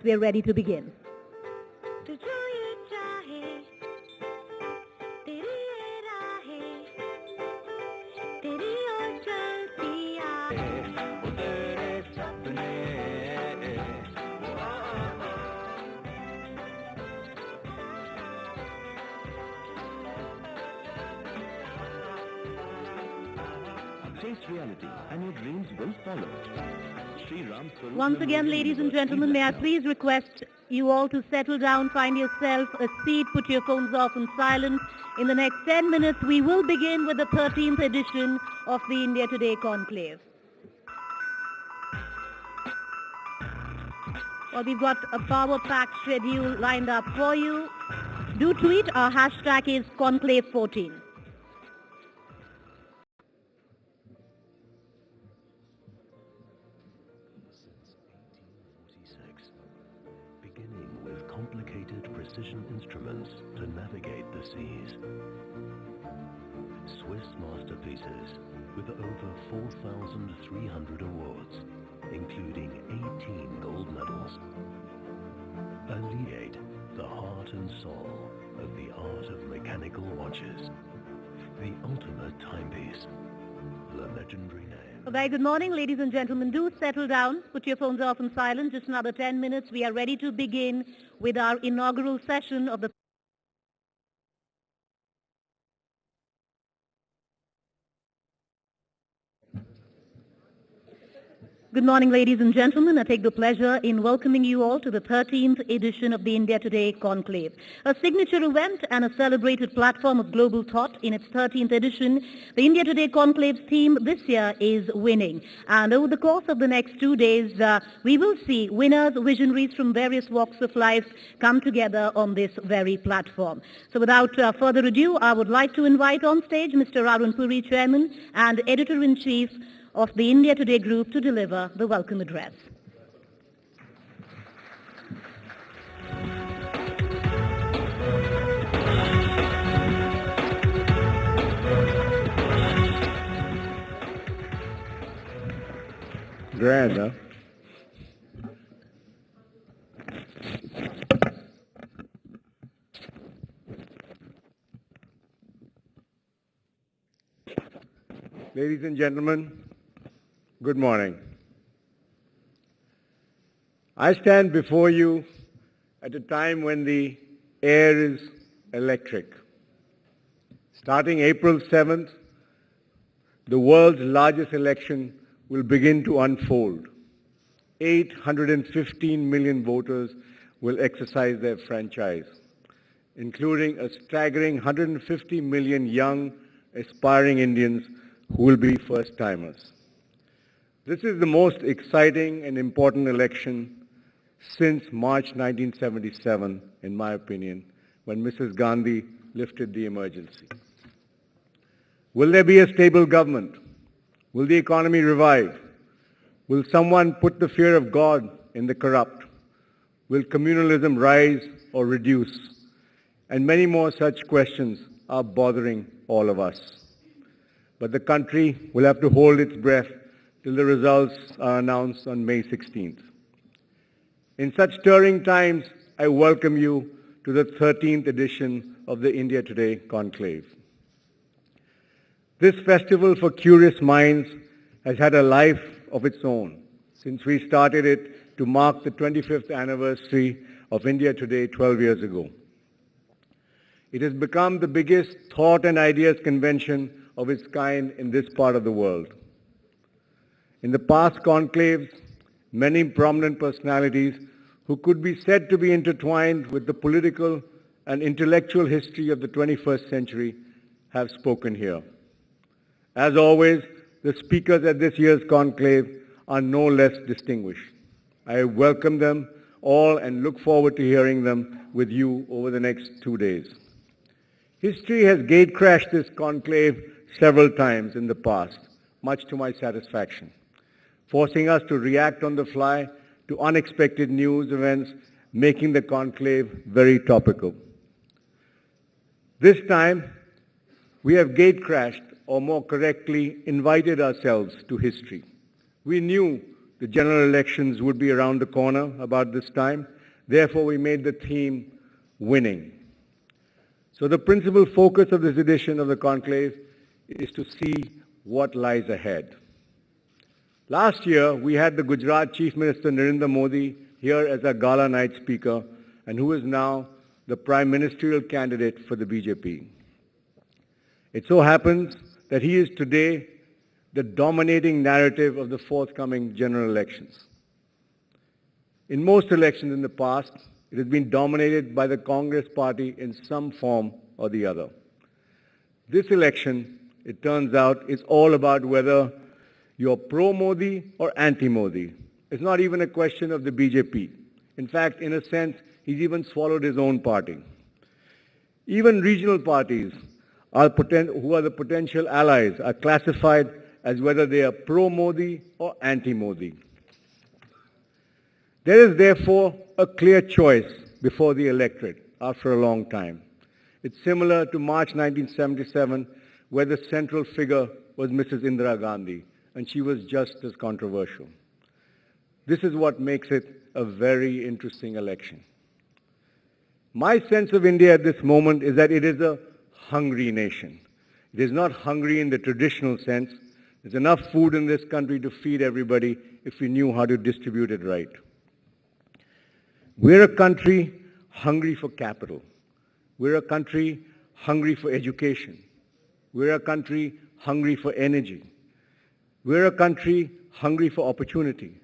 We are ready to begin. Face reality and your dreams will follow. Once again, ladies and gentlemen, may I please request you all to settle down, find yourself a seat, put your phones off on silent. In the next 10 minutes, we will begin with the 13th edition of the India Today Conclave. Well, we've got a power-packed schedule lined up for you. Do tweet. Our hashtag is Conclave14. Beginning with complicated precision instruments to navigate the seas. Swiss masterpieces with over 4,300 awards, including 18 gold medals. A laureate, the heart and soul of the art of mechanical watches. The ultimate timepiece. The legendary name. A very good morning, ladies and gentlemen. Do settle down. Put your phones off on silent. Just another 10 minutes. We are ready to begin with our inaugural session of the Good morning, ladies and gentlemen. I take the pleasure in welcoming you all to the 13th edition of the India Today Conclave, a signature event and a celebrated platform of global thought. In its 13th edition, the India Today Conclave's theme this year is winning. And over the course of the next 2 days, we will see winners, visionaries from various walks of life come together on this very platform. So without further ado, I would like to invite on stage Mr. Arun Puri, Chairman and Editor-in-Chief of the India Today Group, to deliver the welcome address. Grand, huh? Ladies and gentlemen, good morning. I stand before you at a time when the air is electric. Starting April 7th, the world's largest election will begin to unfold. 815 million voters will exercise their franchise, including a staggering 150 million young, aspiring Indians who will be first-timers. This is the most exciting and important election since March 1977, in my opinion, when Mrs. Gandhi lifted the emergency. Will there be a stable government? Will the economy revive? Will someone put the fear of God in the corrupt? Will communalism rise or reduce? And many more such questions are bothering all of us. But the country will have to hold its breath till the results are announced on May 16th. In such stirring times, I welcome you to the 13th edition of the India Today Conclave. This festival for curious minds has had a life of its own since we started it to mark the 25th anniversary of India Today 12 years ago. It has become the biggest thought and ideas convention of its kind in this part of the world. In the past conclaves, many prominent personalities who could be said to be intertwined with the political and intellectual history of the 21st century have spoken here. As always, the speakers at this year's conclave are no less distinguished. I welcome them all and look forward to hearing them with you over the next 2 days. History has gate-crashed this conclave several times in the past, much to my satisfaction, forcing us to react on the fly to unexpected news events, making the conclave very topical. This time, we have gate-crashed, or more correctly, invited ourselves to history. We knew the general elections would be around the corner about this time. Therefore, we made the theme winning. So the principal focus of this edition of the conclave is to see what lies ahead. Last year, we had the Gujarat Chief Minister Narendra Modi here as a gala night speaker, and who is now the prime ministerial candidate for the BJP. It so happens that he is today the dominating narrative of the forthcoming general elections. In most elections in the past, it has been dominated by the Congress party in some form or the other. This election, it turns out, is all about whether you're pro-Modi or anti-Modi. It's not even a question of the BJP. In fact, in a sense, he's even swallowed his own party. Even regional parties who are the potential allies are classified as whether they are pro-Modi or anti-Modi. There is therefore a clear choice before the electorate after a long time. It's similar to March 1977, where the central figure was Mrs. Indira Gandhi, and she was just as controversial. This is what makes it a very interesting election. My sense of India at this moment is that it is a hungry nation. It is not hungry in the traditional sense. There's enough food in this country to feed everybody if we knew how to distribute it right. We're a country hungry for capital. We're a country hungry for education. We're a country hungry for energy. We're a country hungry for opportunity.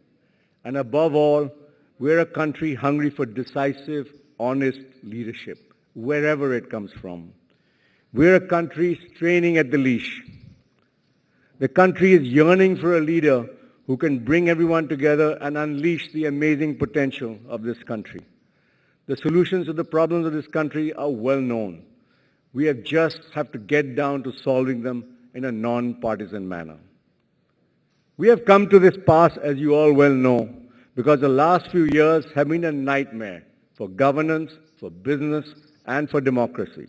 And above all, we're a country hungry for decisive, honest leadership, wherever it comes from. We're a country straining at the leash. The country is yearning for a leader who can bring everyone together and unleash the amazing potential of this country. The solutions to the problems of this country are well known. We just have to get down to solving them in a non-partisan manner. We have come to this pass, as you all well know, because the last few years have been a nightmare for governance, for business, and for democracy.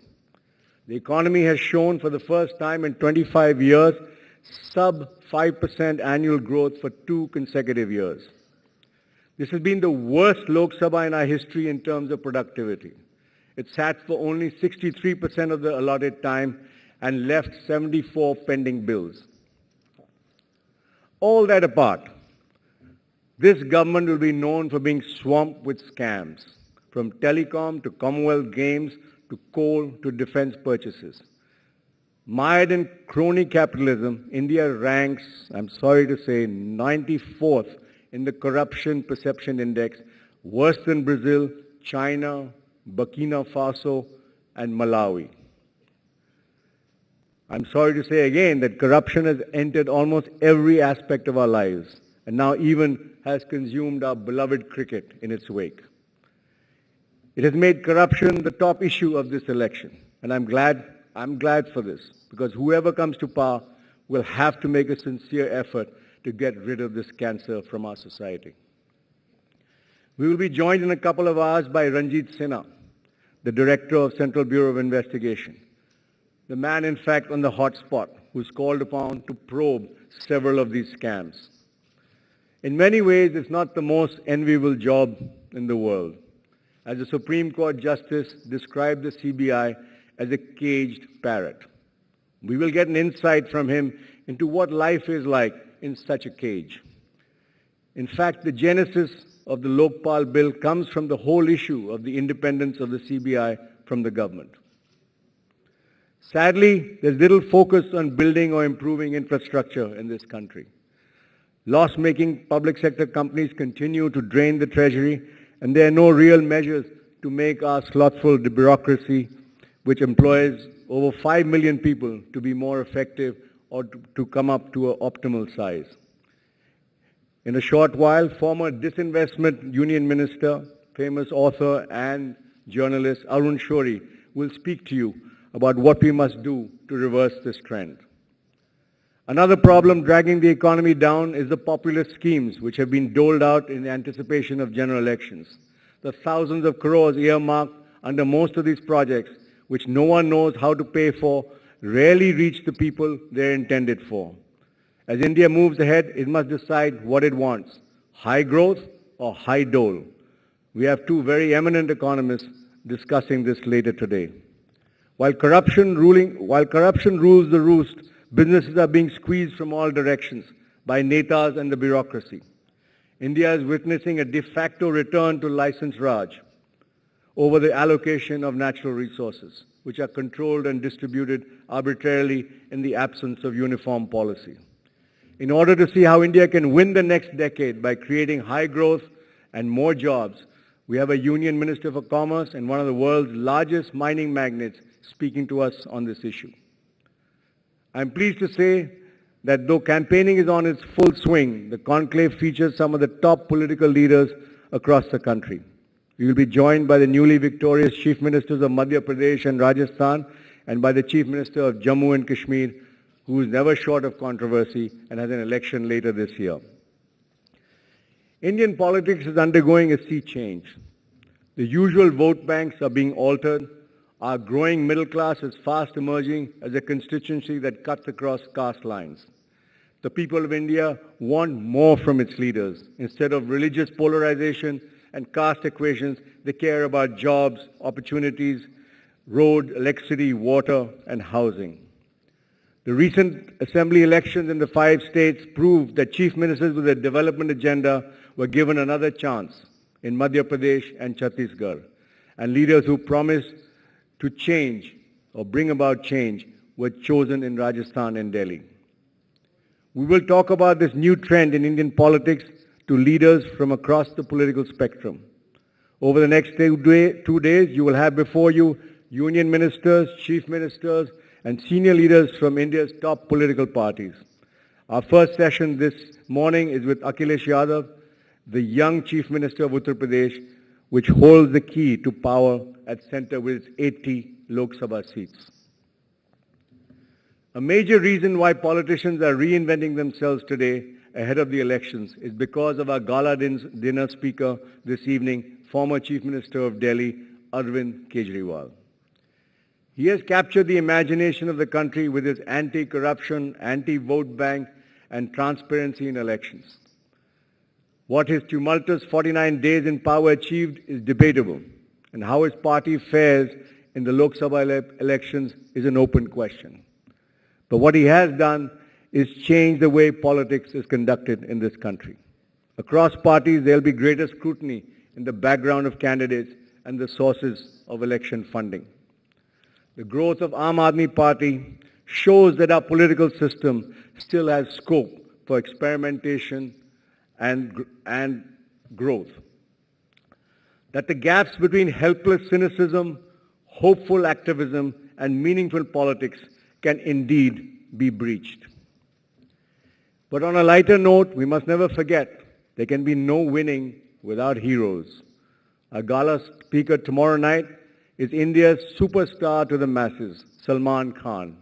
The economy has shown for the first time in 25 years sub 5% annual growth for 2 consecutive years. This has been the worst Lok Sabha in our history in terms of productivity. It sat for only 63% of the allotted time and left 74 pending bills. All that apart, this government will be known for being swamped with scams, from telecom to Commonwealth Games to coal to defense purchases. Mired in crony capitalism, India ranks, I'm sorry to say, 94th in the Corruption Perception Index, worse than Brazil, China, Burkina Faso, and Malawi. I'm sorry to say again that corruption has entered almost every aspect of our lives, and now even has consumed our beloved cricket in its wake. It has made corruption the top issue of this election, and I'm glad for this, because whoever comes to power will have to make a sincere effort to get rid of this cancer from our society. We will be joined in a couple of hours by Ranjit Sinha, the Director of Central Bureau of Investigation, the man, in fact, on the hot spot, who's called upon to probe several of these scams. In many ways, it's not the most enviable job in the world. As the Supreme Court Justice described the CBI as a caged parrot. We will get an insight from him into what life is like in such a cage. In fact, the genesis of the Lokpal bill comes from the whole issue of the independence of the CBI from the government. Sadly, there's little focus on building or improving infrastructure in this country. Loss-making public sector companies continue to drain the treasury, and there are no real measures to make our slothful bureaucracy, which employs over 5 million people, to be more effective or to come up to an optimal size. In a short while, former Disinvestment Union Minister, famous author and journalist Arun Shourie will speak to you about what we must do to reverse this trend. Another problem dragging the economy down is the populist schemes which have been doled out in anticipation of general elections. The thousands of crores earmarked under most of these projects, which no one knows how to pay for, rarely reach the people they're intended for. As India moves ahead, it must decide what it wants: high growth or high dole? We have two very eminent economists discussing this later today. While corruption rules the roost, businesses are being squeezed from all directions by netas and the bureaucracy. India is witnessing a de facto return to license Raj over the allocation of natural resources, which are controlled and distributed arbitrarily in the absence of uniform policy. In order to see how India can win the next decade by creating high growth and more jobs, we have a Union Minister for Commerce and one of the world's largest mining magnates speaking to us on this issue. I'm pleased to say that though campaigning is on its full swing, the conclave features some of the top political leaders across the country. We will be joined by the newly victorious Chief Ministers of Madhya Pradesh and Rajasthan and by the Chief Minister of Jammu and Kashmir, who is never short of controversy and has an election later this year. Indian politics is undergoing a sea change. The usual vote banks are being altered. Our growing middle class is fast emerging as a constituency that cuts across caste lines. The people of India want more from its leaders. Instead of religious polarization and caste equations, they care about jobs, opportunities, road, electricity, water, and housing. The recent assembly elections in the 5 states proved that chief ministers with a development agenda were given another chance in Madhya Pradesh and Chhattisgarh, and leaders who promised to change or bring about change were chosen in Rajasthan and Delhi. We will talk about this new trend in Indian politics to leaders from across the political spectrum. Over the next 2 days, you will have before you union ministers, chief ministers, and senior leaders from India's top political parties. Our first session this morning is with Akhilesh Yadav, the young Chief Minister of Uttar Pradesh, which holds the key to power at center with its 80 Lok Sabha seats. A major reason why politicians are reinventing themselves today ahead of the elections is because of our gala dinner speaker this evening, former Chief Minister of Delhi, Arvind Kejriwal. He has captured the imagination of the country with his anti-corruption, anti-vote bank, and transparency in elections. What his tumultuous 49 days in power achieved is debatable, and how his party fares in the Lok Sabha elections is an open question. But what he has done is change the way politics is conducted in this country. Across parties, there will be greater scrutiny in the background of candidates and the sources of election funding. The growth of Aam Aadmi Party shows that our political system still has scope for experimentation and growth. That the gaps between helpless cynicism, hopeful activism, and meaningful politics can indeed be breached. But on a lighter note, we must never forget there can be no winning without heroes. Our gala speaker tomorrow night is India's superstar to the masses, Salman Khan,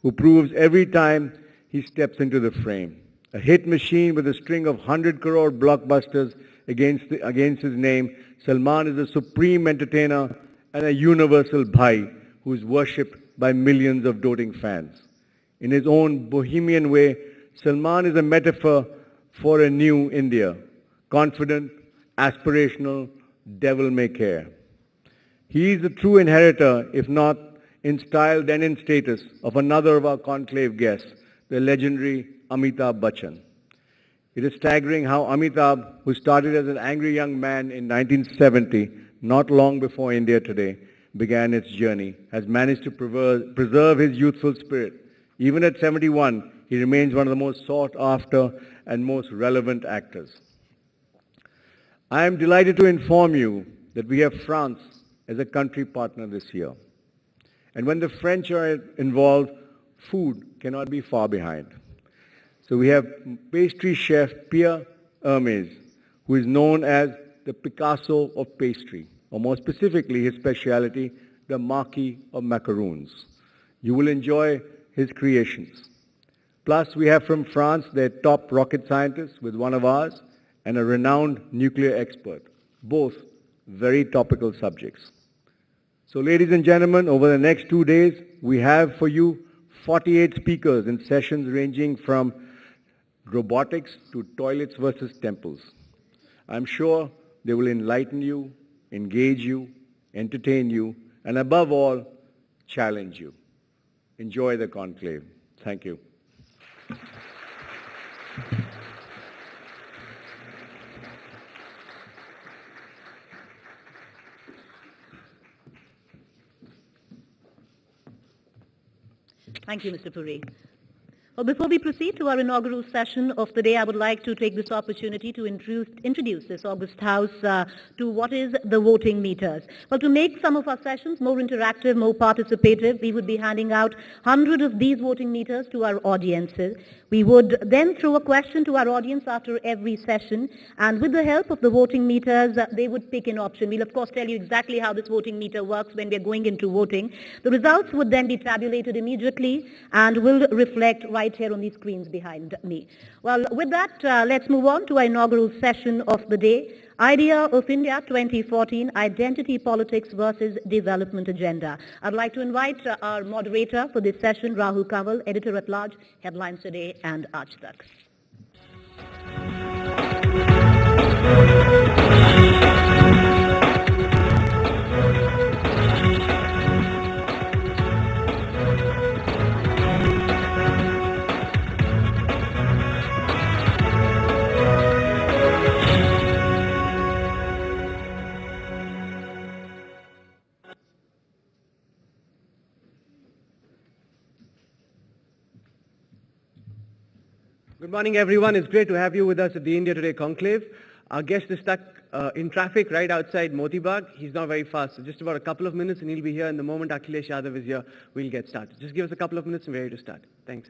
who proves every time he steps into the frame. A hit machine with a string of 100 crore blockbusters against his name, Salman is a supreme entertainer and a universal bhai who is worshipped by millions of doting fans. In his own bohemian way, Salman is a metaphor for a new India, confident, aspirational, devil-may-care. He is the true inheritor, if not in style then in status, of another of our conclave guests, the legendary Amitabh Bachchan. It is staggering how Amitabh, who started as an angry young man in 1970, not long before India Today began its journey, has managed to preserve his youthful spirit. Even at 71, he remains one of the most sought after and most relevant actors. I am delighted to inform you that we have France as a country partner this year. And when the French are involved, food cannot be far behind. So we have pastry chef Pierre Hermes, who is known as the Picasso of pastry, or more specifically his specialty, the Marquis of macaroons. You will enjoy his creations. Plus we have from France their top rocket scientist with one of ours and a renowned nuclear expert, both very topical subjects. So ladies and gentlemen, over the next 2 days, we have for you 48 speakers in sessions ranging from robotics to toilets versus temples. I'm sure they will enlighten you, engage you, entertain you, and above all, challenge you. Enjoy the conclave. Thank you. Thank you, Mr. Puri. Well, before we proceed to our inaugural session of the day, I would like to take this opportunity to introduce this August House to what is the voting meters. Well, to make some of our sessions more interactive, more participative, we would be handing out 100 of these voting meters to our audiences. We would then throw a question to our audience after every session, and with the help of the voting meters, they would pick an option. We'll, of course, tell you exactly how this voting meter works when we're going into voting. The results would then be tabulated immediately and will reflect right here on these screens behind me. Well, with that, let's move on to our inaugural session of the day. Idea of India 2014, Identity Politics versus Development Agenda. I'd like to invite our moderator for this session, Rahul Kanwal, Editor-at-Large, Headlines Today and Aaj Tak. Good morning, everyone. It's great to have you with us at the India Today Conclave. Our guest is stuck in traffic right outside Moti Bagh. He's not very fast, so just about a couple of minutes and he'll be here. And the moment Akhilesh Yadav is here, we'll get started. Just give us a couple of minutes and we're ready to start. Thanks.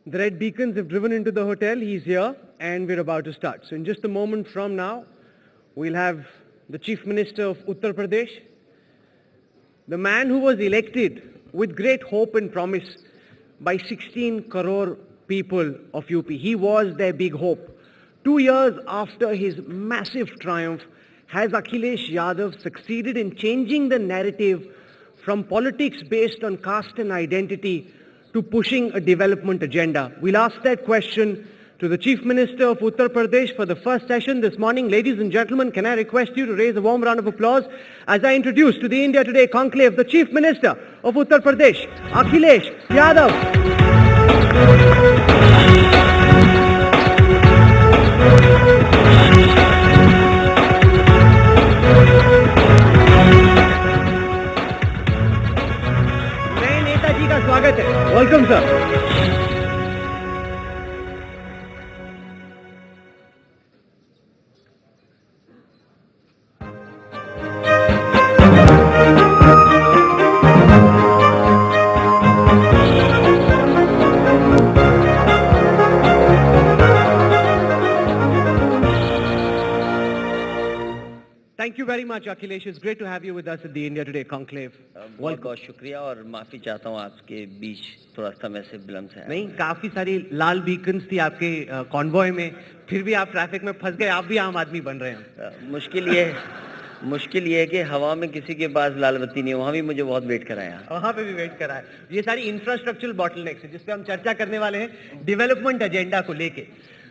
The red beacons have driven into the hotel. He's here and we're about to start. So in just a moment from now, we'll have the Chief Minister of Uttar Pradesh, the man who was elected with great hope and promise by 16 crore people of UP. He was their big hope. 2 years after his massive triumph, has Akhilesh Yadav succeeded in changing the narrative from politics based on caste and identity to pushing a development agenda? We'll ask that question to the Chief Minister of Uttar Pradesh for the first session this morning. Ladies and gentlemen, can I request you to raise a warm round of applause as I introduce to the India Today Conclave the Chief Minister of Uttar Pradesh, Akhilesh Yadav. Welcome, sir. very much, Akhilesh. It's great to have you with us at the India Today Conclave. बहुत बहुत शुक्रिया और माफी चाहता हूँ आपके बीच थोड़ा समय से विलम्ब से आया। नहीं, काफी सारी लाल बीकन्स थी आपके कॉन्वॉय में, फिर भी आप ट्रैफिक में फंस गए। आप भी आम आदमी बन रहे हैं। मुश्किल ये है कि हवा में किसी के पास लाल बत्ती नहीं है, वहाँ भी मुझे बहुत वेट कराया। वहाँ पे भी वेट करा है। ये सारी इंफ्रास्ट्रक्चरल बॉटलनेक्स है जिसपे हम चर्चा करने वाले हैं डेवलपमेंट एजेंडा को लेके।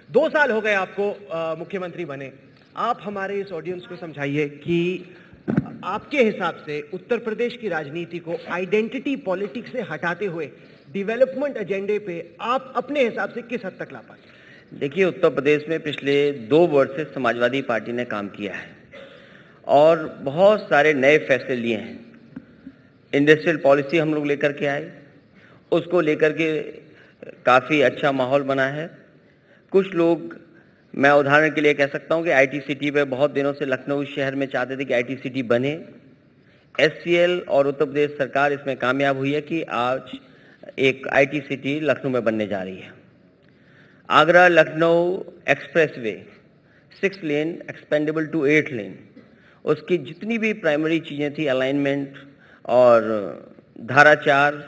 2 साल हो गए आपको मुख्यमंत्री बने। आप हमारे इस ऑडियंस को समझाइए कि आपके हिसाब से उत्तर प्रदेश की राजनीति को आइडेंटिटी पॉलिटिक्स से हटाते हुए डेवलपमेंट एजेंडे पे आप अपने हिसाब से किस हद तक ला पाए? देखिए, उत्तर प्रदेश में पिछले 2 वर्ष से समाजवादी पार्टी ने काम किया है और बहुत सारे नए फैसले लिए हैं। इंडस्ट्रियल पॉलिसी हम लोग लेकर के आए, उसको लेकर के काफ़ी अच्छा माहौल बना है। कुछ लोग, मैं उदाहरण के लिए कह सकता हूं कि आईटी सिटी पे बहुत दिनों से लखनऊ शहर में चाहते थे कि आईटी सिटी बने। एससीएल और उत्तर प्रदेश सरकार इसमें कामयाब हुई है कि आज एक आईटी सिटी लखनऊ में बनने जा रही है। Agra Lucknow expressway 6 lane expandable to 8 lane, उसकी जितनी भी प्राइमरी चीज़ें थी, अलाइनमेंट और धारा 4,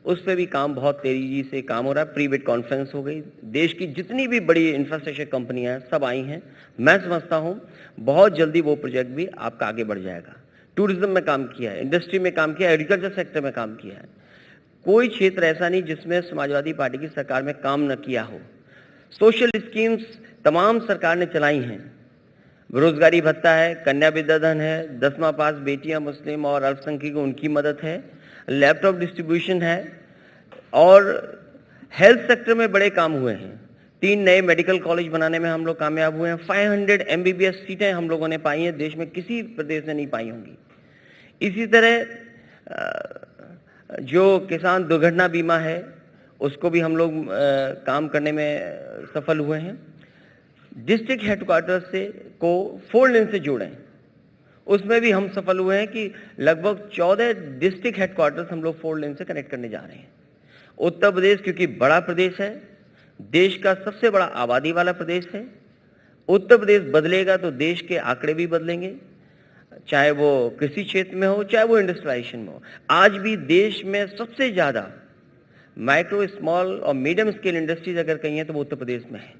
उस पर भी काम बहुत तेजी से काम हो रहा है। प्री बिड कॉन्फ्रेंस हो गई, देश की जितनी भी बड़ी इंफ्रास्ट्रक्चर कंपनियां हैं सब आई हैं। मैं समझता हूं बहुत जल्दी वो प्रोजेक्ट भी आपका आगे बढ़ जाएगा। टूरिज्म में काम किया है, इंडस्ट्री में काम किया है, एग्रीकल्चर सेक्टर में काम किया है। कोई क्षेत्र ऐसा नहीं जिसमें समाजवादी पार्टी की सरकार में काम न किया हो। सोशल स्कीम्स तमाम सरकार ने चलाई हैं। बेरोजगारी भत्ता है, कन्या विद्याधन है, 10वां पास बेटियां मुस्लिम और अल्पसंख्यक उनकी मदद है, लैपटॉप डिस्ट्रीब्यूशन है और हेल्थ सेक्टर में बड़े काम हुए हैं। 3 नए मेडिकल कॉलेज बनाने में हम लोग कामयाब हुए हैं। 500 एमबीबीएस सीटें हम लोगों ने पाई हैं, देश में किसी प्रदेश ने नहीं पाई होंगी। इसी तरह जो किसान दुर्घटना बीमा है उसको भी हम लोग काम करने में सफल हुए हैं। डिस्ट्रिक्ट हेडक्वार्टर से को 4 लेन से जोड़ें, उसमें भी हम सफल हुए हैं कि लगभग 14 डिस्ट्रिक्ट हेडक्वार्टर्स हम लोग 4 लेन से कनेक्ट करने जा रहे हैं। उत्तर प्रदेश क्योंकि बड़ा प्रदेश है, देश का सबसे बड़ा आबादी वाला प्रदेश है। उत्तर प्रदेश बदलेगा तो देश के आंकड़े भी बदलेंगे, चाहे वो कृषि क्षेत्र में हो, चाहे वो इंडस्ट्रियलाइजेशन में हो। आज भी देश में सबसे ज्यादा माइक्रो, स्मॉल और मीडियम स्केल इंडस्ट्रीज अगर कहीं है तो वो उत्तर प्रदेश में है।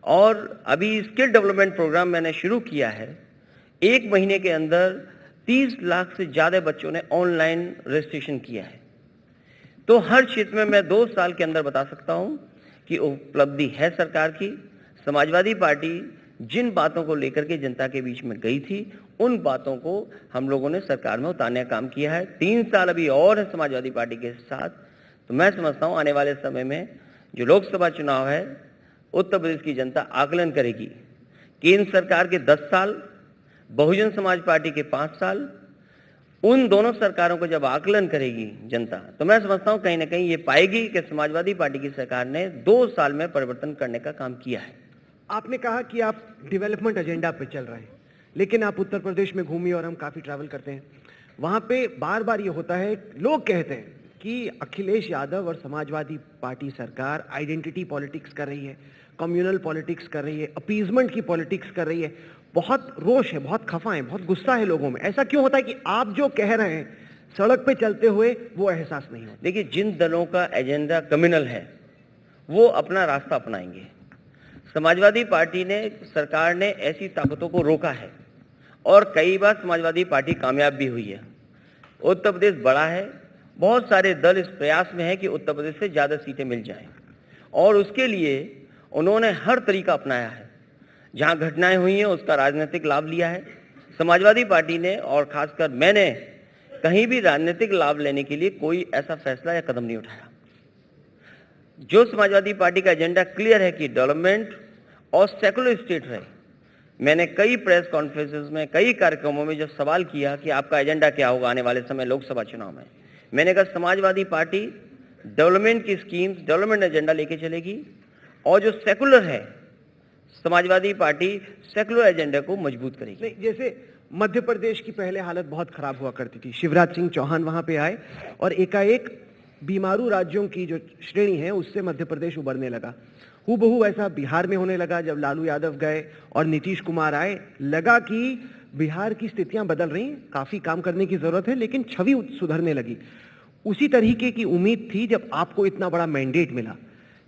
और अभी स्किल डेवलपमेंट प्रोग्राम मैंने शुरू किया है। 1 महीने के अंदर 30 लाख से ज्यादा बच्चों ने ऑनलाइन रजिस्ट्रेशन किया है। तो हर क्षेत्र में मैं 2 साल के अंदर बता सकता हूं कि उपलब्धि है सरकार की। समाजवादी पार्टी जिन बातों को लेकर के जनता के बीच में गई थी, उन बातों को हम लोगों ने सरकार में उतारने का काम किया है। 3 साल अभी और है समाजवादी पार्टी के साथ। तो मैं समझता हूं आने वाले समय में जो लोकसभा चुनाव है, उत्तर प्रदेश की जनता आकलन करेगी। केंद्र सरकार के 10 साल, बहुजन समाज पार्टी के 5 साल, उन दोनों सरकारों को जब आकलन करेगी जनता, तो मैं समझता हूं कहीं ना कहीं ये पाएगी कि समाजवादी पार्टी की सरकार ने 2 साल में परिवर्तन करने का काम किया है। आपने कहा कि आप डेवलपमेंट एजेंडा पे चल रहे हैं, लेकिन आप उत्तर प्रदेश में घूमिए और हम काफी ट्रैवल करते हैं, वहां पे बार बार ये होता है, लोग कहते हैं कि अखिलेश यादव और समाजवादी पार्टी सरकार आइडेंटिटी पॉलिटिक्स कर रही है, कम्युनल पॉलिटिक्स कर रही है, अपीजमेंट की पॉलिटिक्स कर रही है। बहुत रोष है, बहुत खफा है, बहुत गुस्सा है लोगों में। ऐसा क्यों होता है कि आप जो कह रहे हैं सड़क पे चलते हुए वो एहसास नहीं होता? देखिए, जिन दलों का एजेंडा कम्युनल है वो अपना रास्ता अपनाएंगे। समाजवादी पार्टी ने, सरकार ने ऐसी ताकतों को रोका है और कई बार समाजवादी पार्टी कामयाब भी हुई है। उत्तर प्रदेश बड़ा है, बहुत सारे दल इस प्रयास में है कि उत्तर प्रदेश से ज्यादा सीटें मिल जाएं और उसके लिए उन्होंने हर तरीका अपनाया है। जहां घटनाएं हुई हैं उसका राजनीतिक लाभ लिया है समाजवादी पार्टी ने, और खासकर मैंने कहीं भी राजनीतिक लाभ लेने के लिए कोई ऐसा फैसला या कदम नहीं उठाया। जो समाजवादी पार्टी का एजेंडा क्लियर है कि डेवलपमेंट और सेकुलर स्टेट रहे। मैंने कई प्रेस कॉन्फ्रेंसेस में, कई कार्यक्रमों में जब सवाल किया कि आपका एजेंडा क्या होगा आने वाले समय लोकसभा चुनाव में, मैंने कहा समाजवादी पार्टी डेवलपमेंट की स्कीम्स, डेवलपमेंट एजेंडा लेके चलेगी और जो सेकुलर है समाजवादी पार्टी सेकुलर एजेंडा को मजबूत करेगी। नहीं, जैसे मध्य प्रदेश की पहले हालत बहुत खराब हुआ करती थी, शिवराज सिंह चौहान वहां पे आए और एकाएक बीमारू राज्यों की जो श्रेणी है उससे मध्य प्रदेश उभरने लगा। हूबहू ऐसा बिहार में होने लगा जब लालू यादव गए और नीतीश कुमार आए। लगा कि बिहार की स्थितियां बदल रही हैं, काफी काम करने की जरूरत है, लेकिन छवि सुधरने लगी। उसी तरीके की उम्मीद थी जब आपको इतना बड़ा मैंडेट मिला।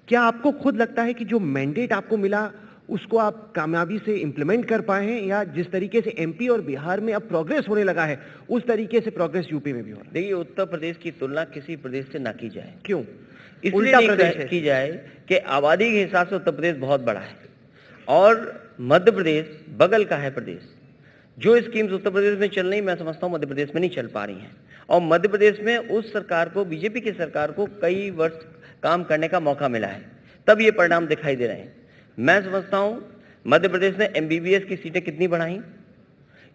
क्या आपको खुद लगता है कि जो मैंडेट आपको मिला उसको आप कामयाबी से इंप्लीमेंट कर पाए हैं, या जिस तरीके से एमपी और बिहार में अब प्रोग्रेस होने लगा है उस तरीके से प्रोग्रेस यूपी में भी हो रहा है? देखिए, उत्तर प्रदेश की तुलना किसी प्रदेश से ना की जाए। क्यों? इसलिए उल्टा नहीं प्रदेश है। की जाए कि आबादी के हिसाब से उत्तर प्रदेश बहुत बड़ा है और मध्य प्रदेश बगल का है प्रदेश। जो स्कीम्स उत्तर प्रदेश में चल रही, मैं समझता हूँ मध्य प्रदेश में नहीं चल पा रही हैं। और मध्य प्रदेश में उस सरकार को, बीजेपी की सरकार को कई वर्ष काम करने का मौका मिला है, तब ये परिणाम दिखाई दे रहे हैं। मैं समझता हूँ मध्य प्रदेश ने एमबीबीएस की सीटें कितनी बढ़ाई,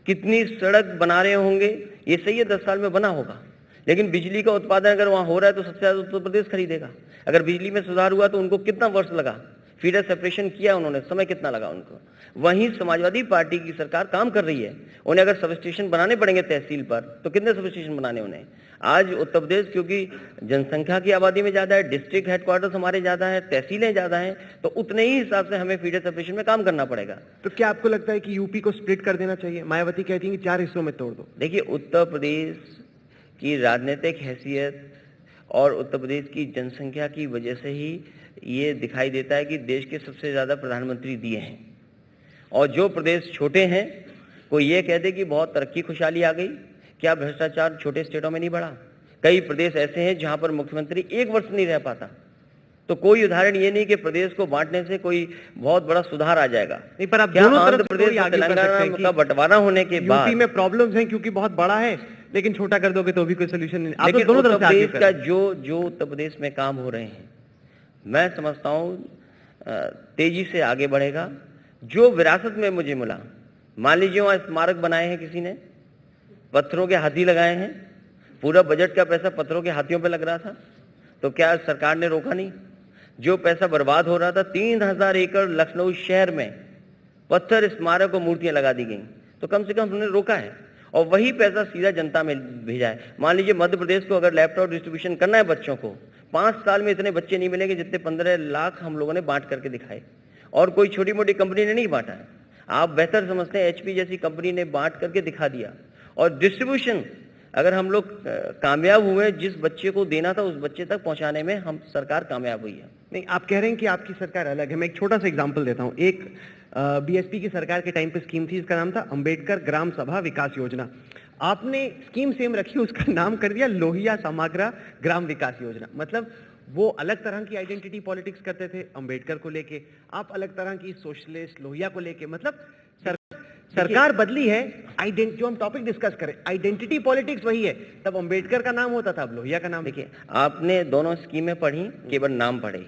कितनी सड़क बना रहे होंगे, ये सही है 10 साल में बना होगा। लेकिन बिजली का उत्पादन अगर वहाँ हो रहा है तो सबसे ज़्यादा उत्तर प्रदेश खरीदेगा। अगर बिजली में सुधार हुआ तो उनको कितना वर्ष लगा, फीडर सेपरेशन किया उन्होंने, समय कितना लगा उनको। वहीं समाजवादी पार्टी की सरकार काम कर रही है, उन्हें अगर सब स्टेशन बनाने पड़ेंगे तहसील पर तो कितने सब स्टेशन बनाने उन्हें। आज उत्तर प्रदेश क्योंकि जनसंख्या की आबादी में ज़्यादा है, डिस्ट्रिक्ट हेडक्वार्टर्स हमारे ज़्यादा है, तहसीलें ज़्यादा हैं, तो उतने ही हिसाब से हमें फीडर सेपरेशन में काम करना पड़ेगा। तो क्या आपको लगता है कि यूपी को स्प्लिट कर देना चाहिए? मायावती कहती है कि 4 हिस्सों में तोड़ दो। देखिए, उत्तर प्रदेश की राजनीतिक हैसियत और उत्तर प्रदेश की जनसंख्या की वजह से ही ये दिखाई देता है कि देश के सबसे ज़्यादा प्रधानमंत्री दिए हैं। और जो प्रदेश छोटे हैं, कोई ये कह दे कि बहुत तरक्की खुशहाली आ गई, क्या भ्रष्टाचार छोटे स्टेटों में नहीं बढ़ा? कई प्रदेश ऐसे हैं जहां पर मुख्यमंत्री 1 वर्ष नहीं रह पाता। तो कोई उदाहरण ये नहीं कि प्रदेश को बांटने से कोई बहुत बड़ा सुधार आ जाएगा। नहीं, पर आप क्या दोनों आंध्र तरफ से प्रदेश और तेलंगाना का बंटवारा होने के बाद यूपी में प्रॉब्लम्स हैं क्योंकि बहुत बड़ा है, लेकिन छोटा कर दोगे तो भी कोई सोल्यूशन नहीं। आप लेकिन दोनों उत्तर तरफ से आगे प्रदेश का जो उत्तर प्रदेश में काम हो रहे हैं, मैं समझता हूँ तेजी से आगे बढ़ेगा। जो विरासत में मुझे मिला, मान लीजिए वहाँ स्मारक बनाए हैं किसी ने, पत्थरों के हाथी लगाए हैं, पूरा बजट का पैसा पत्थरों के हाथियों पे लग रहा था, तो क्या सरकार ने रोका नहीं? जो पैसा बर्बाद हो रहा था, 3000 एकड़ लखनऊ शहर में पत्थर स्मारक और मूर्तियां लगा दी गई, तो कम से कम हमने रोका है और वही पैसा सीधा जनता में भेजा है। मान लीजिए मध्य प्रदेश को अगर लैपटॉप डिस्ट्रीब्यूशन करना है बच्चों को, 5 साल में इतने बच्चे नहीं मिलेंगे जितने 15 लाख हम लोगों ने बांट करके दिखाए, और कोई छोटी मोटी कंपनी ने नहीं बांटा है। आप बेहतर समझते हैं, एचपी जैसी कंपनी ने बांट करके दिखा दिया। और डिस्ट्रीब्यूशन अगर हम लोग कामयाब हुए, जिस बच्चे को देना था उस बच्चे तक पहुंचाने में हम सरकार कामयाब हुई है। नहीं, आप कह रहे हैं कि आपकी सरकार अलग है। मैं एक छोटा सा एग्जांपल देता हूं। एक बीएसपी की सरकार के टाइम पे स्कीम थी, इसका नाम था अंबेडकर ग्राम सभा विकास योजना। आपने स्कीम सेम रखी, उसका नाम कर दिया लोहिया समाग्रा ग्राम विकास योजना। मतलब वो अलग तरह की आइडेंटिटी पॉलिटिक्स करते थे अंबेडकर को लेके, आप अलग तरह की सोशलिस्ट लोहिया को लेके। मतलब सरकार बदली है, जो हम टॉपिक डिस्कस करें आइडेंटिटी पॉलिटिक्स वही है। तब अंबेडकर का नाम होता था, अब लोहिया का नाम। देखिए, आपने दोनों स्कीमें पढ़ी, केवल नाम पढ़े,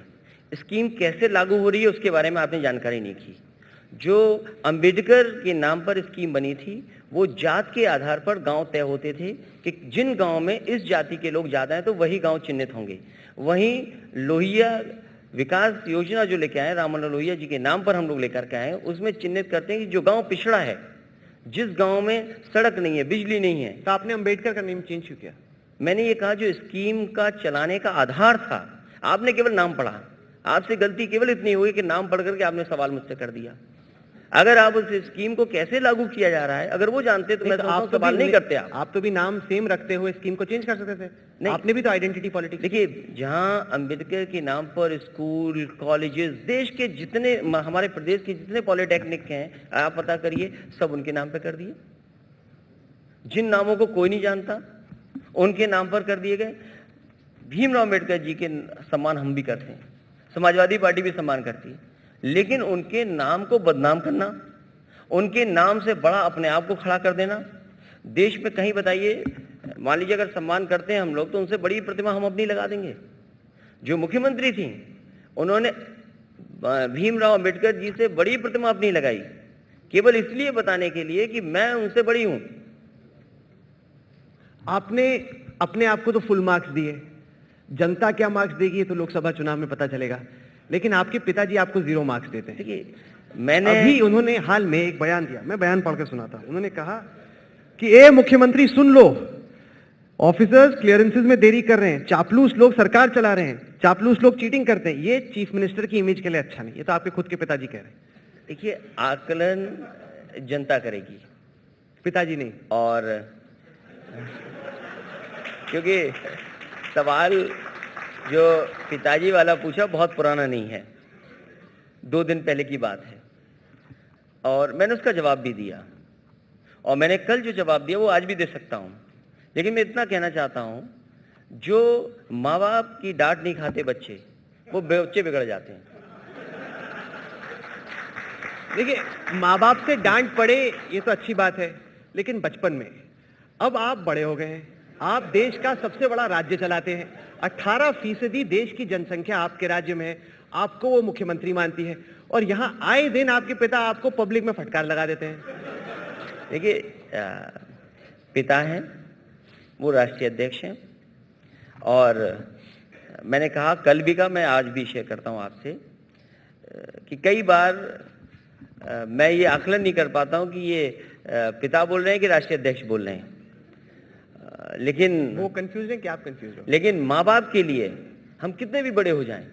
स्कीम कैसे लागू हो रही है उसके बारे में आपने जानकारी नहीं की। जो अंबेडकर के नाम पर स्कीम बनी थी, वो जात के आधार पर गांव तय होते थे कि जिन गांव में इस जाति के लोग ज्यादा हैं तो वही गांव चिन्हित होंगे। वहीं लोहिया विकास योजना जो लेके आए, राम मनोहर लोहिया जी के नाम पर हम लोग लेकर के आए, उसमें चिन्हित करते हैं कि जो गांव पिछड़ा है, जिस गांव में सड़क नहीं है, बिजली नहीं है। तो आपने अंबेडकर का नेम चेंज क्यों किया? मैंने ये कहा जो स्कीम का चलाने का आधार था, आपने केवल नाम पढ़ा। आपसे गलती केवल इतनी हुई कि नाम पढ़ करके आपने सवाल मुझसे कर दिया। अगर आप उस स्कीम को कैसे लागू किया जा रहा है अगर वो जानते तो मैं आप सवाल नहीं करते। आप तो भी नाम सेम रखते हुए स्कीम को चेंज कर सकते थे। नहीं, आपने भी तो आइडेंटिटी पॉलिटिक्स। देखिए, जहां अंबेडकर के नाम पर स्कूल, कॉलेजेस, देश के जितने, हमारे प्रदेश के जितने पॉलिटेक्निक हैं, आप पता करिए, सब उनके नाम पे कर दिए। जिन नामों को कोई नहीं जानता उनके नाम पर कर दिए गए। भीमराव अम्बेडकर जी के सम्मान हम भी करते हैं, समाजवादी पार्टी भी सम्मान करती है, लेकिन उनके नाम को बदनाम करना, उनके नाम से बड़ा अपने आप को खड़ा कर देना, देश में कहीं बताइए, मान लीजिए अगर सम्मान करते हैं हम लोग तो उनसे बड़ी प्रतिमा हम अपनी लगा देंगे। जो मुख्यमंत्री थी उन्होंने भीमराव अम्बेडकर जी से बड़ी प्रतिमा अपनी लगाई, केवल इसलिए बताने के लिए कि मैं उनसे बड़ी हूं। आपने अपने आप को तो फुल मार्क्स दिए, जनता क्या मार्क्स देगी तो लोकसभा चुनाव में पता चलेगा, लेकिन आपके पिताजी आपको 0 मार्क्स देते हैं। देखिए, मैंने अभी उन्होंने हाल में एक बयान दिया, मैं बयान पढ़कर सुनाता हूं। उन्होंने कहा कि ए मुख्यमंत्री सुन लो, ऑफिसर्स क्लियरेंसेस में देरी कर रहे हैं, चापलूस लोग सरकार चला रहे हैं, चापलूस लोग चीटिंग करते हैं। ये चीफ मिनिस्टर की इमेज के लिए अच्छा नहीं। ये तो आपके खुद के पिताजी कह रहे हैं। देखिए, आकलन जनता करेगी। पिताजी नहीं। और क्योंकि सवाल जो पिताजी वाला पूछा बहुत पुराना नहीं है, 2 दिन पहले की बात है, और मैंने उसका जवाब भी दिया, और मैंने कल जो जवाब दिया वो आज भी दे सकता हूं। लेकिन मैं इतना कहना चाहता हूं, जो माँ बाप की डांट नहीं खाते बच्चे, वो बच्चे बिगड़ जाते हैं। देखिए, माँ बाप से डांट पड़े ये तो अच्छी बात है, लेकिन बचपन में, अब आप बड़े हो गए हैं, आप देश का सबसे बड़ा राज्य चलाते हैं, 18% देश की जनसंख्या आपके राज्य में है, आपको वो मुख्यमंत्री मानती है, और यहाँ आए दिन आपके पिता आपको पब्लिक में फटकार लगा देते हैं। देखिए, पिता हैं, वो राष्ट्रीय अध्यक्ष हैं, और मैंने कहा, कल भी कहा, मैं आज भी शेयर करता हूं आपसे, कि कई बार मैं ये आकलन नहीं कर पाता हूं कि ये पिता बोल रहे हैं कि राष्ट्रीय अध्यक्ष बोल रहे हैं, लेकिन वो कंफ्यूज है कि आप कंफ्यूज हो। लेकिन माँ बाप के लिए हम कितने भी बड़े हो जाएं,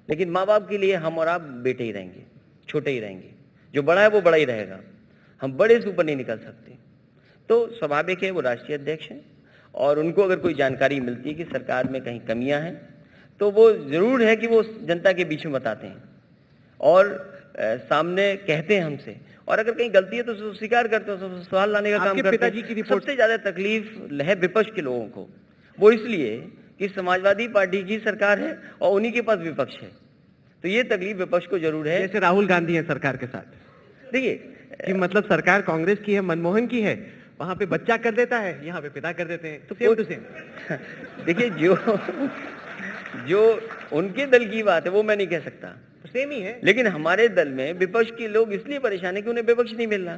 लेकिन माँ बाप के लिए हम और आप बेटे ही रहेंगे, छोटे ही रहेंगे। जो बड़ा है वो बड़ा ही रहेगा, हम बड़े से ऊपर नहीं निकल सकते। तो स्वाभाविक है वो राष्ट्रीय अध्यक्ष हैं, और उनको अगर कोई जानकारी मिलती है कि सरकार में कहीं कमियां हैं, तो वो जरूर है कि वो जनता के बीच में बताते हैं और सामने कहते हैं हमसे, और अगर कहीं गलती है तो स्वीकार करते हैं, तो सवाल लाने का काम करते हैं। सबसे ज्यादा तकलीफ है विपक्ष के लोगों को, वो इसलिए कि समाजवादी पार्टी की सरकार है और उन्हीं के पास विपक्ष है, तो ये तकलीफ विपक्ष को जरूर है। जैसे राहुल गांधी है सरकार के साथ, देखिए कि मतलब सरकार कांग्रेस की है, मनमोहन की है, वहां पे बच्चा कर देता है, यहाँ पे पिता कर देते हैं, तो सेम टू सेम। देखिए, जो उनके दल की बात है वो मैं नहीं कह सकता, सेम ही है, लेकिन हमारे दल में विपक्ष के लोग इसलिए परेशान है कि उन्हें विपक्ष नहीं मिल रहा,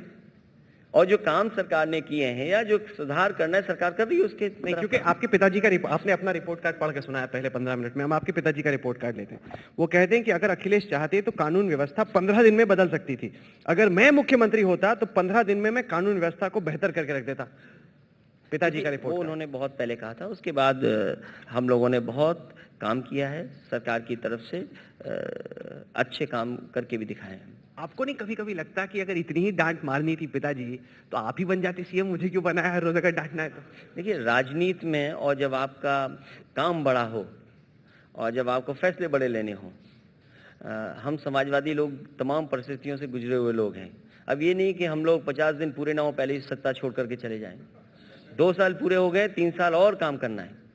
और जो काम सरकार ने किए हैं या जो सुधार करना है सरकार कर रही है उसके नहीं। क्योंकि आपके पिताजी का आपने अपना रिपोर्ट कार्ड पढ़ के सुनाया पहले 15 मिनट में, हम आपके पिताजी का रिपोर्ट कार्ड लेते हैं। वो कहते हैं कि अगर अखिलेश चाहते तो कानून व्यवस्था 15 दिन में बदल सकती थी, अगर मैं मुख्यमंत्री होता तो 15 दिन में मैं कानून व्यवस्था को बेहतर करके रख देता। पिताजी का रिपोर्ट, वो उन्होंने बहुत पहले कहा था, उसके बाद हम लोगों ने बहुत काम किया है सरकार की तरफ से, अच्छे काम करके भी दिखाए हैं। आपको नहीं कभी कभी लगता कि अगर इतनी ही डांट मारनी थी पिताजी तो आप ही बन जाते सीएम, मुझे क्यों बनाया हर रोज अगर डांटना है तो? देखिए, राजनीति में और जब आपका काम बड़ा हो और जब आपको फैसले बड़े लेने हो, हम समाजवादी लोग तमाम परिस्थितियों से गुजरे हुए लोग हैं। अब ये नहीं कि हम लोग 50 दिन पूरे ना हो पहले ही सत्ता छोड़ करके चले जाएं, 2 साल पूरे हो गए, 3 साल और काम करना है।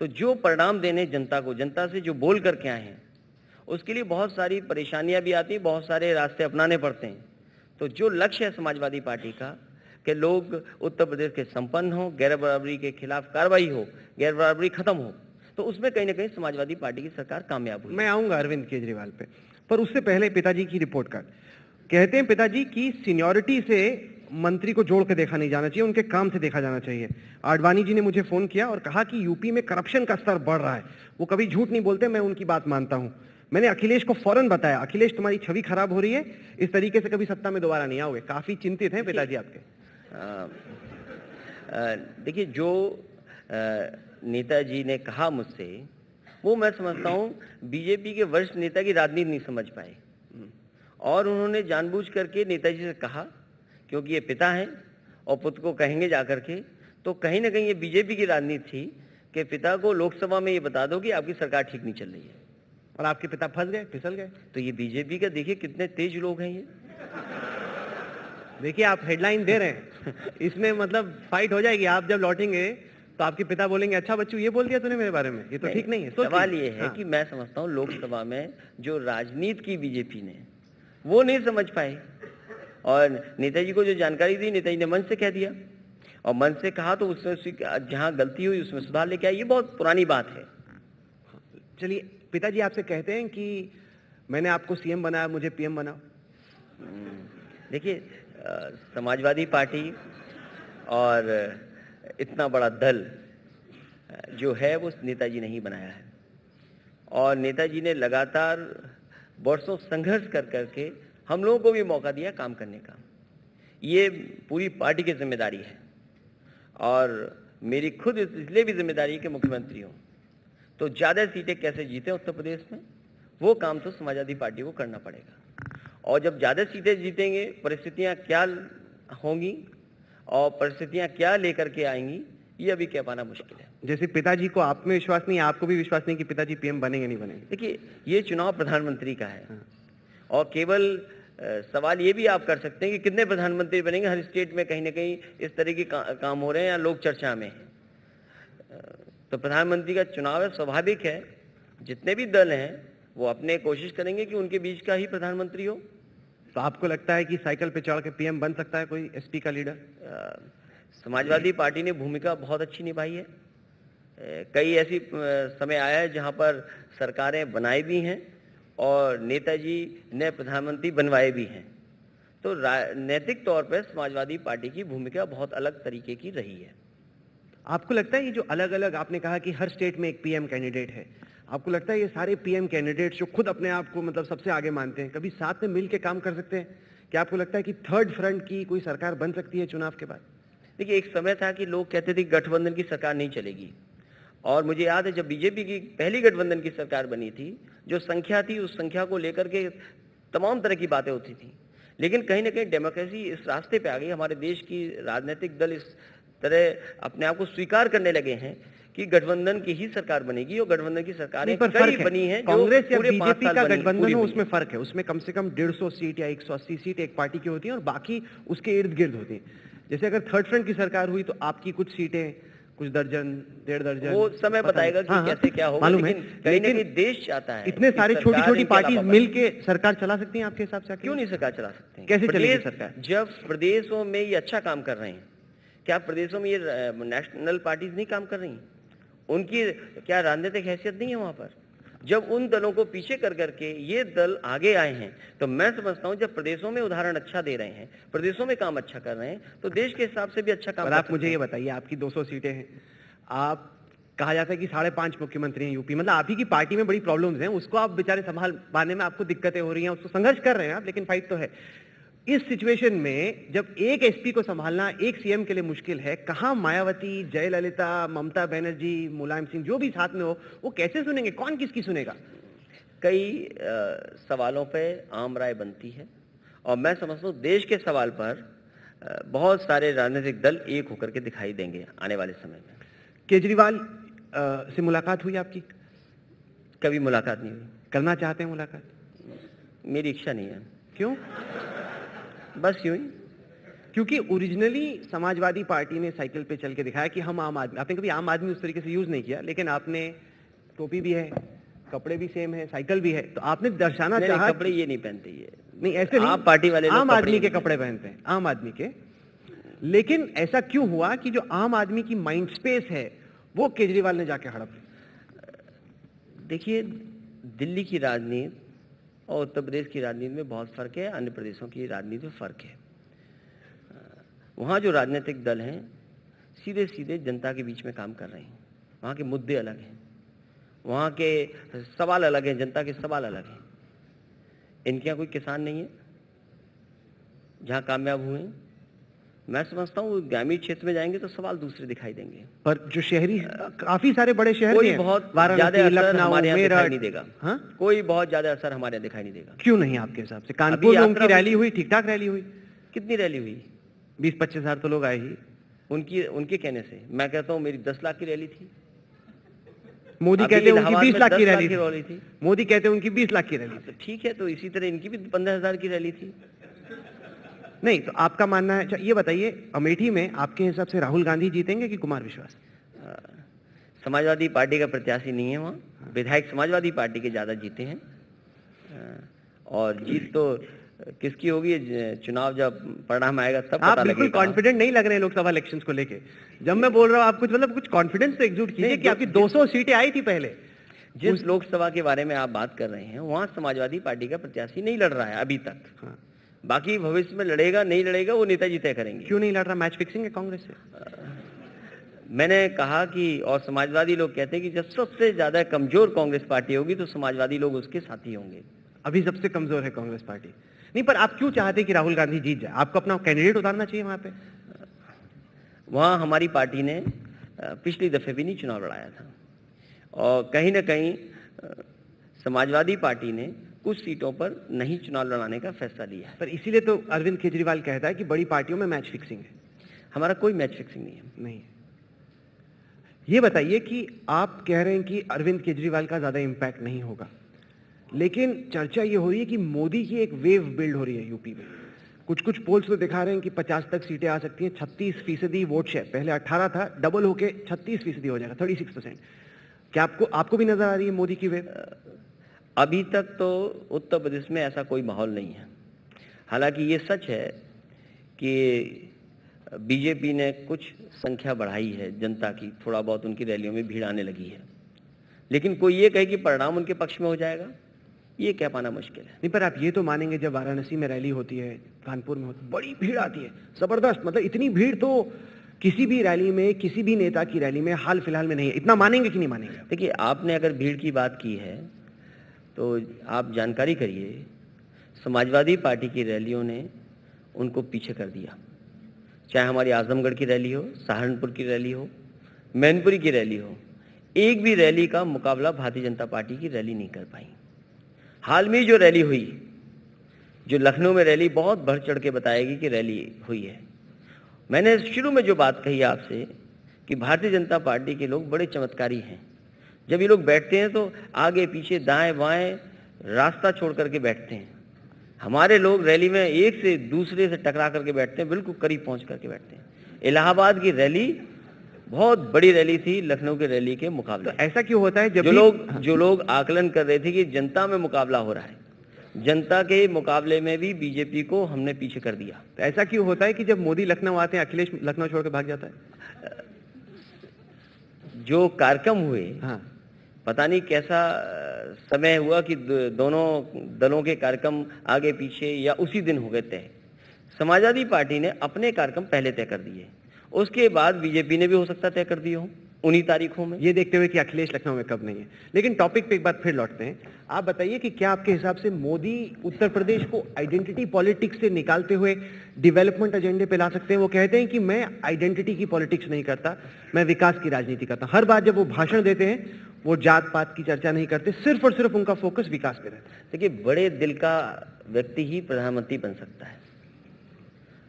तो जो परिणाम देने जनता को, जनता से जो बोल करके आए हैं, उसके लिए बहुत सारी परेशानियां भी आती, बहुत सारे रास्ते अपनाने पड़ते हैं। तो जो लक्ष्य है समाजवादी पार्टी का कि लोग उत्तर प्रदेश के संपन्न हो, गैर बराबरी के खिलाफ कार्रवाई हो, गैर बराबरी खत्म हो, तो उसमें कहीं ना कहीं समाजवादी पार्टी की सरकार कामयाब हुई। मैं आऊंगा अरविंद केजरीवाल पे, पर उससे पहले पिताजी की रिपोर्ट कार्ड। कहते हैं पिताजी की सीनियरिटी से मंत्री को जोड़ के देखा नहीं जाना चाहिए, उनके काम से देखा जाना चाहिए। आडवाणी जी ने मुझे फोन किया और कहा कि यूपी में करप्शन का स्तर बढ़ रहा है, वो कभी झूठ नहीं बोलते, मैं उनकी बात मानता हूं। मैंने अखिलेश को फौरन बताया, अखिलेश तुम्हारी छवि खराब हो रही है, इस तरीके से कभी सत्ता में दोबारा नहीं आओगे। काफी चिंतित हैं पिताजी आपके। देखिए, जो नेताजी ने कहा मुझसे, वो मैं समझता हूं बीजेपी के वरिष्ठ नेता की राजनीति नहीं समझ पाए, और उन्होंने जानबूझ करके नेताजी से कहा, क्योंकि ये पिता हैं और पुत्र को कहेंगे जाकर के, तो कहीं ना कहीं ये बीजेपी की राजनीति थी कि पिता को लोकसभा में ये बता दो कि आपकी सरकार ठीक नहीं चल रही है, और आपके पिता फंस गए, फिसल गए। तो ये बीजेपी का देखिए कितने तेज लोग हैं ये। देखिए, आप हेडलाइन दे रहे हैं, इसमें मतलब फाइट हो जाएगी। आप जब लौटेंगे तो आपके पिता बोलेंगे, अच्छा बच्चू ये बोल दिया तूने मेरे बारे में, ये तो ठीक नहीं है। सवाल ये है कि मैं समझता हूँ लोकसभा में जो राजनीति की बीजेपी ने वो नहीं समझ पाए, और नेताजी को जो जानकारी दी नेताजी ने मन से कह दिया, और मन से कहा तो उसमें जहाँ गलती हुई उसमें सुधार लेके आई। ये बहुत पुरानी बात है। चलिए, पिताजी आपसे कहते हैं कि मैंने आपको सीएम बनाया, मुझे पीएम बनाओ। देखिए, समाजवादी पार्टी और इतना बड़ा दल जो है वो नेताजी ने ही बनाया है, और नेताजी ने लगातार वर्षों संघर्ष कर करके हम लोगों को भी मौका दिया काम करने का। ये पूरी पार्टी की जिम्मेदारी है, और मेरी खुद इसलिए भी जिम्मेदारी है कि मुख्यमंत्री हूँ, तो ज़्यादा सीटें कैसे जीते उत्तर प्रदेश में, वो काम तो समाजवादी पार्टी को करना पड़ेगा। और जब ज़्यादा सीटें जीतेंगे परिस्थितियाँ क्या होंगी, और परिस्थितियां क्या लेकर के आएंगी ये अभी कह पाना मुश्किल है। जैसे पिताजी को आप में विश्वास नहीं है, आपको भी विश्वास नहीं कि पिताजी पीएम बनेंगे नहीं बनेंगे? देखिए, ये चुनाव प्रधानमंत्री का है और केवल सवाल ये भी आप कर सकते हैं कि कितने प्रधानमंत्री बनेंगे। हर स्टेट में कहीं ना कहीं इस तरह के काम हो रहे हैं या लोग चर्चा में हैं। तो प्रधानमंत्री का चुनाव है, स्वाभाविक है जितने भी दल हैं वो अपने कोशिश करेंगे कि उनके बीच का ही प्रधानमंत्री हो। तो आपको लगता है कि साइकिल पे चढ़ के पीएम बन सकता है कोई एसपी का लीडर? समाजवादी पार्टी ने भूमिका बहुत अच्छी निभाई है। कई ऐसी समय आया है जहां पर सरकारें बनाई भी हैं और नेताजी ने प्रधानमंत्री बनवाए भी हैं। तो नैतिक तौर पर समाजवादी पार्टी की भूमिका बहुत अलग तरीके की रही है। आपको लगता है ये जो अलग अलग, आपने कहा कि हर स्टेट में एक पीएम कैंडिडेट है, आपको लगता है ये सारे पीएम कैंडिडेट जो खुद अपने आप को मतलब सबसे आगे मानते हैं, कभी साथ में मिल के काम कर सकते हैं? क्या आपको लगता है कि थर्ड फ्रंट की कोई सरकार बन सकती है चुनाव के बाद? देखिए, एक समय था कि लोग कहते थे कि गठबंधन की सरकार नहीं चलेगी, और मुझे याद है जब बीजेपी की पहली गठबंधन की सरकार बनी थी, जो संख्या थी उस संख्या को लेकर के तमाम तरह की बातें होती थी। लेकिन कहीं ना कहीं डेमोक्रेसी इस रास्ते पे आ गई, हमारे देश की राजनीतिक दल इस तरह अपने आप को स्वीकार करने लगे हैं कि गठबंधन की ही सरकार बनेगी और गठबंधन की सरकारें कई बनी हैं। कांग्रेस या बीजेपी का गठबंधन हो उसमें फर्क है, उसमें कम से कम 150 सीट या 180 सीट एक पार्टी की होती है और बाकी उसके इर्द गिर्द होती है। जैसे अगर थर्ड फ्रंट की सरकार हुई तो आपकी कुछ सीटें, कुछ दर्जन, 1.5 दर्जन, वो समय बताएगा कि कैसे क्या होगा। मालूम है, कहीं ना कहीं देश चाहता है इतने सारे छोटी छोटी पार्टी मिलके सरकार चला सकती हैं आपके हिसाब से? क्यों नहीं सरकार चला सकते हैं? कैसे चलेगी सरकार? जब प्रदेशों में ये अच्छा काम कर रहे हैं, क्या प्रदेशों में ये नेशनल पार्टीज नहीं काम कर रही? उनकी क्या राजनीतिक हैसियत नहीं है वहां पर? जब उन दलों को पीछे कर करके ये दल आगे आए हैं, तो मैं समझता हूं जब प्रदेशों में उदाहरण अच्छा दे रहे हैं, प्रदेशों में काम अच्छा कर रहे हैं, तो देश के हिसाब से भी अच्छा काम। आप मुझे ये बताइए, आपकी 200 सीटें हैं, आप कहा जाता है कि 5.5 मुख्यमंत्री हैं यूपी, मतलब आप ही की पार्टी में बड़ी प्रॉब्लम्स हैं, उसको आप बेचारे संभाल पाने में आपको दिक्कतें हो रही हैं, उसको संघर्ष कर रहे हैं आप, लेकिन फाइट तो है। इस सिचुएशन में जब एक एसपी को संभालना एक सीएम के लिए मुश्किल है, कहां मायावती, जयललिता, ममता बनर्जी, मुलायम सिंह जो भी साथ में हो, वो कैसे सुनेंगे? कौन किसकी सुनेगा? कई सवालों पे आम राय बनती है और मैं समझता हूँ देश के सवाल पर बहुत सारे राजनीतिक दल एक होकर के दिखाई देंगे आने वाले समय में। केजरीवाल से मुलाकात हुई आपकी? कभी मुलाकात नहीं हुई। करना चाहते हैं मुलाकात? मेरी इच्छा नहीं है। क्यों? बस यूं ही। क्योंकि ओरिजिनली समाजवादी पार्टी ने साइकिल पे चल के दिखाया कि हम आम आदमी, आपने कभी आम आदमी उस तरीके से यूज नहीं किया, लेकिन आपने टोपी भी है, कपड़े भी सेम है, साइकिल भी है, तो आपने दर्शाना चाहा। कपड़े ये नहीं पहनते, ये नहीं, ऐसे नहीं, आम पार्टी वाले आम आदमी के कपड़े पहनते हैं, आम आदमी के। लेकिन ऐसा क्यों हुआ कि जो आम आदमी की माइंड स्पेस है वो केजरीवाल ने जाके हड़प ली? देखिए, दिल्ली की राजनीति और उत्तर प्रदेश की राजनीति में बहुत फर्क है, अन्य प्रदेशों की राजनीति में फर्क है। वहाँ जो राजनीतिक दल हैं सीधे सीधे जनता के बीच में काम कर रहे हैं, वहाँ के मुद्दे अलग हैं, वहाँ के सवाल अलग हैं, जनता के सवाल अलग हैं। इनके यहाँ कोई किसान नहीं है जहाँ कामयाब हुए हैं। मैं समझता हूँ ग्रामीण क्षेत्र में जाएंगे तो सवाल दूसरे दिखाई देंगे, पर जो शहरी, काफी सारे बड़े शहर कोई बहुत ज्यादा असर हमारे यहाँ दिखाई नहीं देगा। हाँ? कोई बहुत ज्यादा असर हमारे यहाँ दिखाई नहीं देगा। क्यों नहीं आपके हिसाब से? कानपुर में उनकी रैली हुई, ठीक ठाक रैली हुई। कितनी रैली हुई? 20-25 हजार तो लोग आए ही। उनके कहने से मैं कहता हूँ मेरी 10 लाख की रैली थी। मोदी कहते हैं उनकी 20 लाख की रैली थी। मोदी कहते हैं उनकी 20 लाख की रैली थी। ठीक है, तो इसी तरह इनकी भी 15,000 की रैली थी। नहीं, तो आपका मानना है, ये बताइए, अमेठी में आपके हिसाब से राहुल गांधी जीतेंगे कि कुमार विश्वास? समाजवादी पार्टी का प्रत्याशी नहीं है वहाँ, विधायक समाजवादी पार्टी के ज्यादा जीते हैं और जीत तो किसकी होगी चुनाव जब परिणाम आएगा तब पता लगेगा। आप बिल्कुल कॉन्फिडेंट नहीं लग रहे हैं लोकसभा इलेक्शंस को लेके। जब मैं बोल रहा हूँ आप कुछ मतलब कुछ कॉन्फिडेंस तो एग्जूट कीजिए कि आपकी 200 सीटें आई थी पहले। जिस लोकसभा के बारे में आप बात कर रहे हैं वहाँ समाजवादी पार्टी का प्रत्याशी नहीं लड़ रहा है अभी तक। हाँ। बाकी भविष्य में लड़ेगा नहीं लड़ेगा वो नेताजी तय करेंगे। क्यों नहीं लड़ रहा? मैच फिक्सिंग है कांग्रेस से? मैंने कहा कि और समाजवादी लोग कहते हैं कि जब सबसे ज्यादा कमजोर कांग्रेस पार्टी होगी तो समाजवादी लोग उसके साथी होंगे। अभी सबसे कमजोर है कांग्रेस पार्टी। नहीं, पर आप क्यों चाहते कि राहुल गांधी जीत जाए? आपको अपना कैंडिडेट उतारना चाहिए वहां पे। वहां हमारी पार्टी ने पिछली दफे भी नहीं चुनाव लड़ाया था और कहीं ना कहीं समाजवादी पार्टी ने कुछ सीटों पर नहीं चुनाव लड़ाने का फैसला लिया है। पर इसीलिए तो अरविंद केजरीवाल कहता है कि बड़ी पार्टियों में मैच फिक्सिंग है। हमारा कोई मैच फिक्सिंग नहीं है। नहीं। ये बताइए कि आप कह रहे हैं कि अरविंद केजरीवाल का ज्यादा इम्पैक्ट नहीं होगा, लेकिन चर्चा ये हो रही है कि मोदी की एक वेव बिल्ड हो रही है यूपी में। कुछ पोल्स तो दिखा रहे हैं कि 50 तक सीटें आ सकती हैं, 36% वोट शेयर, पहले 18 था, डबल होके 36% हो जाएगा, 36%। क्या आपको भी नजर आ रही है मोदी की वेव? अभी तक तो उत्तर प्रदेश में ऐसा कोई माहौल नहीं है। हालांकि ये सच है कि बीजेपी ने कुछ संख्या बढ़ाई है जनता की, थोड़ा बहुत उनकी रैलियों में भीड़ आने लगी है, लेकिन कोई ये कहे कि परिणाम उनके पक्ष में हो जाएगा, ये कह पाना मुश्किल है। नहीं, पर आप ये तो मानेंगे जब वाराणसी में रैली होती है, कानपुर में होती है, बड़ी भीड़ आती है, जबरदस्त, मतलब इतनी भीड़ तो किसी भी रैली में, किसी भी नेता की रैली में हाल फिलहाल में नहीं है। इतना मानेंगे कि नहीं मानेंगे? देखिए, आपने अगर भीड़ की बात की है तो आप जानकारी करिए, समाजवादी पार्टी की रैलियों ने उनको पीछे कर दिया। चाहे हमारी आजमगढ़ की रैली हो, सहारनपुर की रैली हो, मैनपुरी की रैली हो, एक भी रैली का मुकाबला भारतीय जनता पार्टी की रैली नहीं कर पाई। हाल में जो रैली हुई, जो लखनऊ में रैली, बहुत बढ़ चढ़ के बताएगी कि रैली हुई है। मैंने शुरू में जो बात कही आपसे कि भारतीय जनता पार्टी के लोग बड़े चमत्कारी हैं। जब ये लोग बैठते हैं तो आगे पीछे दाएं बाएं रास्ता छोड़ करके बैठते हैं। हमारे लोग रैली में एक से दूसरे से टकरा करके बैठते हैं, बिल्कुल करीब पहुंच करके बैठते हैं। इलाहाबाद की रैली बहुत बड़ी रैली थी लखनऊ की रैली के मुकाबले। तो ऐसा क्यों होता है जब जो लोग आकलन कर रहे थे कि जनता में मुकाबला हो रहा है, जनता के मुकाबले में भी बीजेपी को हमने पीछे कर दिया। तो ऐसा क्यों होता है कि जब मोदी लखनऊ आते हैं, अखिलेश लखनऊ छोड़ के भाग जाता है? जो कार्यक्रम हुए, हाँ, पता नहीं कैसा समय हुआ कि दोनों दलों के कार्यक्रम आगे पीछे या उसी दिन हो गए तय। समाजवादी पार्टी ने अपने कार्यक्रम पहले तय कर दिए, उसके बाद बीजेपी ने भी हो सकता तय कर दिए हो उन्हीं तारीखों में, ये देखते हुए कि अखिलेश लखनऊ में कब नहीं है। लेकिन टॉपिक पे एक बार फिर लौटते हैं। आप बताइए कि क्या आपके हिसाब से मोदी उत्तर प्रदेश को आइडेंटिटी पॉलिटिक्स से निकालते हुए डेवलपमेंट एजेंडे पे ला सकते हैं? वो कहते हैं कि मैं आइडेंटिटी की पॉलिटिक्स नहीं करता, मैं विकास की राजनीति करता हूं। हर बार जब वो भाषण देते हैं वो जात पात की चर्चा नहीं करते, सिर्फ और सिर्फ उनका फोकस विकास पे रहता है। देखिए, बड़े दिल का व्यक्ति ही प्रधानमंत्री बन सकता है,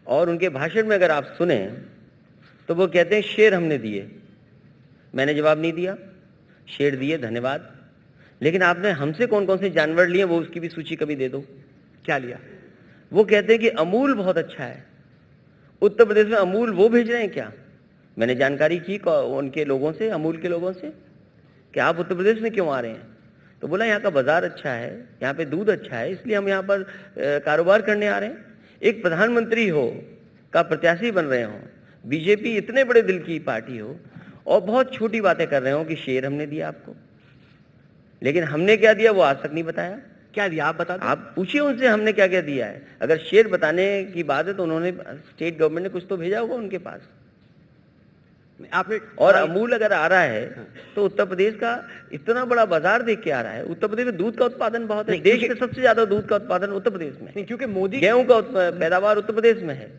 और उनके भाषण में अगर आप सुने तो वो कहते हैं शेर हमने दिए, मैंने जवाब नहीं दिया, शेर दिए धन्यवाद, लेकिन आपने हमसे कौन कौन से जानवर लिए वो उसकी भी सूची कभी दे दो। क्या लिया? वो कहते हैं कि अमूल बहुत अच्छा है, उत्तर प्रदेश में अमूल वो भेज रहे हैं क्या? मैंने जानकारी की उनके लोगों से, अमूल के लोगों से, कि आप उत्तर प्रदेश में क्यों आ रहे हैं? तो बोला यहाँ का बाजार अच्छा है, यहाँ पे दूध अच्छा है, इसलिए हम यहाँ पर कारोबार करने आ रहे हैं। एक प्रधानमंत्री हो का प्रत्याशी बन रहे हो, बीजेपी इतने बड़े दिल की पार्टी हो और बहुत छोटी बातें कर रहे हो कि शेर हमने दिया आपको, लेकिन हमने क्या दिया वो आज तक नहीं बताया। क्या दिया आप बता दो। आप पूछिए उनसे हमने क्या क्या दिया है। अगर शेर बताने की बात है तो उन्होंने, स्टेट गवर्नमेंट ने कुछ तो भेजा होगा उनके पास। आपने और अमूल अगर आ रहा है तो उत्तर प्रदेश का इतना बड़ा बाजार देख के आ रहा है। उत्तर प्रदेश में दूध का उत्पादन बहुत है, देश में सबसे ज्यादा दूध का उत्पादन उत्तर प्रदेश में है, क्योंकि मोदी, गेहूं का पैदावार उत्तर प्रदेश में है,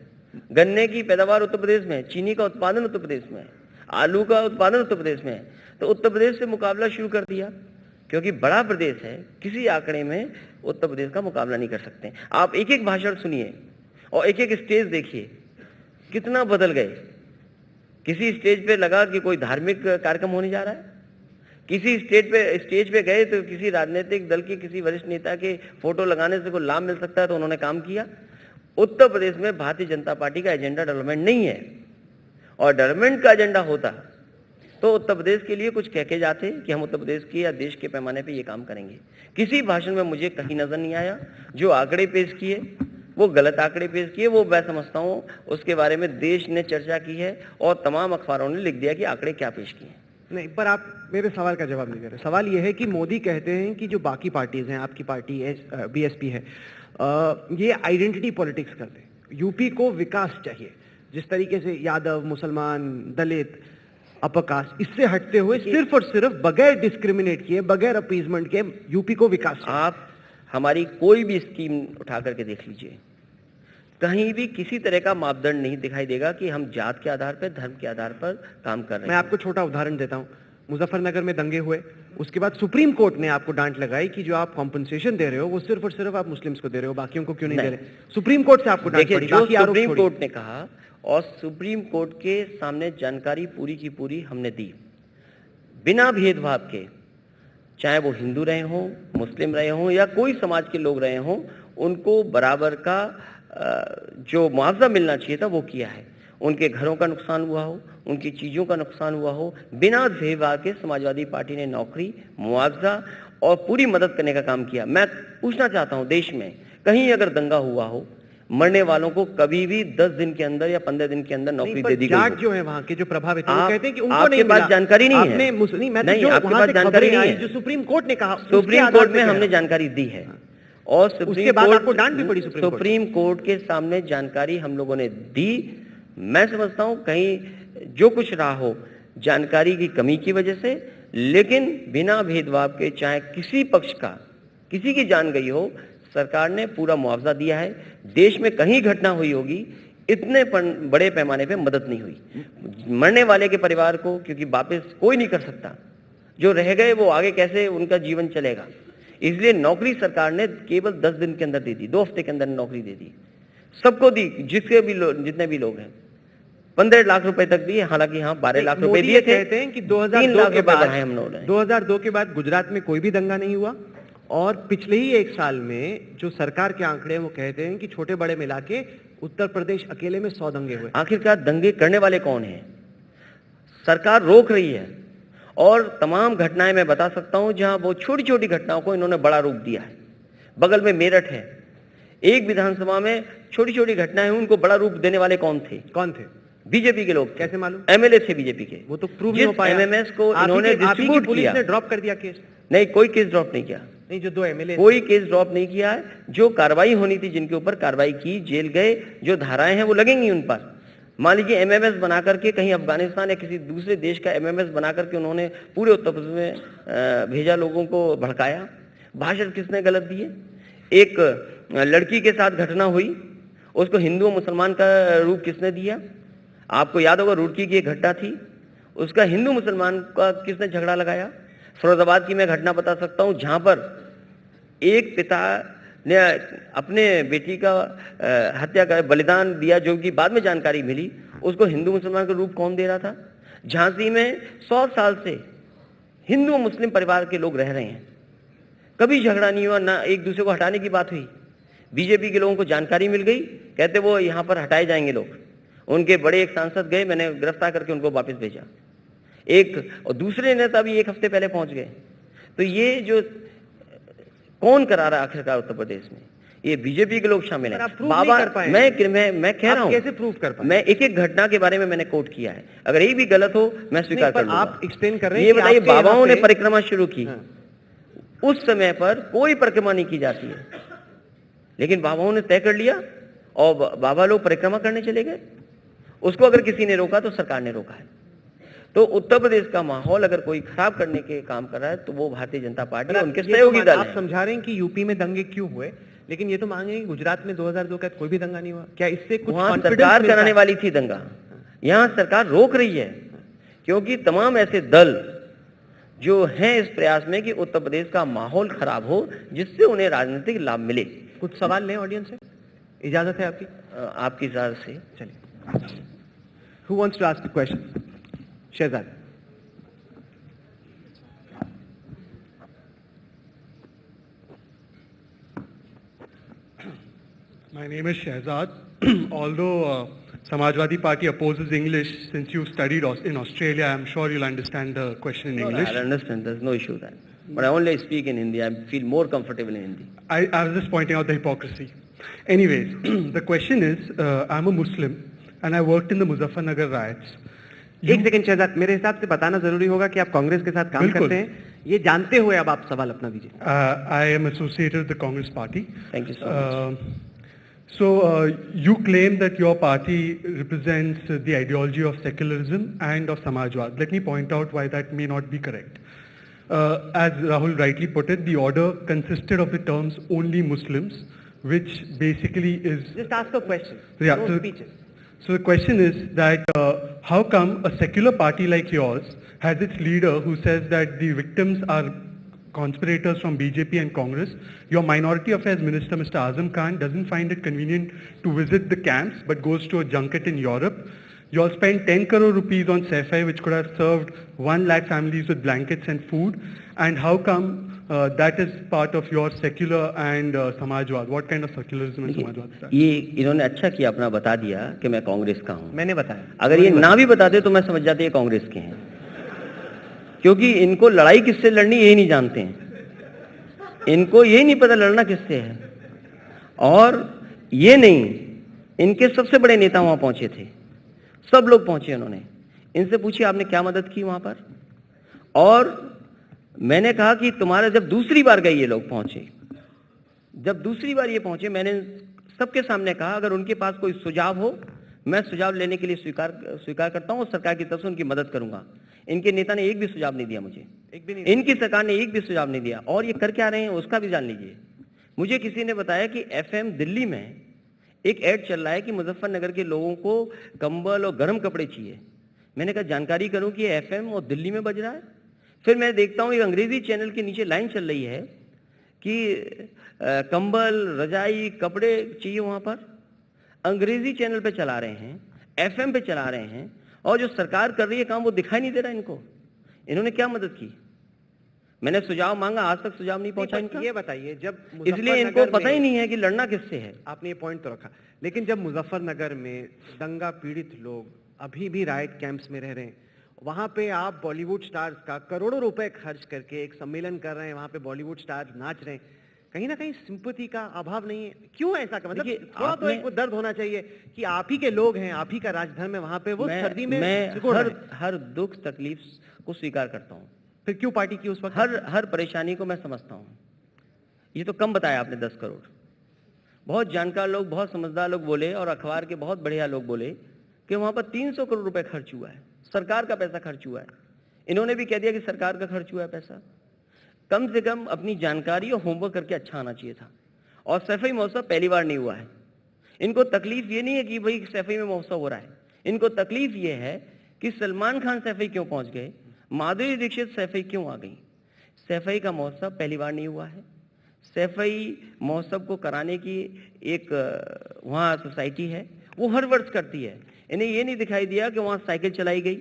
गन्ने की पैदावार उत्तर प्रदेश में है, चीनी का उत्पादन उत्तर प्रदेश में है, आलू का उत्पादन उत्तर प्रदेश में है। तो उत्तर प्रदेश से मुकाबला शुरू कर दिया, क्योंकि बड़ा प्रदेश है, किसी आंकड़े में उत्तर प्रदेश का मुकाबला नहीं कर सकते। आप एक एक भाषण सुनिए और एक एक स्टेज देखिए, कितना बदल गए। किसी स्टेज पे लगा कि कोई धार्मिक कार्यक्रम होने जा रहा है, किसी स्टेज पे गए तो किसी राजनीतिक दल के किसी वरिष्ठ नेता के फोटो लगाने से कोई लाभ मिल सकता है तो उन्होंने काम किया। उत्तर प्रदेश में भारतीय जनता पार्टी का एजेंडा डेवलपमेंट नहीं है, और डेवलपमेंट का एजेंडा होता तो उत्तर प्रदेश के लिए कुछ कह के जाते कि हम उत्तर प्रदेश के या देश के पैमाने पे ये काम करेंगे। किसी भाषण में मुझे कहीं नजर नहीं आया। जो आंकड़े पेश किए वो गलत आंकड़े पेश किए, वो मैं समझता हूँ उसके बारे में देश ने चर्चा की है और तमाम अखबारों ने लिख दिया कि आंकड़े क्या पेश किए। नहीं, पर आप मेरे सवाल का जवाब नहीं दे रहे। सवाल ये है कि मोदी कहते हैं कि जो बाकी पार्टीज हैं, आपकी पार्टी बीएसपी है, ये आइडेंटिटी पॉलिटिक्स करते हैं, यूपी को विकास चाहिए, जिस तरीके से यादव, मुसलमान, दलित, अपकास्ट, इससे हटते हुए सिर्फ और सिर्फ बगैर डिस्क्रिमिनेट किए, बगैर अपीजमेंट के यूपी को विकास चाहिए। आप हमारी कोई भी स्कीम उठा करके देख लीजिए, कहीं भी किसी तरह का मापदंड नहीं दिखाई देगा कि हम जात के आधार पर, धर्म के आधार पर काम कर रहे हैं। मैं आपको छोटा उदाहरण देता हूं। मुजफ्फरनगर में दंगे हुए, उसके बाद सुप्रीम कोर्ट ने आपको डांट लगाई कि जो आप कॉम्पनसेशन दे रहे हो वो सिर्फ और सिर्फ आप मुस्लिम्स को दे रहे हो, बाकियों को क्यों नहीं दे रहे? सुप्रीम कोर्ट से आपको डांट पड़ी, बाकी आरोप सुप्रीम छोड़िए। कोर्ट ने कहा और सुप्रीम कोर्ट के सामने जानकारी पूरी की पूरी हमने दी, बिना भेदभाव के, चाहे वो हिंदू रहे हों, मुस्लिम रहे हों या कोई समाज के लोग रहे हों, उनको बराबर का जो मुआवजा मिलना चाहिए था वो किया है। उनके घरों का नुकसान हुआ हो, उनकी चीज़ों का नुकसान हुआ हो, बिना भेदभाव के समाजवादी पार्टी ने नौकरी, मुआवजा और पूरी मदद करने का काम किया। मैं पूछना चाहता हूं, देश में कहीं अगर दंगा हुआ हो, मरने वालों को कभी भी 10 दिन के अंदर या 15 दिन के अंदर नौकरी दे दी गई? जाट जो है वहां के जो प्रभावित हैं वो कहते हैं कि उनको आपके नहीं मिला। पास जानकारी नहीं है? आपने मुस्लिम, मैं नहीं, जो आपके वहां पास से जानकारी खबरें नहीं आई, है। जो सुप्रीम कोर्ट ने कहा, सुप्रीम कोर्ट में हमने जानकारी दी है और उसके बाद आपको डांट भी पड़ी सुप्रीम कोर्ट के सामने जानकारी हम लोगों ने दी। मैं समझता हूं कहीं जो कुछ रहा हो जानकारी की कमी की वजह से, लेकिन बिना भेदभाव के, चाहे किसी पक्ष का किसी की जान गई हो, सरकार ने पूरा मुआवजा दिया है। देश में कहीं घटना हुई होगी, इतने बड़े पैमाने पे मदद नहीं हुई। मरने वाले के परिवार को, क्योंकि वापस कोई नहीं कर सकता, जो रह गए वो आगे कैसे उनका जीवन चलेगा, इसलिए नौकरी सरकार ने केवल 10 दिन के अंदर दे दी, 2 हफ्ते के अंदर नौकरी दे दी, सबको दी, जिसके भी जितने भी लोग हैं। 15 लाख रुपए तक दिए, हालांकि हाँ 12 लाख रुपए दिए थे। कहते हैं कि 2002 के बाद हम लोग 2002 के बाद गुजरात में कोई भी दंगा नहीं हुआ और पिछले ही 1 साल में जो सरकार के आंकड़े हैं वो कहते हैं कि छोटे बड़े मिला के उत्तर प्रदेश अकेले में 100 दंगे हुए। आखिरकार दंगे करने वाले कौन हैं? सरकार रोक रही है और तमाम घटनाएं मैं बता सकता हूं जहां वो छोटी छोटी घटनाओं को इन्होंने बड़ा रूप दिया है। बगल में मेरठ है, एक विधानसभा में छोटी छोटी घटनाएं हुई, उनको बड़ा रूप देने वाले कौन थे? बीजेपी के लोग। कैसे मालूम? एमएलए थे बीजेपी के। वो तो प्रूव नहीं हो पाया। एमएमएस को इन्होंने डिस्ट्रीब्यूट पुलिस किया। ने ड्रॉप कर दिया केस? नहीं, कोई केस ड्रॉप नहीं किया। नहीं, जो 2 एमएलए कोई केस ड्रॉप नहीं किया है। जो कार्रवाई होनी थी, जिनके ऊपर कार्रवाई की, जेल गए, जो धाराएं हैं वो लगेंगी उन पर। मान लीजिए एमएमएस बना करके कहीं अफगानिस्तान या किसी दूसरे देश का एमएमएस बना करके उन्होंने पूरे उत्तर प्रदेश में भेजा, लोगों को भड़काया। भाषण किसने गलत दिए? एक लड़की के साथ घटना हुई, उसको हिंदू और मुसलमान का रूप किसने दिया? आपको याद होगा रुड़की की एक घटना थी, उसका हिंदू मुसलमान का किसने झगड़ा लगाया? फिरोजाबाद की मैं घटना बता सकता हूं जहां पर एक पिता ने अपने बेटी का हत्या कर बलिदान दिया, जो कि बाद में जानकारी मिली। उसको हिंदू मुसलमान का रूप कौन दे रहा था? झांसी में 100 साल से हिंदू और मुस्लिम परिवार के लोग रह रहे हैं, कभी झगड़ा नहीं हुआ, ना एक दूसरे को हटाने की बात हुई। बीजेपी के लोगों को जानकारी मिल गई, कहते वो यहाँ पर हटाए जाएंगे लोग। उनके बड़े एक सांसद गए, मैंने गिरफ्तार करके उनको वापस भेजा। एक और दूसरे नेता भी 1 हफ्ते पहले पहुंच गए। तो ये जो कौन करा रहा है आखिरकार उत्तर प्रदेश में? ये बीजेपी के लोग शामिल हैं। बाबा, मैं कह रहा हूं, कैसे प्रूव कर पाए? मैं एक एक घटना के बारे में मैंने कोट किया है, अगर ये भी गलत हो मैं स्वीकार कर लूंगा। आप एक्सप्लेन कर रहे हैं। ये बताइए, बाबाओं ने परिक्रमा शुरू की, उस समय पर कोई परिक्रमा नहीं की जाती है, लेकिन बाबाओं ने तय कर लिया और बाबा लोग परिक्रमा करने चले गए। उसको अगर किसी ने रोका तो सरकार ने रोका है। तो उत्तर प्रदेश का माहौल अगर कोई खराब करने के काम कर रहा है तो वो भारतीय जनता पार्टी उनके सहयोगी दल है। आप समझा रहे हैं कि यूपी में दंगे क्यों हुए, लेकिन ये तो मांगे गुजरात में 2002 का कोई भी दंगा नहीं हुआ। क्या इससे कुछ वहां सरकार कराने वाली थी दंगा, यहाँ सरकार रोक रही है, क्योंकि तमाम ऐसे दल जो हैं इस प्रयास में कि उत्तर प्रदेश का माहौल खराब हो, जिससे उन्हें राजनीतिक लाभ मिले। कुछ सवाल लें ऑडियंस से, इजाजत है आपकी? आपकी इजाजत से। चलिए, Who wants to ask a question? Shehzad. My name is Shehzad. Although Samajwadi Party opposes English, since you studied in Australia, I'm sure you'll understand the question in English. I understand. There's no issue there. But I only speak in Hindi. I feel more comfortable in Hindi. I was just pointing out the hypocrisy. Anyways, the question is, I'm a Muslim and I worked in the Muzaffarnagar riots. एक second Shahzad, मेरे हिसाब से बताना जरूरी होगा कि आप कांग्रेस के साथ काम करते हैं, ये जानते हुए अब आप सवाल अपना दीजिए। I am associated with the Congress Party. Thank you so much. So you claim that your party represents the ideology of secularism and of Samajwad. Let me point out why that may not be correct. As Rahul rightly put it, the order consisted of the terms only Muslims, which basically is... Just ask a question. Yeah, no so, speeches. So the question is that how come a secular party like yours has its leader who says that the victims are conspirators from BJP and Congress? Your Minority Affairs Minister, Mr. Azam Khan, doesn't find it convenient to visit the camps but goes to a junket in Europe. You all spent 10 crore rupees on Saifai, which could have served 1 lakh families with blankets and food. And how come that is part of your secular and Samajwad? What kind of secularism and Samajwad is that? ये इन्होंने अच्छा किया अपना बता दिया कि मैं कांग्रेस का हूँ। मैंने बताया। अगर ये ना भी बताते तो मैं समझ जाते ये कांग्रेस के हैं, क्योंकि इनको लड़ाई किससे लड़नी यही नहीं जानते हैं। इनको यही नहीं पता लड़ना किससे है। और ये नहीं, इनके सबसे बड़े नेता वहां पहुंचे थे, सब लोग पहुंचे। उन्होंने इनसे पूछिए आपने क्या मदद की वहां पर। और मैंने कहा कि तुम्हारा जब दूसरी बार गए ये लोग पहुंचे, जब दूसरी बार ये पहुंचे, मैंने सबके सामने कहा अगर उनके पास कोई सुझाव हो मैं सुझाव लेने के लिए स्वीकार करता हूं और सरकार की तरफ से उनकी मदद करूंगा। इनके नेता ने एक भी सुझाव नहीं दिया मुझे, एक भी नहीं। इनकी सरकार ने एक भी सुझाव नहीं दिया। और ये कर क्या रहे हैं उसका भी जान लीजिए। मुझे किसी ने बताया कि FM दिल्ली में एक ऐड चल रहा है कि मुजफ्फरनगर के लोगों को कंबल और गर्म कपड़े चाहिए। मैंने कहा जानकारी करूं कि FM और दिल्ली में बज रहा है। फिर मैं देखता हूं एक अंग्रेजी चैनल के नीचे लाइन चल रही है कि कंबल, रजाई, कपड़े चाहिए वहां पर। अंग्रेजी चैनल पे चला रहे हैं, FM पे चला रहे हैं, और जो सरकार कर रही है काम वो दिखाई नहीं दे रहा इनको। इन्होंने क्या मदद की? मैंने सुझाव मांगा, आज तक सुझाव नहीं पहुंचा इनका। ये बताइए, जब इसलिए इनको पता ही नहीं है कि लड़ना किससे है। आपने ये पॉइंट तो रखा, लेकिन जब मुजफ्फरनगर में दंगा पीड़ित लोग अभी भी राइट कैंप्स में रह रहे हैं, वहां पे आप बॉलीवुड स्टार्स का करोड़ों रुपए खर्च करके एक सम्मेलन कर रहे हैं, वहां पे बॉलीवुड स्टार्स नाच रहे हैं, कहीं ना कहीं सिंपैथी का अभाव नहीं है? क्यों ऐसा कर, मतलब थोड़ा तो एक दर्द होना चाहिए कि आप ही के लोग हैं, आप ही का राजधर्म है वहां पे, वो सर्दी में मैं हर दुख तकलीफ को स्वीकार करता हूँ। फिर क्यों पार्टी की उस वक्त? हर परेशानी को मैं समझता हूँ। ये तो कम बताया आपने 10 करोड़। बहुत जानकार लोग, बहुत समझदार लोग बोले और अखबार के बहुत बढ़िया लोग बोले कि वहां पर 300 करोड़ रुपए खर्च हुआ है, सरकार का पैसा खर्च हुआ है। इन्होंने भी कह दिया कि सरकार का खर्च हुआ है पैसा। कम से कम अपनी जानकारी और होमवर्क करके अच्छा आना चाहिए था। और सैफई महोत्सव पहली बार नहीं हुआ है। इनको तकलीफ ये नहीं है कि भाई सैफई में महोत्सव हो रहा है, इनको तकलीफ ये है कि सलमान खान सैफई क्यों पहुंच गए, माधुरी दीक्षित सैफई क्यों आ गई। सैफई का महोत्सव पहली बार नहीं हुआ है। सैफई महोत्सव को कराने की एक वहाँ सोसाइटी है, वो हर वर्ष करती है। इन्हें ये नहीं दिखाई दिया कि वहाँ साइकिल चलाई गई,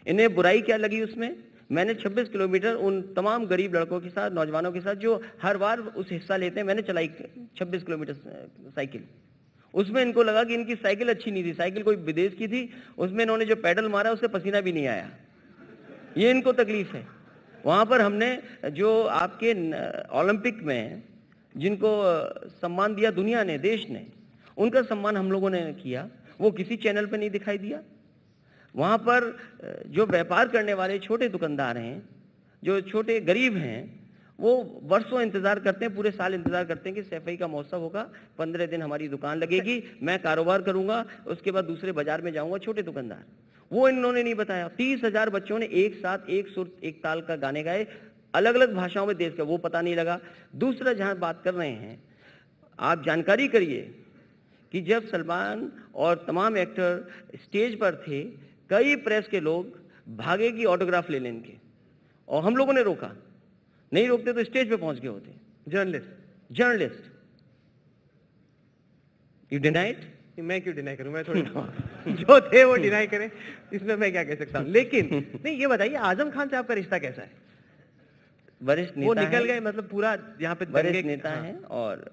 इन्हें बुराई क्या लगी उसमें। मैंने 26 किलोमीटर उन तमाम गरीब लड़कों के साथ, नौजवानों के साथ जो हर बार उस हिस्सा लेते हैं, मैंने चलाई 26 किलोमीटर साइकिल। उसमें इनको लगा कि इनकी साइकिल अच्छी नहीं थी, साइकिल कोई विदेश की थी, उसमें इन्होंने जो पैडल मारा उससे पसीना भी नहीं आया। ये इनको तकलीफ है। वहाँ पर हमने जो आपके ओलंपिक में जिनको सम्मान दिया दुनिया ने, देश ने, उनका सम्मान हम लोगों ने किया, वो किसी चैनल पे नहीं दिखाई दिया। वहाँ पर जो व्यापार करने वाले छोटे दुकानदार हैं, जो छोटे गरीब हैं, वो वर्षों इंतजार करते हैं, पूरे साल इंतजार करते हैं कि सैफई का महोत्सव होगा, 15 दिन हमारी दुकान लगेगी, मैं कारोबार करूंगा, उसके बाद दूसरे बाजार में जाऊंगा। छोटे दुकानदार, वो इन्होंने नहीं बताया। 30,000 बच्चों ने एक साथ एक सुर एक ताल का गाने गाए, अलग अलग भाषाओं में देश का, वो पता नहीं लगा। दूसरा जहां बात कर रहे हैं, आप जानकारी करिए कि जब सलमान और तमाम एक्टर स्टेज पर थे, कई प्रेस के लोग भागे कि ऑटोग्राफ ले लें इनके, और हम लोगों ने रोका। नहीं रोकते तो स्टेज पे पहुंच गए होते। Journalist you denied. मैं क्यों डिनाई करूं, मैं थोड़ी जो थे वो डिनाई करें, इसमें मैं क्या कह सकता हूं। लेकिन नहीं, ये बताइए आजम खान से आपका रिश्ता कैसा है? वरिष्ठ नेता, वो निकल गए, मतलब पूरा यहाँ पे वरिष्ठ नेता हैं और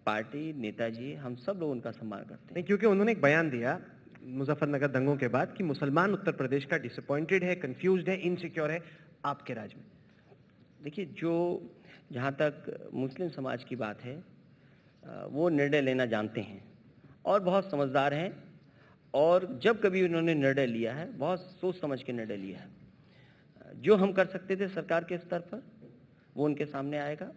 पार्टी नेताजी, हम सब लोग उनका सम्मान करते हैं। नहीं, क्योंकि उन्होंने एक बयान दिया मुजफ्फरनगर दंगों के बाद कि मुसलमान उत्तर प्रदेश का डिसअपॉइंटेड है, कंफ्यूज्ड है, इनसिक्योर है आपके राज्य में। देखिए, जो जहाँ तक मुस्लिम समाज की बात है, वो निर्णय लेना जानते हैं और बहुत समझदार हैं, और जब कभी उन्होंने निर्णय लिया है बहुत सोच समझ के निर्णय लिया है। जो हम कर सकते थे सरकार के स्तर पर वो उनके सामने आएगा,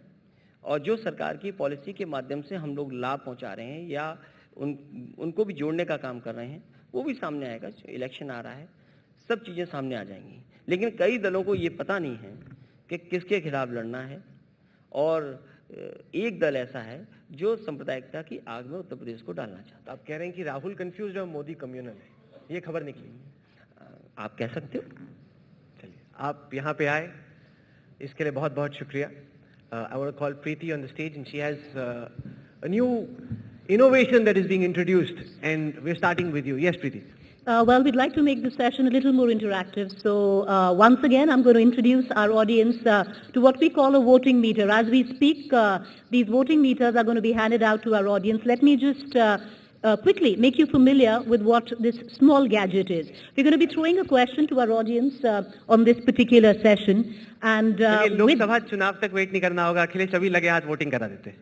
और जो सरकार की पॉलिसी के माध्यम से हम लोग लाभ पहुंचा रहे हैं या उनको भी जोड़ने का काम कर रहे हैं, वो भी सामने आएगा। इलेक्शन आ रहा है, सब चीज़ें सामने आ जाएंगी। लेकिन कई दलों को ये पता नहीं है कि किसके खिलाफ लड़ना है, और एक दल ऐसा है जो सांप्रदायिकता की आग में उत्तर प्रदेश को डालना चाहता है। आप कह रहे हैं कि राहुल कंफ्यूज्ड और मोदी कम्युनल है, ये खबर निकली। आप कह सकते हो। चलिए, आप यहाँ पे आए, इसके लिए बहुत बहुत शुक्रिया। I want to call Preeti on the stage, and she has a new innovation that is being introduced, and we're starting with you. Yes, Preeti. Well, we'd like to make this session a little more interactive. So once again, I'm going to introduce our audience to what we call a voting meter. As we speak, these voting meters are going to be handed out to our audience. Let me just quickly make you familiar with what this small gadget is. We're going to be throwing a question to our audience on this particular session. And Lok Sabha चुनाव तक wait नहीं करना होगा, अखिलेश अभी लगे हाथ voting करा देते।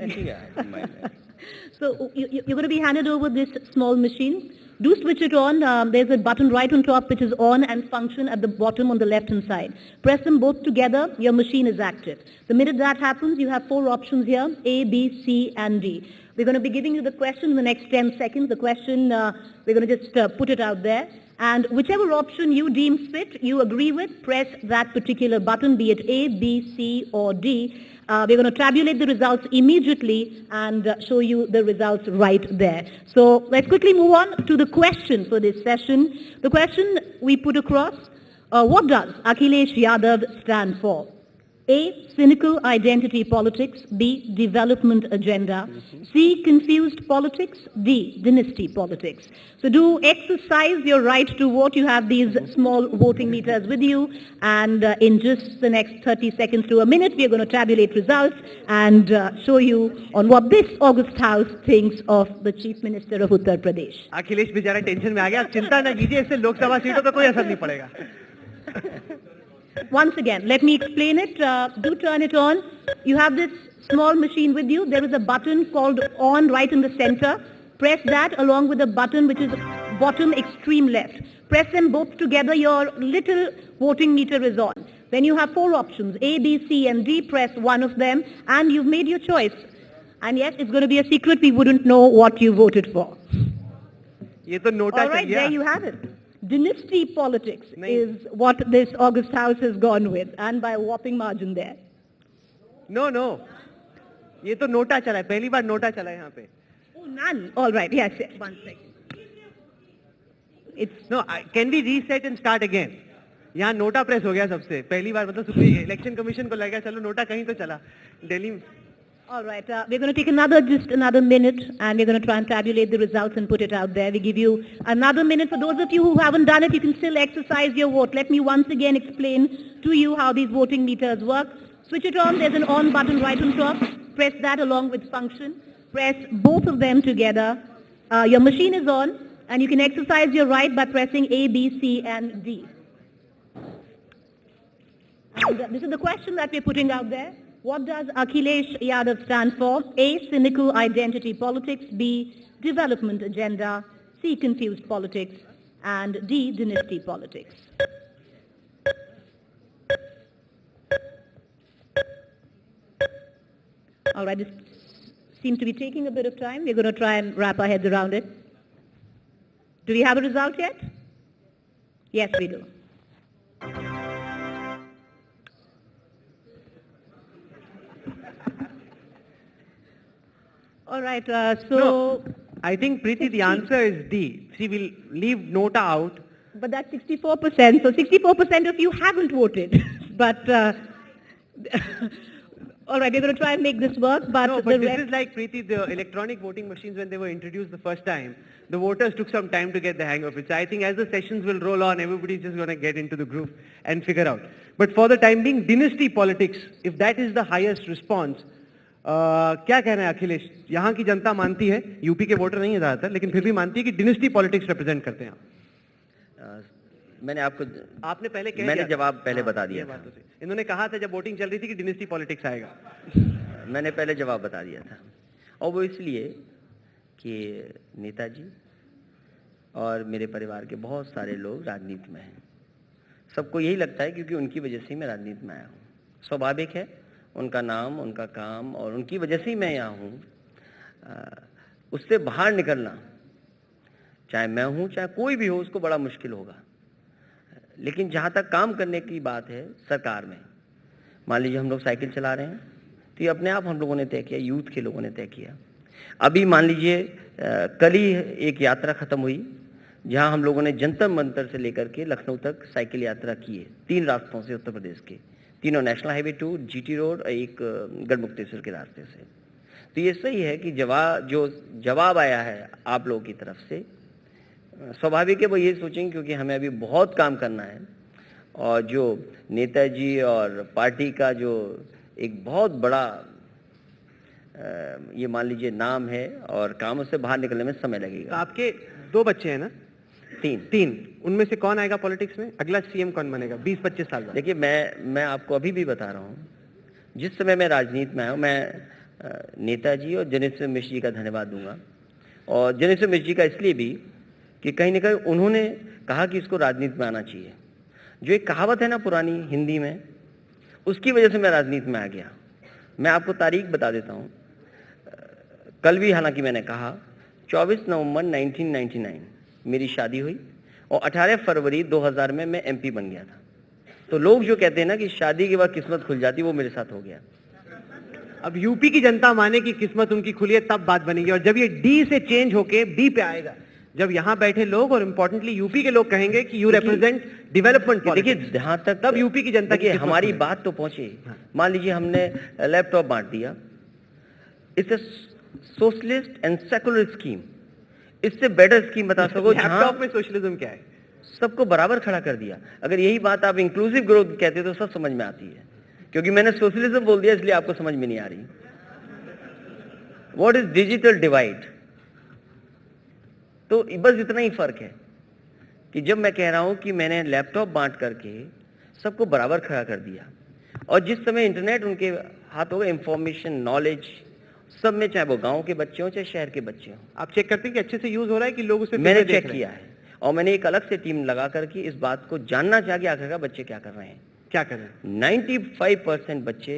So you're going to be handed over this small machine. Do switch it on. There's a button right on top which is on and function at the bottom on the left-hand side. Press them both together, your machine is active. The minute that happens, you have 4 options here, A, B, C, and D. We're going to be giving you the question in the next 10 seconds. The question, we're going to just put it out there. And whichever option you deem fit, you agree with, press that particular button, be it A, B, C, or D. We're going to tabulate the results immediately and show you the results right there. So let's quickly move on to the question for this session. The question we put across, what does Akhilesh Yadav stand for? A, cynical identity politics. B, development agenda. C, confused politics. D, dynasty politics. So do exercise your right to vote. You have these small voting meters with you, and in just the next 30 seconds to a minute, we are going to tabulate results and show you on what this August House thinks of the Chief Minister of Uttar Pradesh. Akhilesh बेचारा tension में आ गया, चिंता ना कीजिए, इससे लोकसभा सीटों पे कोई असर नहीं पड़ेगा। Once again, let me explain it. Do turn it on. You have this small machine with you. There is a button called on right in the center. Press that along with the button which is bottom extreme left. Press them both together. Your little voting meter is on. Then you have 4 options, A, B, C, and D. Press one of them and you've made your choice. And yes, it's going to be a secret. We wouldn't know what you voted for. ये तो NOTA All right, there you have it. Dynasty politics is what this August House has gone with, and by a whopping margin there. No, ये तो NOTA चला है, पहली बार NOTA चला है यहाँ पे। Oh, none. All right, yes, yes. 1 second. It's No, can we reset and start again? यहाँ नोटा प्रेस हो गया सबसे, पहली बार मतलब इलेक्शन कमीशन को लगा चलो नोटा कहीं तो चला, दिल्ली में। all right. We're going to take just another minute, and we're going to try and tabulate the results and put it out there. We give you another minute. For those of you who haven't done it, you can still exercise your vote. Let me once again explain to you how these voting meters work. Switch it on. There's an on button right on top. Press that along with function. Press both of them together. Your machine is on, and you can exercise your right by pressing A, B, C, and D. And this is the question that we're putting out there. What does Akhilesh Yadav stand for? A, cynical identity politics. B, development agenda. C, confused politics. And D, dynasty politics. All right, this seems to be taking a bit of time. We're going to try and wrap our heads around it. Do we have a result yet? Yes, we do. All right, No, I think, Preeti, the answer is D. See, we'll leave nota out. But that's 64%. So 64% of you haven't voted. But, all right, we're going to try and make this work. But, No, but this is like, Preeti, the electronic voting machines, when they were introduced the first time, the voters took some time to get the hang of it. So I think as the sessions will roll on, everybody's just going to get into the groove and figure out. But for the time being, dynasty politics, if that is the highest response, क्या कहना है अखिलेश? यहाँ की जनता मानती है, UP के voter नहीं है ज़्यादातर, लेकिन फिर भी मानती है कि डिनेस्टी पॉलिटिक्स रिप्रेजेंट करते हैं। आपने पहले कह मैंने जवाब पहले बता दिया था। इन्होंने कहा था जब वोटिंग चल रही थी कि डिनेस्टी पॉलिटिक्स आएगा। मैंने पहले जवाब बता दिया था, और वो इसलिए कि नेताजी और मेरे परिवार के बहुत सारे लोग राजनीति में हैं। सबको यही लगता है क्योंकि उनकी वजह से ही मैं राजनीति में आया हूँ। स्वाभाविक है, उनका नाम, उनका काम और उनकी वजह से ही मैं यहाँ हूँ। उससे बाहर निकलना, चाहे मैं हूँ चाहे कोई भी हो, उसको बड़ा मुश्किल होगा। लेकिन जहाँ तक काम करने की बात है सरकार में, मान लीजिए हम लोग साइकिल चला रहे हैं, तो ये अपने आप हम लोगों ने तय किया, यूथ के लोगों ने तय किया। अभी मान लीजिए कल ही एक यात्रा खत्म हुई जहां हम लोगों ने जंतर मंतर से लेकर के लखनऊ तक साइकिल यात्रा की है, 3 रास्तों से उत्तर प्रदेश के, तीनों नेशनल हाईवे 2, जीटी रोड और एक गढ़मुक्तेश्वर के रास्ते से। तो ये सही है कि जो जवाब आया है आप लोगों की तरफ से, स्वाभाविक है वो ये सोचेंगे क्योंकि हमें अभी बहुत काम करना है और जो नेताजी और पार्टी का जो एक बहुत बड़ा ये मान लीजिए नाम है और कामों से बाहर निकलने में समय लगेगा। तो आपके 2 बच्चे हैं ना? 3। उनमें से कौन आएगा पॉलिटिक्स में? अगला सीएम कौन बनेगा 20-25 साल बाद? देखिए मैं आपको अभी भी बता रहा हूँ, जिस समय मैं राजनीति में आया हूँ, मैं नेताजी और जनेश्वर मिश्र जी का धन्यवाद दूंगा। और जनेश्वर मिश्र जी का इसलिए भी कि कहीं ना कहीं उन्होंने कहा कि इसको राजनीति में आना चाहिए। जो एक कहावत है ना पुरानी हिंदी में, उसकी वजह से मैं राजनीति में आ गया। मैं आपको तारीख बता देता हूँ, कल भी हालांकि मैंने कहा 24 नवंबर 1999 मेरी शादी हुई और 18 फरवरी 2000 में मैं एमपी बन गया था। तो लोग जो कहते हैं ना कि शादी के बाद किस्मत खुल जाती, वो मेरे साथ हो गया। अब यूपी की जनता माने कि किस्मत उनकी खुली है तब बात बनेगी, और जब ये डी से चेंज होके बी पे आएगा, जब यहाँ बैठे लोग और इंपॉर्टेंटली यूपी के लोग कहेंगे कि यू रिप्रेजेंट डेवलपमेंट पॉलिटिक्स, देखिए जहां तक तब यूपी की जनता की हमारी बात तो पहुंचे। मान लीजिए हमने लैपटॉप बांट दिया, it's a socialist and secular scheme. इससे बेटर स्कीम बता सको? लैपटॉप में सोशलिज्म क्या है? सबको बराबर खड़ा कर दिया। अगर यही बात आप इंक्लूसिव ग्रोथ कहते तो सब समझ में आती है, क्योंकि मैंने सोशलिज्म बोल दिया इसलिए आपको समझ में नहीं आ रही। What is digital divide? तो बस इतना ही फर्क है कि जब मैं कह रहा हूं कि मैंने लैपटॉप बांट करके सबको बराबर खड़ा कर दिया, और जिस समय इंटरनेट उनके हाथ होगा, इंफॉर्मेशन, नॉलेज सब में, चाहे वो गांव के बच्चे हों चाहे शहर के बच्चे हों। आप चेक करते हैं कि अच्छे से यूज हो रहा है कि लोग उसे? मैंने चेक किया है और मैंने एक अलग से टीम लगा करके इस बात को जानना चाह के आखिरकार बच्चे क्या कर रहे हैं। क्या कर रहे हैं? 95% बच्चे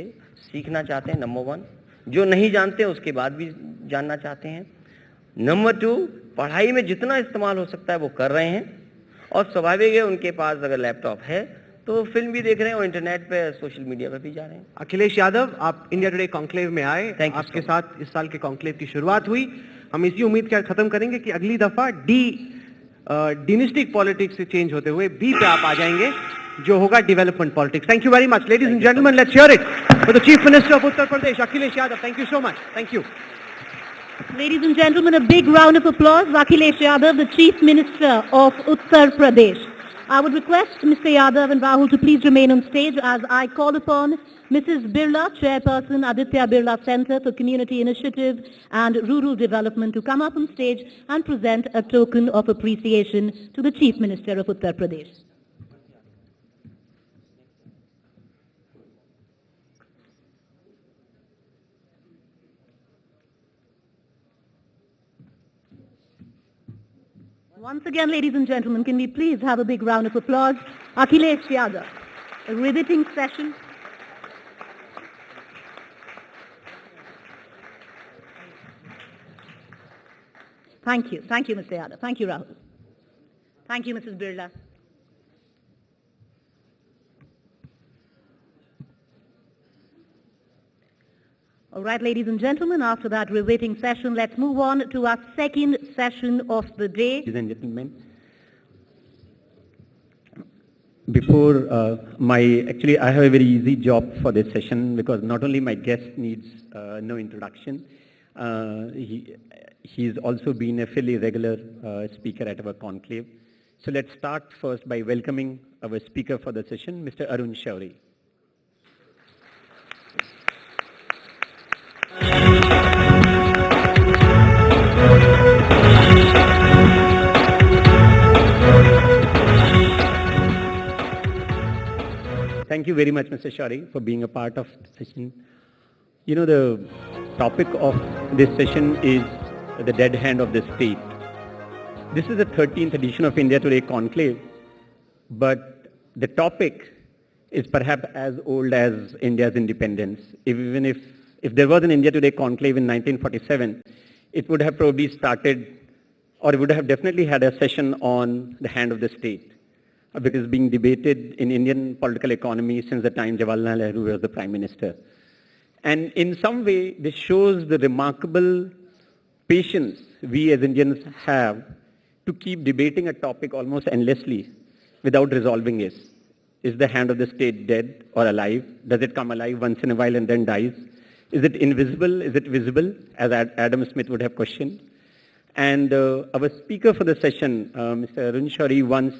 सीखना चाहते हैं, नंबर 1। जो नहीं जानते उसके बाद भी जानना चाहते हैं। नंबर 2, पढ़ाई में जितना इस्तेमाल हो सकता है वो कर रहे हैं, और स्वाभाविक है उनके पास अगर लैपटॉप है तो फिल्म भी देख रहे हैं और इंटरनेट पे, सोशल मीडिया पे भी जा रहे हैं। अखिलेश यादव, आप इंडिया टुडे कॉन्क्लेव में आए, आपके साथ इस साल के कॉन्क्लेव की शुरुआत हुई। हम इसी उम्मीद के खत्म करेंगे कि अगली दफा डिनेस्टिक पॉलिटिक्स से चेंज होते हुए बी पे आप आ जाएंगे, जो होगा development politics. Thank you very much ladies and gentleman, let's hear it for the chief minister of Uttar Pradesh, Akhilesh Yadav. Thank you so much. Thank you. Ladies and gentlemen, a big round of applause. Akhilesh Yadav, the Chief Minister of Uttar Pradesh. I would request Mr. Yadav and Rahul to please remain on stage as I call upon Mrs. Birla, Chairperson, Aditya Birla Center for Community Initiative and Rural Development, to come up on stage and present a token of appreciation to the Chief Minister of Uttar Pradesh. Once again, ladies and gentlemen, can we please have a big round of applause? Akhilesh Yadav, a riveting session. Thank you. Thank you, Mr. Yadav. Thank you, Rahul. Thank you, Mrs. Birla. All right, ladies and gentlemen, after that riveting session, let's move on to our second session of the day. Ladies and gentlemen, before actually I have a very easy job for this session because not only my guest needs no introduction, he's also been a fairly regular speaker at our conclave. So let's start first by welcoming our speaker for the session, Mr. Arun Shourie. Thank you very much, Mr. Shourie, for being a part of the session. You know, the topic of this session is the dead hand of the state. This is the 13th edition of India Today Conclave, but the topic is perhaps as old as India's independence. Even if there was an India Today Conclave in 1947, it would have probably started, or it would have definitely had a session on the hand of the state, because being debated in Indian political economy since the time Jawaharlal Nehru was the Prime Minister. And in some way, this shows the remarkable patience we as Indians have to keep debating a topic almost endlessly without resolving it. Is the hand of the state dead or alive? Does it come alive once in a while and then dies? Is it invisible? Is it visible? As Adam Smith would have questioned. And our speaker for the session, Mr. Arun Shourie, once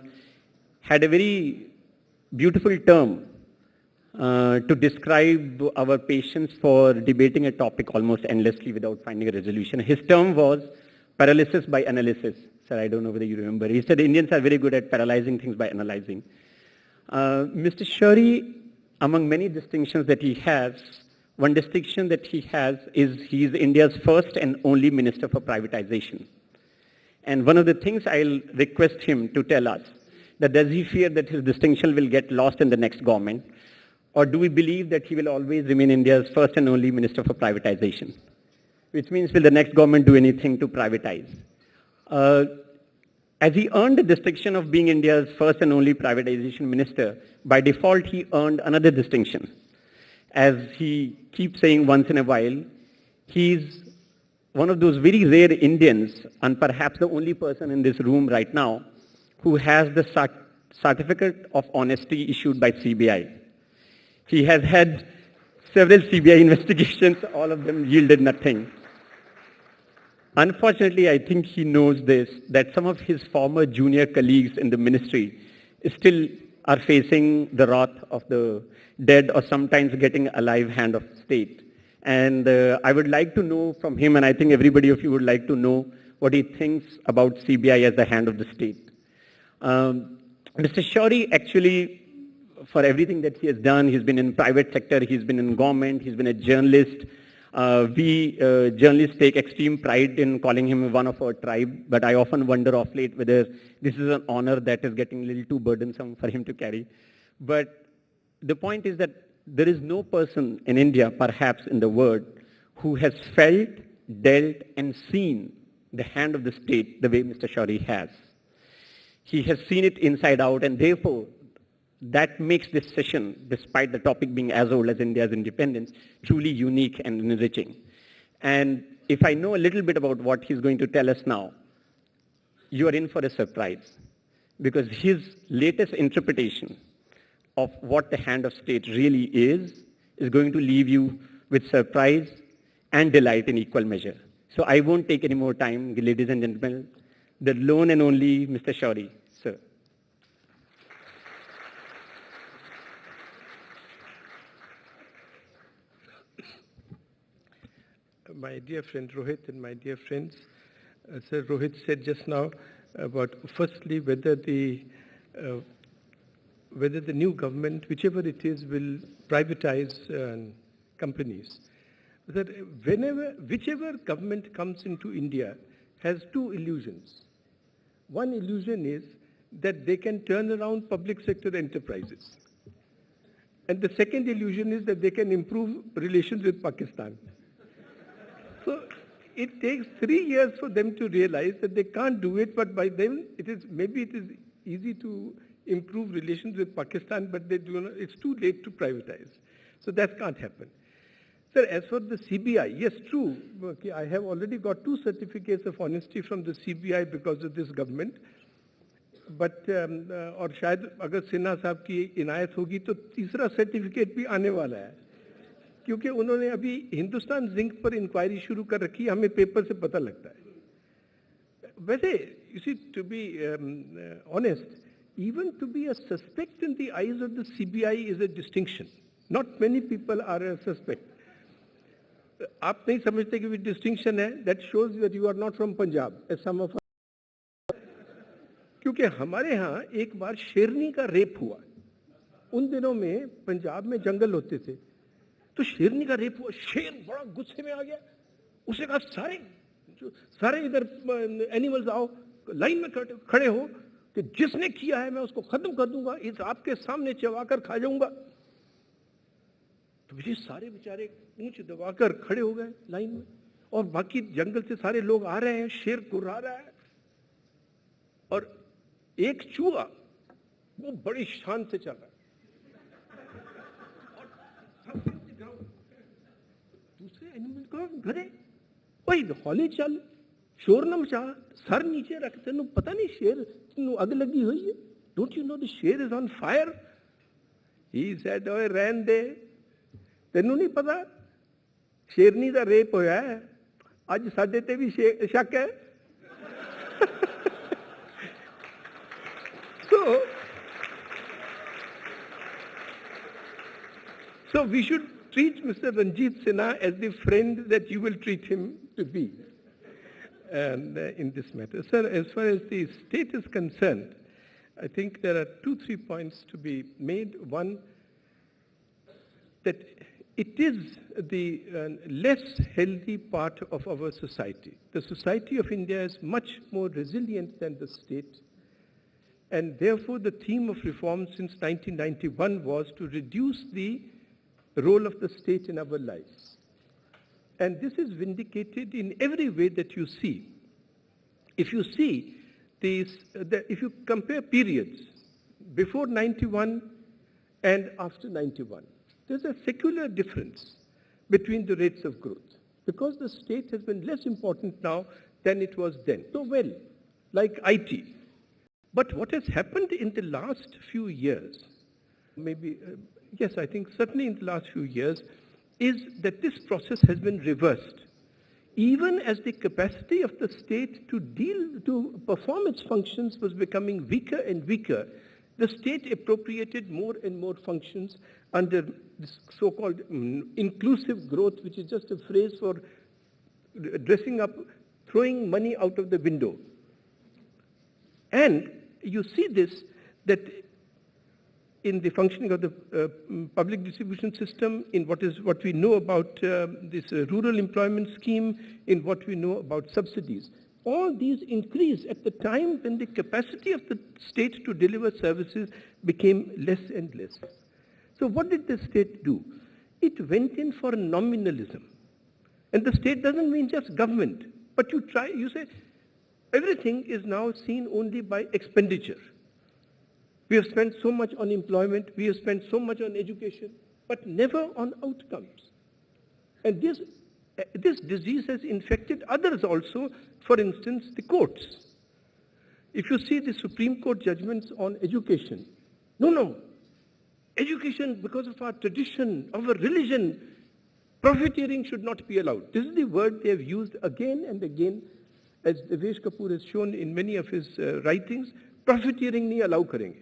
had a very beautiful term to describe our patience for debating a topic almost endlessly without finding a resolution. His term was paralysis by analysis. Sir, I don't know whether you remember. He said Indians are very good at paralyzing things by analyzing. Mr. Shourie, among many distinctions that he has, one distinction that he has is he is India's first and only Minister for Privatization. And one of the things I'll request him to tell us, that does he fear that his distinction will get lost in the next government? Or do we believe that he will always remain India's first and only Minister for Privatization? Which means will the next government do anything to privatize? As he earned the distinction of being India's first and only privatization minister, by default he earned another distinction. As he keeps saying once in a while, he's one of those very rare Indians, and perhaps the only person in this room right now, who has the certificate of honesty issued by CBI. He has had several CBI investigations, all of them yielded nothing. Unfortunately, I think he knows this, that some of his former junior colleagues in the ministry still are facing the wrath of the dead or sometimes getting a live hand of state. And I would like to know from him, and I think everybody of you would like to know what he thinks about CBI as the hand of the state. Mr. Shourie actually, for everything that he has done, he's been in private sector, he's been in government, he's been a journalist. We journalists take extreme pride in calling him one of our tribe, but I often wonder of late whether this is an honor that is getting a little too burdensome for him to carry. But the point is that there is no person in India, perhaps in the world, who has felt, dealt, and seen the hand of the state the way Mr. Shourie has. He has seen it inside out, and therefore, that makes this session, despite the topic being as old as India's independence, truly unique and enriching. And if I know a little bit about what he's going to tell us now, you are in for a surprise. Because his latest interpretation of what the hand of state really is going to leave you with surprise and delight in equal measure. So I won't take any more time, ladies and gentlemen. The lone and only Mr. Shourie, sir. My dear friend Rohit and my dear friends, Sir Rohit said just now about firstly whether the new government, whichever it is, will privatize companies. That whichever government comes into India has two illusions. One illusion is that they can turn around public sector enterprises. And the second illusion is that they can improve relations with Pakistan. So it takes 3 years for them to realize that they can't do it, but by then maybe it is easy to improve relations with Pakistan, but they do not, it's too late to privatize. So that can't happen. Sir, as for the CBI, yes, true. Okay, I have already got 2 certificates of honesty from the CBI because of this government. But और शायद अगर सिन्हा साहब की इनायत होगी तो तीसरा certificate भी आने वाला है, क्योंकि उन्होंने अभी हिंदुस्तान जिंक पर इंक्वायरी शुरू कर रखी है, हमें पेपर से पता लगता है. वैसे, you see, to be honest, even to be a suspect in the eyes of the CBI is a distinction. Not many people are a suspect. आप नहीं समझते कि भी distinction है, that shows that you are not from Punjab, as some of us. क्योंकि हमारे यहाँ एक बार शेरनी का रेप हुआ. उन दिनों में पंजाब में जंगल होते थे, तो शेरनी का रेप हुआ, शेर बड़ा गुस्से में आ गया. उसने कहा सारे इधर एनिमल्स आओ, लाइन में खड़े हो, कि जिसने किया है मैं उसको खत्म कर दूंगा, इस आपके सामने चबाकर खा जाऊंगा. तो ये सारे बेचारे ऊंच दबाकर खड़े हो गए लाइन में, और बाकी जंगल से सारे लोग आ रहे हैं, शेर कुर्रा रहा है, और एक चूहा वो बड़ी शान से चल रहा है. एनिमल को घरे ओए हौले चल शोर न मचा सर नीचे रख तेन पता नहीं शेर तेन अग लगी हुई है डोंट यू नो द शेर is on fire he said ओए रहन दे तेनू नहीं पता शेरनी दा रेप होया है अज साडे ते भी शक है So we should treat Mr. Ranjit Sinha as the friend that you will treat him to be and in this matter. Sir, as far as the state is concerned, I think there are 2-3 points to be made. One, that it is the less healthy part of our society. The society of India is much more resilient than the state. And therefore, the theme of reform since 1991 was to reduce the role of the state in our lives. And this is vindicated in every way that you see. If you see, if you compare periods before 91 and after 91, there's a secular difference between the rates of growth because the state has been less important now than it was then. So well, like IT. But what has happened in the last few years, maybe yes, I think certainly in the last few years, is that this process has been reversed. Even as the capacity of the state to perform its functions was becoming weaker and weaker, the state appropriated more and more functions under this so-called inclusive growth, which is just a phrase for dressing up, throwing money out of the window. And you see this, that in the functioning of the public distribution system, in what we know about this rural employment scheme, in what we know about subsidies. All these increased at the time when the capacity of the state to deliver services became less and less. So what did the state do? It went in for nominalism. And the state doesn't mean just government, but you say, everything is now seen only by expenditure. We have spent so much on employment, we have spent so much on education, but never on outcomes. And this disease has infected others also, for instance, the courts. If you see the Supreme Court judgments on education, no, education because of our tradition, our religion, profiteering should not be allowed. This is the word they have used again and again, as Devesh Kapoor has shown in many of his writings, profiteering nahi allow karenge.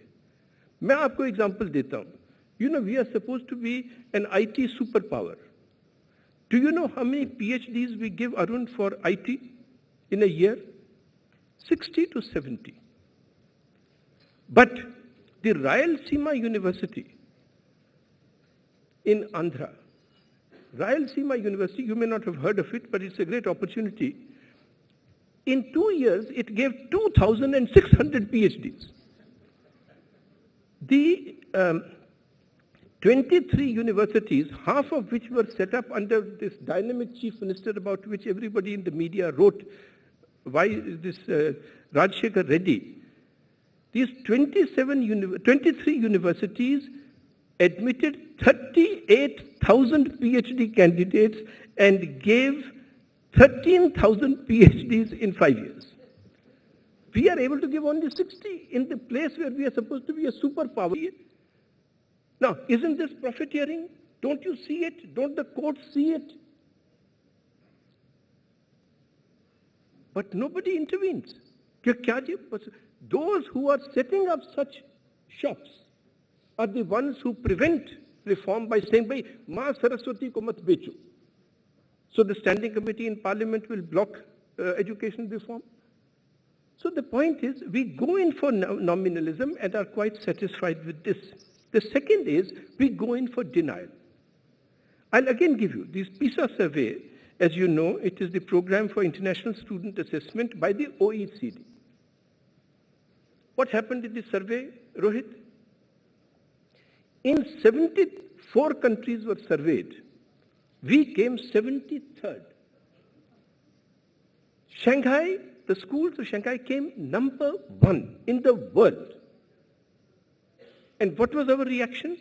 मैं आपको example देता हूँ. You know, we are supposed to be an IT superpower. Do you know how many PhDs we give, Arun, for IT in a year? 60 to 70. But the Rayalaseema University in Andhra, Rayalaseema University, you may not have heard of it, but it's a great opportunity. In 2 years, it gave 2,600 PhDs. The 23 universities, half of which were set up under this dynamic chief minister about which everybody in the media wrote, why this Rajshekhar Reddy. These 23 universities admitted 38,000 PhD candidates and gave 13,000 PhDs in 5 years. We are able to give only 60 in the place where we are supposed to be a superpower. Now, isn't this profiteering? Don't you see it? Don't the courts see it? But nobody intervenes. Those who are setting up such shops are the ones who prevent reform by saying, "Bhai, Ma Saraswati ko mat becho." So the standing committee in parliament will block education reform. So the point is, we go in for nominalism and are quite satisfied with this. The second is, we go in for denial. I'll again give you this PISA survey. As you know, it is the Program for International Student Assessment by the OECD. What happened in this survey, Rohit? In 74 countries were surveyed. We came 73rd. Shanghai, the schools of Shanghai came number 1 in the world. And what was our reaction?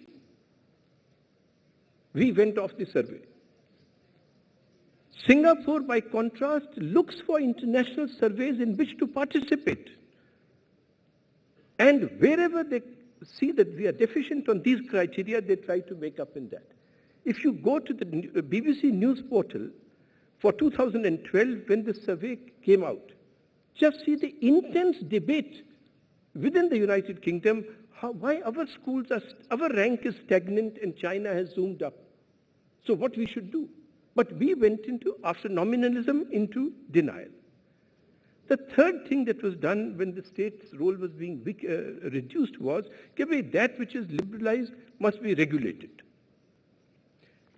We went off the survey. Singapore, by contrast, looks for international surveys in which to participate. And wherever they see that we are deficient on these criteria, they try to make up in that. If you go to the BBC News portal for 2012, when the survey came out, just see the intense debate within the United Kingdom, why our schools our rank is stagnant and China has zoomed up. So what we should do? But we went into, after nominalism, into denial. The third thing that was done when the state's role was being reduced was, that which is liberalized must be regulated.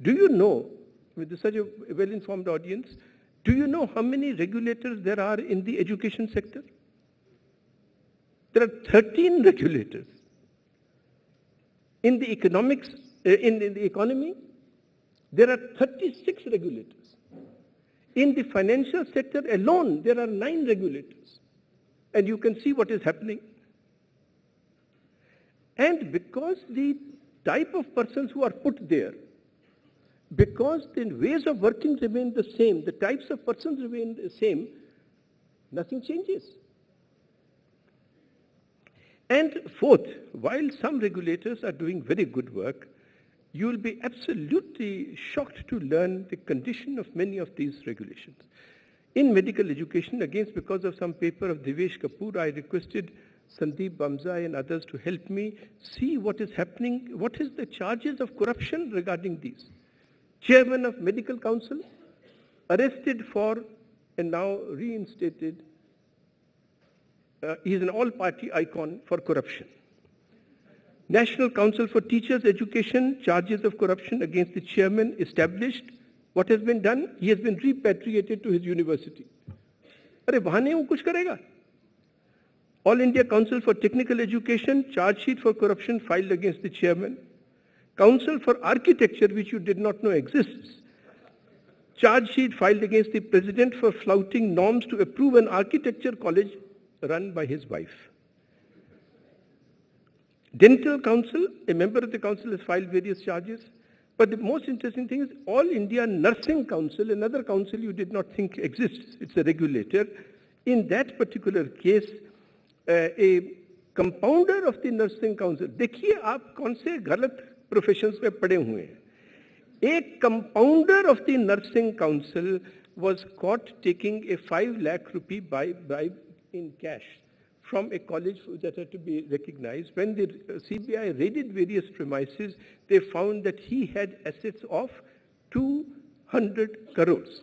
Do you know, with such a well-informed audience, do you know how many regulators there are in the education sector? There are 13 regulators. In the economics, in the economy, there are 36 regulators. In the financial sector alone, there are 9 regulators. And you can see what is happening. And because the type of persons who are put there, because the ways of working remain the same, the types of persons remain the same, nothing changes. And fourth, while some regulators are doing very good work, you will be absolutely shocked to learn the condition of many of these regulations. In medical education, again, because of some paper of Devesh Kapoor, I requested Sandeep Bamzai and others to help me see what is happening, what is the charges of corruption regarding these. Chairman of Medical Council, arrested for and now reinstated. He is an all-party icon for corruption. National Council for Teachers Education, charges of corruption against the chairman established. What has been done? He has been repatriated to his university. अरे वहाँ नहीं वो कुछ करेगा? All India Council for Technical Education, charge sheet for corruption filed against the chairman. Council for Architecture, which you did not know exists, charge sheet filed against the president for flouting norms to approve an architecture college run by his wife. Dental Council, a member of the council has filed various charges. But the most interesting thing is All India Nursing Council, another council you did not think exists. It's a regulator. In that particular case, a compounder of the Nursing Council, देखिए आप कौन से गलत professions में पड़े हुए हैं. A compounder of the Nursing Council was caught taking a 5 lakh rupee bribe in cash from a college that had to be recognized. When the CBI raided various premises, they found that he had assets of 200 crores.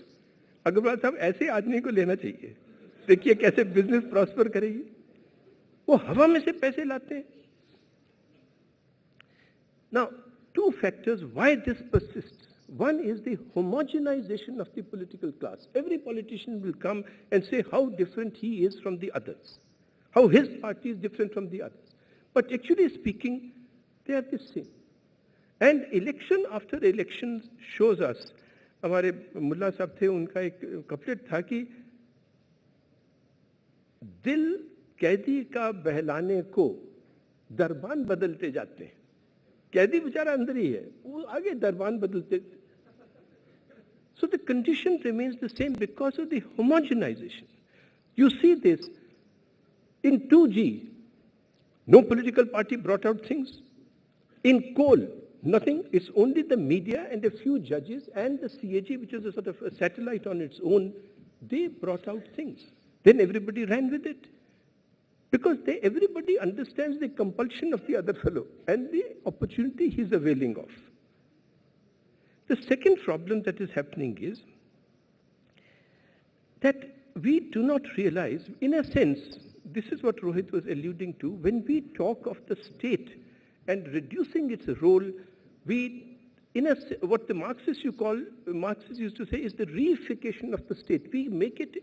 Agarwal साहब ऐसे आदमी को लेना चाहिए. देखिए कैसे business prosper करेगी. वो हवा में से पैसे लाते हैं. Now, 2 factors why this persists. One is the homogenization of the political class. Every politician will come and say how different he is from the others, how his party is different from the others. But actually speaking, they are the same. And election after election shows us, हमारे मुल्ला साहब थे, उनका एक couplet था कि दिल कैदी का बहलाने को दरबान बदलते जाते हैं. कैदी बेचारा अंदर ही है, वो आगे दरबान बदलते. So the condition remains the same because of the homogenization. You see this in 2G. No political party brought out things. In coal, nothing. It's only the media and a few judges and the CAG, which is a sort of a satellite on its own. They brought out things. Then everybody ran with it. Because everybody understands the compulsion of the other fellow and the opportunity he's availing of. The second problem that is happening is that we do not realize, in a sense, this is what Rohit was alluding to, when we talk of the state and reducing its role, we, what the Marxists used to say is the reification of the state. We make it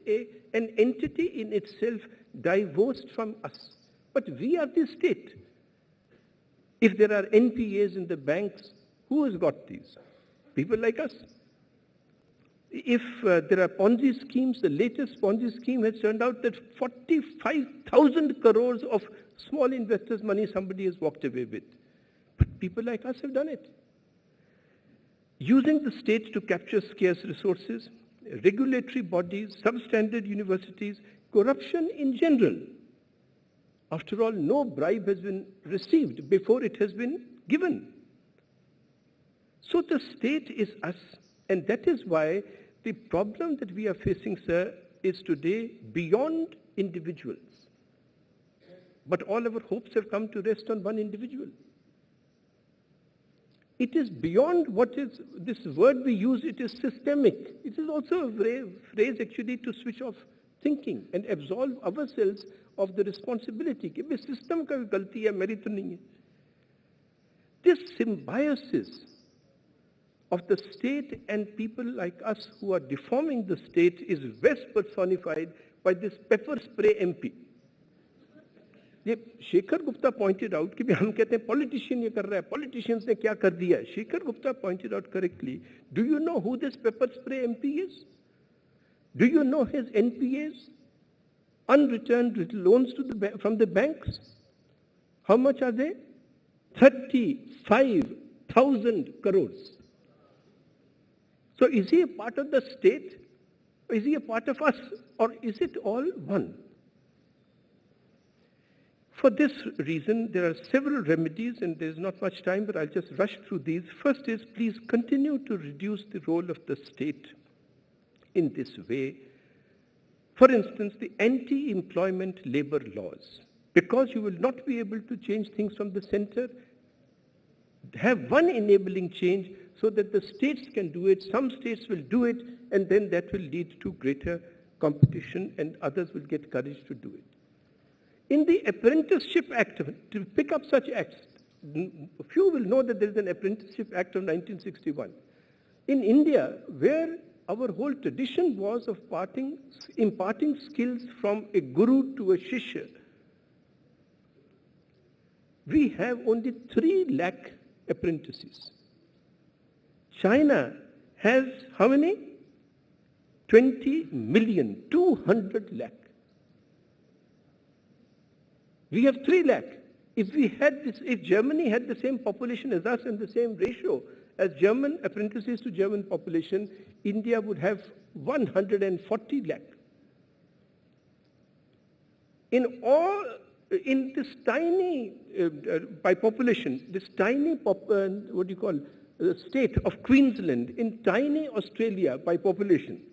an entity in itself divorced from us. But we are the state. If there are NPAs in the banks, who has got these? People like us. If there are Ponzi schemes, the latest Ponzi scheme has turned out that 45,000 crores of small investors' money somebody has walked away with. But people like us have done it. Using the state to capture scarce resources, regulatory bodies, substandard universities, corruption in general. After all, no bribe has been received before it has been given. So the state is us, and that is why the problem that we are facing, sir, is today beyond individuals. But all our hopes have come to rest on one individual. It is beyond what is, this word we use, it is systemic. It is also a phrase actually to switch off thinking and absolve ourselves of the responsibility. कि system का गलती है, मेरी तो नहीं है. This symbiosis of the state and people like us who are deforming the state is best personified by this pepper spray MP. ये Shekhar Gupta pointed out कि हम कहते हैं politician ये कर रहा है, politicians ने क्या कर दिया. Shekhar Gupta pointed out correctly. Do you know who this pepper spray MP is? Do you know his NPAs? Unreturned loans to from the banks? How much are they? 35,000 crores. So is he a part of the state? Is he a part of us? Or is it all one? For this reason, there are several remedies, and there's not much time, but I'll just rush through these. First is, please continue to reduce the role of the state in this way. For instance, the anti-employment labor laws. Because you will not be able to change things from the center, have one enabling change so that the states can do it, some states will do it, and then that will lead to greater competition and others will get courage to do it. In the Apprenticeship Act, to pick up such acts, few will know that there is an Apprenticeship Act of 1961. In India, where our whole tradition was of imparting skills from a guru to a shishya, we have only 3 lakh apprentices. China has how many? 20 million, 200 lakh. We have 3 lakh. If we had this, if Germany had the same population as us and the same ratio as German apprentices to German population, India would have 140 lakh. In this tiny, by population, this tiny, state of Queensland, in tiny Australia by population,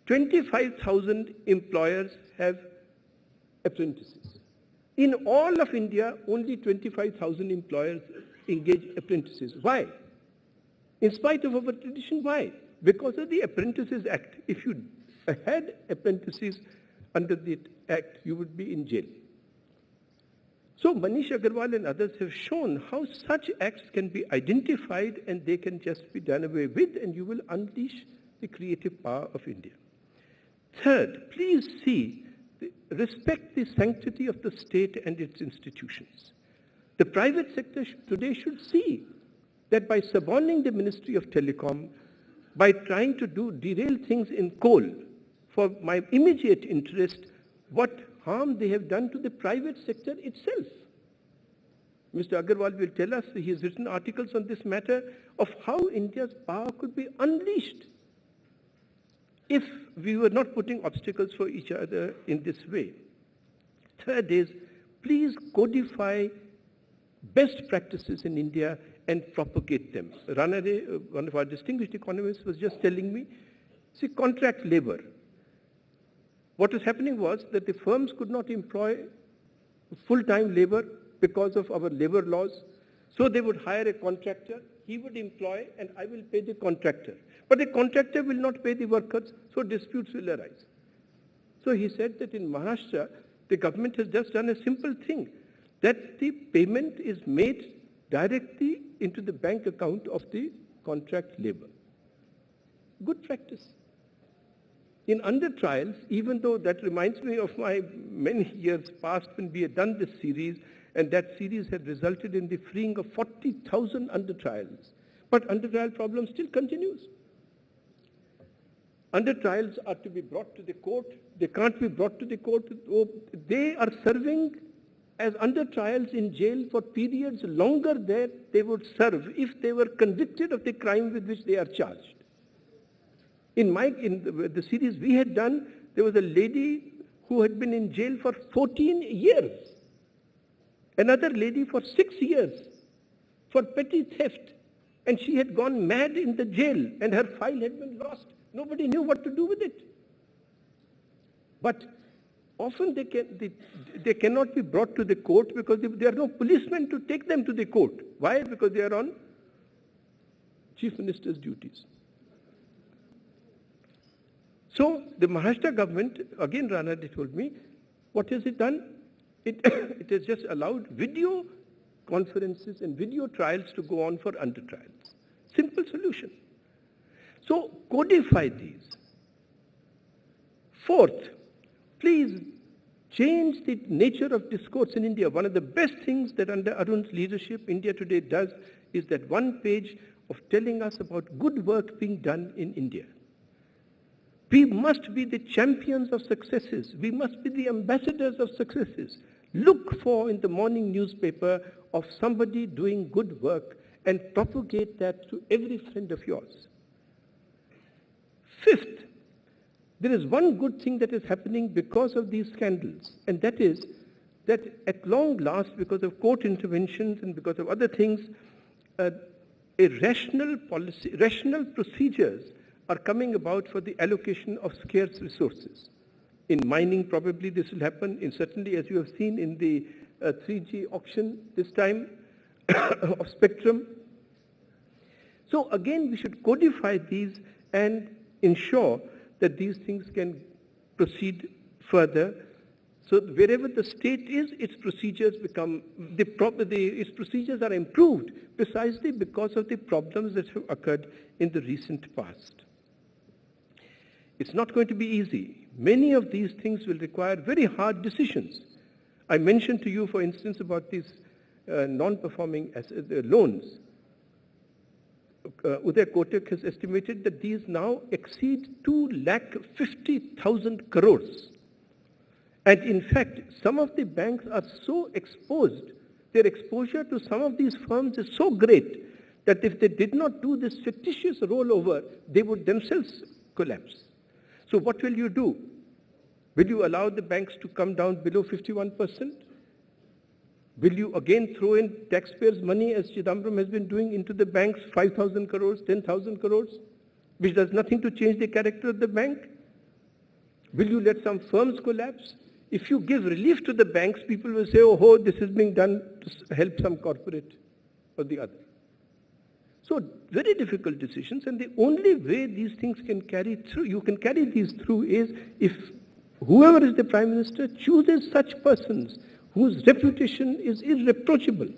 25,000 employers have apprentices. In all of India, only 25,000 employers engage apprentices. Why? In spite of our tradition, why? Because of the Apprentices Act. If you had apprentices under the Act, you would be in jail. So Manish Agarwal and others have shown how such acts can be identified and they can just be done away with, and you will unleash the creative power of India. Third, please respect the sanctity of the state and its institutions. The private sector today should see that by suborning the Ministry of Telecom, by trying to derail things in coal for my immediate interest, what harm they have done to the private sector itself. Mr. Agarwal will tell us, he has written articles on this matter, of how India's power could be unleashed if we were not putting obstacles for each other in this way. Third is, please codify best practices in India and propagate them. Ranade, one of our distinguished economists, was just telling me, see, contract labor. What was happening was that the firms could not employ full-time labor because of our labor laws. So they would hire a contractor, he would employ, and I will pay the contractor. But the contractor will not pay the workers, so disputes will arise. So he said that in Maharashtra, the government has just done a simple thing, that the payment is made directly into the bank account of the contract labor. Good practice. In under trials, even though that reminds me of my many years past when we had done this series, and that series had resulted in the freeing of 40,000 under trials. But under trial problem still continues. Under trials are to be brought to the court. They can't be brought to the court. They are serving as under trials in jail for periods longer than they would serve if they were convicted of the crime with which they are charged. In the series we had done, there was a lady who had been in jail for 14 years. Another lady for 6 years for petty theft. And she had gone mad in the jail and her file had been lost. Nobody knew what to do with it. But often they cannot be brought to the court because there are no policemen to take them to the court. Why? Because they are on Chief Minister's duties. So the Maharashtra government, again Rana told me, what has it done? It has just allowed video conferences and video trials to go on for under trials. Simple solution. So codify these. Fourth, please change the nature of discourse in India. One of the best things that under Arun's leadership India Today does is that one page of telling us about good work being done in India. We must be the champions of successes. We must be the ambassadors of successes. Look for in the morning newspaper of somebody doing good work and propagate that to every friend of yours. Fifth, there is one good thing that is happening because of these scandals, and that is that at long last, because of court interventions and because of other things, rational procedures are coming about for the allocation of scarce resources. In mining, probably this will happen, and certainly as you have seen in the 3G auction this time of spectrum. So again, we should codify these and ensure that these things can proceed further. So wherever the state is, its procedures its procedures are improved precisely because of the problems that have occurred in the recent past. It's not going to be easy. Many of these things will require very hard decisions. I mentioned to you, for instance, about these non-performing loans. Uday Kotak has estimated that these now exceed 2,50,000 crores. And in fact, some of the banks are so exposed, their exposure to some of these firms is so great that if they did not do this fictitious rollover, they would themselves collapse. So what will you do? Will you allow the banks to come down below 51%? Will you again throw in taxpayers' money, as Chidambaram has been doing, into the banks, 5,000 crores, 10,000 crores, which does nothing to change the character of the bank? Will you let some firms collapse? If you give relief to the banks, people will say, oh, this is being done to help some corporate or the other. So very difficult decisions, and the only way these things can carry through, you can carry these through, is if whoever is the Prime Minister chooses such persons whose reputation is irreproachable,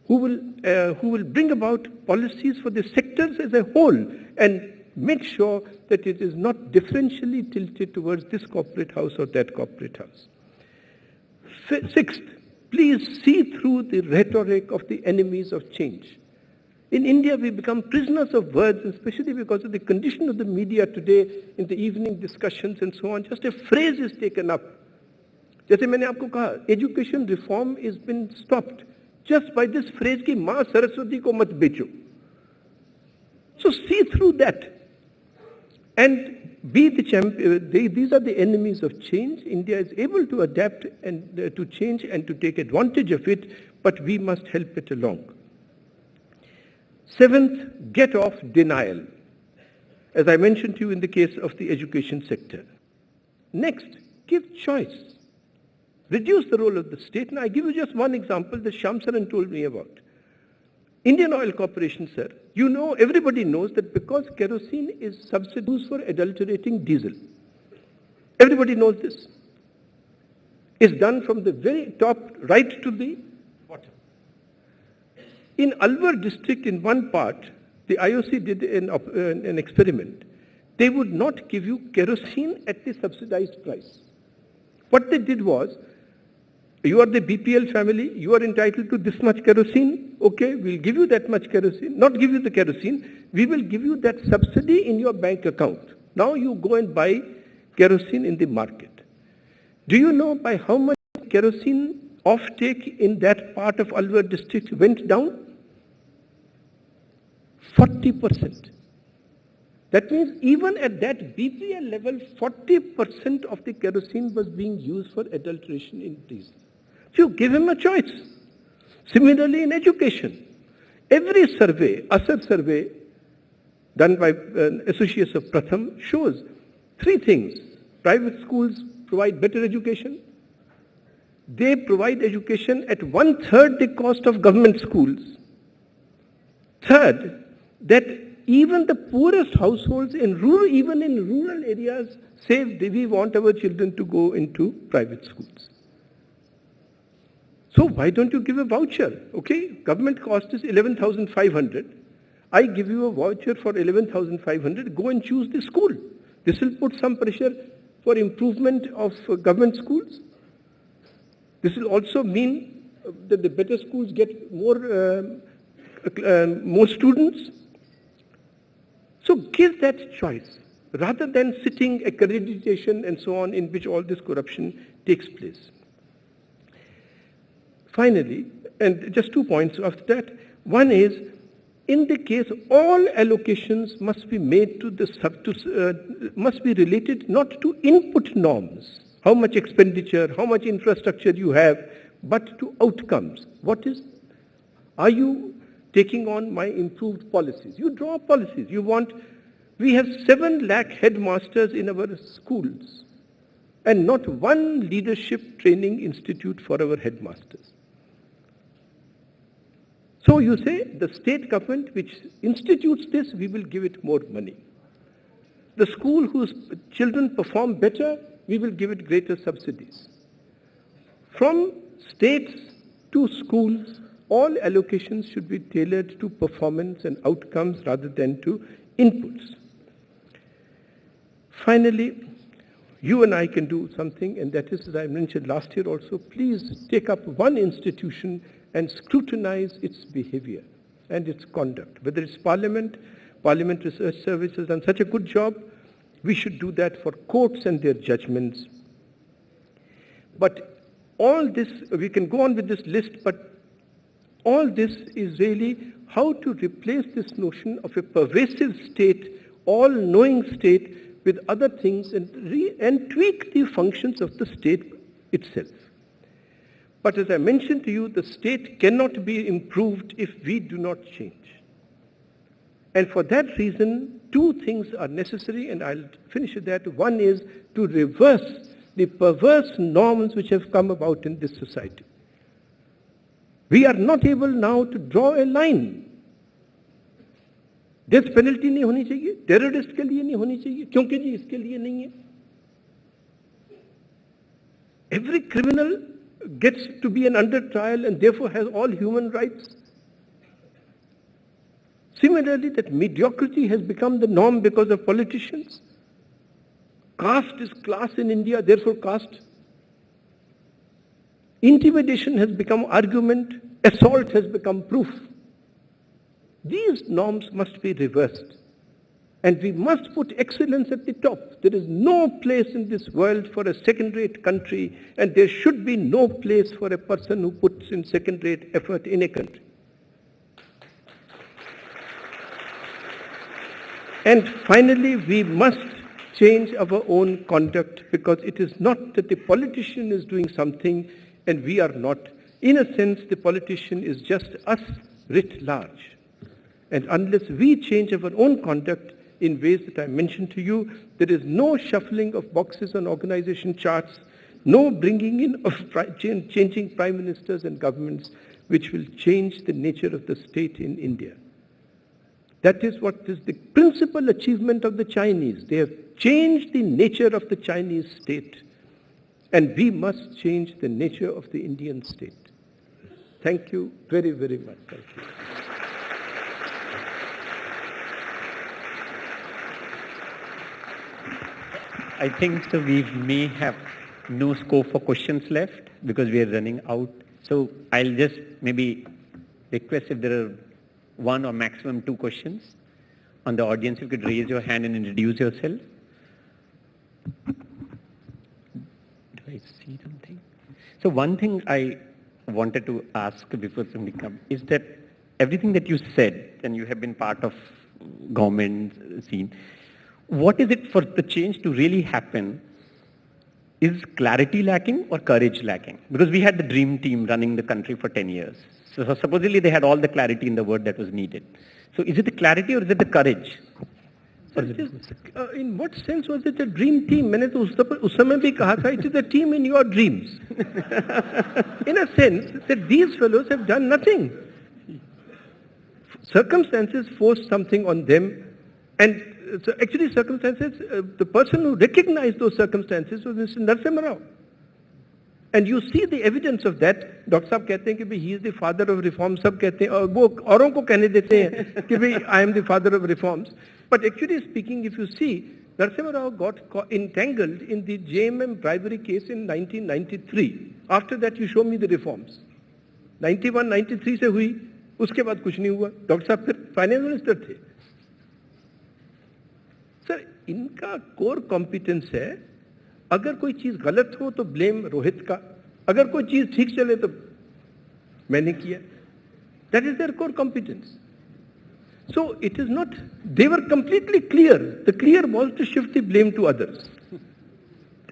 who will bring about policies for the sectors as a whole and make sure that it is not differentially tilted towards this corporate house or that corporate house. Sixth, please see through the rhetoric of the enemies of change. In India, we become prisoners of words, especially because of the condition of the media today, in the evening discussions and so on. Just a phrase is taken up. जैसे मैंने आपको कहा, education reform has been stopped just by this phrase कि माँ सरस्वती को मत बेचो. So see through that and be the champion. These are the enemies of change. India is able to adapt and to change and to take advantage of it, but we must help it along. Seventh, get off denial, as I mentioned to you in the case of the education sector. Next, give choice. Reduce the role of the state. Now, I give you just one example that Shamsaran told me about. Indian Oil Corporation, sir, you know, everybody knows that because kerosene is substitutes for adulterating diesel. Everybody knows this. It's done from the very top right to the bottom. In Alwar district, in one part, the IOC did an experiment. They would not give you kerosene at the subsidized price. What they did was, you are the BPL family, you are entitled to this much kerosene, okay, we'll give you that much kerosene, not give you the kerosene, we will give you that subsidy in your bank account. Now you go and buy kerosene in the market. Do you know by how much kerosene offtake in that part of Alwar district went down? 40%. That means even at that BPL level, 40% of the kerosene was being used for adulteration in diesel. So you give him a choice. Similarly in education, every survey, Asar survey, done by associates of Pratham, shows three things. Private schools provide better education. They provide education at 1/3 the cost of government schools. Third, that even the poorest households in rural areas say we want our children to go into private schools. So why don't you give a voucher? Okay, government cost is 11,500. I give you a voucher for 11,500. Go and choose the school. This will put some pressure for improvement of government schools. This will also mean that the better schools get more students. So give that choice rather than sitting accreditation and so on in which all this corruption takes place. Finally, and just 2 points after that. One is, in the case, all allocations must be made to the must be related not to input norms, how much expenditure, how much infrastructure you have, but to outcomes. What is? Are you taking on my improved policies? You draw policies. You want. We have 7 lakh headmasters in our schools, and not one leadership training institute for our headmasters. So you say the state government which institutes this, we will give it more money. The school whose children perform better, we will give it greater subsidies. From states to schools, all allocations should be tailored to performance and outcomes rather than to inputs. Finally, you and I can do something, and that is, as I mentioned last year also, please take up one institution and scrutinize its behavior and its conduct. Whether it's Parliament Research Service has done such a good job, we should do that for courts and their judgments. But all this, we can go on with this list, but all this is really how to replace this notion of a pervasive state, all-knowing state, with other things and tweak the functions of the state itself. But as I mentioned to you, the state cannot be improved if we do not change. And for that reason, 2 things are necessary, and I'll finish with that. One is to reverse the perverse norms which have come about in this society. We are not able now to draw a line. Death penalty नहीं होनी चाहिए, terrorist के लिए नहीं होनी चाहिए, क्योंकि जी इसके लिए नहीं है. Every criminal gets to be an under trial and therefore has all human rights. Similarly, that mediocrity has become the norm because of politicians. Caste is class in India, therefore caste. Intimidation has become argument, assault has become proof. These norms must be reversed. And we must put excellence at the top. There is no place in this world for a second-rate country, and there should be no place for a person who puts in second-rate effort in a country. And finally, we must change our own conduct, because it is not that the politician is doing something and we are not. In a sense, the politician is just us writ large. And unless we change our own conduct in ways that I mentioned to you, there is no shuffling of boxes on organization charts, no bringing in of changing prime ministers and governments, which will change the nature of the state in India. That is what is the principal achievement of the Chinese. They have changed the nature of the Chinese state, and we must change the nature of the Indian state. Thank you very, very much. Thank you. I think so we may have no scope for questions left because we are running out. So I'll just maybe request if there are 1 or maximum 2 questions on the audience. You could raise your hand and introduce yourself. Do I see something? So one thing I wanted to ask before somebody comes is that everything that you said, and you have been part of government scene, What is it for the change to really happen? Is clarity lacking or courage lacking? Because we had the dream team running the country for 10 years. So supposedly they had all the clarity in the word that was needed. So is it the clarity or is it the courage? In what sense was it a dream team? मैंने तो उस समय भी कहा था, it is a team in your dreams. In a sense that these fellows have done nothing. Circumstances forced something on them, and so actually circumstances, the person who recognized those circumstances was Mr. Narasimha Rao. And you see the evidence of that. Dr. साहब कहते हैं कि भाई he is the father of reforms, सब कहते हैं, और वो औरों को कहने देते हैं कि भाई I am the father of reforms. But actually speaking, if you see, Narasimha Rao got entangled in the JMM bribery case in 1993. After that, you show me the reforms. 91, 93 से हुई, उसके बाद कुछ नहीं हुआ. डॉक्टर साहब फिर फाइनेंस मिनिस्टर थे. सर, इनका कोर कॉम्पिटेंस है, अगर कोई चीज गलत हो तो ब्लेम रोहित का, अगर कोई चीज ठीक चले तो मैंने किया. That is their core competence. So it is not, they were completely clear. The clear was to shift the blame to others.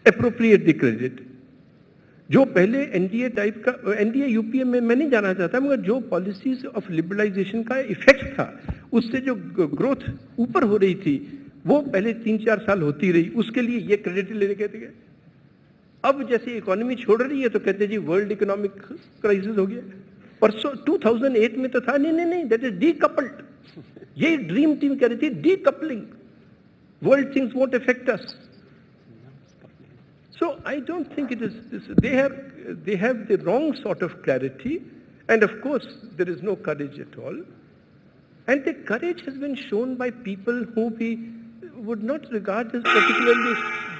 Appropriate the credit. जो पहले एनडीए टाइप का, एनडीए यूपीए में मैं नहीं जाना चाहता, मगर जो पॉलिसीज ऑफ लिबरलाइजेशन का इफेक्ट था, उससे जो ग्रोथ ऊपर हो रही थी, वो पहले 3-4 साल होती रही, उसके लिए ये क्रेडिट लेने कहते गए. अब जैसे इकोनॉमी छोड़ रही है तो कहते जी वर्ल्ड इकोनॉमिक क्राइसिस हो गया. परसों 2008 में तो था नहीं, दैट इज डीकपल्ड. ये ड्रीम टीम कह रही थी decoupling, world things won't affect us. So I don't think it is this. They have the wrong sort of clarity, and of course there is no courage at all. And the courage has been shown by people who we would not regard as particularly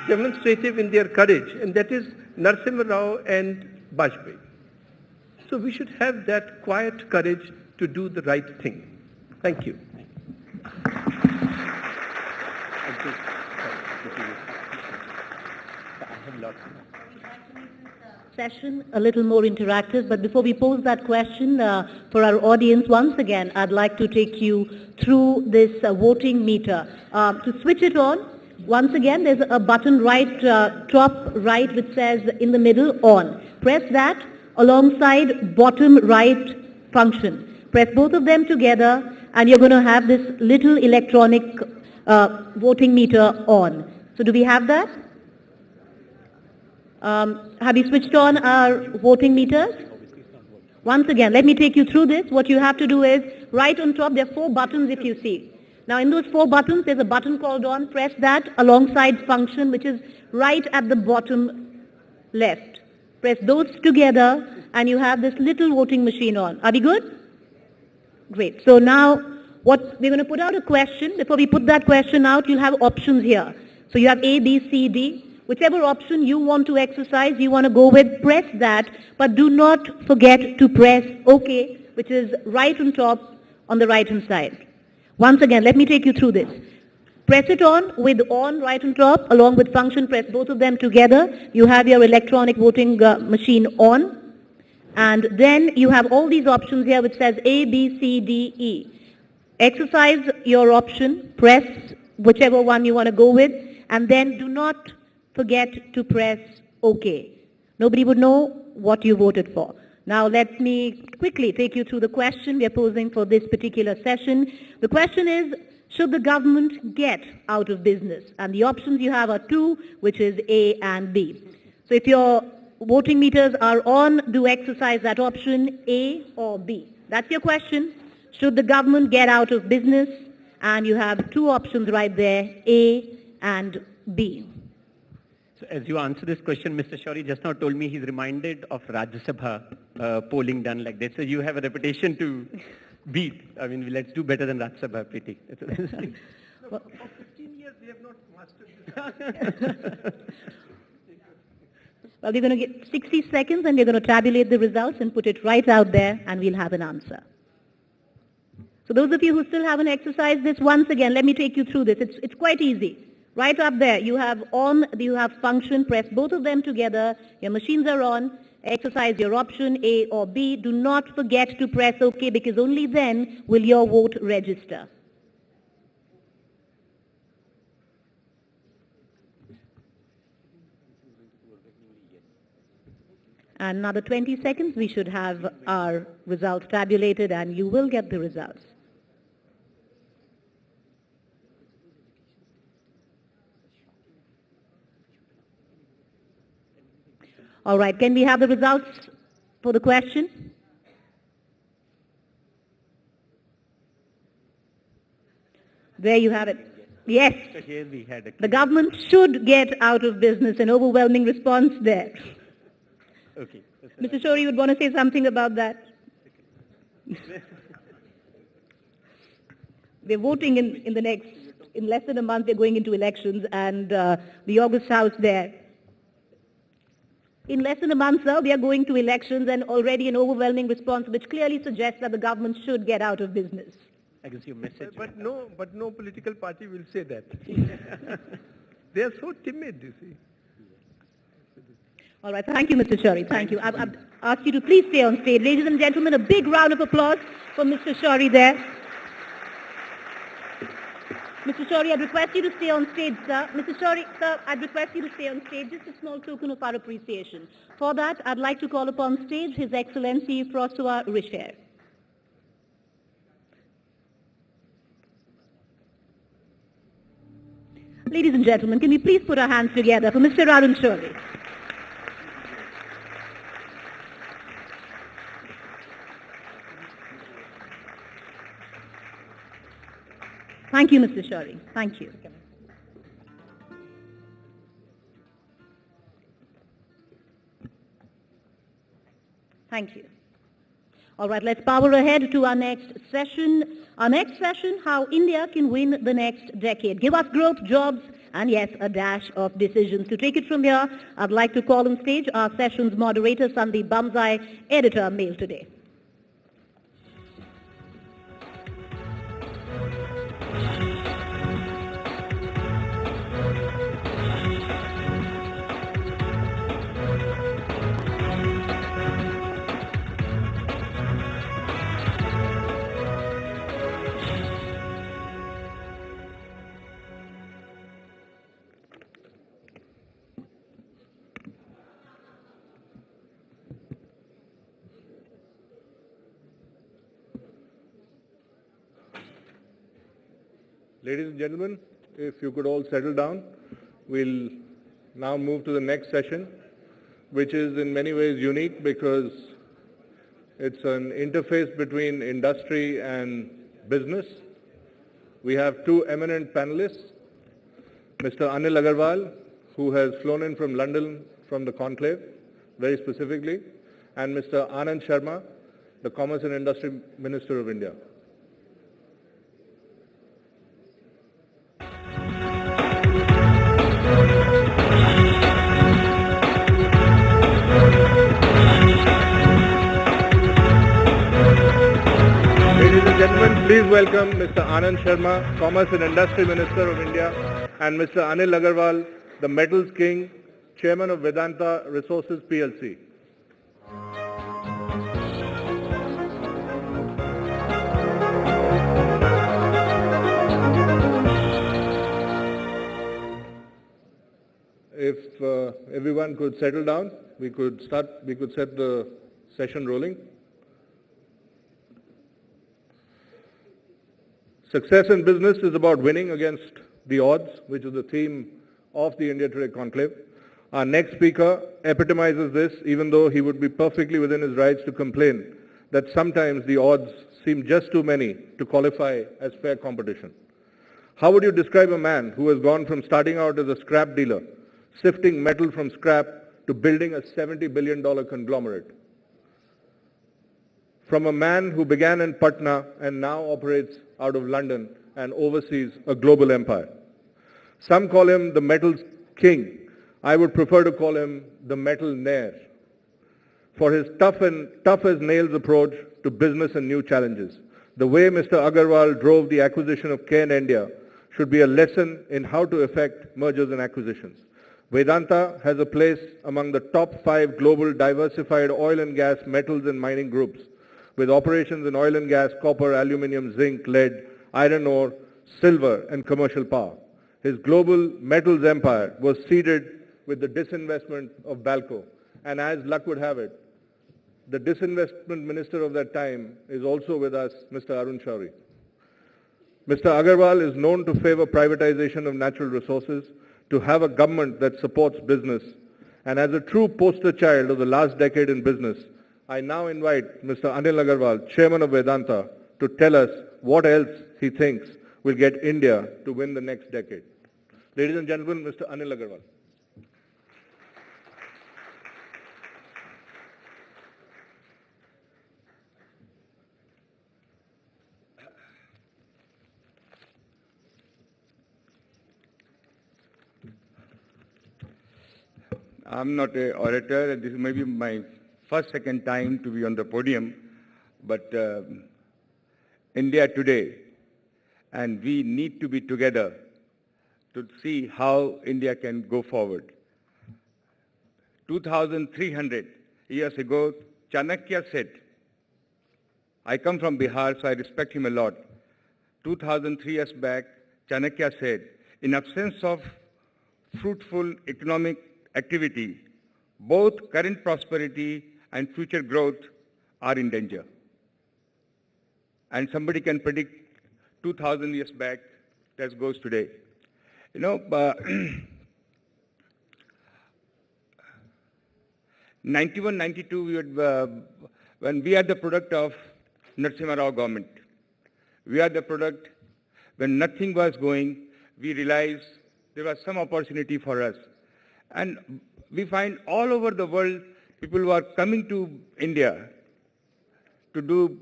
demonstrative in their courage, and that is Narasimha Rao and Bajpayee. So we should have that quiet courage to do the right thing. Thank you. Session a little more interactive, but before we pose that question for our audience, once again I'd like to take you through this voting meter. To switch it on, once again there's a button right top right which says in the middle on. Press that alongside bottom right function. Press both of them together and you're going to have this little electronic voting meter on. So do we have that? Have you switched on our voting meters? Once again, let me take you through this. What you have to do is, right on top, there are 4 buttons if you see. Now in those 4 buttons, there's a button called on. Press that alongside function, which is right at the bottom left. Press those together and you have this little voting machine on. Are we good? Great. So now, we're going to put out a question. Before we put that question out, you'll have options here. So you have A, B, C, D. Whichever option you want to exercise, you want to go with, press that, but do not forget to press OK, which is right on top on the right-hand side. Once again, let me take you through this. Press it on with on right on top, along with function, press both of them together. You have your electronic voting machine on, and then you have all these options here which says A, B, C, D, E. Exercise your option, press whichever one you want to go with, and then do not forget to press OK. Nobody would know what you voted for. Now let me quickly take you through the question we are posing for this particular session. The question is, should the government get out of business? And the options you have are 2, which is A and B. So if your voting meters are on, do exercise that option, A or B. That's your question. Should the government get out of business? And you have 2 options right there, A and B. So as you answer this question, Mr. Shourie just now told me he's reminded of Rajya Sabha polling done like that. So you have a reputation to beat. I mean, let's do better than Rajya Sabha, Preeti. For 15 years, they have not mastered this. Well, we're going to get 60 seconds and we're going to tabulate the results and put it right out there and we'll have an answer. So those of you who still haven't exercised this, once again, let me take you through this. It's quite easy. Right up there, you have on, you have function, press both of them together, your machines are on, exercise your option A or B. Do not forget to press OK because only then will your vote register. And another 20 seconds, we should have our results tabulated, and you will get the results. All right, can we have the results for the question? There you have it. Yes, Here we had the government should get out of business. An overwhelming response there. Okay. Mr. Shori, you would want to say something about that? We're voting in less than a month, we're going into elections, and the August House there. In less than a month, sir, we are going to elections, and already an overwhelming response which clearly suggests that the government should get out of business. I guess your message. But no political party will say that. They are so timid, you see. All right, thank you, Mr. Shori. Thank you. I've asked you to please stay on stage. Ladies and gentlemen, a big round of applause for Mr. Shori there. Mr. Shori, I'd request you to stay on stage, sir. Mr. Shori, sir, I'd request you to stay on stage, just a small token of our appreciation. For that, I'd like to call upon stage His Excellency François Richer. Ladies and gentlemen, can we please put our hands together for Mr. Arun Shori? Thank you, Mr. Shori. Thank you. Thank you. All right, let's power ahead to our next session. Our next session, how India can win the next decade. Give us growth, jobs, and yes, a dash of decisions. To take it from here, I'd like to call on stage our session's moderator, Sandeep Bamzai, editor, Mail Today. Ladies and gentlemen, if you could all settle down, we'll now move to the next session, which is in many ways unique because it's an interface between industry and business. We have two eminent panelists, Mr. Anil Agarwal, who has flown in from London from the Conclave, very specifically, and Mr. Anand Sharma, the Commerce and Industry Minister of India. Ladies and gentlemen, please welcome Mr. Anand Sharma, Commerce and Industry Minister of India, and Mr. Anil Agarwal, the Metals King, Chairman of Vedanta Resources PLC. If everyone could settle down, we could set the session rolling. Success in business is about winning against the odds, which is the theme of the India Today Conclave. Our next speaker epitomizes this, even though he would be perfectly within his rights to complain that sometimes the odds seem just too many to qualify as fair competition. How would you describe a man who has gone from starting out as a scrap dealer, sifting metal from scrap, to building a $70 billion conglomerate? From a man who began in Patna and now operates out of London and oversees a global empire. Some call him the metals king. I would prefer to call him the metal nair, for his tough as nails approach to business and new challenges. The way Mr. Agarwal drove the acquisition of Cairn India should be a lesson in how to effect mergers and acquisitions. Vedanta has a place among the top 5 global diversified oil and gas, metals and mining groups, with operations in oil and gas, copper, aluminium, zinc, lead, iron ore, silver and commercial power. His global metals empire was seeded with the disinvestment of Balco And as luck would have it, the disinvestment minister of that time is also with us, Mr. Arun Shourie. Mr. Agarwal is known to favor privatization of natural resources, to have a government that supports business. And as a true poster child of the last decade in business, I now invite Mr. Anil Agarwal, chairman of Vedanta, to tell us what else he thinks will get India to win the next decade. Ladies and gentlemen, Mr. Anil Agarwal. I'm not an orator, and this is maybe my second time to be on the podium, but India today, and we need to be together to see how India can go forward. 2,300 years ago, Chanakya said, I come from Bihar, so I respect him a lot. 2,003 years back, Chanakya said, in absence of fruitful economic activity, both current prosperity and future growth are in danger. And somebody can predict 2,000 years back, that goes today. You know, 91, 92, we had, when we are the product of Narasimha Rao government. We are the product, when nothing was going, we realized there was some opportunity for us. And we find all over the world, people who are coming to India to do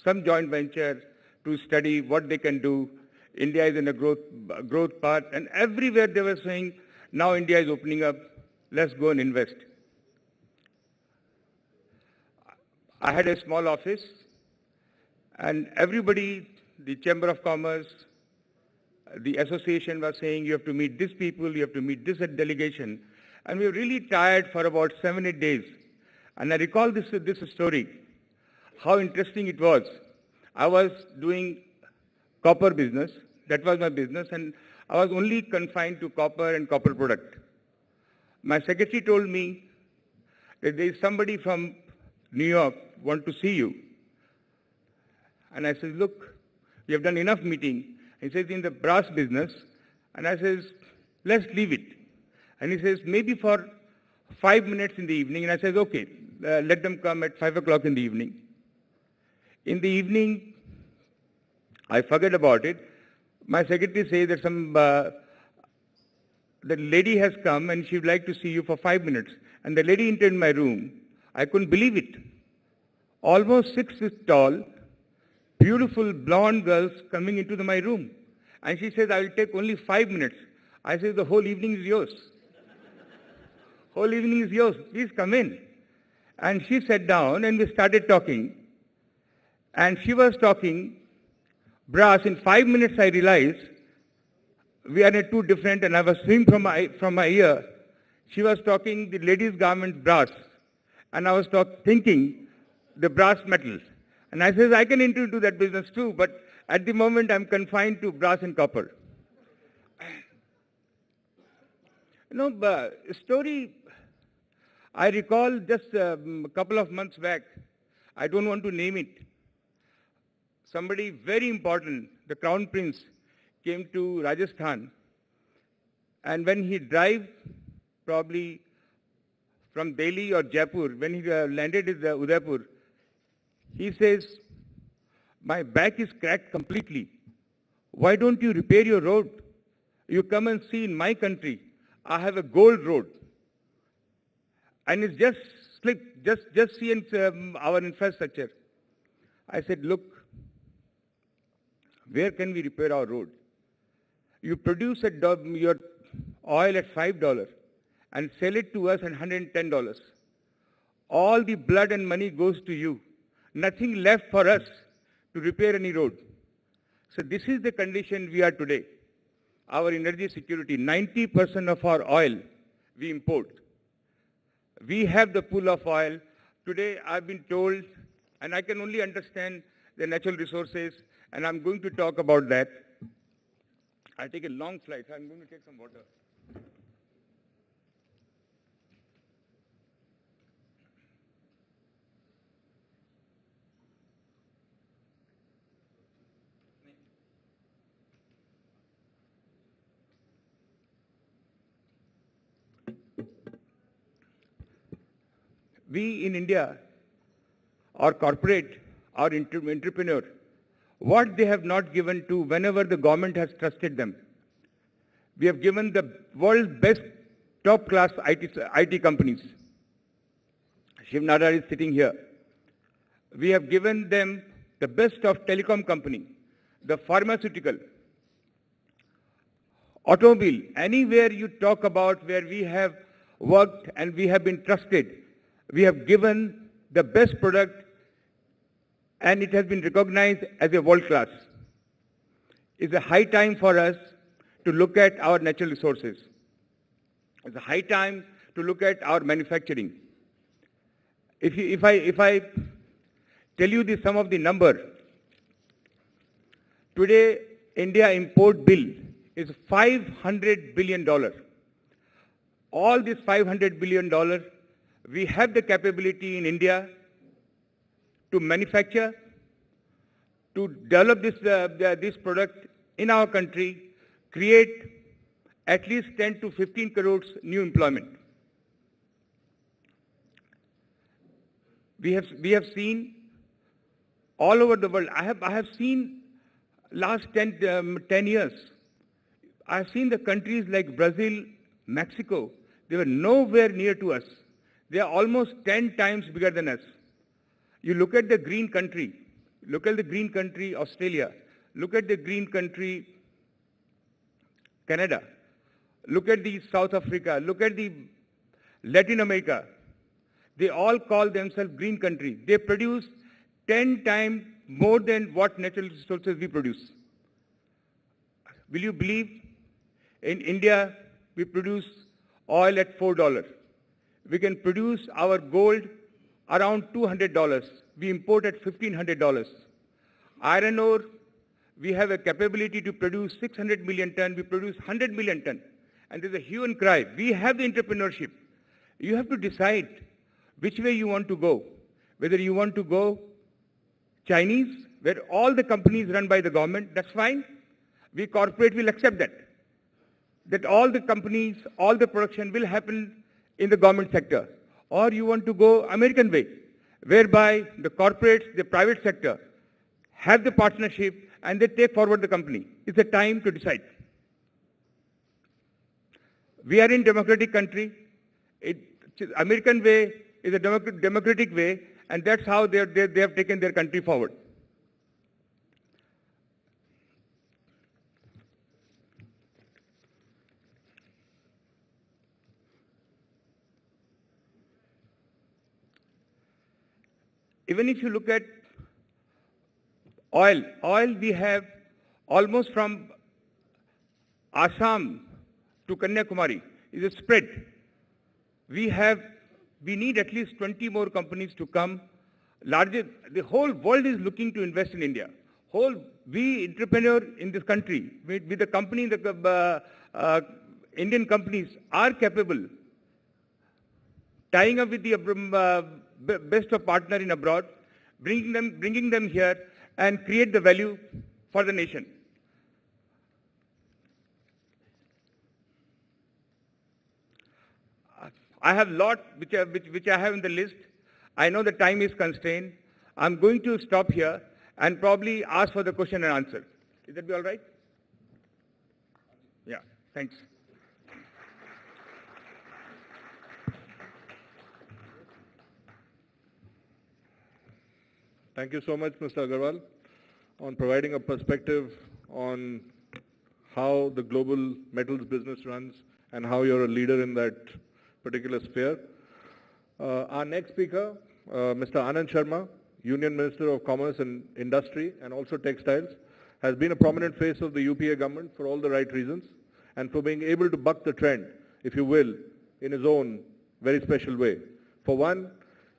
some joint venture, to study what they can do. India is in a growth path, and everywhere they were saying, now India is opening up, let's go and invest. I had a small office, and everybody, the Chamber of Commerce, the association was saying, you have to meet these people, you have to meet this delegation. And we were really tired for about 7-8 days. And I recall this story, how interesting it was. I was doing copper business, that was my business, and I was only confined to copper and copper product. My secretary told me that there is somebody from New York want to see you. And I said, look, we have done enough meeting. He says, in the brass business. And I says, let's leave it. And he says, maybe for 5 minutes in the evening. And I says, okay, let them come at 5 o'clock in the evening. In the evening, I forget about it. My secretary says that the lady has come and she would like to see you for 5 minutes. And the lady entered my room. I couldn't believe it. Almost 6 feet tall, beautiful blonde girls coming into my room. And she says, I will take only 5 minutes. I said, the whole evening is yours. Whole evening is yours. Please come in. And she sat down and we started talking. And she was talking brass. In 5 minutes I realized we are two different, and I was seeing from my ear. She was talking the ladies' garment brass. And I was thinking the brass metal. And I said, I can enter into that business too, but at the moment I'm confined to brass and copper. You know, story, I recall just a couple of months back, I don't want to name it. Somebody very important, the Crown Prince, came to Rajasthan, and when he drive probably from Delhi or Jaipur, when he landed in Udaipur, he says, my back is cracked completely. Why don't you repair your road? You come and see in my country, I have a gold road. And it's just slick, just see our infrastructure. I said, look, where can we repair our road? You produce your oil at $5 and sell it to us at $110. All the blood and money goes to you. Nothing left for us to repair any road. So this is the condition we are today. Our energy security, 90% of our oil we import. We have the pool of oil. Today I've been told, and I can only understand the natural resources, and I'm going to talk about that. I take a long flight, so I'm going to take some water. we in India, our corporate, our entrepreneur, what they have not given to whenever the government has trusted them. We have given the world's best top-class IT companies. Shiv Nadar is sitting here. We have given them the best of telecom company, the pharmaceutical, automobile, anywhere you talk about where we have worked and we have been trusted, we have given the best product and it has been recognized as a world class. It's a high time for us to look at our natural resources. It's a high time to look at our manufacturing. If I tell you some of the number, today India import bill is $500 billion. All this $500 billion, we have the capability in India to manufacture, to develop this product in our country, create at least 10 to 15 crores new employment. We have seen all over the world. I have seen last 10 years. I have seen the countries like Brazil, Mexico. They were nowhere near to us. They are almost 10 times bigger than us. You look at the green country. Look at the green country, Australia. Look at the green country, Canada. Look at the South Africa. Look at the Latin America. They all call themselves green country. They produce 10 times more than what natural resources we produce. Will you believe in India we produce oil at $4. We can produce our gold around $200. We import at $1,500. Iron ore, we have a capability to produce 600 million ton. We produce 100 million ton. And there's a hue and cry. We have the entrepreneurship. You have to decide which way you want to go. Whether you want to go Chinese, where all the companies run by the government, that's fine. We corporate will accept that. That all the companies, all the production will happen in the government sector. Or you want to go American way, whereby the corporates, the private sector, have the partnership and they take forward the company. It's a time to decide. We are in democratic country. American way is a democratic way, and that's how they have taken their country forward. Even if you look at oil we have almost from Assam to Kanyakumari is a spread. We need at least 20 more companies to come. The whole world is looking to invest in India. We entrepreneur in this country with the company, Indian companies are capable tying up with the best of partner in abroad, bringing them here and create the value for the nation. I have a lot which I have in the list. I know the time is constrained. I'm going to stop here and probably ask for the question and answer. Is that be all right? Yeah, thanks. Thank you so much, Mr. Agarwal, on providing a perspective on how the global metals business runs and how you're a leader in that particular sphere. Our next speaker, Mr. Anand Sharma, Union Minister of Commerce and Industry and also Textiles, has been a prominent face of the UPA government for all the right reasons and for being able to buck the trend, if you will, in his own very special way. For one,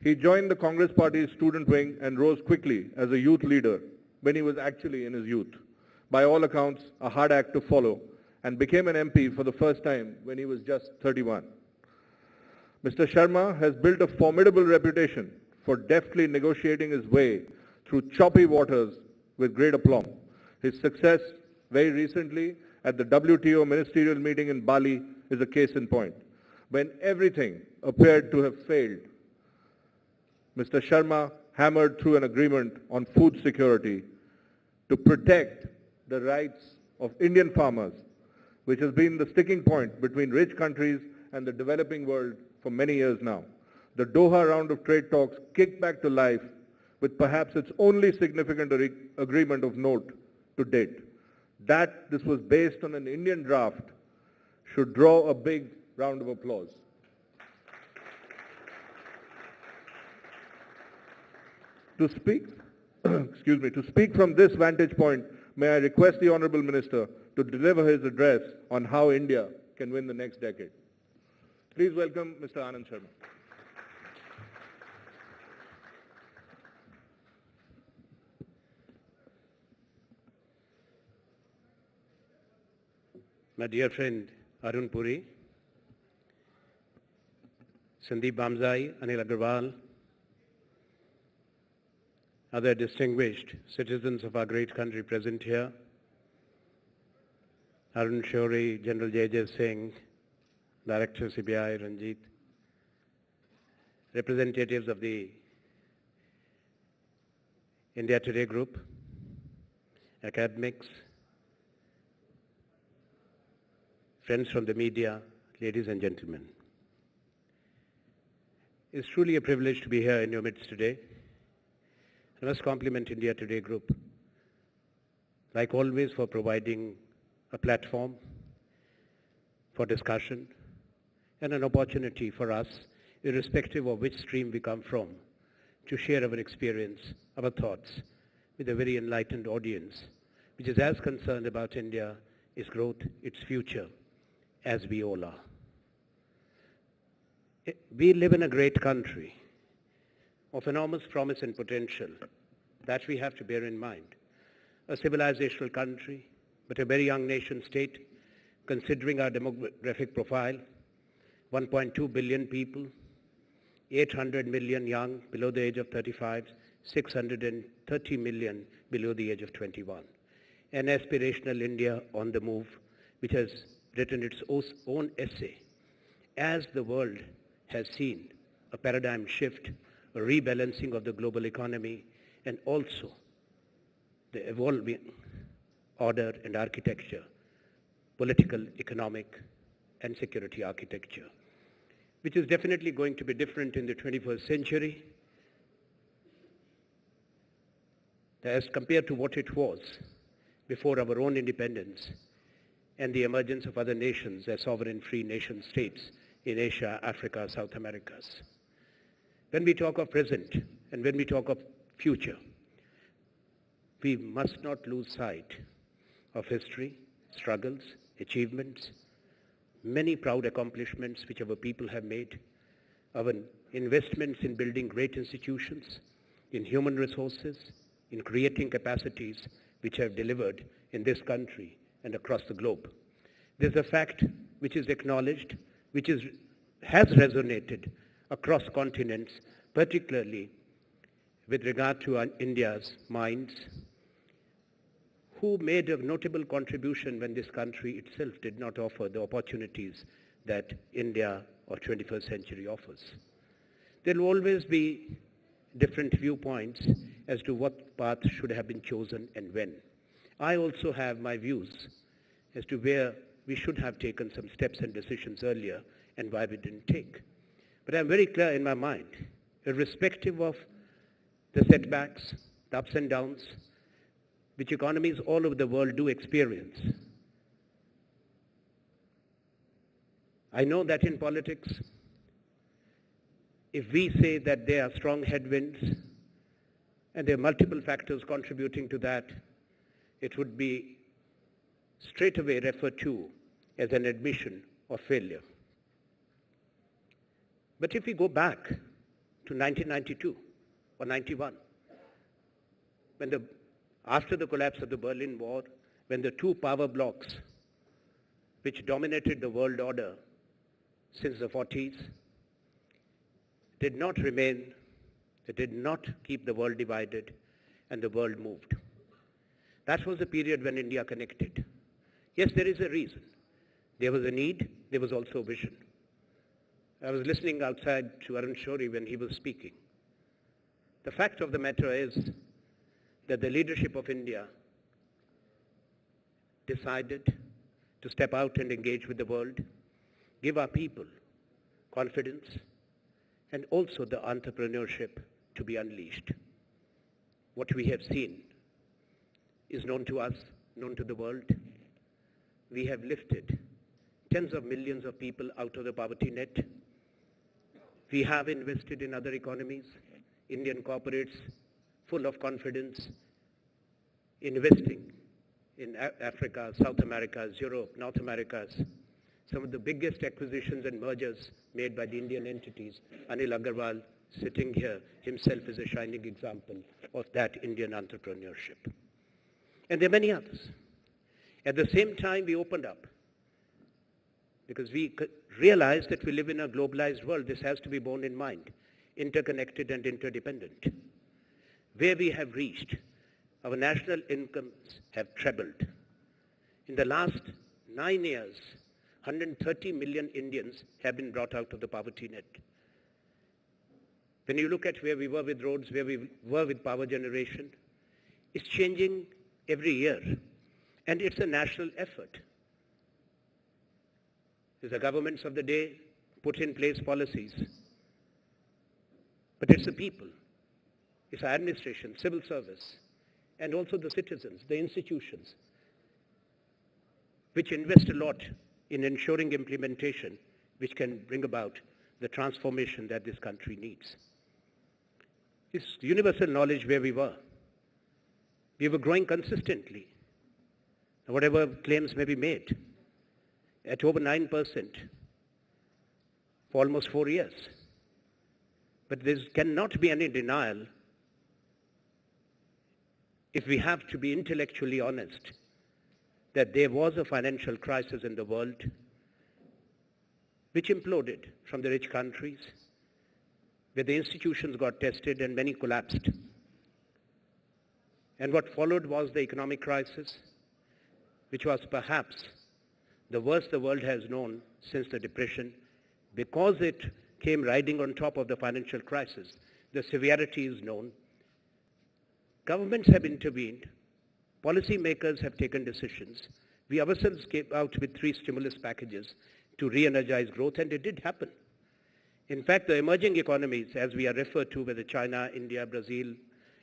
he joined the Congress Party's student wing and rose quickly as a youth leader when he was actually in his youth. By all accounts, a hard act to follow, and became an MP for the first time when he was just 31. Mr. Sharma has built a formidable reputation for deftly negotiating his way through choppy waters with great aplomb. His success very recently at the WTO ministerial meeting in Bali is a case in point. When everything appeared to have failed, Mr. Sharma hammered through an agreement on food security to protect the rights of Indian farmers, which has been the sticking point between rich countries and the developing world for many years now. The Doha round of trade talks kicked back to life with perhaps its only significant agreement of note to date. That this was based on an Indian draft should draw a big round of applause. To speak, to speak from this vantage point, may I request the Honorable Minister to deliver his address on how India can win the next decade. Please welcome Mr. Anand Sharma. My dear friend Arun Puri, Sandeep Bamzai, Anil Agarwal, other distinguished citizens of our great country present here, Arun Shourie, General J.J. Singh, Director CBI Ranjit, representatives of the India Today Group, academics, friends from the media, ladies and gentlemen. It's truly a privilege to be here in your midst today. I must compliment India Today Group, like always, for providing a platform for discussion and an opportunity for us, irrespective of which stream we come from, to share our experience, our thoughts with a very enlightened audience, which is as concerned about India, its growth, its future, as we all are. We live in a great country of enormous promise and potential that we have to bear in mind. A civilizational country, but a very young nation state, considering our demographic profile, 1.2 billion people, 800 million young below the age of 35, 630 million below the age of 21. An aspirational India on the move, which has written its own essay, as the world has seen a paradigm shift, a rebalancing of the global economy, and also the evolving order and architecture, political, economic, and security architecture, which is definitely going to be different in the 21st century as compared to what it was before our own independence and the emergence of other nations as sovereign free nation states in Asia, Africa, South Americas. When we talk of present and when we talk of future, we must not lose sight of history, struggles, achievements, many proud accomplishments which our people have made, our investments in building great institutions, in human resources, in creating capacities which have delivered in this country and across the globe. There's a fact which is acknowledged, which has resonated across continents, particularly with regard to India's minds, who made a notable contribution when this country itself did not offer the opportunities that India or 21st century offers. There will always be different viewpoints as to what path should have been chosen and when. I also have my views as to where we should have taken some steps and decisions earlier and why we didn't take. But I'm very clear in my mind, irrespective of the setbacks, the ups and downs, which economies all over the world do experience. I know that in politics, if we say that there are strong headwinds and there are multiple factors contributing to that, it would be straight away referred to as an admission of failure. But if we go back to 1992 or 91, when after the collapse of the Berlin Wall, when the two power blocks which dominated the world order since the 40s did not remain, they did not keep the world divided, and the world moved. That was the period when India connected. Yes, there is a reason. There was a need, there was also a vision. I was listening outside to Arun Shourie when he was speaking. The fact of the matter is that the leadership of India decided to step out and engage with the world, give our people confidence, and also the entrepreneurship to be unleashed. What we have seen is known to us, known to the world. We have lifted tens of millions of people out of the poverty net. We have invested in other economies, Indian corporates full of confidence, investing in Africa, South America, Europe, North America. Some of the biggest acquisitions and mergers made by the Indian entities. Anil Agarwal, sitting here, himself is a shining example of that Indian entrepreneurship. And there are many others. At the same time, we opened up because we realized that we live in a globalized world. This has to be borne in mind, interconnected and interdependent. Where we have reached, our national incomes have trebled. In the last 9 years, 130 million Indians have been brought out of the poverty net. When you look at where we were with roads, where we were with power generation, it's changing every year. And it's a national effort. The governments of the day put in place policies. But it's the people, it's our administration, civil service, and also the citizens, the institutions, which invest a lot in ensuring implementation, which can bring about the transformation that this country needs. It's universal knowledge where we were. We were growing consistently, whatever claims may be made, at over 9% for almost 4 years. But there cannot be any denial, if we have to be intellectually honest, that there was a financial crisis in the world which imploded from the rich countries, where the institutions got tested and many collapsed. And what followed was the economic crisis, which was perhaps the worst the world has known since the Depression, because it came riding on top of the financial crisis. The severity is known. Governments have intervened. Policymakers have taken decisions. We ourselves came out with 3 stimulus packages to re-energize growth, and it did happen. In fact, the emerging economies, as we are referred to, whether China, India, Brazil,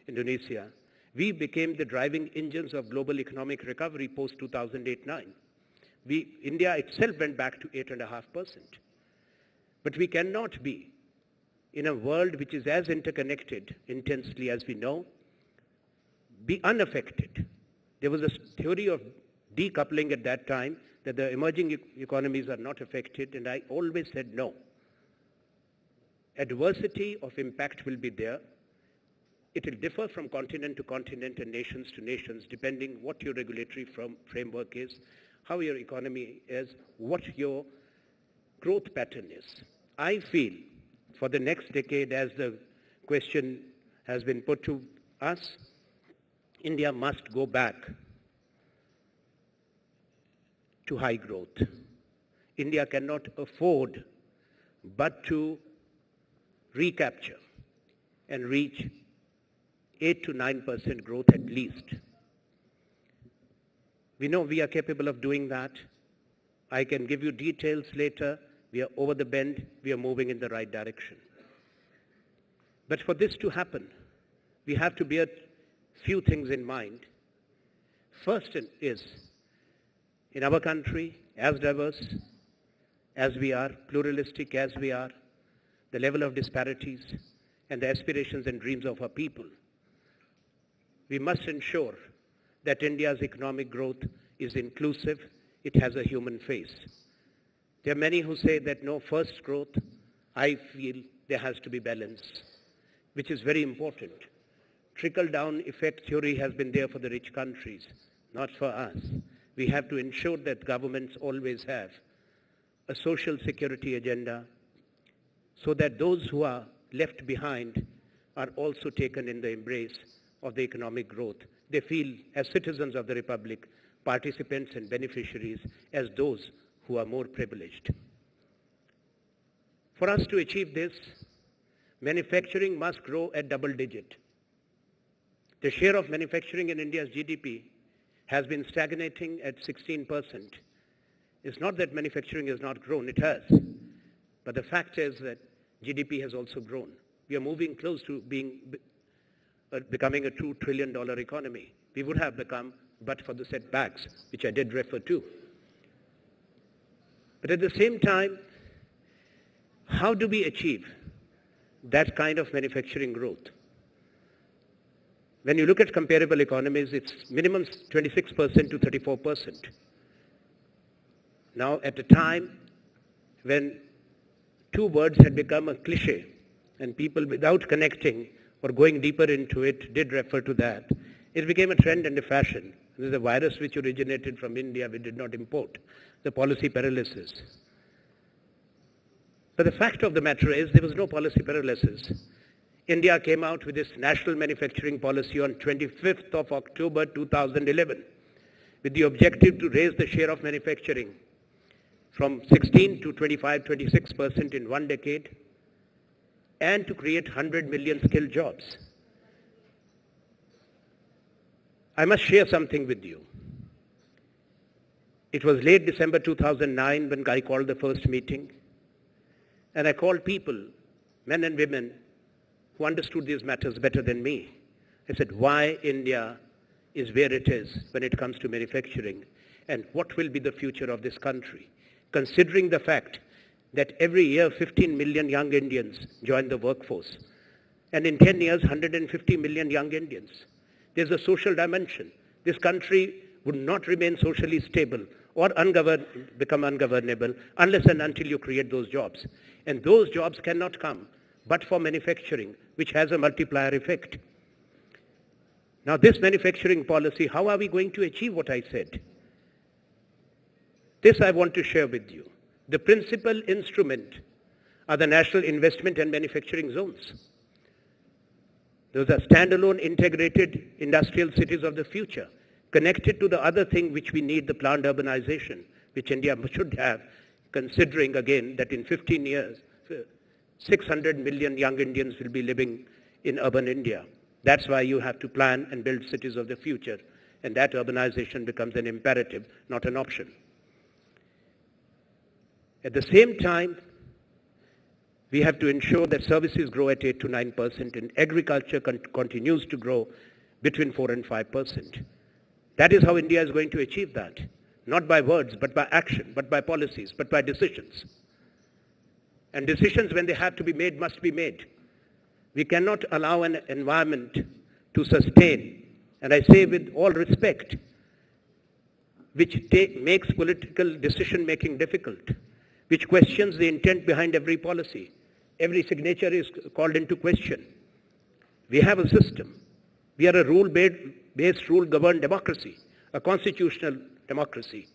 Indonesia, we became the driving engines of global economic recovery post-2008-9. India itself went back to 8.5%. But we cannot be, in a world which is as interconnected intensely as we know, be unaffected. There was a theory of decoupling at that time, that the emerging economies are not affected, and I always said no. Adversity of impact will be there. It will differ from continent to continent and nations to nations, depending what your regulatory framework is, how your economy is, what your growth pattern is. I feel for the next decade, as the question has been put to us, India must go back to high growth. India cannot afford but to recapture and reach 8 to 9% growth at least. We know we are capable of doing that. I can give you details later. We are over the bend. We are moving in the right direction. But for this to happen, we have to bear few things in mind. First is, in our country, as diverse as we are, pluralistic as we are, the level of disparities and the aspirations and dreams of our people, we must ensure that India's economic growth is inclusive, it has a human face. There are many who say that no, first growth. I feel there has to be balance, which is very important. Trickle-down effect theory has been there for the rich countries, not for us. We have to ensure that governments always have a social security agenda, so that those who are left behind are also taken in the embrace of the economic growth. They feel, as citizens of the Republic, participants and beneficiaries as those who are more privileged. For us to achieve this, manufacturing must grow at double digit. The share of manufacturing in India's GDP has been stagnating at 16%. It's not that manufacturing has not grown, it has. But the fact is that GDP has also grown. We are moving close to becoming a $2 trillion economy. We would have become, but for the setbacks, which I did refer to. But at the same time, how do we achieve that kind of manufacturing growth? When you look at comparable economies, it's minimum 26% to 34%. Now, at a time when two words had become a cliche, and people without connecting or going deeper into it did refer to that, it became a trend and a fashion. There's a virus which originated from India we did not import, the policy paralysis. But the fact of the matter is there was no policy paralysis. India came out with its national manufacturing policy on 25th of October 2011 with the objective to raise the share of manufacturing from 16 to 25, 26% in one decade and to create 100 million skilled jobs. I must share something with you. It was late December 2009 when I called the first meeting, and I called people, men and women, who understood these matters better than me. I said, why India is where it is when it comes to manufacturing, and what will be the future of this country, considering the fact that every year 15 million young Indians join the workforce, and in 10 years 150 million young Indians. There's a social dimension. This country would not remain socially stable or become ungovernable unless and until you create those jobs. And those jobs cannot come but for manufacturing, which has a multiplier effect. Now this manufacturing policy, how are we going to achieve what I said? This I want to share with you. The principal instrument are the national investment and manufacturing zones. Those are standalone integrated industrial cities of the future, connected to the other thing which we need, the planned urbanization, which India should have, considering again that in 15 years, 600 million young Indians will be living in urban India. That's why you have to plan and build cities of the future, and that urbanization becomes an imperative, not an option. At the same time, we have to ensure that services grow at 8 to 9% and agriculture continues to grow between 4 and 5%. That is how India is going to achieve that. Not by words, but by action, but by policies, but by decisions. And decisions, when they have to be made, must be made. We cannot allow an environment to sustain, and I say with all respect, which makes political decision-making difficult, which questions the intent behind every policy. Every signature is called into question. We have a system. We are a rule-based, rule-governed democracy, a constitutional democracy.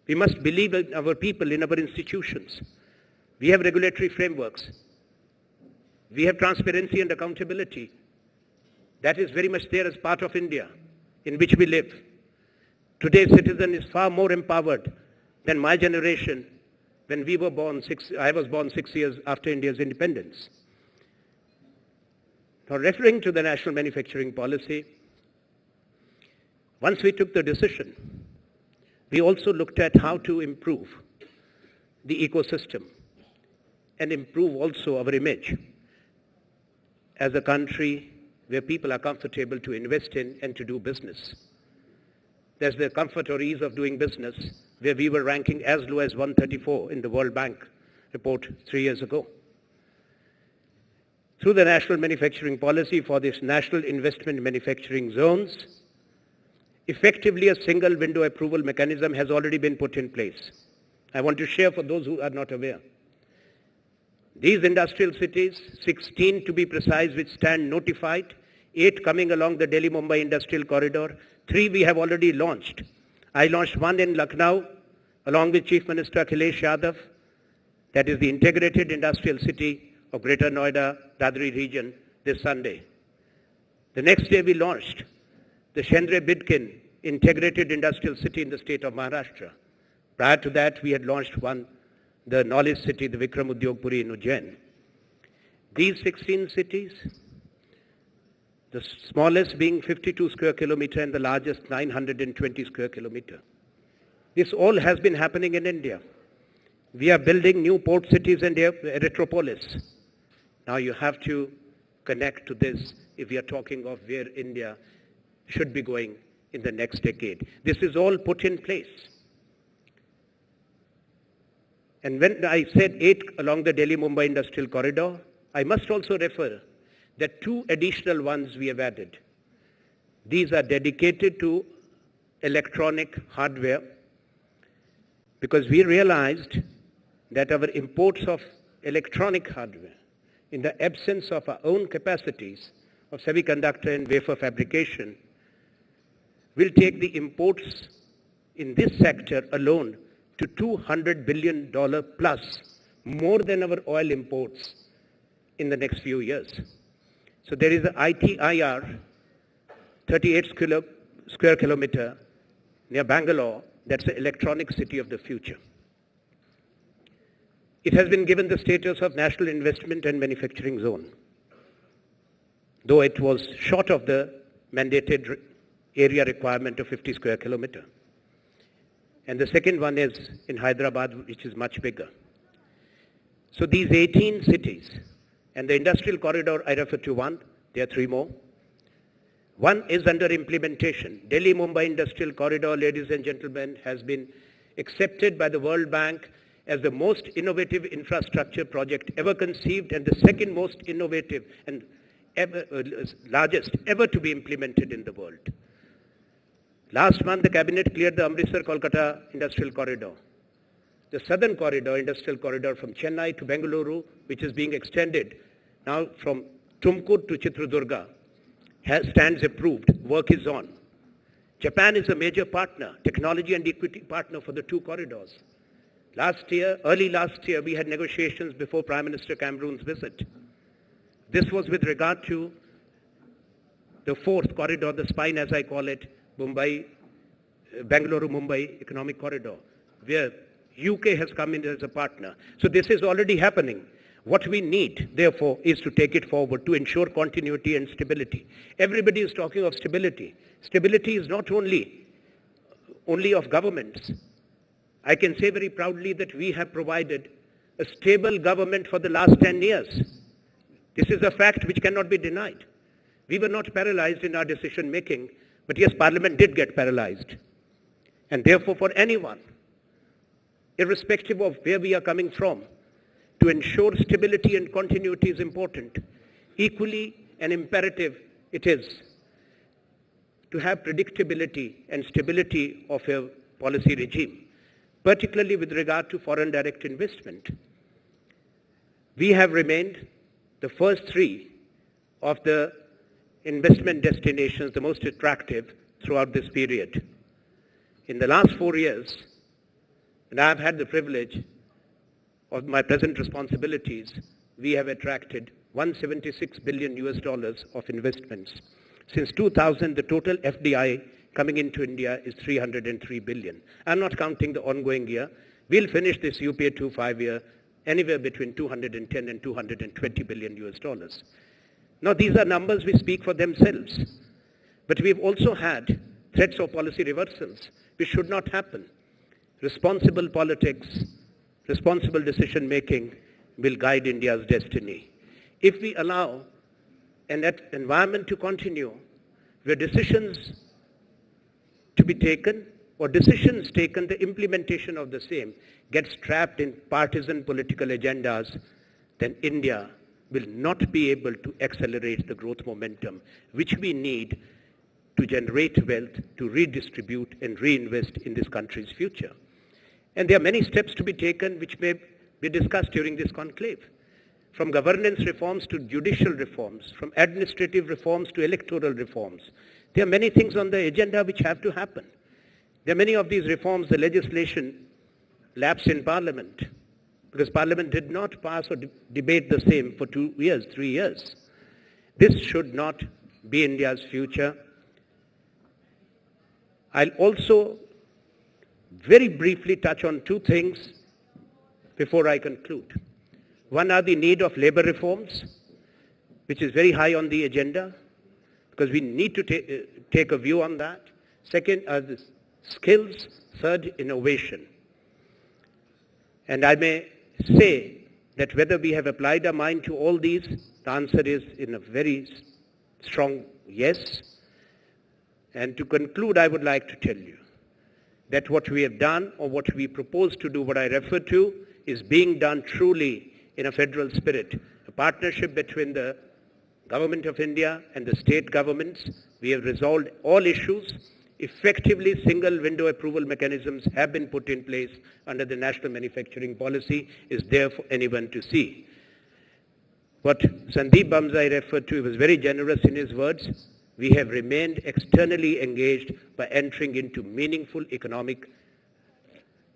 We must believe in our people, in our institutions. We have regulatory frameworks. We have transparency and accountability. That is very much there as part of India, in which we live. Today's citizen is far more empowered than my generation when we were born. I was born 6 years after India's independence. Now, referring to the national manufacturing policy, once we took the decision, we also looked at how to improve the ecosystem and improve also our image as a country where people are comfortable to invest in and to do business. There's the comfort or ease of doing business, where we were ranking as low as 134 in the World Bank report 3 years ago. Through the national manufacturing policy for this national investment manufacturing zones, effectively a single window approval mechanism has already been put in place. I want to share for those who are not aware. These industrial cities, 16 to be precise, which stand notified, 8 coming along the Delhi-Mumbai industrial corridor, 3 we have already launched. I launched one in Lucknow along with Chief Minister Akhilesh Yadav. That is the integrated industrial city of Greater Noida, Dadri region this Sunday. The next day we launched the Shendra-Bidkin integrated industrial city in the state of Maharashtra. Prior to that we had launched one, the knowledge city, the Vikram Udyog Puri in Ujjain. These 16 cities, the smallest being 52 square kilometer and the largest 920 square kilometer. This all has been happening in India. We are building new port cities and metropolis. Now you have to connect to this if we are talking of where India should be going in the next decade. This is all put in place. And when I said 8 along the Delhi-Mumbai Industrial Corridor, I must also refer that 2 additional ones we have added. These are dedicated to electronic hardware, because we realized that our imports of electronic hardware, in the absence of our own capacities of semiconductor and wafer fabrication, will take the imports in this sector alone to $200 billion plus, more than our oil imports in the next few years. So there is an ITIR, 38 square kilometer near Bangalore. That's the electronic city of the future. It has been given the status of National Investment and Manufacturing Zone, though it was short of the mandated area requirement of 50 square kilometer. And the second one is in Hyderabad, which is much bigger. So these 18 cities, and the industrial corridor I refer to one, there are 3 more. One is under implementation. Delhi-Mumbai Industrial Corridor, ladies and gentlemen, has been accepted by the World Bank as the most innovative infrastructure project ever conceived and the second most innovative and largest ever to be implemented in the world. Last month, the cabinet cleared the Amritsar-Kolkata Industrial Corridor. The southern corridor, industrial corridor from Chennai to Bengaluru, which is being extended now from Tumkur to Chitradurga, stands approved. Work is on. Japan is a major partner, technology and equity partner for the 2 corridors. Early last year, we had negotiations before Prime Minister Cameron's visit. This was with regard to the 4th corridor, the spine as I call it, Bangalore-Mumbai Economic Corridor, where UK has come in as a partner. So this is already happening. What we need, therefore, is to take it forward to ensure continuity and stability. Everybody is talking of stability. Stability is not only of governments. I can say very proudly that we have provided a stable government for the last 10 years. This is a fact which cannot be denied. We were not paralyzed in our decision making, but yes, Parliament did get paralyzed. And therefore, for anyone, irrespective of where we are coming from, to ensure stability and continuity is important. Equally and imperative it is to have predictability and stability of a policy regime, particularly with regard to foreign direct investment. We have remained the first 3 of the investment destinations, the most attractive throughout this period. In the last 4 years, and I have had the privilege of my present responsibilities, we have attracted $176 billion of investments. Since 2000, the total FDI coming into India is $303 billion. I'm not counting the ongoing year. We'll finish this UPA 2-5 year anywhere between $210 and $220 billion. Now these are numbers which speak for themselves. But we've also had threats of policy reversals, which should not happen. Responsible politics, responsible decision making will guide India's destiny. If we allow an environment to continue where decisions to be taken or decisions taken, the implementation of the same gets trapped in partisan political agendas, then India will not be able to accelerate the growth momentum which we need to generate wealth, to redistribute and reinvest in this country's future. And there are many steps to be taken which may be discussed during this conclave. From governance reforms to judicial reforms, from administrative reforms to electoral reforms. There are many things on the agenda which have to happen. There are many of these reforms, the legislation lapsed in Parliament because Parliament did not pass or debate the same for 2 years, 3 years. This should not be India's future. I'll also very briefly touch on 2 things before I conclude. One are the need of labor reforms, which is very high on the agenda, because we need to take a view on that. Second are the skills. Third, innovation. And I may say that whether we have applied our mind to all these, the answer is in a very strong yes. And to conclude, I would like to tell you that what we have done or what we propose to do, what I refer to, is being done truly in a federal spirit, a partnership between the Government of India and the state governments. We have resolved all issues. Effectively, single window approval mechanisms have been put in place under the national manufacturing policy. Is there for anyone to see. What Sandeep Bamzai referred to, he was very generous in his words. We have remained externally engaged by entering into meaningful economic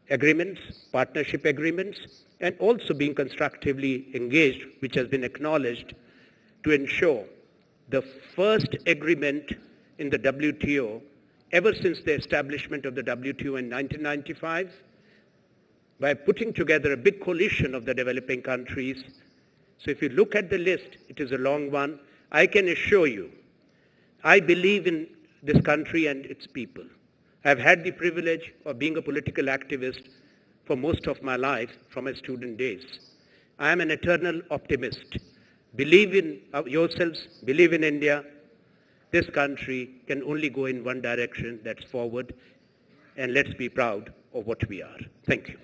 agreements, partnership agreements, and also being constructively engaged, which has been acknowledged, to ensure the first agreement in the WTO ever since the establishment of the WTO in 1995, by putting together a big coalition of the developing countries. So if you look at the list, it is a long one. I can assure you, I believe in this country and its people. I've had the privilege of being a political activist for most of my life from my student days. I am an eternal optimist. Believe in yourselves, believe in India. This country can only go in one direction, that's forward, and let's be proud of what we are. Thank you.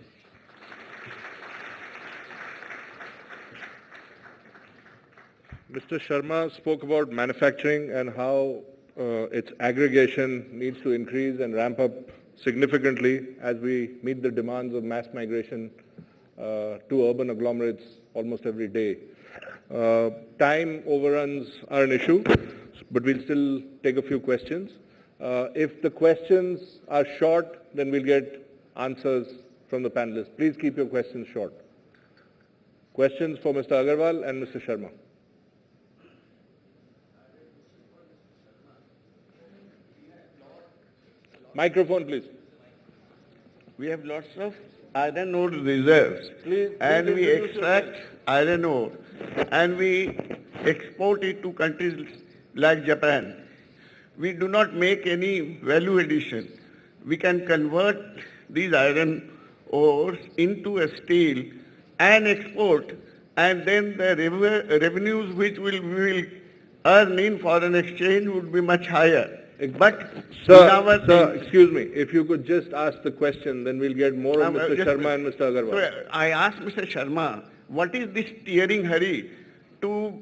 Mr. Sharma spoke about manufacturing and how its aggregation needs to increase and ramp up significantly as we meet the demands of mass migration to urban agglomerates almost every day. Time overruns are an issue, but we'll still take a few questions. If the questions are short, then we'll get answers from the panelists. Please keep your questions short. Questions for Mr. Agarwal and Mr. Sharma. Microphone, please. We have lots of iron ore reserves, and we extract iron ore, and we export it to countries like Japan. We do not make any value addition. We can convert these iron ores into a steel and export, and then the revenues which we will earn in foreign exchange would be much higher. But Sir, excuse me, if you could just ask the question, then we'll get more of Mr. Sharma and Mr. Agarwal. So I asked Mr. Sharma, what is this tearing hurry to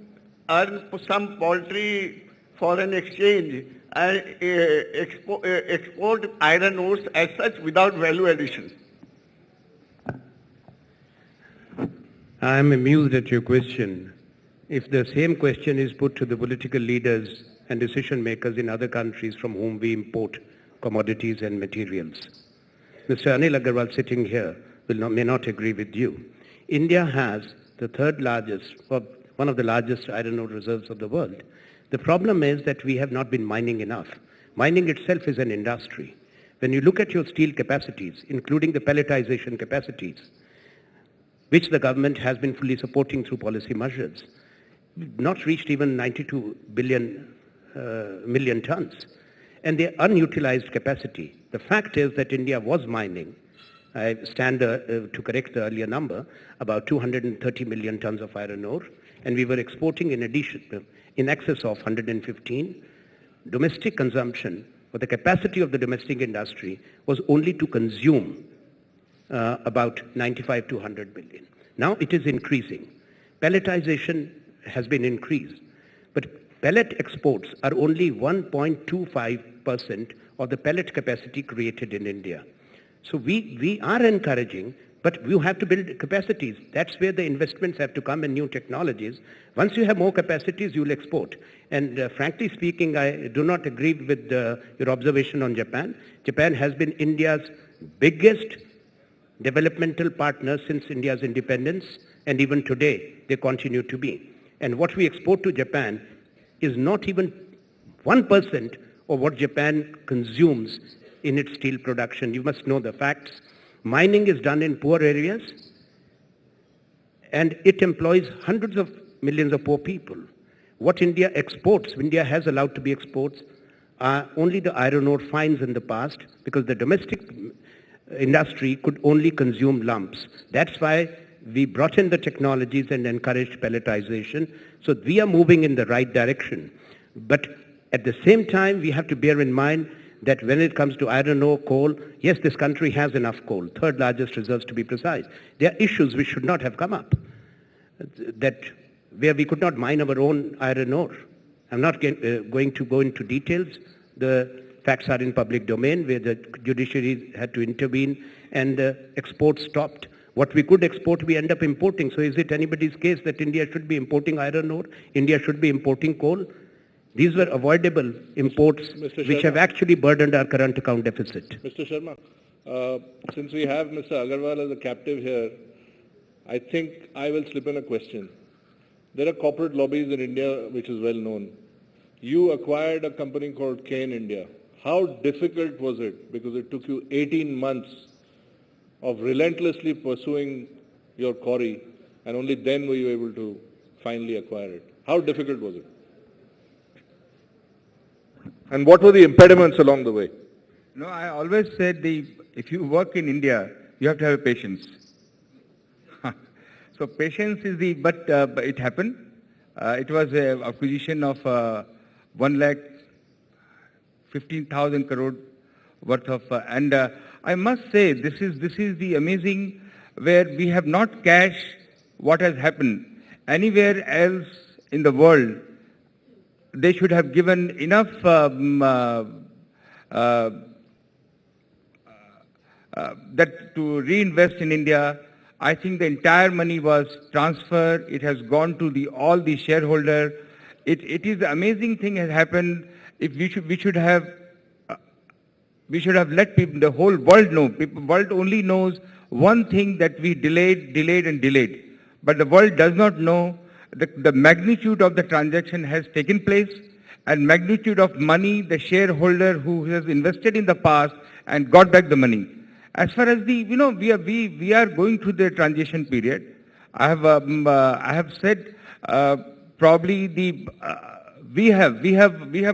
earn some paltry foreign exchange and export iron ores as such without value addition? I am amused at your question. If the same question is put to the political leaders and decision makers in other countries from whom we import commodities and materials. Mr. Anil Agarwal sitting here may not agree with you. India has the third largest, or one of the largest iron ore reserves of the world. The problem is that we have not been mining enough. Mining itself is an industry. When you look at your steel capacities, including the pelletization capacities, which the government has been fully supporting through policy measures, not reached even 92 million tons, and the unutilized capacity. The fact is that India was mining, I stand to correct the earlier number, about 230 million tons of iron ore, and we were exporting in addition, in excess of 115. Domestic consumption, or the capacity of the domestic industry, was only to consume about 95 to 100 million. Now it is increasing. Pelletization has been increased, but pellet exports are only 1.25% of the pellet capacity created in India. So we are encouraging, but you have to build capacities. That's where the investments have to come in new technologies. Once you have more capacities, you will export. And frankly speaking, I do not agree with your observation on Japan. Japan has been India's biggest developmental partner since India's independence, and even today they continue to be. And what we export to Japan is not even 1% of what Japan consumes in its steel production. You must know the facts. Mining is done in poor areas, and it employs hundreds of millions of poor people. What India exports, India has allowed to be exports, are only the iron ore finds in the past, because the domestic industry could only consume lumps. That's why we brought in the technologies and encouraged pelletization. So we are moving in the right direction. But at the same time, we have to bear in mind that when it comes to iron ore, coal, yes, this country has enough coal, third largest reserves to be precise. There are issues which should not have come up, that where we could not mine our own iron ore. I'm not going to go into details. The facts are in public domain, where the judiciary had to intervene and exports stopped. What we could export, we end up importing. So is it anybody's case that India should be importing iron ore? India should be importing coal? These were avoidable imports which have actually burdened our current account deficit. Mr. Sharma, since we have Mr. Agarwal as a captive here, I think I will slip in a question. There are corporate lobbies in India which is well known. You acquired a company called Kane India. How difficult was it? Because it took you 18 months of relentlessly pursuing your quarry, and only then were you able to finally acquire it. How difficult was it? And what were the impediments along the way? No, I always said if you work in India, you have to have patience. So patience is but it happened. It was an acquisition of 1,15,000 crore worth of, and I must say this is the amazing, where we have not cashed what has happened. Anywhere else in the world, they should have given enough that to reinvest in India. I think the entire money was transferred. It has gone to all the shareholder. It is an amazing thing has happened. If we should have let people, the whole world know. World only knows one thing, that we delayed. But the world does not know the magnitude of the transaction has taken place, and magnitude of money the shareholder who has invested in the past and got back the money. As far as we are going through the transition period. I have said probably we have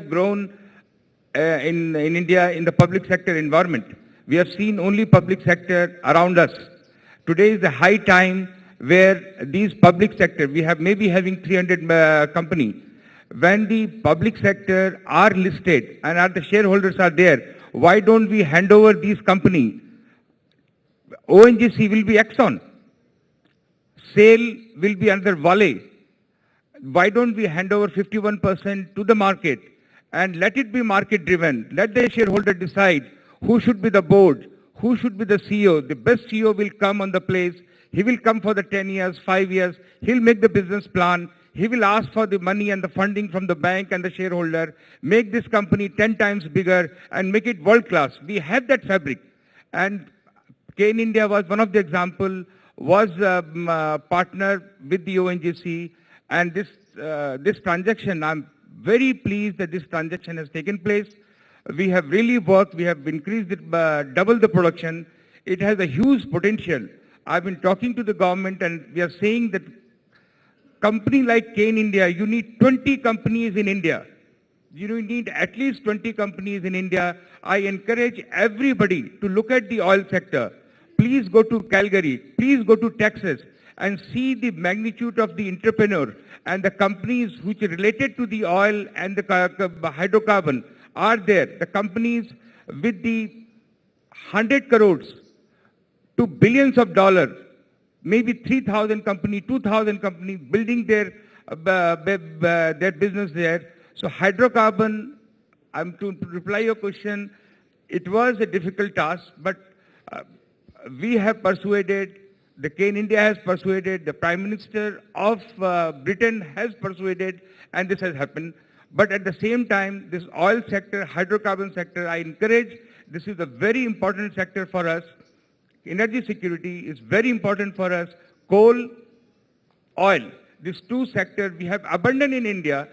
grown in India in the public sector environment. We have seen only public sector around us. Today is the high time where these public sector, we have maybe having 300 company. When the public sector are listed and the shareholders are there, why don't we hand over these company? ONGC will be Exxon. SAIL will be under Vale. Why don't we hand over 51% to the market and let it be market driven? Let the shareholder decide who should be the board, who should be the CEO. The best CEO will come on the place. He will come for the 10 years, 5 years. He'll make the business plan. He will ask for the money and the funding from the bank and the shareholder, make this company 10 times bigger and make it world class. We have that fabric. And Kane India was one of the example, was partner with the ONGC, and this transaction, I'm very pleased that this transaction has taken place. We have really worked, we have increased it, double the production. It has a huge potential. I've been talking to the government and we are saying that company like Kane India, you need 20 companies in India. You need at least 20 companies in India. I encourage everybody to look at the oil sector. Please go to Calgary, please go to Texas and see the magnitude of the entrepreneur and the companies which are related to the oil and the hydrocarbon are there. The companies with the 100 crores to billions of dollars, maybe 3,000 company, 2,000 company building their business there. So hydrocarbon, to reply your question, it was a difficult task, but we have persuaded, the Kane India has persuaded, the Prime Minister of Britain has persuaded, and this has happened. But at the same time, this oil sector, hydrocarbon sector, I encourage, this is a very important sector for us. Energy security is very important for us. Coal, oil, these two sectors we have abundant in India.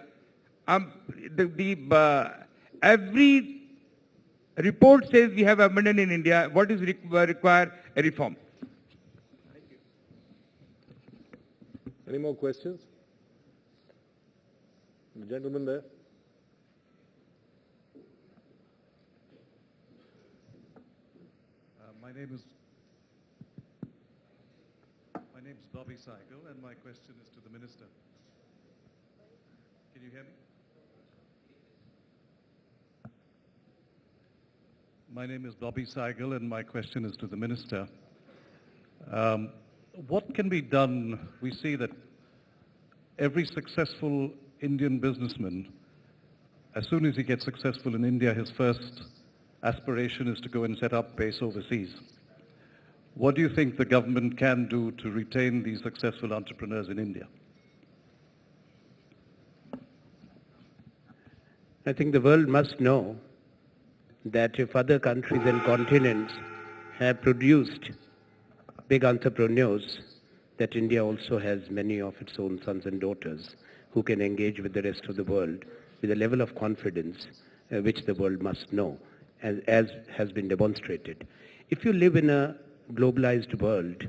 Every report says we have abundant in India. What is require a reform? Any more questions? The gentleman there. My name is Bobby Seigel, and my question is to the Minister. Can you hear me? My name is Bobby Seigel, and my question is to the Minister. What can be done? We see that every successful Indian businessman, as soon as he gets successful in India, his first aspiration is to go and set up base overseas. What do you think the government can do to retain these successful entrepreneurs in India? I think the world must know that if other countries and continents have produced big entrepreneurs, that India also has many of its own sons and daughters who can engage with the rest of the world with a level of confidence which the world must know, as has been demonstrated. If you live in a globalized world,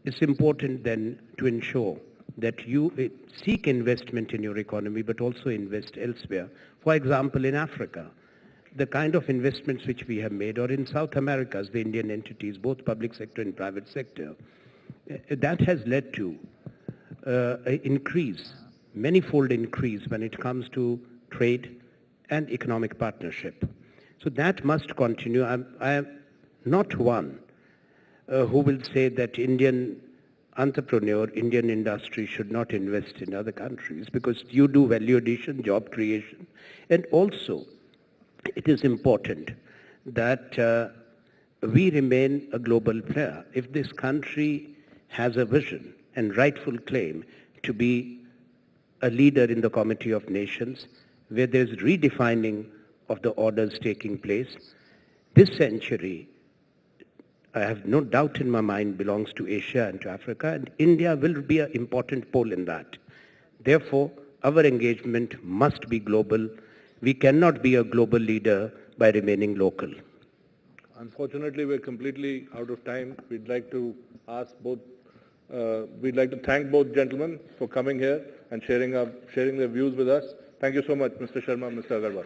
it's important then to ensure that you seek investment in your economy but also invest elsewhere. For example, in Africa, the kind of investments which we have made, or in South America, as the Indian entities, both public sector and private sector, that has led to an increase, manifold increase when it comes to trade and economic partnership. So that must continue. I am not one who will say that Indian entrepreneur, Indian industry should not invest in other countries, because you do value addition, job creation, and also it is important that we remain a global player. If this country has a vision and rightful claim to be a leader in the Committee of Nations, where there is redefining of the orders taking place, this century, I have no doubt in my mind, belongs to Asia and to Africa, and India will be an important pole in that. Therefore, our engagement must be global. We cannot be a global leader by remaining local. Unfortunately, we're completely out of time. We'd like to thank both gentlemen for coming here and sharing their views with us. Thank you so much, Mr. Sharma, Mr. Agarwal.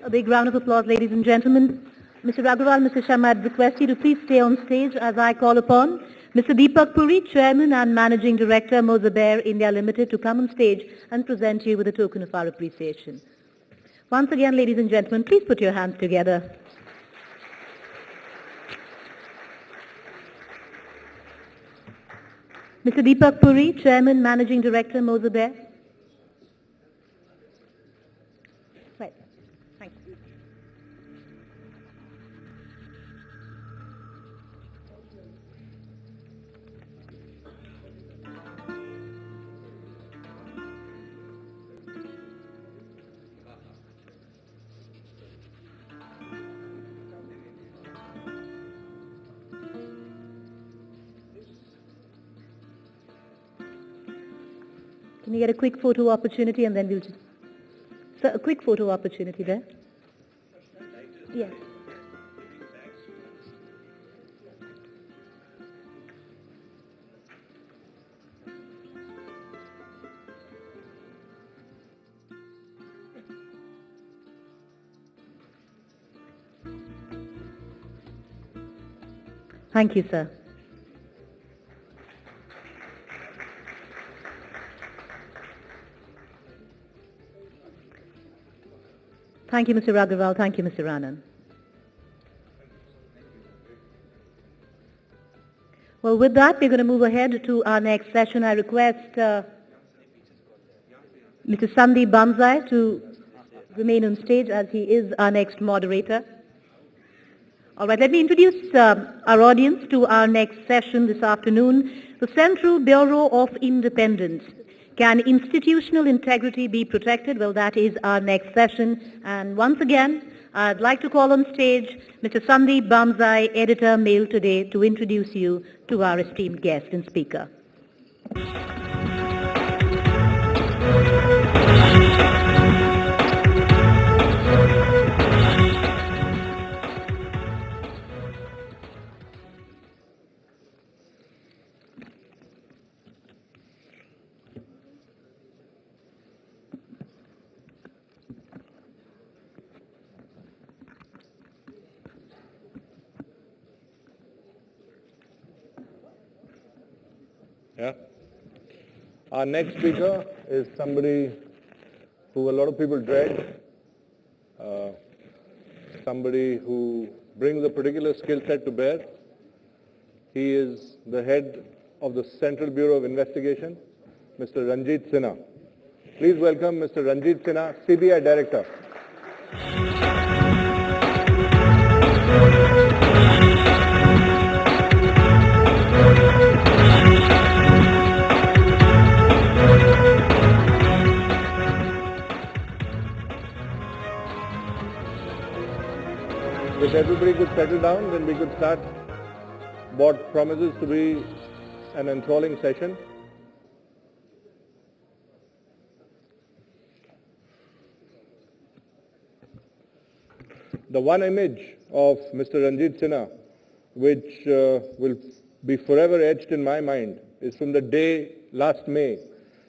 A big round of applause, ladies and gentlemen. Mr. Agarwal, Mr. Sharma, I'd request you to please stay on stage as I call upon Mr. Deepak Puri, Chairman and Managing Director, Mozabair India Limited, to come on stage and present you with a token of our appreciation. Once again, ladies and gentlemen, please put your hands together. Mr. Deepak Puri, Chairman, Managing Director, Mozabair. Right. Thank you. Can we get a quick photo opportunity, and then we'll just... Sir, a quick photo opportunity there. Yes. Thank you, sir. Thank you, Mr. Agarwal. Thank you, Mr. Anand. Well, with that, we're going to move ahead to our next session. I request Mr. Sandeep Bamzai to remain on stage, as he is our next moderator. All right, let me introduce our audience to our next session this afternoon. The Central Bureau of Independence. Can institutional integrity be protected? Well, that is our next session. And once again, I'd like to call on stage Mr. Sandeep Bamzai, editor, Mail Today, to introduce you to our esteemed guest and speaker. Yeah. Our next speaker is somebody who a lot of people dread, somebody who brings a particular skill set to bear. He is the head of the Central Bureau of Investigation, Mr. Ranjit Sinha. Please welcome Mr. Ranjit Sinha, CBI Director. If everybody could settle down, then we could start what promises to be an enthralling session. The one image of Mr. Ranjit Sinha, which will be forever etched in my mind, is from the day last May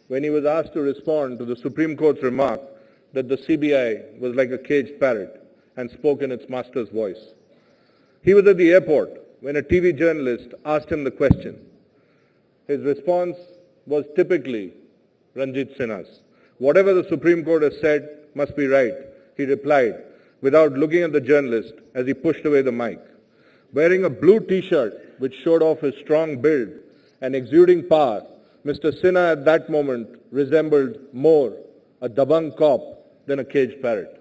when he was asked to respond to the Supreme Court's remark that the CBI was like a caged parrot and spoke in its master's voice. He was at the airport when a TV journalist asked him the question. His response was typically Ranjit Sinha's. Whatever the Supreme Court has said must be right, he replied, without looking at the journalist as he pushed away the mic. Wearing a blue T-shirt which showed off his strong build and exuding power, Mr. Sinha at that moment resembled more a dabang cop than a caged parrot.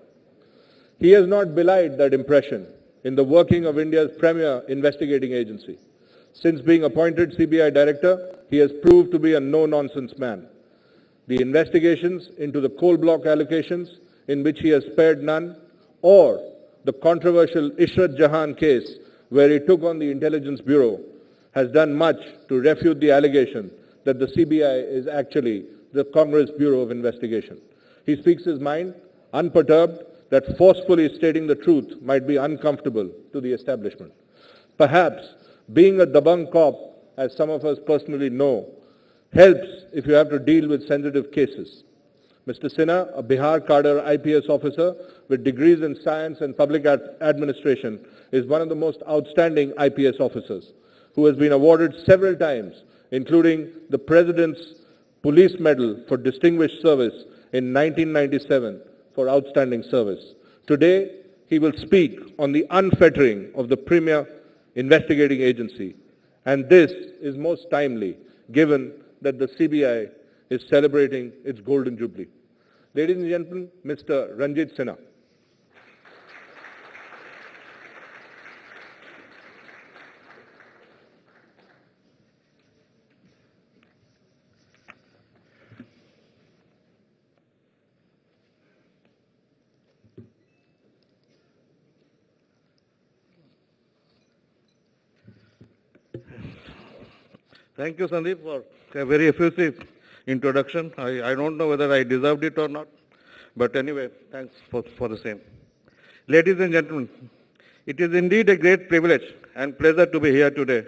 He has not belied that impression in the working of India's premier investigating agency. Since being appointed CBI Director, he has proved to be a no-nonsense man. The investigations into the coal block allocations, in which he has spared none, or the controversial Ishrat Jahan case, where he took on the Intelligence Bureau, has done much to refute the allegation that the CBI is actually the Congress Bureau of Investigation. He speaks his mind, unperturbed, that forcefully stating the truth might be uncomfortable to the establishment. Perhaps being a dabang cop, as some of us personally know, helps if you have to deal with sensitive cases. Mr. Sinha, a Bihar cadre IPS officer with degrees in science and public administration, is one of the most outstanding IPS officers who has been awarded several times, including the President's Police Medal for Distinguished Service in 1997 for outstanding service. Today, he will speak on the unfettering of the premier investigating agency. And this is most timely, given that the CBI is celebrating its Golden Jubilee. Ladies and gentlemen, Mr. Ranjit Sinha. Thank you, Sandeep, for a very effusive introduction. I don't know whether I deserved it or not, but anyway, thanks for the same. Ladies and gentlemen, it is indeed a great privilege and pleasure to be here today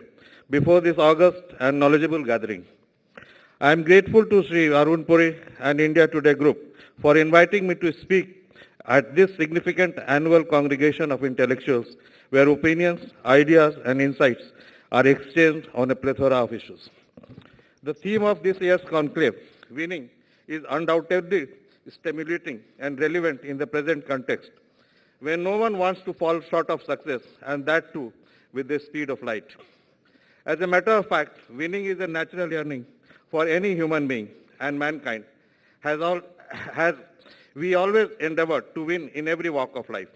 before this august and knowledgeable gathering. I am grateful to Sri Arun Puri and India Today Group for inviting me to speak at this significant annual congregation of intellectuals where opinions, ideas and insights are exchanged on a plethora of issues. The theme of this year's conclave, winning, is undoubtedly stimulating and relevant in the present context, when no one wants to fall short of success, and that too with the speed of light. As a matter of fact, winning is a natural yearning for any human being, and mankind we always endeavored to win in every walk of life.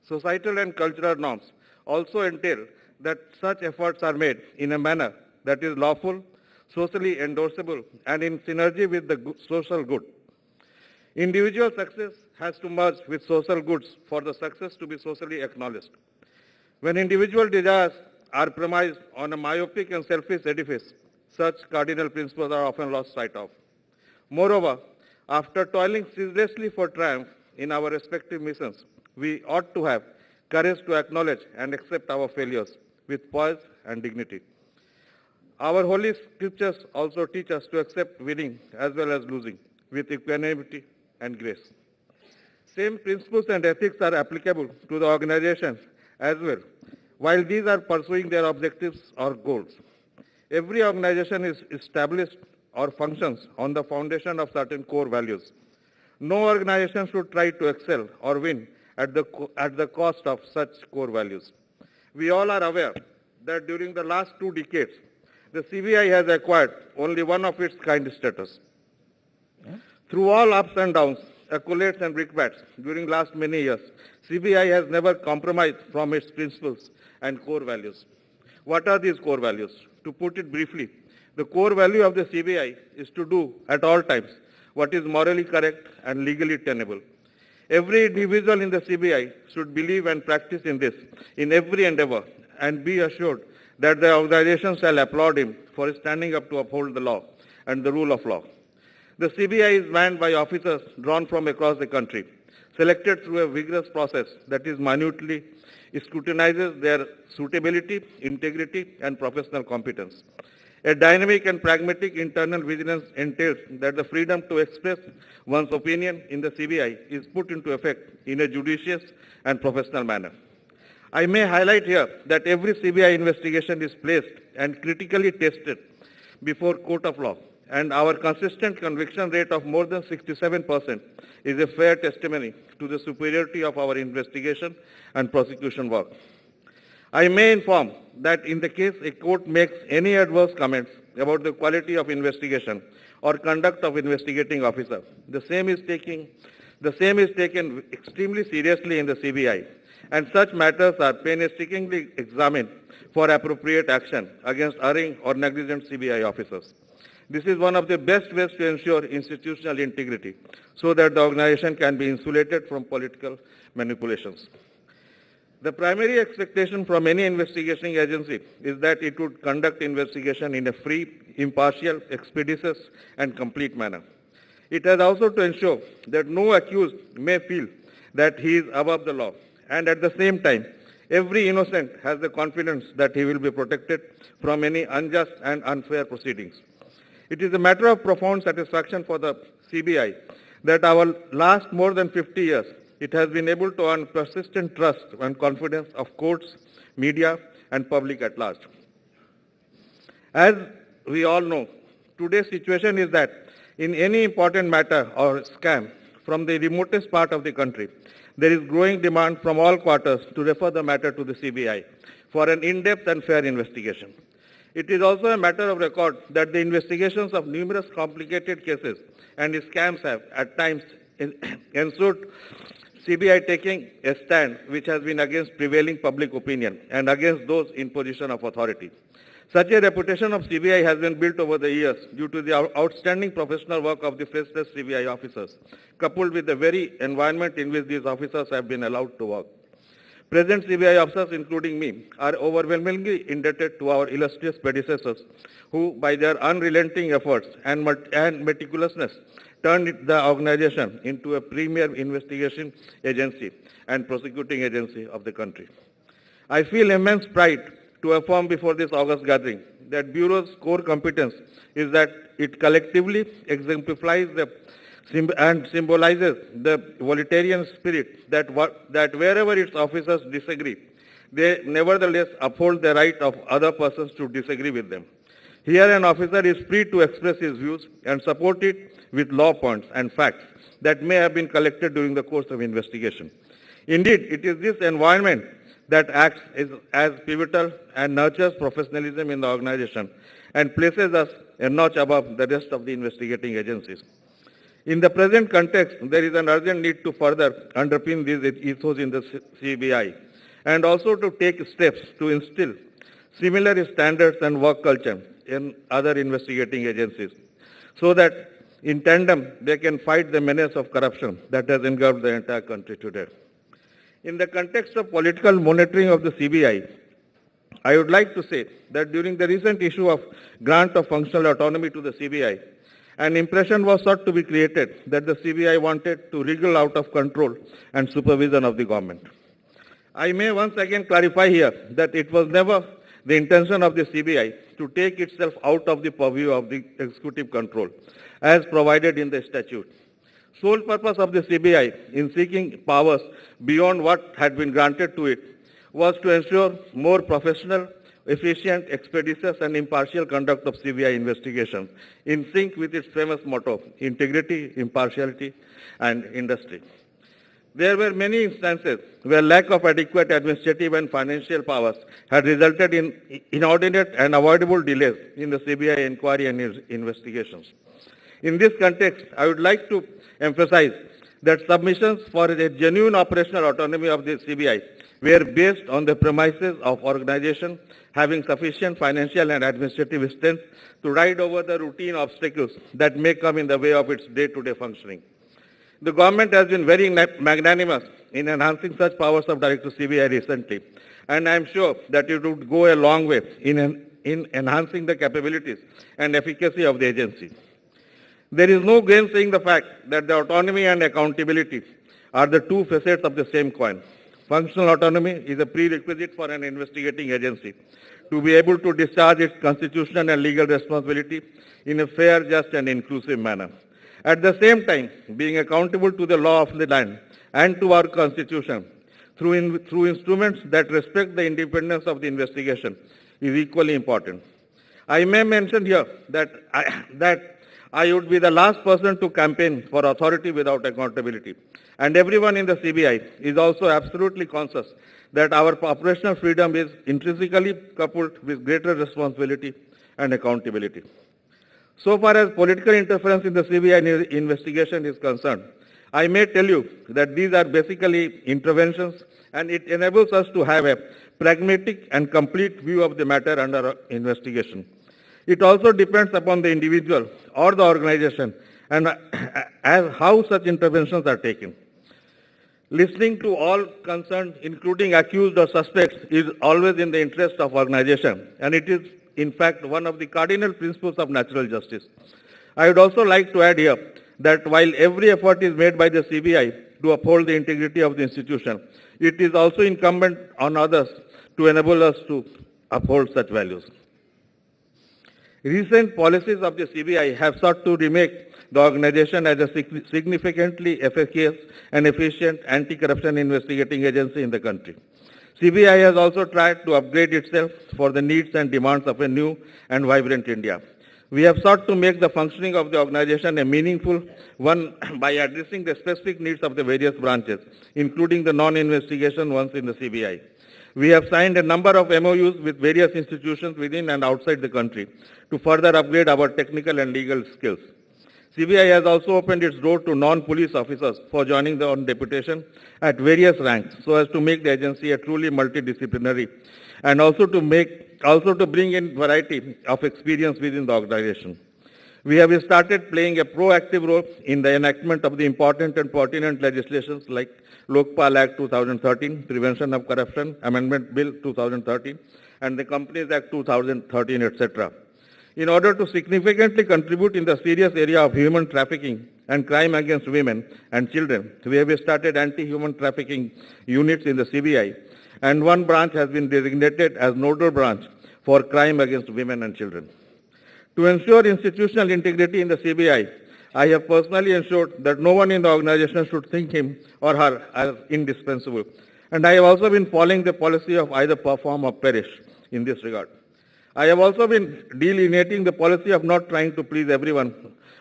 Societal and cultural norms also entail that such efforts are made in a manner that is lawful, socially endorsable, and in synergy with the social good. Individual success has to merge with social goods for the success to be socially acknowledged. When individual desires are premised on a myopic and selfish edifice, such cardinal principles are often lost sight of. Moreover, after toiling ceaselessly for triumph in our respective missions, we ought to have courage to acknowledge and accept our failures with poise and dignity. Our holy scriptures also teach us to accept winning as well as losing with equanimity and grace. Same principles and ethics are applicable to the organizations as well, while these are pursuing their objectives or goals. Every organization is established or functions on the foundation of certain core values. No organization should try to excel or win at the cost of such core values. We all are aware that during the last 2 decades, the CBI has acquired only one of its kind status. Through all ups and downs, accolades and brickbats during last many years, CBI has never compromised from its principles and core values. What are these core values? To put it briefly, the core value of the CBI is to do at all times what is morally correct and legally tenable. Every individual in the CBI should believe and practice in this in every endeavor and be assured that the organization shall applaud him for standing up to uphold the law and the rule of law. The CBI is manned by officers drawn from across the country, selected through a vigorous process that is minutely scrutinizes their suitability, integrity, and professional competence. A dynamic and pragmatic internal vigilance entails that the freedom to express one's opinion in the CBI is put into effect in a judicious and professional manner. I may highlight here that every CBI investigation is placed and critically tested before court of law, and our consistent conviction rate of more than 67% is a fair testimony to the superiority of our investigation and prosecution work. I may inform that in the case a court makes any adverse comments about the quality of investigation or conduct of investigating officer, the same is taken extremely seriously in the CBI, and such matters are painstakingly examined for appropriate action against erring or negligent CBI officers. This is one of the best ways to ensure institutional integrity so that the organization can be insulated from political manipulations. The primary expectation from any investigating agency is that it would conduct investigation in a free, impartial, expeditious, and complete manner. It has also to ensure that no accused may feel that he is above the law, and at the same time, every innocent has the confidence that he will be protected from any unjust and unfair proceedings. It is a matter of profound satisfaction for the CBI that our last more than 50 years, it has been able to earn persistent trust and confidence of courts, media, and public at large. As we all know, today's situation is that in any important matter or scam from the remotest part of the country, there is growing demand from all quarters to refer the matter to the CBI for an in-depth and fair investigation. It is also a matter of record that the investigations of numerous complicated cases and scams have at times ensured CBI taking a stand which has been against prevailing public opinion and against those in position of authority. Such a reputation of CBI has been built over the years due to the outstanding professional work of the faceless CBI officers, coupled with the very environment in which these officers have been allowed to work. Present CBI officers, including me, are overwhelmingly indebted to our illustrious predecessors who, by their unrelenting efforts and meticulousness, turned the organization into a premier investigation agency and prosecuting agency of the country. I feel immense pride to affirm before this august gathering that Bureau's core competence is that it collectively exemplifies and symbolizes the egalitarian spirit that wherever its officers disagree, they nevertheless uphold the right of other persons to disagree with them. Here an officer is free to express his views and support it with law points and facts that may have been collected during the course of investigation. Indeed, it is this environment that acts as pivotal and nurtures professionalism in the organization and places us a notch above the rest of the investigating agencies. In the present context, there is an urgent need to further underpin these ethos in the CBI and also to take steps to instill similar standards and work culture in other investigating agencies so that in tandem they can fight the menace of corruption that has engulfed the entire country today. In the context of political monitoring of the CBI, I would like to say that during the recent issue of grant of functional autonomy to the CBI, an impression was sought to be created that the CBI wanted to wriggle out of control and supervision of the government. I may once again clarify here that it was never the intention of the CBI to take itself out of the purview of the executive control as provided in the statute. Sole purpose of the CBI in seeking powers beyond what had been granted to it was to ensure more professional efficient, expeditious, and impartial conduct of CBI investigation in sync with its famous motto, integrity, impartiality, and industry. There were many instances where lack of adequate administrative and financial powers had resulted in inordinate and avoidable delays in the CBI inquiry and investigations. In this context, I would like to emphasize that submissions for a genuine operational autonomy of the CBI were based on the premises of organization having sufficient financial and administrative strength to ride over the routine obstacles that may come in the way of its day-to-day functioning. The government has been very magnanimous in enhancing such powers of Director CBI recently, and I am sure that it would go a long way in enhancing the capabilities and efficacy of the agency. There is no gainsaying the fact that the autonomy and accountability are the two facets of the same coin. Functional autonomy is a prerequisite for an investigating agency to be able to discharge its constitutional and legal responsibility in a fair, just, and inclusive manner. At the same time, being accountable to the law of the land and to our Constitution through instruments that respect the independence of the investigation is equally important. I may mention here that I would be the last person to campaign for authority without accountability. And everyone in the CBI is also absolutely conscious that our operational freedom is intrinsically coupled with greater responsibility and accountability. So far as political interference in the CBI investigation is concerned, I may tell you that these are basically interventions, and it enables us to have a pragmatic and complete view of the matter under investigation. It also depends upon the individual or the organization and as how such interventions are taken. Listening to all concerned, including accused or suspects, is always in the interest of organization, and it is in fact one of the cardinal principles of natural justice. I would also like to add here that while every effort is made by the CBI to uphold the integrity of the institution, it is also incumbent on others to enable us to uphold such values. Recent policies of the CBI have sought to remake the organization as a significantly efficacious and efficient anti-corruption investigating agency in the country. CBI has also tried to upgrade itself for the needs and demands of a new and vibrant India. We have sought to make the functioning of the organization a meaningful one by addressing the specific needs of the various branches, including the non-investigation ones in the CBI. We have signed a number of MOUs with various institutions within and outside the country to further upgrade our technical and legal skills. CBI has also opened its door to non-police officers for joining on deputation at various ranks so as to make the agency a truly multidisciplinary and also to bring in variety of experience within the organization. We have started playing a proactive role in the enactment of the important and pertinent legislations like Lokpal Act 2013, Prevention of Corruption, Amendment Bill 2013, and the Companies Act 2013, etc. In order to significantly contribute in the serious area of human trafficking and crime against women and children, we have started anti-human trafficking units in the CBI, and one branch has been designated as nodal branch for crime against women and children. To ensure institutional integrity in the CBI, I have personally ensured that no one in the organization should think him or her as indispensable, and I have also been following the policy of either perform or perish in this regard. I have also been delineating the policy of not trying to please everyone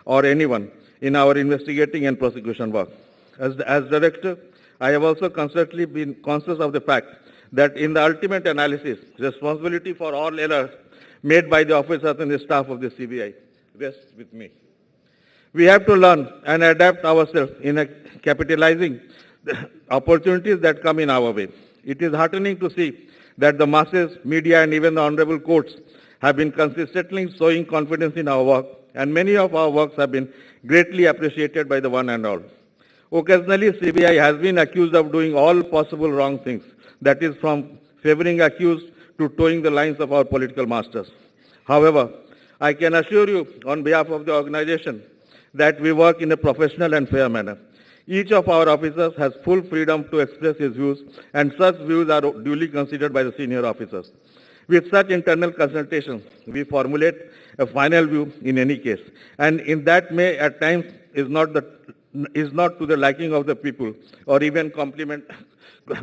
or anyone in our investigating and prosecution work. As director, I have also constantly been conscious of the fact that in the ultimate analysis, responsibility for all errors made by the officers and the staff of the CBI rests with me. We have to learn and adapt ourselves in capitalizing the opportunities that come in our way. It is heartening to see that the masses, media, and even the honorable courts have been consistently showing confidence in our work, and many of our works have been greatly appreciated by the one and all. Occasionally, CBI has been accused of doing all possible wrong things, that is from favoring accused to towing the lines of our political masters. However, I can assure you on behalf of the organization that we work in a professional and fair manner. Each of our officers has full freedom to express his views, and such views are duly considered by the senior officers. With such internal consultations, we formulate a final view in any case, and in that may at times is not to the liking of the people or even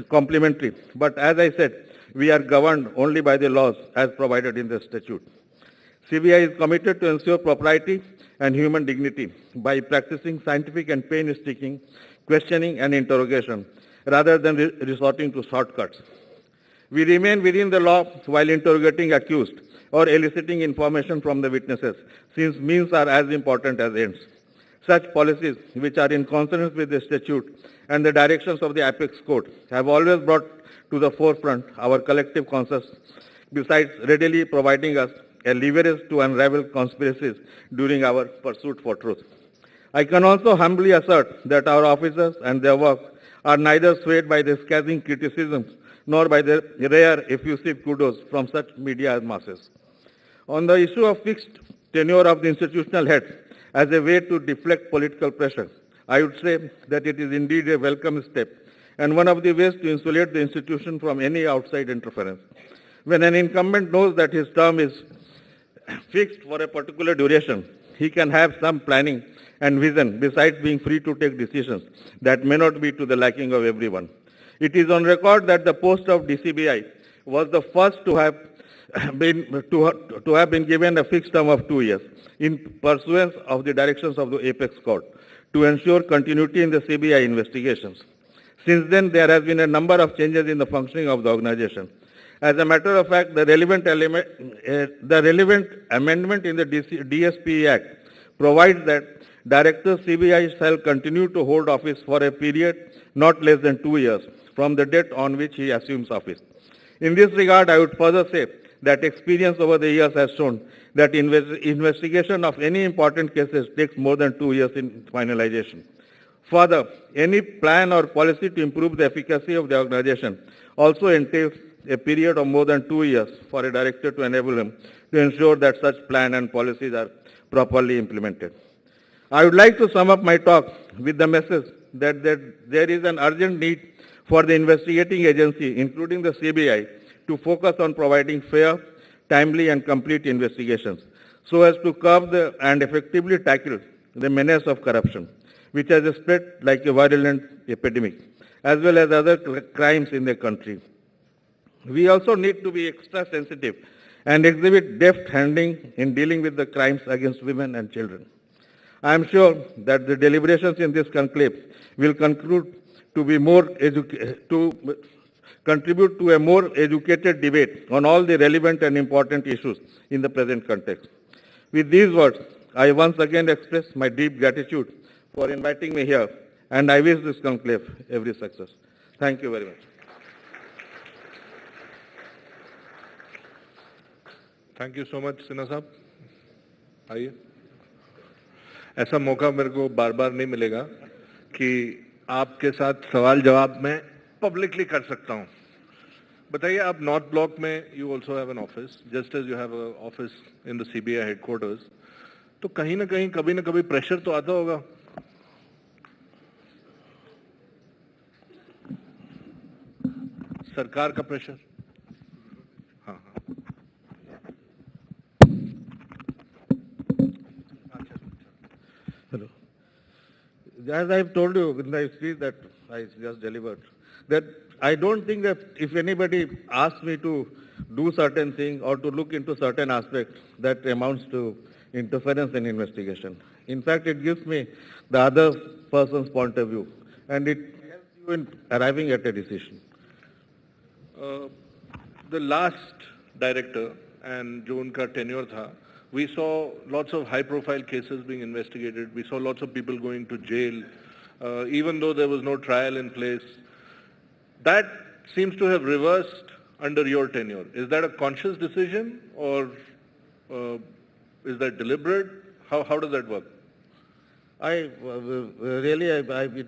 complimentary. But as I said, we are governed only by the laws as provided in the statute. CBI is committed to ensure propriety and human dignity by practicing scientific and painstaking questioning and interrogation rather than resorting to shortcuts. We remain within the law while interrogating accused or eliciting information from the witnesses, since means are as important as ends. Such policies, which are in consonance with the statute and the directions of the Apex Court, have always brought to the forefront our collective conscience, besides readily providing us a leverage to unravel conspiracies during our pursuit for truth. I can also humbly assert that our officers and their work are neither swayed by the scathing criticisms nor by the rare effusive kudos from such media masses. On the issue of fixed tenure of the institutional heads as a way to deflect political pressure, I would say that it is indeed a welcome step and one of the ways to insulate the institution from any outside interference. When an incumbent knows that his term is fixed for a particular duration, he can have some planning and vision besides being free to take decisions that may not be to the liking of everyone. It is on record that the post of DCBI was the first to have been given a fixed term of 2 years in pursuance of the directions of the Apex Court to ensure continuity in the CBI investigations. Since then, there has been a number of changes in the functioning of the organization. As a matter of fact, the relevant amendment in the DSP Act provides that Director CBI shall continue to hold office for a period not less than 2 years from the date on which he assumes office. In this regard, I would further say that experience over the years has shown that investigation of any important cases takes more than 2 years in finalization. Further, any plan or policy to improve the efficacy of the organization also entails a period of more than 2 years for a director to enable him to ensure that such plan and policies are properly implemented. I would like to sum up my talk with the message that there is an urgent need for the investigating agency, including the CBI, to focus on providing fair, timely and complete investigations so as to curb and effectively tackle the menace of corruption, which has spread like a virulent epidemic, as well as other crimes in the country. We also need to be extra sensitive and exhibit deft handling in dealing with the crimes against women and children. I am sure that the deliberations in this conclave will conclude to be contribute to a more educated debate on all the relevant and important issues in the present context. With these words, I once again express my deep gratitude for inviting me here, and I wish this conclave every success. Thank you very much. Thank you so much Sinha साहब. आइए. ऐसा मौका मेरे को बार बार नहीं मिलेगा कि आपके साथ सवाल जवाब मैं पब्लिकली कर सकता हूं. बताइए, आप नॉर्थ ब्लॉक में you also have an office, just as you have a office in the CBI headquarters, तो कहीं ना कहीं कभी ना कभी प्रेशर तो आता होगा. सरकार का प्रेशर. हाँ हाँ. Hello. As I have told you in the speech that I just delivered, that I don't think that if anybody asks me to do certain thing or to look into certain aspects, that amounts to interference in investigation. In fact, it gives me the other person's point of view, and it helps you in arriving at a decision. The last director and जो उनका tenure था, we saw lots of high-profile cases being investigated. We saw lots of people going to jail, even though there was no trial in place. That seems to have reversed under your tenure. Is that a conscious decision, or is that deliberate? How does that work? It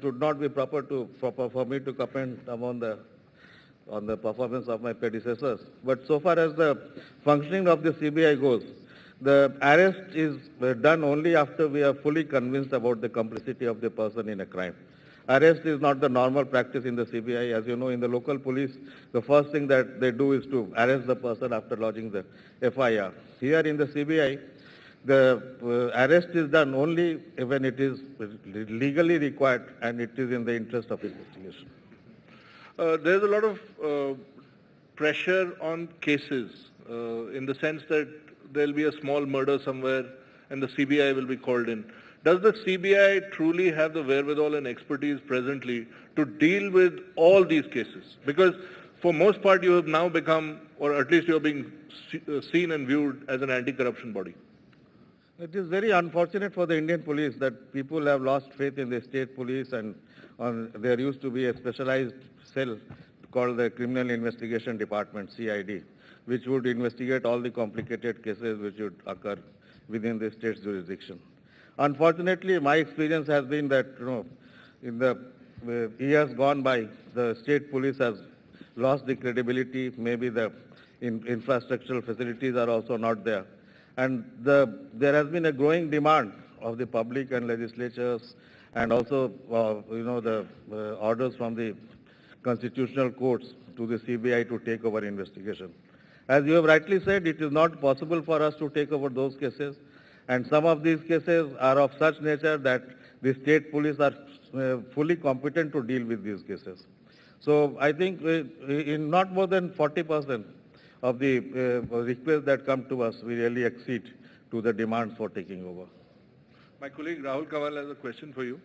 would not be proper for me to comment on the performance of my predecessors. But so far as the functioning of the CBI goes, the arrest is done only after we are fully convinced about the complicity of the person in a crime. Arrest is not the normal practice in the CBI. As you know, in the local police, the first thing that they do is to arrest the person after lodging the FIR. Here in the CBI, the arrest is done only when it is legally required and it is in the interest of investigation. There's a lot of pressure on cases in the sense that there'll be a small murder somewhere and the CBI will be called in. Does the CBI truly have the wherewithal and expertise presently to deal with all these cases? Because for most part you have now become, or at least you are being seen and viewed as an anti-corruption body. It is very unfortunate for the Indian police that people have lost faith in the state police, and there used to be a specialized cell called the Criminal Investigation Department, CID, which would investigate all the complicated cases which would occur within the state's jurisdiction. Unfortunately, my experience has been that, in the years gone by, the state police has lost the credibility. Maybe the infrastructural facilities are also not there. And there has been a growing demand of the public and legislatures, and also, the orders from the constitutional courts to the CBI to take over investigation. As you have rightly said, it is not possible for us to take over those cases, and some of these cases are of such nature that the state police are fully competent to deal with these cases. So I think in not more than 40% of the requests that come to us, we really exceed to the demands for taking over. My colleague Rahul Kawal has a question for you.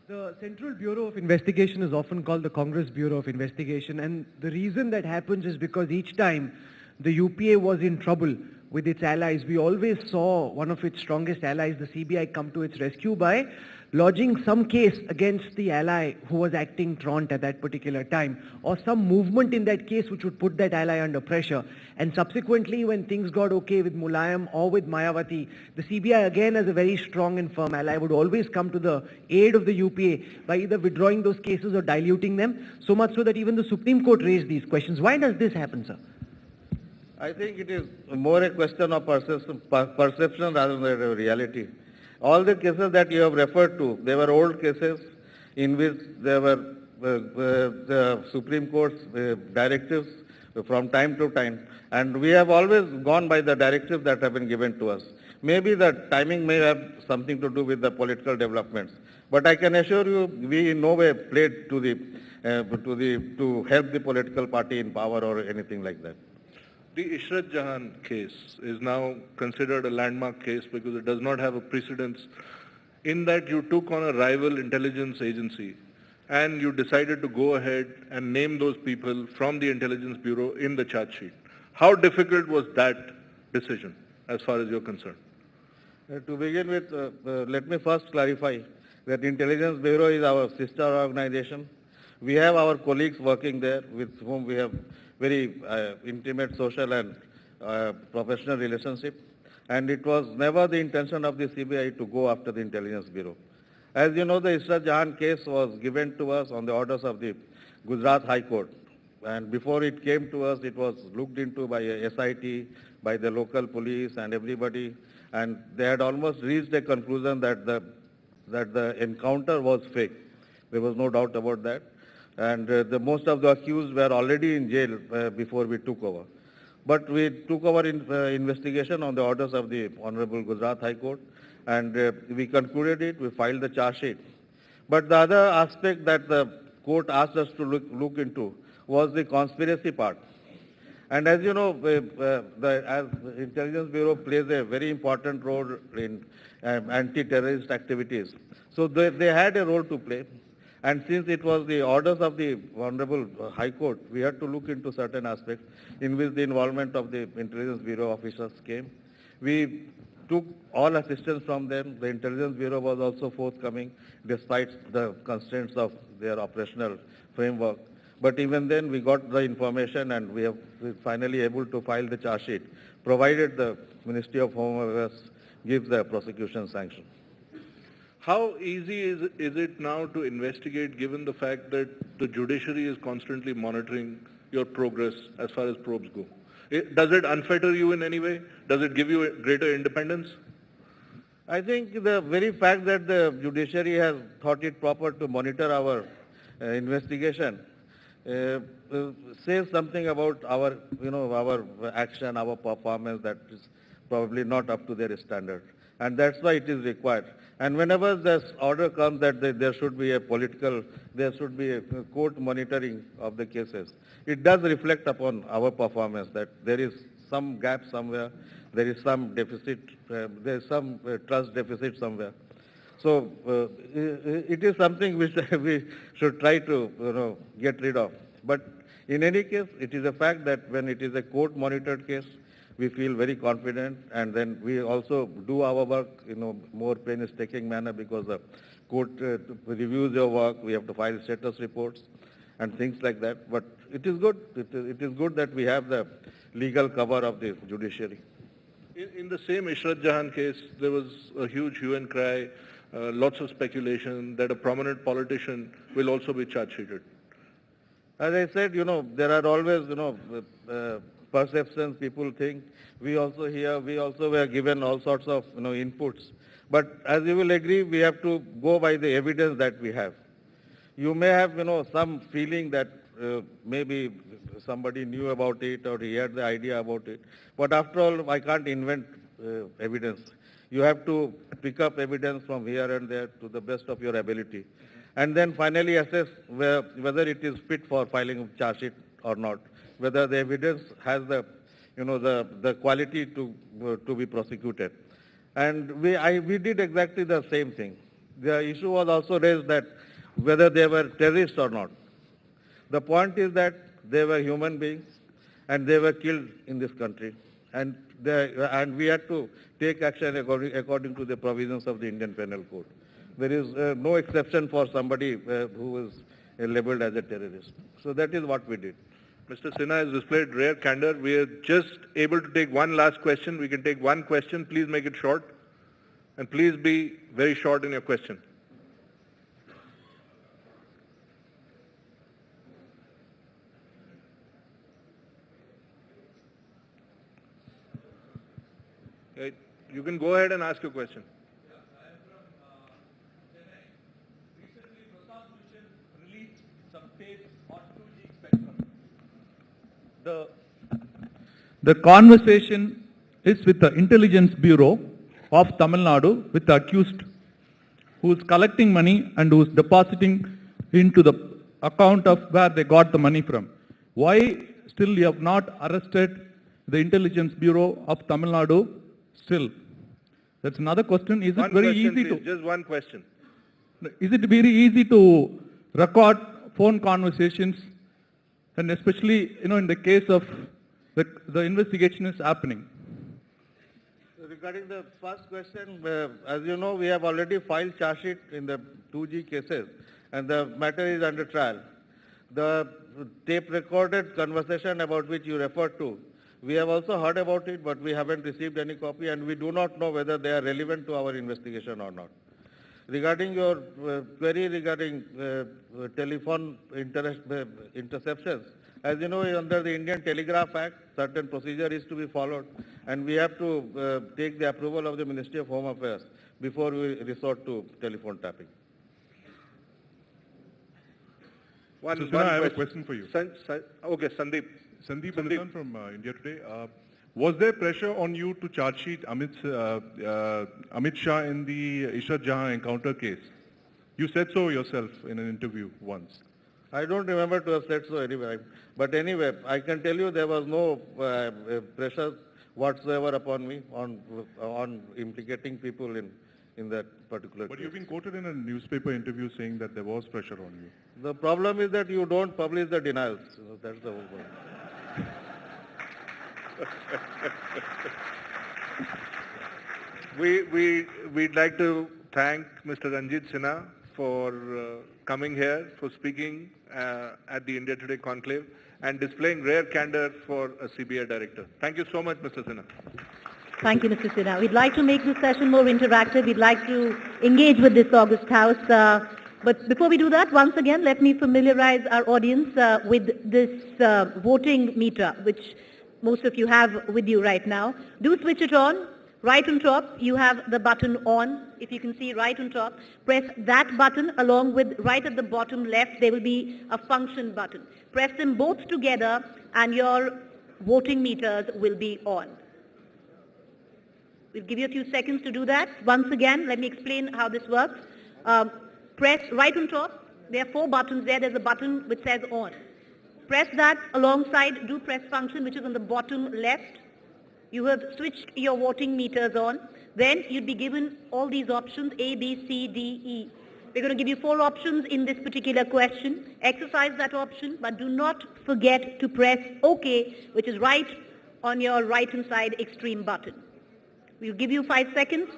The Central Bureau of Investigation is often called the Congress Bureau of Investigation, and the reason that happens is because each time the UPA was in trouble with its allies, we always saw one of its strongest allies, the CBI, come to its rescue by lodging some case against the ally who was acting truant at that particular time, or some movement in that case which would put that ally under pressure. And subsequently, when things got okay with Mulayam or with Mayawati, the CBI, again as a very strong and firm ally, would always come to the aid of the UPA by either withdrawing those cases or diluting them, so much so that even the Supreme Court raised these questions. Why does this happen, sir? I think it is more a question of perception rather than a reality. All the cases that you have referred to, they were old cases in which there were the Supreme Court's directives from time to time, and we have always gone by the directives that have been given to us. Maybe the timing may have something to do with the political developments, but I can assure you we in no way played to help the political party in power or anything like that. The Ishrat Jahan case is now considered a landmark case because it does not have a precedence in that you took on a rival intelligence agency and you decided to go ahead and name those people from the Intelligence Bureau in the charge sheet. How difficult was that decision as far as you're concerned? To begin with, let me first clarify that Intelligence Bureau is our sister organization. We have our colleagues working there with whom we have very intimate social and professional relationship, and it was never the intention of the CBI to go after the Intelligence Bureau. As you know, the Ishrat Jahan case was given to us on the orders of the Gujarat High Court, and before it came to us, it was looked into by a SIT, by the local police and everybody, and they had almost reached a conclusion that the encounter was fake. There was no doubt about that. And most of the accused were already in jail before we took over. But we took over investigation on the orders of the Honorable Gujarat High Court, and we concluded it, we filed the charge sheet. But the other aspect that the court asked us to look into was the conspiracy part. And as you know, as Intelligence Bureau plays a very important role in anti-terrorist activities. So they had a role to play. And since it was the orders of the Honorable High Court, we had to look into certain aspects in which the involvement of the Intelligence Bureau officers came. We took all assistance from them. The Intelligence Bureau was also forthcoming despite the constraints of their operational framework. But even then we got the information and we are finally able to file the charge sheet, provided the Ministry of Home Affairs gives the prosecution sanction. How easy is it now to investigate given the fact that the judiciary is constantly monitoring your progress as far as probes go? Does it unfetter you in any way? Does it give you a greater independence? I think the very fact that the judiciary has thought it proper to monitor our investigation says something about our action, our performance, that is probably not up to their standard. And that's why it is required. And whenever this order comes that there should be a court monitoring of the cases, it does reflect upon our performance that there is some gap somewhere, there is some deficit, there is some trust deficit somewhere. So it is something which we should try to get rid of. But in any case, it is a fact that when it is a court-monitored case, we feel very confident, and then we also do our work in a more painstaking manner because the court reviews your work, we have to file status reports and things like that. But it is good. It is good that we have the legal cover of the judiciary. In the same Ishrat Jahan case, there was a huge hue and cry, lots of speculation that a prominent politician will also be charge-sheeted. As I said, there are always, perceptions, people think. We also hear, we also were given all sorts of, inputs. But as you will agree, we have to go by the evidence that we have. You may have, some feeling that maybe somebody knew about it or he had the idea about it. But after all, I can't invent evidence. You have to pick up evidence from here and there to the best of your ability. And then finally assess whether it is fit for filing a charge sheet or not, whether the evidence has the quality to be prosecuted. And we did exactly the same thing. The issue was also raised that whether they were terrorists or not. The point is that they were human beings and they were killed in this country. And we had to take action according to the provisions of the Indian Penal Code. There is no exception for somebody who is labeled as a terrorist. So that is what we did. Mr. Sinha has displayed rare candor. We are just able to take one last question. We can take one question. Please make it short. And please be very short in your question. Okay. You can go ahead and ask your question. The conversation is with the Intelligence Bureau of Tamil Nadu with the accused who is collecting money and who is depositing into the account of where they got the money from. Why still you have not arrested the Intelligence Bureau of Tamil Nadu still? That's another question. Is it very easy to... Just one question. Is it very easy to record phone conversations, and especially, in the case of the investigation is happening? Regarding the first question, as you know, we have already filed charge sheet in the 2G cases, and the matter is under trial. The tape-recorded conversation about which you referred to, we have also heard about it, but we haven't received any copy, and we do not know whether they are relevant to our investigation or not. Regarding your query regarding telephone interceptions, as you know, under the Indian Telegraph Act, certain procedure is to be followed, and we have to take the approval of the Ministry of Home Affairs before we resort to telephone tapping. I have a question for you. Okay, Sandeep. Sandeep from India Today. Was there pressure on you to charge sheet Amit Shah in the Ishrat Jahan encounter case? You said so yourself in an interview once. I don't remember to have said so anyway. But anyway, I can tell you there was no pressure whatsoever upon me on implicating people in that particular But case. you've been quoted in a newspaper interview saying that there was pressure on you. The problem is that you don't publish the denials. That's the whole problem. We'd like to thank Mr. Ranjit Sinha for coming here, for speaking at the India Today Conclave and displaying rare candor for a CBI director. Thank you so much, Mr. Sinha. Thank you, Mr. Sinha. We'd like to make this session more interactive. We'd like to engage with this august house. But before we do that, once again, let me familiarize our audience with this voting meter, which most of you have with you right now. Do switch it on. Right on top, you have the button on. If you can see right on top, press that button along with right at the bottom left, there will be a function button. Press them both together and your voting meters will be on. We'll give you a few seconds to do that. Once again, let me explain how this works. Press right on top. There are 4 buttons there. There's a button which says on. Press that alongside do press function, which is on the bottom left. You have switched your voting meters on. Then you'd be given all these options, A, B, C, D, E. We're going to give you 4 options in this particular question. Exercise that option, but do not forget to press OK, which is right on your right-hand side extreme button. We'll give you 5 seconds.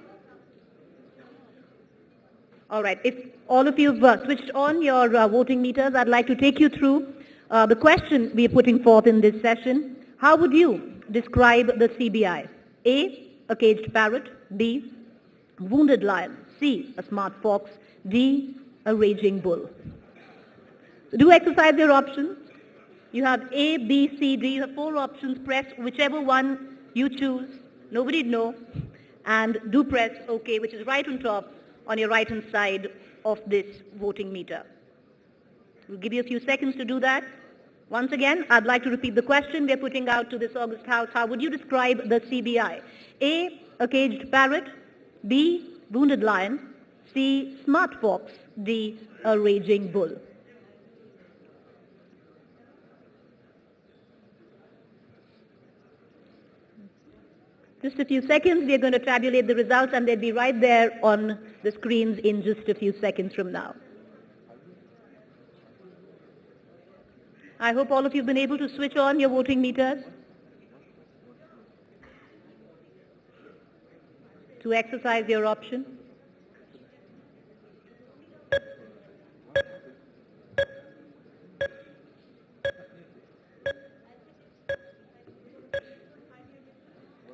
All right. If all of you have switched on your voting meters, I'd like to take you through the question we are putting forth in this session. How would you describe the CBI? A, a caged parrot. B, wounded lion. C, a smart fox. D, a raging bull. So do exercise your options. You have A, B, C, D. You have 4 options. Press whichever one you choose. Nobody'd know. And do press OK, which is right on top on your right-hand side of this voting meter. We'll give you a few seconds to do that. Once again, I'd like to repeat the question we're putting out to this august house. How would you describe the CBI? A, a caged parrot. B, wounded lion. C, smart fox. D, a raging bull. Just a few seconds, we are going to tabulate the results and they'll be right there on the screens in just a few seconds from now. I hope all of you have been able to switch on your voting meters to exercise your option.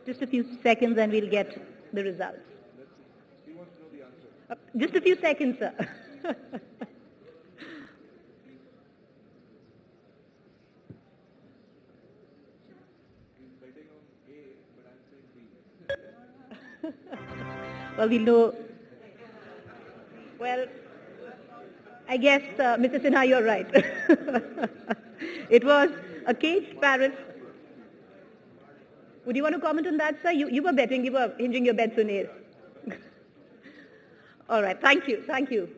Just a few seconds and we'll get the results. Just a few seconds, sir. Well, we know. Well, I guess, Mr. Sinha, you're right. It was a caged parrot. Would you want to comment on that, sir? You were betting, you were hinging your bets on it. All right, thank you, thank you.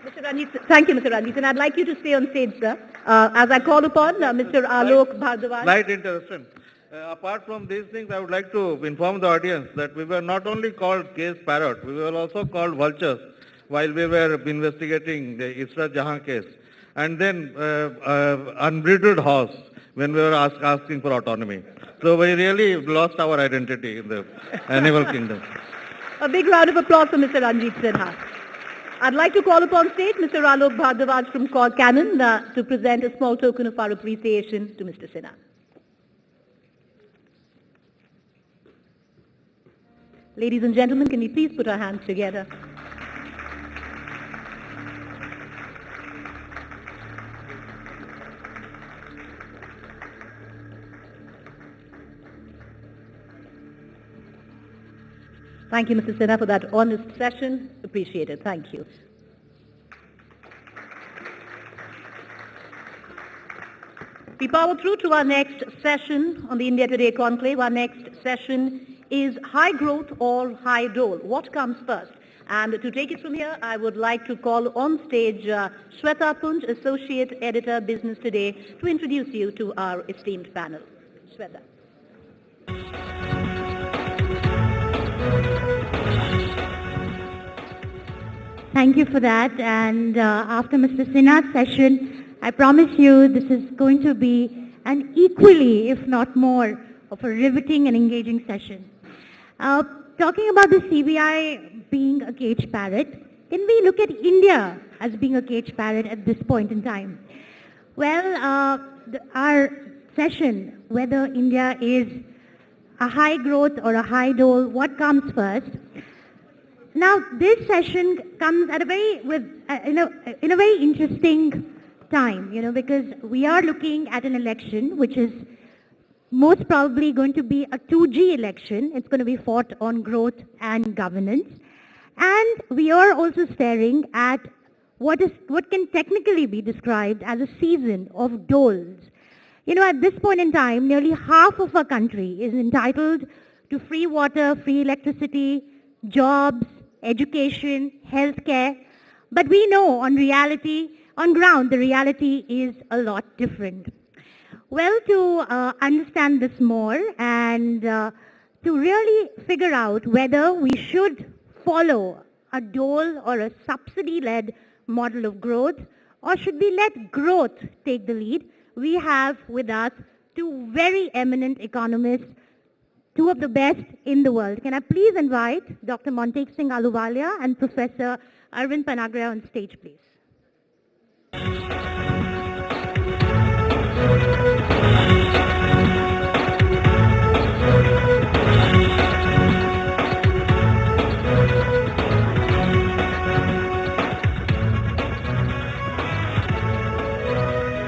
Mr. Ranjit, thank you, Mr. Ranjit. And I'd like you to stay on stage, sir, as I call upon Mr. Alok Bhardwaj. Slight interruption. Apart from these things, I would like to inform the audience that we were not only called caged parrot, we were also called vultures while we were investigating the Isra Jahan case. And then unbridled horse when we were asking for autonomy. So we really lost our identity in the animal kingdom. A big round of applause for Mr. Ranjit Sinha. I'd like to call upon stage Mr. Alok Bhardwaj from Canon to present a small token of our appreciation to Mr. Sinha. Ladies and gentlemen, can we please put our hands together? Thank you, Mr. Sinha, for that honest session. Appreciate it. Thank you. We power through to our next session on the India Today Conclave. Our next session is high growth or high dole. What comes first? And to take it from here, I would like to call on stage Shweta Punj, Associate Editor, Business Today, to introduce you to our esteemed panel. Shweta. Thank you for that. And after Mr. Sinha's session, I promise you this is going to be an equally, if not more, of a riveting and engaging session. Talking about the CBI being a caged parrot, can we look at India as being a caged parrot at this point in time? Well, our session, whether India is a high growth or a high dole, what comes first? Now, this session comes at a very, in a very interesting time, because we are looking at an election which is most probably going to be a 2G election. It's going to be fought on growth and governance. And we are also staring at what can technically be described as a season of doles. At this point in time, nearly half of our country is entitled to free water, free electricity, jobs, education, healthcare. But we know on ground, the reality is a lot different. Well, to understand this more and to really figure out whether we should follow a dole or a subsidy-led model of growth, or should we let growth take the lead, we have with us two very eminent economists, two of the best in the world. Can I please invite Dr. Montek Singh Ahluwalia and Professor Arvind Panagra on stage, please.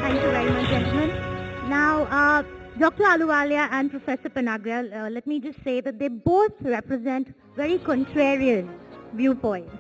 Thank you very much, gentlemen. Now, Dr. Ahluwalia and Professor Panagra, let me just say that they both represent very contrarian viewpoints.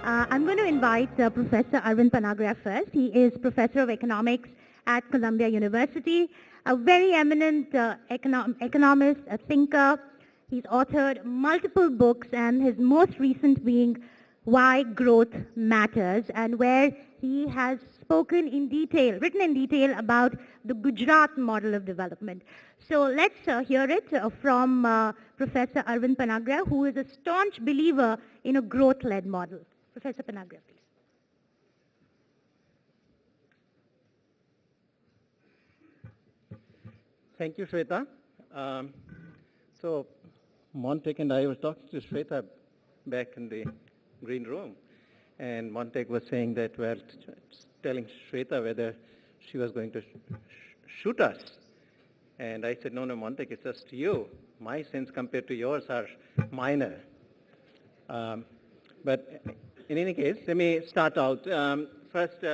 I'm going to invite Professor Arvind Panagra first. He is Professor of Economics at Columbia University, a very eminent economist, a thinker. He's authored multiple books, and his most recent being Why Growth Matters, and where he has spoken in detail, written in detail about the Gujarat model of development. So let's hear it from Professor Arvind Panagra, who is a staunch believer in a growth-led model. Professor Panagra, please. Thank you, Shweta. So Montek and I were talking to Shweta back in the green room, and Montek was saying that, well, telling Shweta whether she was going to shoot us. And I said, no, Montek, it's just you. My sins compared to yours are minor. But in any case, let me start out. First,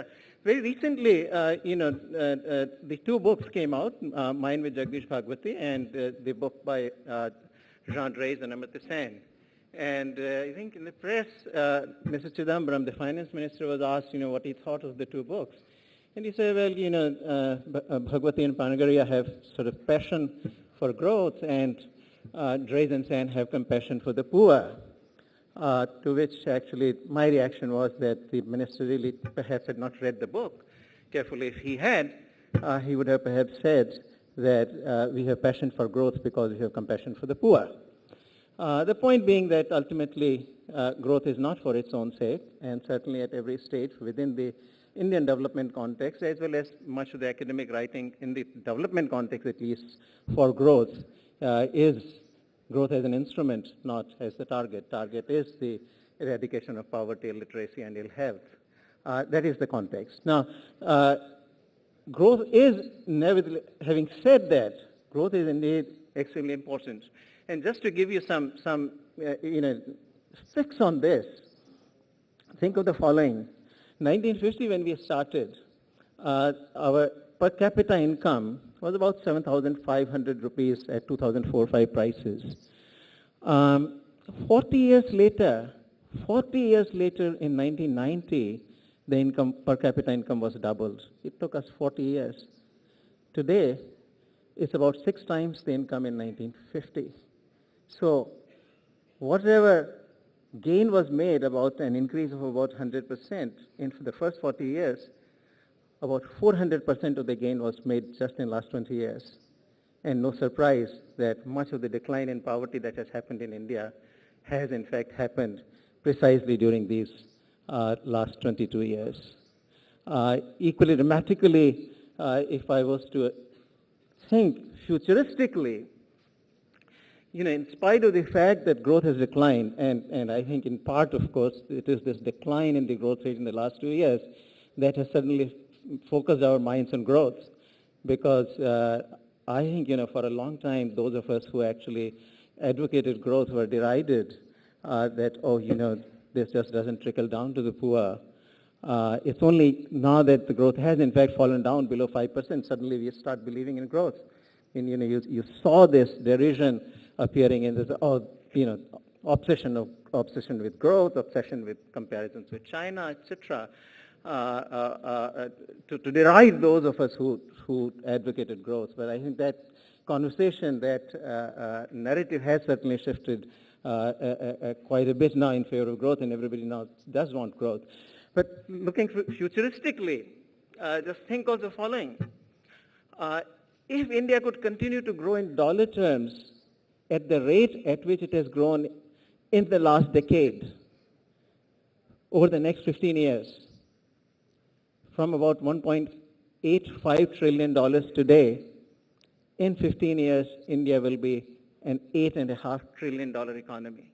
very recently, the two books came out, mine with Jagdish Bhagwati and the book by Jean Drèze and Amartya Sen. And I think in the press, Mr. Chidambaram, the finance minister, was asked, what he thought of the two books. And he said, well, Bhagwati and Panagarya have sort of passion for growth, and Drèze and Sen have compassion for the poor. To which actually my reaction was that the minister really perhaps had not read the book carefully. If he had, he would have perhaps said that we have passion for growth because we have compassion for the poor. The point being that ultimately growth is not for its own sake, and certainly at every stage within the Indian development context, as well as much of the academic writing in the development context at least for growth, is growth as an instrument, not as the target. Target is the eradication of poverty, illiteracy, and ill health. That is the context. Now, growth is, nevertheless, having said that, growth is indeed extremely important. And just to give you some fix on this, think of the following. 1950, when we started, our per capita income was about 7,500 rupees at 2004-5 prices. 40 years later, in 1990, the income, per capita income was doubled. It took us 40 years. Today, it's about 6 times the income in 1950. So whatever gain was made, about an increase of about 100% in the first 40 years, about 400% of the gain was made just in the last 20 years. And no surprise that much of the decline in poverty that has happened in India has in fact happened precisely during these last 22 years. Equally dramatically, if I was to think futuristically, in spite of the fact that growth has declined, and I think in part, of course, it is this decline in the growth rate in the last 2 years that has suddenly focused our minds on growth, because I think, for a long time, those of us who actually advocated growth were derided that, this just doesn't trickle down to the poor. It's only now that the growth has, in fact, fallen down below 5%, suddenly we start believing in growth. And, you saw this derision appearing in this, obsession with growth, obsession with comparisons with China, etc., to deride those of us who advocated growth. But I think that conversation, that narrative has certainly shifted quite a bit now in favor of growth, and everybody now does want growth. But looking futuristically, just think of the following. If India could continue to grow in dollar terms at the rate at which it has grown in the last decade, over the next 15 years, from about $1.85 trillion today, in 15 years, India will be an $8.5 trillion economy.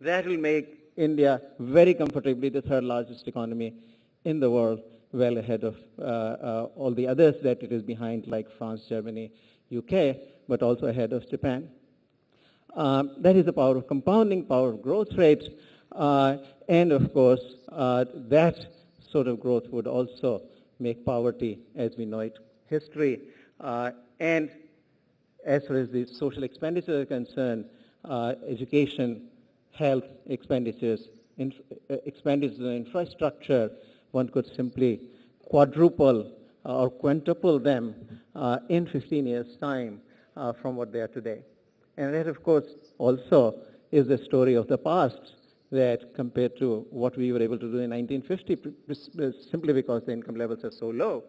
That will make India very comfortably the third largest economy in the world, well ahead of all the others that it is behind, like France, Germany, UK, but also ahead of Japan. That is the power of compounding, power of growth rates, and of course, that sort of growth would also make poverty, as we know it, history. And as far as the social expenditures are concerned, education, health expenditures, expenditures on infrastructure, one could simply quadruple or quintuple them in 15 years' time from what they are today. And that, of course, also is the story of the past, that compared to what we were able to do in 1950, simply because the income levels are so low,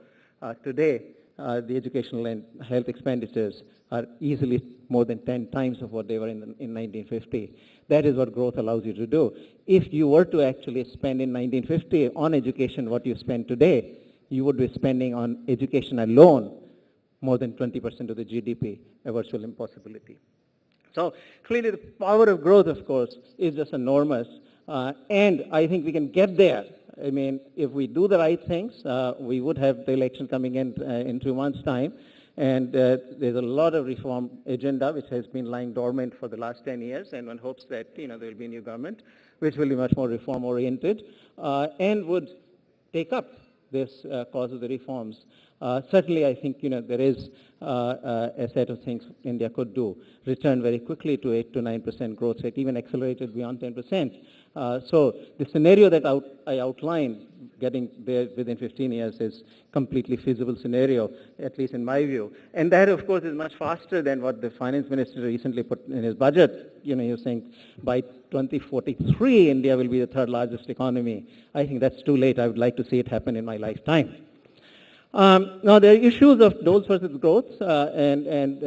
today the educational and health expenditures are easily more than 10 times of what they were in 1950. That is what growth allows you to do. If you were to actually spend in 1950 on education what you spend today, you would be spending on education alone more than 20% of the GDP, a virtual impossibility. So clearly the power of growth, of course, is just enormous. And I think we can get there. I mean, if we do the right things, we would have the election coming in 2 months' time. And there's a lot of reform agenda which has been lying dormant for the last 10 years. And one hopes that, there will be a new government which will be much more reform-oriented and would take up this cause of the reforms. Certainly, I think, there is a set of things India could do. Return very quickly to 8 to 9% growth rate, even accelerated beyond 10%. So the scenario that I outlined, getting there within 15 years, is completely feasible scenario, at least in my view. And that, of course, is much faster than what the finance minister recently put in his budget. He was saying by 2043, India will be the third largest economy. I think that's too late. I would like to see it happen in my lifetime. Now, there are issues of doles versus growth, and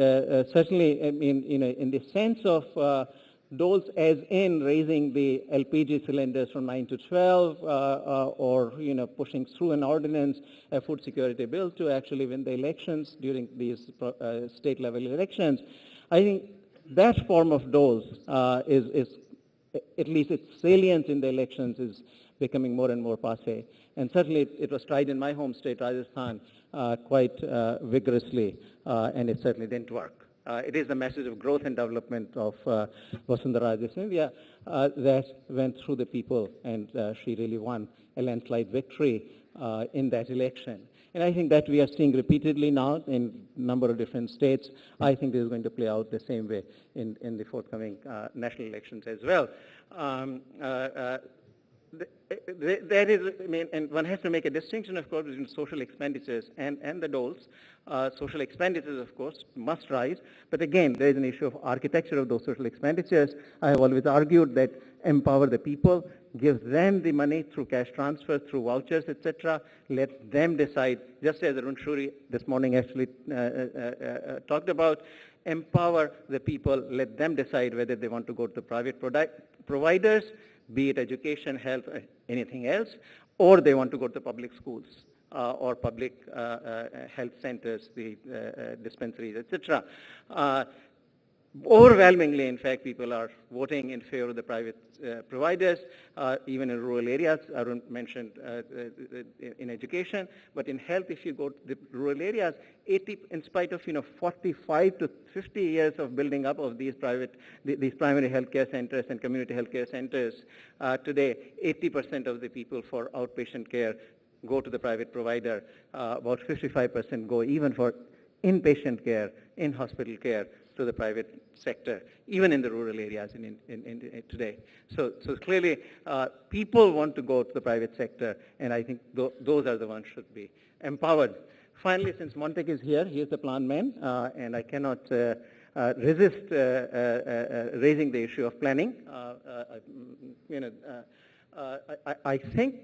certainly, I mean, in the sense of doles as in raising the LPG cylinders from 9 to 12, or, pushing through an ordinance, a food security bill to actually win the elections during these state-level elections. I think that form of doles is, at least its salience in the elections, is becoming more and more passé. And certainly it was tried in my home state, Rajasthan, quite vigorously, and it certainly didn't work. It is the message of growth and development of Vasundhara India that went through the people, and she really won a landslide victory in that election. And I think that we are seeing repeatedly now in a number of different states. I think this is going to play out the same way in the forthcoming national elections as well. That is, I mean, and one has to make a distinction, of course, between social expenditures and the doles. Social expenditures, of course, must rise. But again, there is an issue of architecture of those social expenditures. I have always argued that empower the people, give them the money through cash transfers, through vouchers, etc. Let them decide, just as Arun Shuri this morning actually talked about. Empower the people, let them decide whether they want to go to the private providers, be it education, health, anything else, or they want to go to the public schools or public health centers, the dispensaries, etc. Overwhelmingly, in fact, people are voting in favor of the private providers, even in rural areas. Arun mentioned in education, but in health, if you go to the rural areas, 80, in spite of 45 to 50 years of building up of these primary healthcare centers and community healthcare centers, today 80% of the people for outpatient care go to the private provider. About 55% go even for inpatient care, in-hospital care, to the private sector, even in the rural areas in today. So clearly, people want to go to the private sector, and I think those are the ones should be empowered. Finally, since Montek is here, he is the plan man, and I cannot resist raising the issue of planning. I think,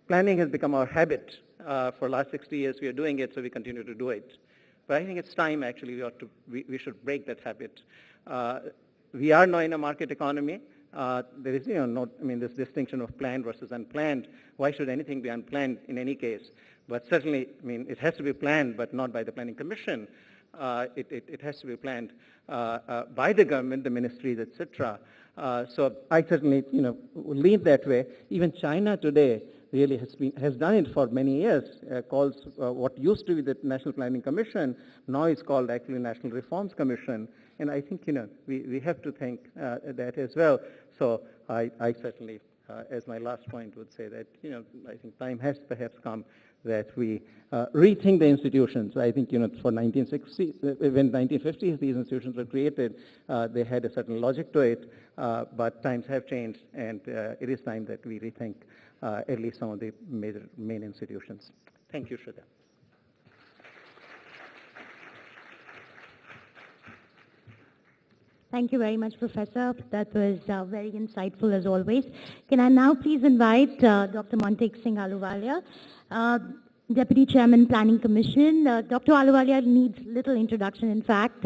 planning has become our habit. For the last 60 years, we are doing it, so we continue to do it. But I think it's time, actually, we should break that habit. We are now in a market economy. There is, this distinction of planned versus unplanned. Why should anything be unplanned in any case? But certainly, it has to be planned, but not by the Planning Commission. It has to be planned by the government, the ministries, etc. So I certainly, lean that way. Even China today really has done it for many years. Calls what used to be the National Planning Commission, now it's called actually National Reforms Commission. And I think, we have to think that as well. So I certainly, as my last point, would say that, I think time has perhaps come that we rethink the institutions. I think, for 1960, when 1950s these institutions were created, they had a certain logic to it, but times have changed, and it is time that we rethink at least some of the main institutions. Thank you, Shraddha. Thank you very much, Professor. That was very insightful as always. Can I now please invite Dr. Montek Singh Ahluwalia, Deputy Chairman, Planning Commission. Dr. Ahluwalia needs little introduction. In fact,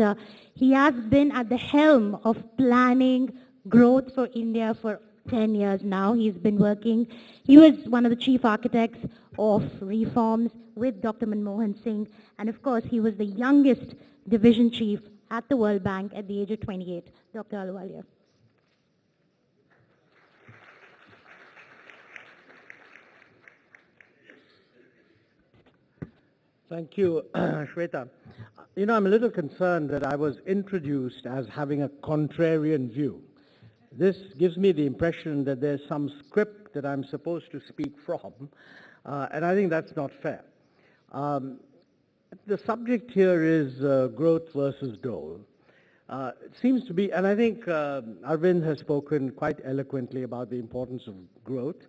he has been at the helm of planning growth for India for 10 years now. He's been working. He was one of the chief architects of reforms with Dr. Manmohan Singh. And of course, he was the youngest division chief at the World Bank at the age of 28. Dr. Ahluwalia. Thank you, Shweta. I'm a little concerned that I was introduced as having a contrarian view. This gives me the impression that there's some script that I'm supposed to speak from, and I think that's not fair. The subject here is growth versus dole. It seems to be, and I think Arvind has spoken quite eloquently about the importance of growth,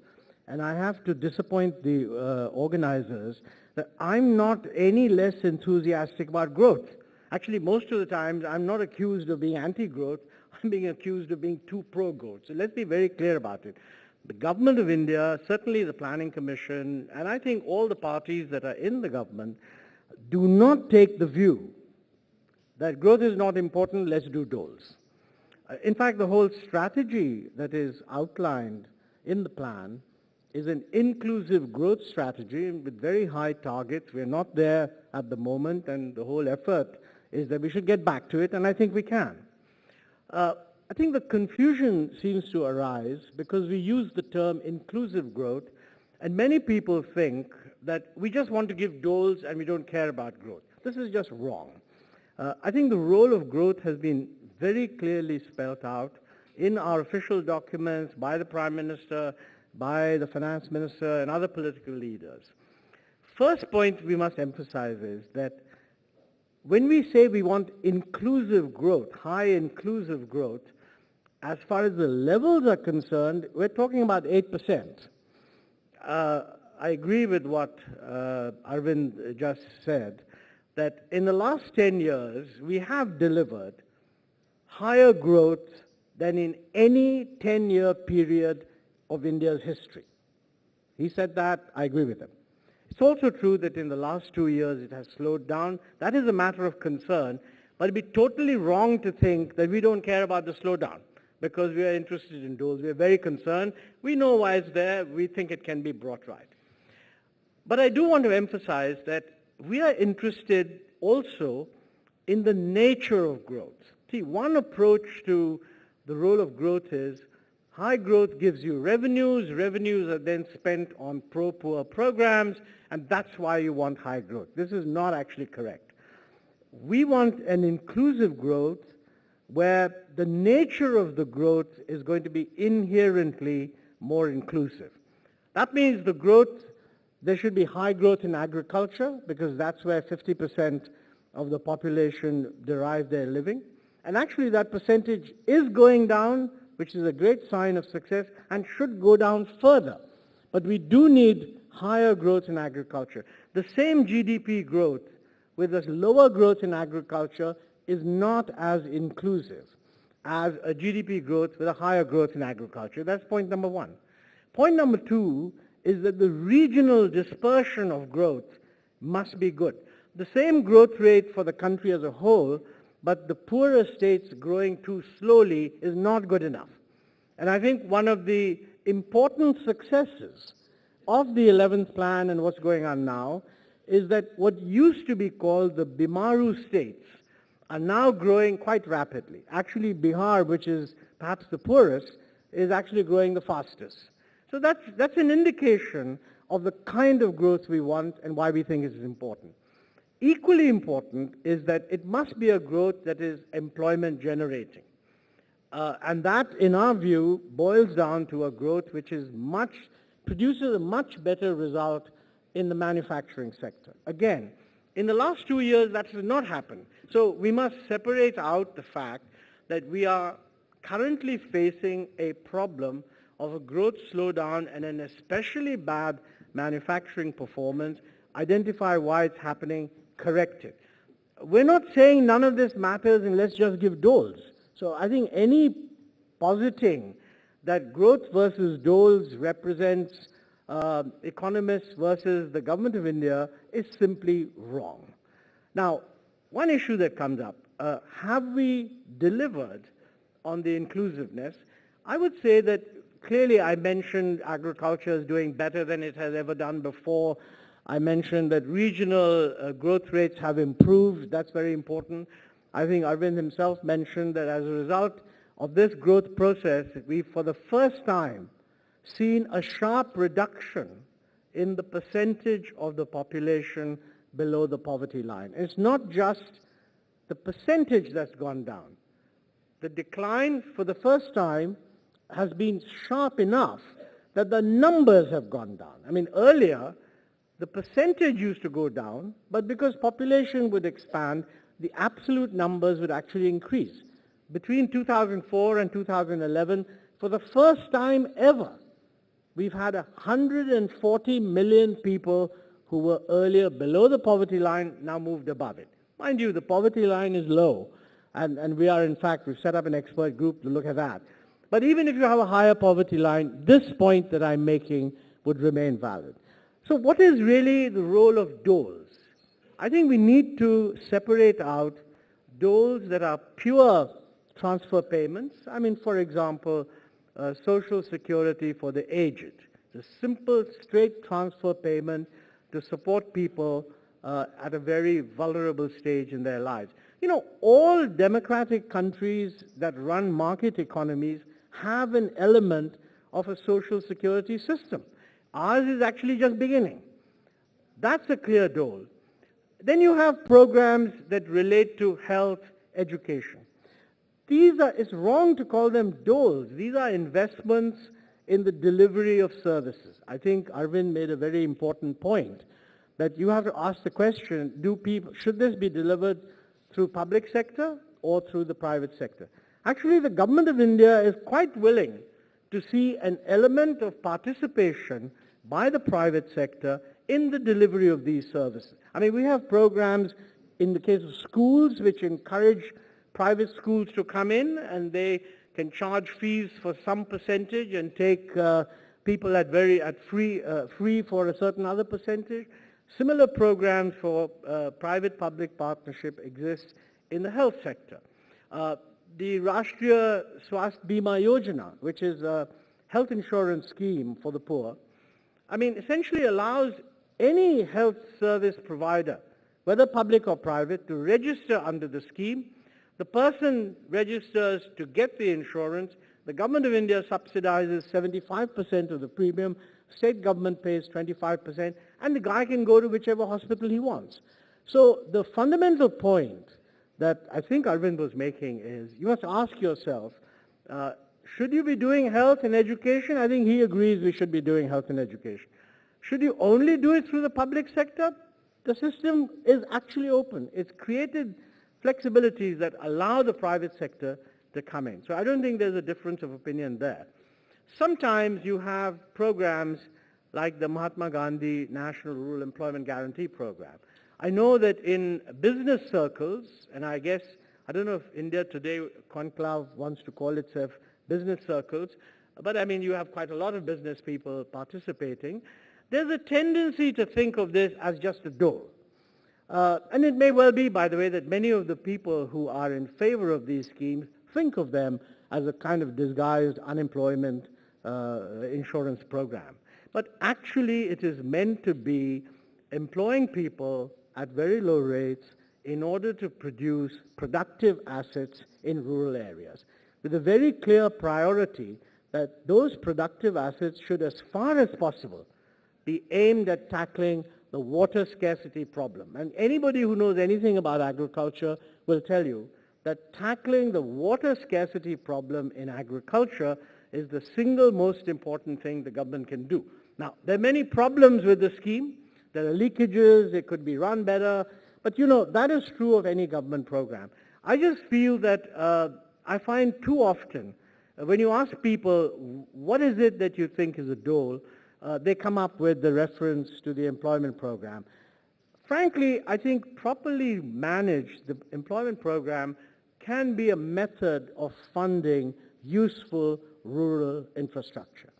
and I have to disappoint the organizers that I'm not any less enthusiastic about growth. Actually, most of the times, I'm not accused of being anti-growth. I'm being accused of being too pro-growth. So let's be very clear about it. The government of India, certainly the Planning Commission, and I think all the parties that are in the government do not take the view that growth is not important, let's do doles. In fact, the whole strategy that is outlined in the plan is an inclusive growth strategy with very high targets. We're not there at the moment, and the whole effort is that we should get back to it, and I think we can. I think the confusion seems to arise because we use the term inclusive growth, and many people think that we just want to give doles and we don't care about growth. This is just wrong. I think the role of growth has been very clearly spelled out in our official documents by the Prime Minister, by the Finance Minister, and other political leaders. First point we must emphasize is that when we say we want inclusive growth, high inclusive growth, as far as the levels are concerned, we're talking about 8%. I agree with what Arvind just said, that in the last 10 years, we have delivered higher growth than in any 10-year period of India's history. He said that, I agree with him. It's also true that in the last 2 years it has slowed down. That is a matter of concern, but it'd be totally wrong to think that we don't care about the slowdown because we are interested in those. We are very concerned. We know why it's there. We think it can be brought right. But I do want to emphasize that we are interested also in the nature of growth. See, one approach to the role of growth is high growth gives you revenues. Revenues are then spent on pro-poor programs, and that's why you want high growth. This is not actually correct. We want an inclusive growth where the nature of the growth is going to be inherently more inclusive. That means the growth, there should be high growth in agriculture because that's where 50% of the population derive their living. And actually that percentage is going down, which is a great sign of success and should go down further. But we do need higher growth in agriculture. The same GDP growth with a lower growth in agriculture is not as inclusive as a GDP growth with a higher growth in agriculture. That's point number one. Point number two is that the regional dispersion of growth must be good. The same growth rate for the country as a whole, but the poorer states growing too slowly is not good enough. And I think one of the important successes of the 11th plan and what's going on now is that what used to be called the Bimaru states are now growing quite rapidly. Actually, Bihar, which is perhaps the poorest, is actually growing the fastest. So that's an indication of the kind of growth we want and why we think it is important. Equally important is that it must be a growth that is employment generating. And that, in our view, boils down to a growth which is produces a much better result in the manufacturing sector. Again, in the last 2 years, that has not happened. So we must separate out the fact that we are currently facing a problem of a growth slowdown and an especially bad manufacturing performance, identify why it's happening, correct it. We're not saying none of this matters and let's just give doles. So I think any positing that growth versus doles represents economists versus the government of India is simply wrong. Now, one issue that comes up, have we delivered on the inclusiveness? I would say that clearly I mentioned agriculture is doing better than it has ever done before. I mentioned that regional growth rates have improved. That's very important. I think Arvind himself mentioned that as a result of this growth process, we've for the first time seen a sharp reduction in the percentage of the population below the poverty line. It's not just the percentage that's gone down. The decline for the first time has been sharp enough that the numbers have gone down. I mean, earlier, the percentage used to go down, but because population would expand, the absolute numbers would actually increase. Between 2004 and 2011, for the first time ever, we've had 140 million people who were earlier below the poverty line now moved above it. Mind you, the poverty line is low, and we are, in fact, we've set up an expert group to look at that. But even if you have a higher poverty line, this point that I'm making would remain valid. So what is really the role of doles? I think we need to separate out doles that are pure transfer payments. I mean, for example, Social Security for the aged. It's a simple, straight transfer payment to support people at a very vulnerable stage in their lives. You know, all democratic countries that run market economies have an element of a Social Security system. Ours is actually just beginning. That's a clear dole. Then you have programs that relate to health, education. It's wrong to call them doles. These are investments in the delivery of services. I think Arvind made a very important point that you have to ask the question, should this be delivered through public sector or through the private sector? Actually, the government of India is quite willing to see an element of participation by the private sector in the delivery of these services. I mean, we have programs in the case of schools which encourage private schools to come in and they can charge fees for some percentage and take people at free for a certain other percentage. Similar programs for private-public partnership exist in the health sector. The Rashtriya Swasth Bima Yojana, which is a health insurance scheme for the poor, I mean, essentially allows any health service provider, whether public or private, to register under the scheme. The person registers to get the insurance. The government of India subsidizes 75% of the premium. State government pays 25%, and the guy can go to whichever hospital he wants. So the fundamental point that I think Arvind was making is you must ask yourself, should you be doing health and education? I think he agrees we should be doing health and education. Should you only do it through the public sector? The system is actually open. It's created flexibilities that allow the private sector to come in. So I don't think there's a difference of opinion there. Sometimes you have programs like the Mahatma Gandhi National Rural Employment Guarantee Program. I know that in business circles, and I guess, I don't know if India Today Conclave wants to call itself business circles, but I mean, you have quite a lot of business people participating. There's a tendency to think of this as just a dole. And it may well be, by the way, that many of the people who are in favor of these schemes think of them as a kind of disguised unemployment insurance program. But actually, it is meant to be employing people at very low rates in order to produce productive assets in rural areas, with a very clear priority that those productive assets should, as far as possible, be aimed at tackling the water scarcity problem. And anybody who knows anything about agriculture will tell you that tackling the water scarcity problem in agriculture is the single most important thing the government can do. Now, there are many problems with the scheme. There are leakages, it could be run better, but you know, that is true of any government program. I just feel that I find too often, when you ask people, what is it that you think is a dole, they come up with the reference to the employment program. Frankly, I think properly managed, the employment program can be a method of funding useful rural infrastructure.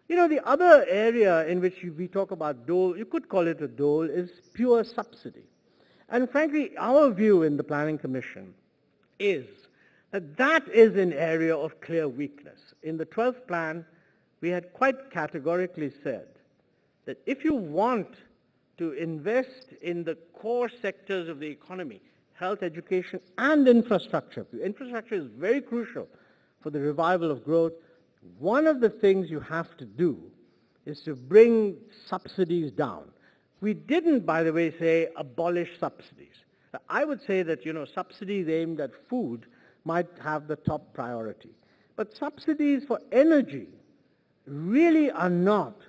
You know, the other area in which we talk about dole, you could call it a dole, is pure subsidy. And frankly, our view in the Planning Commission is that that is an area of clear weakness. In the 12th plan, we had quite categorically said that if you want to invest in the core sectors of the economy, health, education, and infrastructure is very crucial for the revival of growth. One of the things you have to do is to bring subsidies down. We didn't, by the way, say abolish subsidies. I would say that, you know, subsidies aimed at food might have the top priority. But subsidies for energy really are not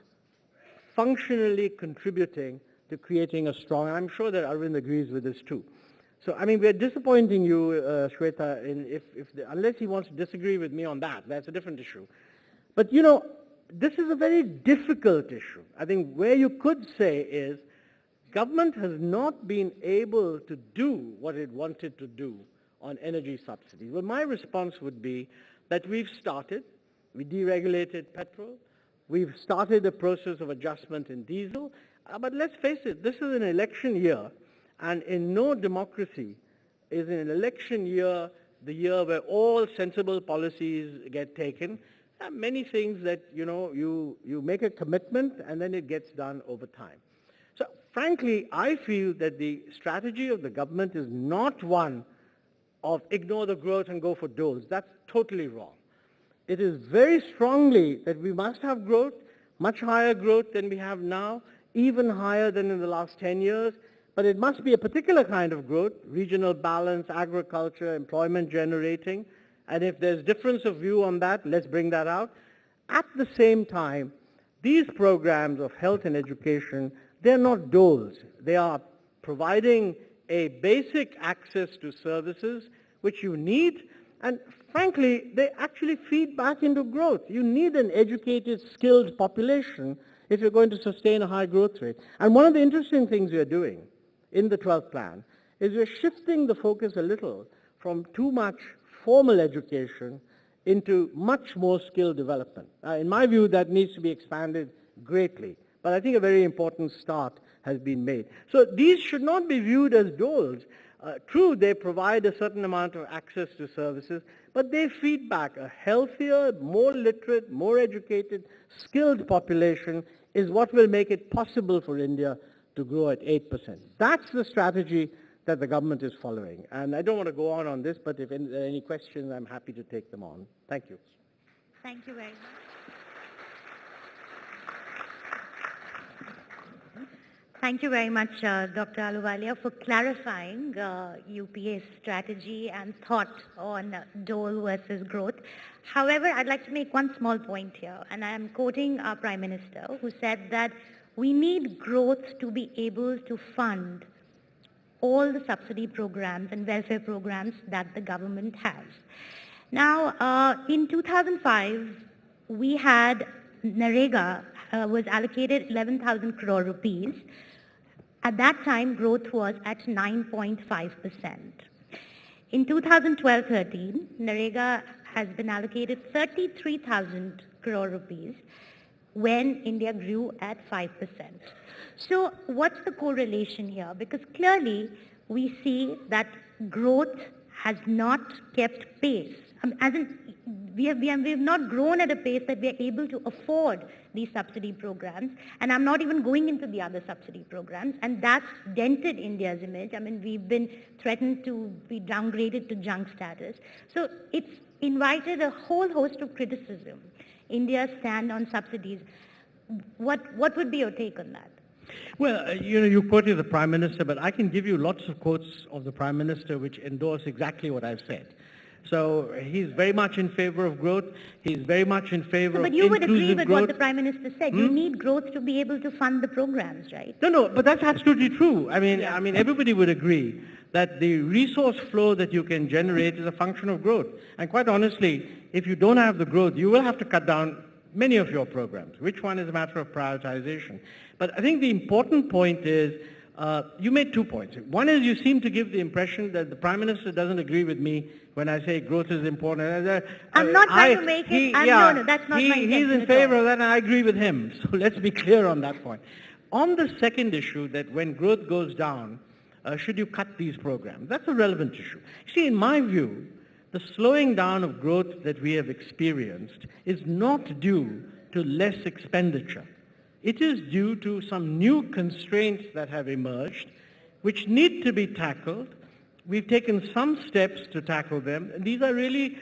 functionally contributing to creating a strong, and I'm sure that Arvind agrees with this too. So, I mean, we're disappointing you, Shweta, unless he wants to disagree with me on that. That's a different issue. But, you know, this is a very difficult issue. I think where you could say is government has not been able to do what it wanted to do on energy subsidies. Well, my response would be that we deregulated petrol, we've started a process of adjustment in diesel, but let's face it, this is an election year, and in no democracy is an election year the year where all sensible policies get taken. There are many things that, you know, you make a commitment and then it gets done over time. So frankly, I feel that the strategy of the government is not one of ignore the growth and go for doles. That's totally wrong. It is very strongly that we must have growth, much higher growth than we have now, even higher than in the last 10 years, but it must be a particular kind of growth, regional balance, agriculture, employment generating, and if there's difference of view on that, let's bring that out. At the same time, these programs of health and education, they're not doles. They are providing a basic access to services which you need, and frankly, they actually feed back into growth. You need an educated, skilled population if you're going to sustain a high growth rate. And one of the interesting things we are doing in the 12th plan is we're shifting the focus a little from too much formal education into much more skill development. In my view, that needs to be expanded greatly. But I think a very important start has been made. So these should not be viewed as doles. True, they provide a certain amount of access to services, but they feed back a healthier, more literate, more educated, skilled population is what will make it possible for India to grow at 8%. That's the strategy that the government is following. And I don't want to go on this, but if there are any questions, I'm happy to take them on. Thank you. Thank you very much. Thank you very much, Dr. Ahluwalia, for clarifying UPA's strategy and thought on dole versus growth. However, I'd like to make one small point here, and I am quoting our Prime Minister, who said that we need growth to be able to fund all the subsidy programs and welfare programs that the government has. Now, in 2005, we had NREGA was allocated 11,000 crore rupees. At that time, growth was at 9.5%. In 2012-13, NREGA has been allocated 33,000 crore rupees when India grew at 5%. So what's the correlation here? Because clearly we see that growth has not kept pace. As in, we have not grown at a pace that we are able to afford these subsidy programs, and I'm not even going into the other subsidy programs, and that's dented India's image. I mean, we've been threatened to be downgraded to junk status. So it's invited a whole host of criticism. India's stand on subsidies. What would be your take on that? Well, you quoted the Prime Minister, but I can give you lots of quotes of the Prime Minister which endorse exactly what I've said. So he's very much in favor of growth. He's very much in favor of inclusive growth. But you would agree with what the Prime Minister said. You need growth to be able to fund the programs, right? No, but that's absolutely true. I mean, everybody would agree that the resource flow that you can generate is a function of growth. And quite honestly, if you don't have the growth, you will have to cut down many of your programs. Which one is a matter of prioritization. But I think the important point is, you made 2 points. One is you seem to give the impression that the Prime Minister doesn't agree with me when I say growth is important. I'm not trying to make it. No, that's not my intention. He's in favor of that, and I agree with him. So let's be clear on that point. On the second issue, that when growth goes down, should you cut these programs? That's a relevant issue. See, in my view, the slowing down of growth that we have experienced is not due to less expenditure. It is due to some new constraints that have emerged, which need to be tackled. We've taken some steps to tackle them, and these are really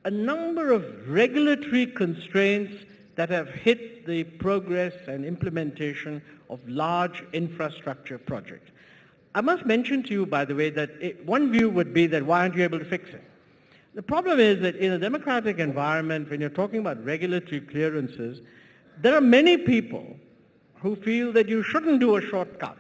a number of regulatory constraints that have hit the progress and implementation of large infrastructure projects. I must mention to you, by the way, that one view would be that why aren't you able to fix it? The problem is that in a democratic environment, when you're talking about regulatory clearances, there are many people who feel that you shouldn't do a shortcut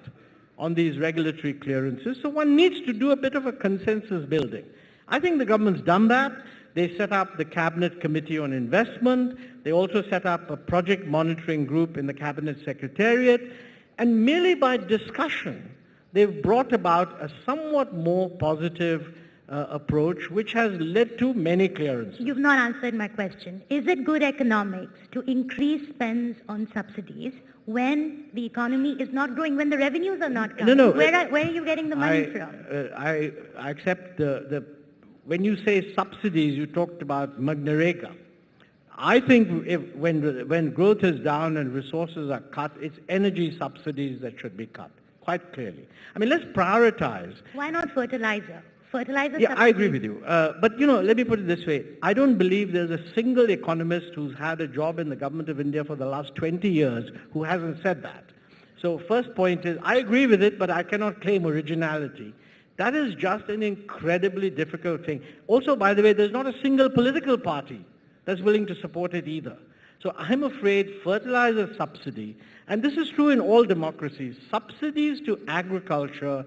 on these regulatory clearances, so one needs to do a bit of a consensus building. I think the government's done that. They set up the Cabinet Committee on Investment. They also set up a project monitoring group in the Cabinet Secretariat, and merely by discussion, they've brought about a somewhat more positive approach, which has led to many clearances. You've not answered my question. Is it good economics to increase spends on subsidies when the economy is not growing, when the revenues are not coming? No. Where are you getting the money from? I accept when you say subsidies, you talked about NREGA. I think when growth is down and resources are cut, it's energy subsidies that should be cut, quite clearly. I mean, let's prioritize. Why not fertilizer? Yeah, I agree with you. But, let me put it this way. I don't believe there's a single economist who's had a job in the government of India for the last 20 years who hasn't said that. So first point is, I agree with it, but I cannot claim originality. That is just an incredibly difficult thing. Also, by the way, there's not a single political party that's willing to support it either. So I'm afraid fertilizer subsidy, and this is true in all democracies, subsidies to agriculture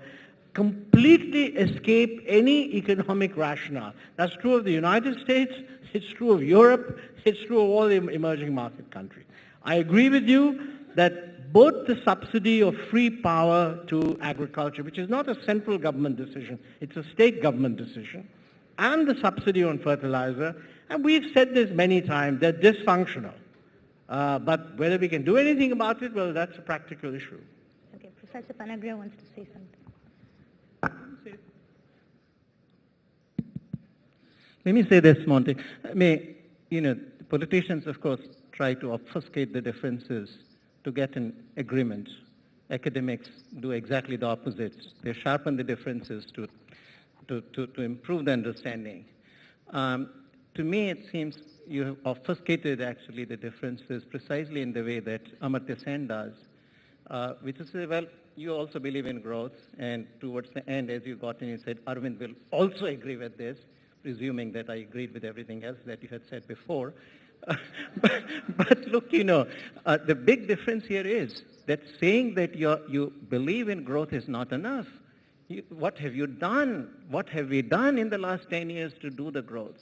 completely escape any economic rationale. That's true of the United States, it's true of Europe, it's true of all the emerging market countries. I agree with you that both the subsidy of free power to agriculture, which is not a central government decision, it's a state government decision, and the subsidy on fertilizer, and we've said this many times, they're dysfunctional. But whether we can do anything about it, well, that's a practical issue. Okay, Professor Panagra wants to say something. Let me say this, Monty. Politicians, of course, try to obfuscate the differences to get an agreement. Academics do exactly the opposite. They sharpen the differences to improve the understanding. To me, it seems you have obfuscated, actually, the differences precisely in the way that Amartya Sen does, which is, well, you also believe in growth, and towards the end, as you got in, you said, Arvind will also agree with this, presuming that I agreed with everything else that you had said before. But look, the big difference here is that saying that you believe in growth is not enough. What have you done? What have we done in the last 10 years to do the growth?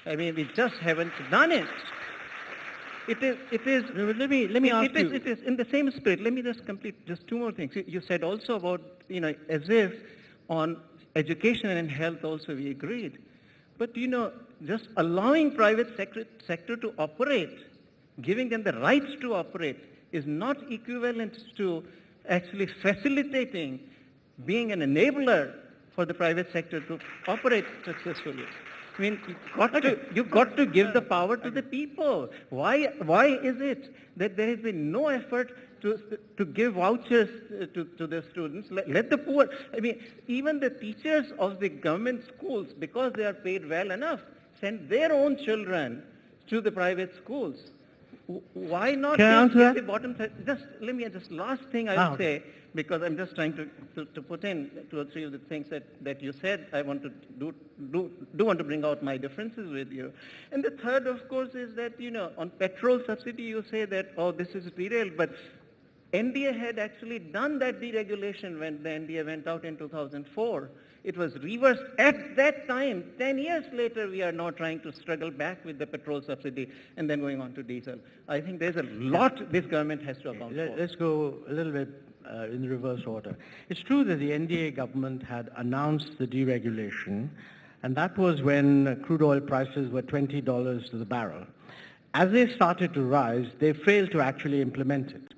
I mean, we just haven't done it. It is, let me ask you. It is in the same spirit. Let me just complete just two more things. You said also about, as if on education and health also we agreed. But, just allowing private sector to operate, giving them the rights to operate is not equivalent to actually facilitating, being an enabler for the private sector to operate successfully. I mean, you've got to give the power to the people. Why is it that there has been no effort to give vouchers to the students? Let the poor, I mean, even the teachers of the government schools, because they are paid well enough, send their own children to the private schools. Why not give the bottom side? Just last thing I would say, because I'm just trying to put in two or three of the things that you said. I want to want to bring out my differences with you. And the third, of course, is that, on petrol subsidy, you say that, oh, this is derailed, but NDA had actually done that deregulation when the NDA went out in 2004. It was reversed at that time. 10 years later, we are now trying to struggle back with the petrol subsidy and then going on to diesel. I think there's a lot this government has to account for. Let's go a little bit in the reverse order. It's true that the NDA government had announced the deregulation, and that was when crude oil prices were $20 to the barrel. As they started to rise, they failed to actually implement it.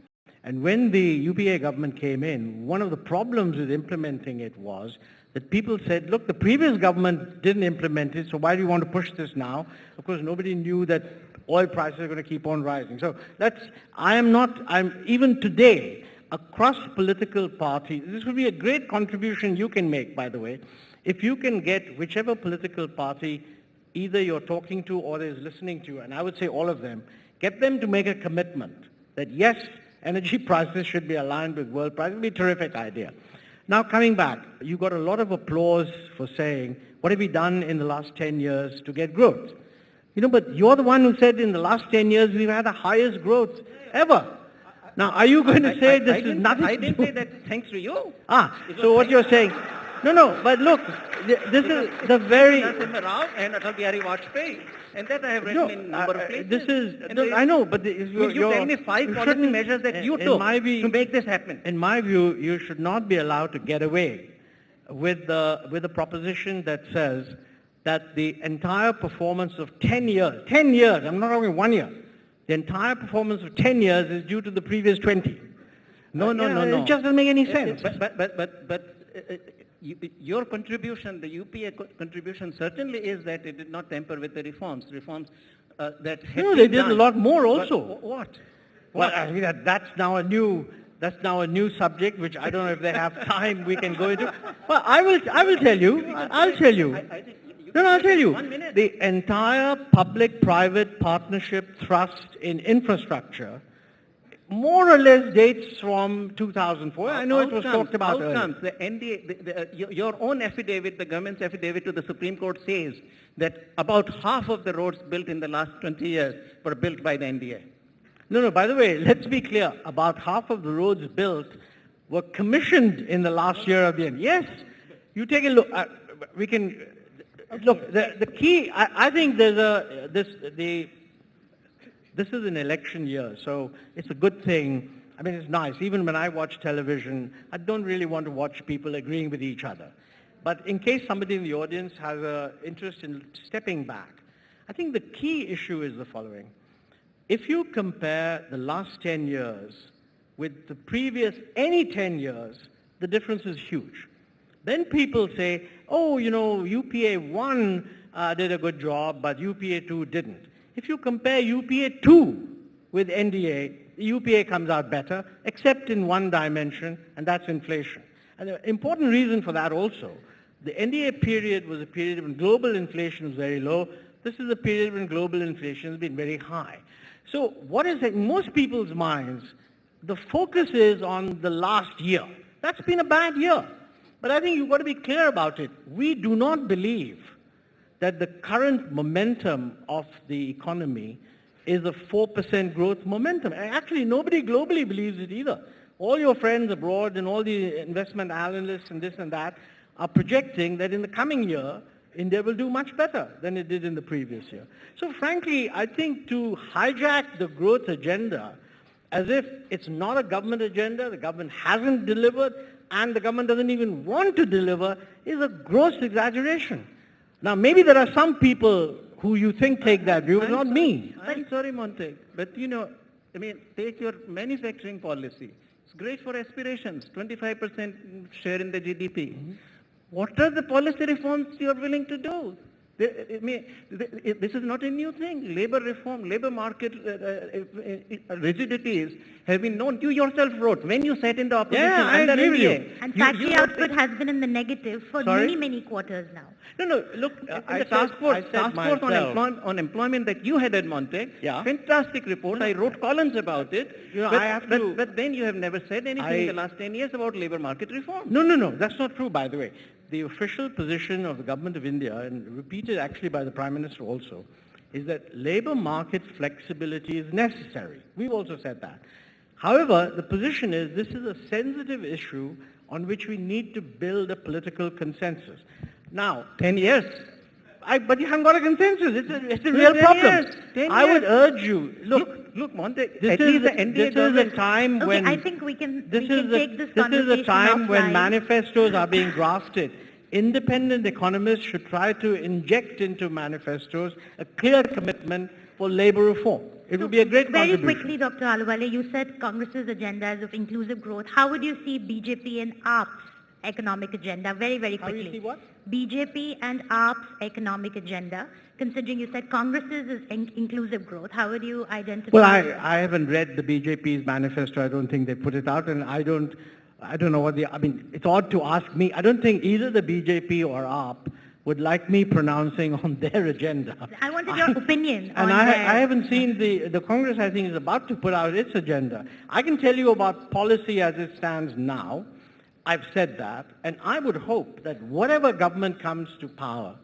And when the UPA government came in, one of the problems with implementing it was that people said, look, the previous government didn't implement it, so why do you want to push this now? Of course, nobody knew that oil prices are going to keep on rising. So even today, across political parties, this would be a great contribution you can make, by the way, if you can get whichever political party either you're talking to or is listening to, and I would say all of them, get them to make a commitment that yes, energy prices should be aligned with world prices. It would be a terrific idea. Now coming back, you got a lot of applause for saying, what have we done in the last 10 years to get growth? But you're the one who said in the last 10 years we've had the highest growth ever. Now, are you going to say this is nothing? I didn't say that thanks to you. So what you're saying, no, but look, this is the very... and Atal Bihari Vajpayee. And that I have written in a number of places. I know, but you tell me 5 policy measures that you took to make this happen. In my view, you should not be allowed to get away with the proposition that says that the entire performance of 10 years, I'm not talking 1 year, the entire performance of 10 years is due to the previous 20. No. It just doesn't make any sense. But your contribution, the UPA contribution certainly is that it did not tamper with the reforms that had No, they did a lot more also. What? Well, I mean, that's now a new subject, which I don't know if they have time we can go into. Well, I will tell you. I'll tell you. I'll tell you. The entire public-private partnership thrust in infrastructure more or less dates from 2004. I know it was talked about earlier. The NDA, your own affidavit, the government's affidavit to the Supreme Court says that about half of the roads built in the last 20 years were built by the NDA. No, by the way, let's be clear. About half of the roads built were commissioned in the last year of the end. Yes, you take a look. We can... Look, the key, I think this is an election year, so it's a good thing. I mean, it's nice. Even when I watch television, I don't really want to watch people agreeing with each other. But in case somebody in the audience has an interest in stepping back, I think the key issue is the following. If you compare the last 10 years with the previous any 10 years, the difference is huge. Then people say, oh, UPA 1 did a good job, but UPA 2 didn't. If you compare UPA 2 with NDA, UPA comes out better, except in one dimension, and that's inflation. And the important reason for that also, the NDA period was a period when global inflation was very low. This is a period when global inflation has been very high. So what is in most people's minds, the focus is on the last year. That's been a bad year. But I think you've got to be clear about it. We do not believe that the current momentum of the economy is a 4% growth momentum. And actually, nobody globally believes it either. All your friends abroad and all the investment analysts and this and that are projecting that in the coming year, India will do much better than it did in the previous year. So frankly, I think to hijack the growth agenda as if it's not a government agenda, the government hasn't delivered, and the government doesn't even want to deliver, is a gross exaggeration. Now, maybe there are some people who you think take that view, but not me. I'm sorry, Monte, but take your manufacturing policy. It's great for aspirations, 25% share in the GDP. Mm-hmm. What are the policy reforms you are willing to do? This is not a new thing. Labor reform, labor market rigidities have been known. You yourself wrote when you sat in the opposition. Yeah, I agree with you. And factory output has been in the negative for many quarters now. No, look, the task force on employment that you had at Monte, fantastic report. I wrote columns about it. But then you have never said anything in the last 10 years about labor market reform. No, that's not true, by the way. The official position of the government of India, and repeated actually by the Prime Minister also, is that labor market flexibility is necessary. We've also said that. However, the position is this is a sensitive issue on which we need to build a political consensus. Now, 10 years, but you haven't got a consensus. It's a real problem. I would urge you, look, Monte, this is a time when... I think we can take this conversation This is a time offline. when manifestos are being drafted. Independent economists should try to inject into manifestos a clear commitment for labor reform. It would be a great contribution. Very quickly, Dr. Ahluwalia, you said Congress's agenda is of inclusive growth. How would you see BJP and AAP's economic agenda? Very, very quickly. How do you see what? BJP and AAP's economic agenda, considering you said Congress's is inclusive growth. How would you identify? Well, I haven't read the BJP's manifesto. I don't think they put it out, and I don't know what it's odd to ask me. I don't think either the BJP or AAP would like me pronouncing on their agenda. I wanted your opinion and on I haven't seen the Congress, I think, is about to put out its agenda. I can tell you about policy as it stands now. I've said that, and I would hope that whatever government comes to power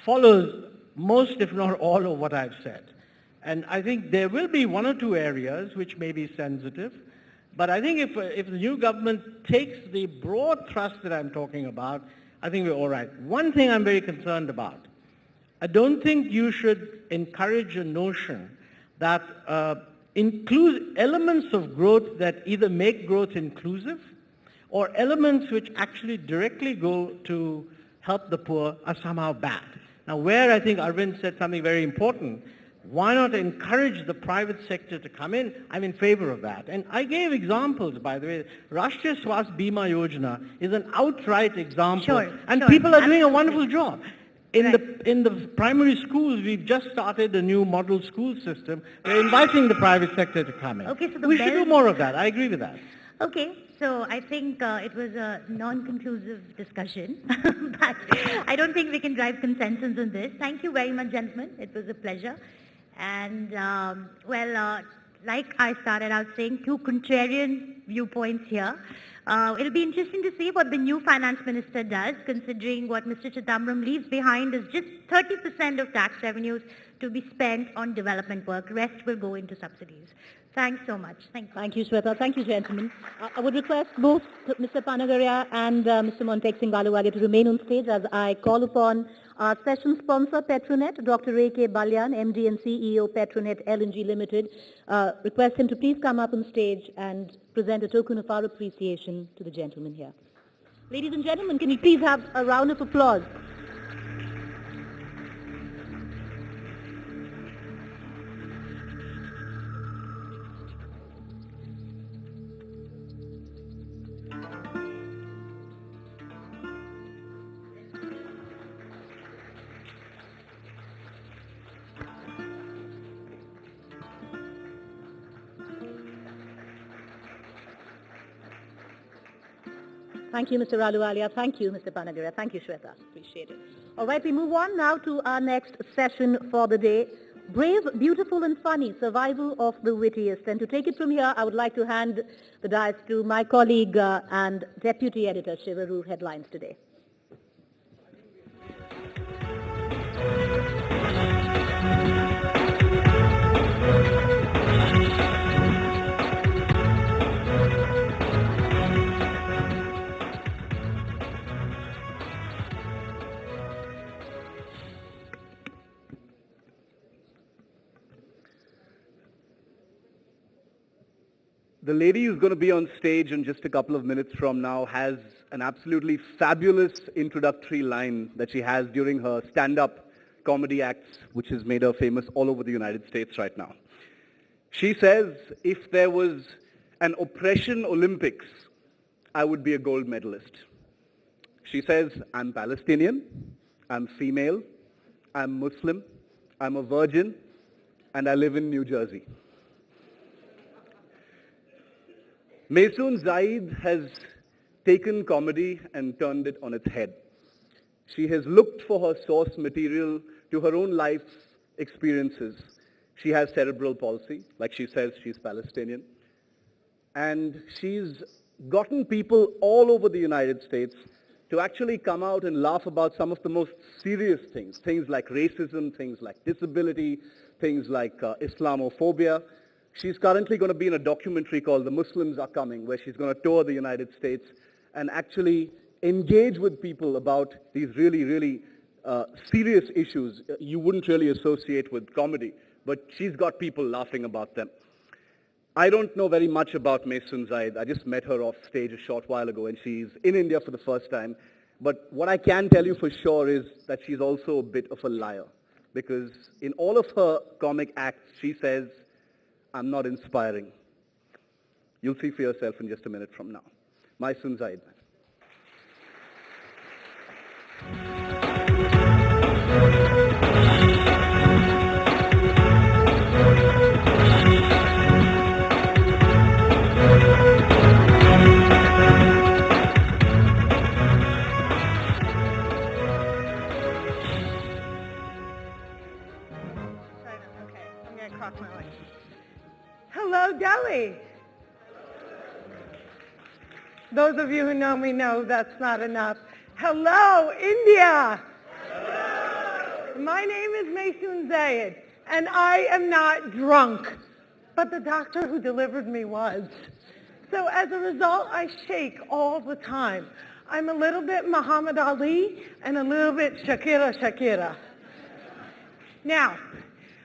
follows most, if not all, of what I've said. And I think there will be one or two areas which may be sensitive, but I think if the new government takes the broad thrust that I'm talking about, I think we're all right. One thing I'm very concerned about, I don't think you should encourage a notion that include elements of growth that either make growth inclusive or elements which actually directly go to help the poor are somehow bad. Now, where I think Arvind said something very important, why not encourage the private sector to come in? I'm in favor of that. And I gave examples, by the way. Rashtriya Swasth Bima Yojana is an outright example. People are doing a wonderful job. In the primary schools, we've just started a new model school system. We're inviting the private sector to come in. Okay, so we should do more of that. I agree with that. Okay, so I think it was a non-conclusive discussion, but I don't think we can drive consensus on this. Thank you very much, gentlemen. It was a pleasure. And, like I started out saying, two contrarian viewpoints here. It'll be interesting to see what the new finance minister does, considering what Mr. Chidambaram leaves behind is just 30% of tax revenues to be spent on development work. The rest will go into subsidies. Thanks so much. Thank you, Shweta. Thank you, gentlemen. I would request both Mr. Panagaria and Mr. Montek Singh Ahluwalia to remain on stage as I call upon our session sponsor, Petronet, Dr. A.K. Balyan, MD and CEO, Petronet LNG Limited. Request him to please come up on stage and present a token of our appreciation to the gentleman here. Ladies and gentlemen, can you please have a round of applause? Thank you, Mr. Ahluwalia. Thank you, Mr. Panagaria. Thank you, Shweta. Appreciate it. All right, we move on now to our next session for the day. Brave, beautiful and funny, survival of the wittiest. And to take it from here, I would like to hand the dais to my colleague and deputy editor, Shiva, who headlines today. The lady who's going to be on stage in just a couple of minutes from now has an absolutely fabulous introductory line that she has during her stand-up comedy acts, which has made her famous all over the United States right now. She says, if there was an oppression Olympics, I would be a gold medalist. She says, I'm Palestinian, I'm female, I'm Muslim, I'm a virgin, and I live in New Jersey. Maysoon Zaid has taken comedy and turned it on its head. She has looked for her source material to her own life's experiences. She has cerebral palsy, like she says she's Palestinian. And she's gotten people all over the United States to actually come out and laugh about some of the most serious things, things like racism, things like disability, things like Islamophobia. She's currently going to be in a documentary called The Muslims Are Coming, where she's going to tour the United States and actually engage with people about these really, really serious issues you wouldn't really associate with comedy, but she's got people laughing about them. I don't know very much about Maysoon Zaid. I just met her off stage a short while ago, and she's in India for the first time. But what I can tell you for sure is that she's also a bit of a liar, because in all of her comic acts, she says, I'm not inspiring. You'll see for yourself in just a minute from now. Maysoon Zaid. Hello, Delhi. Those of you who know me know that's not enough. Hello, India. Hello. My name is Maysoon Zaid, and I am not drunk, but the doctor who delivered me was. So as a result, I shake all the time. I'm a little bit Muhammad Ali and a little bit Shakira. Now,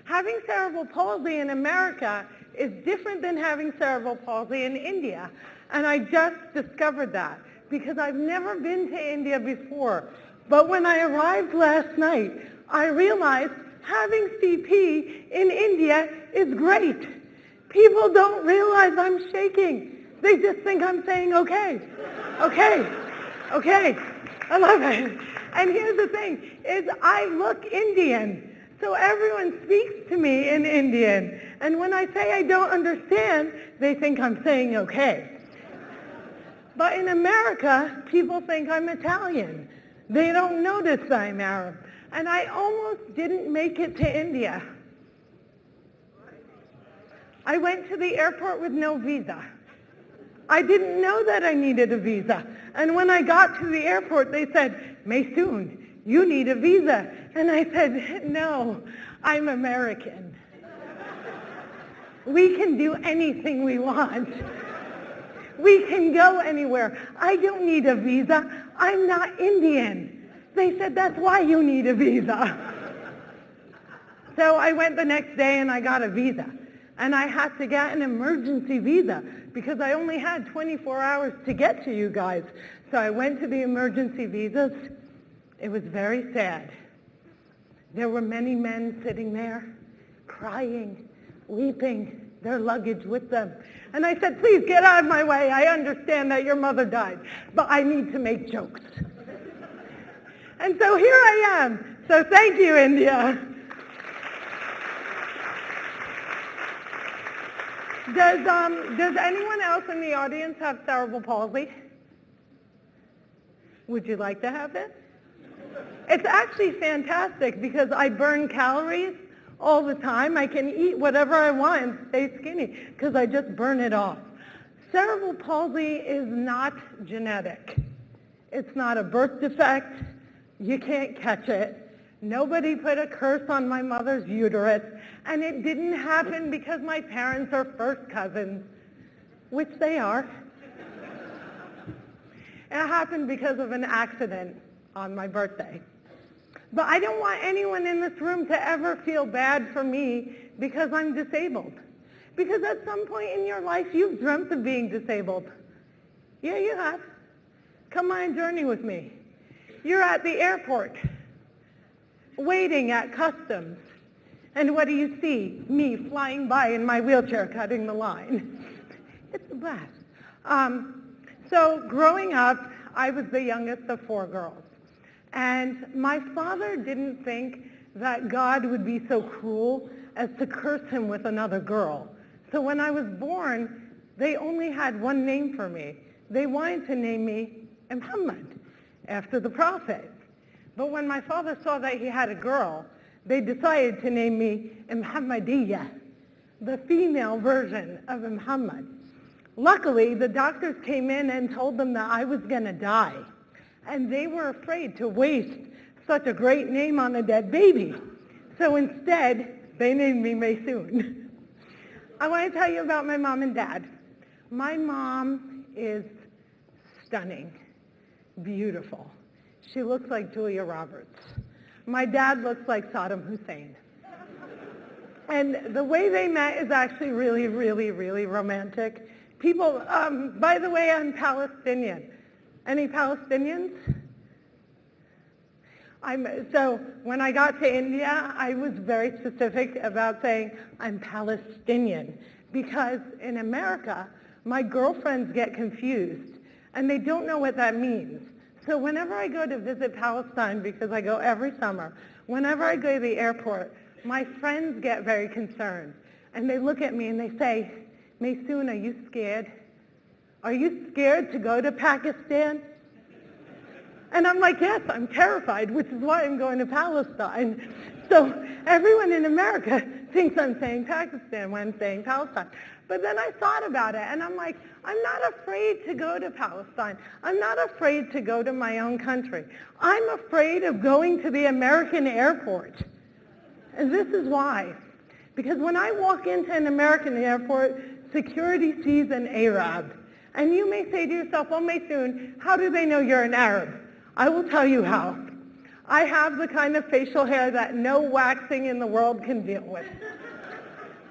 having cerebral palsy in America is different than having cerebral palsy in India. And I just discovered that because I've never been to India before. But when I arrived last night, I realized having CP in India is great. People don't realize I'm shaking. They just think I'm saying okay. Okay. I love it. And here's the thing, is I look Indian. So everyone speaks to me in Indian. And when I say I don't understand, they think I'm saying okay. But in America, people think I'm Italian. They don't notice that I'm Arab. And I almost didn't make it to India. I went to the airport with no visa. I didn't know that I needed a visa. And when I got to the airport, they said, Maysoon, you need a visa. And I said, no, I'm American. We can do anything we want. We can go anywhere. I don't need a visa. I'm not Indian. They said, that's why you need a visa. So I went the next day and I got a visa. And I had to get an emergency visa because I only had 24 hours to get to you guys. So I went to the emergency visas. It was very sad. There were many men sitting there, crying, weeping, their luggage with them. And I said, please get out of my way. I understand that your mother died, but I need to make jokes. And so here I am. So thank you, India. Does anyone else in the audience have cerebral palsy? Would you like to have it? It's actually fantastic because I burn calories all the time. I can eat whatever I want and stay skinny because I just burn it off. Cerebral palsy is not genetic. It's not a birth defect. You can't catch it. Nobody put a curse on my mother's uterus, and it didn't happen because my parents are first cousins, which they are. It happened because of an accident on my birthday. But I don't want anyone in this room to ever feel bad for me because I'm disabled. Because at some point in your life, you've dreamt of being disabled. Yeah, you have. Come on a journey with me. You're at the airport, waiting at customs. And what do you see? Me flying by in my wheelchair, cutting the line. It's a blast. So growing up, I was the youngest of 4 girls. And my father didn't think that God would be so cruel as to curse him with another girl. So when I was born, they only had one name for me. They wanted to name me Muhammad, after the prophet. But when my father saw that he had a girl, they decided to name me Muhammadiyya, the female version of Muhammad. Luckily, the doctors came in and told them that I was going to die. And they were afraid to waste such a great name on a dead baby. So instead, they named me Maysoon. I want to tell you about my mom and dad. My mom is stunning, beautiful. She looks like Julia Roberts. My dad looks like Saddam Hussein. And the way they met is actually really, really, really romantic. People, by the way, I'm Palestinian. Any Palestinians? So when I got to India, I was very specific about saying I'm Palestinian, because in America, my girlfriends get confused, and they don't know what that means. So whenever I go to visit Palestine, because I go every summer, whenever I go to the airport, my friends get very concerned. And they look at me and they say, Maysoon, are you scared? Are you scared to go to Pakistan? And I'm like, yes, I'm terrified, which is why I'm going to Palestine. So everyone in America thinks I'm saying Pakistan when I'm saying Palestine. But then I thought about it, and I'm like, I'm not afraid to go to Palestine. I'm not afraid to go to my own country. I'm afraid of going to the American airport. And this is why. Because when I walk into an American airport, security sees an Arab. And you may say to yourself, well, Maysoon, how do they know you're an Arab? I will tell you how. I have the kind of facial hair that no waxing in the world can deal with.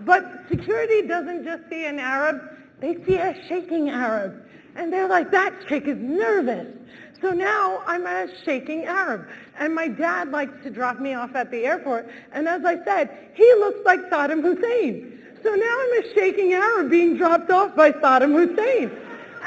But security doesn't just see an Arab, they see a shaking Arab. And they're like, that chick is nervous. So now I'm a shaking Arab. And my dad likes to drop me off at the airport. And as I said, he looks like Saddam Hussein. So now I'm a shaking Arab being dropped off by Saddam Hussein.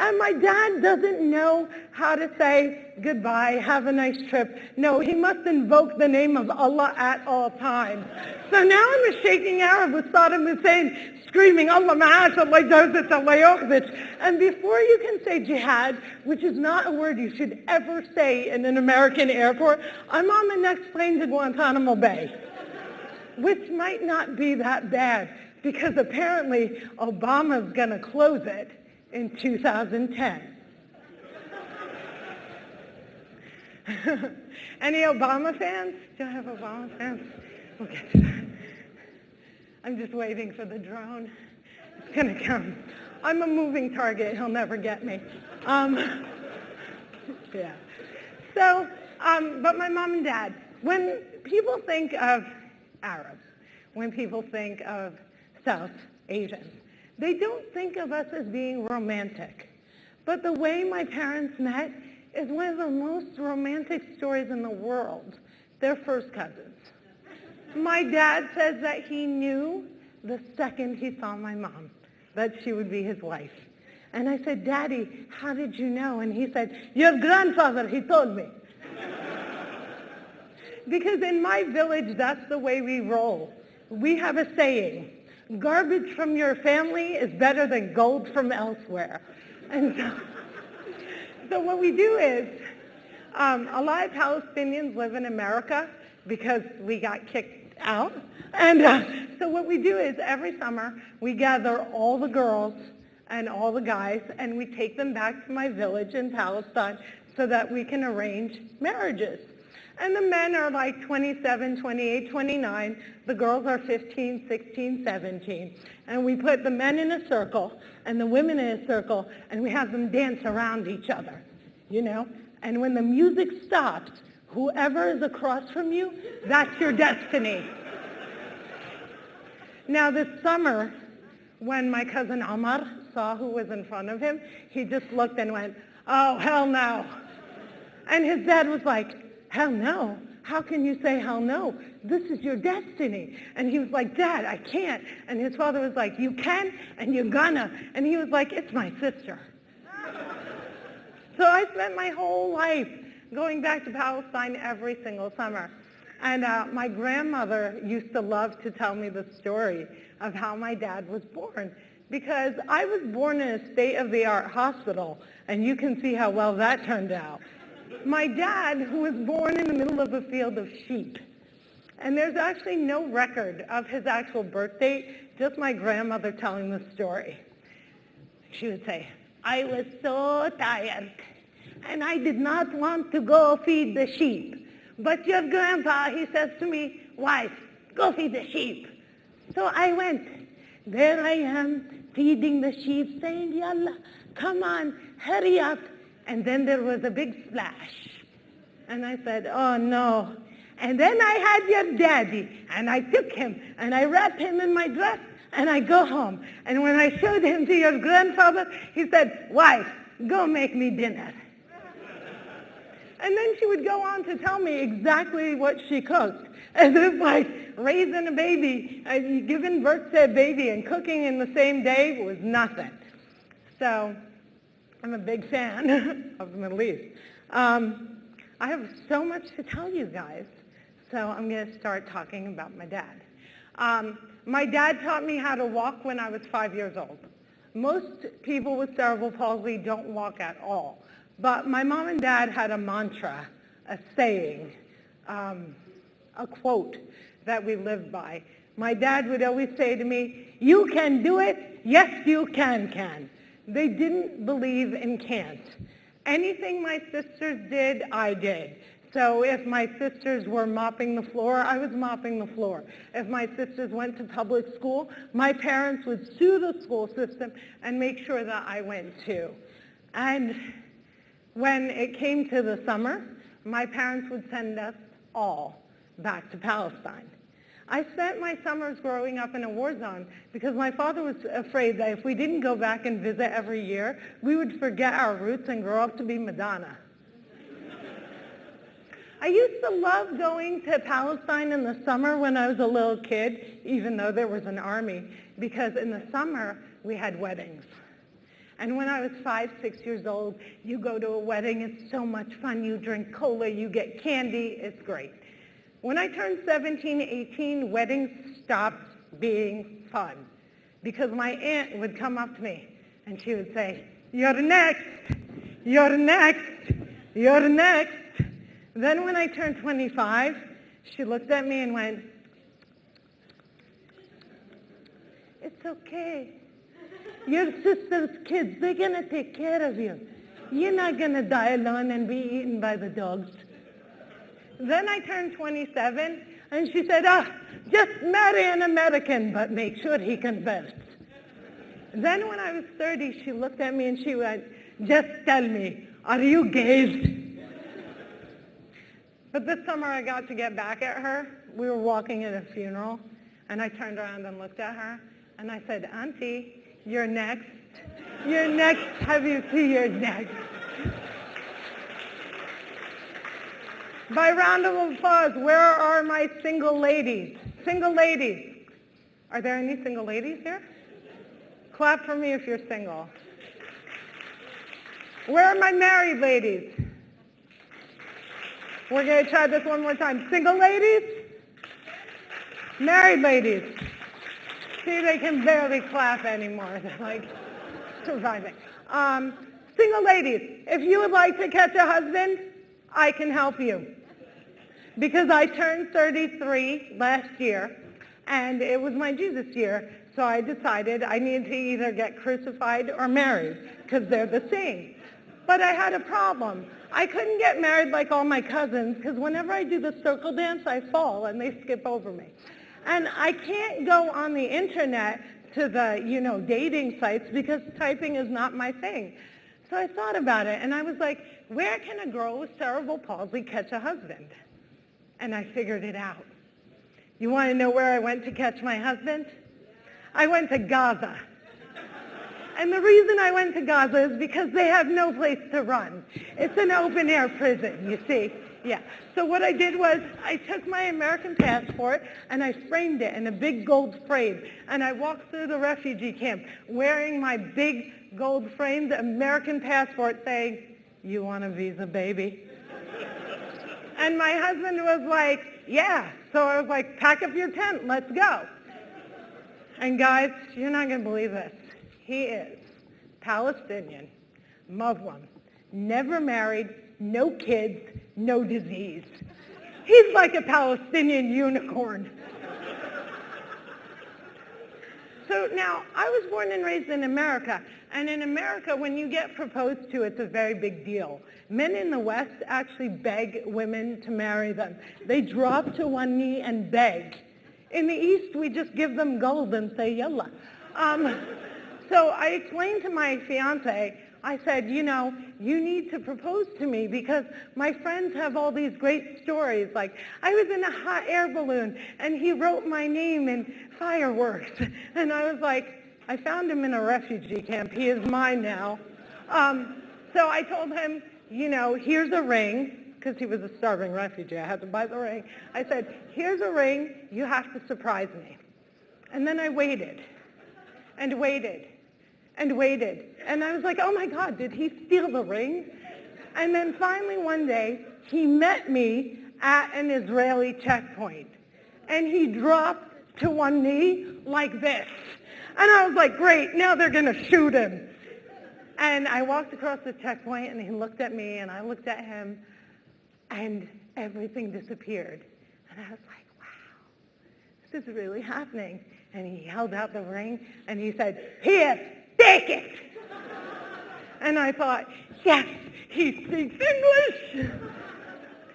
And my dad doesn't know how to say goodbye, have a nice trip. No, he must invoke the name of Allah at all times. So now I'm a shaking Arab with Saddam Hussein screaming, Allah ma'ash, Allah jawzit, Allah yukhzit. And before you can say jihad, which is not a word you should ever say in an American airport, I'm on the next plane to Guantanamo Bay, which might not be that bad, because apparently Obama's going to close it in 2010. Any Obama fans? Do I have Obama fans? We'll get to that. I'm just waiting for the drone. It's going to come. I'm a moving target. He'll never get me. Yeah. So, but my mom and dad, when people think of Arabs, when people think of South Asians, they don't think of us as being romantic. But the way my parents met is one of the most romantic stories in the world. They're first cousins. My dad says that he knew the second he saw my mom that she would be his wife. And I said, Daddy, how did you know? And he said, your grandfather, he told me. Because in my village, that's the way we roll. We have a saying, garbage from your family is better than gold from elsewhere. And so what we do is, a lot of Palestinians live in America because we got kicked out. And so what we do is every summer we gather all the girls and all the guys and we take them back to my village in Palestine so that we can arrange marriages. And the men are like 27, 28, 29. The girls are 15, 16, 17. And we put the men in a circle and the women in a circle and we have them dance around each other, you know? And when the music stops, whoever is across from you, that's your destiny. Now this summer, When my cousin Amar saw who was in front of him, he just looked and went, "Oh, hell no." And his dad was like, "Hell no? How can you say hell no? This is your destiny." And he was like, "Dad, I can't." And his father was like, "You can and you're gonna." And he was like, "It's my sister." So I spent my whole life going back to Palestine every single summer. And my grandmother used to love to tell me the story of how my dad was born, because I was born in a state-of-the-art hospital, and you can see how well that turned out. My dad, who was born in the middle of a field of sheep, and there's actually no record of his actual birth date, just my grandmother telling the story. She would say, "I was so tired, and I did not want to go feed the sheep. But your grandpa," he says to me, "Wife, go feed the sheep." So I went. There I am, feeding the sheep, saying, "Yalla, come on, hurry up." And then there was a big splash. And I said, "Oh, no." And then I had your daddy, and I took him, and I wrapped him in my dress, and I go home. And when I showed him to your grandfather, he said, "Wife, go make me dinner." And then she would go on to tell me exactly what she cooked. As if like raising a baby, giving birth to a baby and cooking in the same day was nothing. So I'm a big fan of the Middle East. I have so much to tell you guys, so I'm going to start talking about my dad. My dad taught me how to walk when I was 5 years old. Most people with cerebral palsy don't walk at all. But my mom and dad had a mantra, a saying, a quote that we lived by. My dad would always say to me, "You can do it. Yes, you can." They didn't believe in can't. Anything my sisters did, I did. So if my sisters were mopping the floor, I was mopping the floor. If my sisters went to public school, my parents would sue the school system and make sure that I went too. And when it came to the summer, my parents would send us all back to Palestine. I spent my summers growing up in a war zone because my father was afraid that if we didn't go back and visit every year, we would forget our roots and grow up to be Madonna. I used to love going to Palestine in the summer when I was a little kid, even though there was an army, because in the summer we had weddings. And when I was 5, 6 years old, you go to a wedding, it's so much fun. You drink cola, you get candy, it's great. When I turned 17, 18, weddings stopped being fun because my aunt would come up to me and she would say, "You're next, you're next, you're next." Then when I turned 25, she looked at me and went, "It's okay. Your sister's kids, they're going to take care of you. You're not going to die alone and be eaten by the dogs." Then I turned 27, and she said, "Just marry an American, but make sure he converts." Then when I was 30, she looked at me and she went, "Just tell me, are you gay?" But this summer I got to get back at her. We were walking at a funeral, and I turned around and looked at her, and I said, "Auntie, you're next. You're next. Have you seen you're next?" By round of applause, where are my single ladies? Single ladies. Are there any single ladies here? Clap for me if you're single. Where are my married ladies? We're going to try this one more time. Single ladies? Married ladies? See, they can barely clap anymore. They're like surviving. Single ladies, if you would like to catch a husband, I can help you. Because I turned 33 last year, and it was my Jesus year, so I decided I needed to either get crucified or married, because they're the same. But I had a problem. I couldn't get married like all my cousins, because whenever I do the circle dance, I fall, and they skip over me. And I can't go on the internet to the, dating sites, because typing is not my thing. So I thought about it, and I was like, where can a girl with cerebral palsy catch a husband? And I figured it out. You want to know where I went to catch my husband? I went to Gaza. And the reason I went to Gaza is because they have no place to run. It's an open-air prison, you see. Yeah. So what I did was I took my American passport and I framed it in a big gold frame. And I walked through the refugee camp wearing my big gold framed American passport saying, "You want a visa, baby?" And my husband was like, "Yeah." So I was like, "Pack up your tent, let's go." And guys, you're not going to believe this. He is Palestinian, Muslim, never married, no kids, no disease. He's like a Palestinian unicorn. So now, I was born and raised in America, and in America, when you get proposed to, it's a very big deal. Men in the West actually beg women to marry them. They drop to one knee and beg. In the East, we just give them gold and say, yalla. So I explained to my fiance, I said, you know, you need to propose to me because my friends have all these great stories. Like, I was in a hot air balloon and he wrote my name in fireworks. And I was like, I found him in a refugee camp. He is mine now. So I told him, you know, here's a ring, because he was a starving refugee. I had to buy the ring. I said, here's a ring. You have to surprise me. And then I waited and waited and waited. And I was like, oh my God, did he steal the ring? And then finally one day, he met me at an Israeli checkpoint. And he dropped to one knee like this. And I was like, great, now they're going to shoot him. And I walked across the checkpoint, and he looked at me, and I looked at him, and everything disappeared. And I was like, wow, this is really happening. And he held out the ring, and he said, here, take it. And I thought, yes, he speaks English.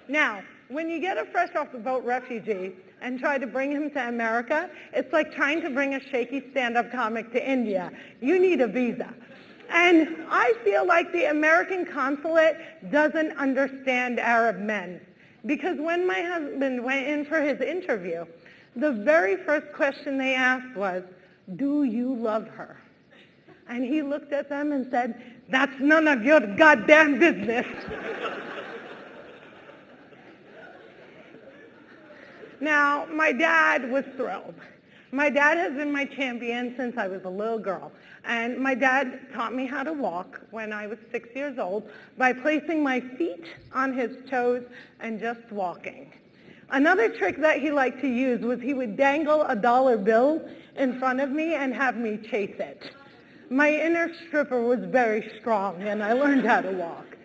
Now, when you get a fresh off the boat refugee and try to bring him to America, it's like trying to bring a shaky stand-up comic to India. You need a visa. And I feel like the American consulate doesn't understand Arab men. Because when my husband went in for his interview, the very first question they asked was, do you love her? And he looked at them and said, that's none of your goddamn business. Now, my dad was thrilled. My dad has been my champion since I was a little girl. And my dad taught me how to walk when I was 6 years old by placing my feet on his toes and just walking. Another trick that he liked to use was he would dangle a dollar bill in front of me and have me chase it. My inner stripper was very strong, and I learned how to walk.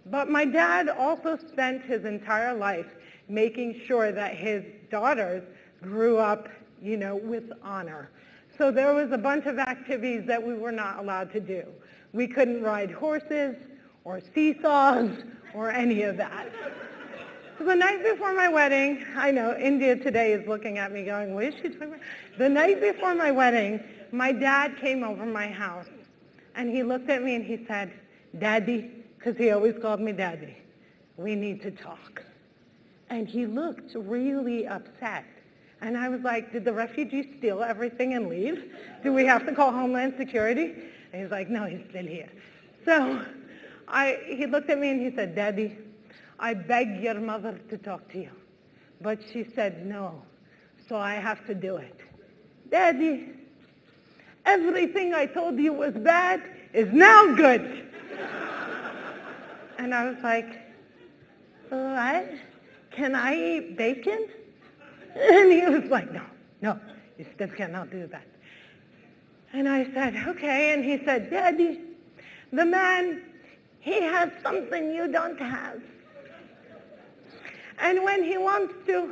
But my dad also spent his entire life making sure that his daughters grew up, you know, with honor. So there was a bunch of activities that we were not allowed to do. We couldn't ride horses or seesaws or any of that. So the night before my wedding, I know India today is looking at me going, what is she talking about? The night before my wedding, my dad came over my house and he looked at me and he said, Daddy, because he always called me Daddy, we need to talk. And he looked really upset. And I was like, did the refugees steal everything and leave? Do we have to call Homeland Security? And he's like, no, he's still here. So he looked at me and he said, Daddy, I begged your mother to talk to you. But she said no, so I have to do it. Daddy, everything I told you was bad is now good. And I was like, what? Can I eat bacon? And he was like, no, you still cannot do that. And I said, okay. And he said, Daddy, the man, he has something you don't have. And when he wants to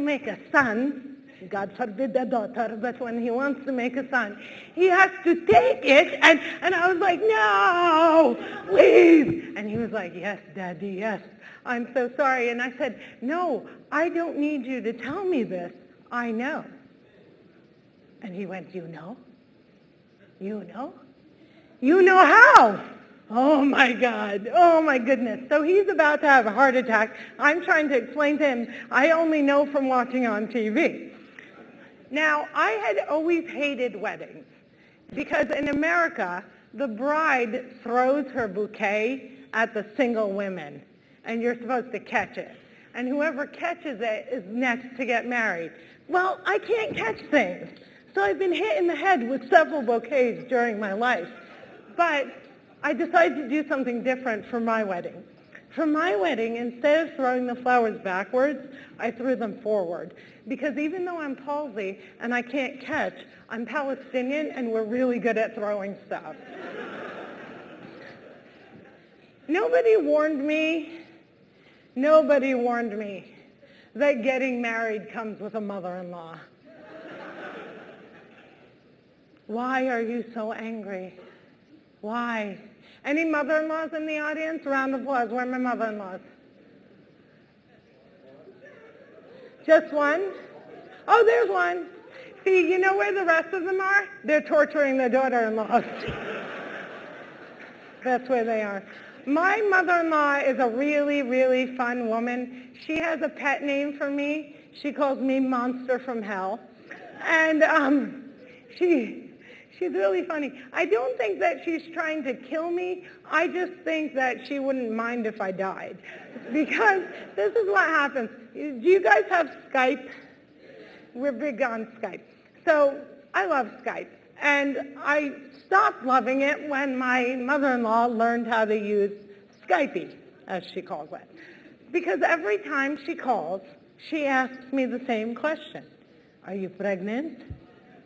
make a son, God forbid a daughter, but when he wants to make a son, he has to take it, and I was like, no, please. And he was like, yes, Daddy, yes, I'm so sorry. And I said, no, I don't need you to tell me this. I know. And he went, you know? You know? You know how? Oh my God, oh my goodness. So he's about to have a heart attack. I'm trying to explain to him, I only know from watching on TV. Now, I had always hated weddings because in America, the bride throws her bouquet at the single women, and you're supposed to catch it. And whoever catches it is next to get married. Well, I can't catch things. So I've been hit in the head with several bouquets during my life. But I decided to do something different for my wedding. For my wedding, instead of throwing the flowers backwards, I threw them forward. Because even though I'm palsy and I can't catch, I'm Palestinian and we're really good at throwing stuff. Nobody warned me that getting married comes with a mother-in-law. Why are you so angry? Why? Any mother-in-laws in the audience? Round of applause. Where are my mother-in-laws? Just one? Oh, there's one. See, you know where the rest of them are? They're torturing their daughter-in-laws. That's where they are. My mother-in-law is a really, really fun woman. She has a pet name for me. She calls me Monster from Hell. And she's really funny. I don't think that she's trying to kill me. I just think that she wouldn't mind if I died. Because this is what happens. Do you guys have Skype? We're big on Skype. So I love Skype. And I stopped loving it when my mother-in-law learned how to use Skypey, as she calls it. Because every time she calls, she asks me the same question. Are you pregnant?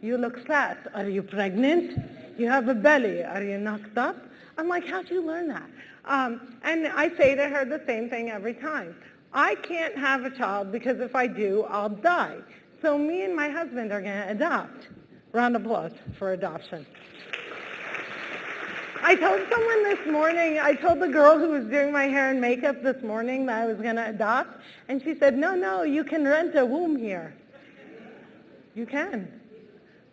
You look fat. Are you pregnant? You have a belly. Are you knocked up? I'm like, how'd you learn that? And I say to her the same thing every time. I can't have a child because if I do, I'll die. So me and my husband are going to adopt. Round of applause for adoption. I told someone this morning, I told the girl who was doing my hair and makeup this morning that I was going to adopt, and she said, no, you can rent a womb here. You can.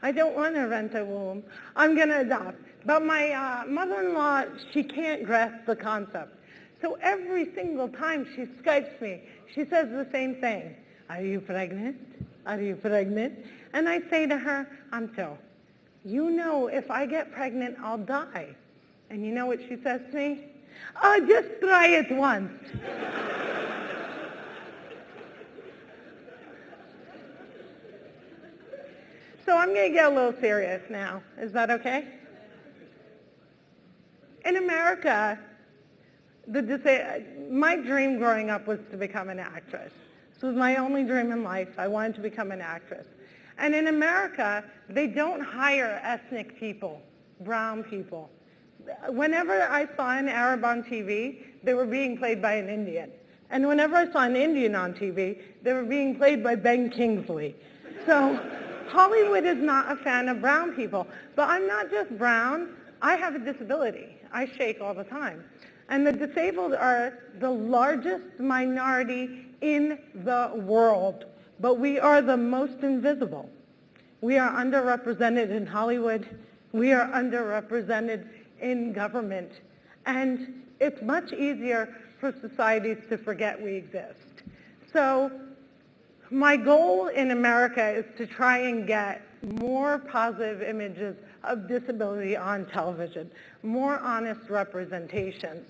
I don't want to rent a womb. I'm going to adopt. But my mother-in-law, she can't grasp the concept. So every single time she Skypes me, she says the same thing. Are you pregnant? Are you pregnant? And I say to her, Amto, you know if I get pregnant, I'll die. And you know what she says to me? Oh, just try it once. So I'm going to get a little serious now. Is that okay? In America, my dream growing up was to become an actress. This was my only dream in life. I wanted to become an actress. And in America, they don't hire ethnic people, brown people. Whenever I saw an Arab on TV, they were being played by an Indian. And whenever I saw an Indian on TV, they were being played by Ben Kingsley. So Hollywood is not a fan of brown people. But I'm not just brown. I have a disability. I shake all the time. And the disabled are the largest minority in the world. But we are the most invisible. We are underrepresented in Hollywood. We are underrepresented in government. And it's much easier for societies to forget we exist. So my goal in America is to try and get more positive images of disability on television, more honest representations.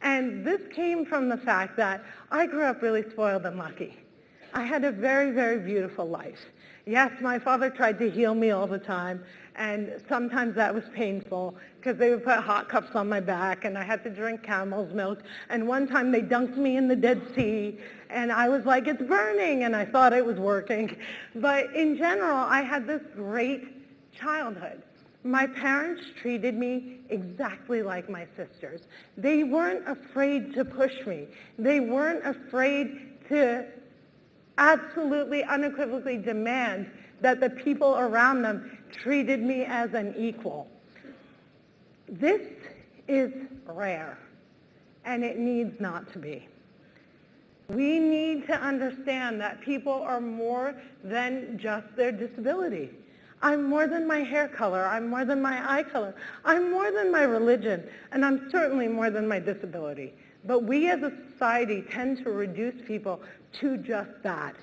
And this came from the fact that I grew up really spoiled and lucky. I had a very, very beautiful life. Yes, my father tried to heal me all the time, and sometimes that was painful because they would put hot cups on my back and I had to drink camel's milk. And one time they dunked me in the Dead Sea and I was like, it's burning, and I thought it was working. But in general, I had this great childhood. My parents treated me exactly like my sisters. They weren't afraid to push me. They weren't afraid to absolutely unequivocally demand that the people around them treated me as an equal. This is rare, and it needs not to be. We need to understand that people are more than just their disability. I'm more than my hair color. I'm more than my eye color. I'm more than my religion. And I'm certainly more than my disability. But we as a society tend to reduce people to just that.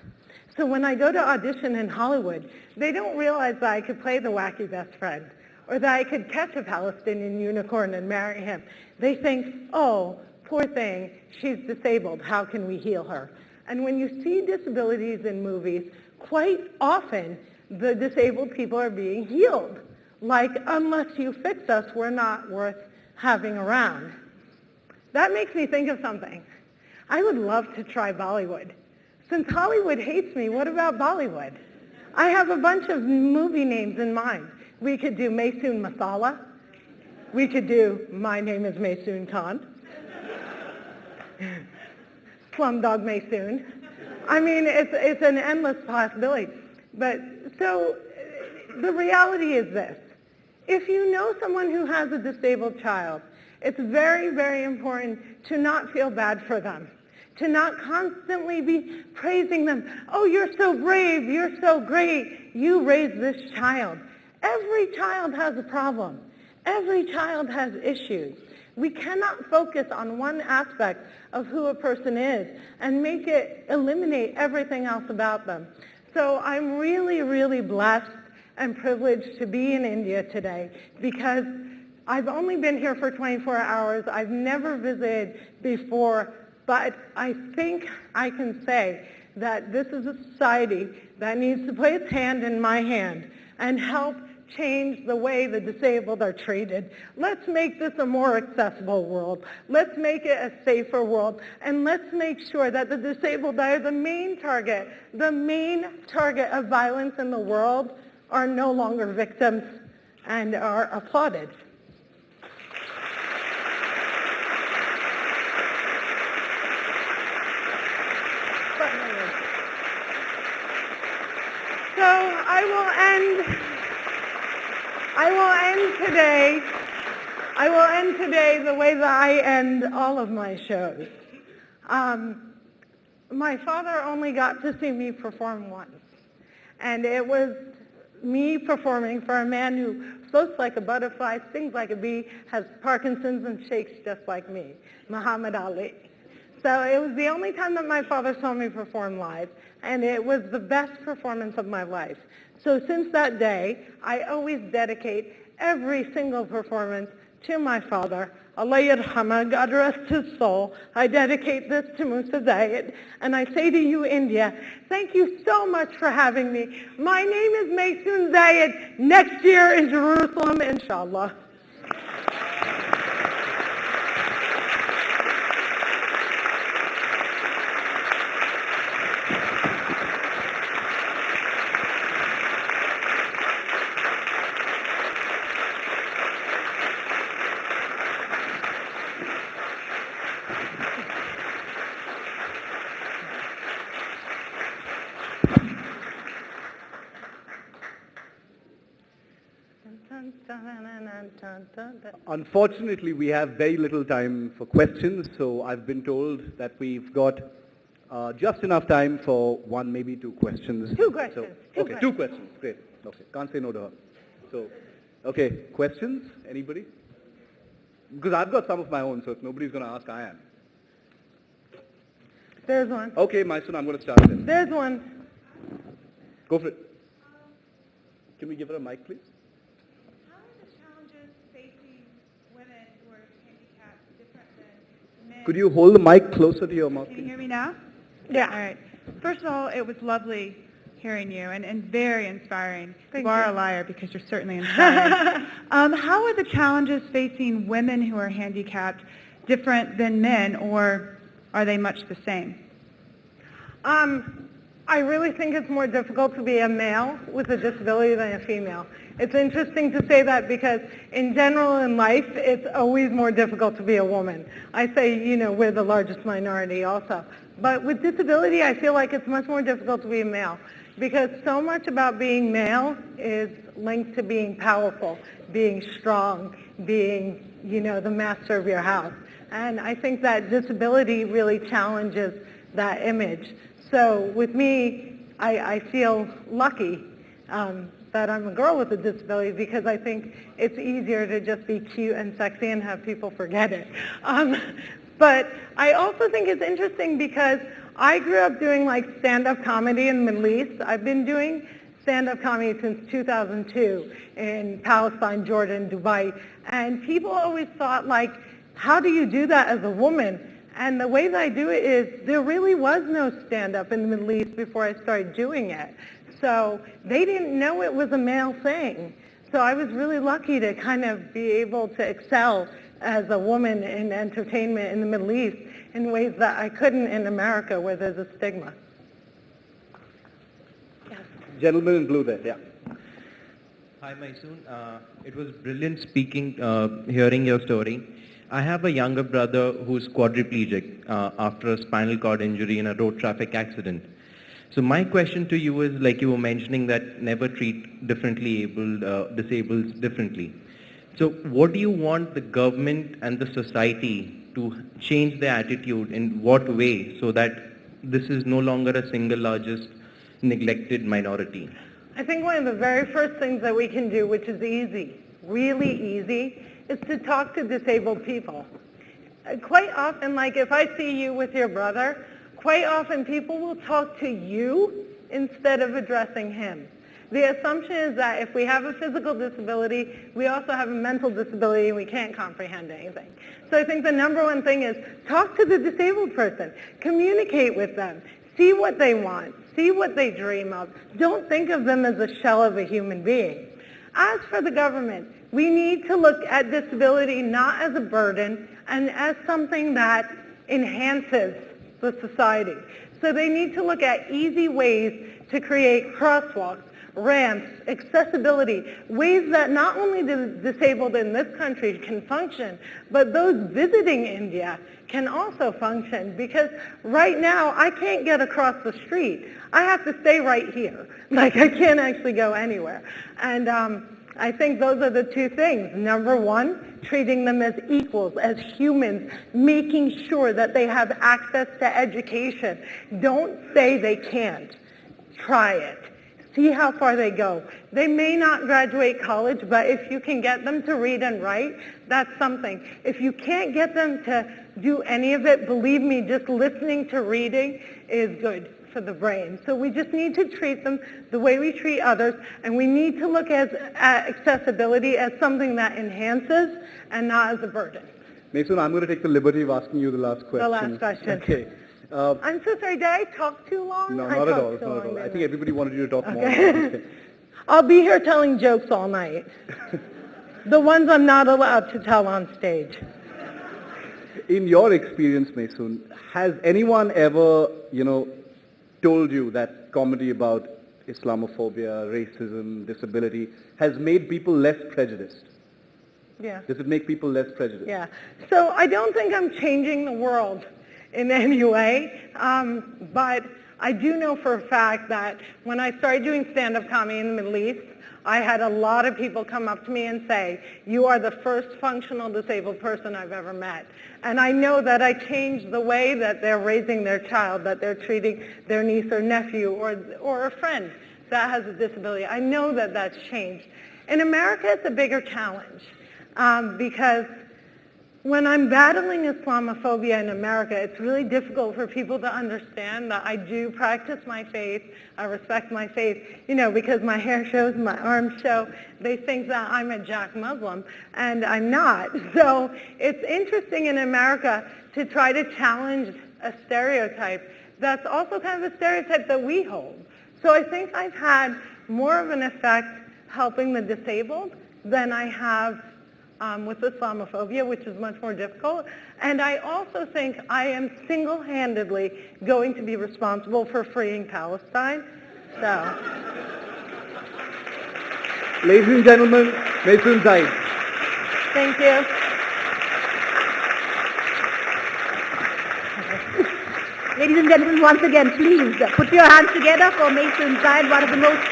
So when I go to audition in Hollywood, they don't realize that I could play the wacky best friend or that I could catch a Palestinian unicorn and marry him. They think, oh, poor thing, she's disabled. How can we heal her? And when you see disabilities in movies, quite often the disabled people are being healed. Like, unless you fix us, we're not worth having around. That makes me think of something. I would love to try Bollywood. Since Hollywood hates me, what about Bollywood? I have a bunch of movie names in mind. We could do Maysoon Masala. We could do My Name is Maysoon Khan. Slumdog Maysoon. I mean, it's an endless possibility. But so the reality is this. If you know someone who has a disabled child, it's very, very important to not feel bad for them, to not constantly be praising them. Oh, you're so brave. You're so great. You raised this child. Every child has a problem. Every child has issues. We cannot focus on one aspect of who a person is and make it eliminate everything else about them. So I'm really, really blessed and privileged to be in India today because I've only been here for 24 hours. I've never visited before, but I think I can say that this is a society that needs to place its hand in my hand and help change the way the disabled are treated. Let's make this a more accessible world. Let's make it a safer world. And let's make sure that the disabled that are the main target of violence in the world are no longer victims and are applauded. So I will end today the way that I end all of my shows. My father only got to see me perform once, and it was me performing for a man who floats like a butterfly, stings like a bee, has Parkinson's, and shakes just like me, Muhammad Ali. So it was the only time that my father saw me perform live, and it was the best performance of my life. So since that day, I always dedicate every single performance to my father. Allah yarhamah, God rest his soul. I dedicate this to Musa Zayed, and I say to you, India, thank you so much for having me. My name is Maysoon Zayed. Next year in Jerusalem, inshallah. Unfortunately, we have very little time for questions, so I've been told that we've got just enough time for one, maybe two questions. Two questions. So, two questions. Great. Okay, can't say no to her. So, okay, questions? Anybody? Because I've got some of my own, so if nobody's going to ask, I am. There's one. Okay, Maysoon, I'm going to start then. There's one. Go for it. Can we give her a mic, please? Could you hold the mic closer to your mouth? Can you hear me now? Yeah. All right. First of all, it was lovely hearing you and very inspiring. Thank you are you. a liar because you're certainly inspiring. How are the challenges facing women who are handicapped different than men, or are they much the same? I really think it's more difficult to be a male with a disability than a female. It's interesting to say that because in general in life, it's always more difficult to be a woman. I say, you know, we're the largest minority also. But with disability, I feel like it's much more difficult to be a male because so much about being male is linked to being powerful, being strong, being, you know, the master of your house. And I think that disability really challenges that image. So with me, I feel lucky that I'm a girl with a disability because I think it's easier to just be cute and sexy and have people forget it. But I also think it's interesting because I grew up doing like stand-up comedy in the Middle East. I've been doing stand-up comedy since 2002 in Palestine, Jordan, Dubai. And people always thought like, how do you do that as a woman? And the way that I do it is there really was no stand-up in the Middle East before I started doing it. So they didn't know it was a male thing. So I was really lucky to kind of be able to excel as a woman in entertainment in the Middle East in ways that I couldn't in America where there's a stigma. Yes. Gentleman in blue there, yeah. Hi, Maysoon. It was brilliant speaking, hearing your story. I have a younger brother who's quadriplegic after a spinal cord injury in a road traffic accident. So my question to you is, like you were mentioning that never treat differently abled, disabled differently. So what do you want the government and the society to change their attitude in what way so that this is no longer a single largest neglected minority? I think one of the very first things that we can do, which is easy, really easy, is to talk to disabled people. Quite often, like if I see you with your brother, quite often people will talk to you instead of addressing him. The assumption is that if we have a physical disability, we also have a mental disability and we can't comprehend anything. So I think the number one thing is talk to the disabled person, communicate with them, see what they want, see what they dream of. Don't think of them as a shell of a human being. As for the government, we need to look at disability not as a burden and as something that enhances the society. So they need to look at easy ways to create crosswalks, ramps, accessibility, ways that not only the disabled in this country can function, but those visiting India can also function. Because right now, I can't get across the street. I have to stay right here. Like, I can't actually go anywhere. And I think those are the two things. Number one, treating them as equals, as humans, making sure that they have access to education. Don't say they can't. Try it. See how far they go. They may not graduate college, but if you can get them to read and write, that's something. If you can't get them to do any of it, believe me, just listening to reading is good for the brain. So we just need to treat them the way we treat others, and we need to look at accessibility as something that enhances and not as a burden. Maysoon, I'm going to take the liberty of asking you the last question. The last question. Okay. I'm so sorry, did I talk too long? No, not at all. Not at all. I think everybody wanted you to talk more. Okay. I'll be here telling jokes all night. The ones I'm not allowed to tell on stage. In your experience, Maysoon, has anyone ever, told you that comedy about Islamophobia, racism, disability has made people less prejudiced? Yeah. Does it make people less prejudiced? Yeah. So I don't think I'm changing the world in any way, but I do know for a fact that when I started doing stand-up comedy in the Middle East, I had a lot of people come up to me and say, you are the first functional disabled person I've ever met. And I know that I changed the way that they're raising their child, that they're treating their niece or nephew or a friend that has a disability. I know that that's changed. In America, it's a bigger challenge because when I'm battling Islamophobia in America, it's really difficult for people to understand that I do practice my faith, I respect my faith, because my hair shows, my arms show. They think that I'm a Jack Muslim, and I'm not. So it's interesting in America to try to challenge a stereotype that's also kind of a stereotype that we hold. So I think I've had more of an effect helping the disabled than I have with Islamophobia, which is much more difficult. And I also think I am single-handedly going to be responsible for freeing Palestine. So. Ladies and gentlemen, Maysoon Zaid. Thank you. Ladies and gentlemen, once again, please put your hands together for Maysoon Zaid, one of the most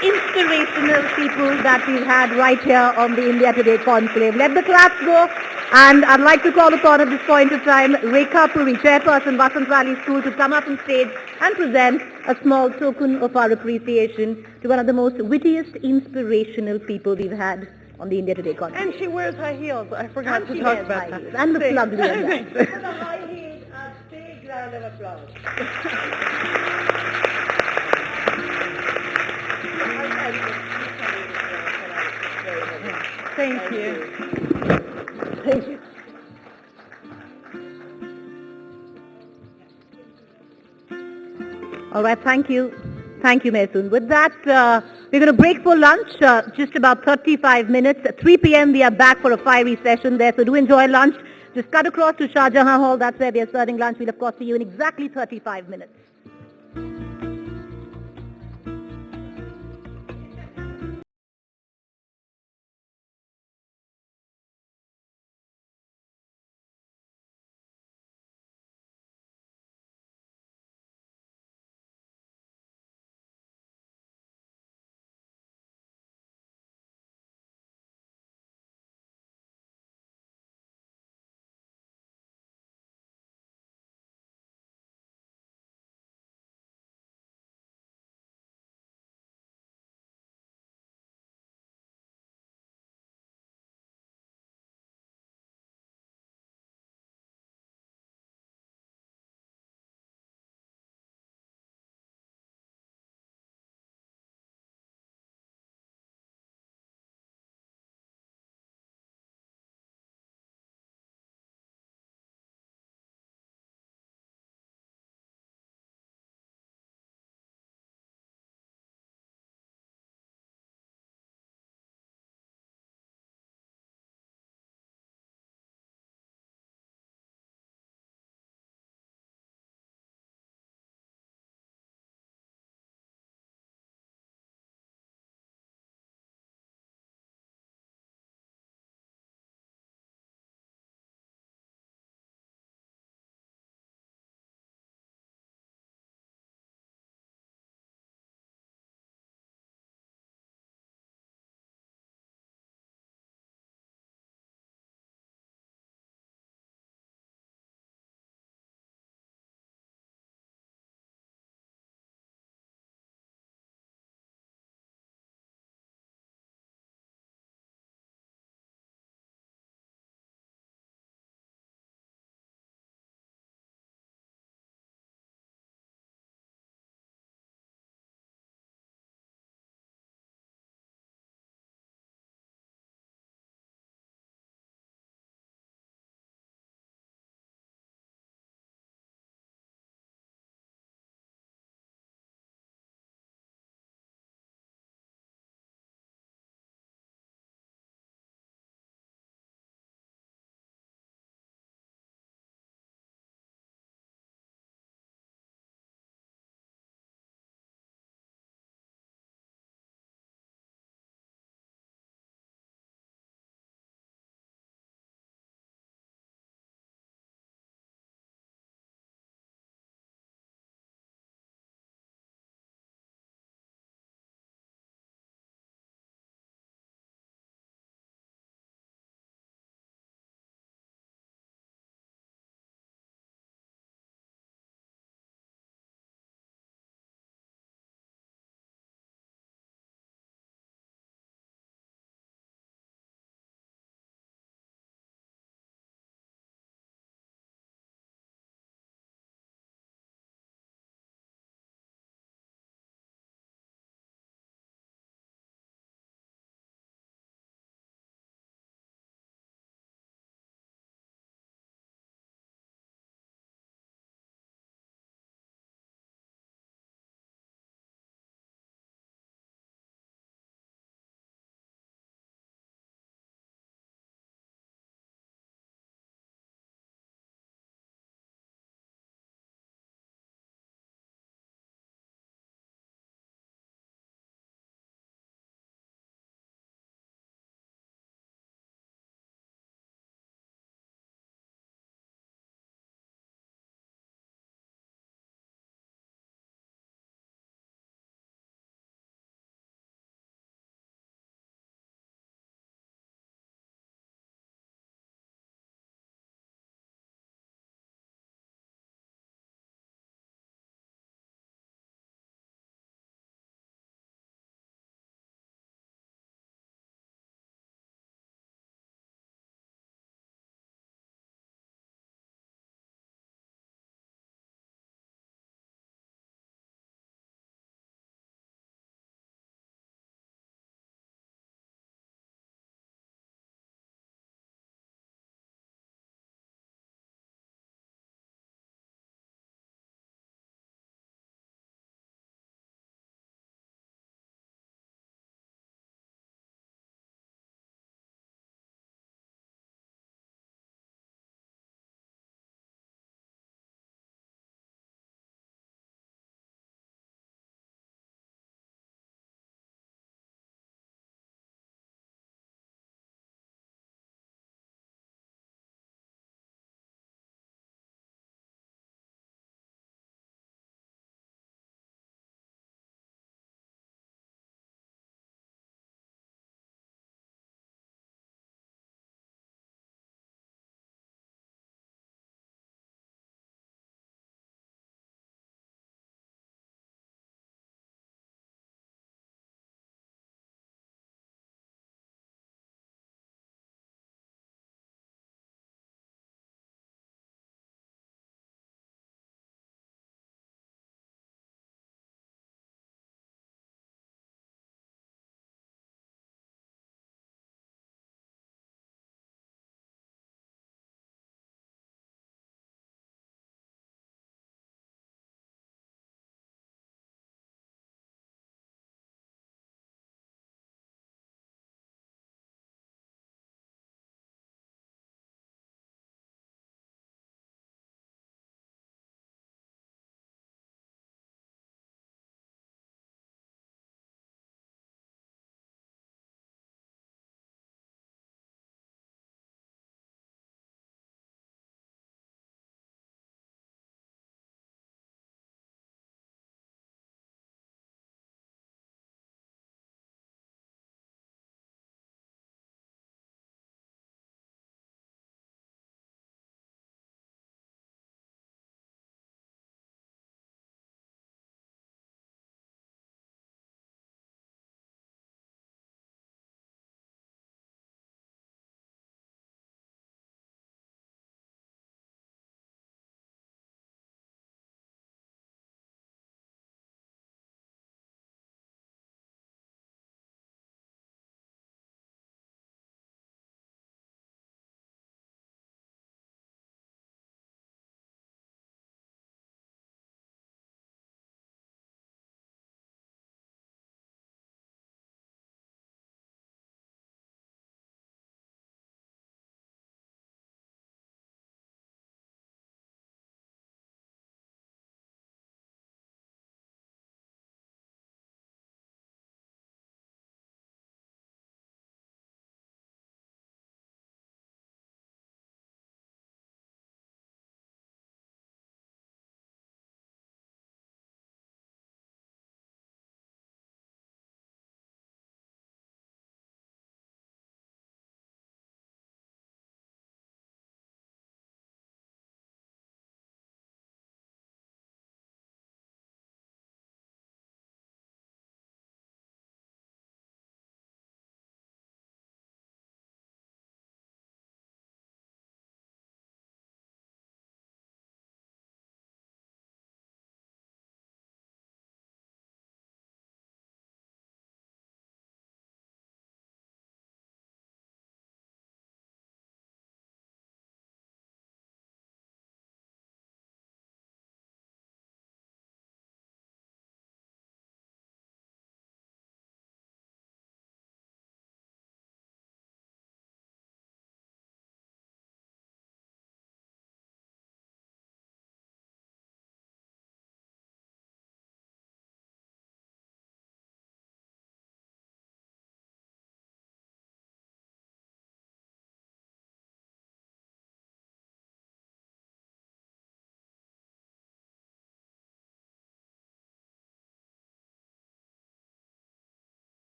inspirational people that we've had right here on the India Today Conclave. Let the claps go And I'd like to call upon at this point of time Rekha Puri, chairperson, Vasant Valley School, to come up on stage and present a small token of our appreciation to one of the most wittiest, inspirational people we've had on the India Today Conclave. And she wears high heels. I forgot And to she talk wears about high that. heels. And looks lovely in that. For the high heels, a big round of applause. Thank you. Thank you. All right, thank you. Thank you, Maysoon. With that, we're going to break for lunch, just about 35 minutes. At 3 p.m., we are back for a fiery session there, so do enjoy lunch. Just cut across to Shah Jahan Hall. That's where we are serving lunch. We'll, of course, see you in exactly 35 minutes.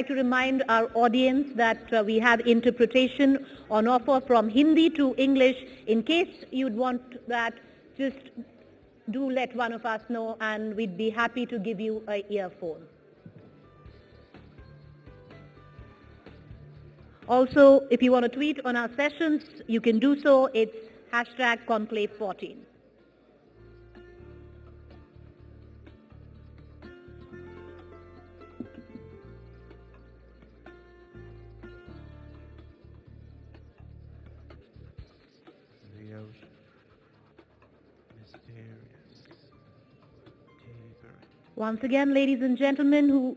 To remind our audience that we have interpretation on offer from Hindi to English. In case you'd want that, just do let one of us know and we'd be happy to give you an earphone. Also, if you want to tweet on our sessions, you can do so. It's #Conclave14. Once again, ladies and gentlemen,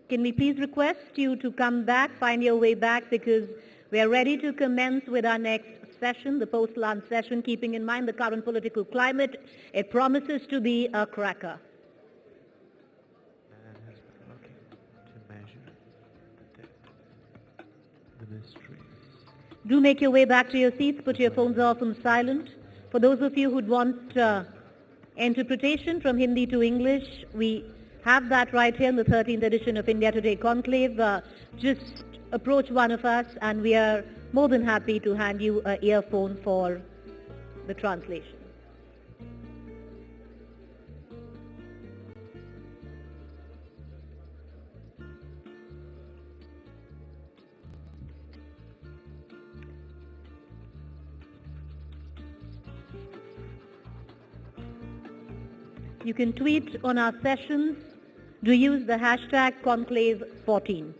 can we please request you to come back, find your way back, because we are ready to commence with our next session, the post-lunch session, keeping in mind the current political climate. It promises to be a cracker. Do make your way back to your seats, put your phones off on silent. For those of you who'd want interpretation from Hindi to English, we have that right here in the 13th edition of India Today Conclave. Just approach one of us and we are more than happy to hand you an earphone for the translation. You can tweet on our sessions. Do use the #Conclave14.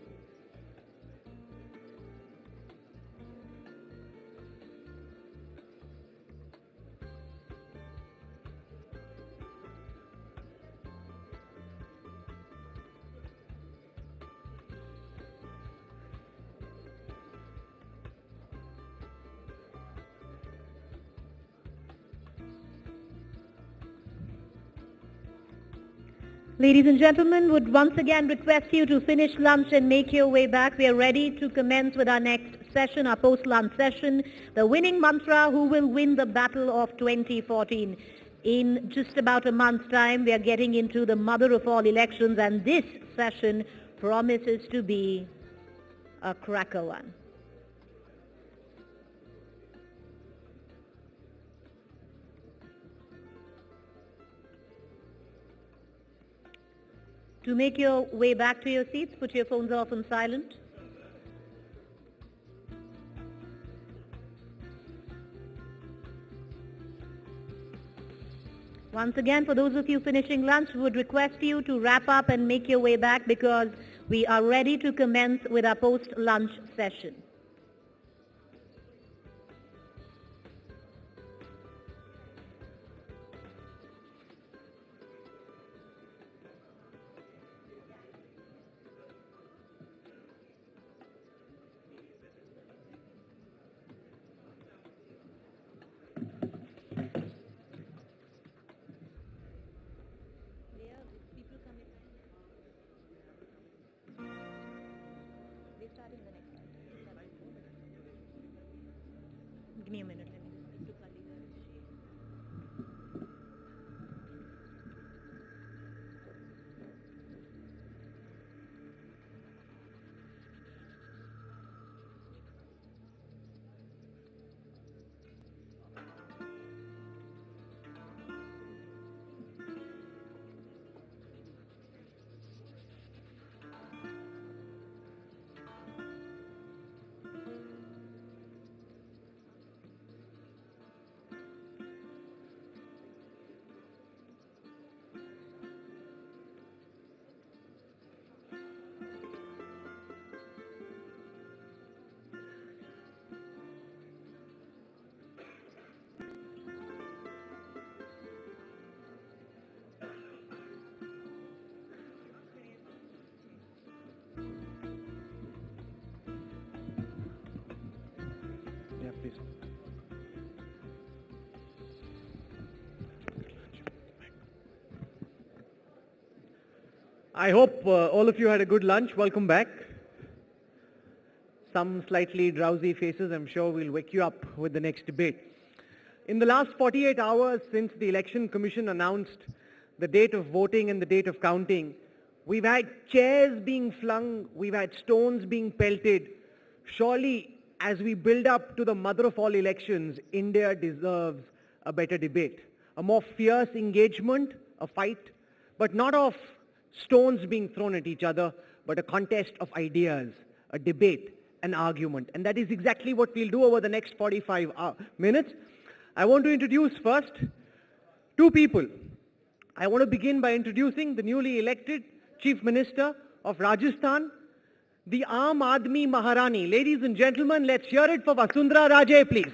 Ladies and gentlemen, would once again request you to finish lunch and make your way back. We are ready to commence with our next session, our post-lunch session, the winning mantra, who will win the battle of 2014. In just about a month's time, we are getting into the mother of all elections, and this session promises to be a cracker one. To make your way back to your seats, put your phones off on silent. Once again, for those of you finishing lunch, we would request you to wrap up and make your way back because we are ready to commence with our post-lunch session. Give me a minute. Let me just speak to Kali there. Yeah, please. I hope all of you had a good lunch. Welcome back. Some slightly drowsy faces, I'm sure we'll wake you up with the next debate. In the last 48 hours since the Election Commission announced the date of voting and the date of counting, We've had chairs being flung, we've had stones being pelted. Surely, as we build up to the mother of all elections, India deserves a better debate, a more fierce engagement, a fight, but not of stones being thrown at each other, but a contest of ideas, a debate, an argument. And that is exactly what we'll do over the next 45 minutes. I want to introduce first two people. I want to begin by introducing the newly elected Chief Minister of Rajasthan, the Aam Aadmi Maharani. Ladies and gentlemen, let's hear it for Vasundhara Raje, please.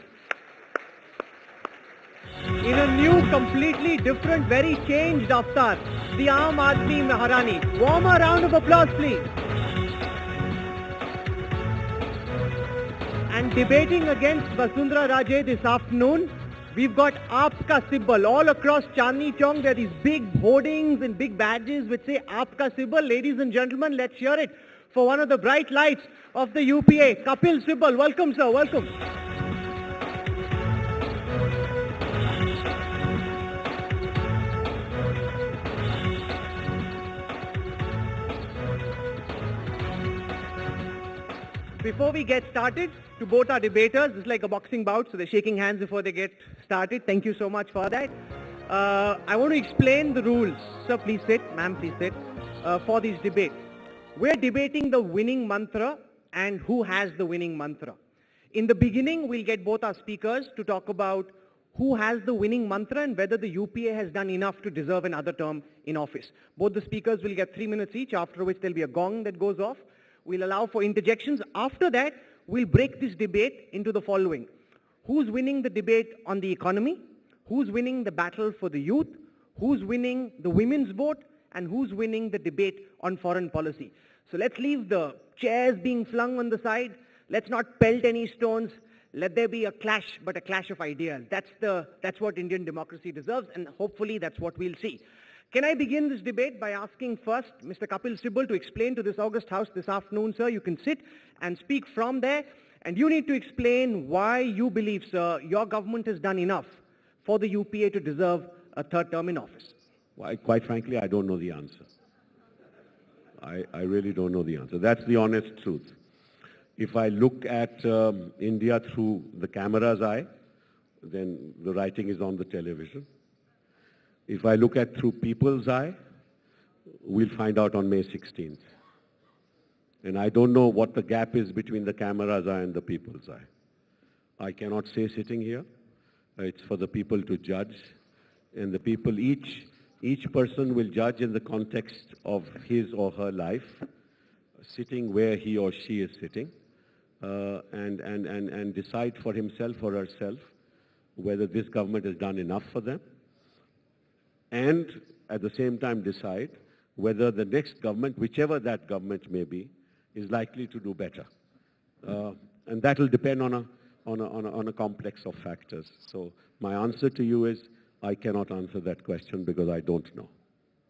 In a new, completely different, very changed avatar, the Aam Aadmi Maharani. Warmer round of applause, please. And debating against Vasundhara Raje this afternoon, we've got Aapka Sibbal. All across Chandni Chowk, there are these big hoardings and big badges which say Aapka Sibbal. Ladies and gentlemen, let's hear it for one of the bright lights of the UPA, Kapil Sibbal. Welcome, sir. Welcome. Before we get started, to both our debaters, it's like a boxing bout, so they're shaking hands before they get started. Thank you so much for that. I want to explain the rules. Sir, please sit. Ma'am, please sit. For this debate. We're debating the winning mantra and who has the winning mantra. In the beginning, we'll get both our speakers to talk about who has the winning mantra and whether the UPA has done enough to deserve another term in office. Both the speakers will get 3 minutes each, after which there'll be a gong that goes off. We'll allow for interjections. After that, we'll break this debate into the following. Who's winning the debate on the economy? Who's winning the battle for the youth? Who's winning the women's vote? And who's winning the debate on foreign policy? So let's leave the chairs being flung on the side. Let's not pelt any stones. Let there be a clash, but a clash of ideas. That's what Indian democracy deserves, and hopefully that's what we'll see. Can I begin this debate by asking first Mr. Kapil Sibbal to explain to this august house this afternoon, sir. You can sit and speak from there, and you need to explain why you believe, sir, your government has done enough for the UPA to deserve a third term in office. Well, quite frankly, I don't know the answer. I really don't know the answer. That's the honest truth. If I look at India through the camera's eye, then the writing is on the television. If I look at through people's eye, we'll find out on May 16th. And I don't know what the gap is between the camera's eye and the people's eye. I cannot say sitting here. It's for the people to judge. And the people, each person will judge in the context of his or her life, sitting where he or she is sitting, and decide for himself or herself whether this government has done enough for them, and at the same time decide whether the next government, whichever that government may be, is likely to do better. And that will depend on a complex of factors. So my answer to you is, I cannot answer that question because I don't know.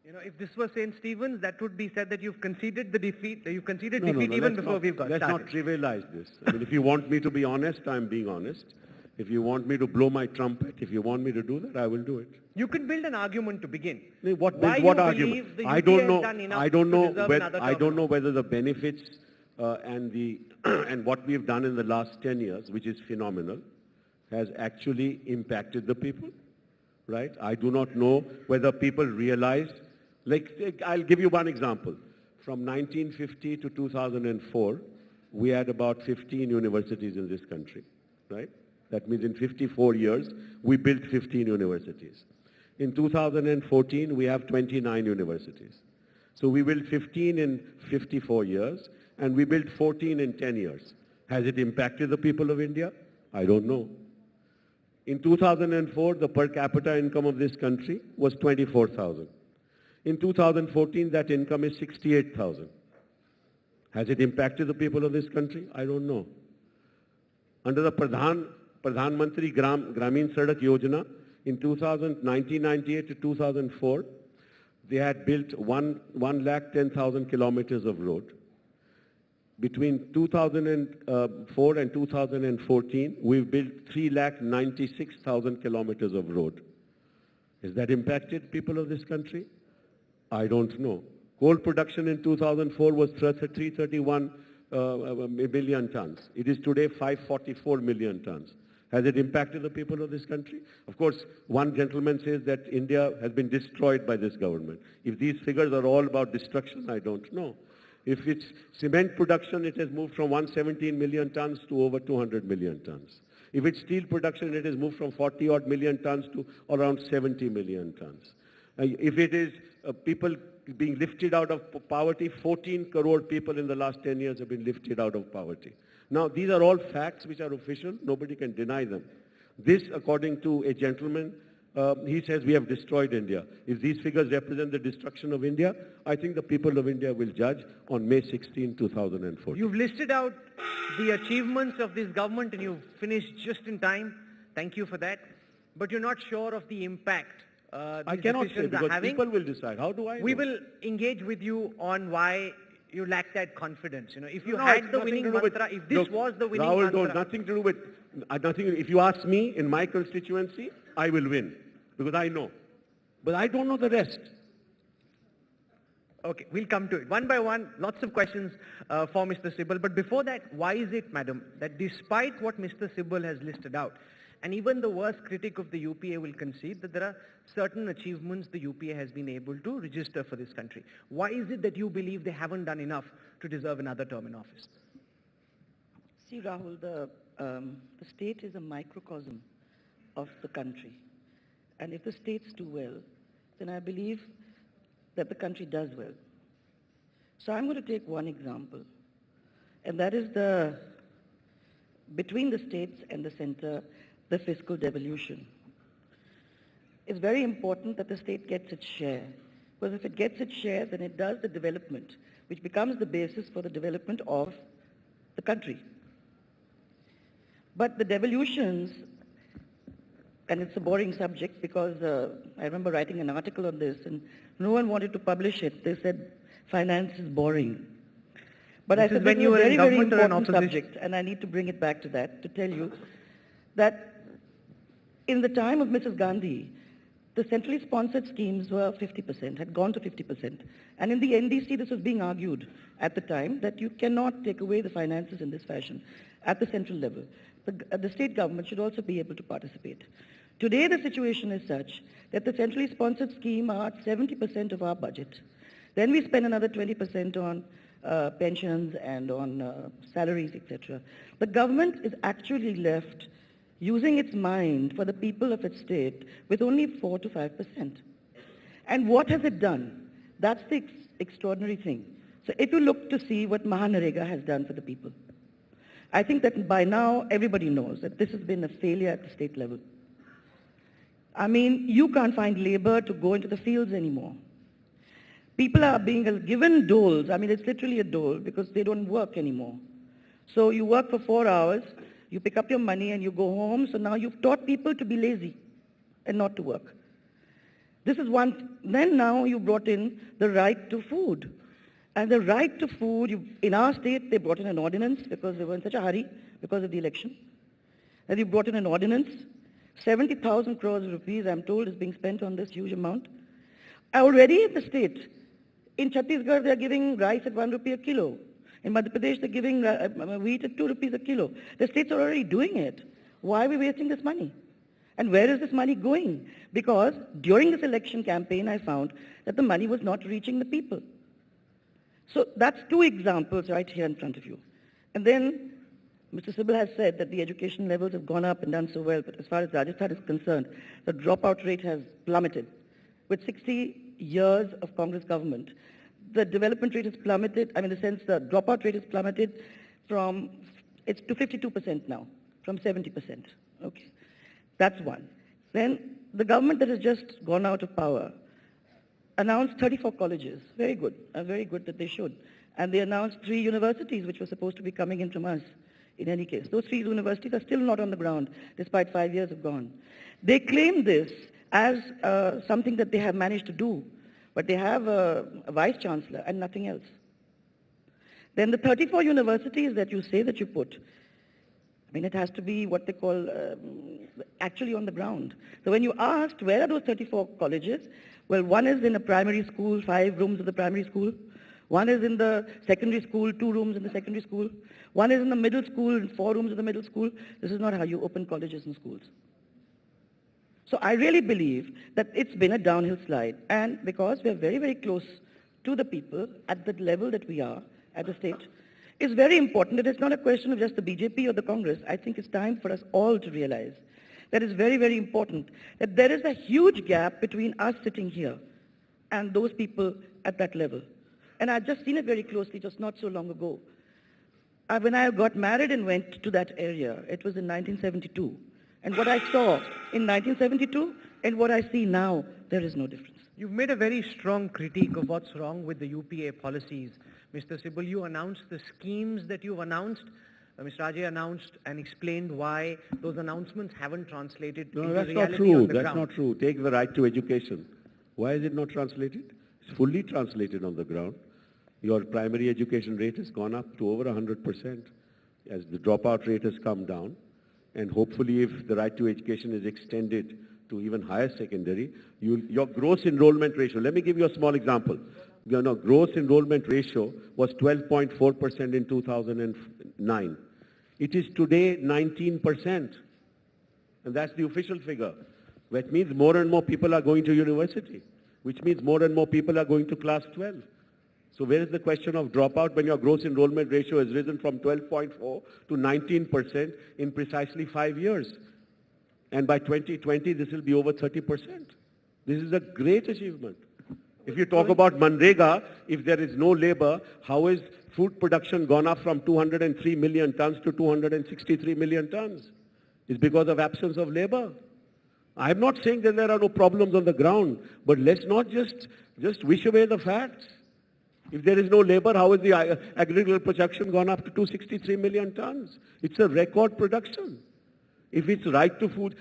You know, if this was St. Stephen's, that would be said that you've conceded the defeat. You've conceded defeat even before we've got started. Let's not trivialize this. I mean, if you want me to be honest, I'm being honest. If you want me to blow my trumpet, if you want me to do that, I will do it. You can build an argument to begin. What argument? I don't know whether the benefits and what we've done in the last 10 years, which is phenomenal, has actually impacted the people. Right? I do not know whether people realize, I'll give you one example. From 1950 to 2004, we had about 15 universities in this country, right? That means in 54 years, we built 15 universities. In 2014, we have 29 universities. So we built 15 in 54 years, and we built 14 in 10 years. Has it impacted the people of India? I don't know. In 2004, the per capita income of this country was 24,000. In 2014, that income is 68,000. Has it impacted the people of this country? I don't know. Under the Pradhan Mantri Gramin Sadak Yojana, in 1998 to 2004, they had built 110,000 kilometers of road. Between 2004 and 2014, we've built 396,000 kilometers of road. Has that impacted people of this country? I don't know. Coal production in 2004 was 331 million tons. It is today 544 million tons. Has it impacted the people of this country? Of course, one gentleman says that India has been destroyed by this government. If these figures are all about destruction, I don't know. If it's cement production, it has moved from 117 million tons to over 200 million tons. If it's steel production, it has moved from 40 odd million tons to around 70 million tons. If it is people being lifted out of poverty, 14 crore people in the last 10 years have been lifted out of poverty. Now, these are all facts which are official. Nobody can deny them. This, according to a gentleman, he says we have destroyed India. If these figures represent the destruction of India, I think the people of India will judge on May 16, 2014. You've listed out the achievements of this government and you've finished just in time. Thank you for that. But you're not sure of the impact I cannot say because people will decide. How do I know? We will engage with you on why you lack that confidence. You know, if you had the winning mantra, if this was the winning Rahul, mantra... nothing to do with... if you ask me, in my constituency, I will win. Because I know. But I don't know the rest. Okay, we'll come to it. One by one, lots of questions for Mr. Sibal. But before that, why is it, madam, that despite what Mr. Sibal has listed out, and even the worst critic of the UPA will concede that there are certain achievements the UPA has been able to register for this country. Why is it that you believe they haven't done enough to deserve another term in office? See, Rahul, the state is a microcosm of the country. And if the states do well, then I believe that the country does well. So I'm going to take one example, and that is between the states and the center, the fiscal devolution. It's very important that the state gets its share, because if it gets its share, then it does the development, which becomes the basis for the development of the country. But the devolutions, and it's a boring subject because I remember writing an article on this and no one wanted to publish it. They said finance is boring. But I said this is a very, very important subject, and I need to bring it back to that, to tell you that in the time of Mrs. Gandhi, the centrally sponsored schemes were 50%, had gone to 50%. And in the NDC, this was being argued at the time that you cannot take away the finances in this fashion at the central level. The state government should also be able to participate. Today, the situation is such that the centrally sponsored scheme are 70% of our budget. Then we spend another 20% on pensions and on salaries, etc. The government is actually left using its mind for the people of its state with only 4 to 5%. And what has it done? That's the extraordinary thing. So if you look to see what Mahanarega has done for the people, I think that by now everybody knows that this has been a failure at the state level. I mean, you can't find labor to go into the fields anymore. People are being given doles. I mean, it's literally a dole because they don't work anymore. So you work for 4 hours, you pick up your money and you go home. So now you've taught people to be lazy and not to work. This is one. Then now you brought in the right to food. And the right to food, in our state, they brought in an ordinance because they were in such a hurry because of the election. And you brought in an ordinance. 70,000 crores of rupees, I'm told, is being spent on this huge amount. Already in the state, in Chhattisgarh, they're giving rice at 1 rupee a kilo. In Madhya Pradesh, they're giving wheat at 2 rupees a kilo. The states are already doing it. Why are we wasting this money? And where is this money going? Because during this election campaign, I found that the money was not reaching the people. So that's 2 examples right here in front of you. And then Mr. Sibal has said that the education levels have gone up and done so well, but as far as Rajasthan is concerned, the dropout rate has plummeted. With 60 years of Congress government, the development rate has plummeted. I mean, in the sense the dropout rate has plummeted it's to 52% now, from 70%. Okay, that's one. Then the government that has just gone out of power announced 34 colleges. Very good that they should. And they announced 3 universities which were supposed to be coming in from us. In any case, those 3 universities are still not on the ground, despite 5 years have gone. They claim this as something that they have managed to do, but they have a vice-chancellor and nothing else. Then the 34 universities that you say that you put, I mean, it has to be what they call actually on the ground. So when you asked, where are those 34 colleges? Well, one is in a primary school, 5 rooms of the primary school. One is in the secondary school, 2 rooms in the secondary school. One is in the middle school, 4 rooms in the middle school. This is not how you open colleges and schools. So I really believe that it's been a downhill slide. And because we're very, very close to the people at the level that we are at the state, it's very important that it's not a question of just the BJP or the Congress. I think it's time for us all to realize that it's very, very important that there is a huge gap between us sitting here and those people at that level. And I've just seen it very closely just not so long ago. When I got married and went to that area, it was in 1972. And what I saw in 1972 and what I see now, there is no difference. You've made a very strong critique of what's wrong with the UPA policies. Mr. Sibal, you announced the schemes that you've announced. Mr. Ajay announced and explained why those announcements haven't translated into reality on the ground. That's not true. Take the right to education. Why is it not translated? It's fully translated on the ground. Your primary education rate has gone up to over 100% as the dropout rate has come down. And hopefully if the right to education is extended to even higher secondary, your gross enrollment ratio, let me give you a small example. Gross enrollment ratio was 12.4% in 2009. It is today 19%. And that's the official figure. That means more and more people are going to university, which means more and more people are going to class 12. So where is the question of dropout when your gross enrollment ratio has risen from 12.4 to 19% in precisely 5 years? And by 2020, this will be over 30%. This is a great achievement. If you talk about Manrega, if there is no labor, how is food production gone up from 203 million tons to 263 million tons? It's because of absence of labor. I'm not saying that there are no problems on the ground, but let's not just wish away the facts. If there is no labor, how is the agricultural production gone up to 263 million tons? It's a record production. If it's right to food,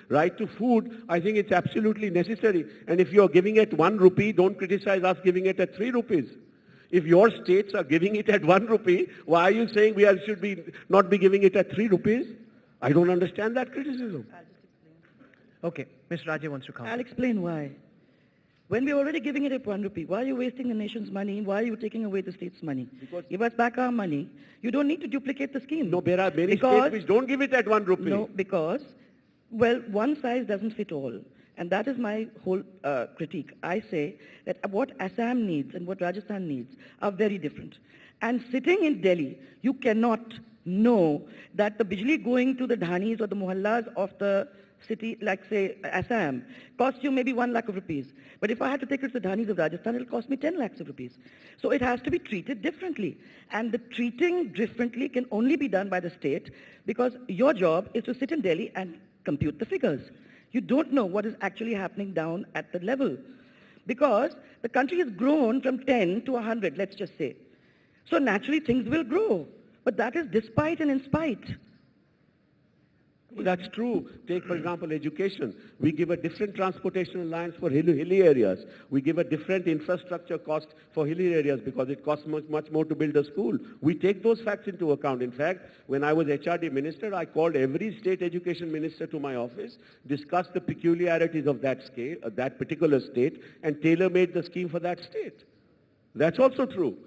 I think it's absolutely necessary. And if you're giving it 1 rupee, don't criticize us giving it at 3 rupees. If your states are giving it at 1 rupee, why are you saying we should not be giving it at 3 rupees? I don't understand that criticism. Okay, Mr. Ajay wants to comment. I'll explain why. When we're already giving it at 1 rupee, why are you wasting the nation's money? Why are you taking away the state's money? Give us back our money. You don't need to duplicate the scheme. No, there are many states which don't give it at 1 rupee. No, because, well, one size doesn't fit all. And that is my whole critique. I say that what Assam needs and what Rajasthan needs are very different. And sitting in Delhi, you cannot know that the bijli going to the dhanis or the mohallas of the city, like say Assam, costs you maybe 1 lakh of rupees. But if I had to take it to the dhanis of Rajasthan, it'll cost me 10 lakhs of rupees. So it has to be treated differently. And the treating differently can only be done by the state because your job is to sit in Delhi and compute the figures. You don't know what is actually happening down at the level. Because the country has grown from 10 to 100, let's just say. So naturally things will grow. But that is despite and in spite. That's true. Take, for example, education. We give a different transportation alliance for hilly areas. We give a different infrastructure cost for hilly areas because it costs much more to build a school. We take those facts into account. In fact, when I was HRD minister, I called every state education minister to my office, discussed the peculiarities of that particular state, and tailor-made the scheme for that state. That's also true.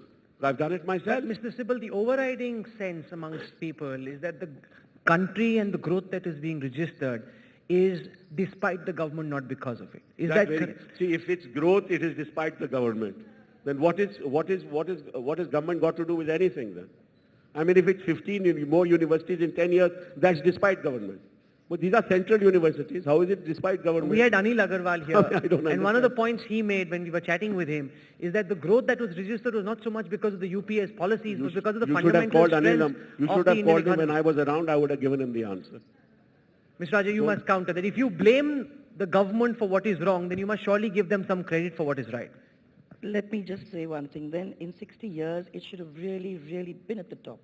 I've done it myself. But Mr. Sibal, the overriding sense amongst people is that the country and the growth that is being registered is despite the government, not because of it. Is that correct? See, if it's growth, it is despite the government. Then what has government got to do with anything then? I mean, if it's 15 more universities in 10 years, that's despite government. But these are central universities. How is it despite government? We had Anil Agarwal here. And one of the points he made when we were chatting with him is that the growth that was registered was not so much because of the UPA's policies, but because of the fundamental strength You should have called him when I was around. I would have given him the answer. Mr. Ajay, you must counter that. If you blame the government for what is wrong, then you must surely give them some credit for what is right. Let me just say one thing. Then in 60 years, it should have really, really been at the top.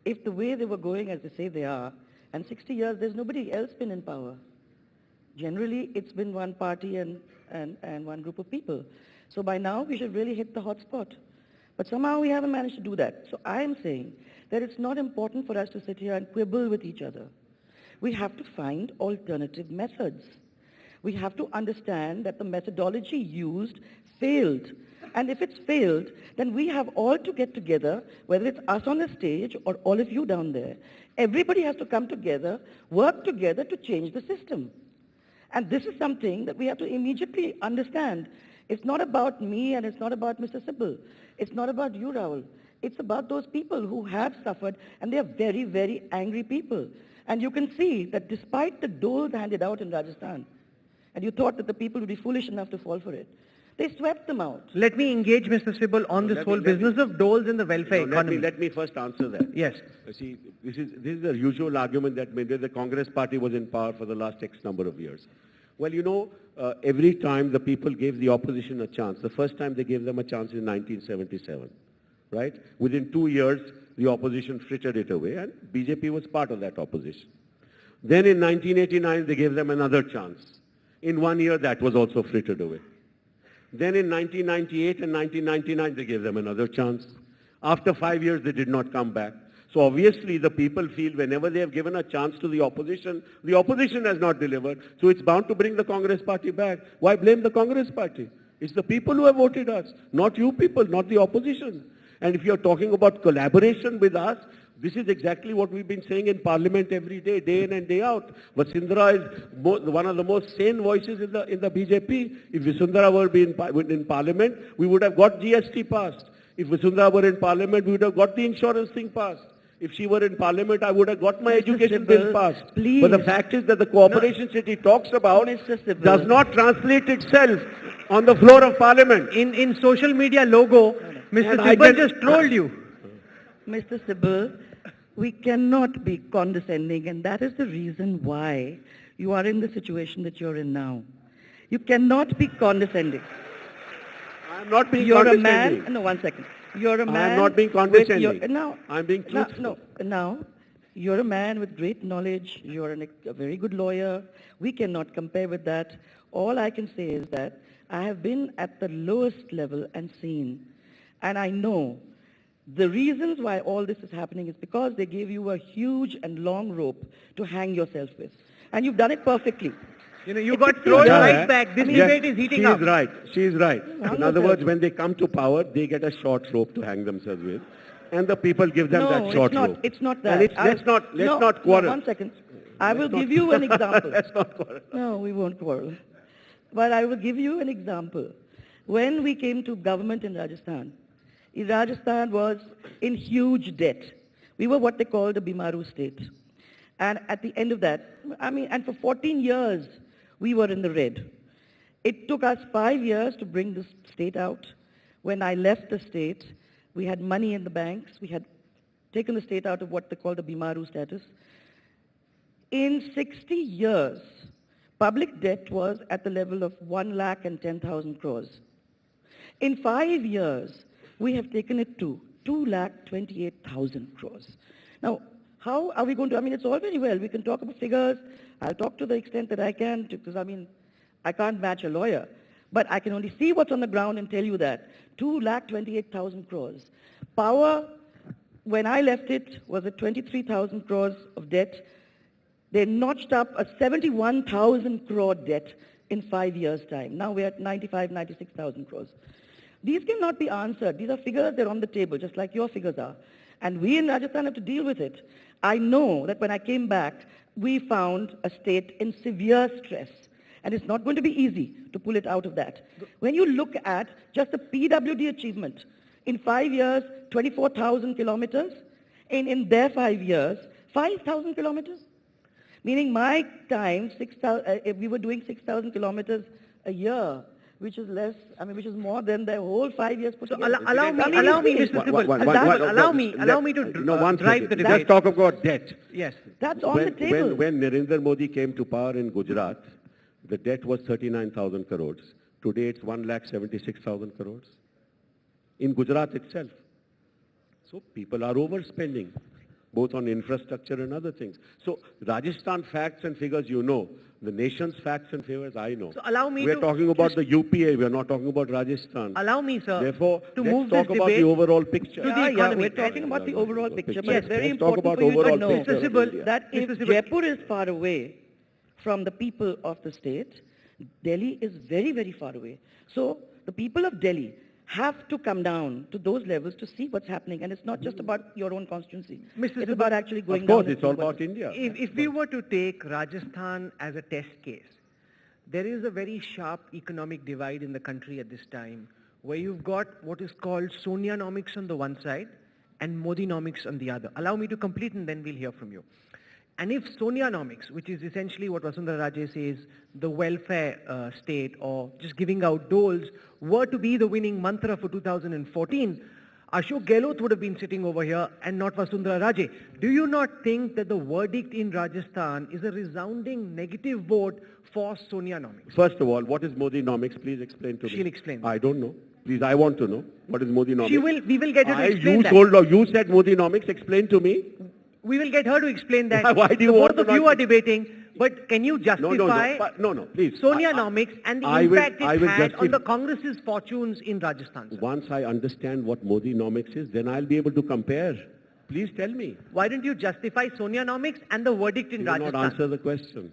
If the way they were going, as they say they are, and 60 years, there's nobody else been in power. Generally, it's been one party and one group of people. So by now, we should really hit the hot spot. But somehow we haven't managed to do that. So I am saying that it's not important for us to sit here and quibble with each other. We have to find alternative methods. We have to understand that the methodology used failed. And if it's failed, then we have all to get together, whether it's us on the stage or all of you down there. Everybody has to come together, work together to change the system. And this is something that we have to immediately understand. It's not about me and it's not about Mr. Sibal. It's not about you, Rahul. It's about those people who have suffered, and they are very, very angry people. And you can see that despite the doles handed out in Rajasthan, and you thought that the people would be foolish enough to fall for it, they swept them out. Let me engage Mr. Sibal on this whole business of doles in the welfare economy. Let me first answer that. Yes. See, this is the usual argument that maybe the Congress party was in power for the last X number of years. Well, you know, every time the people gave the opposition a chance, the first time they gave them a chance in 1977, right? Within 2 years, the opposition frittered it away, and BJP was part of that opposition. Then in 1989, they gave them another chance. In 1 year, that was also frittered away. Then in 1998 and 1999, they gave them another chance. After 5 years, they did not come back. So obviously, the people feel whenever they have given a chance to the opposition has not delivered. So it's bound to bring the Congress party back. Why blame the Congress party? It's the people who have voted us, not you people, not the opposition. And if you're talking about collaboration with us, this is exactly what we've been saying in Parliament every day, day in and day out. Vasundhara is one of the most sane voices in the BJP. If Vasundhara were in Parliament, we would have got GST passed. If Vasundhara were in Parliament, we would have got the insurance thing passed. If she were in Parliament, I would have got my education bill passed. Please. But the fact is that the cooperation city talks about does not translate itself on the floor of Parliament. In social media logo, Mr. Sibal just trolled you. Mr. Sibal, we cannot be condescending, and that is the reason why you are in the situation that you're in now. You cannot be condescending. I'm not being You're condescending. a man. No, 1 second. You're a man. I'm not being condescending. Now, I'm being truthful. Now, you're a man with great knowledge. You're a very good lawyer. We cannot compare with that. All I can say is that I have been at the lowest level and seen, and I know the reasons why all this is happening is because they gave you a huge and long rope to hang yourself with. And you've done it perfectly. You know, you got trolled right back. This debate is heating up. She is right. In other words, when they come to power, they get a short rope to hang themselves with. And the people give them that short rope. It's not that. And let's not quarrel. No, 1 second. I will give you an example. Let's not quarrel. No, we won't quarrel. But I will give you an example. When we came to government in Rajasthan was in huge debt. We were what they called a Bimaru state. And at the end of that, and for 14 years, we were in the red. It took us 5 years to bring the state out. When I left the state, we had money in the banks. We had taken the state out of what they call the Bimaru status. In 60 years, public debt was at the level of 1,10,000 crores. In 5 years, we have taken it to 2,28,000 crores. Now, how are we going to, it's all very well. We can talk about figures. I'll talk to the extent that I can, because I can't match a lawyer. But I can only see what's on the ground and tell you that. 2,28,000 crores. Power, when I left it, was at 23,000 crores of debt. They notched up a 71,000 crore debt in 5 years' time. Now we're at 96,000 crores. These cannot be answered. These are figures, they're on the table, just like your figures are. And we in Rajasthan have to deal with it. I know that when I came back, we found a state in severe stress. And it's not going to be easy to pull it out of that. When you look at just the PWD achievement, in 5 years, 24,000 kilometers. In their 5 years, 5,000 kilometers. Meaning my time, we were doing 6,000 kilometers a year, which is less, which is more than their whole 5 years put together. Allow me, Mr. Sibal. Allow me to drive the debate. Let's talk about debt. Yes. That's on the table. When Narendra Modi came to power in Gujarat, the debt was 39,000 crores. Today it's 1,76,000 crores. In Gujarat itself. So people are overspending. both on infrastructure and other things. So Rajasthan facts and figures you know. The nation's facts and figures I know. So allow me We're talking about the UPA, we're not talking about Rajasthan. Allow me, sir, Therefore, to let's move talk this about debate the overall picture. to the economy. We're talking about the overall picture, but Yes, it's very let's talk important about for you to overall know picture. that if Jaipur is far away from the people of the state, Delhi is very, very far away. So the people of Delhi have to come down to those levels to see what's happening. And it's not just about your own constituency. It's about actually going down. Of course, it's all about India. If we were to take Rajasthan as a test case, there is a very sharp economic divide in the country at this time, where you've got what is called Sonianomics on the one side and Modinomics on the other. Allow me to complete and then we'll hear from you. And if Sonianomics, which is essentially what Vasundhara Raje says, the welfare state or just giving out doles, were to be the winning mantra for 2014, Ashok Gehlot would have been sitting over here and not Vasundhara Raje. Do you not think that the verdict in Rajasthan is a resounding negative vote for Sonianomics? First of all, what is Modinomics? Please explain to me. She'll explain. I don't know. Please, I want to know. What is Modinomics? We will get her to explain that. You said Modinomics. Explain to me. We will get her to explain that. Why do you want both of you are debating, but can you justify No, please. Sonianomics and the impact it had on the Congress's fortunes in Rajasthan? Sir? Once I understand what Modinomics is, then I'll be able to compare. Please tell me. Why don't you justify Sonianomics and the verdict in Rajasthan? You not answer the question.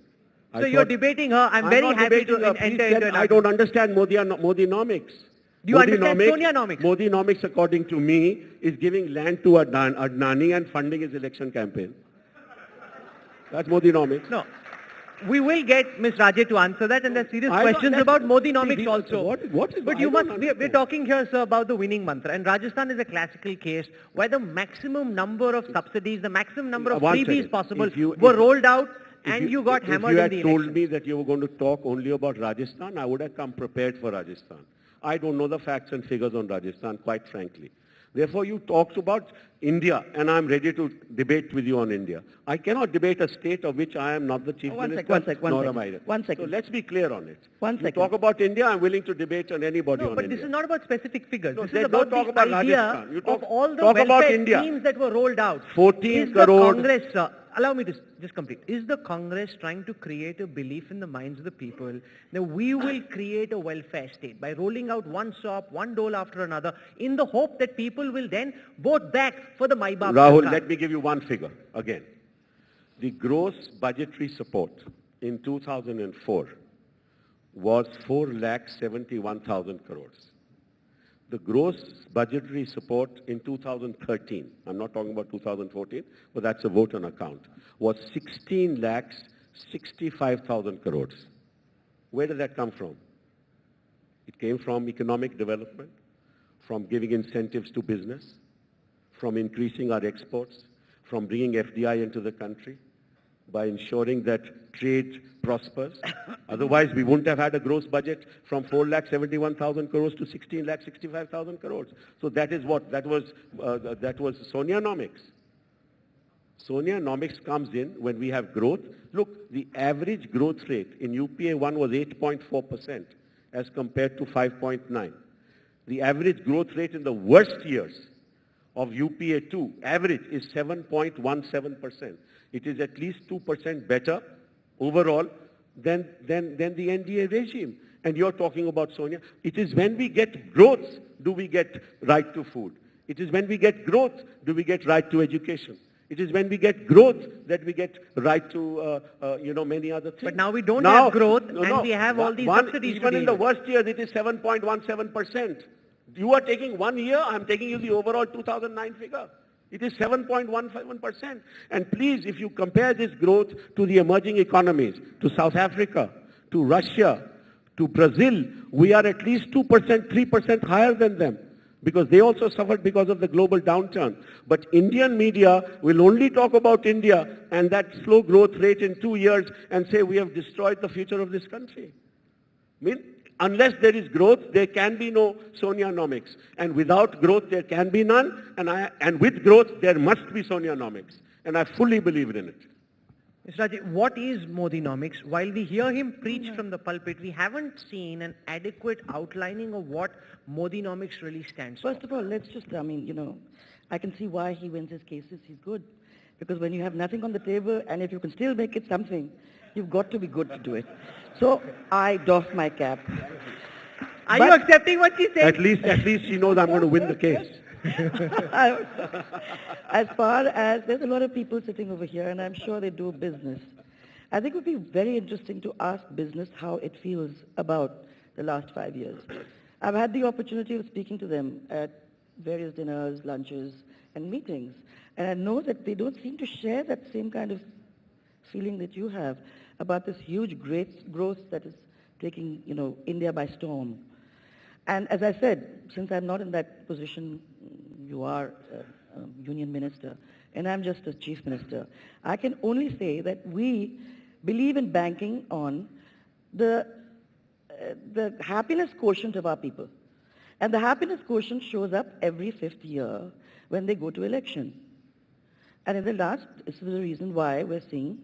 So you're debating her. I'm very happy to enter into I don't understand Modinomics. Do you understand Sonianomics? Modinomics, according to me, is giving land to Adnani and funding his election campaign. That's Modinomics. No. We will get Ms. Raje to answer that, and there are serious questions about Modinomics also. But you must, we're talking here, sir, about the winning mantra. And Rajasthan is a classical case where the maximum number of subsidies, the maximum number of freebies possible were rolled out, and you got hammered in the election. If you had told me that you were going to talk only about Rajasthan, I would have come prepared for Rajasthan. I don't know the facts and figures on Rajasthan, quite frankly. Therefore, you talked about India, and I'm ready to debate with you on India. I cannot debate a state of which I am not the chief minister, nor am I. One second. So let's be clear on it. One second. You talk about India, I'm willing to debate on anybody on India. No, but this is not about specific figures. No, this is about don't talk the about idea Rajasthan. You of all the talk about welfare India. schemes that were rolled out. 14 is crore. The Congress, allow me to just complete. Is the Congress trying to create a belief in the minds of the people that we will create a welfare state by rolling out one SOP, one dole after another, in the hope that people will then vote back for the Mai Baap Rahul, Sarkar? let me give you one figure again. The gross budgetary support in 2004 was 4,71,000 crores. The gross budgetary support in 2013, I'm not talking about 2014, but that's a vote on account, was 16,65,000 crores. Where did that come from? It came from economic development, from giving incentives to business, from increasing our exports, from bringing FDI into the country, by ensuring that trade prospers. Otherwise, we wouldn't have had a gross budget from 4,71,000 crores to 16,65,000 crores. So that is what, that was Sonianomics. Sonianomics comes in when we have growth. Look, the average growth rate in UPA 1 was 8.4% as compared to 5.9. The average growth rate in the worst years of UPA 2, average is 7.17%. It is at least 2% better overall than the NDA regime. And you're talking about Sonia. It is when we get growth do we get right to food. It is when we get growth do we get right to education. It is when we get growth that we get right to, many other things. But now we don't have growth and we have all these subsidies. Even in the worst years, it is 7.17%. You are taking 1 year, I'm taking you the overall 2009 figure. It is 7.17%. And please, if you compare this growth to the emerging economies, to South Africa, to Russia, to Brazil, we are at least 2%, 3% higher than them, because they also suffered because of the global downturn. But Indian media will only talk about India and that slow growth rate in 2 years and say we have destroyed the future of this country. I mean, unless there is growth, there can be no Sonianomics. And without growth, there can be none. And with growth, there must be Sonianomics. And I fully believe in it. Mr. Raje, what is Modinomics? While we hear him preach from the pulpit, we haven't seen an adequate outlining of what Modinomics really stands for. First of all, let's just, I can see why he wins his cases. He's good. Because when you have nothing on the table, and if you can still make it something, you've got to be good to do it. So I doff my cap. Are you accepting what she said? At least she knows I'm going to win the case. As far as, there's a lot of people sitting over here, and I'm sure they do business. I think it would be very interesting to ask business how it feels about the last 5 years. I've had the opportunity of speaking to them at various dinners, lunches, and meetings, and I know that they don't seem to share that same kind of feeling that you have about this huge great growth that is taking, India by storm. And as I said, since I'm not in that position, you are a union minister, and I'm just a chief minister, I can only say that we believe in banking on the happiness quotient of our people. And the happiness quotient shows up every 5th year when they go to election. And in the last, this is the reason why we're seeing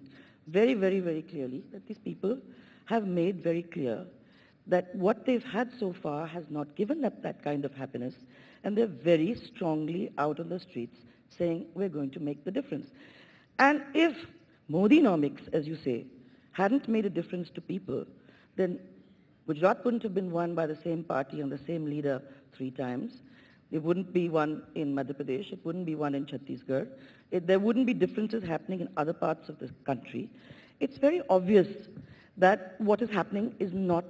very, very, very clearly that these people have made very clear that what they've had so far has not given up that kind of happiness, and they're very strongly out on the streets saying, we're going to make the difference. And if Modinomics, as you say, hadn't made a difference to people, then Gujarat wouldn't have been won by the same party and the same leader 3 times. It wouldn't be one in Madhya Pradesh. It wouldn't be one in Chhattisgarh. There wouldn't be differences happening in other parts of the country. It's very obvious that what is happening is not.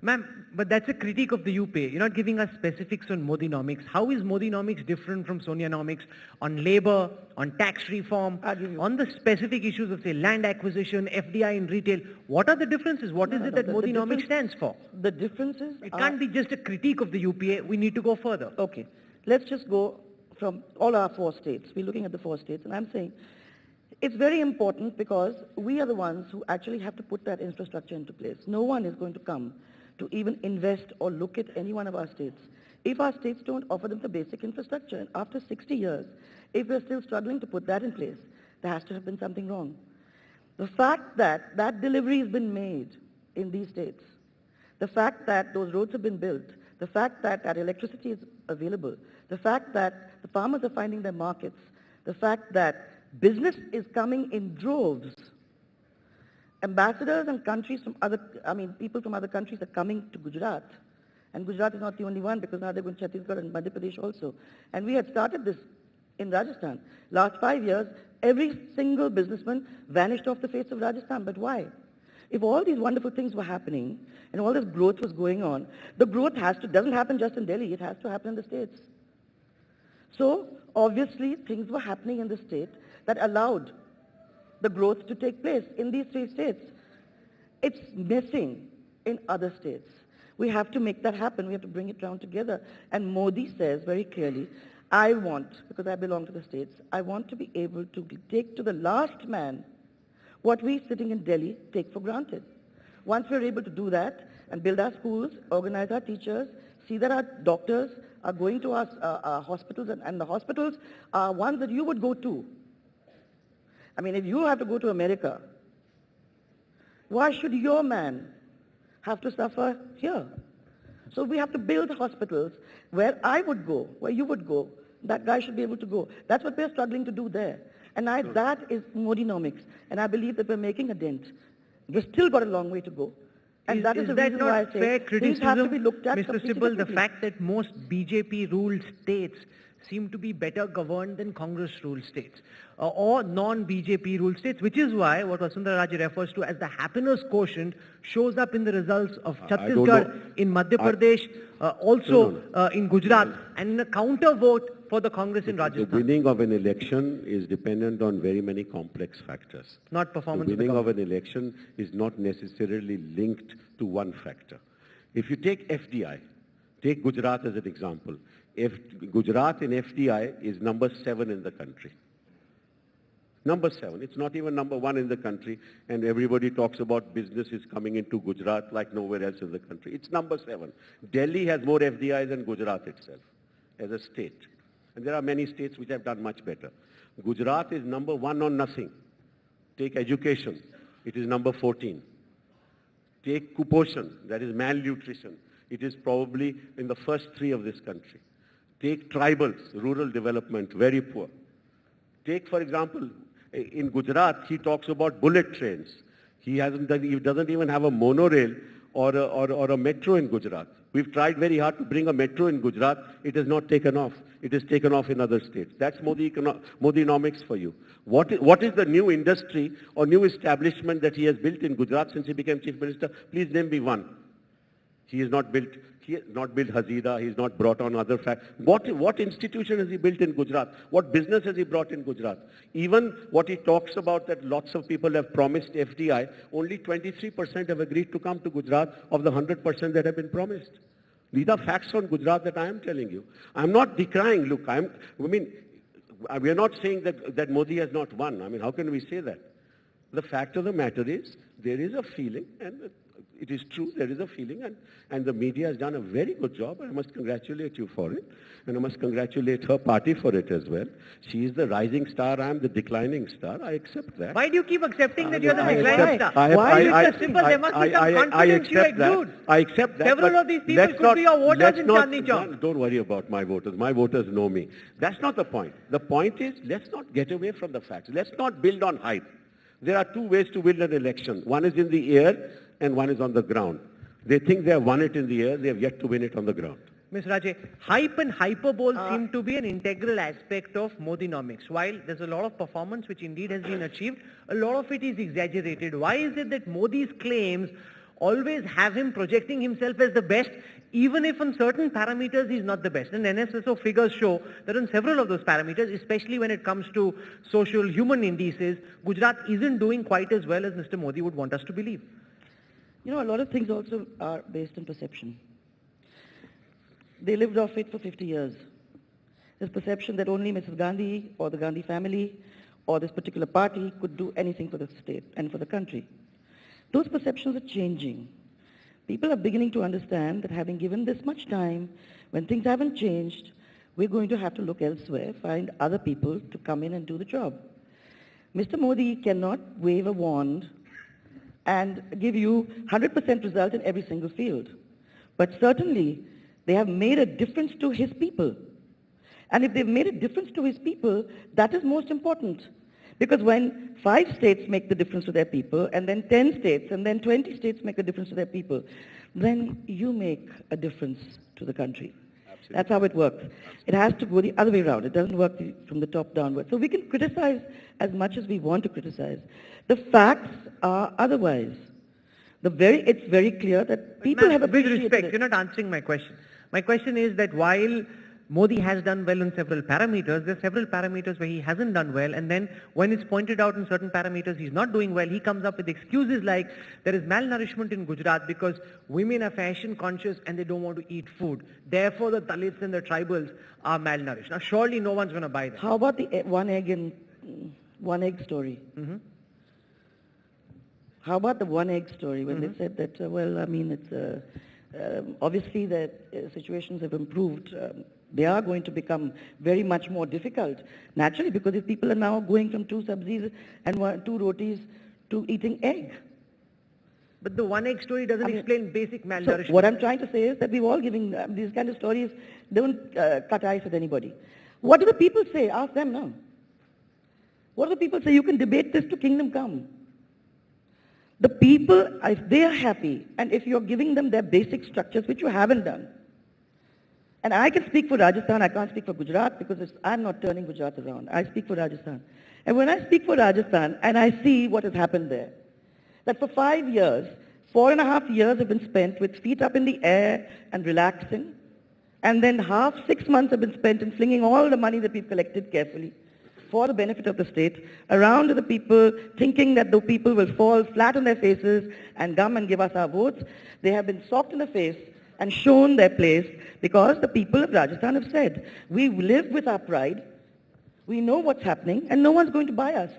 Ma'am, but that's a critique of the UP. You're not giving us specifics on Modinomics. How is Modinomics different from Sonianomics on labor, on tax reform, on the specific issues of, say, land acquisition, FDI in retail? What are the differences? What is it that Modinomics stands for? The differences It can't be just a critique of the UPA. We need to go further. Okay. Let's just go from all our 4 states. We're looking at the 4 states, and I'm saying it's very important because we are the ones who actually have to put that infrastructure into place. No one is going to come to even invest or look at any one of our states if our states don't offer them the basic infrastructure. And after 60 years, if we're still struggling to put that in place, there has to have been something wrong. The fact that that delivery has been made in these states, the fact that those roads have been built, the fact that that electricity is available, the fact that the farmers are finding their markets, the fact that business is coming in droves. Ambassadors and countries from people from other countries are coming to Gujarat. And Gujarat is not the only one, because now they're going to Chhattisgarh and Madhya Pradesh also. And we had started this in Rajasthan. Last 5 years, every single businessman vanished off the face of Rajasthan. But why? If all these wonderful things were happening and all this growth was going on, the growth doesn't happen just in Delhi, it has to happen in the states. So obviously things were happening in the state that allowed the growth to take place in these 3 states. It's missing in other states. We have to make that happen. We have to bring it down together. And Modi says very clearly, I want, because I belong to the states, I want to be able to take to the last man what we sitting in Delhi take for granted. Once we're able to do that and build our schools, organize our teachers, see that our doctors are going to our hospitals, and the hospitals are ones that you would go to. I mean, if you have to go to America, why should your man have to suffer here? So we have to build hospitals where I would go, where you would go. That guy should be able to go. That's what we're struggling to do there. And that is Modinomics. And I believe that we're making a dent. We've still got a long way to go. And that is the reason why I say things have to be looked at Mr. Sibal, the fact that most BJP-ruled states seem to be better governed than Congress-ruled states or non-BJP-ruled states, which is why what Vasundhara Raje refers to as the happiness quotient shows up in the results of Chhattisgarh, in Madhya Pradesh, in Gujarat, and in a counter vote for the Congress in Rajasthan. The winning of an election is dependent on very many complex factors. Not performance. The winning of an election is not necessarily linked to one factor. If you take FDI, take Gujarat as an example. Gujarat in FDI is number 7 in the country. Number 7. It's not even number 1 in the country, and everybody talks about businesses coming into Gujarat like nowhere else in the country. It's number 7. Delhi has more FDI than Gujarat itself as a state. And there are many states which have done much better. Gujarat is number 1 on nothing. Take education. It is number 14. Take kuposhan, that is malnutrition. It is probably in the first 3 of this country. Take tribals, rural development, very poor. Take, for example, in Gujarat, he talks about bullet trains. He doesn't even have a monorail or a metro in Gujarat. We've tried very hard to bring a metro in Gujarat. It has not taken off. It has taken off in other states. That's Modi-nomics for you. What is the new industry or new establishment that he has built in Gujarat since he became Chief Minister? Please name me one. He has not built Hazira. He's not brought on other facts. What institution has he built in Gujarat? What business has he brought in Gujarat? Even what he talks about that lots of people have promised FDI, only 23% have agreed to come to Gujarat of the 100% that have been promised. These are facts on Gujarat that I am telling you. I'm not decrying. Look, we are not saying that Modi has not won. I mean, how can we say that? The fact of the matter is, there is a feeling, and it is true, there is a feeling, and the media has done a very good job. I must congratulate you for it, and I must congratulate her party for it as well. She is the rising star, I am the declining star. I accept that. Why do you keep accepting that you're the declining star? Why is it simple? There must be some confidence you exude. I accept that. Several of these people could be your voters in Chandni Chowk. Don't worry about my voters. My voters know me. That's not the point. The point is, let's not get away from the facts. Let's not build on hype. There are two ways to win an election. One is in the air, and one is on the ground. They think they have won it in the air, they have yet to win it on the ground. Ms. Raje, hype and hyperbole seem to be an integral aspect of Modi-nomics. While there's a lot of performance which indeed has been achieved, a lot of it is exaggerated. Why is it that Modi's claims always have him projecting himself as the best, even if on certain parameters he's not the best? And NSSO figures show that on several of those parameters, especially when it comes to social human indices, Gujarat isn't doing quite as well as Mr. Modi would want us to believe. You know, a lot of things also are based on perception. They lived off it for 50 years. This perception that only Mrs. Gandhi or the Gandhi family or this particular party could do anything for the state and for the country. Those perceptions are changing. People are beginning to understand that having given this much time, when things haven't changed, we're going to have to look elsewhere, find other people to come in and do the job. Mr. Modi cannot wave a wand and give you 100% result in every single field. But certainly, they have made a difference to his people. And if they've made a difference to his people, that is most important. Because when 5 states make the difference to their people, and then 10 states, and then 20 states make a difference to their people, then you make a difference to the country. Absolutely. That's how it works. It has to go the other way around. It doesn't work from the top downward. So we can criticize as much as we want to criticize. The facts are otherwise. It's very clear that people have appreciated with respect, you're not answering my question. My question is that while Modi has done well on several parameters, there are several parameters where he hasn't done well, and then when it's pointed out in certain parameters he's not doing well, he comes up with excuses like there is malnourishment in Gujarat because women are fashion conscious and they don't want to eat food. Therefore the Dalits and the tribals are malnourished. Now surely no one's going to buy that. How about the one egg story? Mm-hmm. How about the one egg story when they said that, obviously the situations have improved. They are going to become very much more difficult. Naturally, because if people are now going from 2 sabzis and 2 rotis to eating egg. But the one egg story doesn't explain basic malnourishment. So what I'm trying to say is that we're all giving these kind of stories, don't cut eyes with anybody. What do the people say? Ask them now. What do the people say? You can debate this to kingdom come. The people, if they are happy, and if you're giving them their basic structures, which you haven't done, and I can speak for Rajasthan, I can't speak for Gujarat, because I'm not turning Gujarat around. I speak for Rajasthan. And when I speak for Rajasthan, and I see what has happened there, that for 5 years, 4.5 years have been spent with feet up in the air and relaxing, and then 6 months have been spent in flinging all the money that we've collected carefully for the benefit of the state, around to the people, thinking that the people will fall flat on their faces and come and give us our votes. They have been socked in the face and shown their place because the people of Rajasthan have said, we live with our pride, we know what's happening, and no one's going to buy us.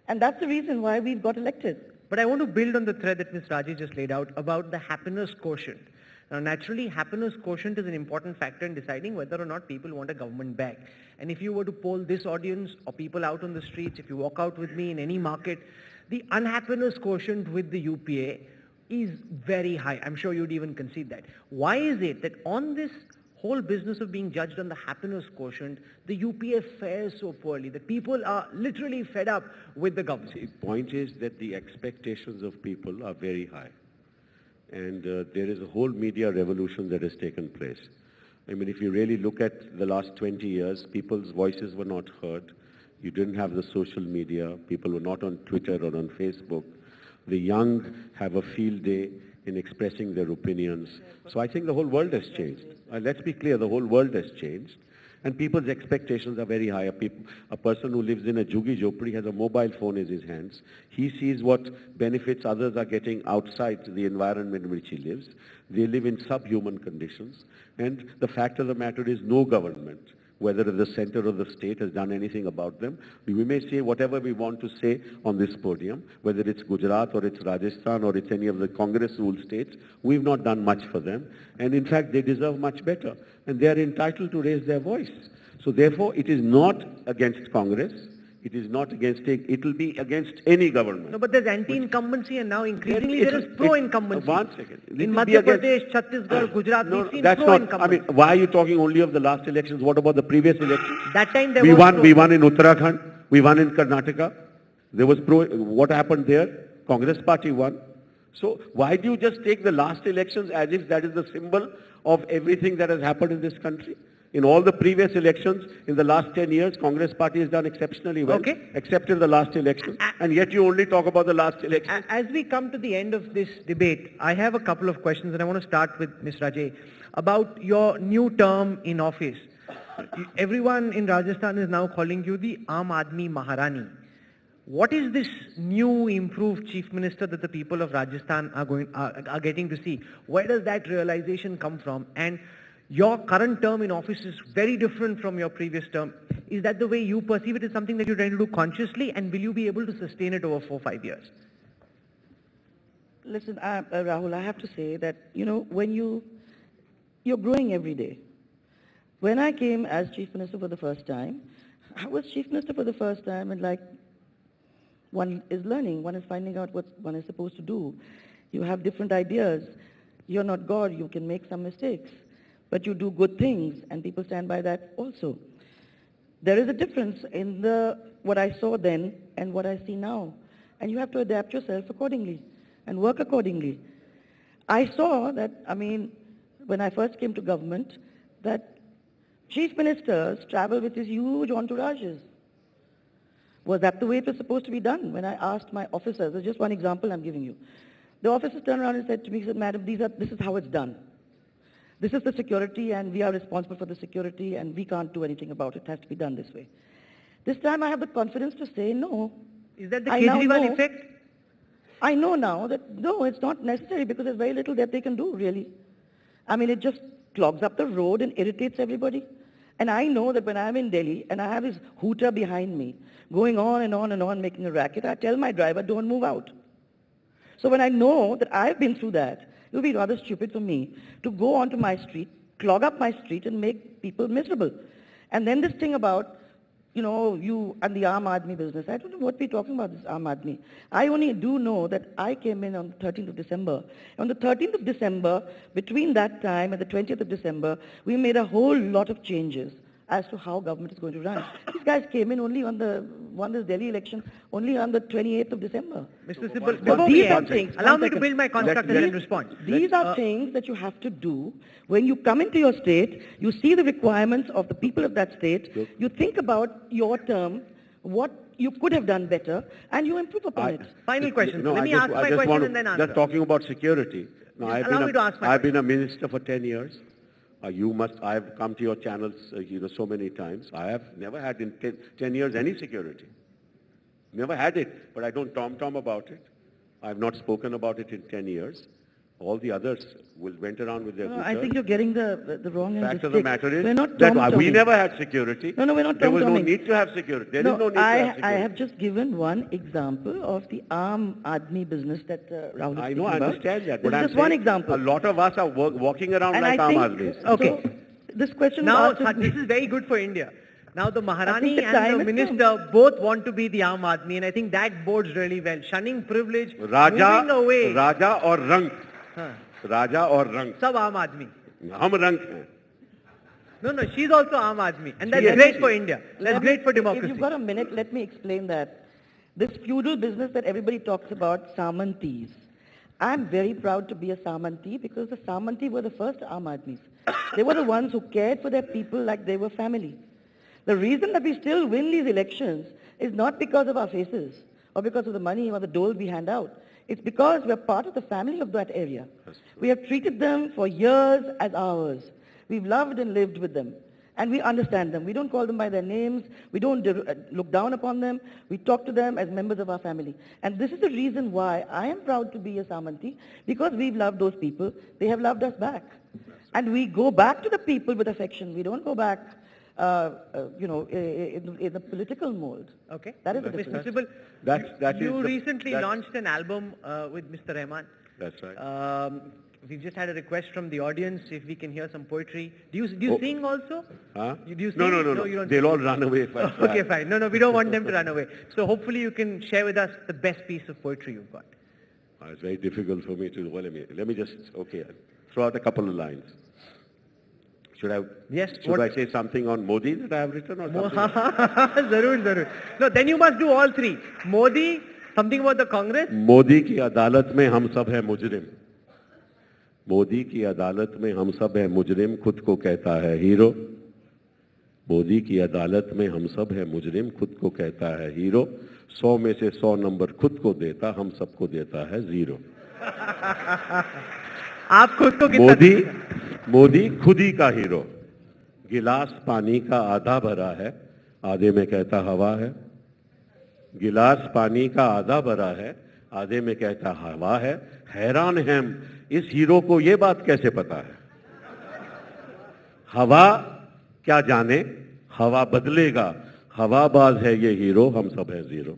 And that's the reason why we've got elected. But I want to build on the thread that Ms. Raji just laid out about the happiness quotient. Now, naturally, happiness quotient is an important factor in deciding whether or not people want a government back. And if you were to poll this audience or people out on the streets, if you walk out with me in any market, the unhappiness quotient with the UPA is very high. I'm sure you'd even concede that. Why is it that on this whole business of being judged on the happiness quotient, the UPA fares so poorly that people are literally fed up with the government. See, the point is that the expectations of people are very high. And there is a whole media revolution that has taken place. I mean, if you really look at the last 20 years, people's voices were not heard. You didn't have the social media. People were not on Twitter or on Facebook. The young have a field day in expressing their opinions. So I think the whole world has changed. Let's be clear, the whole world has changed. And people's expectations are very high. A person who lives in a Juggi Jhopri has a mobile phone in his hands. He sees what benefits others are getting outside the environment in which he lives. They live in subhuman conditions. And the fact of the matter is no government, whether the center or the state, has done anything about them. We may say whatever we want to say on this podium, whether it's Gujarat or it's Rajasthan or it's any of the Congress-ruled states, we've not done much for them. And in fact, they deserve much better. And they are entitled to raise their voice. So therefore, it is not against Congress. It is not against, it will be against any government. No, but there's anti-incumbency and now increasingly there is pro-incumbency. One second. In Madhya Pradesh, Chhattisgarh, Gujarat, we've seen pro-incumbency. I mean, why are you talking only of the last elections? What about the previous elections? That time there we was won in Uttarakhand. We won in Karnataka. There was what happened there? Congress party won. So why do you just take the last elections as if that is the symbol of everything that has happened in this country? In all the previous elections, in the last 10 years, Congress party has done exceptionally well, except in the last election. And yet you only talk about the last election. As we come to the end of this debate, I have a couple of questions, and I want to start with Ms. Rajay. About your new term in office. Everyone in Rajasthan is now calling you the Aam Aadmi Maharani. What is this new improved chief minister that the people of Rajasthan are getting to see? Where does that realization come from? And your current term in office is very different from your previous term. Is that the way you perceive it? Is something that you're trying to do consciously, and will you be able to sustain it over 4 or 5 years? Listen, Rahul, I have to say that, you know, when you're growing every day. When I came as chief minister for the first time, I was chief minister for the first time, and like, one is learning, one is finding out what one is supposed to do. You have different ideas. You're not God, you can make some mistakes. But you do good things, and people stand by that also. There is a difference in what I saw then and what I see now. And you have to adapt yourself accordingly and work accordingly. I saw that, I mean, when I first came to government, that chief ministers travel with these huge entourages. Was that the way it was supposed to be done? When I asked my officers, there's just one example I'm giving you. The officers turned around and said to me, Madam, this is how it's done. This is the security, and we are responsible for the security, and we can't do anything about it. It has to be done this way. This time I have the confidence to say no. Is that the Kejriwal effect? I know now that no, it's not necessary, because there's very little that they can do, really. I mean, it just clogs up the road and irritates everybody. And I know that when I'm in Delhi and I have this hooter behind me, going on and on and on, making a racket, I tell my driver, don't move out. So when I know that I've been through that, it would be rather stupid for me to go onto my street, clog up my street, and make people miserable. And then this thing about, you know, you and the Aam Aadmi business, I don't know what we're talking about, this Aam Aadmi. I only do know that I came in on the 13th of December. On the 13th of December, between that time and the 20th of December, we made a whole lot of changes as to how government is going to run. These guys came in only on won this Delhi election only on the 28th of December. Mr. Sibal, these are things. Allow me to build my construct and then respond. These are things that you have to do when you come into your state, you see the requirements of the people of that state, you think about your term, what you could have done better, and you improve upon it. Final question. Let me ask my question and then answer. Just talking about security. No, I've been a minister for 10 years. I've come to your channels so many times. I have never had in 10 years any security. Never had it, but I don't tom-tom about it. I have not spoken about it in 10 years. All the others went around with their No, I think you're getting the wrong end of the stick. Fact of the matter is we're not that we never had security. No, we're not There was no tom-tomming. need to have security. There is no need to have security. I have just given one example of the Aam Aadmi business that Rahul is I know, I speaking understand about. that. This is just one example. A lot of us are walking around And like I Aam think- Aadmis. Okay. So, this question Now, was asked this is very good for India. Now the Maharani the and time the has minister both want to be the Aam Aadmi, and I think that bodes really well. Shunning privilege, moving away. Raja or Rank. Raja or Rank. Sab Aam Aadmi. हम रंग हैं. No, she's also Aam Aadmi. And that's great for India. That's great for democracy. If you've got a minute, let me explain that. This feudal business that everybody talks about, Samantis. I'm very proud to be a Samanti because the Samanti were the first Aam Aadmis. They were the ones who cared for their people like they were family. The reason that we still win these elections is not because of our faces or because of the money or the dole we hand out. It's because we're part of the family of that area. We have treated them for years as ours. We've loved and lived with them. And we understand them. We don't call them by their names. We don't look down upon them. We talk to them as members of our family. And this is the reason why I am proud to be a Samanti, because we've loved those people. They have loved us back. And we go back to the people with affection. We don't go back, in the political mold. Okay. That is the difference. Mr. Sibbal, you recently launched an album with Mr. Rahman. That's right. We've just had a request from the audience if we can hear some poetry. Do you sing also? Huh? Do you sing? No. You don't They'll sing. all run away if I try. Okay, fine. No, we don't want them to run away. So hopefully you can share with us the best piece of poetry you've got. It's very difficult for me to, let me just, throw out a couple of lines. Should I say something on Modi that I have written or something? Zarur. No, then you must do all three. Modi, something about the Congress. Modi की अदालत में हम सब हैं मुजरिम. मोदी की अदालत में हम सब हैं मुजरिम, खुद को कहता है हीरो. मोदी की अदालत में हम सब हैं मुजरिम, खुद को कहता है हीरो. 100 में से 100 नंबर खुद को देता, हम सबको देता है 0. आप खुद को कितना मोदी खुद ही का हीरो. गिलास पानी का आधा भरा है, आधे में कहता हवा है. गिलास पानी का आधा भरा है, आधे में कहता हवा है. हैरान हैं हम, इस हीरो को ये बात कैसे पता है. हवा क्या जाने, हवा बदलेगा. हवाबाज है ये हीरो, हम सब है 0.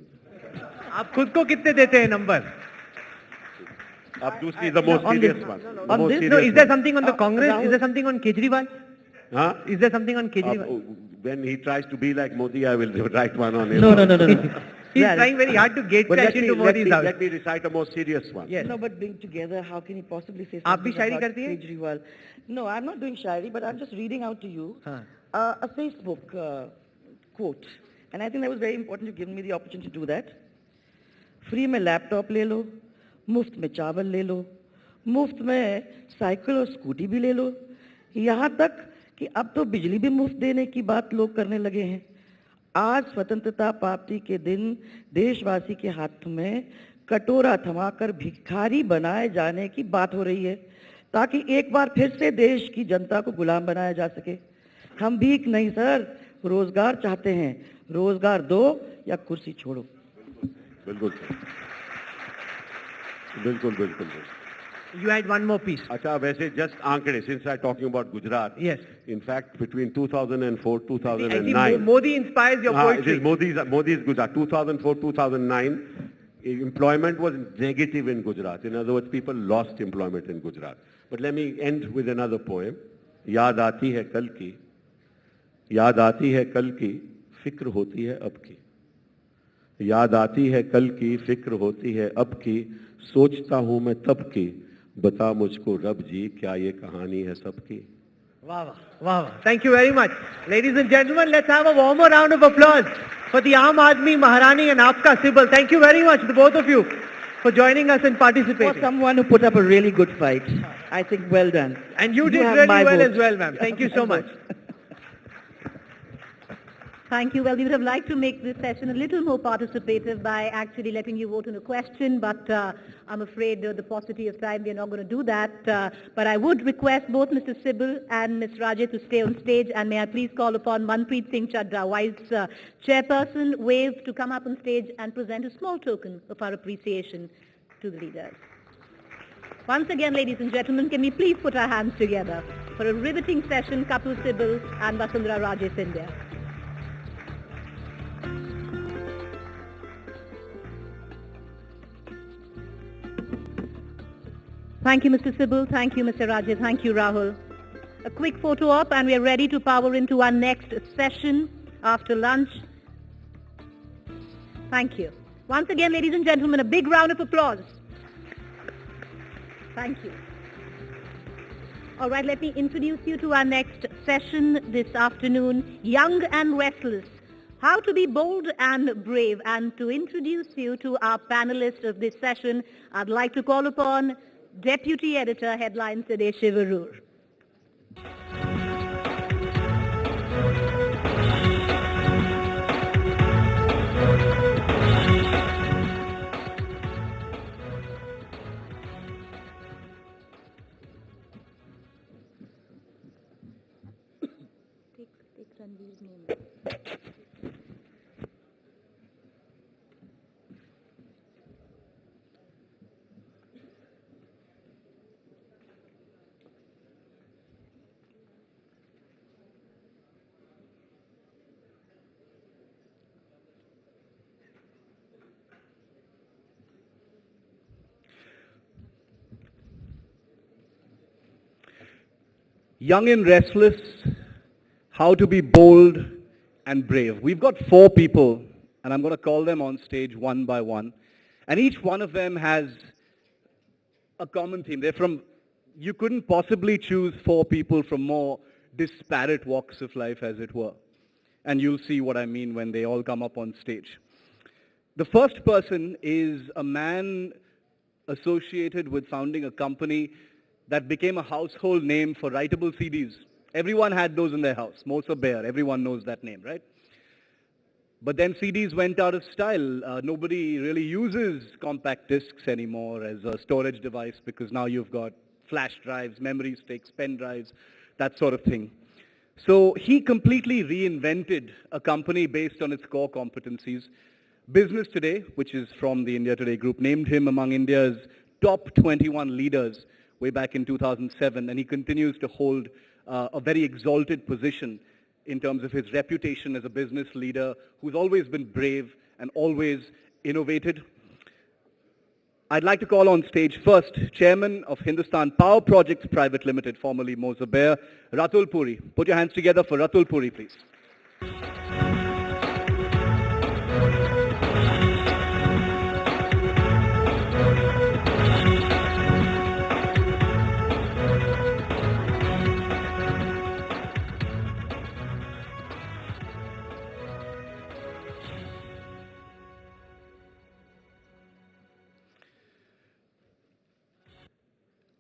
आप खुद को कितने देते हैं नंबर? अब दूसरी the most serious one. On this, is there something on the Congress? Is there something on Kejriwal? Huh? Is there something on Kejriwal? When he tries to be like Modi, I will write one on him. No. He's trying very hard to gate crash into Modi's house. Let me recite a more serious one. Yes. No, but being together, how can he possibly say आप भी something Shayari about करती हैं? Kejriwal? No, I'm not doing shairi, but I'm just reading out to you a Facebook quote. And I think that was very important. You've given me the opportunity to do that. Free में laptop ले लो, मुफ्त में चावल ले लो, मुफ्त में cycle और scooty भी ले लो, यहाँ तक कि अब तो बिजली भी मुफ्त देने की बात लोग करने लगे हैं. आज स्वतंत्रता प्राप्ति के दिन देशवासी के हाथ में कटोरा थमाकर भिखारी बनाए जाने की बात हो रही है, ताकि एक बार फिर से देश की जनता को गुलाम बनाया जा सके. हम भीख नहीं सर, रोजगार चाहते हैं. रोजगार दो या कुर्सी छोड़ो. बिल्कुल. You had one more piece. अच्छा, वैसे just आंकड़े, since I'm talking about Gujarat. Yes. In fact, between 2004, I 2009. think Modi inspires your poetry. It is Modi's Gujarat. 2004, 2009, employment was negative in Gujarat. In other words, people lost employment in Gujarat. But let me end with another poem. याद आती है कल की, याद आती है कल की, फिक्र होती है अब की. याद आती है कल की, फिक्र होती है अब की, सोचता हूँ मैं तब की, बता मुझको रब जी क्या ये कहानी है सबकी. Wow. Thank you very much. Ladies and gentlemen, let's have a warmer round of applause for the Aam Aadmi Maharani and Aapka Sibbal. Thank you very much to both of you for joining us and participating. For someone who put up a really good fight, I think well done. And you did really well as well, ma'am. Thank you so much. Thank you. Well, we would have liked to make this session a little more participative by actually letting you vote on a question, but I'm afraid the paucity of time, we are not going to do that. But I would request both Mr. Sibbal and Ms. Rajat to stay on stage, and may I please call upon Manpreet Singh Chadha, Vice Chairperson, WAVE, to come up on stage and present a small token of our appreciation to the leaders. Once again, ladies and gentlemen, can we please put our hands together for a riveting session, Kapil Sibbal and Vasundhara Raje Scindia. Thank you, Mr. Sibbal. Thank you, Mr. Raje. Thank you, Rahul. A quick photo op, and we are ready to power into our next session after lunch. Thank you. Once again, ladies and gentlemen, a big round of applause. Thank you. All right, let me introduce you to our next session this afternoon, Young and Restless, How to be Bold and Brave. And to introduce you to our panelists of this session, I'd like to call upon Deputy Editor, Headlines, Today Shivarur. Young and Restless, How to be Bold and Brave. We've got 4 people, and I'm going to call them on stage one by one. And each one of them has a common theme. You couldn't possibly choose 4 people from more disparate walks of life, as it were. And you'll see what I mean when they all come up on stage. The first person is a man associated with founding a company that became a household name for writable CDs. Everyone had those in their house. Mosa Bear, everyone knows that name, right? But then CDs went out of style. Nobody really uses compact discs anymore as a storage device because now you've got flash drives, memory sticks, pen drives, that sort of thing. So he completely reinvented a company based on its core competencies. Business Today, which is from the India Today group, named him among India's top 21 leaders way back in 2007, and he continues to hold a very exalted position in terms of his reputation as a business leader who's always been brave and always innovated. I'd like to call on stage first Chairman of Hindustan Power Projects Private Limited, formerly Mosa Bear, Ratul Puri. Put your hands together for Ratul Puri, please.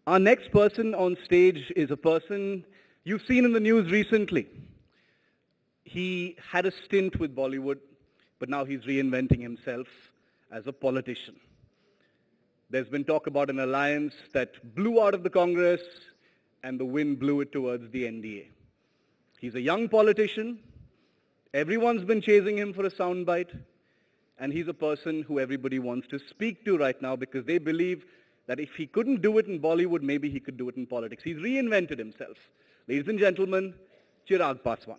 Our next person on stage is a person you've seen in the news recently. He had a stint with Bollywood, but now he's reinventing himself as a politician. There's been talk about an alliance that blew out of the Congress and the wind blew it towards the NDA. He's a young politician. Everyone's been chasing him for a soundbite. And he's a person who everybody wants to speak to right now because they believe that if he couldn't do it in Bollywood, maybe he could do it in politics. He's reinvented himself. Ladies and gentlemen, Chirag Paswan.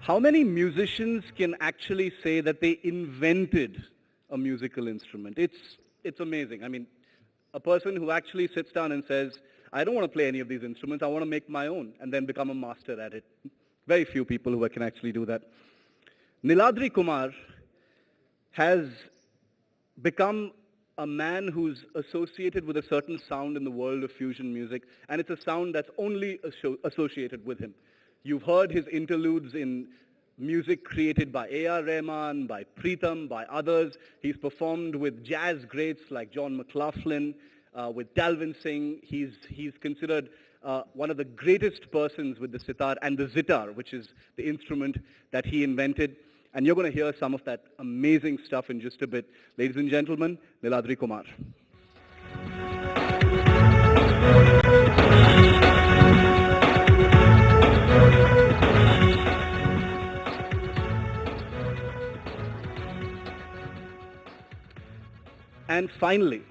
How many musicians can actually say that they invented a musical instrument? It's amazing. I mean, a person who actually sits down and says, I don't want to play any of these instruments, I want to make my own, and then become a master at it. Very few people who can actually do that. Niladri Kumar has become a man who's associated with a certain sound in the world of fusion music, and it's a sound that's only associated with him. You've heard his interludes in music created by A.R. Rahman, by Pritam, by others. He's performed with jazz greats like John McLaughlin, with Dalvin Singh. He's considered one of the greatest persons with the sitar and the zitar, which is the instrument that he invented. And you're going to hear some of that amazing stuff in just a bit. Ladies and gentlemen, Niladri Kumar. And finally,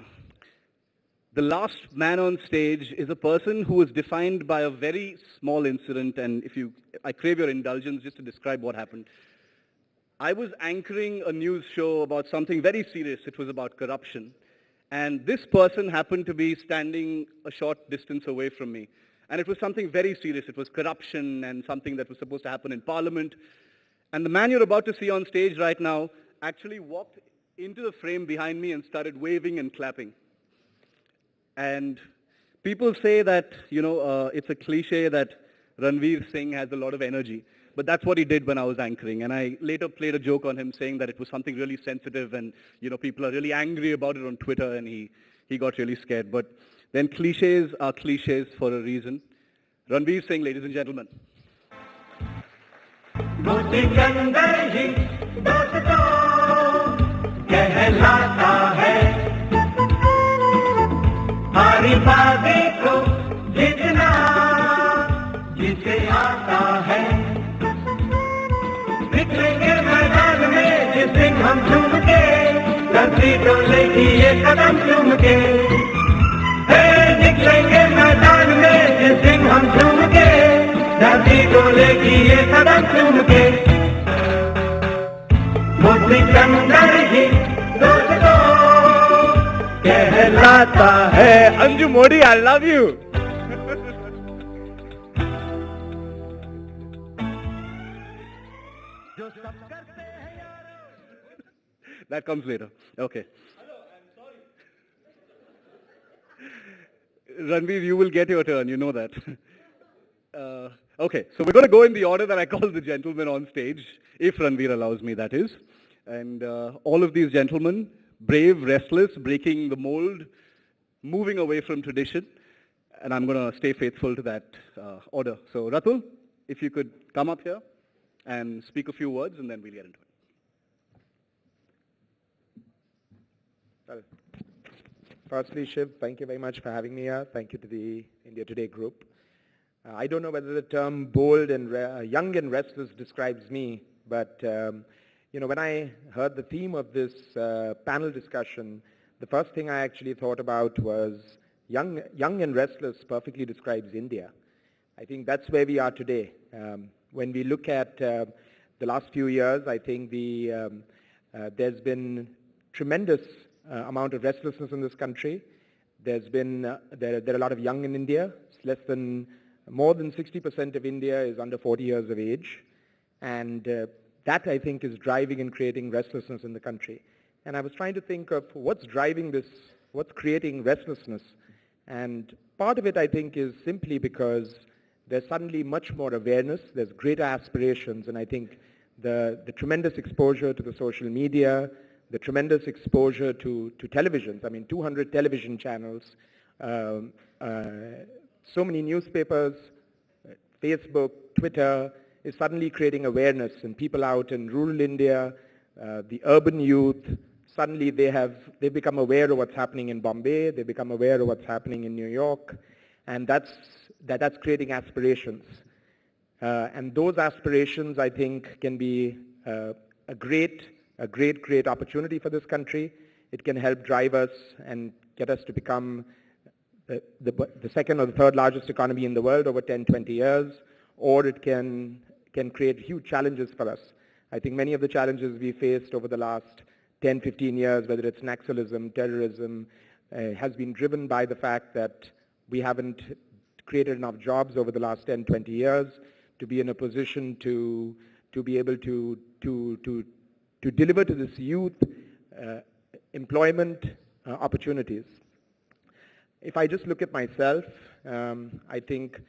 the last man on stage is a person who was defined by a very small incident, and I crave your indulgence just to describe what happened. I was anchoring a news show about something very serious. It was about corruption. And this person happened to be standing a short distance away from me. And it was something very serious. It was corruption and something that was supposed to happen in Parliament. And the man you're about to see on stage right now actually walked into the frame behind me and started waving and clapping. And people say that, it's a cliche that Ranveer Singh has a lot of energy. But that's what he did when I was anchoring. And I later played a joke on him saying that it was something really sensitive and, people are really angry about it on Twitter, and he got really scared. But then cliches are cliches for a reason. Ranveer Singh, ladies and gentlemen. निकलेंगे मैदान में जिस दिन हम झूम के धरती डोलेगी ये कदम चूम के निकलेंगे मैदान में जिस दिन हम झूम के धरती डोलेगी ये कदम चूम के वो सिकंदर ही दोस्तों कहलाता है Anju Modi, I love you. That comes later. Okay. Hello, I'm sorry. Ranveer, you will get your turn. You know that. Okay, so we're going to go in the order that I call the gentlemen on stage, if Ranveer allows me, that is. And all of these gentlemen, brave, restless, breaking the mold, moving away from tradition. And I'm going to stay faithful to that order. So Ratul, if you could come up here and speak a few words, and then we'll get into it. Firstly, Shiv, thank you very much for having me here. Thank you to the India Today group. I don't know whether the term bold and young and restless describes me, but when I heard the theme of this panel discussion, the first thing I actually thought about was young and restless perfectly describes India. I think that's where we are today. When we look at the last few years, I think there's been tremendous amount of restlessness in this country. There's been there are a lot of young in India. It's more than 60% of India is under 40 years of age, and that I think is driving and creating restlessness in the country. And I was trying to think of what's driving this, what's creating restlessness, and part of it I think is simply because there's suddenly much more awareness. There's greater aspirations, and I think the tremendous exposure to the social media, the tremendous exposure to televisions. I mean, 200 television channels, so many newspapers, Facebook, Twitter is suddenly creating awareness, and people out in rural India, the urban youth, suddenly they've become aware of what's happening in Bombay, they've become aware of what's happening in New York, and that's creating aspirations. And those aspirations, I think, can be a great opportunity for this country. It can help drive us and get us to become the second or the third largest economy in the world over 10, 20 years, or it can create huge challenges for us. I think many of the challenges we faced over the last 10, 15 years, whether it's Naxalism, terrorism, has been driven by the fact that we haven't created enough jobs over the last 10, 20 years to be in a position to be able to deliver to this youth employment opportunities. If I just look at myself, I think,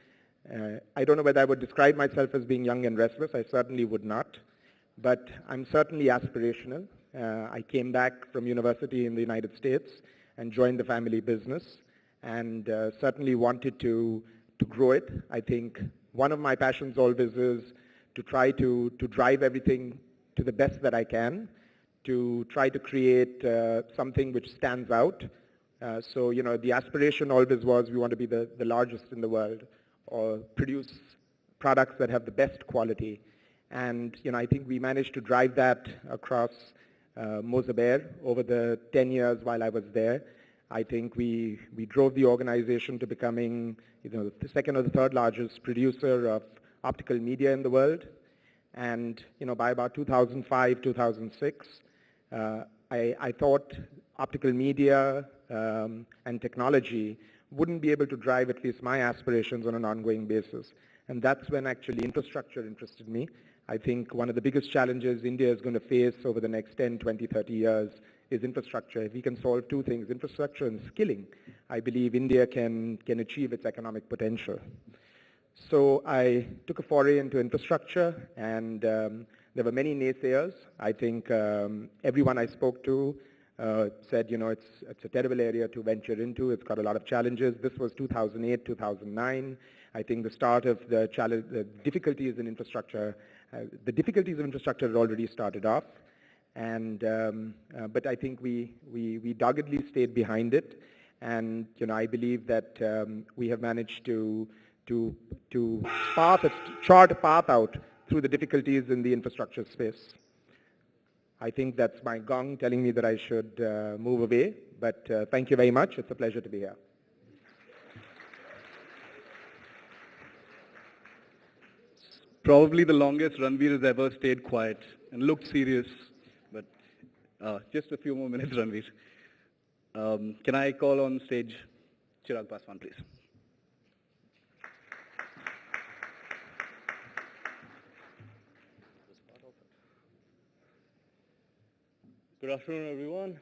I don't know whether I would describe myself as being young and restless. I certainly would not. But I'm certainly aspirational. I came back from university in the United States and joined the family business, and certainly wanted to grow it. I think one of my passions always is to try to drive everything to the best that I can, to try to create something which stands out. So, the aspiration always was we want to be the largest in the world, or produce products that have the best quality. And, I think we managed to drive that across Mozambique over the 10 years while I was there. I think we drove the organization to becoming, the second or the third largest producer of optical media in the world. And, by about 2005, 2006, I thought optical media and technology wouldn't be able to drive at least my aspirations on an ongoing basis. And that's when actually infrastructure interested me. I think one of the biggest challenges India is going to face over the next 10, 20, 30 years is infrastructure. If we can solve two things, infrastructure and skilling, I believe India can achieve its economic potential. So I took a foray into infrastructure, and there were many naysayers. I think everyone I spoke to said, it's a terrible area to venture into. It's got a lot of challenges. This was 2008, 2009. I think the start of the challenge, the difficulties in infrastructure, the difficulties of infrastructure had already started off. And but I think we doggedly stayed behind it, and I believe that we have managed to chart a path out through the difficulties in the infrastructure space. I think that's my gong telling me that I should move away, but thank you very much. It's a pleasure to be here. Probably the longest Ranveer has ever stayed quiet and looked serious, but just a few more minutes, Ranveer. Can I call on stage Chirag Paswan, please? Good afternoon, everyone.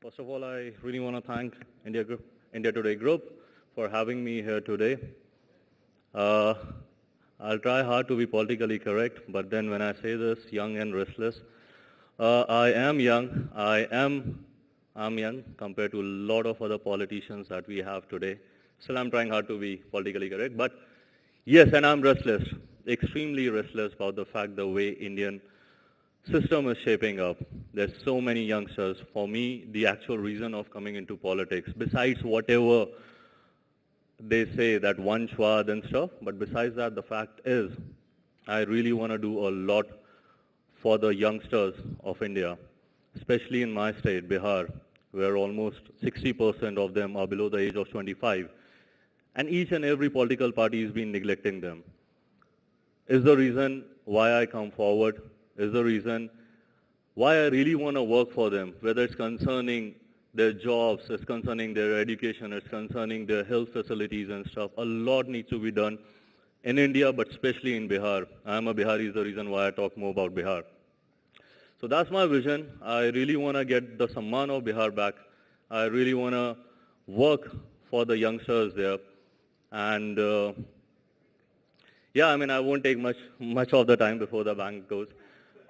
First of all, I really want to thank India Today Group for having me here today. I'll try hard to be politically correct, but then when I say this, young and restless, I am young. I'm young compared to a lot of other politicians that we have today. Still, I'm trying hard to be politically correct, but yes, and I'm restless, extremely restless about the fact the way Indian system is shaping up. There's so many youngsters. For me, the actual reason of coming into politics, besides whatever they say that one Shwad and stuff, but besides that, the fact is, I really want to do a lot for the youngsters of India, especially in my state, Bihar, where almost 60% of them are below the age of 25. And each and every political party has been neglecting them. Is the reason why I come forward, is the reason why I really want to work for them, whether it's concerning their jobs, it's concerning their education, it's concerning their health facilities and stuff. A lot needs to be done in India, but especially in Bihar. I'm a Bihari is the reason why I talk more about Bihar. So that's my vision. I really want to get the Samman of Bihar back. I really want to work for the youngsters there. And yeah, I mean, I won't take much of the time before the bank goes.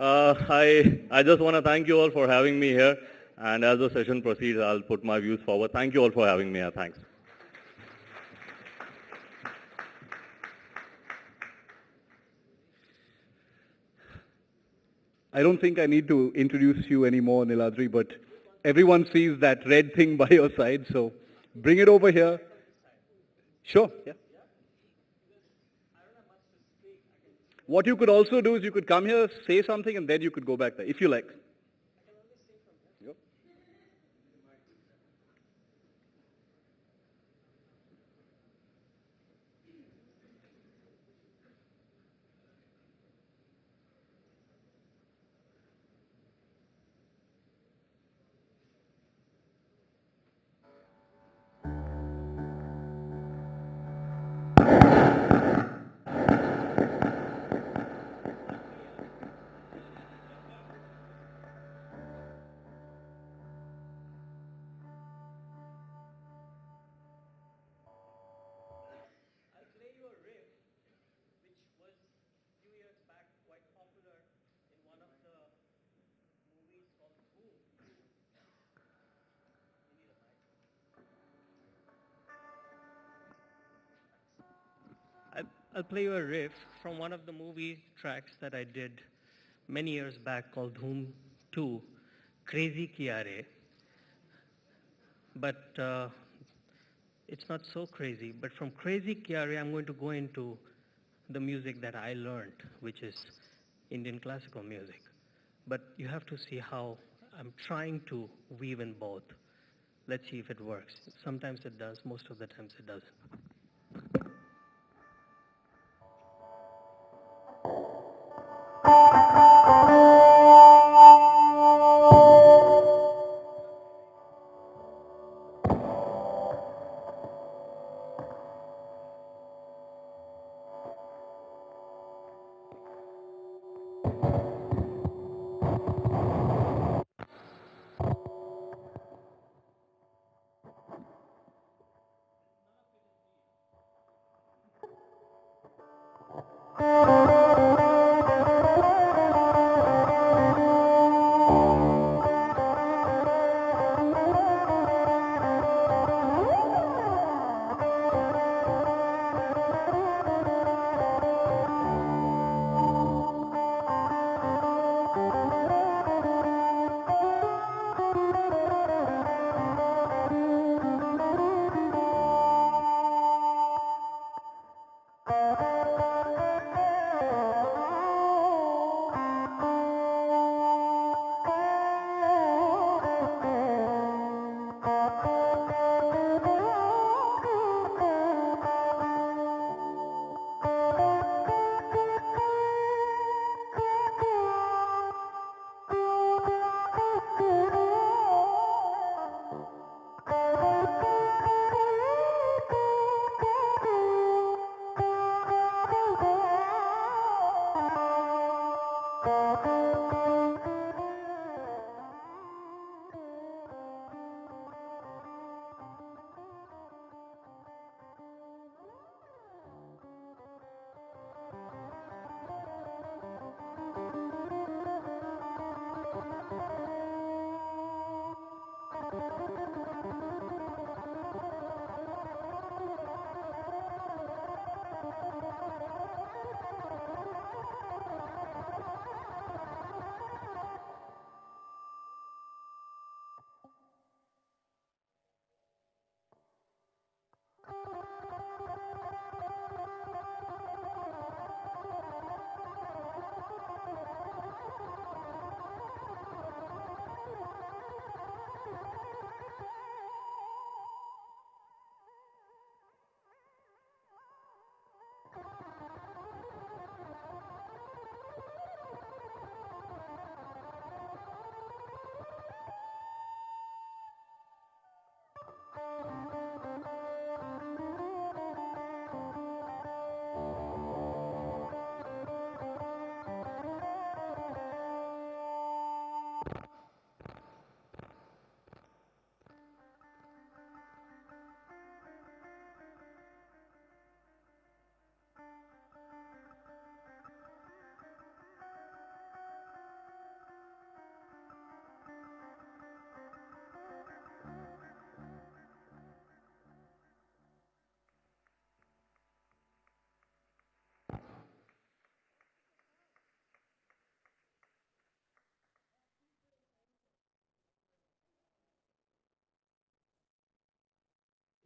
I just want to thank you all for having me here. And as the session proceeds, I'll put my views forward. Thank you all for having me here. Thanks. I don't think I need to introduce you anymore, Niladri, but everyone sees that red thing by your side, so bring it over here. Sure, yeah. What you could also do is you could come here, say something, and then you could go back there, if you like. I'll play you a riff from one of the movie tracks that I did many years back called Dhoom 2, Crazy Kiare. But it's not so crazy. But from Crazy Kiare, I'm going to go into the music that I learned, which is Indian classical music. But you have to see how I'm trying to weave in both. Let's see if it works. Sometimes it does, most of the times it doesn't.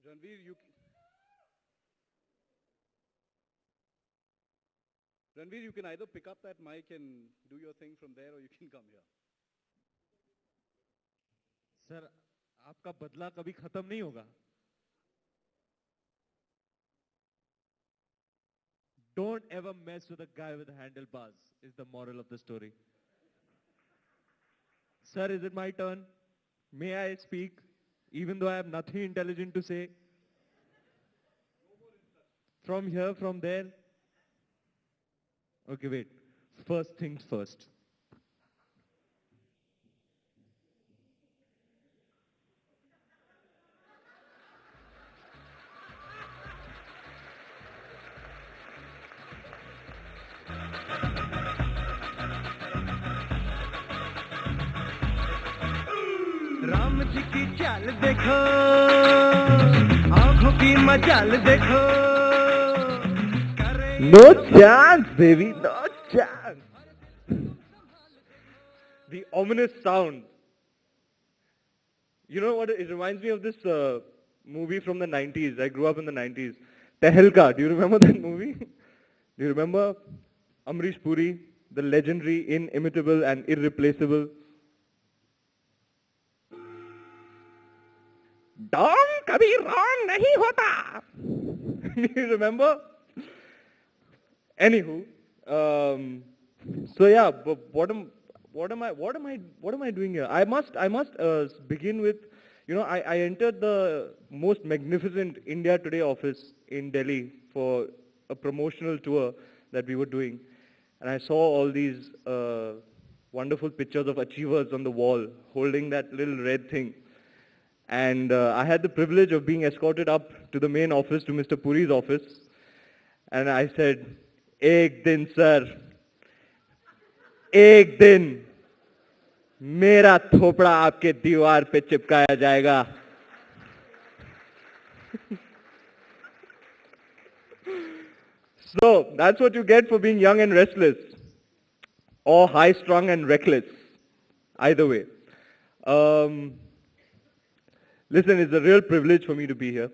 Ranveer, you can either pick up that mic and do your thing from there, or you can come here. Sir, आपका बदला कभी खत्म नहीं होगा. Don't ever mess with a guy with handlebars, is the moral of the story. Sir, is it my turn? May I speak, even though I have nothing intelligent to say? From here, from there? Okay, wait. First things first. Ram ji की चाल देखो, आंखों की मचाल देखो. No chance, baby, no chance. The ominous sound. You know what? It reminds me of this movie from the 90s. I grew up in the 90s. Tehelka. Do you remember that movie? Do you remember Amrish Puri, the legendary, inimitable, and irreplaceable? Dom kabhi wrong nahi hota. You remember? Anywho, so yeah, but what am I doing here? I must begin with, you know, I entered the most magnificent India Today office in Delhi for a promotional tour that we were doing, and I saw all these wonderful pictures of achievers on the wall holding that little red thing, and I had the privilege of being escorted up to the main office, to Mr. Puri's office, and I said, "Ek din, sir, एक दिन मेरा थोपड़ा आपके दीवार पे चिपकाया जाएगा." So that's what you get for being young and restless, or high-strung and reckless. Either way. Listen, it's a real privilege for me to be here.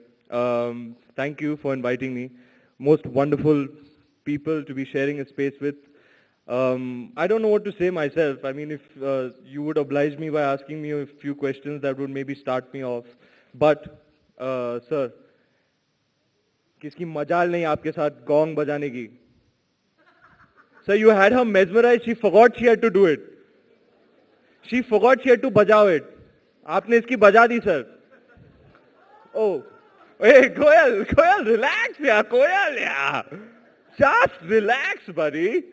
Thank you for inviting me. Most wonderful people to be sharing a space with. I don't know what to say myself. I mean, if you would oblige me by asking me a few questions, that would maybe start me off. But, sir, किसकी मजाल नहीं आपके साथ gong बजाने की? Sir, you had her mesmerized. She forgot she had to do it. She forgot she had to बजाओ it. आपने इसकी बजा दी, sir. Oh, hey, Koyal, relax, yeah, Koyal, yeah. Just relax, buddy.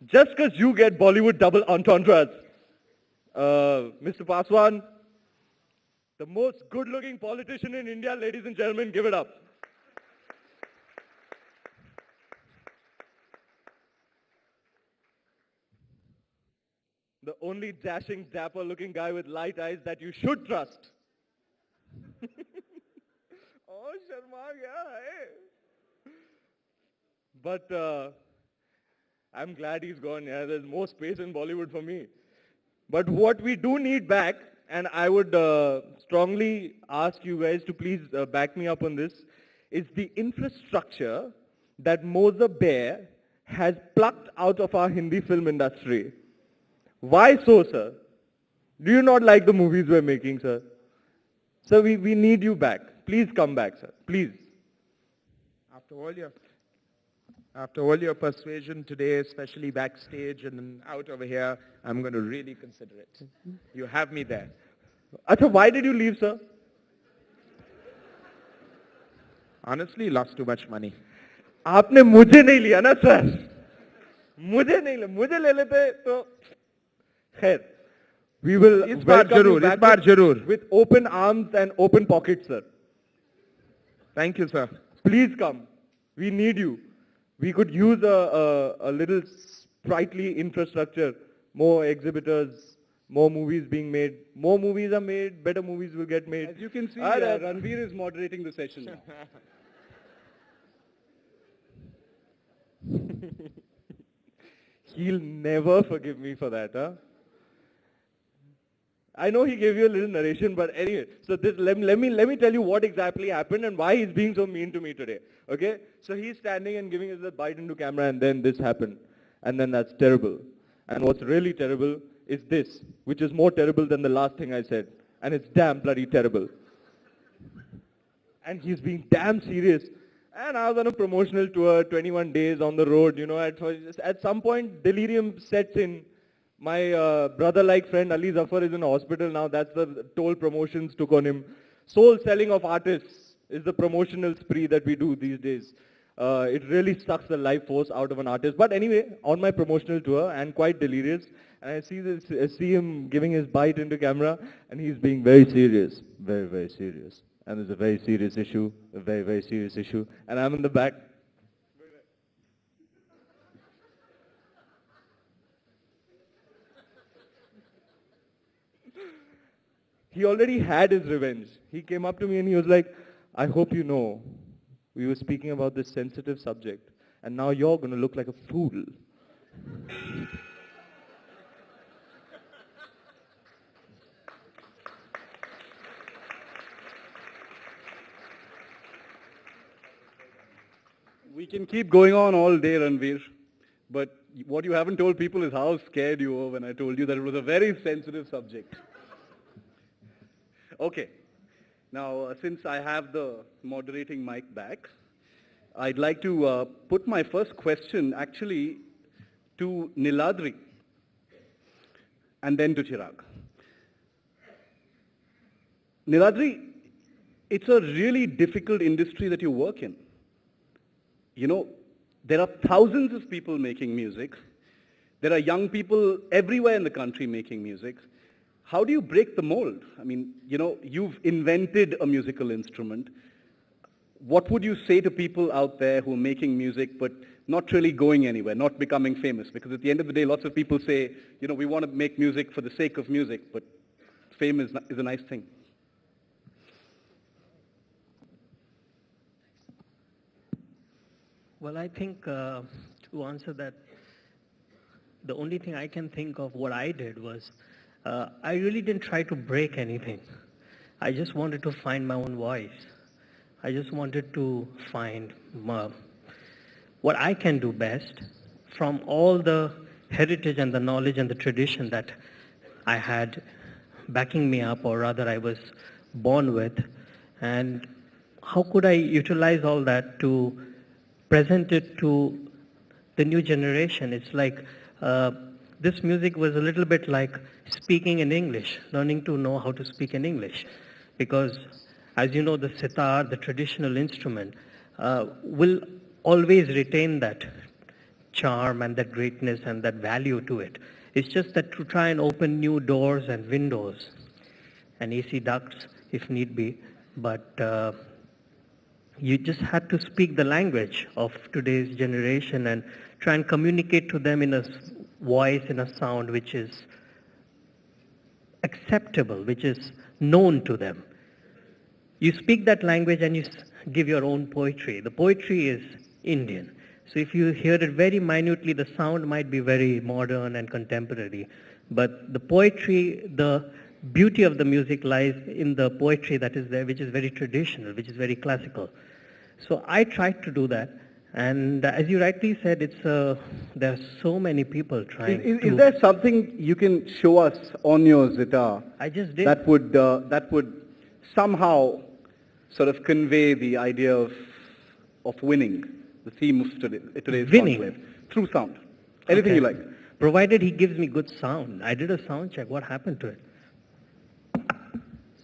Just because you get Bollywood double entendres. Mr. Paswan, the most good-looking politician in India, ladies and gentlemen, give it up. The only dashing, dapper-looking guy with light eyes that you should trust. Oh, Sharma, yeah. But I'm glad he's gone. Yeah, there's more space in Bollywood for me. But what we do need back, and I would strongly ask you guys to please back me up on this, is the infrastructure that Moza Bear has plucked out of our Hindi film industry. Why so, sir? Do you not like the movies we're making, sir? Sir, we need you back. Please come back, sir. Please. After all your persuasion today, especially backstage and out over here, I'm going to really consider it. You have me there. Achha, why did you leave, sir? Honestly, lost too much money. आपने मुझे नहीं लिया ना, sir? मुझे नहीं लिया. मुझे ले लेते तो खैर. We will welcome you back with open arms and open pockets, sir. Thank you, sir. Please come. We need you. We could use a little sprightly infrastructure, more exhibitors, more movies being made. More movies are made, better movies will get made. As you can see, Ranveer is moderating the session now. He'll never forgive me for that, huh? I know he gave you a little narration, but anyway, so this, let me tell you what exactly happened and why he's being so mean to me today. Okay? So he's standing and giving us a bite into camera, and then this happened. And then that's terrible. And what's really terrible is this, which is more terrible than the last thing I said. And it's damn bloody terrible. And he's being damn serious. And I was on a promotional tour, 21 days on the road, you know, at some point delirium sets in. My brother-like friend Ali Zafar is in a hospital now. That's the toll promotions took on him. Soul selling of artists is the promotional spree that we do these days. It really sucks the life force out of an artist. But anyway, on my promotional tour and quite delirious, and I see him giving his bite into camera, and he's being very serious, very, very serious. And it's a very serious issue, a very, very serious issue. And I'm in the back. He already had his revenge. He came up to me and he was like, I hope you know, we were speaking about this sensitive subject, and now you're going to look like a fool. We can keep going on all day, Ranveer, but what you haven't told people is how scared you were when I told you that it was a very sensitive subject. Okay, now since I have the moderating mic back, I'd like to put my first question actually to Niladri and then to Chirag. Niladri, it's a really difficult industry that you work in. You know, there are thousands of people making music. There are young people everywhere in the country making music. How do you break the mold? I mean, you know, you've invented a musical instrument. What would you say to people out there who are making music but not really going anywhere, not becoming famous? Because at the end of the day, lots of people say, you know, we want to make music for the sake of music, but fame is a nice thing. Well, I think to answer that, the only thing I can think of what I did was, I really didn't try to break anything. I just wanted to find my own voice. I just wanted to find what I can do best from all the heritage and the knowledge and the tradition that I had backing me up, or rather I was born with. And how could I utilize all that to present it to the new generation? It's like this music was a little bit like speaking in English, learning to know how to speak in English. Because as you know, the sitar, the traditional instrument, will always retain that charm and that greatness and that value to it. It's just that to try and open new doors and windows and AC ducts if need be, but you just had to speak the language of today's generation and try and communicate to them in a voice, in a sound which is acceptable, which is known to them. You speak that language and you give your own poetry. The poetry is Indian. So if you hear it very minutely, the sound might be very modern and contemporary. But the poetry, the beauty of the music lies in the poetry that is there, which is very traditional, which is very classical. So I tried to do that. And as you rightly said, there are so many people trying to... Is there something you can show us on your sitar? I just did. That would somehow sort of convey the idea of winning, the theme of today's Winning? conclave, through sound. Anything you like. Provided he gives me good sound. I did a sound check. What happened to it?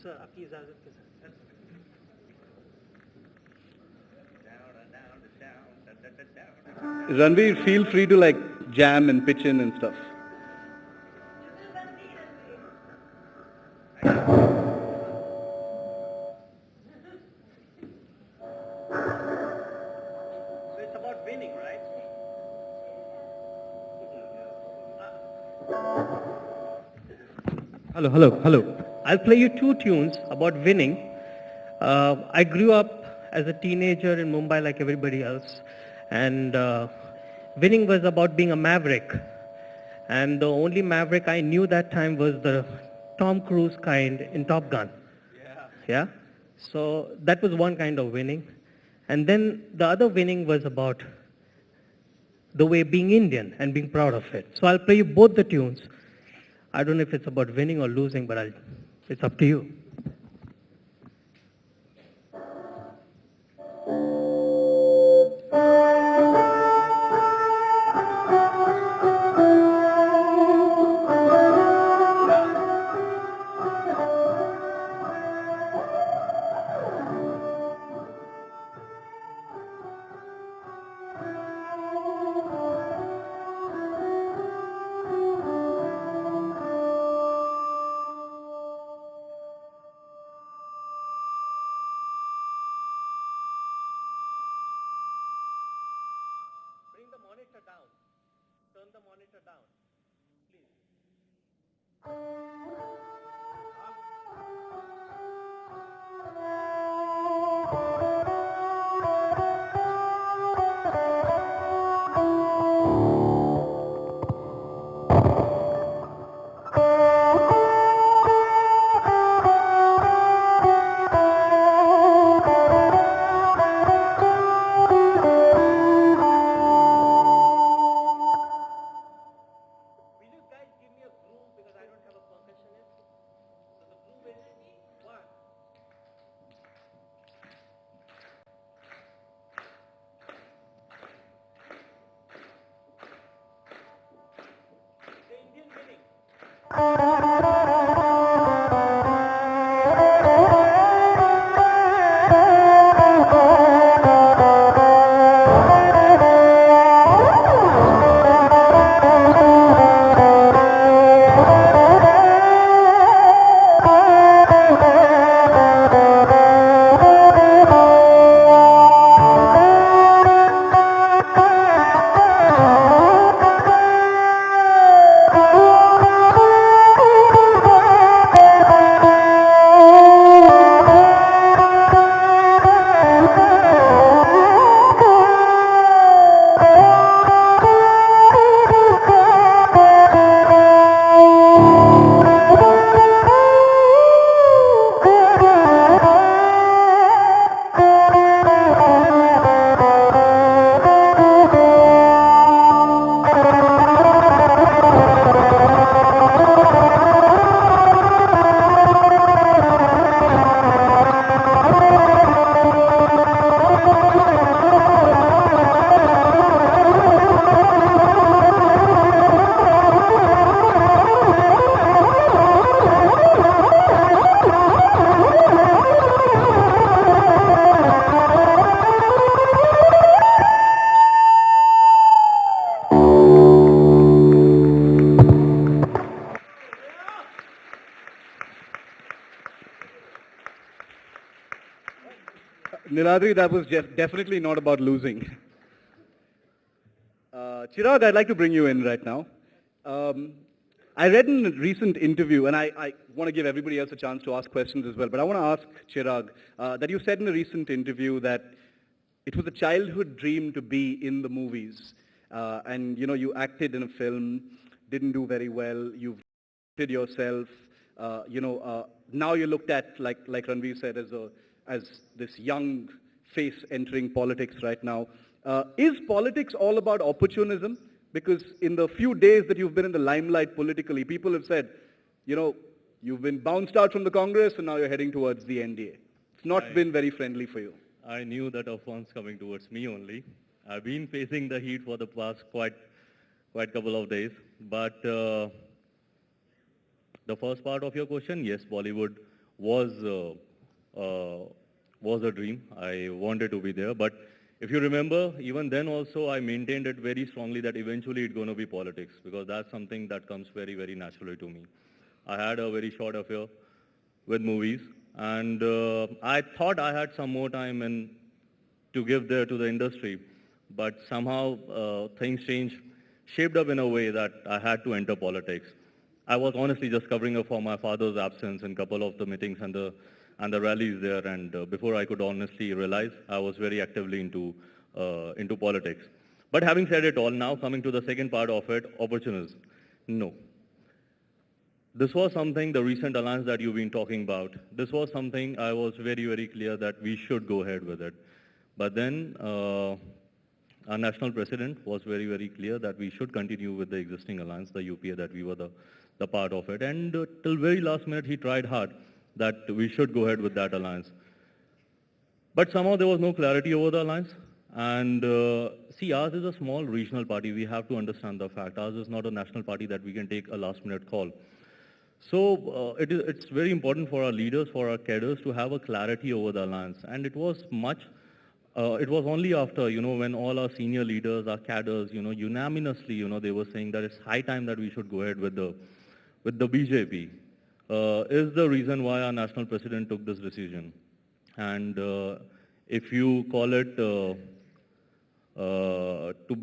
Sir, आपकी इजाज़त के साथ. Ranveer, feel free to like jam and pitch in and stuff. So it's about winning, right? Hello. I'll play you two tunes about winning. I grew up as a teenager in Mumbai like everybody else. And winning was about being a maverick. And the only maverick I knew that time was the Tom Cruise kind in Top Gun. Yeah? So that was one kind of winning. And then the other winning was about the way being Indian and being proud of it. So I'll play you both the tunes. I don't know if it's about winning or losing, but it's up to you. Niladri, that was definitely not about losing. Chirag, I'd like to bring you in right now. I read in a recent interview, and I want to give everybody else a chance to ask questions as well, but I want to ask Chirag that you said in a recent interview that it was a childhood dream to be in the movies. And, you know, you acted in a film, didn't do very well, you've did yourself, now you're looked at, like Ranveer said, as this young face entering politics right now. Is politics all about opportunism? Because in the few days that you've been in the limelight politically, people have said, you know, you've been bounced out from the Congress and now you're heading towards the NDA. It's not been very friendly for you. I knew that one's coming towards me only. I've been facing the heat for the past quite couple of days. But the first part of your question, yes, Bollywood was a dream. I wanted to be there. But if you remember, even then also I maintained it very strongly that eventually it's going to be politics, because that's something that comes very, very naturally to me. I had a very short affair with movies, and I thought I had some more time to give there to the industry, but somehow things shaped up in a way that I had to enter politics. I was honestly just covering up for my father's absence in a couple of the meetings and the rallies there, and before I could honestly realize, I was very actively into politics. But having said it all, now coming to the second part of it, opportunism. No. this was something, the recent alliance that you've been talking about, this was something I was very, very clear that we should go ahead with it. But then our national president was very, very clear that we should continue with the existing alliance, the UPA, that we were the part of it. And till very last minute, he tried hard that we should go ahead with that alliance. But somehow there was no clarity over the alliance. And see, ours is a small regional party. We have to understand the fact. Ours is not a national party that we can take a last minute call. So it's very important for our leaders, for our cadres to have a clarity over the alliance. And it was only after, when all our senior leaders, our cadres, unanimously, they were saying that it's high time that we should go ahead with the BJP, is the reason why our national president took this decision. And if you call it to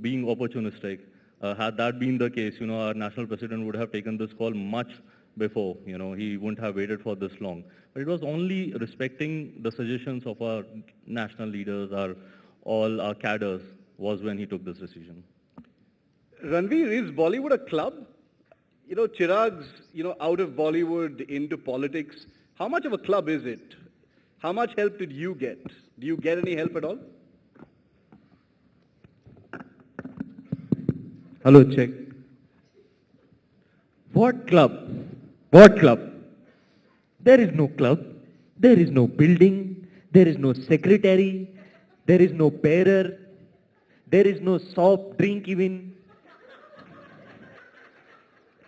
being opportunistic, had that been the case, our national president would have taken this call much before, he wouldn't have waited for this long. But it was only respecting the suggestions of our national leaders, all our cadres, was when he took this decision. Ranveer, is Bollywood a club? Chirag's, out of Bollywood into politics. How much of a club is it? How much help did you get? Do you get any help at all? Hello, check. What club? What club? There is no club. There is no building. There is no secretary. There is no bearer. There is no soft drink even.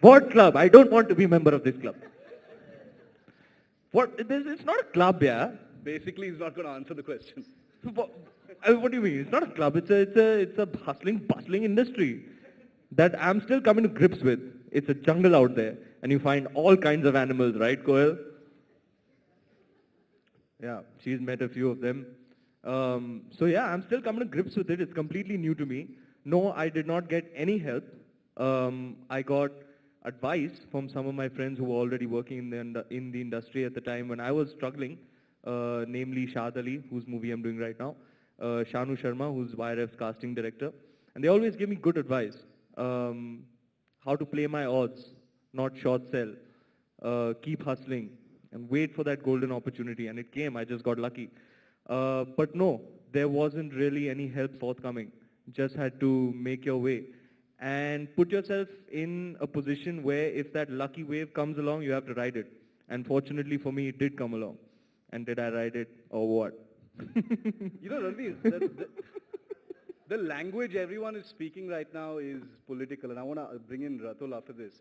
What club? I don't want to be a member of this club. What? It's not a club, yeah. Basically, he's not going to answer the question. What do you mean? It's not a club. It's a hustling, bustling industry that I'm still coming to grips with. It's a jungle out there, and you find all kinds of animals, right, Koel? Yeah, she's met a few of them. So yeah, I'm still coming to grips with it. It's completely new to me. No, I did not get any help. I got advice from some of my friends who were already working in the industry at the time when I was struggling, namely Shad Ali, whose movie I'm doing right now, Shanu Sharma, who's YRF's casting director. And they always give me good advice. How to play my odds, not short sell, keep hustling, and wait for that golden opportunity. And it came, I just got lucky. But no, there wasn't really any help forthcoming. Just had to make your way. And put yourself in a position where if that lucky wave comes along, you have to ride it. And fortunately for me, it did come along. And did I ride it or what? Ranveer, the language everyone is speaking right now is political, and I want to bring in Ratul after this.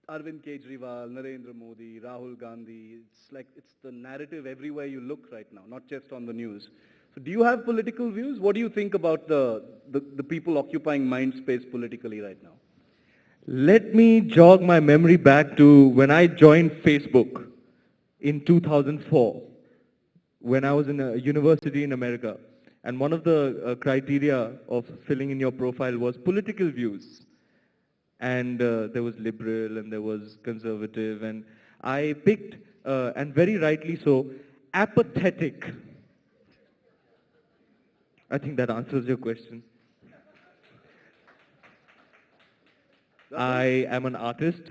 Arvind Kejriwal, Narendra Modi, Rahul Gandhi, it's the narrative everywhere you look right now, not just on the news. So do you have political views? What do you think about the people occupying mind space politically right now? Let me jog my memory back to when I joined Facebook in 2004, when I was in a university in America. And one of the criteria of filling in your profile was political views. And there was liberal and there was conservative. And I picked, and very rightly so, apathetic. I think that answers your question. I am an artist.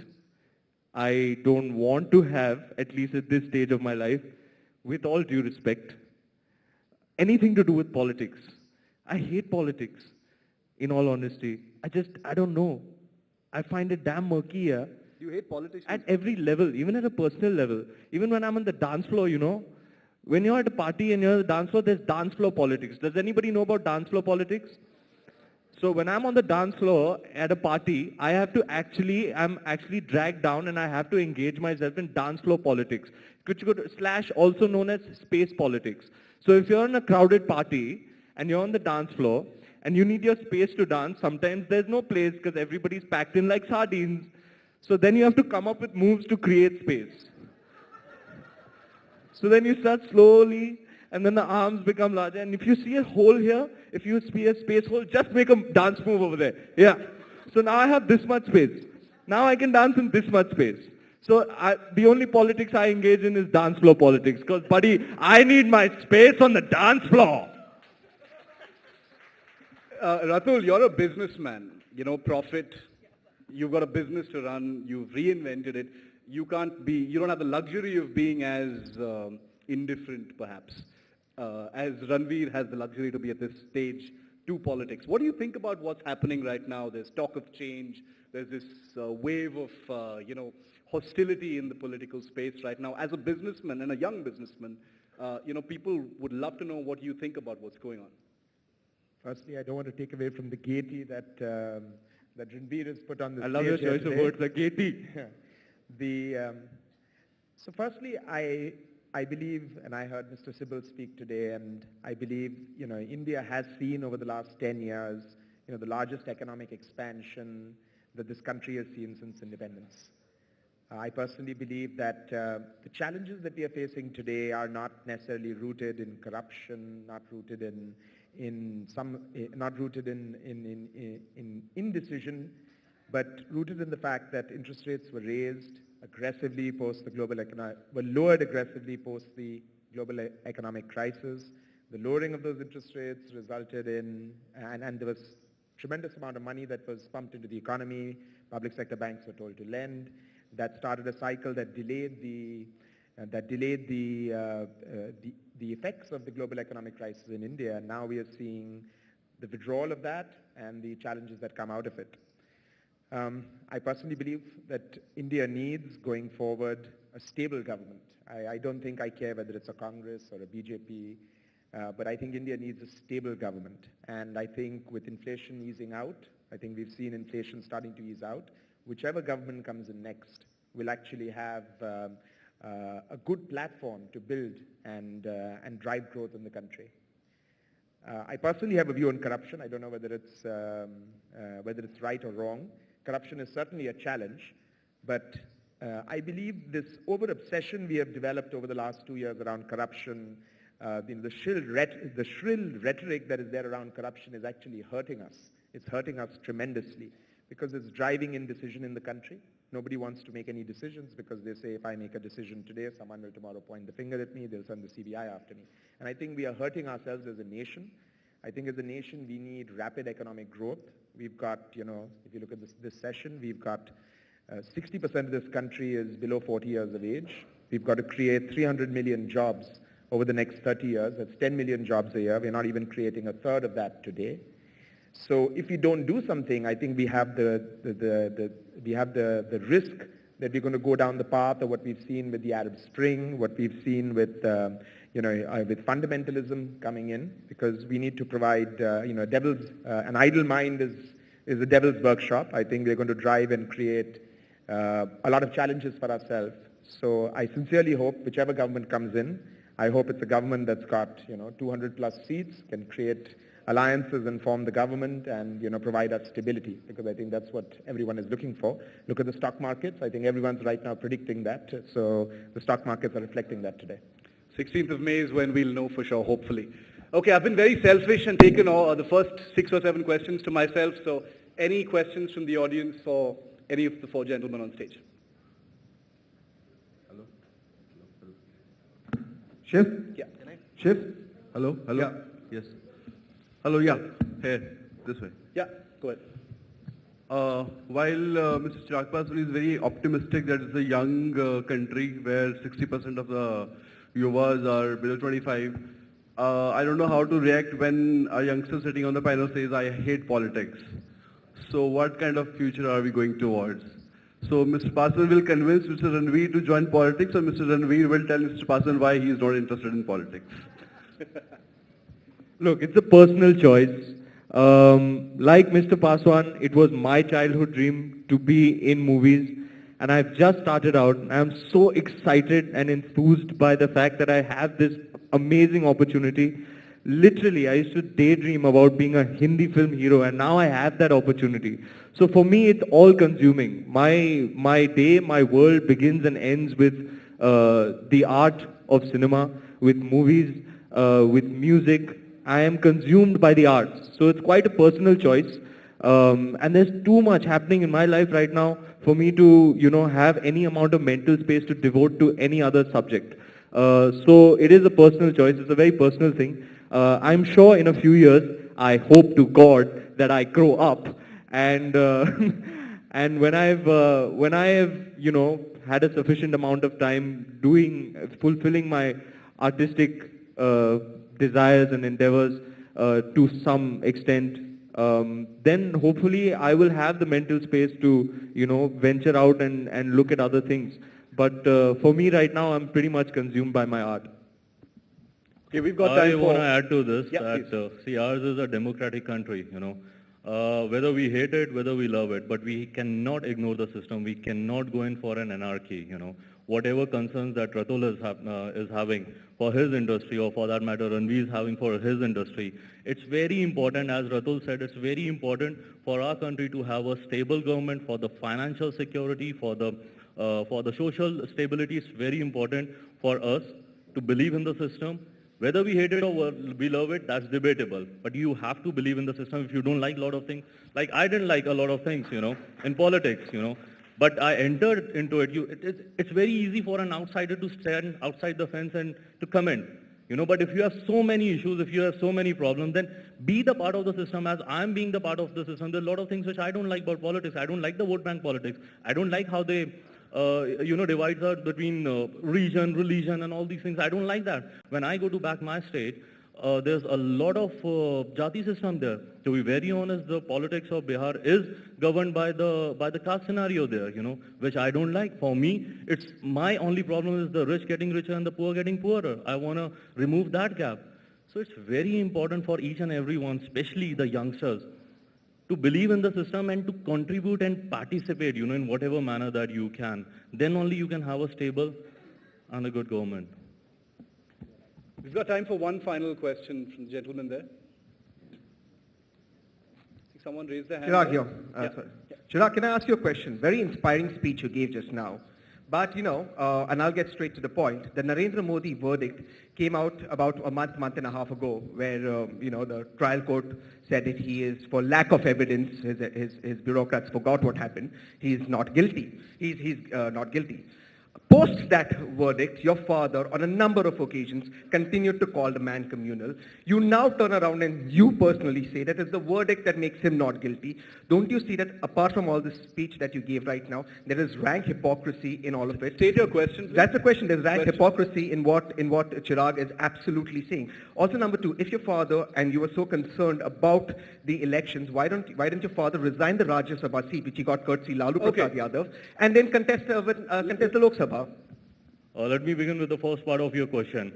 I don't want to have, at least at this stage of my life, with all due respect, anything to do with politics. I hate politics, in all honesty. I don't know. I find it damn murky, yeah. You hate politics? At every level, even at a personal level. Even when I'm on the dance floor, when you're at a party and you're on the dance floor, there's dance floor politics. Does anybody know about dance floor politics? So when I'm on the dance floor at a party, I'm actually dragged down and I have to engage myself in dance floor politics, which could / also known as space politics. So if you're in a crowded party and you're on the dance floor and you need your space to dance, sometimes there's no place because everybody's packed in like sardines. So then you have to come up with moves to create space. So then you start slowly, and then the arms become larger. And if you see a hole here, if you see a space hole, just make a dance move over there. Yeah. So now I have this much space. Now I can dance in this much space. So the only politics I engage in is dance floor politics. Because, buddy, I need my space on the dance floor. Ratul, you're a businessman, profit, You've got a business to run. You've reinvented it. You don't have the luxury of being as indifferent, perhaps, as Ranveer has the luxury to be at this stage to politics. What do you think about what's happening right now? There's talk of change. There's this wave of, hostility in the political space right now. As a businessman and a young businessman, people would love to know what you think about what's going on. Firstly, I don't want to take away from the gaiety that that Ranveer has put on the stage. I love your choice of words, like gaiety. So firstly, I believe, and I heard Mr. Sibal speak today, and I believe, India has seen over the last 10 years, the largest economic expansion that this country has seen since independence. I personally believe that the challenges that we are facing today are not necessarily rooted in corruption, not rooted in indecision, but rooted in the fact that interest rates were raised aggressively post the lowered aggressively post the global economic crisis. The lowering of those interest rates resulted in, and there was tremendous amount of money that was pumped into the economy. Public sector banks were told to lend. That started a cycle that delayed the effects of the global economic crisis in India. And now we are seeing the withdrawal of that and the challenges that come out of it. I personally believe that India needs, going forward, a stable government. I don't think I care whether it's a Congress or a BJP, but I think India needs a stable government. And I think with inflation easing out, I think we've seen inflation starting to ease out, whichever government comes in next will actually have a good platform to build and drive growth in the country. I personally have a view on corruption. I don't know whether it's right or wrong. Corruption is certainly a challenge, but I believe this over-obsession we have developed over the last 2 years around corruption, the shrill rhetoric that is there around corruption is actually hurting us. It's hurting us tremendously because it's driving indecision in the country. Nobody wants to make any decisions because they say, if I make a decision today, someone will tomorrow point the finger at me, they'll send the CBI after me. And I think we are hurting ourselves as a nation. I think as a nation, we need rapid economic growth. We've got, if you look at this session, we've got 60% of this country is below 40 years of age. We've got to create 300 million jobs over the next 30 years. That's 10 million jobs a year. We're not even creating a third of that today. So if we don't do something, I think we have the risk that we're going to go down the path of what we've seen with the Arab Spring, what we've seen with with fundamentalism coming in, because we need to provide an idle mind is a devil's workshop. I think we're going to drive and create a lot of challenges for ourselves. So I sincerely hope whichever government comes in, I hope it's a government that's got 200 plus seats, can create alliances and form the government and provide us stability, because I think that's what everyone is looking for. Look at the stock markets. I think everyone's right now predicting that. So the stock markets are reflecting that today. 16th of May is when we'll know for sure, hopefully. Okay, I've been very selfish and taken all the first 6 or 7 questions to myself. So any questions from the audience for any of the 4 gentlemen on stage? Hello? Shiv? Yeah. Shiv? Hello? Hello? Yeah. Yes. Hello, yeah. Here, this way. Yeah, go ahead. While Mr. Chirag Paswan is very optimistic that it's a young country where 60% of the Yuvas are below 25, I don't know how to react when a youngster sitting on the panel says, I hate politics. So what kind of future are we going towards? So Mr. Paswan will convince Mr. Ranveer to join politics, or Mr. Ranveer will tell Mr. Paswan why he is not interested in politics? Look, it's a personal choice. Like Mr. Paswan, it was my childhood dream to be in movies, and I've just started out. I'm so excited and enthused by the fact that I have this amazing opportunity. Literally, I used to daydream about being a Hindi film hero, and now I have that opportunity. So for me, it's all consuming. My day, my world begins and ends with the art of cinema, with movies, with music. I am consumed by the arts. So it's quite a personal choice. And there's too much happening in my life right now for me to, have any amount of mental space to devote to any other subject. So it is a personal choice. It's a very personal thing. I'm sure in a few years, I hope to God that I grow up and And when I have, had a sufficient amount of time fulfilling my artistic desires and endeavors to some extent, then hopefully I will have the mental space to, venture out and look at other things. But for me right now, I'm pretty much consumed by my art. Okay, we've got time I want to add to this see, ours is a democratic country, whether we hate it, whether we love it, but we cannot ignore the system. We cannot go in for an anarchy, Whatever concerns that Ratul is having for his industry, or for that matter Ranveer is having for his industry, it's very important, as Ratul said, it's very important for our country to have a stable government, for the financial security, for the social stability. It's very important for us to believe in the system. Whether we hate it or we love it, that's debatable. But you have to believe in the system. If you don't like a lot of things, like I didn't like a lot of things, in politics, But I entered into it. It's very easy for an outsider to stand outside the fence and to comment, But if you have so many issues, if you have so many problems, then be the part of the system as I'm being the part of the system. There are a lot of things which I don't like about politics. I don't like the vote bank politics. I don't like how they divides out between region, religion, and all these things. I don't like that. When I go to back my state, there's a lot of jati system there. To be very honest, the politics of Bihar is governed by the caste scenario there, which I don't like. For me, it's my only problem is the rich getting richer and the poor getting poorer. I want to remove that gap. So it's very important for each and everyone, especially the youngsters, to believe in the system and to contribute and participate, in whatever manner that you can. Then only you can have a stable and a good government. We've got time for one final question from the gentleman there. Someone raised their hand. Chirag here. Chirag, can I ask you a question? Very inspiring speech you gave just now. But, and I'll get straight to the point, the Narendra Modi verdict came out about a month and a half ago, where, the trial court said that he is, for lack of evidence, his bureaucrats forgot what happened. He is not guilty. He's not guilty. Post that verdict, your father, on a number of occasions, continued to call the man communal. You now turn around and you personally say that it's the verdict that makes him not guilty. Don't you see that apart from all this speech that you gave right now, there is rank hypocrisy in all of it? State your question, please. That's the question. There's rank hypocrisy in what Chirag is absolutely saying. Also, number two, if your father, and you were so concerned about the elections, why didn't your father resign the Rajya Sabha seat, which he got courtesy Lalu Prasad Yadav, and then contest the Lok Sabha? Let me begin with the first part of your question.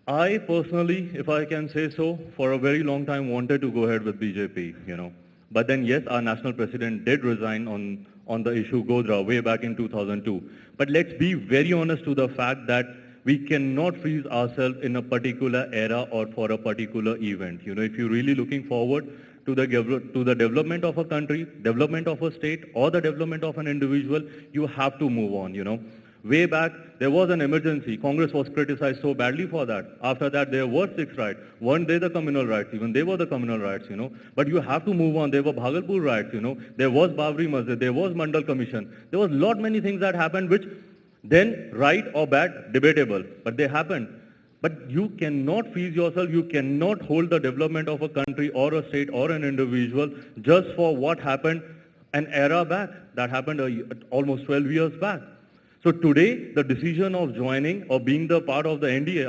I personally, if I can say so, for a very long time wanted to go ahead with BJP, But then yes, our national president did resign on the issue Godhra way back in 2002. But let's be very honest to the fact that we cannot freeze ourselves in a particular era or for a particular event. If you're really looking forward to the development of a country, development of a state, or the development of an individual, you have to move on, Way back, there was an emergency. Congress was criticized so badly for that. After that, there were 6 riots. Weren't they the communal riots? Even they were the communal riots, But you have to move on. There were Bhagalpur riots, There was Babri Masjid. There was Mandal Commission. There was many things that happened which then, right or bad, debatable. But they happened. But you cannot freeze yourself. You cannot hold the development of a country or a state or an individual just for what happened an era back. That happened almost 12 years back. So today, the decision of joining or being the part of the NDA,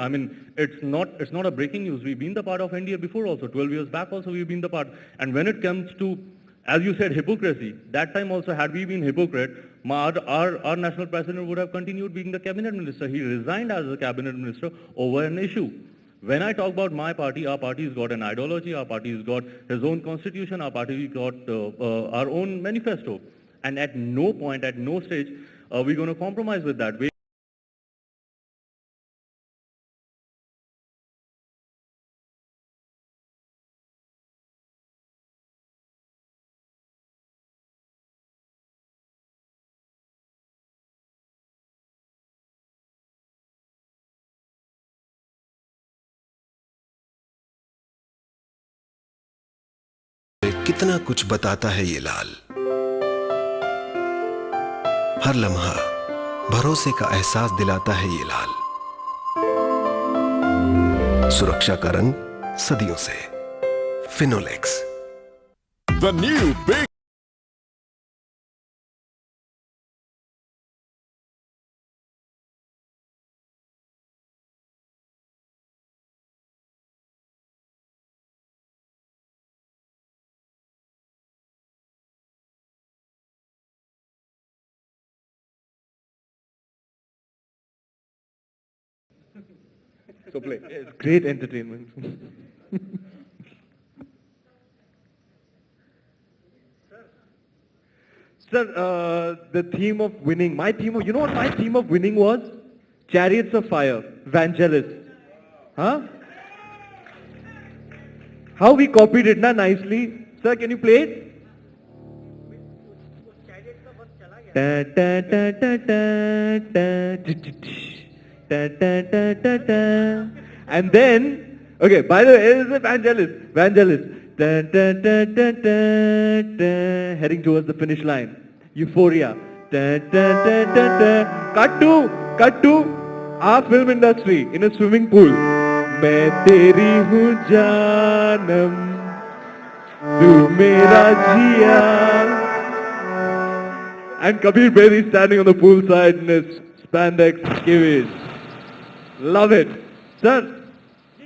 it's not a breaking news. We've been the part of NDA before also. 12 years back also we've been the part. And when it comes to, as you said, hypocrisy, that time also had we been hypocrite, our national president would have continued being the cabinet minister. He resigned as a cabinet minister over an issue. When I talk about my party, our party's got an ideology, our party's got his own constitution, our party's got our own manifesto. And at no point, at no stage, are we going to compromise with that? कितना कुछ बताता है ये लाल, हर लम्हा भरोसे का एहसास दिलाता है ये लाल, सुरक्षा का रंग सदियों से, Finolex. The new big So play. It's great entertainment. Sir, the theme of winning, you know what my theme of winning was? Chariots of Fire, Vangelis. Huh? How we copied it, na, nicely. Sir, can you play it? Ta ta ta ta ta ta ta ta ta ta ta. And then, okay, by the way, it is Vangelis. Vangelis. Da, da, da, da, da, da, heading towards the finish line. Euphoria. Da, da, da, da, da. Cut to our film industry in a swimming pool. मैं तेरी हूँ जानम, तू मेरा जिया. And Kabir Bedi standing on the poolside in his spandex skivvies. Love it. Sir,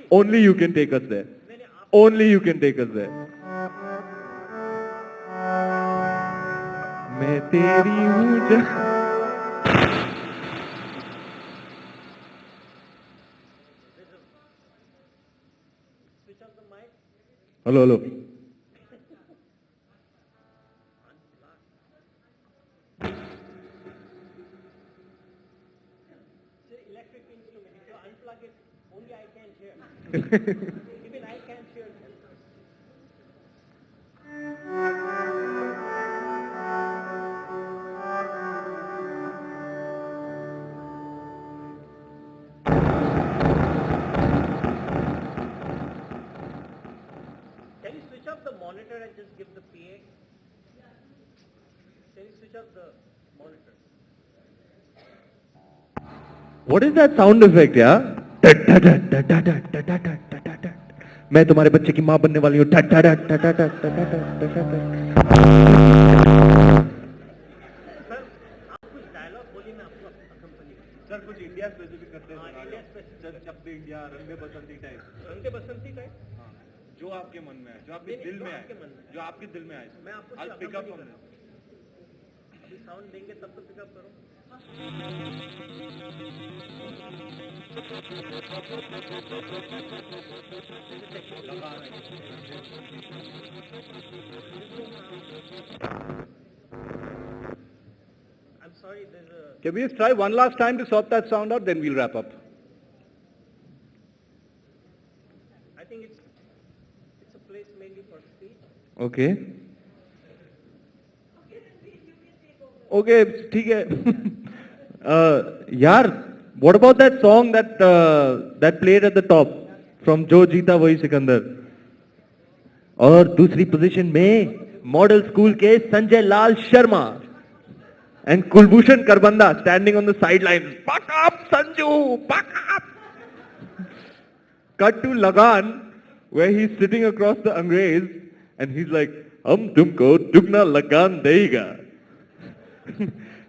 only you can take us there. Only you can take us there. मैं तेरी हूँ Hello, hello. Electric instrument. If you unplug it, only I can hear. Even I can't hear. Can you switch off the monitor and just give the PA? Can you switch off the monitor? What is that sound effect, yeah? मैं तुम्हारे बच्चे की माँ बनने वाली हूँ. Sir कुछ India specific करते हैं. चपते इंडिया, रंगे बसंती टाइप. रंगे बसंती टाइप? हाँ. जो आपके मन में है, जो आपके दिल में है, जो आपके दिल में आए. मैं आपको I'll pick up from this. अभी साउंड देंगे तब तो पिकअप करो. I'm sorry, there's a... Can we just try one last time to sort that sound out, then we'll wrap up. I think it's a place mainly for speech. Okay. Okay, ठीक है. यार, what about that song that played at the top from जो जीता वही सिकंदर? और दूसरी position में model school के Sanjay Lal Sharma and Kulbhushan Karbanda standing on the sidelines. Buck up, Sanju! Buck up! Cut to Lagan, where he's sitting across the Angrez, and he's like, "Hum tumko dugna lagan dega."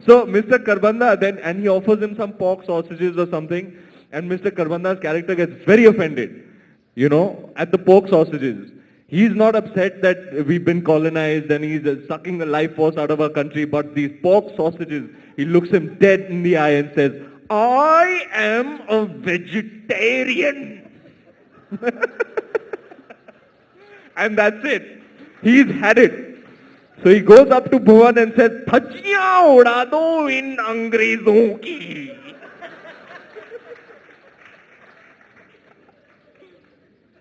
So Mr. Karbanda then, and he offers him some pork sausages or something, and Mr. Karbanda's character gets very offended, you know, at the pork sausages. He's not upset that we've been colonized and he's sucking the life force out of our country, but these pork sausages, he looks him dead in the eye and says, "I am a vegetarian." And that's it. He's had it. So he goes up to Bhuvan and says, "Dhajjiyan uda do in Angrezon ki."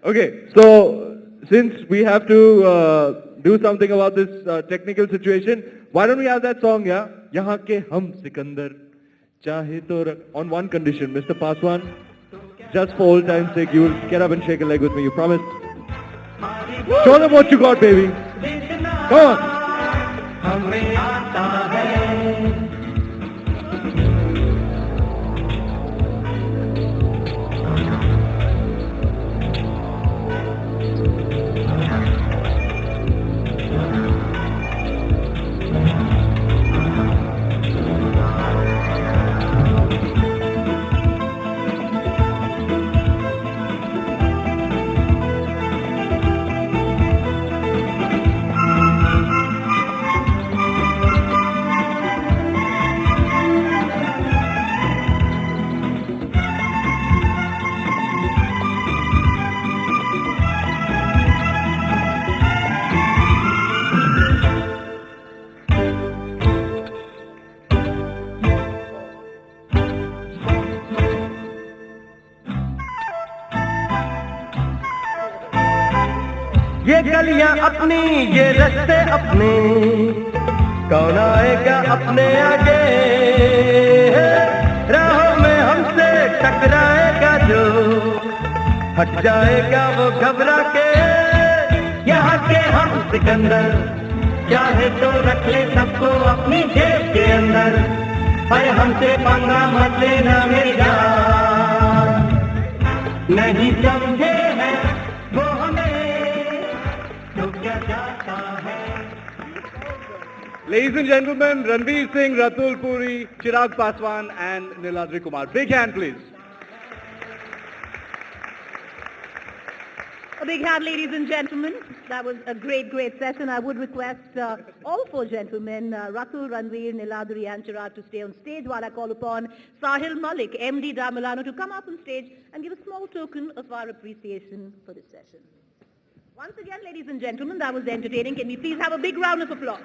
Okay, so since we have to do something about this technical situation, why don't we have that song, yeah? Yahan ke hum Sikandar chahe to on one condition, Mr. Paswan, just for old time's sake, you will get up and shake a leg with me, you promise? Show them what you got, baby. Come on. ये गलियां अपनी ये रास्ते अपने, कौन आएगा अपने आगे, राहों में हमसे टकराएगा जो, हट जाएगा वो घबरा के। यहाँ के हम सिकंदर, चाहे तो रख ले सबको अपनी जेब के अंदर, पर हमसे पंगा मत लेना मेरी जान, नहीं समझे हैं वो हमें तो क्या जाता है। Ladies and gentlemen, Ranveer Singh, Ratul Puri, Chirag Paswan and Niladri Kumar. Big hand please. A big hand, ladies and gentlemen. That was a great, great session. I would request all four gentlemen, Ratul, Ranveer, Niladri and Chirag, to stay on stage while I call upon Sahil Malik, MD Damilano, to come up on stage and give a small token of our appreciation for this session. Once again, ladies and gentlemen, that was entertaining. Can we please have a big round of applause?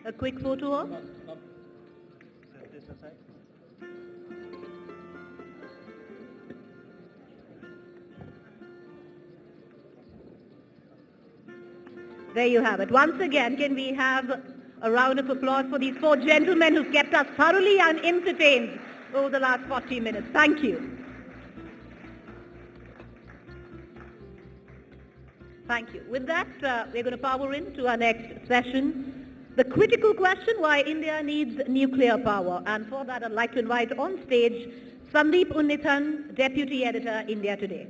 A quick photo of? There you have it. Once again, can we have a round of applause for these four gentlemen who've kept us thoroughly and entertained over the last 40 minutes. Thank you. Thank you. With that, we're going to power into our next session. The critical question, why India needs nuclear power. And for that, I'd like to invite on stage Sandeep Unnithan, Deputy Editor, India Today.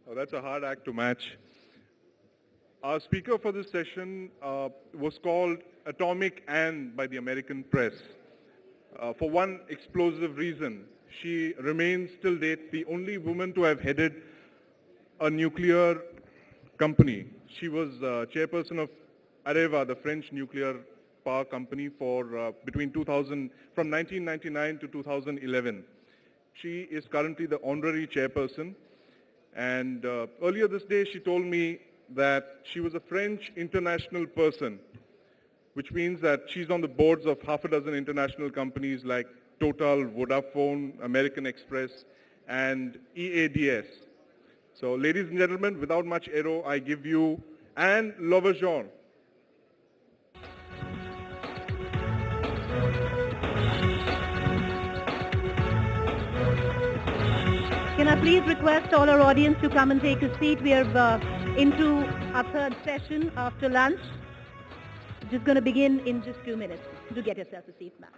Oh, that's a hard act to match. Our speaker for this session was called Atomic Anne by the American press for one explosive reason. She remains till date the only woman to have headed a nuclear company. She was chairperson of Areva, the French nuclear power company, for from 1999 to 2011. She is currently the honorary chairperson. And earlier this day, she told me that she was a French international person, which means that she's on the boards of half a dozen international companies like Total, Vodafone, American Express, and EADS. So, ladies and gentlemen, without much ado, I give you Anne Lauvergeon. Can I please request all our audience to come and take a seat? We are into our third session after lunch. Just going to begin in just 2 minutes. Do get yourself a seat, ma'am.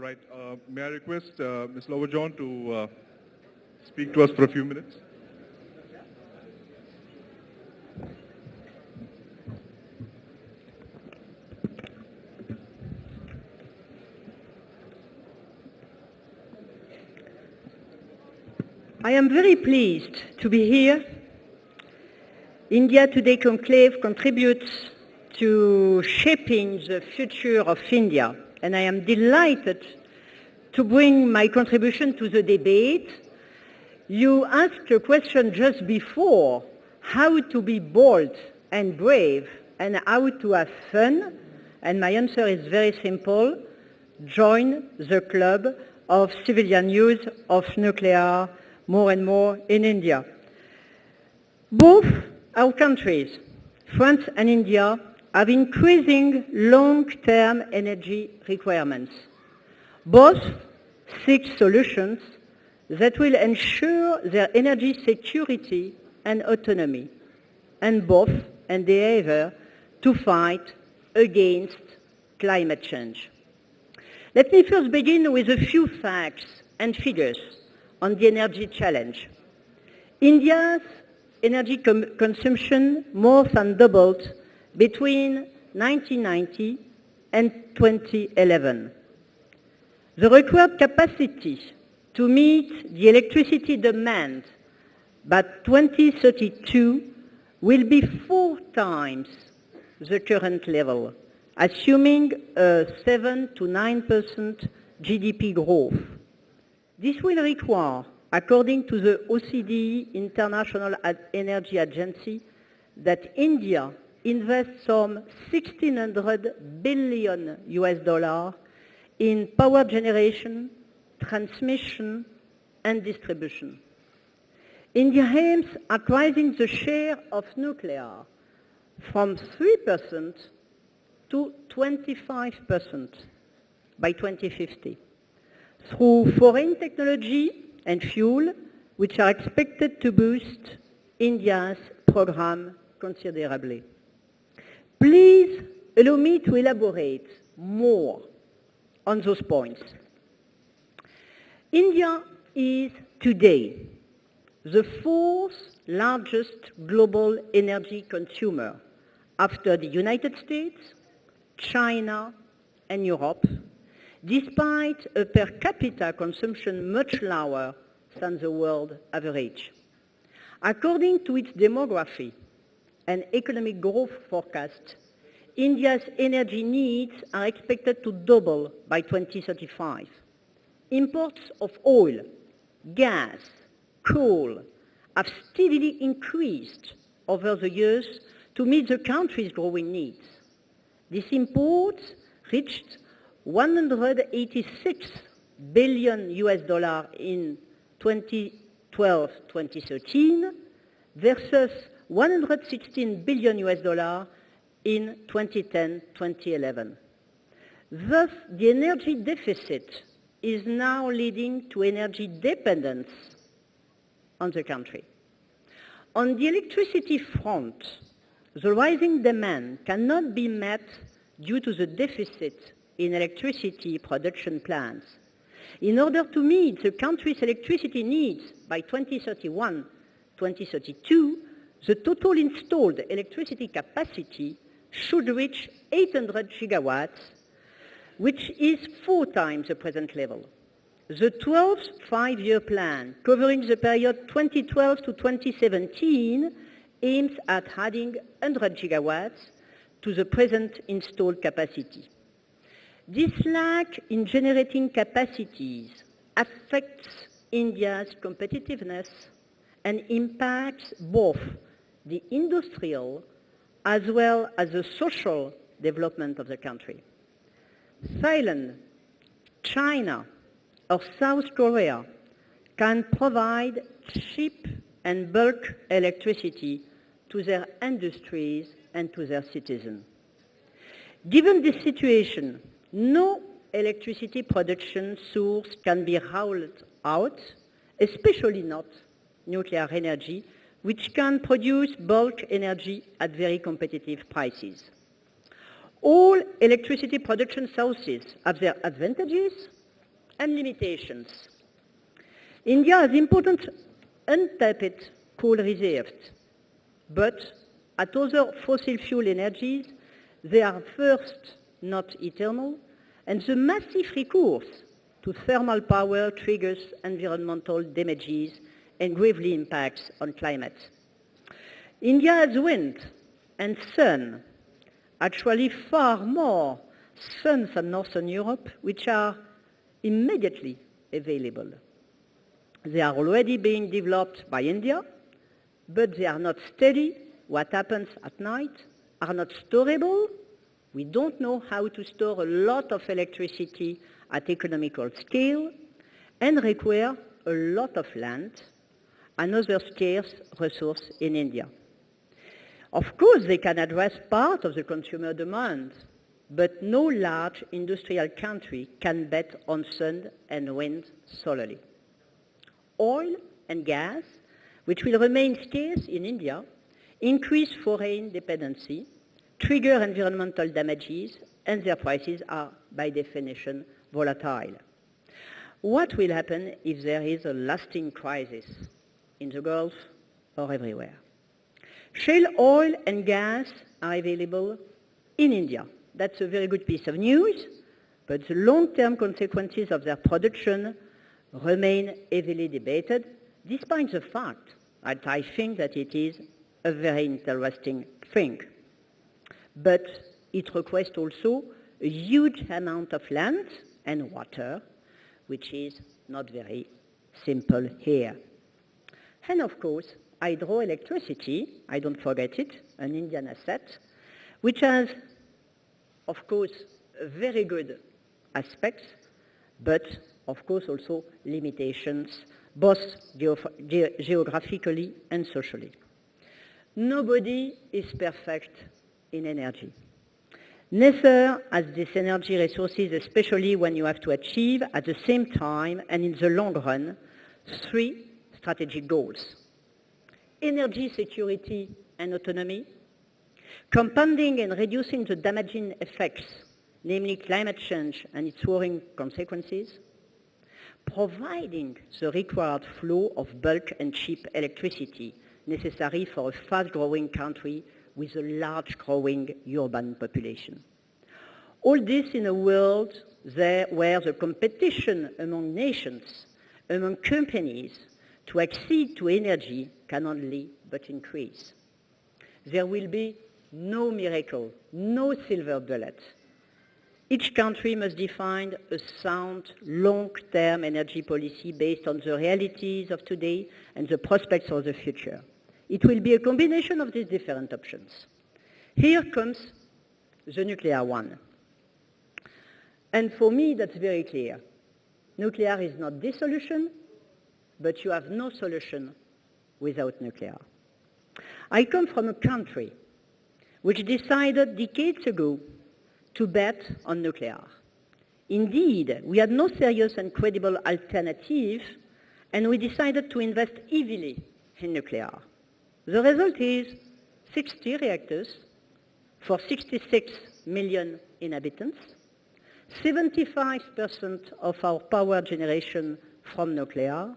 right. May I request Ms. Loverjohn to speak to us for a few minutes? I am very pleased to be here. India Today Conclave contributes to shaping the future of India, and I am delighted to bring my contribution to the debate. You asked a question just before, how to be bold and brave and how to have fun, and my answer is very simple. Join the club of civilian use of nuclear more and more in India. Both our countries, France and India, have increasing long-term energy requirements. Both seek solutions that will ensure their energy security and autonomy, and both endeavor to fight against climate change. Let me first begin with a few facts and figures on the energy challenge. India's energy consumption more than doubled between 1990 and 2011. The required capacity to meet the electricity demand by 2032 will be 4 times the current level, assuming a 7 to 9% GDP growth. This will require, according to the OECD International Energy Agency, that India invest some $1,600 billion in power generation, transmission, and distribution. India aims at raising the share of nuclear from 3% to 25% by 2050 through foreign technology and fuel, which are expected to boost India's program considerably. Please allow me to elaborate more on those points. India is today the 4th largest global energy consumer after the United States, China, and Europe, despite a per capita consumption much lower than the world average. According to its demography and economic growth forecast, India's energy needs are expected to double by 2035. Imports of oil, gas, coal have steadily increased over the years to meet the country's growing needs. These imports reached $186 billion in 2012-2013 versus $116 billion in 2010-2011. Thus, the energy deficit is now leading to energy dependence on the country. On the electricity front, the rising demand cannot be met due to the deficit in electricity production plants. In order to meet the country's electricity needs by 2031-2032, the total installed electricity capacity should reach 800 gigawatts, which is 4 times the present level. The 12th five-year plan, covering the period 2012 to 2017, aims at adding 100 gigawatts to the present installed capacity. This lack in generating capacities affects India's competitiveness and impacts both the industrial as well as the social development of the country. Thailand, China, or South Korea can provide cheap and bulk electricity to their industries and to their citizens. Given this situation, no electricity production source can be ruled out, especially not nuclear energy, which can produce bulk energy at very competitive prices. All electricity production sources have their advantages And limitations. India has important untapped coal reserves, but at other fossil fuel energies, they are first not eternal, and the massive recourse to thermal power triggers environmental damages and gravely impacts on climate. India has wind and sun, actually far more sun than Northern Europe, which are immediately available. They are already being developed by India, but they are not steady. What happens at night are not storable. We don't know how to store a lot of electricity at economical scale and require a lot of land, another scarce resource in India. Of course, they can address part of the consumer demand, but no large industrial country can bet on sun and wind solely. Oil and gas, which will remain scarce in India, increase foreign dependency, trigger environmental damages, and their prices are, by definition, volatile. What will happen if there is a lasting crisis in the Gulf or everywhere? Shale oil and gas are available in India. That's a very good piece of news, but the long-term consequences of their production remain heavily debated, despite the fact that I think that it is a very interesting thing. But it requires also a huge amount of land and water, which is not very simple here. And of course, hydroelectricity, I don't forget it, an Indian asset, which has, of course, very good aspects, but of course also limitations, both geographically and socially. Nobody is perfect in energy. Neither has this energy resources, especially when you have to achieve at the same time and in the long run, three strategic goals: energy security and autonomy, compounding and reducing the damaging effects, namely climate change and its worrying consequences, providing the required flow of bulk and cheap electricity necessary for a fast-growing country with a large growing urban population. All this in a world where the competition among nations, among companies, to accede to energy can only but increase. There will be no miracle, no silver bullet. Each country must define a sound, long-term energy policy based on the realities of today and the prospects of the future. It will be a combination of these different options. Here comes the nuclear one. And for me, that's very clear. Nuclear is not the solution, but you have no solution without nuclear. I come from a country which decided decades ago to bet on nuclear. Indeed, we had no serious and credible alternative, and we decided to invest heavily in nuclear. The result is 60 reactors for 66 million inhabitants, 75% of our power generation from nuclear,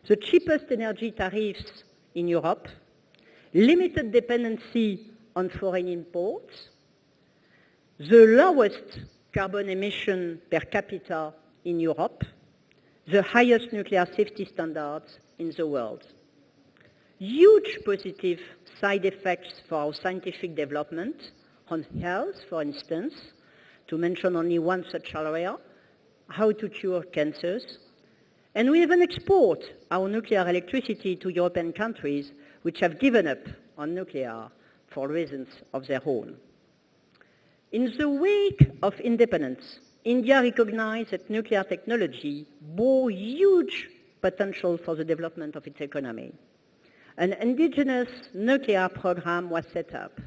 the cheapest energy tariffs in Europe, limited dependency on foreign imports, the lowest carbon emission per capita in Europe, the highest nuclear safety standards in the world. Huge positive side effects for our scientific development on health, for instance, to mention only one such area, how to cure cancers. And we even export our nuclear electricity to European countries which have given up on nuclear for reasons of their own. In the wake of independence, India recognized that nuclear technology bore huge potential for the development of its economy. An indigenous nuclear program was set up.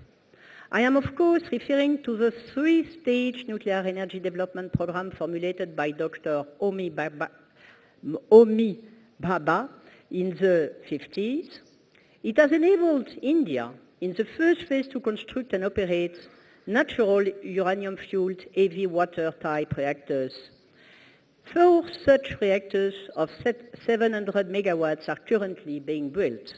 I am, of course, referring to the three-stage nuclear energy development program formulated by Dr. Homi Bhabha in the 50s. It has enabled India, in the first phase, to construct and operate natural uranium-fueled heavy water-type reactors 4 such reactors of 700 megawatts are currently being built.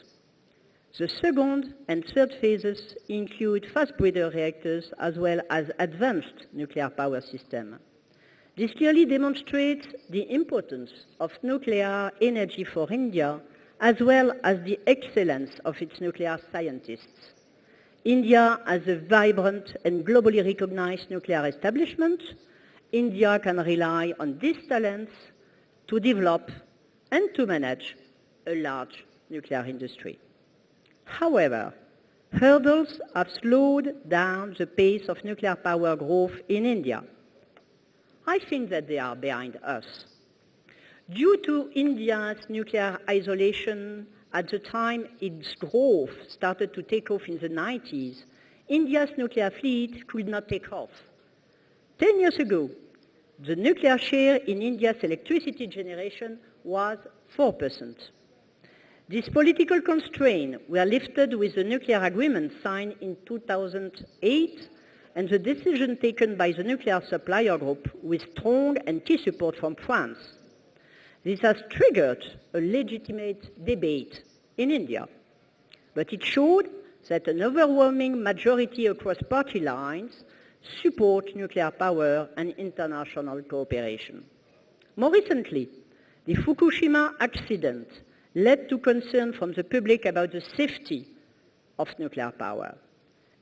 The second and third phases include fast breeder reactors as well as advanced nuclear power systems. This clearly demonstrates the importance of nuclear energy for India as well as the excellence of its nuclear scientists. India has a vibrant and globally recognized nuclear establishment. India can rely on these talents to develop and to manage a large nuclear industry. However, hurdles have slowed down the pace of nuclear power growth in India. I think that they are behind us. Due to India's nuclear isolation at the time its growth started to take off in the 90s, India's nuclear fleet could not take off. 10 years ago, the nuclear share in India's electricity generation was 4%. These political constraints were lifted with the nuclear agreement signed in 2008 and the decision taken by the nuclear supplier group with strong and key support from France. This has triggered a legitimate debate in India, but it showed that an overwhelming majority across party lines support nuclear power and international cooperation. More recently, the Fukushima accident led to concern from the public about the safety of nuclear power.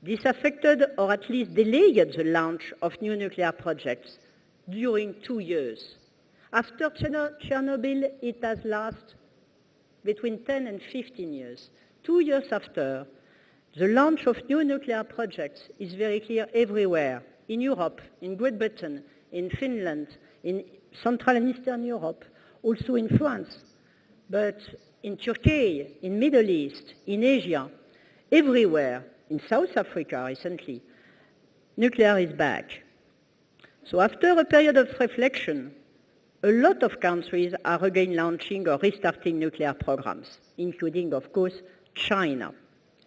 This affected or at least delayed the launch of new nuclear projects during 2 years. After Chernobyl, it has lasted between 10 and 15 years. 2 years after, the launch of new nuclear projects is very clear everywhere, in Europe, in Great Britain, in Finland, in Central and Eastern Europe, also in France, but in Turkey, in Middle East, in Asia, everywhere, in South Africa recently, nuclear is back. So after a period of reflection, a lot of countries are again launching or restarting nuclear programs, including, of course, China,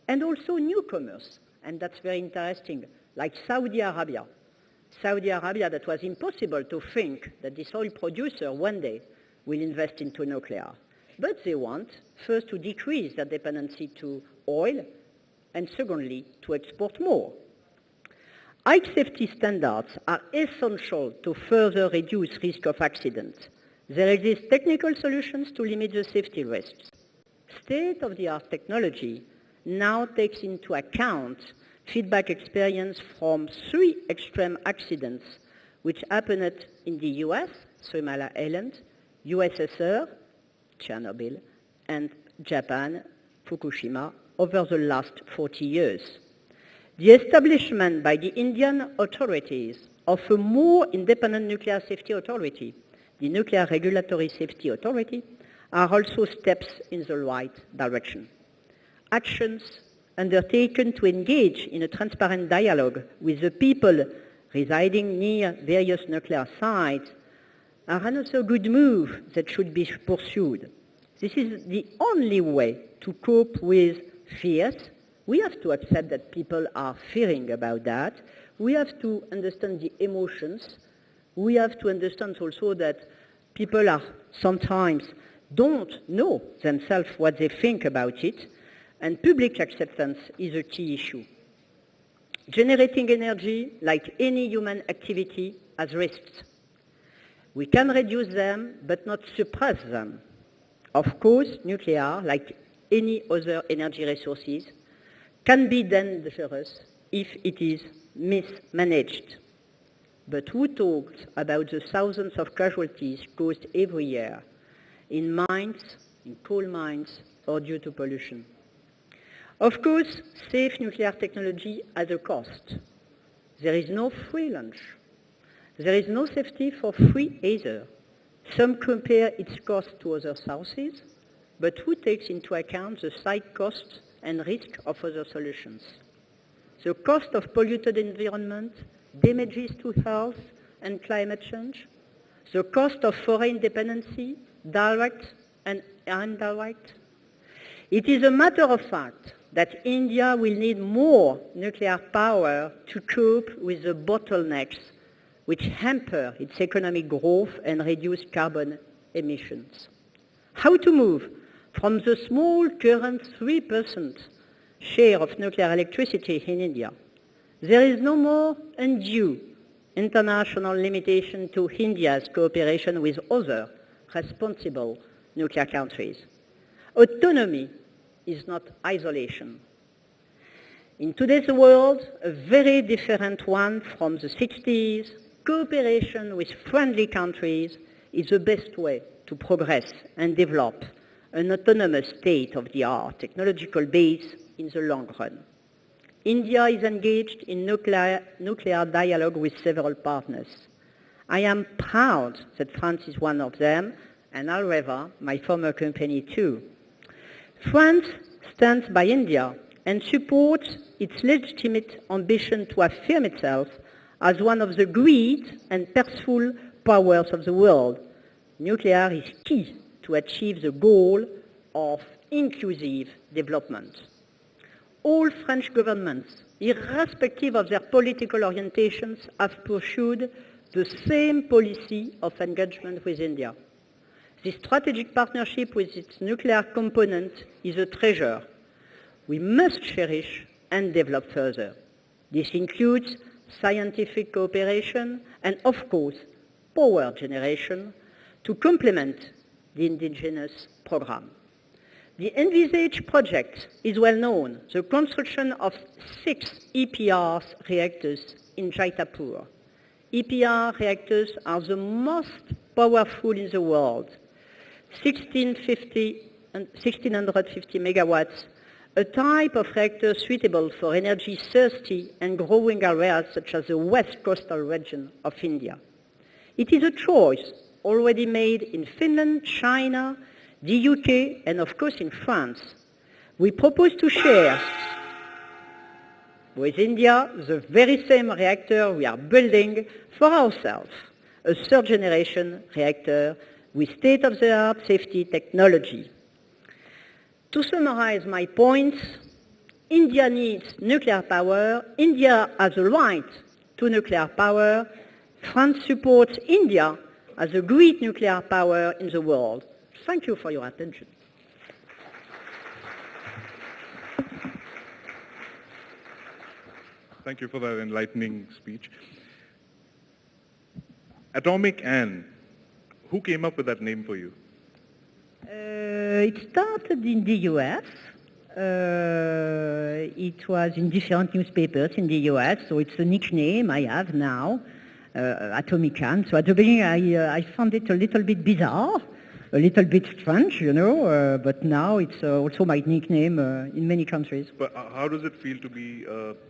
and also newcomers, and that's very interesting, like Saudi Arabia. Saudi Arabia, that was impossible to think that this oil producer one day will invest into nuclear. But they want, first, to decrease their dependency to oil, and secondly, to export more. High safety standards are essential to further reduce risk of accidents. There exist technical solutions to limit the safety risks. State-of-the-art technology now takes into account feedback experience from 3 extreme accidents which happened in the US, 3 Mile Island, USSR, Chernobyl, and Japan, Fukushima, over the last 40 years. The establishment by the Indian authorities of a more independent nuclear safety authority, the Nuclear Regulatory Safety Authority, are also steps in the right direction. Actions undertaken to engage in a transparent dialogue with the people residing near various nuclear sites are another good move that should be pursued. This is the only way to cope with fears. We have to accept that people are fearing about that. We have to understand the emotions. We have to understand also that people are sometimes don't know themselves what they think about it, and public acceptance is a key issue. Generating energy, like any human activity, has risks. We can reduce them, but not suppress them. Of course, nuclear, like any other energy resources, can be dangerous if it is mismanaged. But who talks about the thousands of casualties caused every year in mines, in coal mines, or due to pollution? Of course, safe nuclear technology has a cost. There is no free lunch. There is no safety for free either. Some compare its cost to other sources, but who takes into account the side costs and risk of other solutions? The cost of polluted environment, damages to health and climate change, the cost of foreign dependency, direct and indirect. It is a matter of fact that India will need more nuclear power to cope with the bottlenecks which hamper its economic growth and reduce carbon emissions. How to move from the small current 3% share of nuclear electricity in India. There is no more undue international limitation to India's cooperation with other responsible nuclear countries. Autonomy is not isolation. In today's world, a very different one from the 60s, cooperation with friendly countries is the best way to progress and develop an autonomous state-of-the-art technological base in the long run. India is engaged in nuclear dialogue with several partners. I am proud that France is one of them, and Alreva, my former company, too. France stands by India and supports its legitimate ambition to affirm itself as one of the great and purposeful powers of the world. Nuclear is key to achieve the goal of inclusive development. All French governments, irrespective of their political orientations, have pursued the same policy of engagement with India. This strategic partnership with its nuclear component is a treasure we must cherish and develop further. This includes scientific cooperation and, of course, power generation to complement the indigenous program. The envisaged project is well known, the construction of 6 EPR reactors in Jaitapur. EPR reactors are the most powerful in the world, 1650 and 1650 megawatts, a type of reactor suitable for energy-thirsty and growing areas such as the west coastal region of India. It is a choice already made in Finland, China, the UK, and of course in France. We propose to share with India the very same reactor we are building for ourselves, a third-generation reactor with state-of-the-art safety technology. To summarize my points, India needs nuclear power. India has a right to nuclear power. France supports India as a great nuclear power in the world. Thank you for your attention. Thank you for that enlightening speech. Atomic Anne, who came up with that name for you? It started in the US. It was in different newspapers in the US, so it's a nickname I have now, Atomic Anne. So at the beginning I found it a little bit bizarre, a little bit strange, you know, but now it's also my nickname in many countries. But how does it feel to be,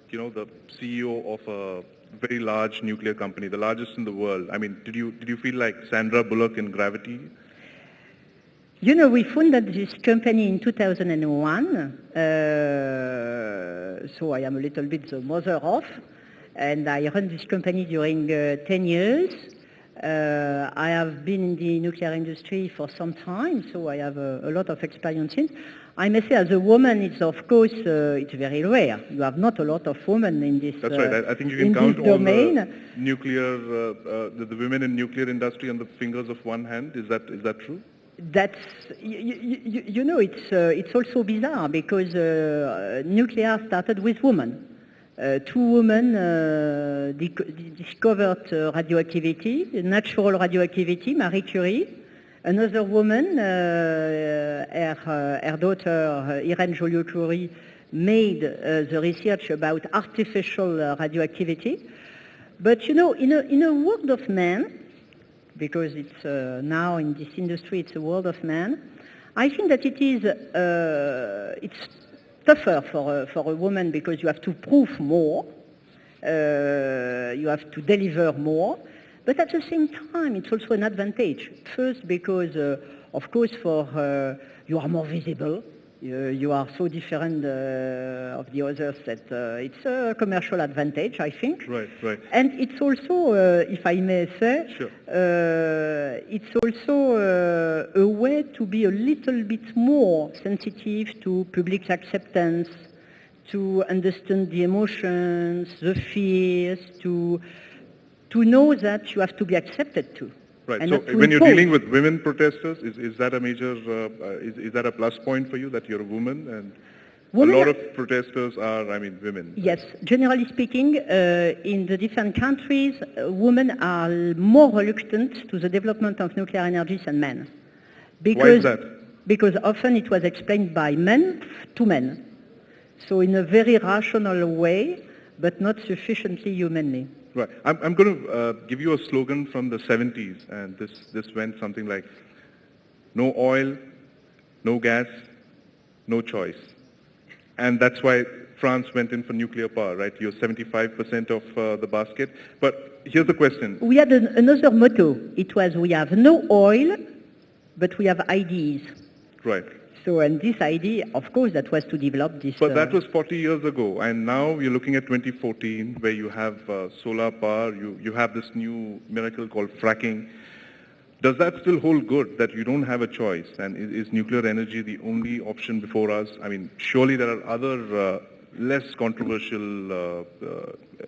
you know, the CEO of a very large nuclear company, the largest in the world? I mean, did you feel like Sandra Bullock in Gravity? You know, we founded this company in 2001, so I am a little bit the mother of, and I run this company during 10 years. I have been in the nuclear industry for some time, so I have a lot of experience in. I may say, as a woman, it's of course it's very rare. You have not a lot of women in this. That's right. I think you can count all the nuclear, the women in nuclear industry on the fingers of one hand. Is that true? That's you know, it's also bizarre because nuclear started with women. 2 women discovered radioactivity, natural radioactivity, Marie Curie. Another woman, her daughter Irene Joliot-Curie, made the research about artificial radioactivity. But you know, in a world of men, because it's now in this industry it's a world of men, I think that it is it's tougher for a woman because you have to prove more, you have to deliver more, but at the same time it's also an advantage. First because, of course, you are more visible, you are so different of the others that it's a commercial advantage, I think. Right. And it's also, if I may say, sure. It's also a way to be a little bit more sensitive to public acceptance, to understand the emotions, the fears, to to know that you have to be accepted to. Right. And So not to when you're impose. dealing with women protesters, is that a major, is that a plus point for you that you're a woman? And Women a lot are- of protesters are, women. Yes, generally speaking, in the different countries, women are more reluctant to the development of nuclear energy than men. Why is that? Because often it was explained by men to men. So in a very rational way, but not sufficiently humanly. Right. I'm going to give you a slogan from the 70s, and this went something like, no oil, no gas, no choice. And that's why France went in for nuclear power, right? You're 75% of the basket. But here's the question. We had another motto. It was, we have no oil, but we have ideas. Right. So, and this idea, of course, that was to develop this... But that was 40 years ago, and now you're looking at 2014, where you have solar power, you have this new miracle called fracking. Does that still hold good, that you don't have a choice? And is nuclear energy the only option before us? Surely there are other less controversial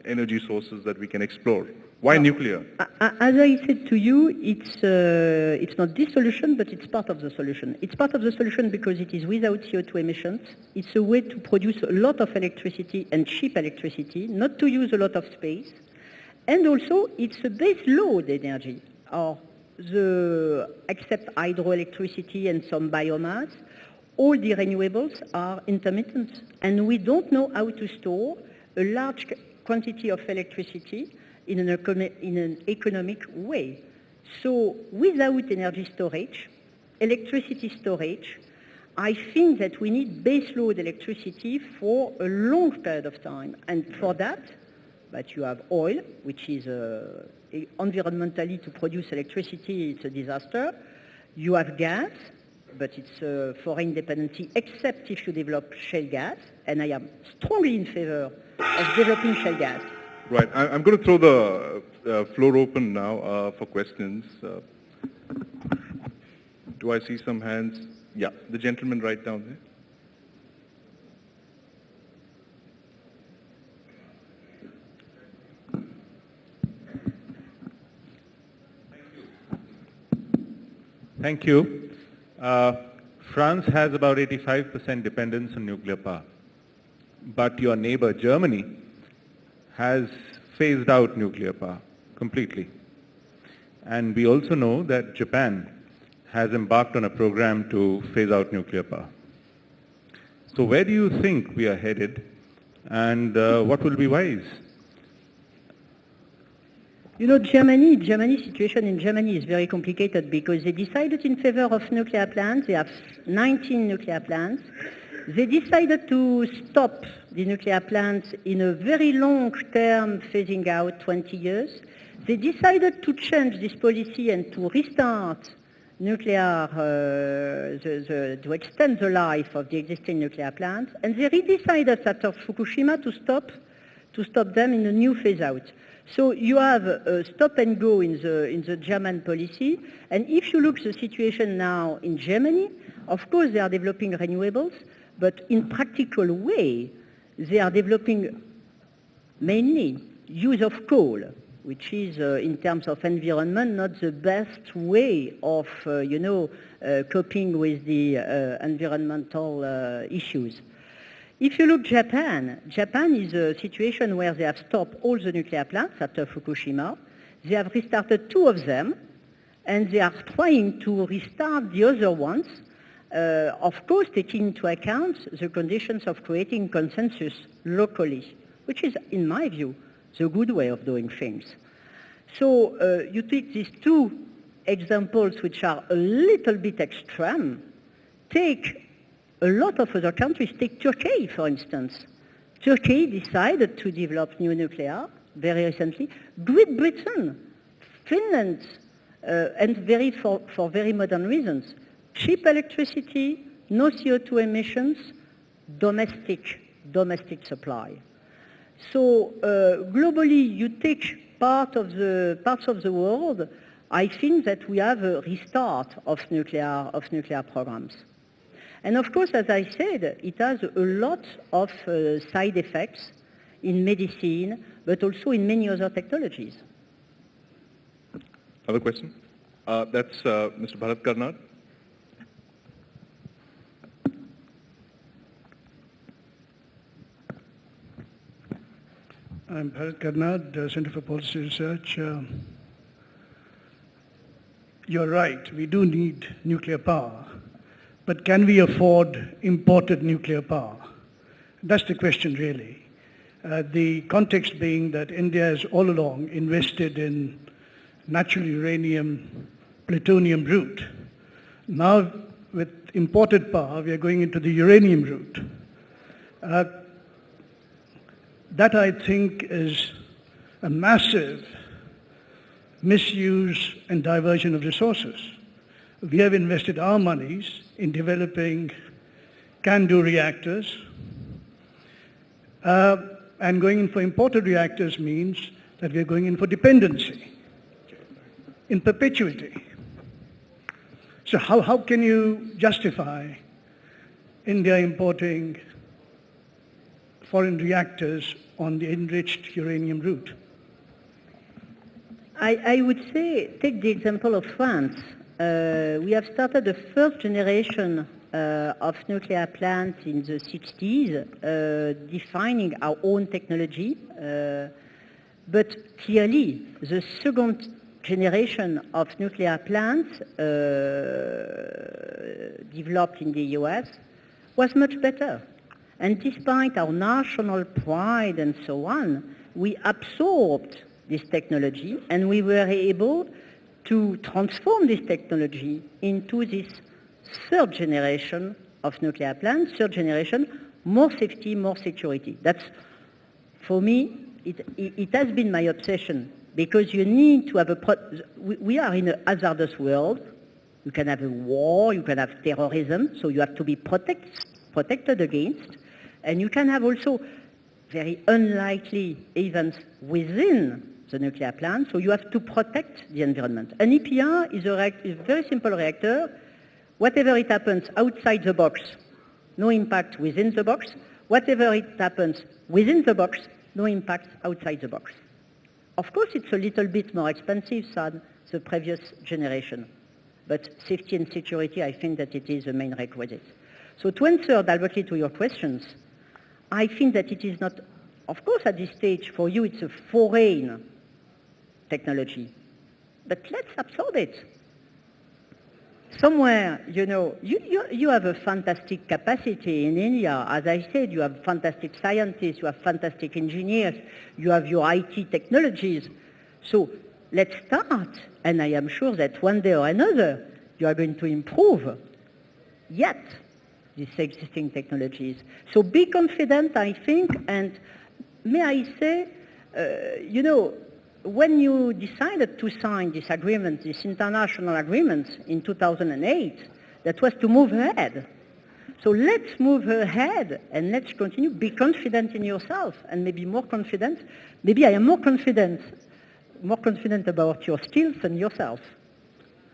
energy sources that we can explore. Why nuclear? As I said to you, it's not the solution, but it's part of the solution. It's part of the solution because it is without CO2 emissions. It's a way to produce a lot of electricity and cheap electricity, not to use a lot of space. And also, it's a base load energy. Except hydroelectricity and some biomass, all the renewables are intermittent. And we don't know how to store a large quantity of electricity in an economic way. So without energy storage, electricity storage, I think that we need baseload electricity for a long period of time. And for that, but you have oil, which is environmentally to produce electricity, it's a disaster. You have gas, but it's foreign dependency, except if you develop shale gas, and I am strongly in favor of developing shale gas. Right. I'm going to throw the floor open now for questions. Do I see some hands? Yeah, the gentleman right down there. Thank you. France has about 85% dependence on nuclear power. But your neighbor, Germany, has phased out nuclear power completely. And we also know that Japan has embarked on a program to phase out nuclear power. So where do you think we are headed, and what will be wise? You know, Germany's situation in Germany is very complicated because they decided in favor of nuclear plants. They have 19 nuclear plants. They decided to stop the nuclear plants in a very long-term phasing out, 20 years. They decided to change this policy and to restart nuclear, to extend the life of the existing nuclear plants. And they redecided after Fukushima to stop them in a new phase-out. So you have a stop and go in the German policy. And if you look at the situation now in Germany, of course they are developing renewables, but in practical way, they are developing mainly use of coal, which is in terms of environment not the best way of, coping with the environmental issues. If you look Japan is a situation where they have stopped all the nuclear plants after Fukushima. They have restarted 2 of them, and they are trying to restart the other ones, of course taking into account the conditions of creating consensus locally, which is, in my view, the good way of doing things. So you take these 2 examples which are a little bit extreme. Take a lot of other countries. Take Turkey, for instance. Turkey decided to develop new nuclear very recently. Great Britain, Finland, and for very modern reasons. Cheap electricity, no CO2 emissions, domestic supply. So globally, you take parts of the world, I think that we have a restart of nuclear programs. And of course, as I said, it has a lot of side effects in medicine, but also in many other technologies. Other question? That's Mr. Bharat Karnad. I'm Bharat Karnad, Center for Policy Research. You're right, we do need nuclear power, but can we afford imported nuclear power? That's the question really. The context being that India has all along invested in natural uranium, plutonium route. Now with imported power, we are going into the uranium route. That I think is a massive misuse and diversion of resources. We have invested our monies in developing CANDU reactors, and going in for imported reactors means that we are going in for dependency, in perpetuity. So how can you justify India importing foreign reactors on the enriched uranium route? I would say, take the example of France. We have started the first generation of nuclear plants in the 60s, defining our own technology. But clearly, the second generation of nuclear plants developed in the US was much better. And despite our national pride and so on, we absorbed this technology and we were able to transform this technology into this third generation of nuclear plants, third generation, more safety, more security. That's, for me, it has been my obsession, because you need to have we are in a hazardous world. You can have a war, you can have terrorism, so you have to be protected against. And you can have also very unlikely events within the nuclear plant, so you have to protect the environment. An EPR is a very simple reactor. Whatever it happens outside the box, no impact within the box. Whatever it happens within the box, no impact outside the box. Of course, it's a little bit more expensive than the previous generation, but safety and security, I think that it is the main requisite. So to answer directly to your questions, I think that it is not, of course at this stage for you it's a foreign technology, but let's absorb it. Somewhere, you have a fantastic capacity in India. As I said, you have fantastic scientists, you have fantastic engineers, you have your IT technologies. So let's start, and I am sure that one day or another you are going to improve yet these existing technologies. So be confident, I think, and may I say, when you decided to sign this agreement, this international agreement in 2008, that was to move ahead. So let's move ahead and let's continue. Be confident in yourself and maybe more confident. Maybe I am more confident about your skills than yourself.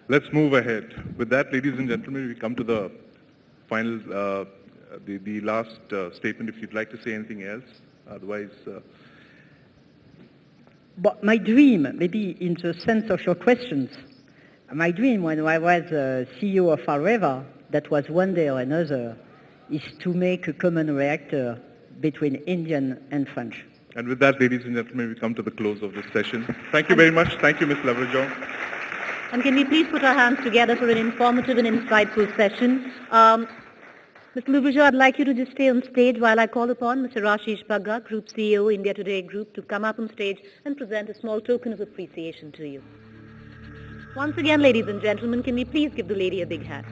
Let's move ahead. With that, ladies and gentlemen, we come to the final, the last statement. If you'd like to say anything else, otherwise. But my dream, maybe in the sense of your questions, my dream when I was CEO of Areva, that was one day or another, is to make a common reactor between Indian and French. And with that, ladies and gentlemen, we come to the close of this session. Thank you very much. Thank you, Ms. Lavrajon. And can we please put our hands together for an informative and insightful session? Mr. Lavrajon, I'd like you to just stay on stage while I call upon Mr. Rashish Bagga, Group CEO, India Today Group, to come up on stage and present a small token of appreciation to you. Once again, ladies and gentlemen, can we please give the lady a big hand?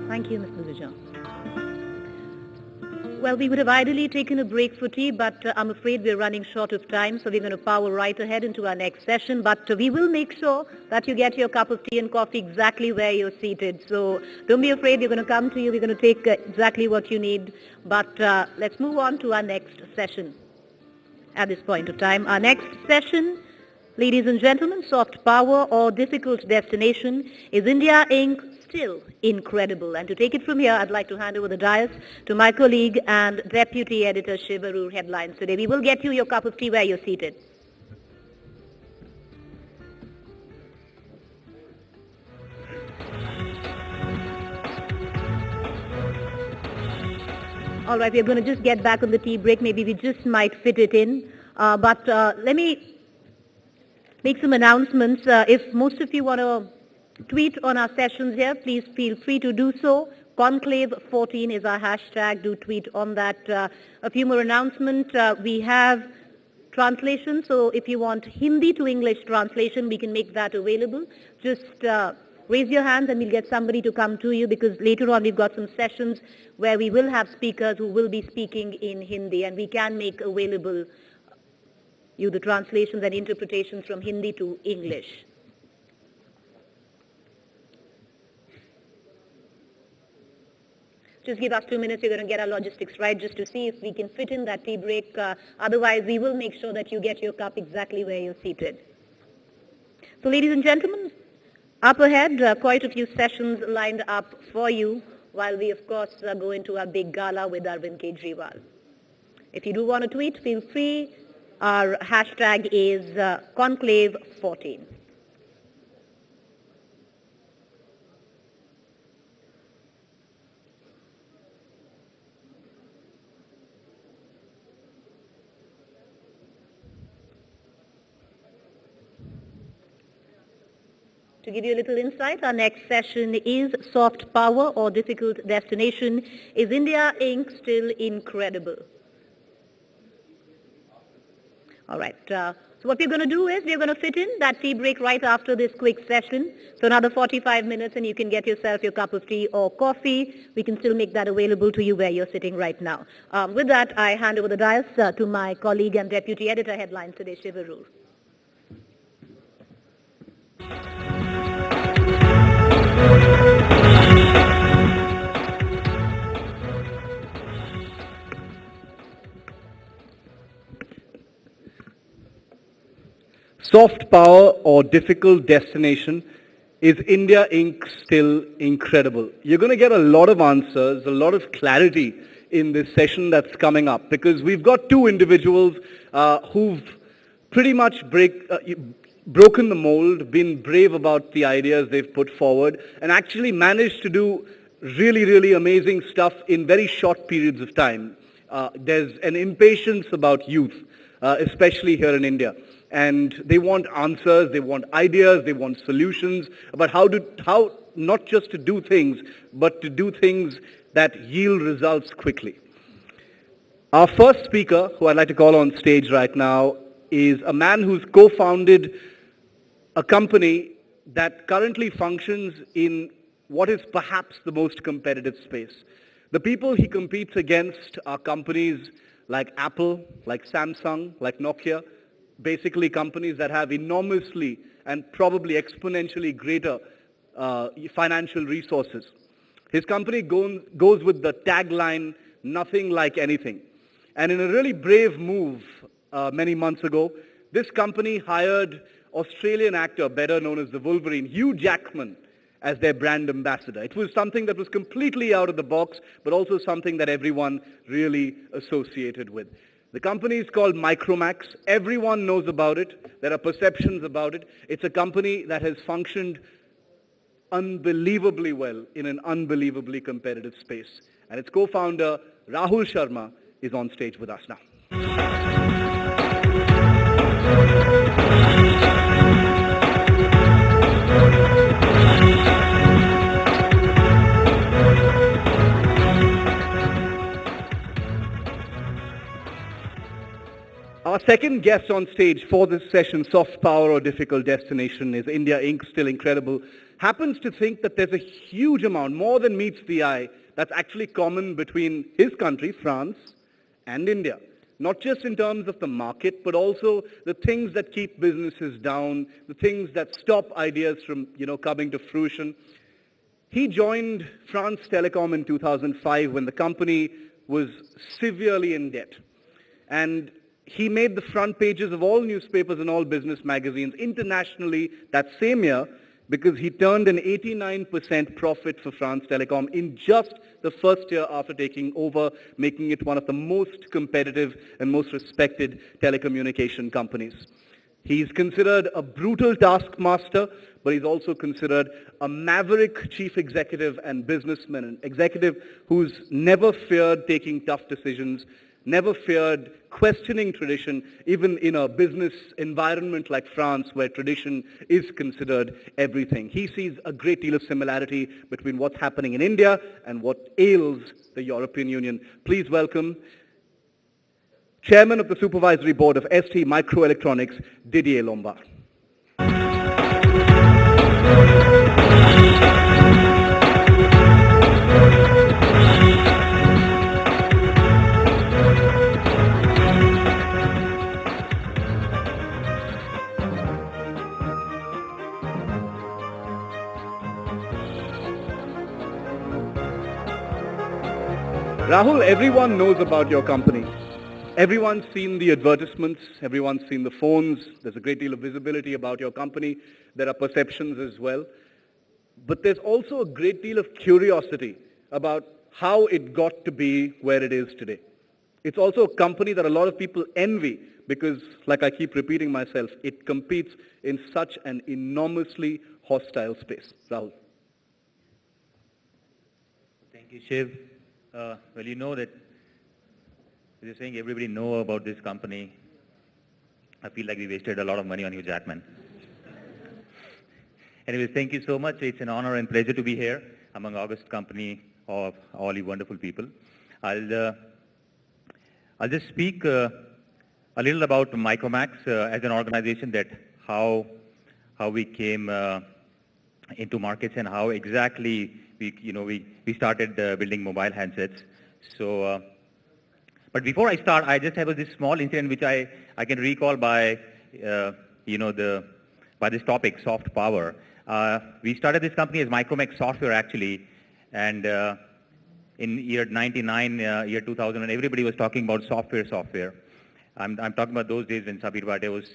Thank you, Mr. Lavrajon. Well, we would have ideally taken a break for tea, but I'm afraid we're running short of time, so we're going to power right ahead into our next session. But we will make sure that you get your cup of tea and coffee exactly where you're seated. So don't be afraid, we're going to come to you, we're going to take exactly what you need. But let's move on to our next session at this point of time. Our next session Ladies and gentlemen, soft power or difficult destination, is India Inc. still incredible? And to take it from here, I'd like to hand over the dais to my colleague and Deputy Editor Shivarur Headlines Today. We will get you your cup of tea where you're seated. All right, we're going to just get back on the tea break. Maybe we just might fit it in. But let me make some announcements. If most of you want to tweet on our sessions here, please feel free to do so. Conclave 14 is our hashtag. Do tweet on that. A few more announcements. We have translation. So if you want Hindi to English translation, we can make that available. Just raise your hands and we'll get somebody to come to you, because later on we've got some sessions where we will have speakers who will be speaking in Hindi, and we can make available you the translations and interpretations from Hindi to English. Just give us 2 minutes. We're going to get our logistics right just to see if we can fit in that tea break. Otherwise, we will make sure that you get your cup exactly where you're seated. So, ladies and gentlemen, up ahead, quite a few sessions lined up for you, while we, of course, go into our big gala with Arvind Kejriwal. If you do want to tweet, feel free. Our hashtag is Conclave 14. To give you a little insight, our next session is Soft Power or Difficult Destination. Is India Inc. still incredible? All right. So what we're going to do is we're going to fit in that tea break right after this quick session. So another 45 minutes and you can get yourself your cup of tea or coffee. We can still make that available to you where you're sitting right now. With that, I hand over the dais to my colleague and Deputy Editor Headlines Today, Shivarur. Soft power or difficult destination, is India Inc. still incredible? You're going to get a lot of answers, a lot of clarity in this session that's coming up, because we've got two individuals who've pretty much broken the mold, been brave about the ideas they've put forward, and actually managed to do really, really amazing stuff in very short periods of time. There's an impatience about youth, especially here in India. And they want answers, they want ideas, they want solutions about how not just to do things, but to do things that yield results quickly. Our first speaker, who I'd like to call on stage right now, is a man who's co-founded a company that currently functions in what is perhaps the most competitive space. The people he competes against are companies like Apple, like Samsung, like Nokia, basically companies that have enormously and probably exponentially greater financial resources. His company goes with the tagline, nothing like anything. And in a really brave move many months ago, this company hired Australian actor, better known as the Wolverine, Hugh Jackman, as their brand ambassador. It was something that was completely out of the box, but also something that everyone really associated with. The company is called Micromax. Everyone knows about it. There are perceptions about it. It's a company that has functioned unbelievably well in an unbelievably competitive space. And its co-founder, Rahul Sharma, is on stage with us now. Our second guest on stage for this session, Soft Power or Difficult Destination, is India Inc. Still incredible. Happens to think that there's a huge amount, more than meets the eye, that's actually common between his country, France, and India. Not just in terms of the market, but also the things that keep businesses down, the things that stop ideas from, coming to fruition. He joined France Telecom in 2005 when the company was severely in debt. And he made the front pages of all newspapers and all business magazines internationally that same year because he turned an 89% profit for France Telecom in just the first year after taking over, making it one of the most competitive and most respected telecommunication companies. He's considered a brutal taskmaster, but he's also considered a maverick chief executive and businessman, an executive who's never feared taking tough decisions, never feared questioning tradition, even in a business environment like France where tradition is considered everything. He sees a great deal of similarity between what's happening in India and what ails the European Union. Please welcome Chairman of the Supervisory Board of ST Microelectronics, Didier Lombard. Rahul, everyone knows about your company. Everyone's seen the advertisements, everyone's seen the phones, there's a great deal of visibility about your company, there are perceptions as well. But there's also a great deal of curiosity about how it got to be where it is today. It's also a company that a lot of people envy because, like I keep repeating myself, it competes in such an enormously hostile space. Rahul. Thank you, Shiv. Well, you know that you're saying everybody know about this company. I feel like we wasted a lot of money on Hugh Jackman. Anyways, thank you so much. It's an honor and pleasure to be here among august company of all you wonderful people. I'll just speak a little about Micromax as an organization, that how we came into markets and how exactly we started building mobile handsets. So, but before I start, I just have this small incident which I can recall by by this topic, soft power. We started this company as Micromax Software actually, and in year 99, year 2000, and everybody was talking about software. I'm talking about those days when Sabir Bhatia was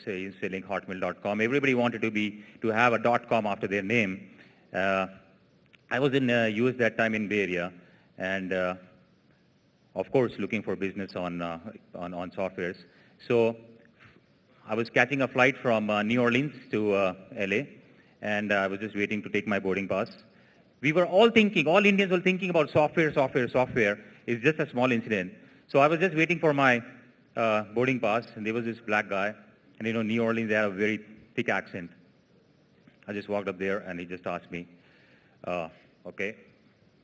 selling hotmail.com. Everybody wanted to have a .com after their name. I was in US that time in Bay Area, and of course looking for business on softwares. So I was catching a flight from New Orleans to LA, and I was just waiting to take my boarding pass. We were all Indians were thinking about software. It's just a small incident. So I was just waiting for my boarding pass, and there was this black guy, and New Orleans, they have a very thick accent. I just walked up there, and he just asked me, okay,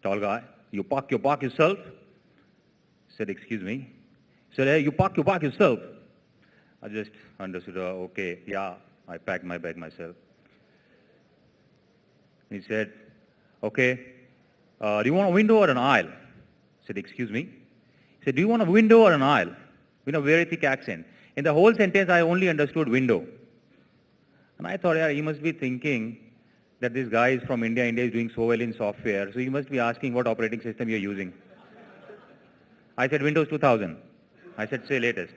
tall guy, you park yourself? I said, excuse me? He said, hey, you park yourself? I just understood, okay, yeah, I packed my bag myself. He said, okay, do you want a window or an aisle? I said, excuse me? He said, do you want a window or an aisle? Very thick accent. In the whole sentence, I only understood window. And I thought, yeah, he must be thinking that this guy is from India. India is doing so well in software, so he must be asking what operating system you're using. I said, Windows 2000. I said, say latest.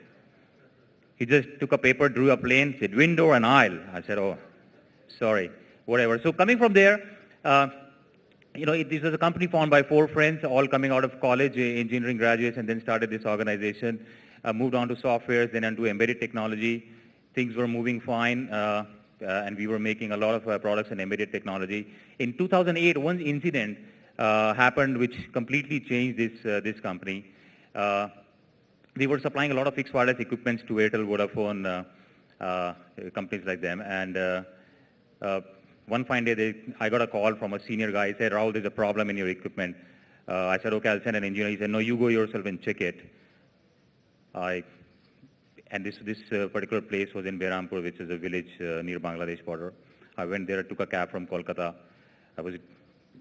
He just took a paper, drew a plane, said, window and aisle. I said, oh, sorry, whatever. So coming from there, this was a company formed by 4 friends, all coming out of college, engineering graduates, and then started this organization. Moved on to softwares, then onto embedded technology. Things were moving fine, and we were making a lot of products in embedded technology. In 2008, one incident happened which completely changed this company. We were supplying a lot of fixed wireless equipments to Airtel, Vodafone, companies like them, and one fine day I got a call from a senior guy. He said, Rahul, there's a problem in your equipment. I said, okay, I'll send an engineer. He said, no, you go yourself and check it. And this particular place was in Behrampur, which is a village near Bangladesh border. I went there, took a cab from Kolkata. I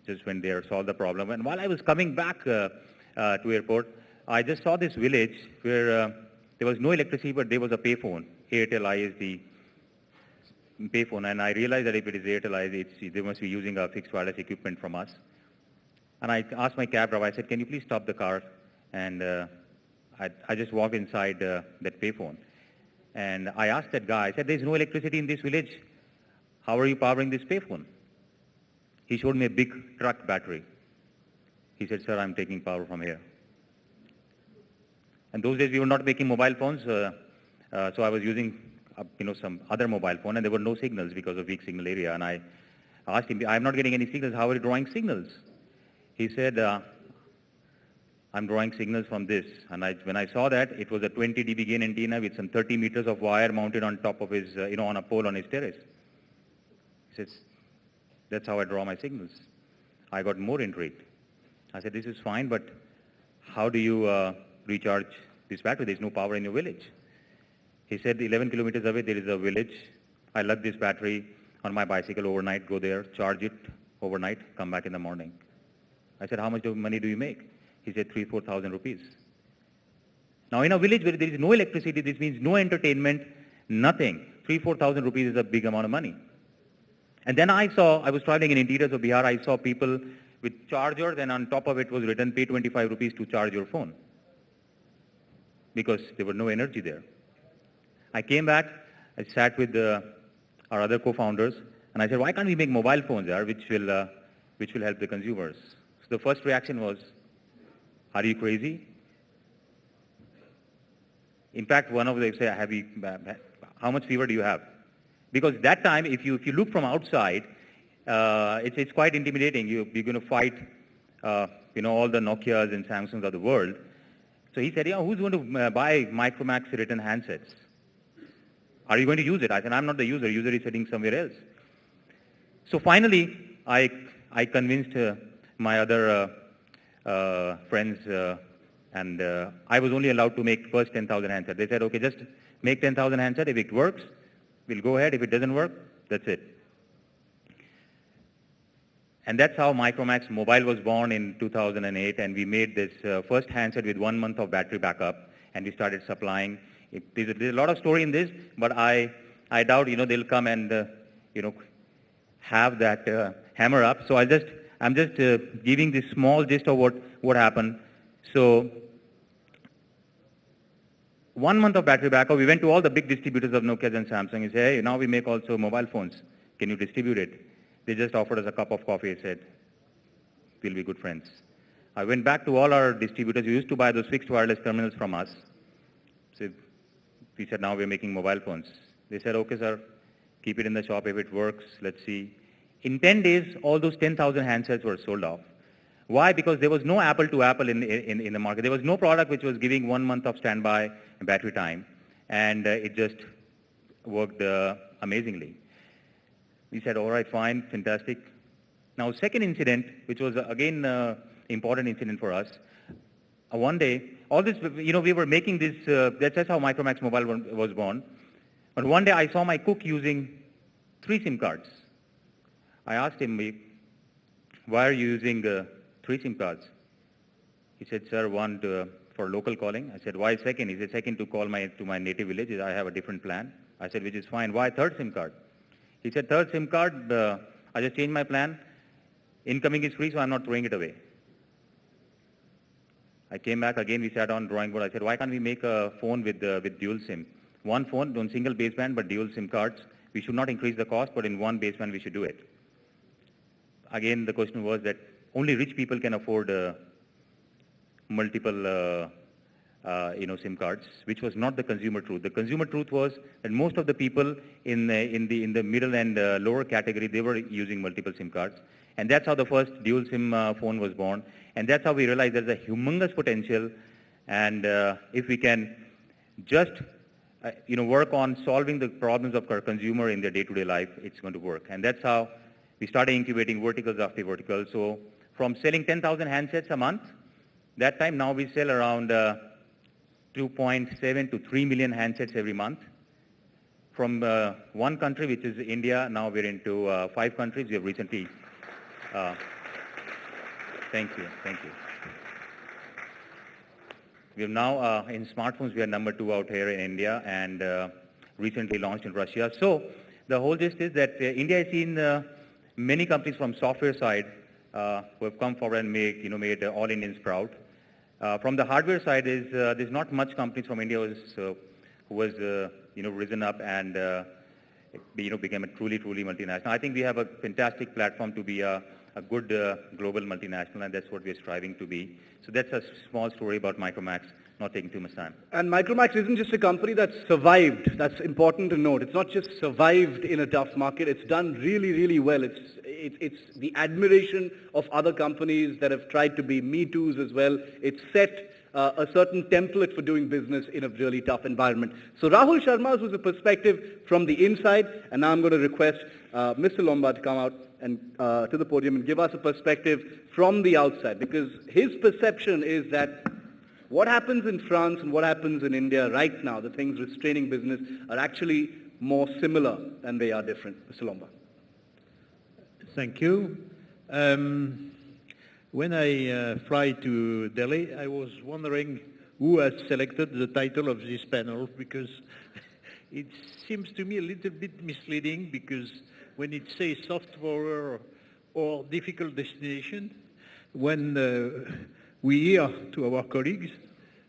just went there, solved the problem. And while I was coming back to airport, I just saw this village where there was no electricity, but there was a payphone, Airtel ISD payphone. And I realized that if it is Airtel ISD, they must be using a fixed wireless equipment from us. And I asked my cab driver, I said, can you please stop the car? And I just walked inside that payphone. And I asked that guy, I said, there's no electricity in this village. How are you powering this payphone? He showed me a big truck battery. He said, sir, I'm taking power from here. And those days we were not making mobile phones, so I was using some other mobile phone, and there were no signals because of weak signal area. And I asked him, I'm not getting any signals. How are you drawing signals? He said, I'm drawing signals from this. And when I saw that, it was a 20 dB gain antenna with some 30 meters of wire mounted on top of his, on a pole on his terrace. He says, that's how I draw my signals. I got more intrigued. I said, this is fine, but how do you recharge this battery? There's no power in your village. He said, 11 kilometers away, there is a village. I lug this battery on my bicycle overnight, go there, charge it overnight, come back in the morning. I said, how much money do you make? He said, 3,000-4,000 rupees. Now, in a village where there is no electricity, this means no entertainment, nothing. 3,000-4,000 rupees is a big amount of money. And then I was traveling in interiors of Bihar, I saw people with chargers, and on top of it was written, pay 25 rupees to charge your phone. Because there was no energy there. I came back, I sat with our other co-founders, and I said, why can't we make mobile phones there, which will help the consumers? So the first reaction was, are you crazy? In fact, one of them said, how much fever do you have? Because that time, if you look from outside, it's quite intimidating. You're going to fight, all the Nokias and Samsungs of the world. So he said, who's going to buy Micromax written handsets? Are you going to use it? I said, I'm not the user. User is sitting somewhere else. So finally, I convinced my other friends, and I was only allowed to make first 10,000 handsets. They said, okay, just make 10,000 handsets. If it works, we'll go ahead. If it doesn't work, that's it. And that's how Micromax Mobile was born in 2008, and we made this first handset with 1 month of battery backup, and we started supplying. There's a lot of story in this, but I doubt, they'll come and, have that hammer up. So I'm just giving this small gist of what happened. So 1 month of battery backup, we went to all the big distributors of Nokia and Samsung and said, hey, now we make also mobile phones. Can you distribute it? They just offered us a cup of coffee and said, we'll be good friends. I went back to all our distributors who used to buy those fixed wireless terminals from us. So we said, now we're making mobile phones. They said, okay, sir, keep it in the shop. If it works, let's see. In 10 days, all those 10,000 handsets were sold off. Why? Because there was no apple to apple in the market. There was no product which was giving 1 month of standby battery time, and it just worked amazingly. We said, all right, fine, fantastic. Now, second incident, which was again important incident for us. One day, all this, we were making this, that's how Micromax Mobile was born. But one day I saw my cook using 3 SIM cards. I asked him, why are you using 3 SIM cards? He said, sir, one for local calling. I said, why second? He said, second to call to my native village. I have a different plan. I said, which is fine. Why third SIM card? He said, third SIM card, I just changed my plan. Incoming is free, so I'm not throwing it away. I came back again, we sat on drawing board. I said, why can't we make a phone with dual SIM? One phone on single baseband, but dual SIM cards. We should not increase the cost, but in one baseband we should do it. Again, the question was that only rich people can afford multiple SIM cards, which was not the consumer truth. The consumer truth was that most of the people in the middle and lower category, they were using multiple SIM cards. And that's how the first dual SIM phone was born. And that's how we realized there's a humongous potential. And if we can just work on solving the problems of our consumer in their day-to-day life, it's going to work. And that's how we started incubating verticals after verticals. So from selling 10,000 handsets a month, that time now we sell around 2.7 to 3 million handsets every month. From one country, which is India, now we're into 5 countries. We have recently... Thank you. We have now, in smartphones, we are number 2 out here in India, and recently launched in Russia. So the whole gist is that India has seen many companies from software side who have come forward and made all Indians proud. From the hardware side, there's not much companies from India who was risen up and became a truly multinational. I think we have a fantastic platform to be a good global multinational, and that's what we're striving to be. So that's a small story about Micromax, not taking too much time. And Micromax isn't just a company that's survived. That's important to note. It's not just survived in a tough market. It's done really well. It's the admiration of other companies that have tried to be Me Too's as well. It's set a certain template for doing business in a really tough environment. So Rahul Sharma's was a perspective from the inside, and now I'm going to request Mr. Lombard to come out and to the podium and give us a perspective from the outside, because his perception is that what happens in France and what happens in India right now, the things restraining business, are actually more similar than they are different. Mr. Lombard. Thank you. When I fly to Delhi, I was wondering who has selected the title of this panel, because it seems to me a little bit misleading, because when it says soft power or difficult destination, when we hear to our colleagues,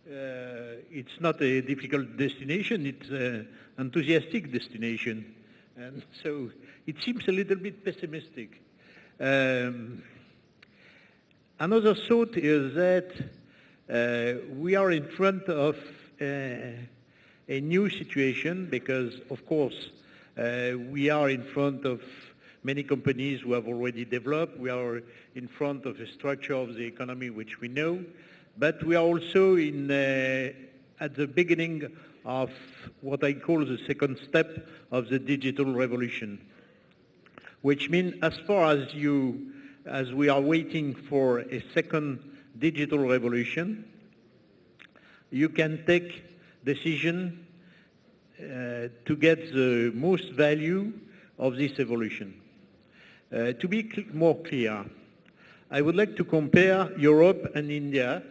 it's not a difficult destination, it's an enthusiastic destination. And so it seems a little bit pessimistic. Another thought is that we are in front of a new situation, because, of course, we are in front of many companies who have already developed. We are in front of a structure of the economy which we know, but we are also at the beginning of what I call the second step of the digital revolution, which means as far as we are waiting for a second digital revolution, you can take decision to get the most value of this evolution. To be more clear, I would like to compare Europe and India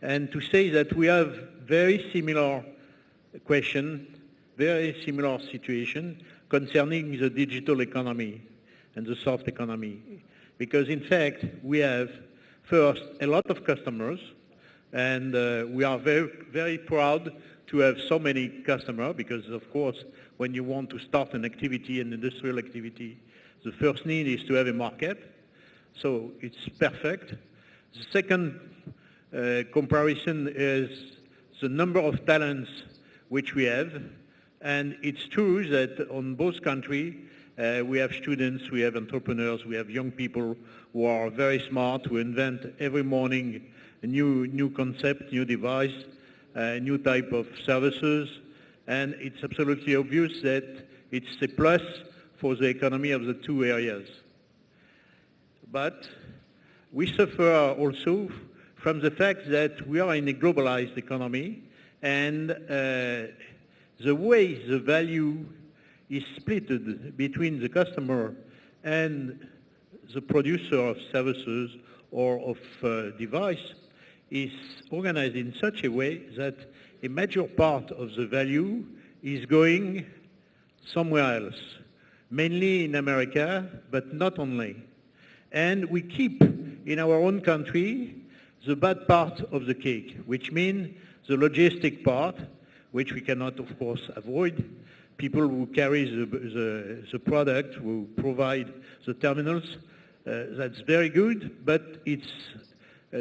and to say that we have very similar question, very similar situation concerning the digital economy and the soft economy. Because in fact, we have first a lot of customers, and we are very proud to have so many customers, because of course, when you want to start an activity, an industrial activity, the first need is to have a market. So it's perfect. The second comparison is the number of talents which we have. And it's true that on both countries, we have students, we have entrepreneurs, we have young people who are very smart, who invent every morning a new concept, new device, new type of services. And it's absolutely obvious that it's a plus for the economy of the two areas. But we suffer also from the fact that we are in a globalized economy, and the way the value is split between the customer and the producer of services or of device is organized in such a way that a major part of the value is going somewhere else, mainly in America, but not only. And we keep in our own country the bad part of the cake, which means the logistic part, which we cannot, of course, avoid. People who carry the product, who provide the terminals, that's very good, but it's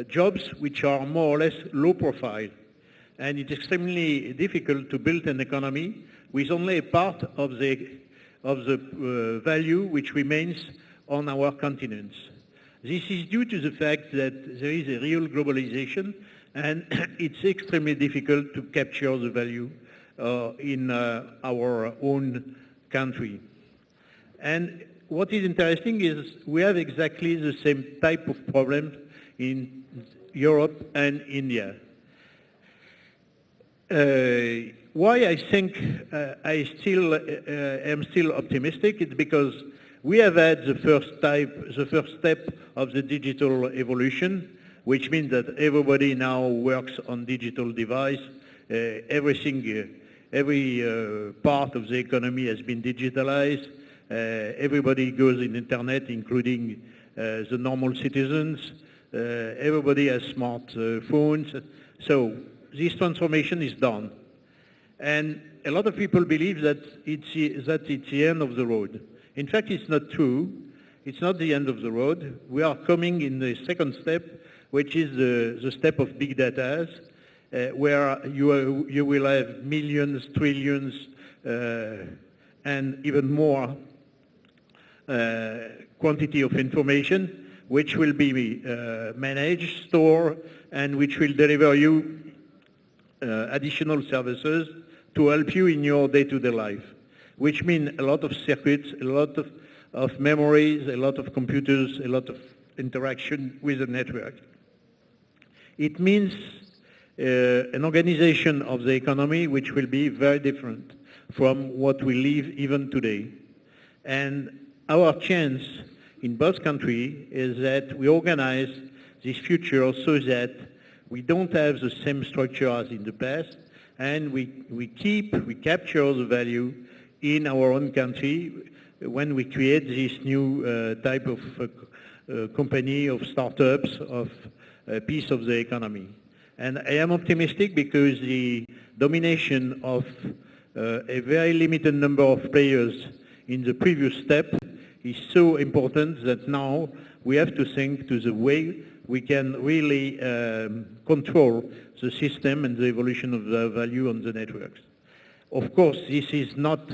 jobs which are more or less low profile. And it's extremely difficult to build an economy with only a part of the value which remains on our continents. This is due to the fact that there is a real globalization, and it's extremely difficult to capture the value in our own country. And what is interesting is we have exactly the same type of problem in Europe and India. Why I think I am still optimistic is because we have had the first step of the digital evolution, which means that everybody now works on digital device. Every part of the economy has been digitalized. Everybody goes in internet, including the normal citizens. Everybody has smart phones. So this transformation is done. And a lot of people believe that it's the end of the road. In fact, it's not true. It's not the end of the road. We are coming in the second step, which is the step of big data, where you will have millions, trillions, and even more quantity of information, which will be managed, stored, and which will deliver you additional services to help you in your day-to-day life, which means a lot of circuits, a lot of memories, a lot of computers, a lot of interaction with the network. It means an organization of the economy which will be very different from what we live even today. And our chance in both countries is that we organize this future so that we don't have the same structure as in the past, and we capture the value in our own country when we create this new type of company, of startups, of piece of the economy. And I am optimistic because the domination of a very limited number of players in the previous step is so important that now we have to think to the way we can really control the system and the evolution of the value on the networks. Of course, this has not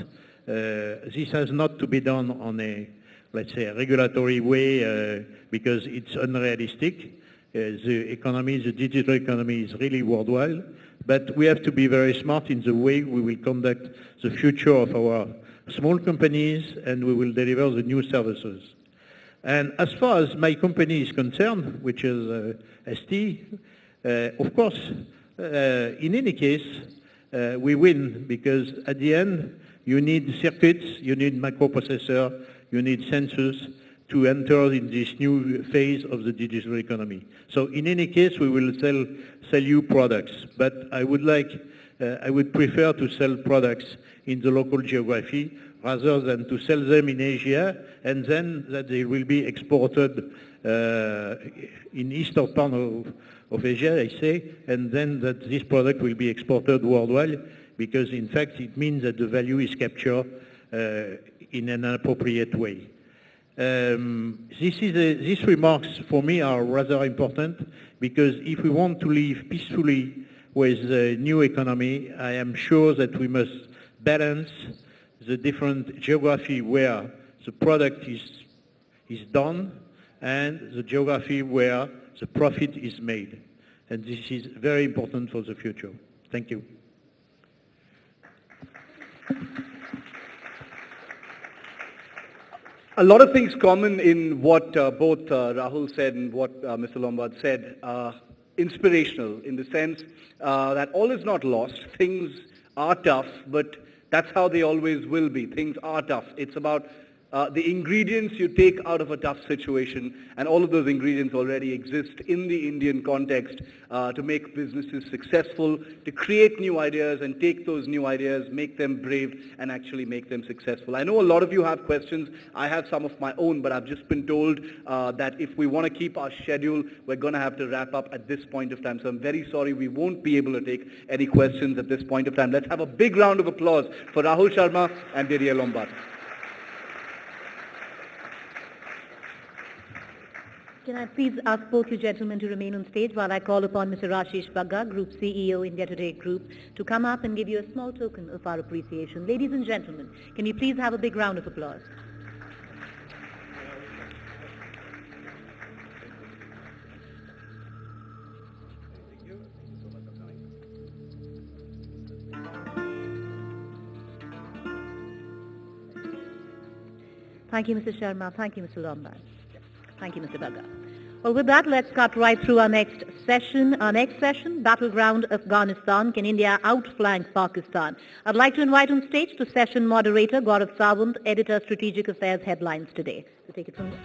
to be done on a, let's say, a regulatory way because it's unrealistic. The digital economy is really worldwide, but we have to be very smart in the way we will conduct the future of our small companies, and we will deliver the new services. And as far as my company is concerned, which is ST, of course, in any case, we win because at the end, you need circuits, you need microprocessor, you need sensors to enter in this new phase of the digital economy. So in any case, we will sell you products, but I would prefer to sell products in the local geography rather than to sell them in Asia and then that they will be exported in eastern part of Asia, I say, and then that this product will be exported worldwide because in fact it means that the value is captured in an appropriate way. These remarks for me are rather important because if we want to live peacefully with the new economy, I am sure that we must balance the different geography where the product is done and the geography where the profit is made. And this is very important for the future. Thank you. A lot of things common in what both Rahul said and what Mr. Lombard said are inspirational in the sense that all is not lost. Things are tough, but that's how they always will be. Things are tough. It's about the ingredients you take out of a tough situation, and all of those ingredients already exist in the Indian context to make businesses successful, to create new ideas and take those new ideas, make them brave and actually make them successful. I know a lot of you have questions. I have some of my own, but I've just been told that if we want to keep our schedule, we're going to have to wrap up at this point of time. So I'm very sorry we won't be able to take any questions at this point of time. Let's have a big round of applause for Rahul Sharma and Didier Lombard. Can I please ask both you gentlemen to remain on stage while I call upon Mr. Ashish Bagga, Group CEO, India Today Group, to come up and give you a small token of our appreciation. Ladies and gentlemen, can you please have a big round of applause? Thank you, Mr. Sharma. Thank you, Mr. Lombard. Thank you, Mr. Bagga. Well, with that, let's cut right through our next session. Our next session, Battleground Afghanistan, Can India Outflank Pakistan? I'd like to invite on stage the session moderator, Gaurav Sawant, Editor, Strategic Affairs Headlines Today. So take it from there.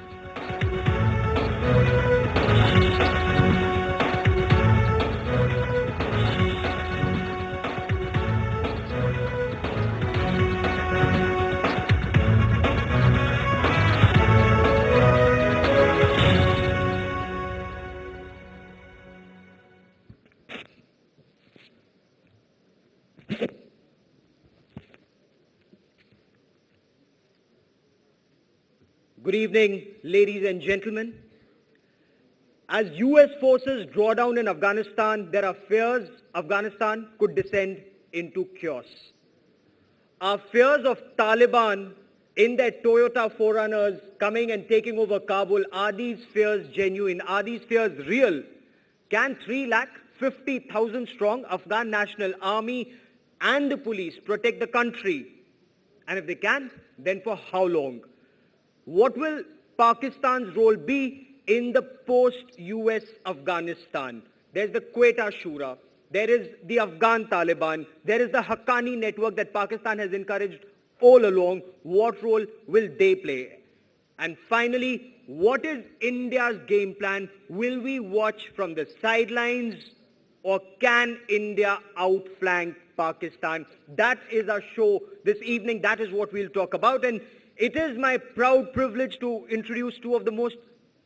Good evening, ladies and gentlemen. As US forces draw down in Afghanistan, there are fears Afghanistan could descend into chaos. Our fears of Taliban in their Toyota 4Runners coming and taking over Kabul, are these fears genuine? Are these fears real? Can 350,000 strong Afghan National Army and the police protect the country? And if they can, then for how long? What will Pakistan's role be in the post-US Afghanistan? There's the Quetta Shura. There is the Afghan Taliban. There is the Haqqani network that Pakistan has encouraged all along. What role will they play? And finally, what is India's game plan? Will we watch from the sidelines, or can India outflank Pakistan? That is our show this evening. That is what we'll talk about. And it is my proud privilege to introduce two of the most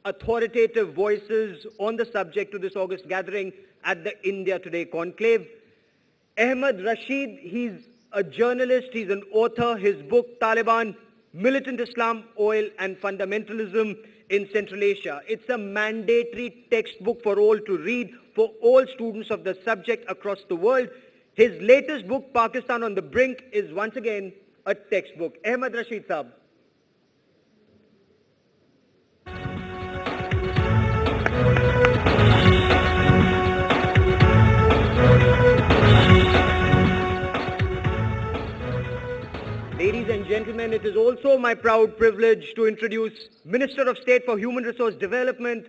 authoritative voices on the subject to this August gathering at the India Today Conclave. Ahmed Rashid, he's a journalist, he's an author. His book, Taliban, Militant Islam, Oil and Fundamentalism in Central Asia. It's a mandatory textbook for all to read, for all students of the subject across the world. His latest book, Pakistan on the Brink, is once again a textbook. Ahmed Rashid Saab. Ladies and gentlemen, it is also my proud privilege to introduce Minister of State for Human Resource Development,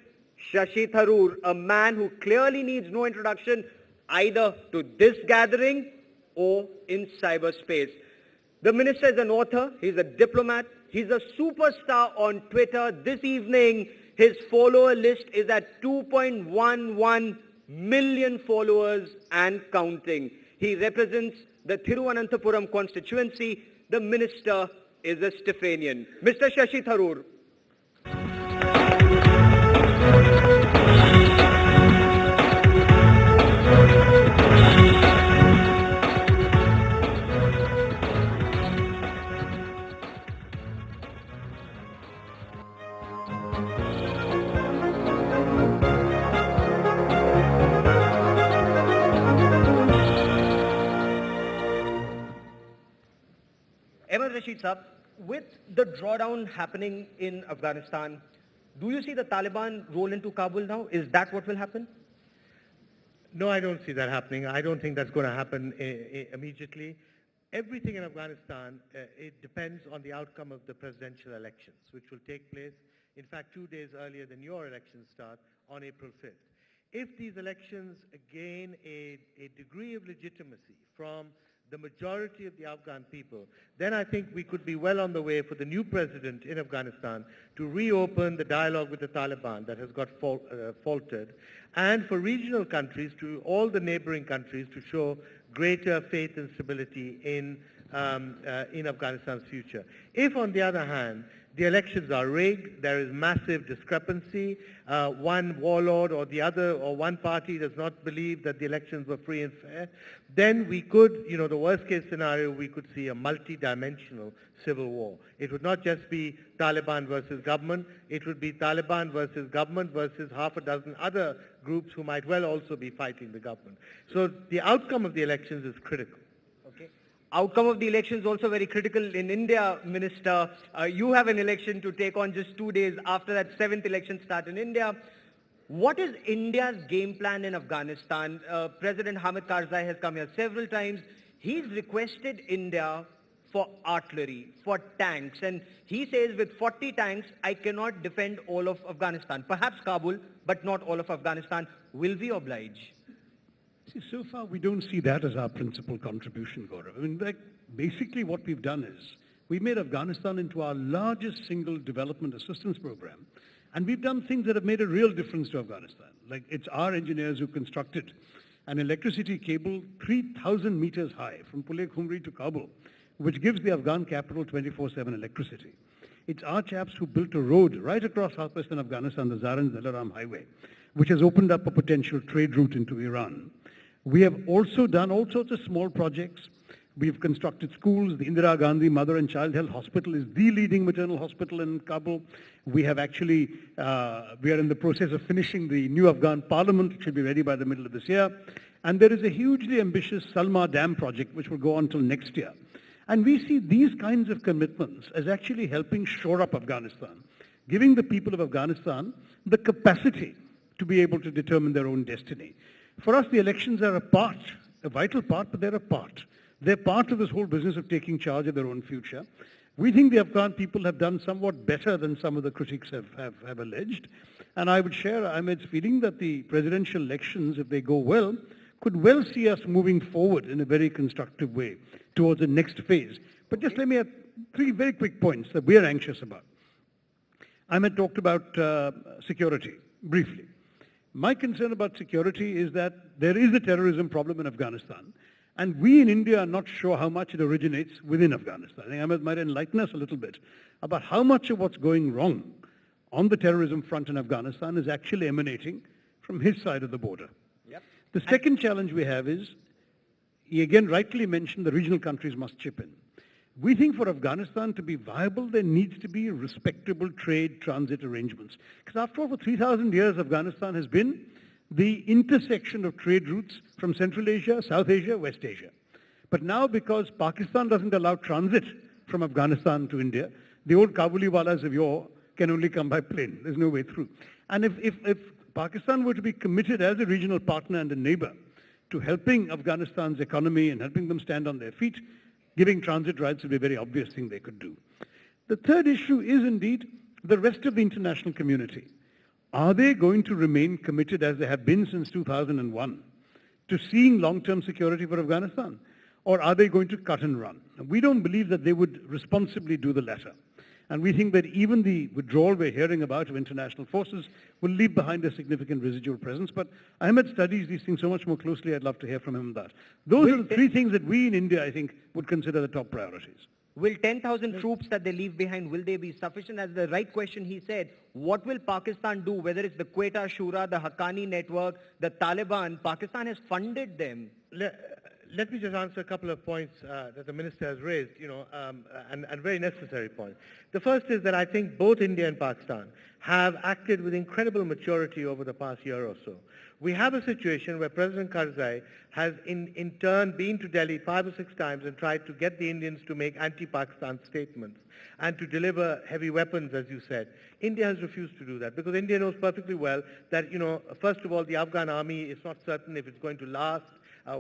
Shashi Tharoor, a man who clearly needs no introduction either to this gathering or in cyberspace. The minister is an author, he's a diplomat, he's a superstar on Twitter. This evening, his follower list is at 2.11 million followers and counting. He represents the Thiruvananthapuram constituency. The minister is a Stephanian. Mr. Shashi Tharoor. Ahmed Rashid Saab, with the drawdown happening in Afghanistan, do you see the Taliban roll into Kabul now? Is that what will happen? No, I don't see that happening. I don't think that's going to happen immediately. Everything in Afghanistan, it depends on the outcome of the presidential elections, which will take place, in fact, 2 days earlier than your elections start, on April 5th. If these elections gain a degree of legitimacy from the majority of the Afghan people, then I think we could be well on the way for the new president in Afghanistan to reopen the dialogue with the Taliban that has got faltered, and for regional countries, to all the neighboring countries, to show greater faith and stability in Afghanistan's future. If, on the other hand, the elections are rigged, there is massive discrepancy, one warlord or the other, or one party does not believe that the elections were free and fair, then we could, the worst case scenario, we could see a multi-dimensional civil war. It would not just be Taliban versus government, it would be Taliban versus government versus half a dozen other groups who might well also be fighting the government. So the outcome of the elections is critical. Outcome of the election is also very critical in India, Minister. You have an election to take on just 2 days after that 7th election start in India. What is India's game plan in Afghanistan? President Hamid Karzai has come here several times. He's requested India for artillery, for tanks, and he says with 40 tanks, I cannot defend all of Afghanistan. Perhaps Kabul, but not all of Afghanistan. Will we oblige? See, so far we don't see that as our principal contribution, Gaurav. I mean, basically what we've done is we've made Afghanistan into our largest single development assistance program, and we've done things that have made a real difference to Afghanistan. Like, it's our engineers who constructed an electricity cable 3,000 meters high from Pule Khumri to Kabul, which gives the Afghan capital 24/7 electricity. It's our chaps who built a road right across southwestern Afghanistan, the Zaran-Zalaram Highway, which has opened up a potential trade route into Iran. We have also done all sorts of small projects. We've constructed schools. The Indira Gandhi Mother and Child Health Hospital is the leading maternal hospital in Kabul. We have actually, we are in the process of finishing the new Afghan parliament. It should be ready by the middle of this year. And there is a hugely ambitious Salma Dam project which will go on till next year. And we see these kinds of commitments as actually helping shore up Afghanistan, giving the people of Afghanistan the capacity to be able to determine their own destiny. For us, the elections are a vital part, but they're a part. They're part of this whole business of taking charge of their own future. We think the Afghan people have done somewhat better than some of the critics have alleged. And I would share Ahmed's feeling that the presidential elections, if they go well, could well see us moving forward in a very constructive way towards the next phase. But just let me add 3 very quick points that we are anxious about. Ahmed talked about security, briefly. My concern about security is that there is a terrorism problem in Afghanistan. And we in India are not sure how much it originates within Afghanistan. I think Ahmed might enlighten us a little bit about how much of what's going wrong on the terrorism front in Afghanistan is actually emanating from his side of the border. Yep. The second challenge we have is, he again rightly mentioned the regional countries must chip in. We think for Afghanistan to be viable, there needs to be respectable trade transit arrangements. Because after all, for 3,000 years, Afghanistan has been the intersection of trade routes from Central Asia, South Asia, West Asia. But now, because Pakistan doesn't allow transit from Afghanistan to India, the old Kabuliwalas of yore can only come by plane. There's no way through. And if Pakistan were to be committed as a regional partner and a neighbor to helping Afghanistan's economy and helping them stand on their feet, giving transit rights would be a very obvious thing they could do. The third issue is indeed the rest of the international community. Are they going to remain committed, as they have been since 2001, to seeing long-term security for Afghanistan? Or are they going to cut and run? We don't believe that they would responsibly do the latter. And we think that even the withdrawal we're hearing about of international forces will leave behind a significant residual presence. But Ahmed studies these things so much more closely, I'd love to hear from him on that. Those are the 3 things that we in India, I think, would consider the top priorities. Will 10,000 troops that they leave behind, will they be sufficient? As the right question he said, what will Pakistan do, whether it's the Quetta Shura, the Haqqani Network, the Taliban? Pakistan has funded them. Let me just answer a couple of points that the Minister has raised, and very necessary points. The first is that I think both India and Pakistan have acted with incredible maturity over the past year or so. We have a situation where President Karzai has in turn been to Delhi 5 or 6 times and tried to get the Indians to make anti-Pakistan statements and to deliver heavy weapons, as you said. India has refused to do that because India knows perfectly well that, first of all, the Afghan army is not certain if it's going to last,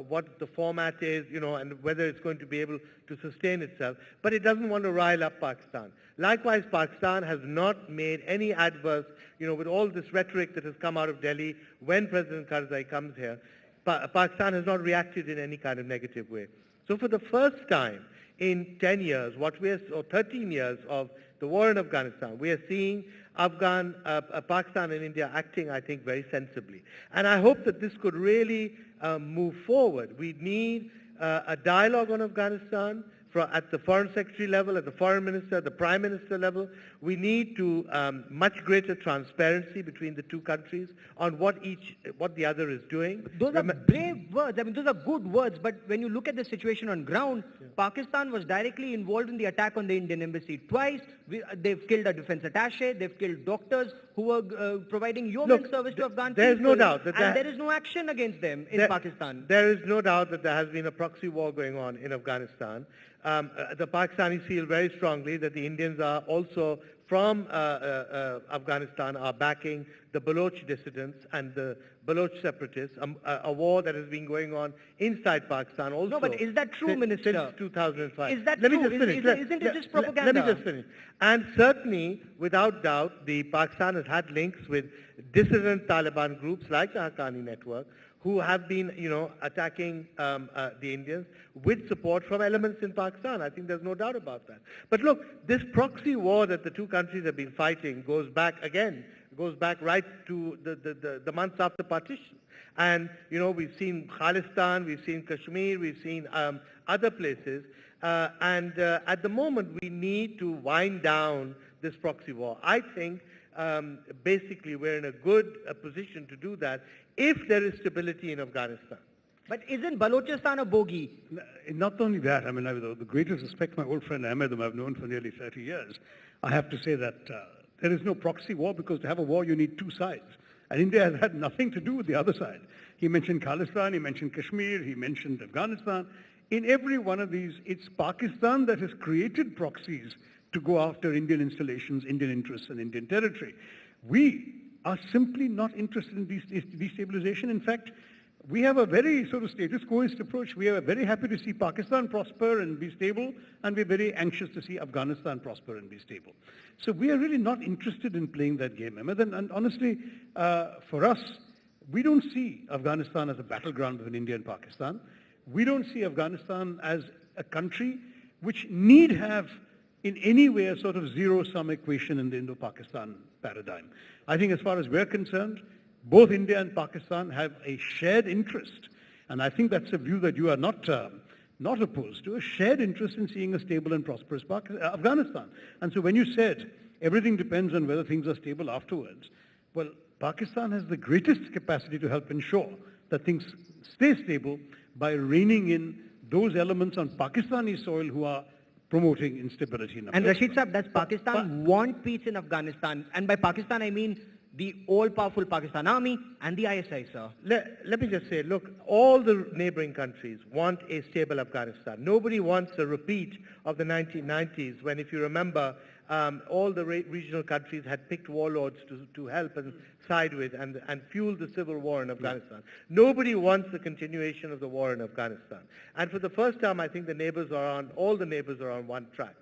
what the format is, and whether it's going to be able to sustain itself. But it doesn't want to rile up Pakistan. Likewise, Pakistan has not made any adverse, with all this rhetoric that has come out of Delhi when President Karzai comes here, Pakistan has not reacted in any kind of negative way. So for the first time in 10 years, or 13 years of the war in Afghanistan, we are seeing Pakistan and India acting, I think, very sensibly. And I hope that this could really move forward. We need a dialogue on Afghanistan at the foreign secretary level, at the foreign minister, the prime minister level. We need to much greater transparency between the 2 countries on what the other is doing. Those are brave words. I mean, those are good words. But when you look at the situation on ground, Pakistan was directly involved in the attack on the Indian embassy twice. They've killed a defense attaché. They've killed doctors who were providing yeoman service to Afghan people. There's no doubt that there is no action against them in Pakistan. There is no doubt that there has been a proxy war going on in Afghanistan. The Pakistanis feel very strongly that the Indians are also from Afghanistan are backing the Baloch dissidents and the Baloch separatists, a war that has been going on inside Pakistan also. No, but is that true, Minister? Since 2005. Is that Let true? me just finish. Isn't it just propaganda? Let me just finish. And certainly, without doubt, the Pakistan has had links with dissident Taliban groups like the Haqqani Network, who have been, attacking the Indians with support from elements in Pakistan. I think there's no doubt about that. But look, this proxy war that the 2 countries have been fighting goes back right to the months after partition. And, we've seen Khalistan, we've seen Kashmir, we've seen other places. And at the moment, we need to wind down this proxy war. I think basically we're in a good position to do that if there is stability in Afghanistan. But isn't Balochistan a bogey? Not only that, I mean, with the greatest respect, my old friend Ahmed, whom I've known for nearly 30 years, I have to say that there is no proxy war, because to have a war you need two sides. And India has had nothing to do with the other side. He mentioned Khalistan, he mentioned Kashmir, he mentioned Afghanistan. In every one of these, it's Pakistan that has created proxies to go after Indian installations, Indian interests, and Indian territory. We are simply not interested in destabilization. In fact, we have a very sort of status quoist approach. We are very happy to see Pakistan prosper and be stable, and we're very anxious to see Afghanistan prosper and be stable. So we are really not interested in playing that game, Ahmed. And honestly, for us, we don't see Afghanistan as a battleground between India and Pakistan. We don't see Afghanistan as a country which need have in any way a sort of zero-sum equation in the Indo-Pakistan paradigm. I think as far as we're concerned, both India and Pakistan have a shared interest, and I think that's a view that you are not opposed to, a shared interest in seeing a stable and prosperous Afghanistan. And so when you said everything depends on whether things are stable afterwards, well, Pakistan has the greatest capacity to help ensure that things stay stable by reining in those elements on Pakistani soil who are promoting instability in Afghanistan. And Rashid Saab, does Pakistan want peace in Afghanistan? And by Pakistan, I mean the all-powerful Pakistan Army and the ISI, sir. Let me just say, look, all the neighboring countries want a stable Afghanistan. Nobody wants a repeat of the 1990s when, if you remember, all the regional countries had picked warlords to help and side with and fuel the civil war in Afghanistan. Nobody wants the continuation of the war in Afghanistan. And for the first time, I think all the neighbors are on one track.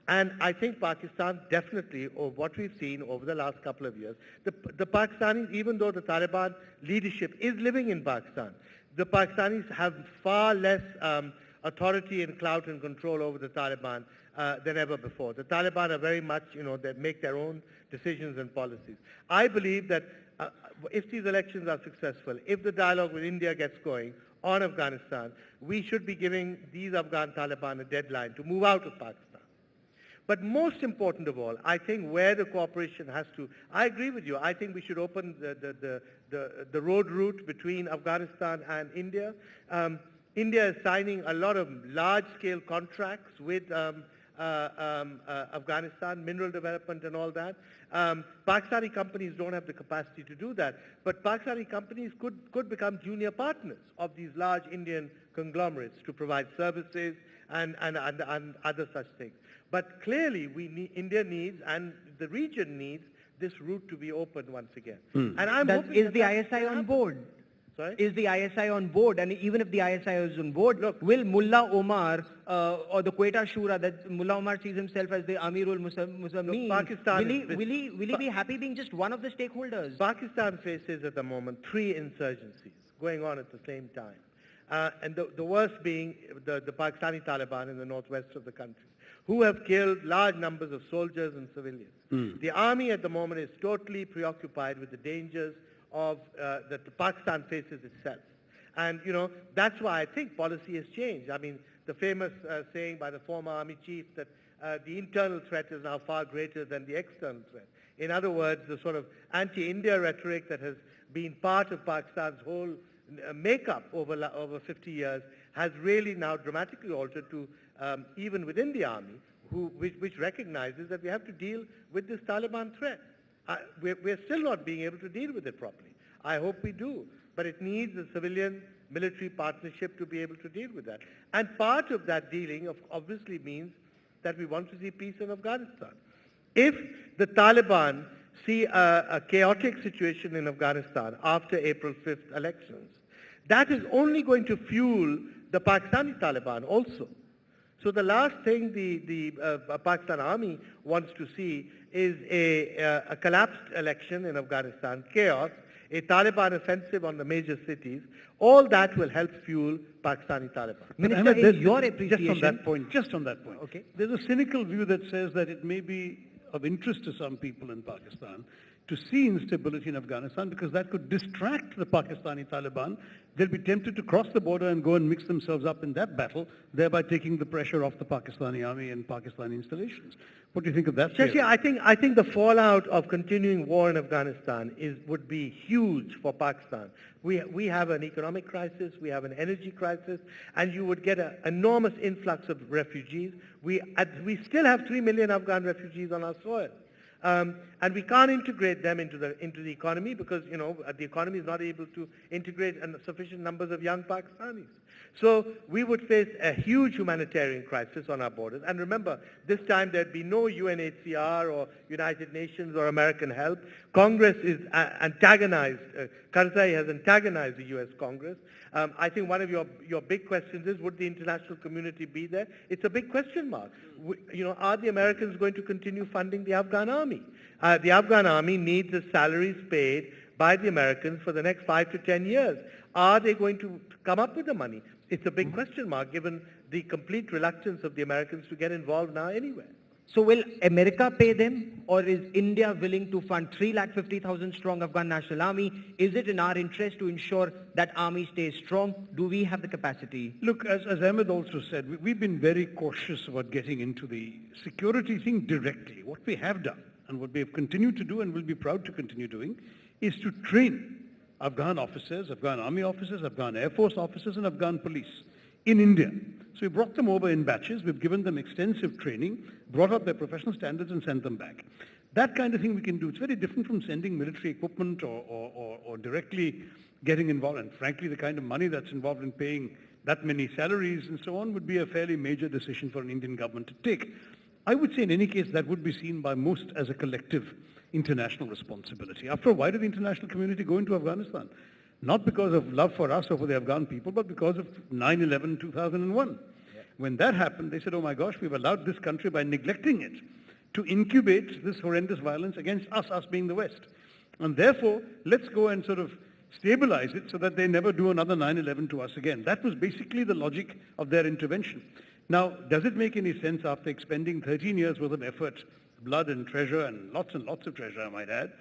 And I think Pakistan definitely, or what we've seen over the last couple of years, the Pakistanis, even though the Taliban leadership is living in Pakistan, the Pakistanis have far less authority and clout and control over the Taliban than ever before. The Taliban are very much, they make their own decisions and policies. I believe that if these elections are successful, if the dialogue with India gets going on Afghanistan, we should be giving these Afghan Taliban a deadline to move out of Pakistan. But most important of all, I think where the cooperation has to, I agree with you, I think we should open the road route between Afghanistan and India. India is signing a lot of large-scale contracts with Afghanistan, mineral development and all that. Pakistani companies don't have the capacity to do that, but Pakistani companies could become junior partners of these large Indian conglomerates to provide services and other such things. But clearly, India needs, and the region needs, this route to be opened once again. And I'm hoping is the ISI on board? Sorry? Is the ISI on board? And even if the ISI is on board, will Mullah Omar or the Quetta Shura, that Mullah Omar sees himself as the Amirul Muslimin, will he be happy being just one of the stakeholders? Pakistan faces at the moment 3 insurgencies going on at the same time. And the worst being the Pakistani Taliban in the northwest of the country, who have killed large numbers of soldiers and civilians. The army at the moment is totally preoccupied with the dangers of that Pakistan faces itself. And, that's why I think policy has changed. I mean, the famous saying by the former army chief that the internal threat is now far greater than the external threat. In other words, the sort of anti-India rhetoric that has been part of Pakistan's whole makeup over 50 years has really now dramatically altered to even within the army, which recognizes that we have to deal with this Taliban threat. We're still not being able to deal with it properly. I hope we do, but it needs a civilian-military partnership to be able to deal with that. And part of that dealing obviously means that we want to see peace in Afghanistan. If the Taliban see a chaotic situation in Afghanistan after April 5th elections, that is only going to fuel the Pakistani Taliban also. So the last thing the Pakistan army wants to see is a collapsed election in Afghanistan, chaos, a Taliban offensive on the major cities. All that will help fuel Pakistani Taliban. Minister, in your appreciation... Just on that point. Okay. There's a cynical view that says that it may be of interest to some people in Pakistan to see instability in Afghanistan because that could distract the Pakistani Taliban. They'll be tempted to cross the border and go and mix themselves up in that battle, thereby taking the pressure off the Pakistani army and Pakistani installations. What do you think of that? Shashi, I think the fallout of continuing war in Afghanistan would be huge for Pakistan. We have an economic crisis, we have an energy crisis, and you would get an enormous influx of refugees. We still have 3 million Afghan refugees on our soil. And we can't integrate them into the economy because, the economy is not able to integrate sufficient numbers of young Pakistanis. So we would face a huge humanitarian crisis on our borders. And remember, this time there'd be no UNHCR or United Nations or American help. Congress is antagonized. Karzai has antagonized the U.S. Congress. I think one of your big questions is, would the international community be there? It's a big question mark. Are the Americans going to continue funding the Afghan army? The Afghan army needs the salaries paid by the Americans for the next 5 to 10 years. Are they going to come up with the money? It's a big question mark given the complete reluctance of the Americans to get involved now anywhere. So will America pay them, or is India willing to fund 350,000 strong Afghan National Army? Is it in our interest to ensure that army stays strong? Do we have the capacity? Look, as Ahmed also said, we've been very cautious about getting into the security thing directly. What we have done, and what we have continued to do and will be proud to continue doing, is to train Afghan officers, Afghan army officers, Afghan Air Force officers, and Afghan police in India. So we brought them over in batches, we've given them extensive training, brought up their professional standards and sent them back. That kind of thing we can do. It's very different from sending military equipment or directly getting involved. And frankly, the kind of money that's involved in paying that many salaries and so on would be a fairly major decision for an Indian government to take. I would say in any case that would be seen by most as a collective international responsibility. After all, why did the international community go into Afghanistan? Not because of love for us or for the Afghan people, but because of 9/11, 2001. When that happened, they said, oh my gosh, we've allowed this country by neglecting it to incubate this horrendous violence against us being the West. And therefore, let's go and sort of stabilize it so that they never do another 9/11 to us again. That was basically the logic of their intervention. Now, does it make any sense after expending 13 years worth of effort, blood and treasure and lots of treasure, I might add,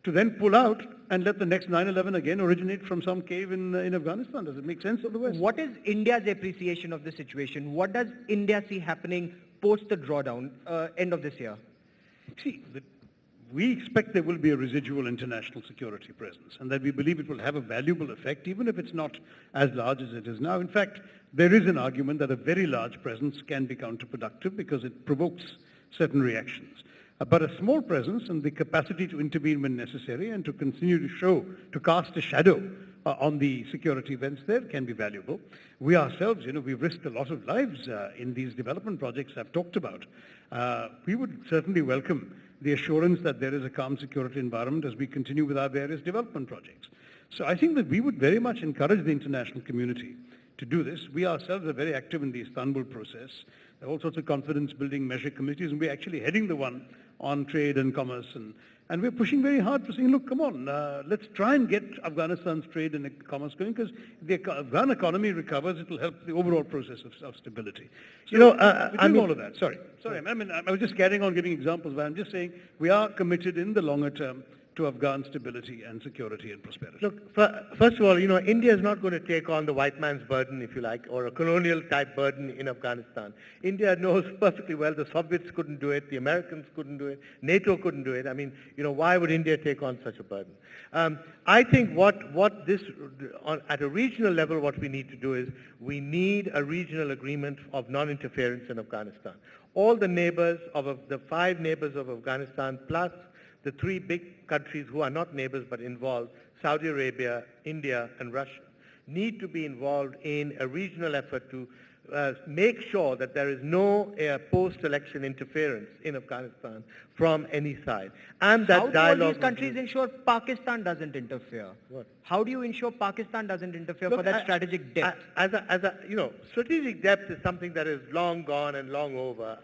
to then pull out and let the next 9/11 again originate from some cave in Afghanistan? Does it make sense of the West? What is India's appreciation of the situation? What does India see happening post the drawdown, end of this year? See, we expect there will be a residual international security presence and that we believe it will have a valuable effect even if it's not as large as it is now. In fact, there is an argument that a very large presence can be counterproductive because it provokes certain reactions. But a small presence and the capacity to intervene when necessary and to continue to cast a shadow on the security events there can be valuable. We ourselves, we've risked a lot of lives in these development projects I've talked about. We would certainly welcome the assurance that there is a calm security environment as we continue with our various development projects. So I think that we would very much encourage the international community to do this. We ourselves are very active in the Istanbul process. There are all sorts of confidence-building measure committees, and we're actually heading the one on trade and commerce. And we're pushing very hard for saying, look, come on, let's try and get Afghanistan's trade and commerce going, because if the Afghan economy recovers, it will help the overall process of stability. So, we're doing all of that. Sorry. I was just carrying on giving examples, but I'm just saying we are committed in the longer term to Afghan stability and security and prosperity. Look, first of all, India is not going to take on the white man's burden, if you like, or a colonial type burden in Afghanistan. India knows perfectly well the Soviets couldn't do it, the Americans couldn't do it, NATO couldn't do it. I mean, why would India take on such a burden? I think at a regional level, what we need to do is we need a regional agreement of non-interference in Afghanistan. All the neighbors the 5 neighbors of Afghanistan plus the 3 big countries who are not neighbors but involved, Saudi Arabia, India, and Russia, need to be involved in a regional effort to make sure that there is no post-election interference in Afghanistan from any side. And that How do all these countries ensure Pakistan doesn't interfere? What? How do you ensure Pakistan doesn't interfere for that strategic depth? Strategic depth is something that is long gone and long over.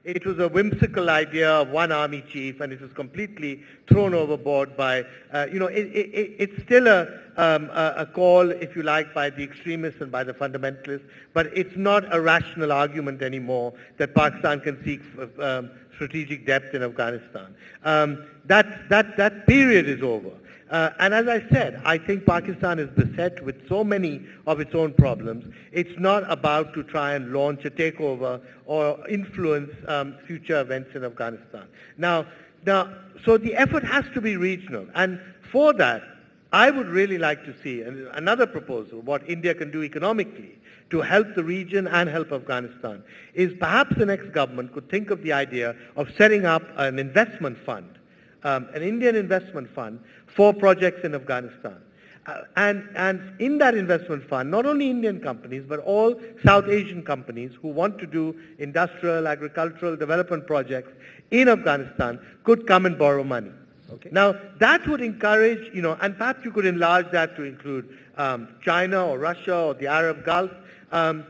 It was a whimsical idea of one army chief, and it was completely thrown overboard by, it's still a call, if you like, by the extremists and by the fundamentalists, but it's not a rational argument anymore that Pakistan can seek strategic depth in Afghanistan. That period is over. And as I said, I think Pakistan is beset with so many of its own problems. It's not about to try and launch a takeover or influence future events in Afghanistan. Now, so the effort has to be regional. And for that, I would really like to see another proposal, what India can do economically to help the region and help Afghanistan, is perhaps the next government could think of the idea of setting up an investment fund, an Indian investment fund for projects in Afghanistan. And in that investment fund, not only Indian companies, but all South Asian companies who want to do industrial, agricultural development projects in Afghanistan could come and borrow money. Okay. Now, that would encourage, and perhaps you could enlarge that to include China or Russia or the Arab Gulf, and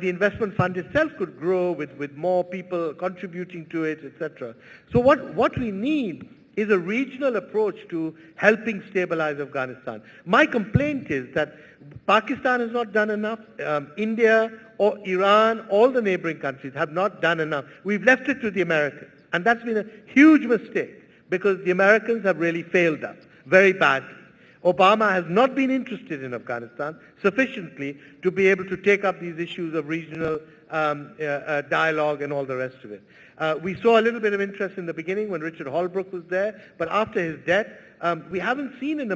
the investment fund itself could grow with more people contributing to it, etc. So what we need is a regional approach to helping stabilize Afghanistan. My complaint is that Pakistan has not done enough. India or Iran, all the neighboring countries have not done enough. We've left it to the Americans. And that's been a huge mistake because the Americans have really failed us very badly. Obama has not been interested in Afghanistan sufficiently to be able to take up these issues of regional dialogue and all the rest of it. We saw a little bit of interest in the beginning when Richard Holbrooke was there, but after his death, we haven't seen an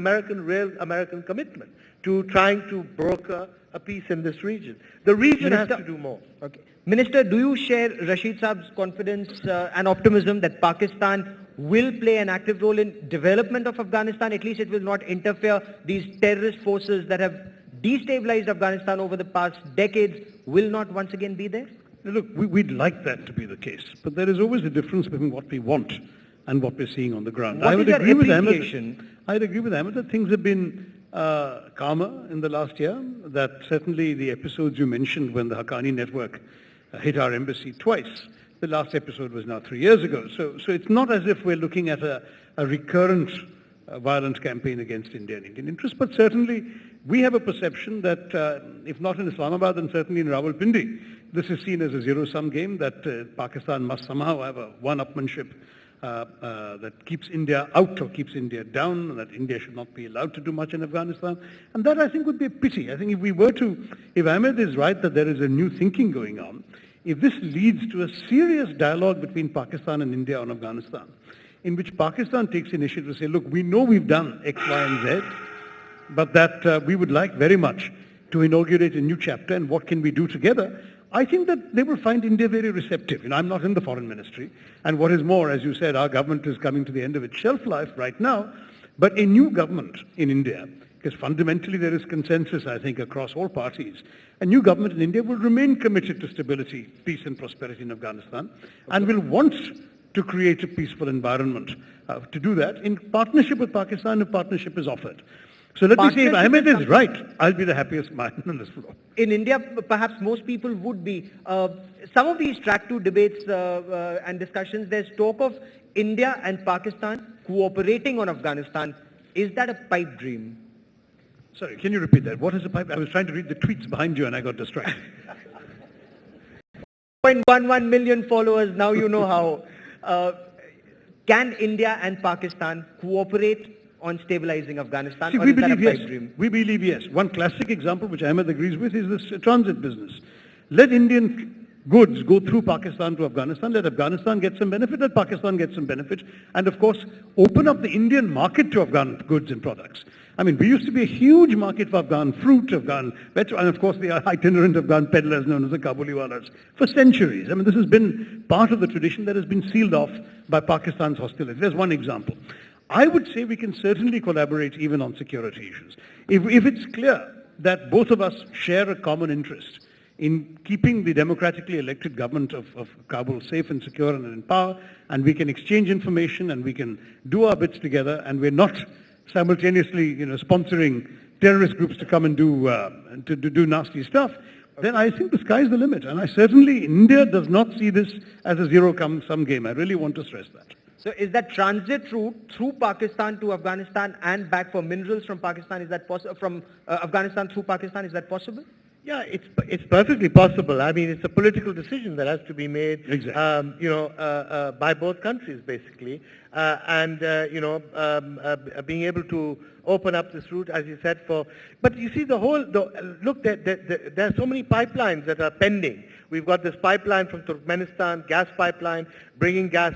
real American commitment to trying to broker a peace in this region. The region has to do more. Okay. Minister, do you share Rashid Saab's confidence and optimism that Pakistan will play an active role in development of Afghanistan? At least it will not interfere. These terrorist forces that have destabilized Afghanistan over the past decades will not once again be there? Look, we'd like that to be the case, but there is always a difference between what we want and what we're seeing on the ground. What is your appreciation? I'd agree with Ahmed that things have been calmer in the last year, that certainly the episodes you mentioned when the Haqqani network hit our embassy twice. The last episode was now 3 years ago. So it's not as if we're looking at a recurrent violent campaign against India and Indian interests, but certainly we have a perception that if not in Islamabad, then certainly in Rawalpindi, this is seen as a zero-sum game, that Pakistan must somehow have a one-upmanship that keeps India out or keeps India down, and that India should not be allowed to do much in Afghanistan. And that, I think, would be a pity. I think if Ahmed is right that there is a new thinking going on, if this leads to a serious dialogue between Pakistan and India on Afghanistan, in which Pakistan takes initiative to say, look, we know we've done X, Y, and Z, but that we would like very much to inaugurate a new chapter, and what can we do together? I think that they will find India very receptive. I'm not in the foreign ministry, and what is more, as you said, our government is coming to the end of its shelf life right now, but a new government in India, because fundamentally there is consensus, I think, across all parties, a new government in India will remain committed to stability, peace and prosperity in Afghanistan, and will want to create a peaceful environment to do that in partnership with Pakistan if partnership is offered. So let me say, if Ahmed is right, I'll be the happiest man on this floor. In India, perhaps most people would be. Some of these track 2 debates and discussions, there's talk of India and Pakistan cooperating on Afghanistan. Is that a pipe dream? Sorry, can you repeat that? What is a pipe? I was trying to read the tweets behind you and I got distracted. 0.11 million followers, now you know how. Can India and Pakistan cooperate on stabilizing Afghanistan? See, or is that a pipe dream? We believe yes. One classic example, which Ahmed agrees with, is this transit business. Let Indian goods go through Pakistan to Afghanistan, let Afghanistan get some benefit, let Pakistan get some benefit, and of course, open up the Indian market to Afghan goods and products. We used to be a huge market for Afghan fruit, Afghan petrol, and of course the itinerant Afghan peddlers known as the Kabuliwalas for centuries. This has been part of the tradition that has been sealed off by Pakistan's hostility. There's one example. I would say we can certainly collaborate even on security issues. If it's clear that both of us share a common interest in keeping the democratically elected government of Kabul safe and secure and in power, and we can exchange information and we can do our bits together, and we're not simultaneously sponsoring terrorist groups to come and do nasty stuff, then I think the sky's the limit. And certainly India does not see this as a zero-sum game. I really want to stress that. So is that transit route through Pakistan to Afghanistan and back for minerals from Pakistan, is that possible? From Afghanistan through Pakistan, is that possible? Yeah, it's perfectly possible. I mean, it's a political decision that has to be made, by both countries, basically. Being able to open up this route, as you said, but you see look, there are so many pipelines that are pending. We've got this pipeline from Turkmenistan, gas pipeline, bringing gas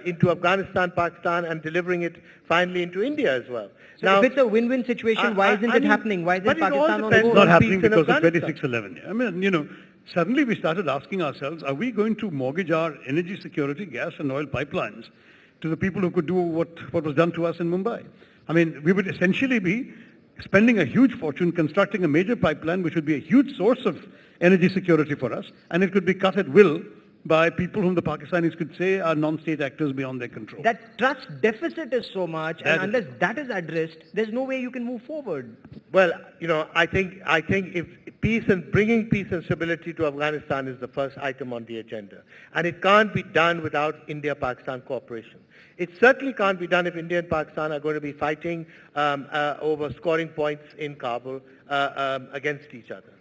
into Afghanistan, Pakistan, and delivering it finally into India as well. So now, if it's a win-win situation, why isn't it happening? Why isn't Pakistan on board? It's not happening because of 2611. I mean, suddenly we started asking ourselves, are we going to mortgage our energy security, gas and oil pipelines to the people who could do what was done to us in Mumbai? I mean, we would essentially be spending a huge fortune constructing a major pipeline which would be a huge source of energy security for us, and it could be cut at will by people whom the Pakistanis could say are non-state actors beyond their control. That trust deficit is so much, and unless that is addressed, there's no way you can move forward. Well, I think if bringing peace and stability to Afghanistan is the first item on the agenda, and it can't be done without India-Pakistan cooperation. It certainly can't be done if India and Pakistan are going to be fighting over scoring points in Kabul against each other.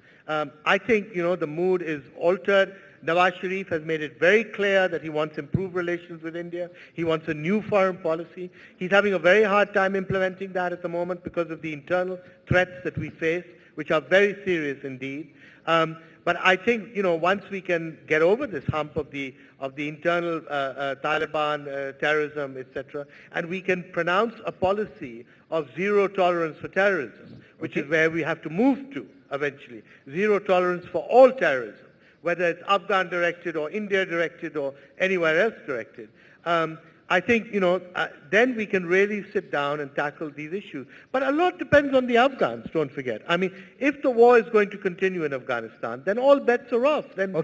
I think, the mood is altered. Nawaz Sharif has made it very clear that he wants improved relations with India. He wants a new foreign policy. He's having a very hard time implementing that at the moment because of the internal threats that we face, which are very serious indeed. But I think, once we can get over this hump of the internal Taliban, terrorism, etc., and we can pronounce a policy of zero tolerance for terrorism, which is where we have to move to eventually. Zero tolerance for all terrorism, whether it's Afghan-directed or India-directed or anywhere else directed. I think, then we can really sit down and tackle these issues. But a lot depends on the Afghans, don't forget. I mean, if the war is going to continue in Afghanistan, then all bets are off. Then,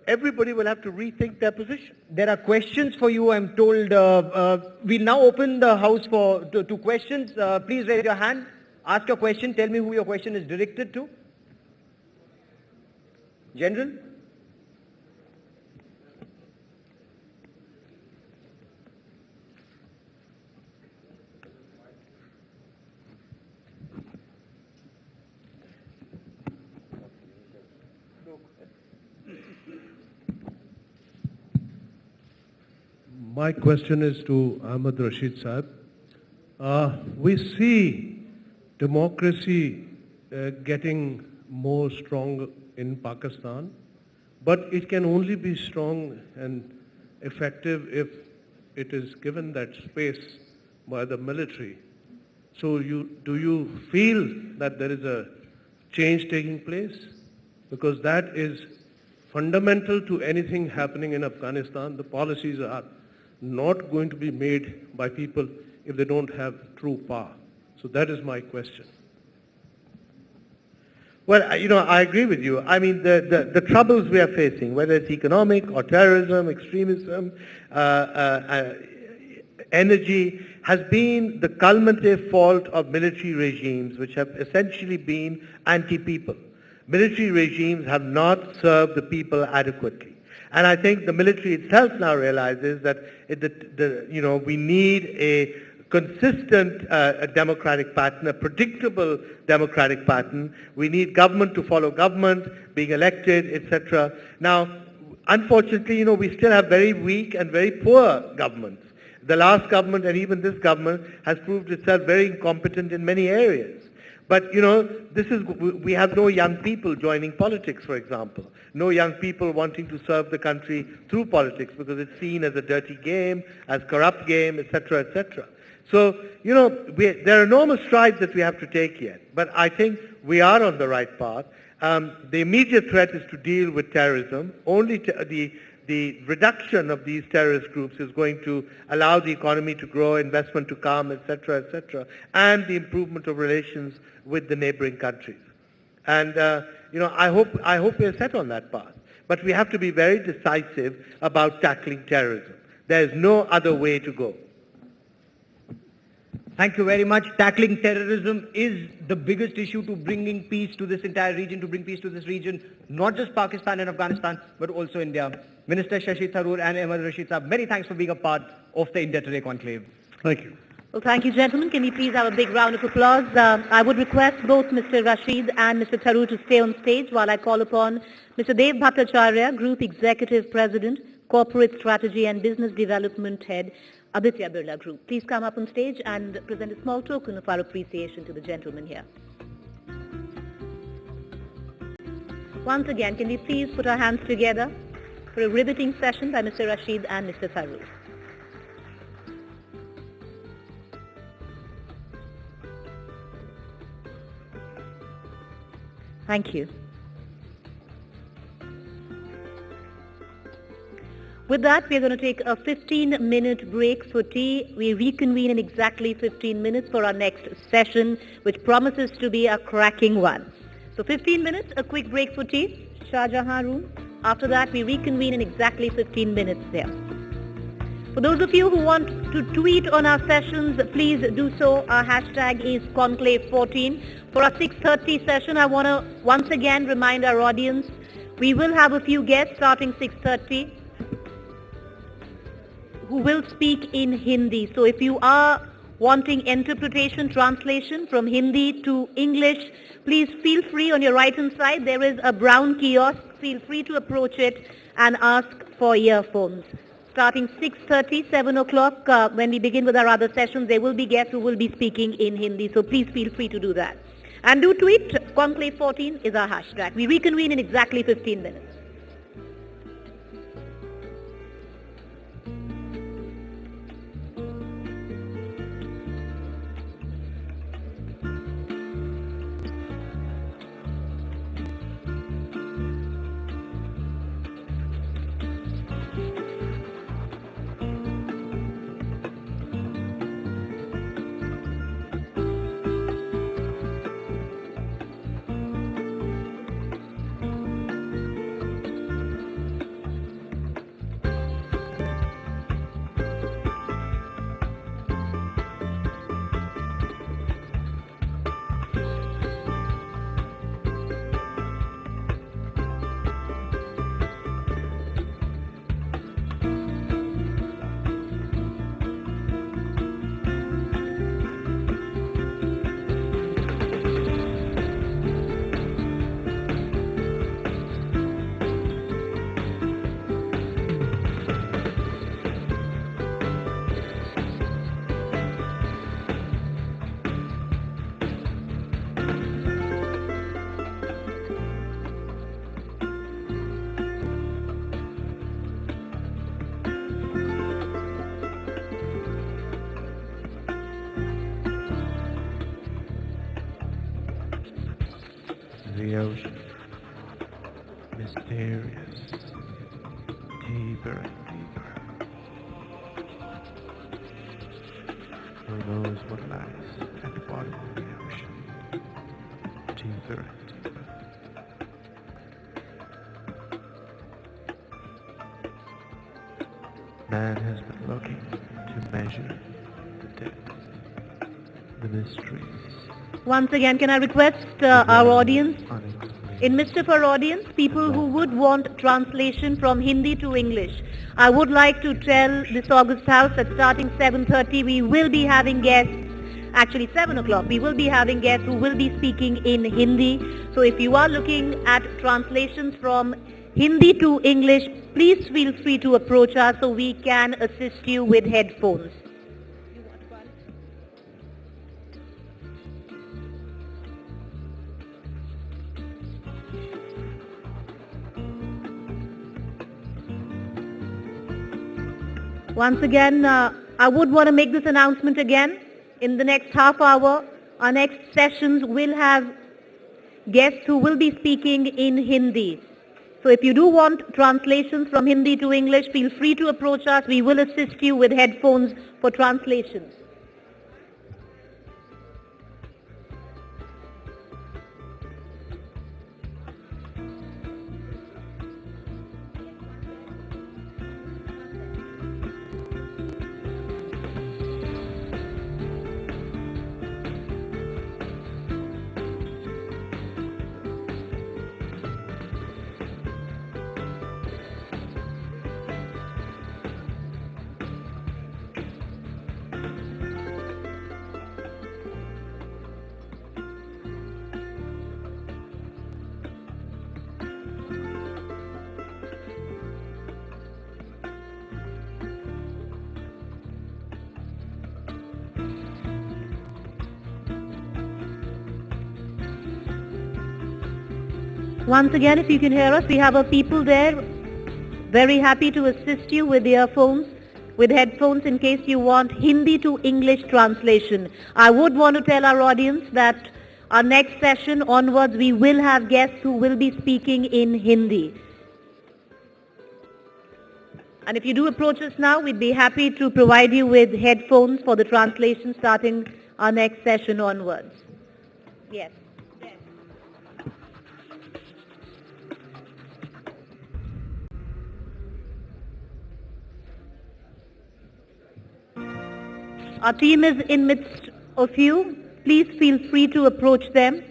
everybody will have to rethink their position. There are questions for you, I'm told. We'll now open the house to questions. Please raise your hand. Ask your question. Tell me who your question is directed to. General? My question is to Ahmed Rashid Saab. We see democracy getting more strong in Pakistan, but it can only be strong and effective if it is given that space by the military. So do you feel that there is a change taking place? Because that is fundamental to anything happening in Afghanistan. The policies are not going to be made by people if they don't have true power. So that is my question. Well, I agree with you. I mean, the troubles we are facing, whether it's economic or terrorism, extremism, energy, has been the culminative fault of military regimes which have essentially been anti-people. Military regimes have not served the people adequately. And I think the military itself now realizes that we need a consistent democratic pattern, a predictable democratic pattern. We need government to follow government, being elected, etc. Now, unfortunately, we still have very weak and very poor governments. The last government and even this government has proved itself very incompetent in many areas. But, we have no young people joining politics, for example. No young people wanting to serve the country through politics because it's seen as a dirty game, as corrupt game, etc., etc. So, there are enormous strides that we have to take yet. But I think we are on the right path. The immediate threat is to deal with terrorism. Only the reduction of these terrorist groups is going to allow the economy to grow, investment to come, etc., and the improvement of relations with the neighboring countries. And, I hope we are set on that path. But we have to be very decisive about tackling terrorism. There is no other way to go. Thank you very much. Tackling terrorism is the biggest issue to bringing peace to this entire region, to bring peace to this region, not just Pakistan and Afghanistan, but also India. Minister Shashi Tharoor and Ahmed Rashid Saab, many thanks for being a part of the India Today Conclave. Thank you. Well, thank you, gentlemen. Can we please have a big round of applause? I would request both Mr. Rashid and Mr. Tharoor to stay on stage while I call upon Mr. Dev Bhattacharya, Group Executive President, Corporate Strategy and Business Development Head, Aditya Birla Group. Please come up on stage and present a small token of our appreciation to the gentlemen here. Once again, can we please put our hands together for a riveting session by Mr. Rashid and Mr. Tharoor. Thank you. With that, we are going to take a 15-minute break for tea. We reconvene in exactly 15 minutes for our next session, which promises to be a cracking one. So 15 minutes, a quick break for tea, Shah Jahan room. After that, we reconvene in exactly 15 minutes there. For those of you who want to tweet on our sessions, please do so. Our hashtag is Conclave14. For our 6:30 session, I want to once again remind our audience, we will have a few guests starting 6:30 who will speak in Hindi. So if you are wanting interpretation, translation from Hindi to English, please feel free. On your right-hand side, there is a brown kiosk. Feel free to approach it and ask for earphones. Starting 6:30, 7 o'clock, when we begin with our other sessions, there will be guests who will be speaking in Hindi. So please feel free to do that. And do tweet. Conclave14 is our hashtag. We reconvene in exactly 15 minutes. The ocean, mysterious, deeper and deeper. Who knows what lies at the bottom of the ocean, deeper and deeper. Man has been looking to measure the depth, the mysteries. Once again, can I request our audience, in midst of our audience, people who would want translation from Hindi to English, I would like to tell this August House that starting 7:30, we will be having guests, actually 7 o'clock, we will be having guests who will be speaking in Hindi. So if you are looking at translations from Hindi to English, please feel free to approach us so we can assist you with headphones. Once again, I would want to make this announcement again. In the next half hour, our next sessions will have guests who will be speaking in Hindi. So if you do want translations from Hindi to English, feel free to approach us. We will assist you with headphones for translations. Once again, if you can hear us, we have our people there, very happy to assist you with earphones, with headphones in case you want Hindi to English translation. I would want to tell our audience that our next session onwards, we will have guests who will be speaking in Hindi. And if you do approach us now, we'd be happy to provide you with headphones for the translation starting our next session onwards. Yes. Our team is in midst of you. Please feel free to approach them.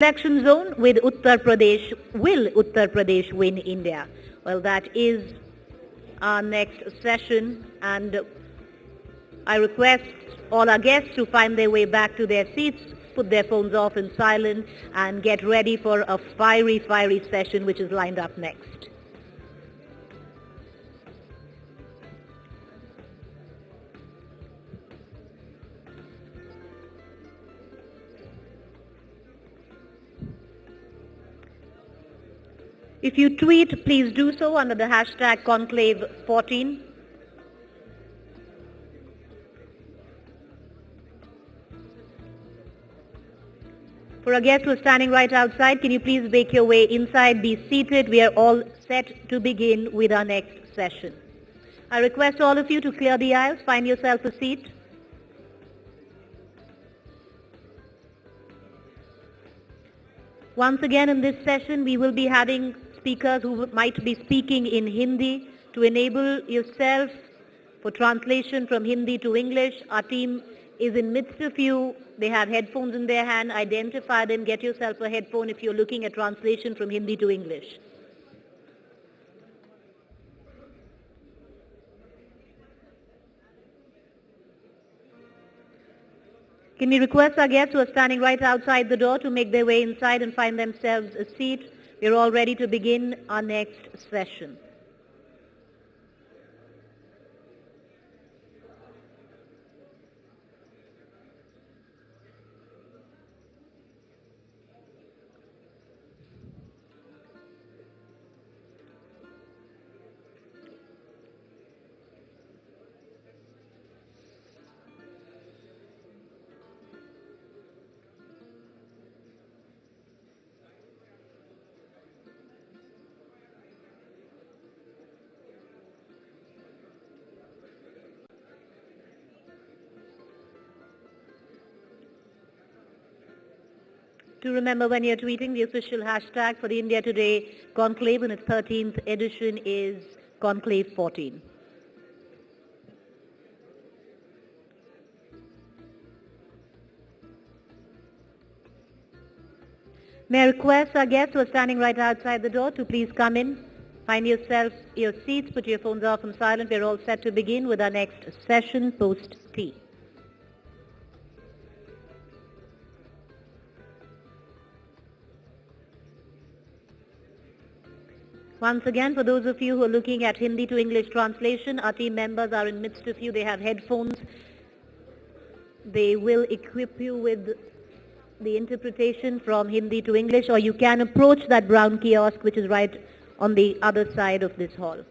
Election zone with Uttar Pradesh. Will Uttar Pradesh win India? Well, that is our next session, and I request all our guests to find their way back to their seats, put their phones off in silent, and get ready for a fiery session which is lined up next. If you tweet, please do so under the hashtag Conclave14. For our guests who are standing right outside, can you please make your way inside, be seated. We are all set to begin with our next session. I request all of you to clear the aisles, find yourself a seat. Once again in this session, we will be having speakers who might be speaking in Hindi. To enable yourself for translation from Hindi to English, our team is in midst of you. They have headphones in their hand. Identify them. Get yourself a headphone if you're looking at translation from Hindi to English. Can we request our guests who are standing right outside the door to make their way inside and find themselves a seat? We're all ready to begin our next session. To remember, when you're tweeting, the official hashtag for the India Today Conclave in its 13th edition is Conclave14. May I request our guests who are standing right outside the door to please come in, find yourselves your seats, put your phones off and silent. We're all set to begin with our next session post-tea. Once again, for those of you who are looking at Hindi to English translation, our team members are in midst of you. They have headphones. They will equip you with the interpretation from Hindi to English, or you can approach that brown kiosk which is right on the other side of this hall.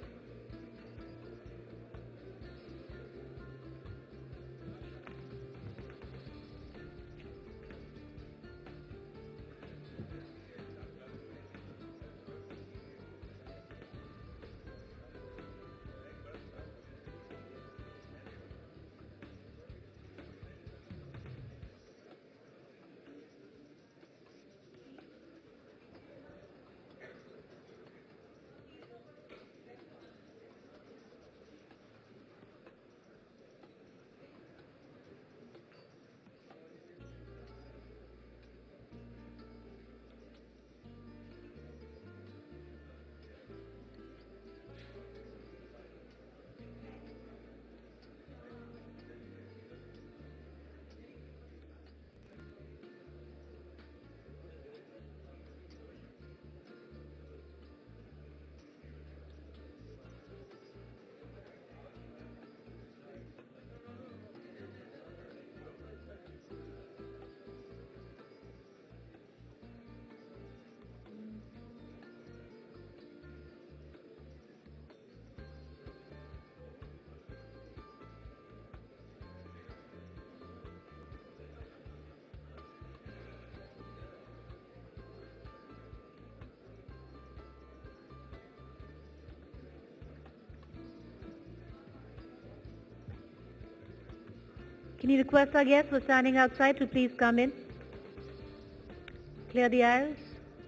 Can you request our guests who are standing outside to please come in? Clear the aisles.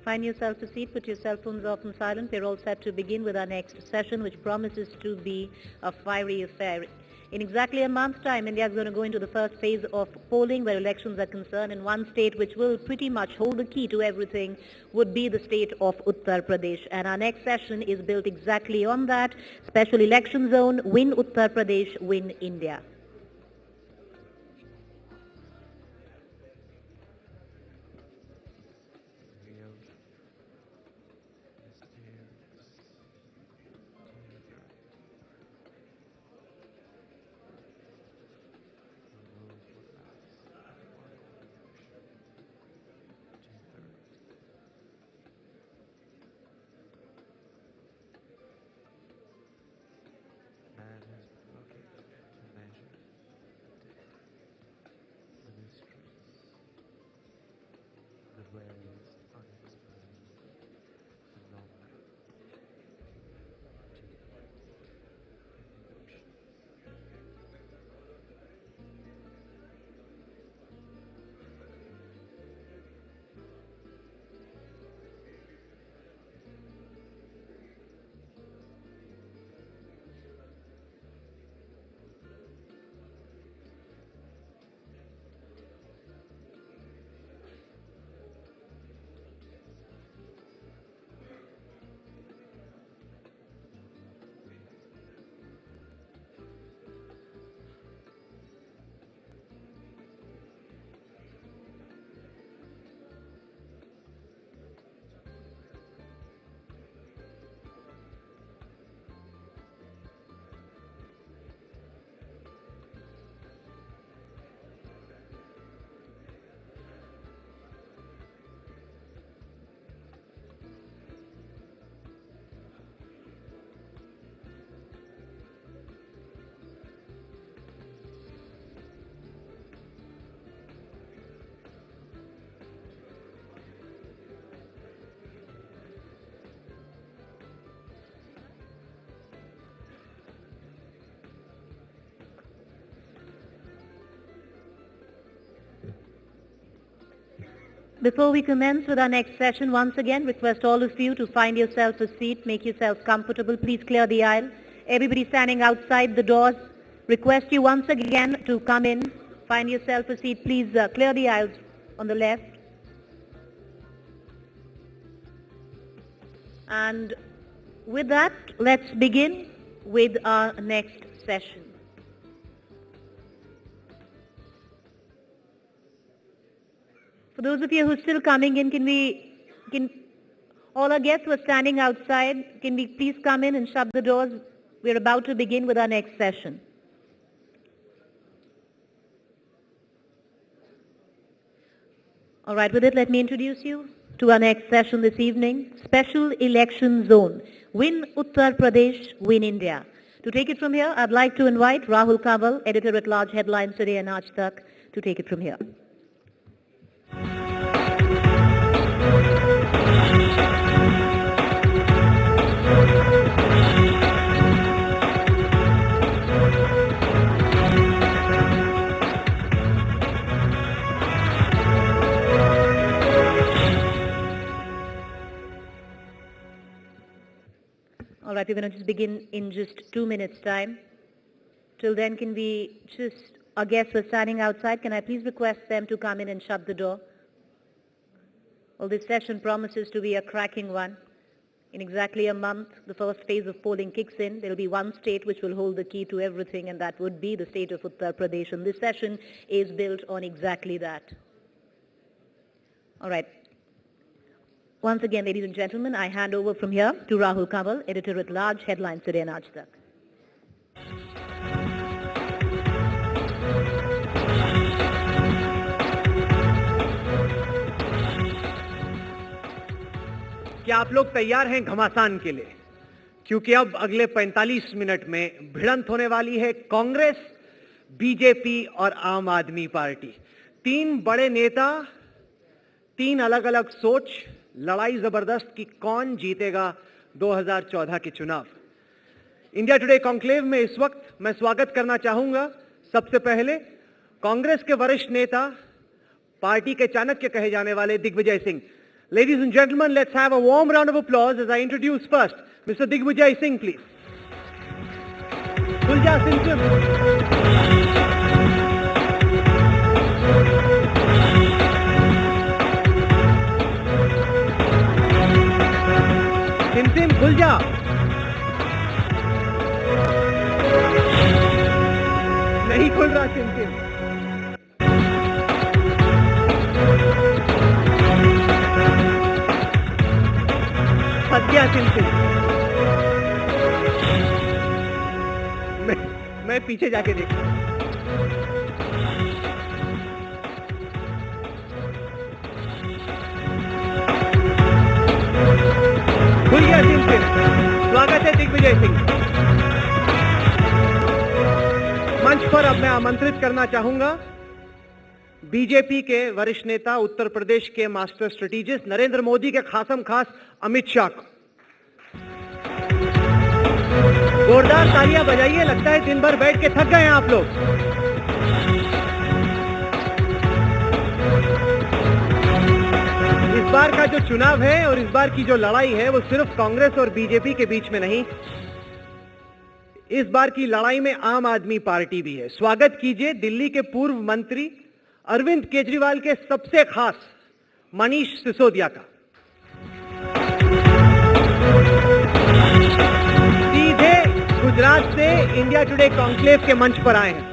Find yourself a seat. Put your cell phones off and silent. We're all set to begin with our next session, which promises to be a fiery affair. In exactly a month's time, India is going to go into the first phase of polling where elections are concerned, and one state which will pretty much hold the key to everything would be the state of Uttar Pradesh. And our next session is built exactly on that. Special election zone, win Uttar Pradesh, win India. Before we commence with our next session, once again, request all of you to find yourself a seat, make yourself comfortable. Please clear the aisle. Everybody standing outside the doors, request you once again to come in, find yourself a seat. Please clear the aisles on the left. And with that, let's begin with our next session. For those of you who are still coming in, can all our guests who are standing outside, can we please come in and shut the doors? We're about to begin with our next session. All right, with it, let me introduce you to our next session this evening, Special Election Zone, Win Uttar Pradesh, Win India. To take it from here, I'd like to invite Rahul Kanwal, Editor-at-Large, Headlines Today and Aaj Tak, to take it from here. All right, we're going to just begin in just 2 minutes' time. Till then, can we just, our guests are standing outside, can I please request them to come in and shut the door? Well, this session promises to be a cracking one. In exactly a month, the first phase of polling kicks in. There will be one state which will hold the key to everything, and that would be the state of Uttar Pradesh. And this session is built on exactly that. All right. Once again, ladies and gentlemen, I hand over from here to Rahul Kanwal, Editor-at-Large, Headlines Today and Aaj Tak. क्या आप लोग तैयार हैं घमासान के लिए? क्योंकि अब अगले 45 मिनट में भिड़ंत होने वाली है कांग्रेस, बीजेपी और आम आदमी पार्टी. तीन बड़े नेता, तीन अलग अलग सोच, लड़ाई जबरदस्त कि कौन जीतेगा 2014 के चुनाव. इंडिया टुडे कॉन्क्लेव में इस वक्त मैं स्वागत करना चाहूंगा सबसे पहले कांग्रेस के वरिष्ठ नेता, पार्टी के चाणक्य कहे जाने वाले Digvijay Singh. Ladies and gentlemen, let's have a warm round of applause as I introduce first Mr. Digvijay Singh, please. खुल जा सिमसिम। सिमसिम खुल जा। नहीं खुल रहा सिमसिम। फंस गया सिमसिम। मैं पीछे जाके देखता हूं। खुल गया सिमसिम। स्वागत है दिग्विजय सिंह। मंच पर अब मैं आमंत्रित करना चाहूंगा बीजेपी के वरिष्ठ नेता, उत्तर प्रदेश के मास्टर स्ट्रेटेजिस्ट, नरेंद्र मोदी के खासम खास अमित शाह को। जोरदार तालियां बजाइए। लगता है दिन भर बैठ के थक गए हैं आप लोग। इस बार का जो चुनाव है और इस बार की जो लड़ाई है वो सिर्फ कांग्रेस और बीजेपी के बीच में नहीं, इस बार की लड़ाई में आम आदमी पार्टी भी है। स्वागत कीजिए दिल्ली के पूर्व मंत्री अरविंद केजरीवाल के सबसे खास मनीष सिसोदिया का। सीधे गुजरात से इंडिया टुडे कॉन्क्लेव के मंच पर आए हैं।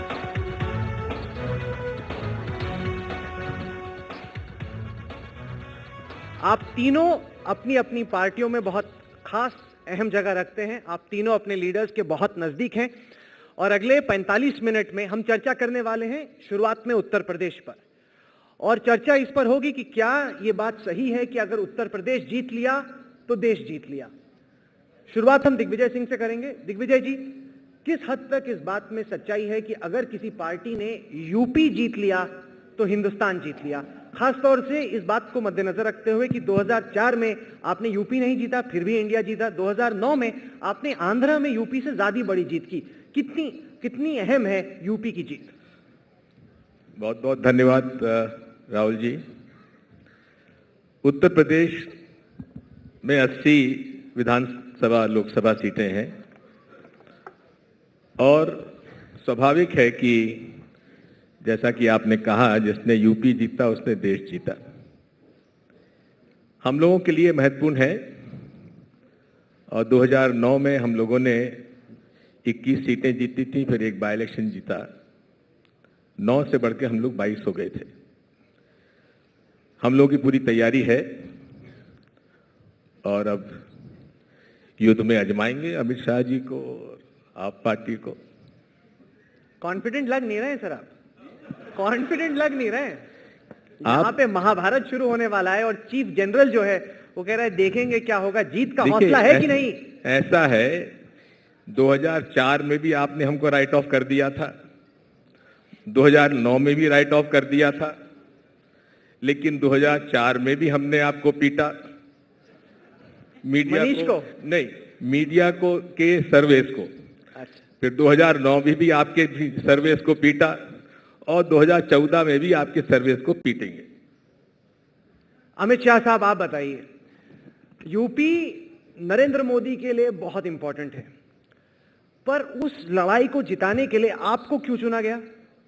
आप तीनों अपनी अपनी पार्टियों में बहुत खास अहम जगह रखते हैं। आप तीनों अपने लीडर्स के बहुत नजदीक हैं और अगले 45 मिनट में हम चर्चा करने वाले हैं शुरुआत में उत्तर प्रदेश पर। और चर्चा इस पर होगी कि क्या यह बात सही है कि अगर उत्तर प्रदेश जीत लिया तो देश जीत लिया। शुरुआत हम दिग्विजय सिंह से करेंगे। दिग्विजय जी, किस हद तक इस बात में सच्चाई है कि अगर किसी पार्टी ने यूपी जीत लिया तो हिंदुस्तान जीत लिया? खासतौर से इस बात को मद्देनजर रखते हुए कि 2004 में आपने यूपी नहीं जीता, फिर भी इंडिया जीता। 2009 में आपने आंध्र में यूपी से ज्यादा बड़ी जीत की। कितनी अहम है यूपी की जीत? बहुत बहुत धन्यवाद राहुल जी। उत्तर प्रदेश में 80 विधानसभा लोकसभा सीटें हैं और स्वाभाविक है कि जैसा कि आपने कहा, जिसने यूपी जीता उसने देश जीता। हम लोगों के लिए महत्वपूर्ण है और 2009 में हम लोगों ने 21 सीटें जीती थी, फिर एक बाई इलेक्शन जीता। 9 से बढ़ के हम लोग 22 हो गए थे। हम लोगों की पूरी तैयारी है और अब युद्ध में आजमाएंगे अमित शाह जी को और आप पार्टी को। कॉन्फिडेंट लग नहीं रहे सर आप, कॉन्फिडेंट लग नहीं रहे। यहाँ पे महाभारत शुरू होने वाला है और चीफ जनरल जो है वो कह रहा है देखेंगे क्या होगा। जीत का हौसला है कि नहीं? ऐसा है, 2004 में भी आपने हमको राइट ऑफ कर दिया था, 2009 में भी राइट ऑफ कर दिया था, लेकिन 2004 में भी हमने आपको पीटा। मीडिया को नहीं, मीडिया को के सर्वेस को। अच्छा। फिर 2009 में भी आपके सर्वेस को पीटा और 2014 में भी आपके सर्वेस को पीटेंगे। अमित शाह साहब, आप बताइए, यूपी नरेंद्र मोदी के लिए बहुत इंपॉर्टेंट है, पर उस लड़ाई को जिताने के लिए आपको क्यों चुना गया?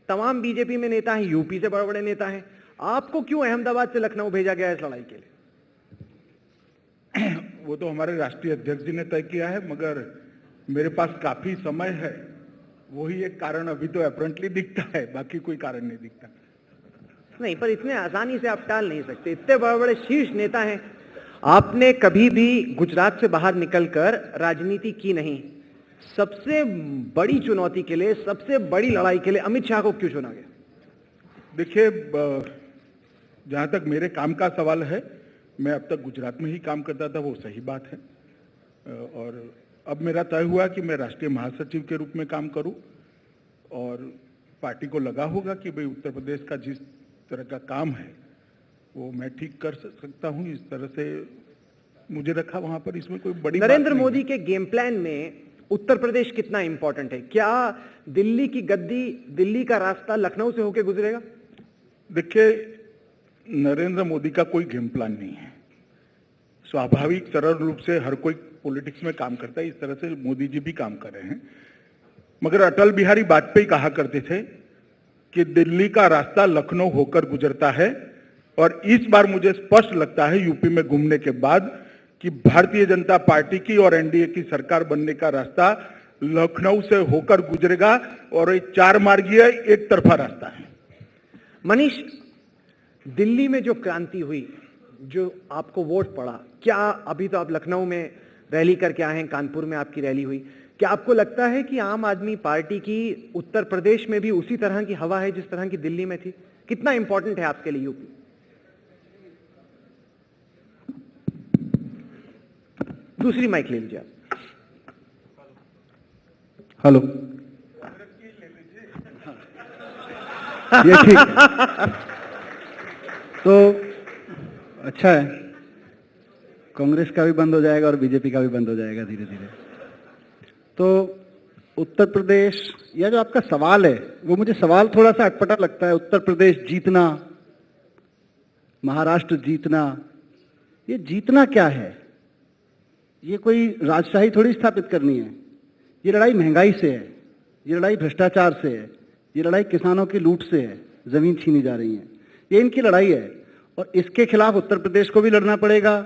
तमाम बीजेपी में नेता हैं, यूपी से बड़े बड़े नेता हैं, आपको क्यों अहमदाबाद से लखनऊ भेजा गया इस लड़ाई के लिए? वो तो हमारे राष्ट्रीय अध्यक्ष जी ने तय किया है, मगर मेरे पास काफी समय है, वही एक कारण अभी तो अपरेंटली दिखता है, बाकी कोई कारण नहीं दिखता। नहीं, पर इतने आसानी से आप टाल नहीं सकते, इतने बड़े बड़े शीर्ष नेता हैं। आपने कभी भी गुजरात से बाहर निकलकर राजनीति की नहीं। सबसे बड़ी चुनौती के लिए, सबसे बड़ी लड़ाई के लिए अमित शाह को क्यों चुना गया? देखिए, जहां तक मेरे काम का सवाल है, मैं अब तक गुजरात में ही काम करता था, वो सही बात है। और अब मेरा तय हुआ कि मैं राष्ट्रीय महासचिव के रूप में काम करूं और पार्टी को लगा होगा कि भाई उत्तर प्रदेश का जिस तरह का काम है वो मैं ठीक कर सकता हूं, इस तरह से मुझे रखा वहां पर। इसमें कोई बड़ी नरेंद्र मोदी के गेम प्लान में उत्तर प्रदेश कितना इंपॉर्टेंट है? क्या दिल्ली की गद्दी, दिल्ली का रास्ता लखनऊ से होकर गुजरेगा? देखिए, नरेंद्र मोदी का कोई गेम प्लान नहीं है। स्वाभाविक सरल रूप से हर कोई पॉलिटिक्स में काम करता है, इस तरह से मोदी जी भी काम कर रहे हैं। मगर अटल बिहारी वाजपेयी कहा करते थे कि दिल्ली का रास्ता लखनऊ होकर गुजरता है, और इस बार मुझे स्पष्ट लगता है यूपी में घूमने के बाद कि भारतीय जनता पार्टी की और एनडीए की सरकार बनने का रास्ता लखनऊ से होकर गुजरेगा, और ये चार मार्गीय एक तरफा रास्ता है। मनीष, दिल्ली में जो क्रांति हुई, जो आपको वोट पड़ा, क्या अभी तो आप लखनऊ में रैली करके आए हैं, कानपुर में आपकी रैली हुई, क्या आपको लगता है कि आम आदमी पार्टी की उत्तर प्रदेश में भी उसी तरह की हवा है जिस तरह की दिल्ली में थी? कितना इंपॉर्टेंट है आपके लिए यूपी? दूसरी माइक ले लीजिए आप। हेलो, ये ठीक है। तो अच्छा है, कांग्रेस का भी बंद हो जाएगा और बीजेपी का भी बंद हो जाएगा धीरे धीरे। तो उत्तर प्रदेश, यह जो आपका सवाल है वो मुझे सवाल थोड़ा सा अटपटा लगता है। उत्तर प्रदेश जीतना, महाराष्ट्र जीतना, ये जीतना क्या है? ये कोई राजशाही थोड़ी स्थापित करनी है। ये लड़ाई महंगाई से है, ये लड़ाई भ्रष्टाचार से है, ये लड़ाई किसानों की लूट से है, जमीन छीनी जा रही है, ये इनकी लड़ाई है। और इसके खिलाफ उत्तर प्रदेश को भी लड़ना पड़ेगा,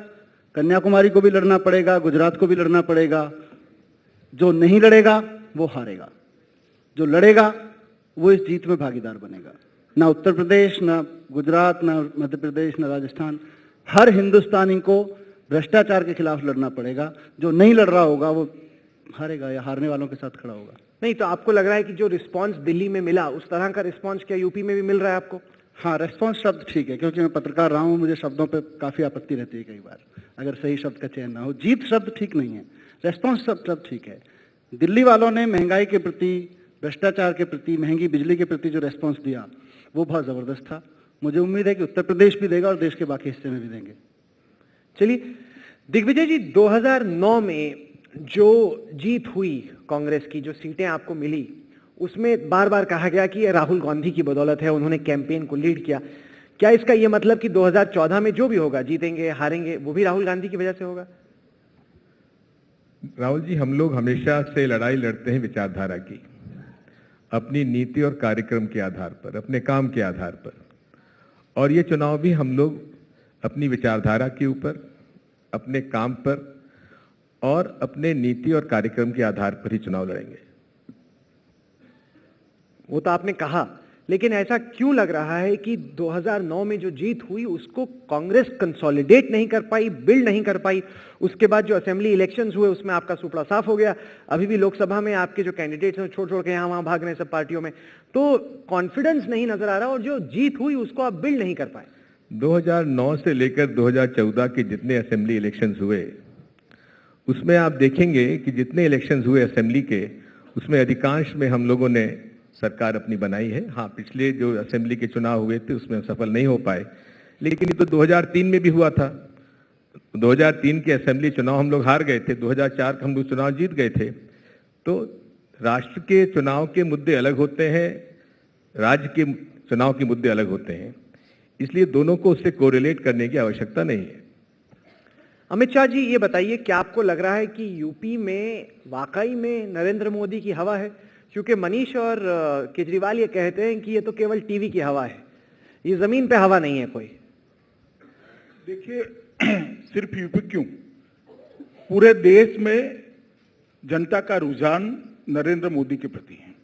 कन्याकुमारी को भी लड़ना पड़ेगा, गुजरात को भी लड़ना पड़ेगा। जो नहीं लड़ेगा वो हारेगा, जो लड़ेगा वो इस जीत में भागीदार बनेगा। ना उत्तर प्रदेश, ना गुजरात, ना मध्य प्रदेश, ना राजस्थान, हर हिंदुस्तानी को भ्रष्टाचार के खिलाफ लड़ना पड़ेगा। जो नहीं लड़ रहा होगा वो हारेगा या हारने वालों के साथ खड़ा होगा। नहीं, तो आपको लग रहा है कि जो रिस्पांस दिल्ली में मिला उस तरह का रिस्पांस क्या यूपी में भी मिल रहा है आपको? हाँ, रेस्पॉन्स शब्द ठीक है, क्योंकि मैं पत्रकार रहा हूँ, मुझे शब्दों पे काफ़ी आपत्ति रहती है कई बार, अगर सही शब्द का चयन ना हो। जीत शब्द ठीक नहीं है, रेस्पॉन्स शब्द ठीक है। दिल्ली वालों ने महंगाई के प्रति, भ्रष्टाचार के प्रति, महंगी बिजली के प्रति जो रेस्पॉन्स दिया वो बहुत ज़बरदस्त था। मुझे उम्मीद है कि उत्तर प्रदेश भी देगा और देश के बाकी हिस्से में भी देंगे। चलिए दिग्विजय जी, 2009 में जो जीत हुई कांग्रेस की, जो सीटें आपको मिली, उसमें बार बार कहा गया कि ये राहुल गांधी की बदौलत है, उन्होंने कैंपेन को लीड किया। क्या इसका ये मतलब कि 2014 में जो भी होगा, जीतेंगे हारेंगे, वो भी राहुल गांधी की वजह से होगा? राहुल जी, हम लोग हमेशा से लड़ाई लड़ते हैं विचारधारा की, अपनी नीति और कार्यक्रम के आधार पर, अपने काम के आधार पर। और ये चुनाव भी हम लोग अपनी विचारधारा के ऊपर, अपने काम पर और अपने नीति और कार्यक्रम के आधार पर ही चुनाव लड़ेंगे। वो तो आपने कहा, लेकिन ऐसा क्यों लग रहा है कि 2009 में जो जीत हुई उसको कांग्रेस कंसोलिडेट नहीं कर पाई, बिल्ड नहीं कर पाई? उसके बाद जो असेंबली इलेक्शंस हुए उसमें आपका सुपड़ा साफ हो गया। अभी भी लोकसभा में आपके जो कैंडिडेट्स हैं छोड़ छोड़ के यहाँ वहां भाग रहे हैं सब पार्टियों में, तो कॉन्फिडेंस नहीं नजर आ रहा, और जो जीत हुई उसको आप बिल्ड नहीं कर पाए। 2009 से लेकर 2014 के जितने असेंबली इलेक्शंस हुए, उसमें आप देखेंगे कि जितने इलेक्शंस हुए असेंबली के, उसमें अधिकांश में हम लोगों ने सरकार अपनी बनाई है। हाँ, पिछले जो असेंबली के चुनाव हुए थे उसमें सफल नहीं हो पाए, लेकिन ये तो 2003 में भी हुआ था। 2003 के असेंबली चुनाव हम लोग हार गए थे, 2004 का हम लोग चुनाव जीत गए थे। तो राष्ट्र के चुनाव के मुद्दे अलग होते हैं, राज्य के चुनाव के मुद्दे अलग होते हैं, इसलिए दोनों को उससे कोरिलेट करने की आवश्यकता नहीं है। अमित शाह जी, ये बताइए, क्या आपको लग रहा है कि यूपी में वाकई में नरेंद्र मोदी की हवा है? क्योंकि मनीष और केजरीवाल ये कहते हैं कि ये तो केवल टीवी की हवा है, ये जमीन पे हवा नहीं है कोई। देखिए, सिर्फ यूपी क्यों, पूरे देश में जनता का रुझान नरेंद्र मोदी के प्रति है,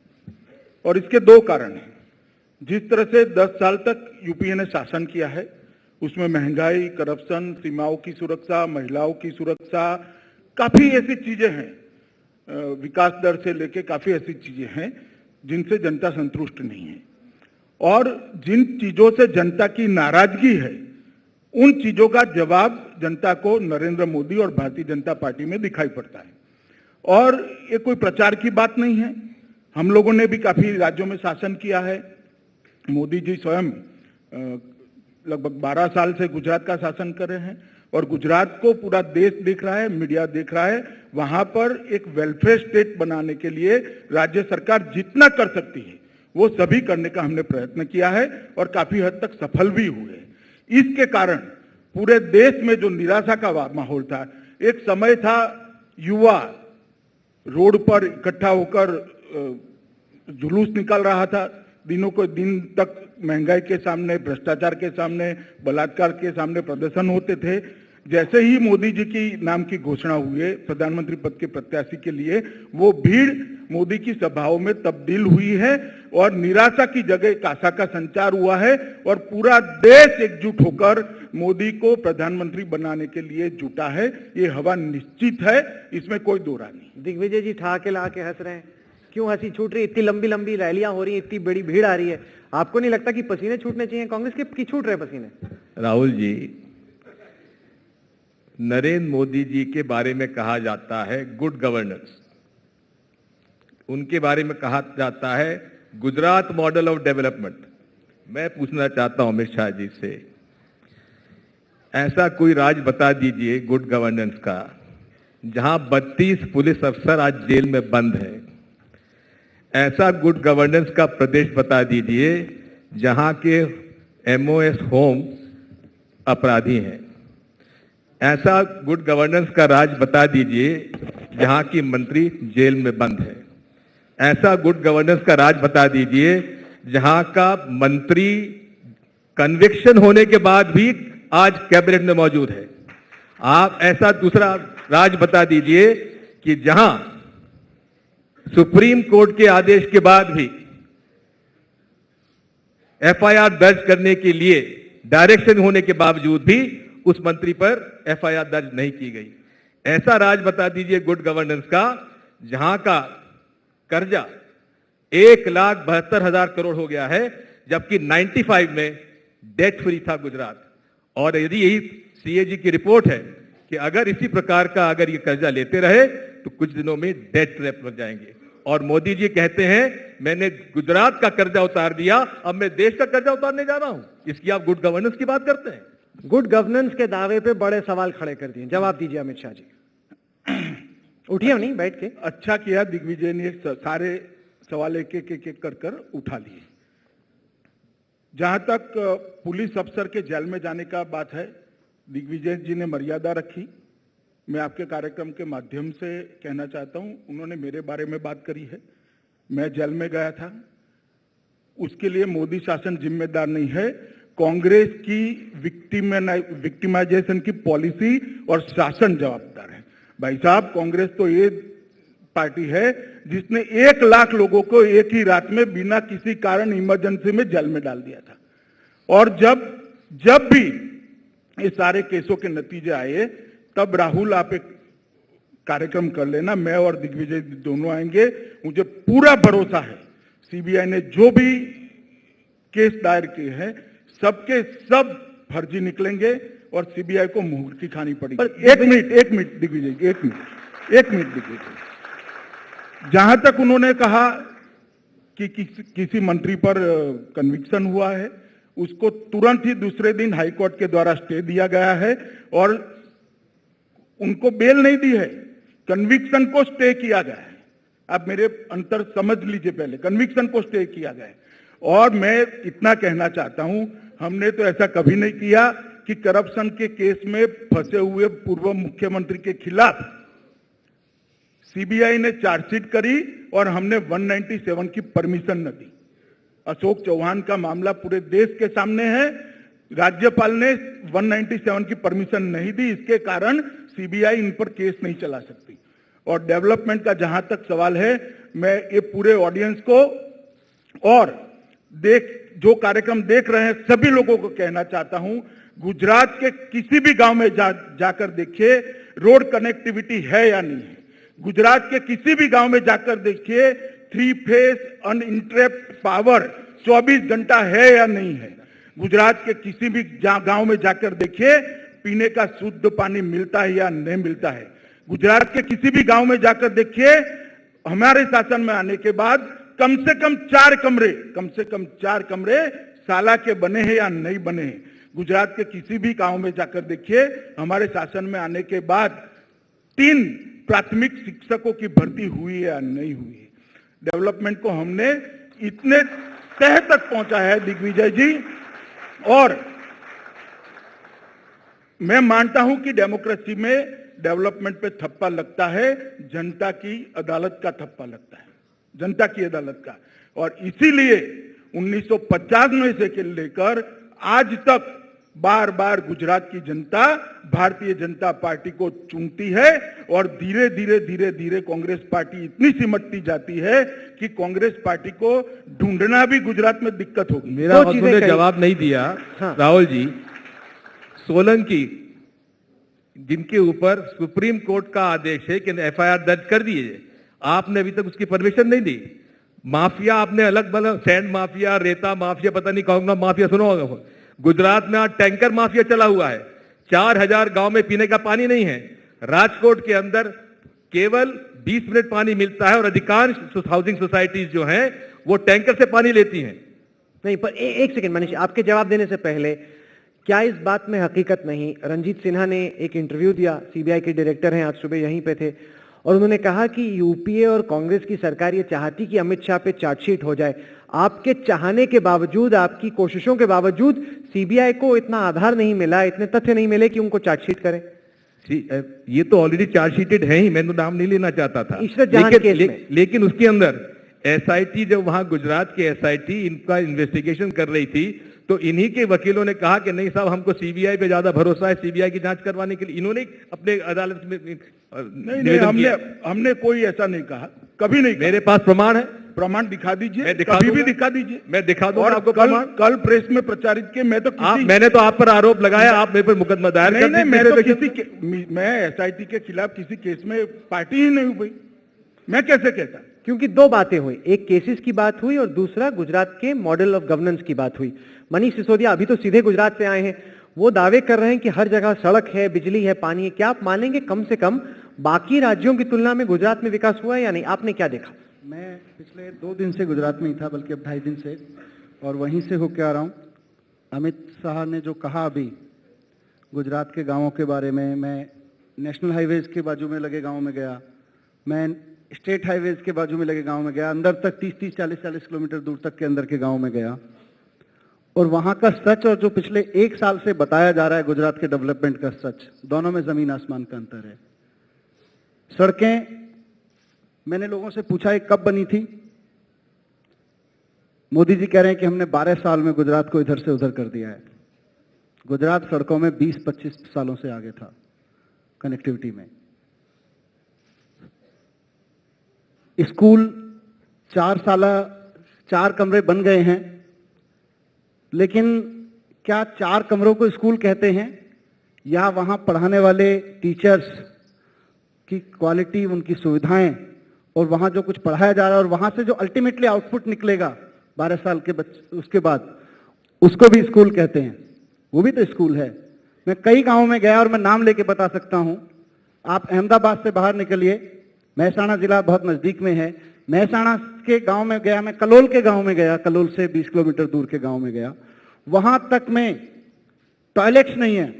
और इसके दो कारण हैं। जिस तरह से 10 साल तक यूपीए ने शासन किया है, उसमें महंगाई, करप्शन, सीमाओं की सुरक्षा, महिलाओं की सुरक्षा, काफी ऐसी चीजें हैं, विकास दर से लेके काफी ऐसी चीजें हैं जिनसे जनता संतुष्ट नहीं है। और जिन चीजों से जनता की नाराजगी है, उन चीजों का जवाब जनता को नरेंद्र मोदी और भारतीय जनता पार्टी में दिखाई पड़ता है। और ये कोई प्रचार की बात नहीं है, हम लोगों ने भी काफी राज्यों में शासन किया है। मोदी जी स्वयं लगभग 12 साल से गुजरात का शासन कर रहे हैं, और गुजरात को पूरा देश देख रहा है, मीडिया देख रहा है। वहां पर एक वेलफेयर स्टेट बनाने के लिए राज्य सरकार जितना कर सकती है वो सभी करने का हमने प्रयत्न किया है, और काफी हद तक सफल भी हुए। इसके कारण पूरे देश में जो निराशा का माहौल था, एक समय था युवा रोड पर इकट्ठा होकर जुलूस निकाल रहा था, दिनों को दिन तक महंगाई के सामने, भ्रष्टाचार के सामने, बलात्कार के सामने प्रदर्शन होते थे। जैसे ही मोदी जी की नाम की घोषणा हुई प्रधानमंत्री पद के प्रत्याशी के लिए, वो भीड़ मोदी की सभाओं में तब्दील हुई है और निराशा की जगह एक आशा का संचार हुआ है और पूरा देश एकजुट होकर मोदी को प्रधानमंत्री बनाने के लिए जुटा है। ये हवा निश्चित है, इसमें कोई दो राय नहीं। दिग्विजय जी ठा के ला के हंस रहे हैं, क्यों हंसी छूट रही? इतनी लंबी लंबी रैलियां हो रही हैं, इतनी बड़ी भीड़ आ रही है, आपको नहीं लगता कि पसीने छूटने चाहिए कांग्रेस के, कि छूट रहे पसीने? राहुल जी, नरेंद्र मोदी जी के बारे में कहा जाता है गुड गवर्नेंस, उनके बारे में कहा जाता है गुजरात मॉडल ऑफ डेवलपमेंट। मैं पूछना चाहता हूं अमित शाह जी से, ऐसा कोई राज्य बता दीजिए गुड गवर्नेंस का जहां 32 पुलिस अफसर आज जेल में बंद हैं। ऐसा गुड गवर्नेंस का प्रदेश बता दीजिए जहां के MOS होम अपराधी हैं। ऐसा गुड गवर्नेंस का राज्य बता दीजिए जहां की मंत्री जेल में बंद है। ऐसा गुड गवर्नेंस का राज्य बता दीजिए जहां का मंत्री कन्विक्शन होने के बाद भी आज कैबिनेट में मौजूद है। आप ऐसा दूसरा राज्य बता दीजिए कि जहां सुप्रीम कोर्ट के आदेश के बाद भी FIR दर्ज करने के लिए डायरेक्शन होने के बावजूद भी उस मंत्री पर FIR दर्ज नहीं की गई। ऐसा राज्य बता दीजिए गुड गवर्नेंस का जहां का कर्जा 1,72,000 करोड़ हो गया है, जबकि 95 में डेट फ्री था गुजरात। और यदि यही CAG की रिपोर्ट है कि अगर इसी प्रकार का अगर ये कर्जा लेते रहे तो कुछ दिनों में डेट ट्रैप लग जाएंगे। और मोदी जी कहते हैं मैंने गुजरात का कर्जा उतार दिया, अब मैं देश का कर्जा उतारने जा रहा हूं। इसकी आप गुड गवर्नेंस की बात करते हैं? गुड गवर्नेंस के दावे पे बड़े सवाल खड़े कर दिए, जवाब दीजिए अमित शाह जी। उठिए नहीं बैठ के। अच्छा किया दिग्विजय ने सारे सवाल एक एक कर उठा लिए। जहां तक पुलिस अफसर के जेल में जाने का बात है, दिग्विजय जी ने मर्यादा रखी। मैं आपके कार्यक्रम के माध्यम से कहना चाहता हूं, उन्होंने मेरे बारे में बात करी है, मैं जेल में गया था, उसके लिए मोदी शासन जिम्मेदार नहीं है। कांग्रेस की विक्टिमाइजेशन की पॉलिसी और शासन जवाबदार है। भाई साहब, कांग्रेस तो ये पार्टी है जिसने 1 लाख लोगों को एक ही रात में बिना किसी कारण इमरजेंसी में जेल में डाल दिया था। और जब भी ये सारे केसों के नतीजे आए, तब राहुल आप एक कार्यक्रम कर लेना, मैं और दिग्विजय दोनों आएंगे। मुझे पूरा भरोसा है CBI ने जो भी केस दायर किए हैं सबके सब फर्जी निकलेंगे और CBI को मुहर की खानी पड़ेगी। एक मिनट दिग्विजय, एक मिनट दिग्विजय। जहां तक उन्होंने कहा कि किसी मंत्री पर कन्विक्शन हुआ है, उसको तुरंत ही दूसरे दिन हाईकोर्ट के द्वारा स्टे दिया गया है और उनको बेल नहीं दी है, कन्विक्शन को स्टे किया गया है। आप मेरे अंतर समझ लीजिए, पहले कन्विक्शन को स्टे किया गया है। और मैं इतना कहना चाहता हूं, हमने तो ऐसा कभी नहीं किया कि करप्शन के केस में फंसे हुए पूर्व मुख्यमंत्री के खिलाफ CBI ने चार्जशीट करी और हमने 197 की परमिशन न दी। अशोक चौहान का मामला पूरे देश के सामने है, राज्यपाल ने 197 की परमिशन नहीं दी, इसके कारण CBI इन पर केस नहीं चला सकती। और डेवलपमेंट का जहां तक सवाल है, मैं ये पूरे ऑडियंस को और जो कार्यक्रम देख रहे हैं सभी लोगों को कहना चाहता हूं, गुजरात के किसी भी गांव में जाकर देखिए रोड कनेक्टिविटी है या नहीं है। गुजरात के किसी भी गांव में जाकर देखिए 3 फेज अनइंटरप्ट पावर 24 घंटा है या नहीं है। गुजरात के किसी भी गांव में जाकर देखिए पीने का शुद्ध पानी मिलता है या नहीं मिलता है। गुजरात के किसी भी गांव में जाकर देखिए हमारे शासन में आने के बाद कम से कम 4 कमरे साला के बने हैं या नहीं बने हैं। गुजरात के किसी भी गांव में जाकर देखिए हमारे शासन में आने के बाद 3 प्राथमिक शिक्षकों की भर्ती हुई है या नहीं हुई है। डेवलपमेंट को हमने इतने तह तक पहुंचा है दिग्विजय जी, और मैं मानता हूं कि डेमोक्रेसी में डेवलपमेंट पे थप्पा लगता है, जनता की अदालत का थप्पा लगता है। जनता की अदालत का। और इसीलिए 1995 से लेकर आज तक बार बार गुजरात की जनता भारतीय जनता पार्टी को चुनती है और धीरे धीरे कांग्रेस पार्टी इतनी सिमटती जाती है कि कांग्रेस पार्टी को ढूंढना भी गुजरात में दिक्कत होगी। मेरा उन्होंने जवाब नहीं दिया। हाँ। राहुल जी, सोलंकी जिनके ऊपर सुप्रीम कोर्ट का आदेश है कि एफआईआर दर्ज कर दीजिए, आपने अभी तक उसकी परमिशन नहीं दी। माफिया आपने अलग अलग, सैंड माफिया, रेता माफिया, पता नहीं कौन माफिया सुनो होगा। गुजरात में आज टैंकर माफिया चला हुआ है। 4000 गांव में पीने का पानी नहीं है। राजकोट के अंदर केवल 20 मिनट पानी मिलता है और अधिकांश हाउसिंग सोसाइटीज जो हैं वो टैंकर से पानी लेती हैं। नहीं, पर एक सेकंड मनीष, आपके जवाब देने से पहले क्या इस बात में हकीकत नहीं, रंजीत सिन्हा ने एक इंटरव्यू दिया, सीबीआई के डायरेक्टर हैं, आज सुबह यहीं पे थे, और उन्होंने कहा कि यूपीए और कांग्रेस की सरकार ये चाहती कि अमित शाह पे चार्जशीट हो जाए। आपके चाहने के बावजूद, आपकी कोशिशों के बावजूद सीबीआई को इतना आधार नहीं मिला, इतने तथ्य नहीं मिले कि उनको चार्जशीट करें। ये तो ऑलरेडी चार्जशीटेड है ही, मैं तो नाम नहीं लेना चाहता था। लेकिन उसके अंदर एसआईटी, जब वहां गुजरात की एसआईटी इनका इन्वेस्टिगेशन कर रही थी तो इन्हीं के वकीलों ने कहा कि नहीं साहब, हमको सीबीआई पे ज्यादा भरोसा है, सीबीआई की जांच करवाने के लिए इन्होंने अपने अदालत में नहीं, हमने कोई ऐसा नहीं कहा, कभी नहीं। मेरे पास प्रमाण है, प्रमाण दिखा दीजिए, कभी भी दिखा दीजिए, मैं दिखा दूंगा आपको प्रमाण। कल प्रेस में प्रचारित किए, मैं तो मैंने तो आप पर आरोप लगाया, आप मेरे पर मुकदमा दायर कर दिया। मैं एसआईटी के खिलाफ किसी केस में पार्टी ही नहीं हुई, मैं कैसे कहता? क्योंकि दो बातें हुई, एक केसेस की बात हुई और दूसरा गुजरात के मॉडल ऑफ गवर्नेंस की बात हुई। मनीष सिसोदिया अभी तो सीधे गुजरात से आए हैं, वो दावे कर रहे हैं कि हर जगह सड़क है, बिजली है, पानी है। क्या आप मानेंगे कम से कम बाकी राज्यों की तुलना में गुजरात में विकास हुआ है या नहीं? आपने क्या देखा? मैं पिछले 2 दिन से गुजरात में ही था, बल्कि अब 2.5 दिन से, और वहीं से होके आ रहा हूँ। अमित शाह ने जो कहा अभी गुजरात के गाँवों के बारे में, मैं नेशनल हाईवेज के बाजू में लगे गाँव में गया, मैं स्टेट हाईवेज के बाजू में लगे गांव में गया, अंदर तक 30-30, 40-40 किलोमीटर दूर तक के अंदर के गांव में गया, और वहां का सच और जो पिछले 1 साल से बताया जा रहा है गुजरात के डेवलपमेंट का सच, दोनों में जमीन आसमान का अंतर है। सड़कें, मैंने लोगों से पूछा ये कब बनी थी, मोदी जी कह रहे हैं कि हमने 12 साल में गुजरात को इधर से उधर कर दिया है। गुजरात सड़कों में 20-25 सालों से आगे था कनेक्टिविटी में। स्कूल 4 कमरे बन गए हैं, लेकिन क्या 4 कमरों को स्कूल कहते हैं या वहां पढ़ाने वाले टीचर्स की क्वालिटी, उनकी सुविधाएं और वहां जो कुछ पढ़ाया जा रहा है और वहां से जो अल्टीमेटली आउटपुट निकलेगा 12 साल के उसके बाद, उसको भी स्कूल कहते हैं? वो भी तो स्कूल है। मैं कई गांवों में गया और मैं नाम लेके बता सकता हूं। आप अहमदाबाद से बाहर निकलिए, महसाणा जिला बहुत नजदीक में है, महसाणा के गांव में गया, मैं कलोल के गांव में गया, कलोल से 20 किलोमीटर दूर के गांव में गया, वहां तक में टॉयलेट्स नहीं है।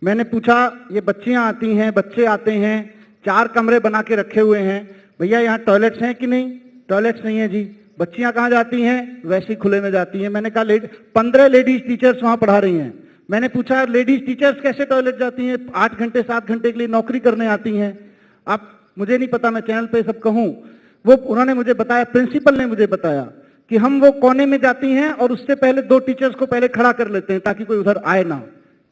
मैंने पूछा, ये बच्चियां आती हैं, बच्चे आते हैं, 4 कमरे बना के रखे हुए हैं, भैया यहाँ टॉयलेट्स हैं कि नहीं? टॉयलेट्स नहीं है जी। बच्चियां कहाँ जाती हैं? वैसे खुले में जाती हैं। मैंने कहा 15 लेडीज टीचर्स वहां पढ़ा रही हैं। मैंने पूछा लेडीज टीचर्स कैसे टॉयलेट जाती हैं? 8 घंटे 7 घंटे के लिए नौकरी करने आती हैं। आप, मुझे नहीं पता, मैं चैनल पे सब कहूं, वो उन्होंने मुझे बताया, प्रिंसिपल ने मुझे बताया कि हम वो कोने में जाती हैं और उससे पहले 2 टीचर्स को पहले खड़ा कर लेते हैं ताकि कोई उधर आए ना।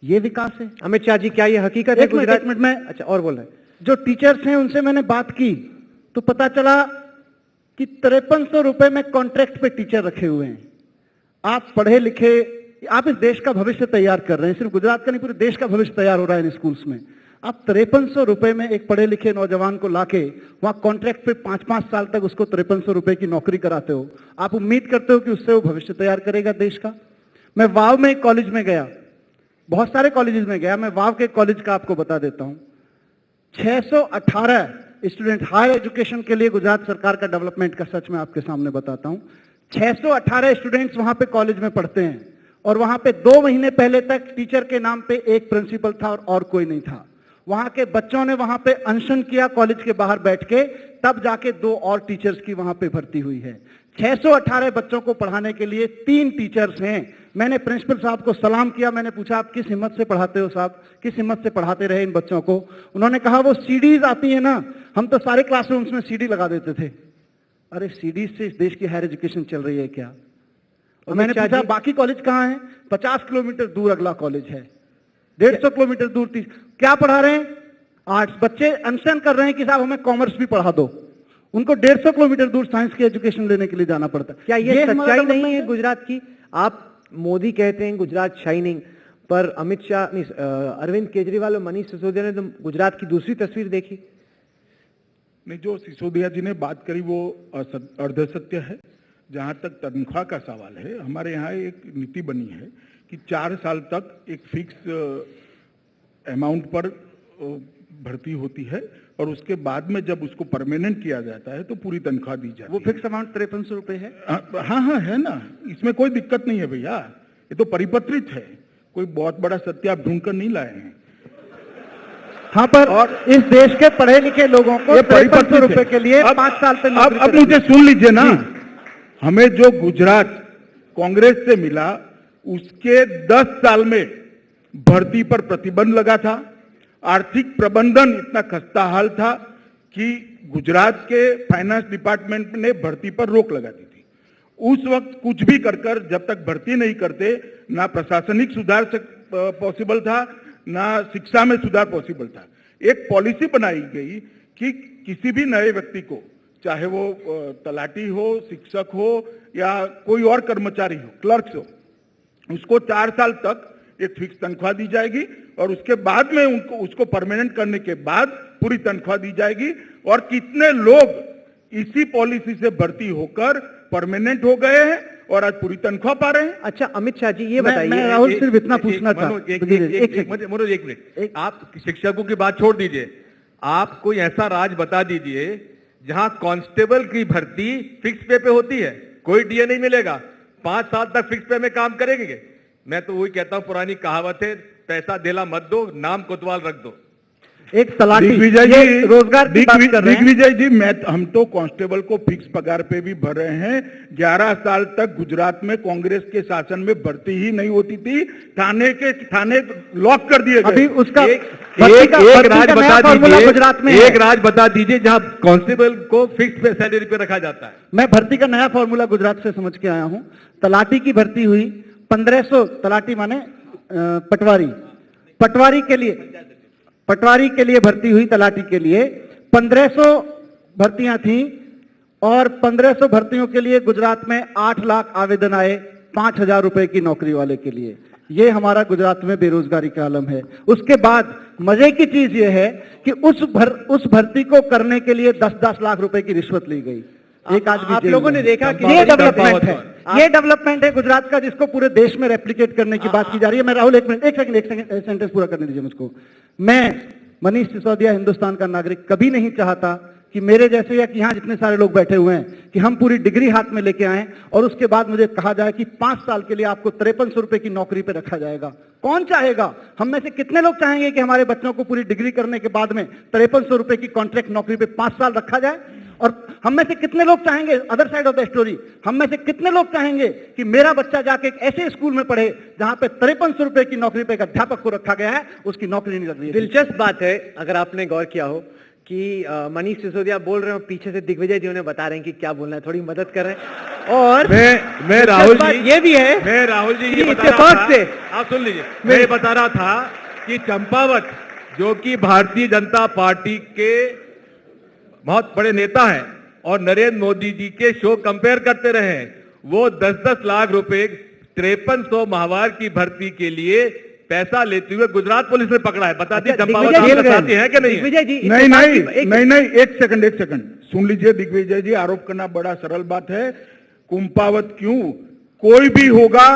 ये विकास है? अमित शाह जी, क्या ये हकीकत है? एक मिनट में, अच्छा और बोल रहे हैं, जो टीचर्स हैं उनसे मैंने बात की तो पता चला कि 5300 रुपए में कॉन्ट्रैक्ट पे टीचर रखे हुए हैं। आप पढ़े लिखे, आप इस देश का भविष्य तैयार कर रहे हैं, सिर्फ गुजरात का नहीं पूरे देश का भविष्य तैयार हो रहा है इन स्कूल्स में। आप 5300 रुपए में एक पढ़े लिखे नौजवान को लाके वहां कॉन्ट्रैक्ट पे 5-5 साल तक उसको 5300 रुपए की नौकरी कराते हो। आप उम्मीद करते हो कि उससे वो भविष्य तैयार करेगा देश का? मैं वाव में एक कॉलेज में गया, बहुत सारे कॉलेजेस में गया, मैं वाव के कॉलेज का आपको बता देता हूं। 618 स्टूडेंट, हायर एजुकेशन के लिए गुजरात सरकार का डेवलपमेंट का सच मैं आपके सामने बताता हूं। 618 स्टूडेंट्स वहां पे कॉलेज में पढ़ते हैं और वहां पे 2 महीने पहले तक टीचर के नाम पे एक प्रिंसिपल था और कोई नहीं था। वहां के बच्चों ने वहां पे अनशन किया कॉलेज के बाहर बैठ के, तब जाके 2 और टीचर्स की वहां पे भर्ती हुई है। 618 बच्चों को पढ़ाने के लिए 3 टीचर्स हैं। मैंने प्रिंसिपल साहब को सलाम किया, मैंने पूछा आप किस हिम्मत से पढ़ाते हो साहब, किस हिम्मत से पढ़ाते रहे इन बच्चों को? उन्होंने कहा वो सीडीज आती है ना, हम तो सारे क्लासरूम्स में सीडी लगा देते थे। अरे सीडी से इस देश की हायर एजुकेशन चल रही है क्या? और मैंने पूछा बाकी कॉलेज कहाँ हैं? 50 किलोमीटर दूर अगला कॉलेज है, 150 किलोमीटर दूर क्या पढ़ा रहे हैं? आर्ट्स। बच्चे अनशन कर रहे हैं कि साहब हमें कॉमर्स भी पढ़ा दो, उनको 150 किलोमीटर दूर साइंस की एजुकेशन लेने के लिए जाना पड़ता है। क्या ये सच्चाई नहीं है गुजरात की? आप मोदी कहते हैं गुजरात शाइनिंग, पर अमित शाह अरविंद केजरीवाल और मनीष सिसोदिया ने तो गुजरात की दूसरी तस्वीर देखी। नहीं, जो सिसोदिया जी ने बात करी वो अर्धसत्य है। जहां तक तनख्वाह का सवाल है, हमारे यहाँ एक नीति बनी है कि 4 साल तक एक फिक्स अमाउंट पर भर्ती होती है और उसके बाद में जब उसको परमानेंट किया जाता है तो पूरी तनख्वाह दी जाती है। वो फिक्स अमाउंट 5300 रुपए है। हाँ हाँ है ना, इसमें कोई दिक्कत नहीं है भैया, ये तो परिपत्रित है, कोई बहुत बड़ा सत्य आप ढूंढ कर नहीं लाए हैं। हाँ, पर और इस देश के पढ़े लिखे लोगों को 5300 रुपए के लिए 5 साल पे नौकरी। अब मुझे सुन लीजिए ना, हमें जो गुजरात कांग्रेस से मिला उसके 10 साल में भर्ती पर प्रतिबंध लगा था। आर्थिक प्रबंधन इतना खस्ता हाल था कि गुजरात के फाइनेंस डिपार्टमेंट ने भर्ती पर रोक लगा दी थी। उस वक्त कुछ भी कर जब तक भर्ती नहीं करते, ना प्रशासनिक सुधार पॉसिबल था, ना शिक्षा में सुधार पॉसिबल था। एक पॉलिसी बनाई गई कि किसी भी नए व्यक्ति को, चाहे वो तलाटी हो, शिक्षक हो या कोई और कर्मचारी हो, क्लर्क्स हो, उसको 4 साल तक एक फिक्स तनख्वाह दी जाएगी और उसके बाद में उसको परमानेंट करने के बाद पूरी तनख्वाह दी जाएगी। और कितने लोग इसी पॉलिसी से भर्ती होकर परमानेंट हो गए हैं और आज पूरी तनख्वाह पा रहे हैं। अच्छा अमित शाह जी ये बताइए, मैं राहुल सिर्फ इतना पूछना था। एक मिनट, आप शिक्षकों की बात छोड़ दीजिए, आप कोई ऐसा राज्य बता दीजिए जहां कांस्टेबल की भर्ती फिक्स पे पे होती है, कोई डीए नहीं मिलेगा, 5 साल तक फिक्स पे में काम करेंगे। मैं तो वही कहता हूं, पुरानी कहावत है, पैसा देला मत दो, नाम कोतवाल रख दो। एक तलाटी रोजगार की बात कर रहे हैं। दिग्विजय जी, हम तो कांस्टेबल को फिक्स पगार पे भी भर रहे हैं। 11 साल तक गुजरात में कांग्रेस के शासन में भर्ती ही नहीं होती थी, थाने लॉक कर दिए गए। अभी उसका एक राज्य बता दीजिए, गुजरात में एक राज्य बता दीजिए जहां कांस्टेबल को फिक्स सैलरी पे रखा जाता है। मैं भर्ती का नया फॉर्मूला गुजरात से समझ के आया हूं। तलाटी की भर्ती हुई 1500, तलाटी माने पटवारी के लिए भर्ती हुई, तलाटी के लिए 1500 भर्तियां थीं और 1500 भर्तियों के लिए गुजरात में 8 लाख आवेदन आए 5000 रुपए की नौकरी वाले के लिए। ये हमारा गुजरात में बेरोजगारी का आलम है। उसके बाद मजे की चीज ये है कि उस भर्ती को करने के लिए 10-10 लाख रुपए की रिश्वत ली गई। एक आदमी आप लोगों ने देखा कि ये डेवलपमेंट है गुजरात का, जिसको पूरे देश में रेप्लिकेट करने की बात की जा रही है। मैं राहुल एक सेकंड सेंटेंस पूरा करने दीजिए मुझको। मैं मनीष सिसोदिया हिंदुस्तान का नागरिक कभी नहीं चाहता कि मेरे जैसे या कि यहां जितने सारे लोग बैठे हुए हैं कि हम पूरी डिग्री हाथ में लेके आए और उसके बाद मुझे कहा जाए कि 5 साल के लिए आपको 5300 रुपए की नौकरी पे रखा जाएगा। कौन चाहेगा? हम में से कितने लोग चाहेंगे कि हमारे बच्चों को पूरी डिग्री करने के बाद में 5300 रुपए की कॉन्ट्रैक्ट नौकरी पे 5 साल रखा जाए? और हम में से कितने लोग चाहेंगे, other side of the story, हम में से कितने लोग चाहेंगे कि मेरा बच्चा जाके एक ऐसे स्कूल में पढ़े जहां पे 5300 रुपए की नौकरी पे एक अध्यापक को रखा गया है, उसकी नौकरी नहीं लग रही है। दिलचस्प बात है, अगर आपने गौर किया हो कि मनीष सिसोदिया बोल रहे हो, पीछे से दिग्विजय जी उन्हें बता रहे हैं कि क्या बोलना है, थोड़ी मदद कर रहे हैं। और मैं राहुल जी, ये भी है, मैं राहुल जी ये बता रहा था, आप सुन लीजिए, मैं बता रहा था कि चंपावत जो कि भारतीय जनता पार्टी के बहुत बड़े नेता हैं और नरेंद्र मोदी जी के शो कंपेयर करते रहे हैं, वो 10-10 लाख रुपए 5300 माहवार की भर्ती के लिए पैसा लेते हुए गुजरात पुलिस ने पकड़ा है। बताती चंपावत बताती है कि नहीं? नहीं, एक सेकंड सुन लीजिए दिग्विजय जी, आरोप करना बड़ा सरल बात है। कुंपावत क्यों, कोई भी होगा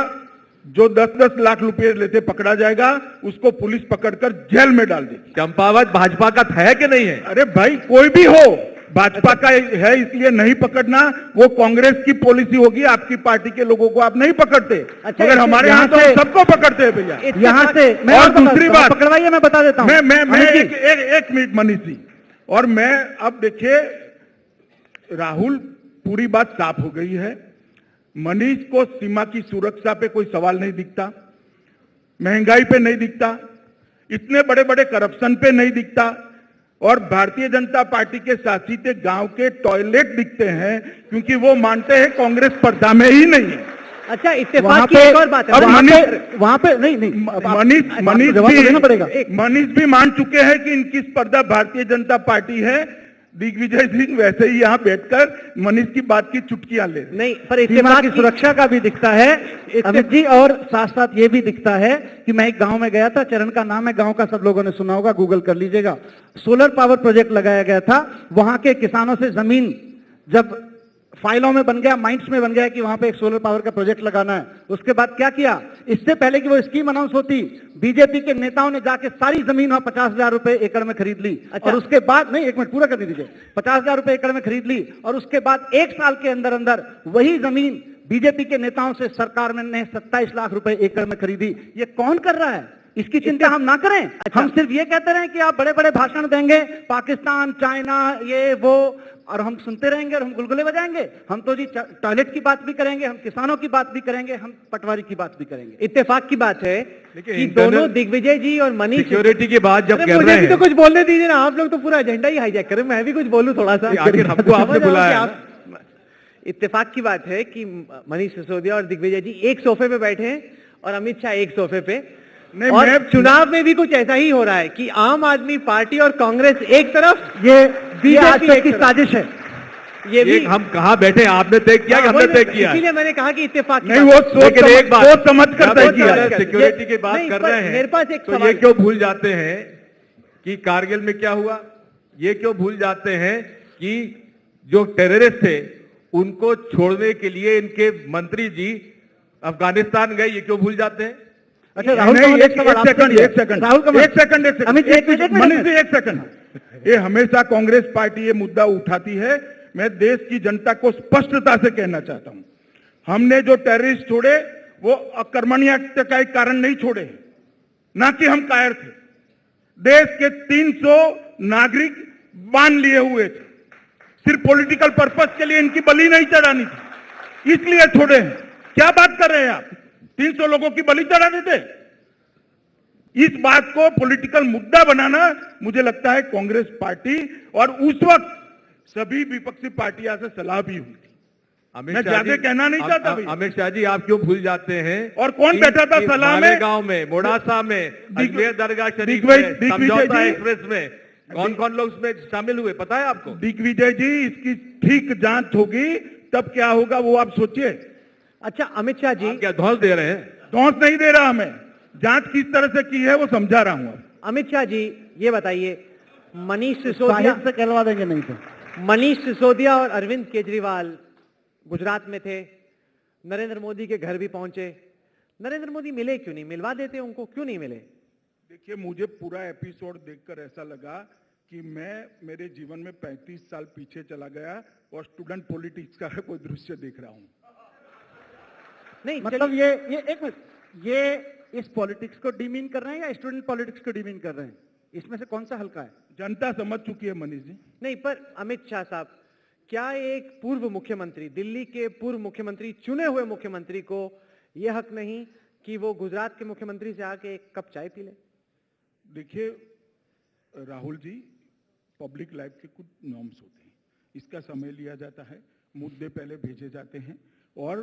जो 10-10 लाख रुपए लेते पकड़ा जाएगा, उसको पुलिस पकड़कर जेल में डाल देगी। चंपावत भाजपा का है कि नहीं है? अरे भाई कोई भी हो, भाजपा का है इसलिए नहीं पकड़ना, वो कांग्रेस की पॉलिसी होगी, आपकी पार्टी के लोगों को आप नहीं पकड़ते। अच्छा, अगर हमारे यहाँ तो सबको पकड़ते हैं भैया। यहाँ से और दूसरी बात पकड़वाइए, मैं बता देता हूँ। मैं एक मिनट मनीष जी, और मैं अब देखिए राहुल, पूरी बात साफ हो गई है। मनीष को सीमा की सुरक्षा पे कोई सवाल नहीं दिखता, महंगाई पे नहीं दिखता, इतने बड़े बड़े करप्शन पे नहीं दिखता, और भारतीय जनता पार्टी के शासित गांव के टॉयलेट दिखते हैं, क्योंकि वो मानते हैं कांग्रेस स्पर्धा में ही नहीं है। अच्छा, इत्तेफाक की एक और बात है, वहां पे नहीं मनीष भी मान चुके हैं कि इनकी स्पर्धा भारतीय जनता पार्टी है। दिग्विजय सिंह वैसे ही यहाँ बैठकर मनीष की बात की चुटकियां ले नहीं, पर सीमा की सुरक्षा का भी दिखता है अमित जी, और साथ साथ ये भी दिखता है कि मैं एक गांव में गया था, चरण का नाम है, गांव का सब लोगों ने सुना होगा, गूगल कर लीजिएगा। सोलर पावर प्रोजेक्ट लगाया गया था, वहां के किसानों से जमीन जब फाइलों में बन गया, माइंड्स में बन गया कि वहां पे एक सोलर पावर का प्रोजेक्ट लगाना है, उसके बाद क्या किया, इससे पहले कि वो स्कीम अनाउंस होती, बीजेपी के नेताओं ने जाके सारी जमीन वहां 50,000 रुपए एकड़ में खरीद ली। अच्छा। और उसके बाद, नहीं एक मिनट पूरा कर दीजिए, 50,000 रुपए एकड़ में खरीद ली, और उसके बाद एक साल के अंदर अंदर वही जमीन बीजेपी के नेताओं से सरकार ने 27 लाख रुपए एकड़ में खरीदी। ये कौन कर रहा है? इसकी चिंता हम ना करें। अच्छा। हम सिर्फ ये कहते रहे कि आप बड़े बड़े भाषण देंगे, पाकिस्तान, चाइना, ये वो, और हम सुनते रहेंगे और हम गुलगुले बजाएंगे। हम तो जी टॉयलेट की बात भी करेंगे, हम किसानों की बात भी करेंगे, हम पटवारी की बात भी करेंगे। इत्तेफाक की बात है कि दोनों दिग्विजय जी और मनीष सिक्योरिटी की बात जब कर रहे हैं, मुझे भी तो कुछ बोलने दीजिए ना, आप लोग तो पूरा एजेंडा ही हाईजैक करें, मैं भी कुछ बोलूं थोड़ा सा। आखिर हमको आपने बुलाया। इत्तेफाक की बात है कि मनीष सिसोदिया और दिग्विजय जी एक सोफे पे बैठे हैं और अमित शाह एक सोफे पे। नहीं, और चुनाव में भी कुछ ऐसा ही हो रहा है कि आम आदमी पार्टी और कांग्रेस एक तरफ, ये बीजेपी की साजिश है। ये भी हम कहाँ बैठे, आपने तय किया कि हमने तय किया? इसीलिए मैंने कहा कि इत्तेफाक नहीं, वो सोच समझ कर तय किया। सिक्योरिटी की बात कर रहे हैं, मेरे पास एक तो ये क्यों भूल जाते हैं कि कारगिल में क्या हुआ? ये क्यों भूल जाते हैं कि जो टेररिस्ट थे उनको छोड़ने के लिए इनके मंत्री जी अफगानिस्तान गए? ये क्यों भूल जाते हैं? अच्छा राहुल, एक सेकंड, ये हमेशा कांग्रेस पार्टी ये मुद्दा उठाती है। मैं देश की जनता को स्पष्टता से कहना चाहता हूं, हमने जो टेररिस्ट छोड़े वो अकर्मण्यता का एक कारण नहीं छोड़े, ना कि हम कायर थे। देश के 300 नागरिक बांध लिए हुए थे, सिर्फ पॉलिटिकल पर्पस के लिए इनकी बलि नहीं चढ़ानी थी, इसलिए छोड़े हैं। क्या बात कर रहे हैं आप? 300 लोगों की बलि चढ़ा देते? इस बात को पॉलिटिकल मुद्दा बनाना मुझे लगता है कांग्रेस पार्टी, और उस वक्त सभी विपक्षी पार्टियां से सलाह भी हुई थी। मैं ज्यादा कहना नहीं चाहता भाई। अमित शाह जी, आप क्यों भूल जाते हैं? और कौन बैठा था सलाह में? गांव में, मोड़ासा में, अजमेर दरगाह शरीफ में, समझौता एक्सप्रेस में, कौन कौन लोग उसमें शामिल हुए, पता है आपको? दिग्विजय जी, इसकी ठीक जांच होगी तब क्या होगा वो आप सोचिए। अच्छा अमित शाह जी, क्या धौंस दे रहे हैं? धौंस नहीं दे रहा, हमें जांच किस तरह से की है वो समझा रहा हूं। अमित शाह जी ये बताइए, मनीष सिसोदिया से कहलवा देंगे नहीं तो। मनीष सिसोदिया और अरविंद केजरीवाल गुजरात में थे, नरेंद्र मोदी के घर भी पहुंचे, नरेंद्र मोदी मिले क्यों नहीं? मिलवा देते उनको, क्यों नहीं मिले? देखिए, मुझे पूरा एपिसोड देखकर ऐसा लगा कि मैं मेरे जीवन में 35 साल पीछे चला गया और स्टूडेंट पॉलिटिक्स का कोई दृश्य देख रहा हूं। नहीं मतलब ये एक मिनट, ये इस पॉलिटिक्स को डिमीन कर रहे हैं या स्टूडेंट पॉलिटिक्स को डिमीन कर रहे हैं? इसमें से कौन सा हल्का है? जनता समझ चुकी है मनीष जी। नहीं, पर अमित शाह साहब, क्या एक पूर्व मुख्यमंत्री, दिल्ली के पूर्व मुख्यमंत्री, चुने हुए मुख्यमंत्री को यह हक नहीं कि वो गुजरात के मुख्यमंत्री से आके एक कप चाय पी ले? देखिए राहुल जी, पब्लिक लाइफ के कुछ नॉर्म्स होते हैं, इसका समय लिया जाता है, मुद्दे पहले भेजे जाते हैं, और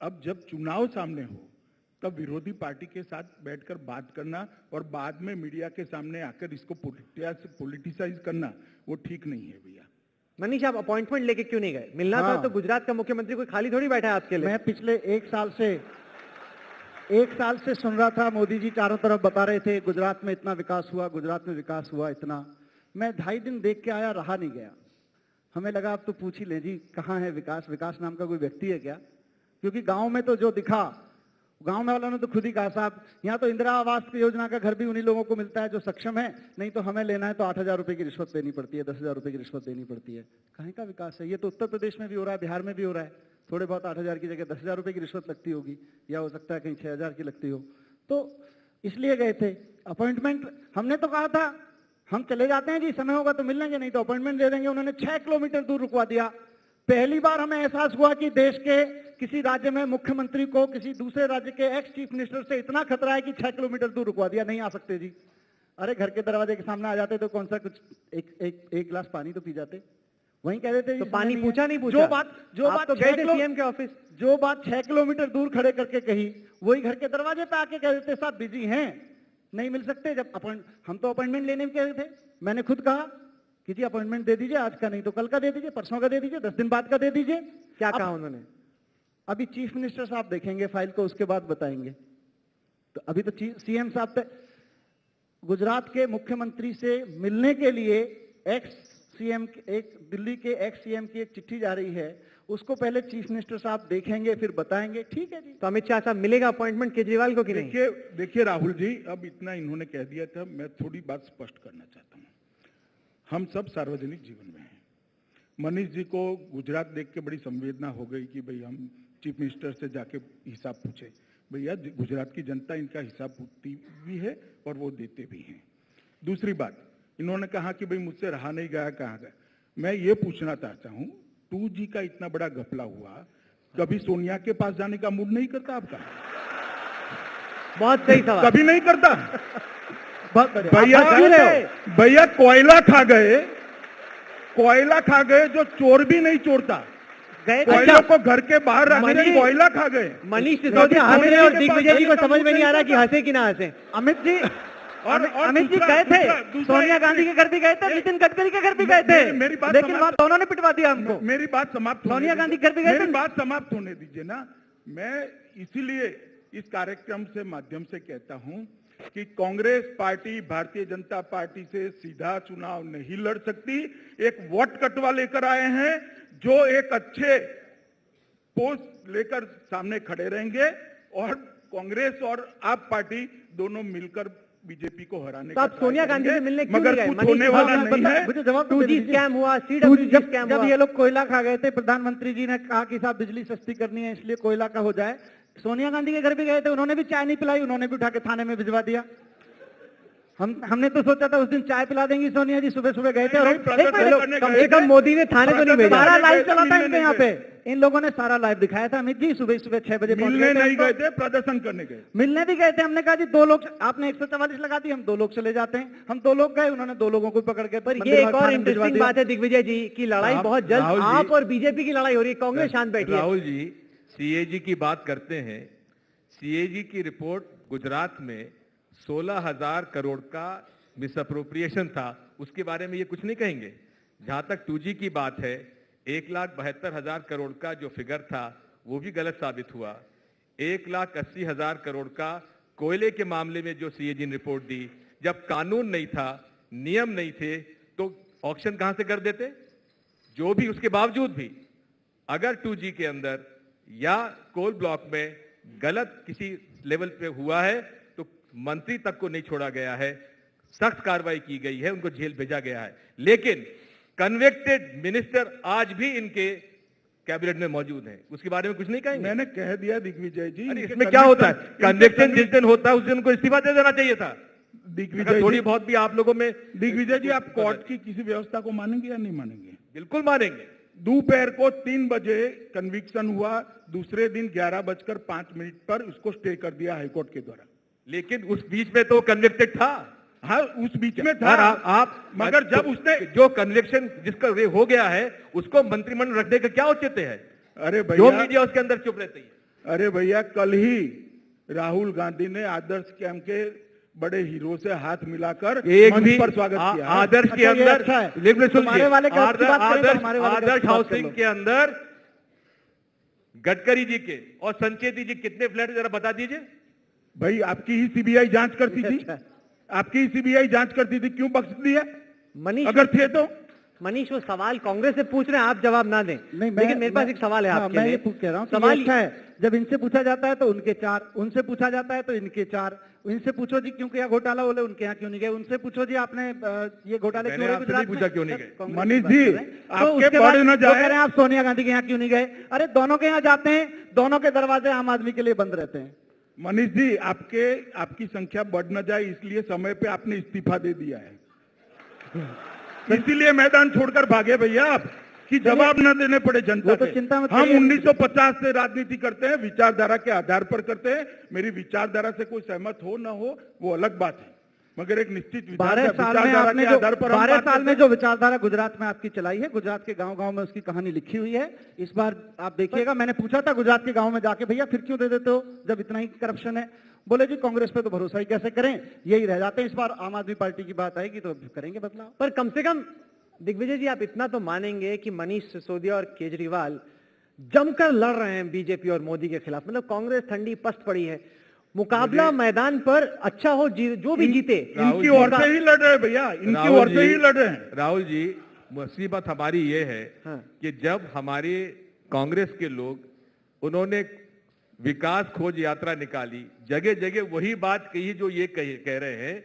अब जब चुनाव सामने हो तब विरोधी पार्टी के साथ बैठकर बात करना और बाद में मीडिया के सामने आकर इसको पॉलिटिसाइज करना वो ठीक नहीं है भैया। मनीष, आप अपॉइंटमेंट लेके क्यों नहीं गए? मिलना था तो गुजरात का मुख्यमंत्री कोई खाली थोड़ी बैठा है आपके लिए। मैं पिछले एक साल से सुन रहा था, मोदी जी चारों तरफ बता रहे थे गुजरात में इतना विकास हुआ, गुजरात में विकास हुआ इतना। मैं 2.5 दिन देख के आया, रहा नहीं गया। हमें लगा अब तो पूछ ही ले जी, कहाँ है विकास? विकास नाम का कोई व्यक्ति है क्या? क्योंकि गांव में तो जो दिखा, गांव में वालों ने तो खुद ही कहा साहब यहाँ तो इंदिरा आवास योजना का घर भी उन्हीं लोगों को मिलता है जो सक्षम है, नहीं तो हमें लेना है तो 8,000 रुपए की रिश्वत देनी पड़ती है, 10,000 रुपए की रिश्वत देनी पड़ती है। कहीं का विकास है? ये तो उत्तर प्रदेश में भी हो रहा है, बिहार में भी हो रहा है। थोड़े बहुत 8,000 की जगह 10,000 रुपए की रिश्वत लगती होगी, या हो सकता है कहीं 6,000 की लगती हो। तो इसलिए गए थे। अपॉइंटमेंट हमने तो कहा था हम चले जाते हैं जी, समय होगा तो मिल लेंगे, नहीं तो अपॉइंटमेंट दे देंगे। उन्होंने 6 किलोमीटर दूर रुकवा दिया। पहली बार हमें एहसास हुआ कि देश के किसी राज्य में मुख्यमंत्री को किसी दूसरे राज्य के एक्स चीफ मिनिस्टर से इतना खतरा है कि 6 किलोमीटर दूर रुकवा दिया, नहीं आ सकते जी। अरे घर के दरवाजे के सामने आ जाते तो कौन सा कुछ एक गिलास पानी तो पी जाते, वहीं कह देते तो पानी पूछा नहीं पूछा? जो बात तो गए थे सीएम के ऑफिस, जो बात 6 किलोमीटर दूर खड़े करके कही वही घर के दरवाजे पे आके कह देते साहब बिजी हैं, नहीं मिल सकते। जब हम तो अपॉइंटमेंट लेने में कह रहे थे, मैंने खुद कहा कि जी अपॉइंटमेंट दे दीजिए, आज का नहीं तो कल का दे दीजिए, परसों का दे दीजिए, 10 दिन बाद का दे दीजिए। क्या कहा उन्होंने? अभी चीफ मिनिस्टर साहब देखेंगे फाइल को, उसके बाद बताएंगे। तो अभी तो सीएम साहब पे गुजरात के मुख्यमंत्री से मिलने के लिए दिल्ली के एक्स सीएम की एक चिट्ठी जा रही है, उसको पहले चीफ मिनिस्टर साहब देखेंगे फिर बताएंगे। ठीक है जी। तो अमित शाह साहब मिलेगा अपॉइंटमेंट केजरीवाल को कि नहीं? देखिए राहुल जी, अब इतना इन्होंने कह दिया था, मैं थोड़ी बात स्पष्ट करना चाहता हूँ। हम सब सार्वजनिक जीवन में हैं। मनीष जी को गुजरात देख के बड़ी संवेदना हो गई कि भाई हम चीफ मिनिस्टर से जाके हिसाब पूछे। भैया गुजरात की जनता इनका हिसाब पूछती भी है और वो देते भी हैं। दूसरी बात, इन्होंने कहा कि भाई मुझसे रहा नहीं गया, कहाँ गया। मैं ये पूछना चाहता हूँ, 2G का इतना बड़ा घपला हुआ, कभी सोनिया के पास जाने का मूड नहीं करता आपका? बहुत सही सवाल। कभी नहीं करता? भैया कोयला खा गए जो चोर भी नहीं चोरता, कोयला को घर के बाहर रखने कोयला खा गए। मनीष सिसोदिया हंस रहे और दिग्विजय जी को समझ में नहीं आ रहा कि हंसे कि ना हंसे। अमित जी गए थे, सोनिया गांधी के घर भी गए थे, नितिन गडकरी के घर भी गए थे, लेकिन वहां दोनों ने पिटवा दिया हमको। मेरी बात समाप्त, सोनिया गांधी के घर भी गए थे, मेरी बात समाप्त होने दीजिए ना। मैं इसीलिए इस कार्यक्रम से माध्यम से कहता हूं कि कांग्रेस पार्टी भारतीय जनता पार्टी से सीधा चुनाव नहीं लड़ सकती। एक वोट कटवा लेकर आए हैं जो एक अच्छे पोस्ट लेकर सामने खड़े रहेंगे और कांग्रेस और आप पार्टी दोनों मिलकर बीजेपी को हराने का। आप सोनिया गांधी से मिलने क्यों मगर गए? कुछ होने वाला नहीं है। मुझे जवाब 2G स्कैम हुआ, CWG स्कैम हुआ। जब ये लोग कोयला खा गए थे, प्रधानमंत्री जी ने कहा कि साहब बिजली सस्ती करनी है इसलिए कोयला का हो जाए। सोनिया गांधी के घर भी गए थे, उन्होंने भी चाय नहीं पिलाई, उन्होंने भी उठा के थाने में भिजवा दिया। हमने तो सोचा था उस दिन चाय पिला देंगी सोनिया जी, सुबह सुबह गए थे और कम से कम मोदी ने थाने तो नहीं भेजा। सारा लाइव चला था इनके यहाँ पे, इन लोगों ने सारा लाइव दिखाया था। अमित जी सुबह 6 बजे मिलने नहीं गए थे, प्रदर्शन करने गए। मिलने भी गए थे, हमने कहा जी 2 लोग, आपने 144 लगा दी, हम 2 लोग चले जाते हैं। हम 2 लोग गए, उन्होंने 2 लोगों को पकड़ के। पर ये एक और इंटरेस्टिंग बात है दिग्विजय जी की लड़ाई बहुत जल्द आप और बीजेपी की लड़ाई हो रही है, कांग्रेस शांत बैठी है। राहुल जी सीएजी की बात करते हैं। सीएजी की रिपोर्ट गुजरात में 16,000 करोड़ का मिसअप्रोप्रिएशन था, उसके बारे में ये कुछ नहीं कहेंगे। जहां तक 2G की बात है, 1,72,000 करोड़ का जो फिगर था वो भी गलत साबित हुआ। 1,80,000 करोड़ का कोयले के मामले में जो सीएजी ने रिपोर्ट दी, जब कानून नहीं था, नियम नहीं थे, तो ऑक्शन कहां से कर देते? जो भी उसके बावजूद भी अगर 2G के अंदर या कोल ब्लॉक में गलत किसी लेवल पे हुआ है तो मंत्री तक को नहीं छोड़ा गया है, सख्त कार्रवाई की गई है, उनको जेल भेजा गया है। लेकिन कन्विक्टेड मिनिस्टर आज भी इनके कैबिनेट में मौजूद हैं, उसके बारे में कुछ नहीं कहेंगे? मैंने कह दिया दिग्विजय जी। इसमें क्या होता है? कन्विक्शन जिस दिन होता है उस दिन उनको इस्तीफा दे देना चाहिए था। दिग्विजय थोड़ी बहुत भी आप लोगों में। दिग्विजय जी, आप कोर्ट की किसी व्यवस्था को मानेंगे या नहीं मानेंगे? बिल्कुल मानेंगे। दोपहर को 3 बजे कन्विक्शन हुआ, दूसरे दिन 11:05 पर उसको स्टे कर दिया हाईकोर्ट के द्वारा। लेकिन उस बीच में तो कन्विक्टेड था। हाँ, उस बीच में था। आप मगर जब उसने जो कन्विक्शन जिसका हो गया है उसको मंत्रिमंडल रखने का क्या औचित्य है? अरे भैया, जो मीडिया उसके अंदर चुप रहती है। अरे भैया, कल ही राहुल गांधी ने आदर्श कैंप के बड़े हीरो से हाथ मिलाकर एक भी पर स्वागत किया। आदर्श के अंदर आदर्श हाउसिंग के अंदर गडकरी जी के और संचेती जी कितने फ्लैट जरा बता दीजिए। भाई आपकी ही सीबीआई जांच करती थी, आपकी ही सीबीआई जांच करती थी, क्यों बख्श दिया? मनीष अगर थे तो मनीष वो सवाल कांग्रेस से पूछ रहे हैं, आप जवाब ना दें। लेकिन मेरे पास एक सवाल है आपके लिए। मैं कह रहा हूँ सवाल अच्छा है, जब इनसे पूछा जाता है तो उनके 4, उनसे पूछा जाता है तो इनके 4। इनसे पूछो जी क्यों किया घोटाला, बोले उनके यहाँ क्यों नहीं गए। उनसे पूछो जी आपने ये घोटाले क्यों हुए गुजरात में, पूछा क्यों नहीं गए। मनीष जी आपके बारे में कह रहे हैं आप सोनिया गांधी के यहाँ क्यों नहीं गए। अरे दोनों के यहाँ जाते हैं, दोनों के दरवाजे आम आदमी के लिए बंद रहते हैं। मनीष जी, आपकी संख्या बढ़ न जाए इसलिए समय पे आपने इस्तीफा दे दिया है, इसीलिए मैदान छोड़कर भागे भैया आप, कि जवाब न देने पड़े जनता तो चिंता मत हम 1950 से राजनीति करते हैं, विचारधारा के आधार पर करते हैं। मेरी विचारधारा से कोई सहमत हो ना हो वो अलग बात है, मगर एक निश्चित 12 साल में आपने जो 12 साल में जो विचारधारा गुजरात में आपकी चलाई है, गुजरात के गांव-गांव में उसकी कहानी लिखी हुई है। इस बार आप देखिएगा, मैंने पूछा था गुजरात के गांव में जाके, भैया फिर क्यों दे देते हो जब इतना ही करप्शन है? बोले जी कांग्रेस पे तो भरोसा ही कैसे करें, यही रह जाते हैं। इस बार आम आदमी पार्टी की बात आएगी तो करेंगे बदलाव। पर कम से कम दिग्विजय जी, आप इतना तो मानेंगे कि मनीष सिसोदिया और केजरीवाल जमकर लड़ रहे हैं बीजेपी और मोदी के खिलाफ। मतलब कांग्रेस ठंडी पस्त पड़ी है, मुकाबला मैदान पर अच्छा हो, जो भी जीते इनकी ओर से ही लड़ रहे हैं भैया, इनकी ओर से ही लड़ रहे हैं। राहुल जी, मुसीबत हमारी ये है कि जब हमारे कांग्रेस के लोग उन्होंने विकास खोज यात्रा निकाली, जगह जगह वही बात कही जो ये कह रहे हैं,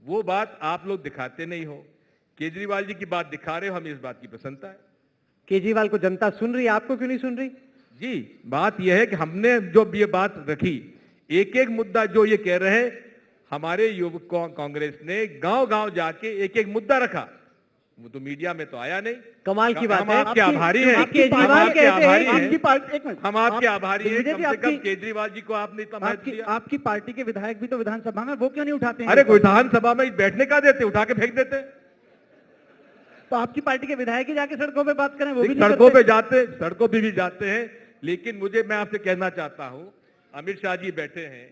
वो बात आप लोग दिखाते नहीं हो। केजरीवाल जी की बात दिखा रहे हो, हमें इस बात की प्रसन्नता है। केजरीवाल को जनता सुन रही है, आपको क्यों नहीं सुन रही? जी, बात यह है कि हमने जो ये बात रखी, एक एक मुद्दा जो ये कह रहे हैं, हमारे युवक कांग्रेस ने गांव गांव जाके एक एक मुद्दा रखा, वो तो मीडिया में तो आया नहीं। कमाल की बात है। हम आपके आभारी हैं, केजरीवाल कहते हैं हम आपके आभारी हैं। कम से कम केजरीवाल जी को आपने इतना महत्व दिया। आपकी पार्टी के विधायक भी तो विधानसभा में, वो क्यों नहीं उठाते हैं? अरे विधानसभा में बैठने का देते, उठा के फेंक देते। तो आपकी पार्टी के विधायक ही जाके सड़कों पे बात करें, वो भी सड़कों पे जाते, सड़कों पे भी जाते हैं। लेकिन मैं आपसे कहना चाहता हूं, अमित शाह जी बैठे हैं,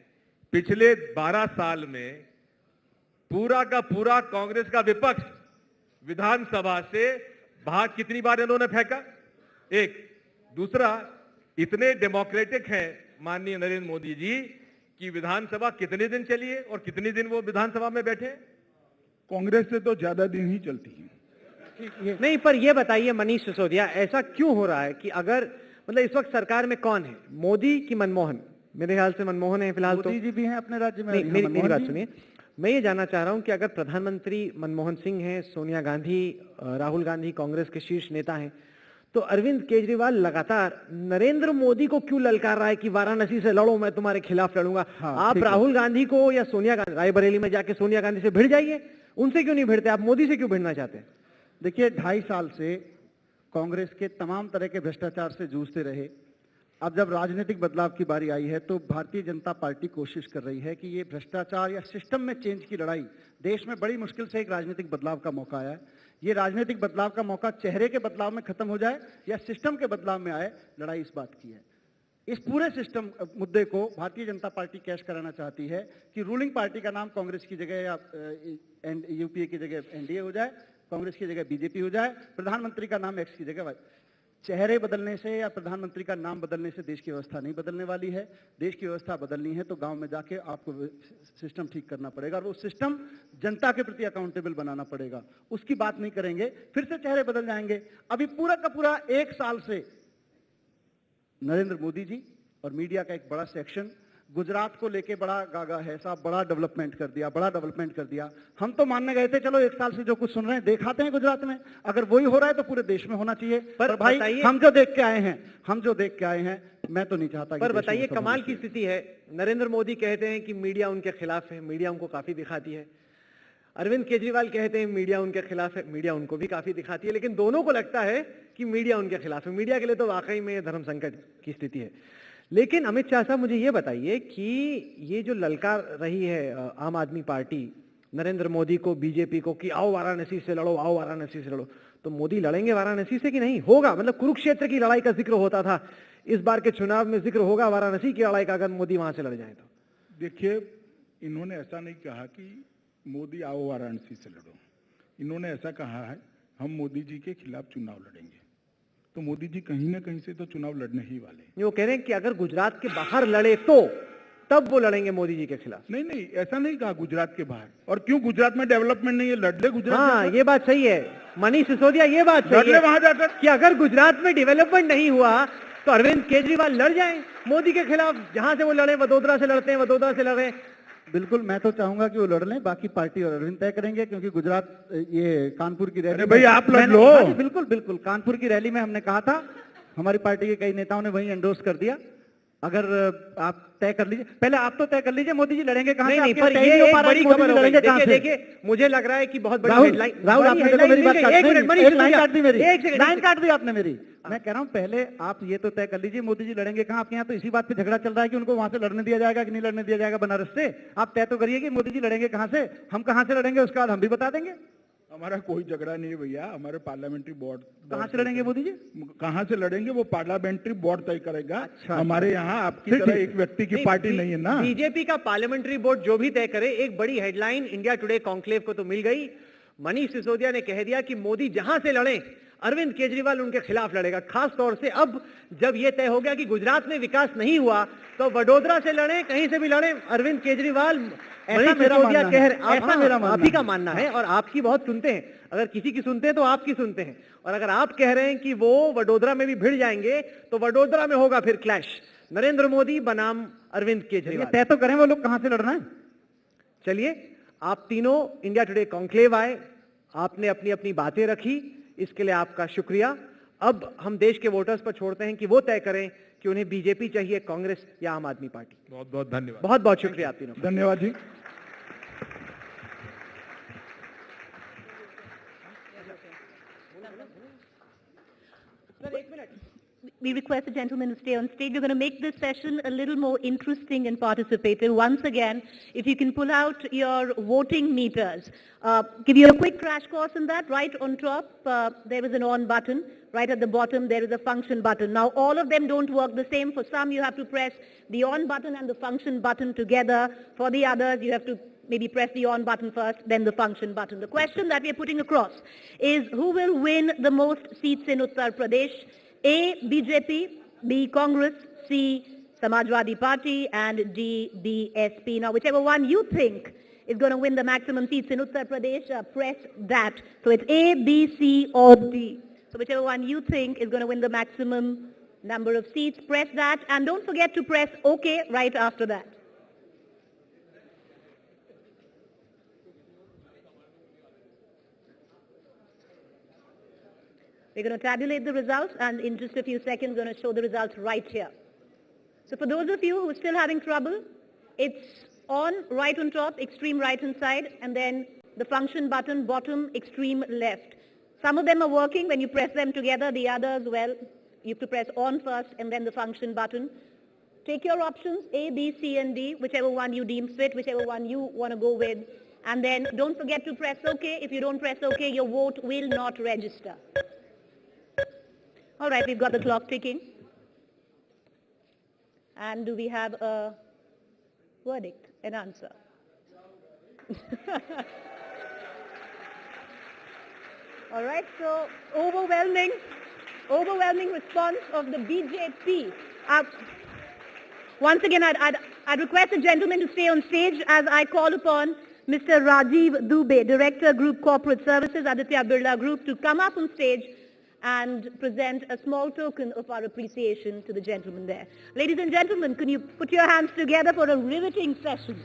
पिछले 12 साल में पूरा का पूरा कांग्रेस का विपक्ष विधानसभा से बाहर कितनी बार इन्होंने फेंका? एक। दूसरा, इतने डेमोक्रेटिक हैं माननीय नरेंद्र मोदी जी कि विधानसभा कितने दिन चली है और कितने दिन वो विधानसभा में बैठे? कांग्रेस से तो ज्यादा दिन ही चलती है। नहीं, पर ये बताइए मनीष सिसोदिया, ऐसा क्यों हो रहा है कि अगर मतलब इस वक्त सरकार में कौन है, मोदी की मनमोहन? मेरे ख्याल से मनमोहन है फिलहाल। तो मोदी जी भी हैं अपने राज्य में। मेरी बात सुनिए, मैं ये जानना चाह रहा हूं कि अगर प्रधानमंत्री मनमोहन सिंह हैं, सोनिया गांधी, राहुल गांधी कांग्रेस के शीर्ष नेता हैं, तो अरविंद केजरीवाल लगातार नरेंद्र मोदी को क्यों ललकार रहा है कि वाराणसी से लड़ो, मैं तुम्हारे खिलाफ लड़ूंगा? आप राहुल गांधी को या सोनिया गांधी, रायबरेली में जाके सोनिया गांधी से भिड़ जाइए, उनसे क्यों नहीं भिड़ते? आप मोदी से क्यों भिड़ना चाहते हैं? देखिए, 2.5 साल से कांग्रेस के तमाम तरह के भ्रष्टाचार से जूझते रहे। अब जब राजनीतिक बदलाव की बारी आई है तो भारतीय जनता पार्टी कोशिश कर रही है कि ये भ्रष्टाचार या सिस्टम में चेंज की लड़ाई, देश में बड़ी मुश्किल से एक राजनीतिक बदलाव का मौका आया है, ये राजनीतिक बदलाव का मौका चेहरे के बदलाव में खत्म हो जाए या सिस्टम के बदलाव में आए, लड़ाई इस बात की है। इस पूरे सिस्टम मुद्दे को भारतीय जनता पार्टी कैश कराना चाहती है कि रूलिंग पार्टी का नाम कांग्रेस की जगह या यूपीए की जगह एनडीए हो जाए, कांग्रेस की जगह बीजेपी हो जाए, प्रधानमंत्री का नाम एक्स की जगह वाई। चेहरे बदलने से या प्रधानमंत्री का नाम बदलने से देश की व्यवस्था नहीं बदलने वाली है। देश की व्यवस्था बदलनी है तो गांव में जाके आपको सिस्टम ठीक करना पड़ेगा और वो सिस्टम जनता के प्रति अकाउंटेबल बनाना पड़ेगा। उसकी बात नहीं करेंगे, फिर से चेहरे बदल जाएंगे। अभी पूरा का पूरा 1 साल से नरेंद्र मोदी जी और मीडिया का एक बड़ा सेक्शन गुजरात को लेके बड़ा गागा है, साहब बड़ा डेवलपमेंट कर दिया, बड़ा डेवलपमेंट कर दिया। हम तो मानने गए थे चलो 1 साल से जो कुछ सुन रहे हैं दिखाते हैं गुजरात में, अगर वही हो रहा है तो पूरे देश में होना चाहिए। पर भाई हम जो देख के आए हैं, मैं तो नहीं चाहता। पर बताइए, कमाल की स्थिति है, नरेंद्र मोदी कहते हैं कि मीडिया उनके खिलाफ है, मीडिया उनको काफी दिखाती है। अरविंद केजरीवाल कहते हैं मीडिया उनके खिलाफ है, मीडिया उनको भी काफी दिखाती है। लेकिन दोनों को लगता है कि मीडिया उनके खिलाफ है। मीडिया के लिए तो वाकई में धर्म संकट की स्थिति है। लेकिन अमित शाह साहब, मुझे ये बताइए कि ये जो ललकार रही है आम आदमी पार्टी नरेंद्र मोदी को, बीजेपी को कि आओ वाराणसी से लड़ो, आओ वाराणसी से लड़ो, तो मोदी लड़ेंगे वाराणसी से कि नहीं? होगा? मतलब कुरुक्षेत्र की लड़ाई का जिक्र होता था, इस बार के चुनाव में जिक्र होगा वाराणसी की लड़ाई का अगर मोदी वहां से लड़ जाए तो? देखिए, इन्होंने ऐसा नहीं कहा कि मोदी आओ वाराणसी से लड़ो। इन्होंने ऐसा कहा है हम मोदी जी के खिलाफ चुनाव लड़ेंगे। तो मोदी जी कहीं ना कहीं से तो चुनाव लड़ने ही वाले हैं। वो कह रहे हैं कि अगर गुजरात के बाहर लड़े तो तब वो लड़ेंगे मोदी जी के खिलाफ। नहीं, ऐसा नहीं कहा गुजरात के बाहर। और क्यों गुजरात में डेवलपमेंट नहीं है? लड़ ले गुजरात। हाँ, ये बात सही है मनीष सिसोदिया, ये बात सही है वहां जाकर कि अगर गुजरात में डेवलपमेंट नहीं हुआ तो अरविंद केजरीवाल लड़ जाए मोदी के खिलाफ। जहां से वो लड़े, वडोदरा से लड़ते हैं, वडोदरा से लड़े। बिल्कुल, मैं तो चाहूंगा कि वो लड़ लें, बाकी पार्टी और अरविंद तय करेंगे, क्योंकि गुजरात ये कानपुर की रैली। भाई आप लड़ लो। बिल्कुल, कानपुर की रैली में हमने कहा था, हमारी पार्टी के कई नेताओं ने वही एंडोर्स कर दिया अगर आप तय कर लीजिए, पहले आप तो तय कर लीजिए मोदी जी लड़ेंगे कहां से। नहीं, पर ये एक बड़ी खबर हो गई। देखिए, मुझे लग रहा है कि बहुत बड़ी हेडलाइन। राहुल, आपने देखो मेरी बात काट दी, लाइन काट दी मेरी, एक सेकंड, लाइन काट दी आपने मेरी। मैं कह रहा हूं पहले आप ये तो तय कर लीजिए मोदी जी लड़ेंगे कहां। आपके यहाँ तो इसी बात पे झगड़ा चल रहा है कि उनको वहां से लड़ने दिया जाएगा कि नहीं लड़ने दिया जाएगा बनारस से। आप तय तो करिए कि मोदी जी लड़ेंगे कहां से, हम कहां से लड़ेंगे, उसके बाद हम भी बता देंगे। हमारा कोई झगड़ा नहीं है भैया, हमारे पार्लियामेंट्री बोर्ड कहां से लड़ेंगे मोदी जी, कहां से लड़ेंगे वो पार्लियामेंट्री बोर्ड तय करेगा। हमारे यहाँ आपकी तरह एक व्यक्ति की पार्टी नहीं है ना। बीजेपी का पार्लियामेंट्री बोर्ड जो भी तय करे। एक बड़ी हेडलाइन इंडिया टुडे कॉन्क्लेव को तो मिल गई। मनीष सिसोदिया ने कह दिया कि मोदी जहां से लड़े अरविंद केजरीवाल उनके खिलाफ लड़ेगा। खास तौर से अब जब यह तय हो गया कि गुजरात में विकास नहीं हुआ तो वडोदरा से लड़े, कहीं से भी लड़े, अरविंद केजरीवाल। ऐसा मेरा आप ही का मानना है और आपकी बहुत सुनते हैं। अगर किसी की सुनते हैं तो आपकी सुनते हैं। और अगर आप कह रहे हैं कि वो वडोदरा में भी भिड़ जाएंगे तो वडोदरा में होगा फिर क्लैश। नरेंद्र मोदी बनाम अरविंद केजरीवाल। तय तो करें वो लोग कहां से लड़ रहे हैं। चलिए, आप तीनों इंडिया टुडे कॉन्क्लेव आए, आपने अपनी अपनी बातें रखी, इसके लिए आपका शुक्रिया। अब हम देश के वोटर्स पर छोड़ते हैं कि वो तय करें कि उन्हें बीजेपी चाहिए, कांग्रेस या आम आदमी पार्टी। बहुत बहुत धन्यवाद। बहुत बहुत शुक्रिया आप तीनों। धन्यवाद जी। We request the gentleman to stay on stage. We're going to make this session a little more interesting and participative. Once again, if you can pull out your voting meters. Give you a quick crash course in that. Right on top, there is an on button. Right at the bottom, there is a function button. Now, all of them don't work the same. For some, you have to press the on button and the function button together. For the others, you have to maybe press the on button first, then the function button. The question that we are putting across is who will win the most seats in Uttar Pradesh? A, BJP, B, Congress, C, Samajwadi Party, and D, BSP. Now, whichever one you think is going to win the maximum seats in Uttar Pradesh, press that. So it's A, B, C, or D. So whichever one you think is going to win the maximum number of seats, press that. And don't forget to press OK right after that. We're going to tabulate the results, and in just a few seconds, going to show the results right here. So for those of you who are still having trouble, it's on right on top, extreme right hand side, and then the function button, bottom, extreme left. Some of them are working when you press them together. The others, well, you have to press on first and then the function button. Take your options, A, B, C, and D, whichever one you deem fit, whichever one you want to go with. And then don't forget to press OK. If you don't press OK, your vote will not register. All right, we've got the clock ticking. And do we have a verdict, an answer? All right, so overwhelming response of the BJP. Once again, I'd request the gentleman to stay on stage as I call upon Mr. Rajiv Dubey, Director, Group Corporate Services, Aditya Birla Group, to come up on stage and present a small token of our appreciation to the gentleman there. Ladies and gentlemen, can you put your hands together for a riveting session?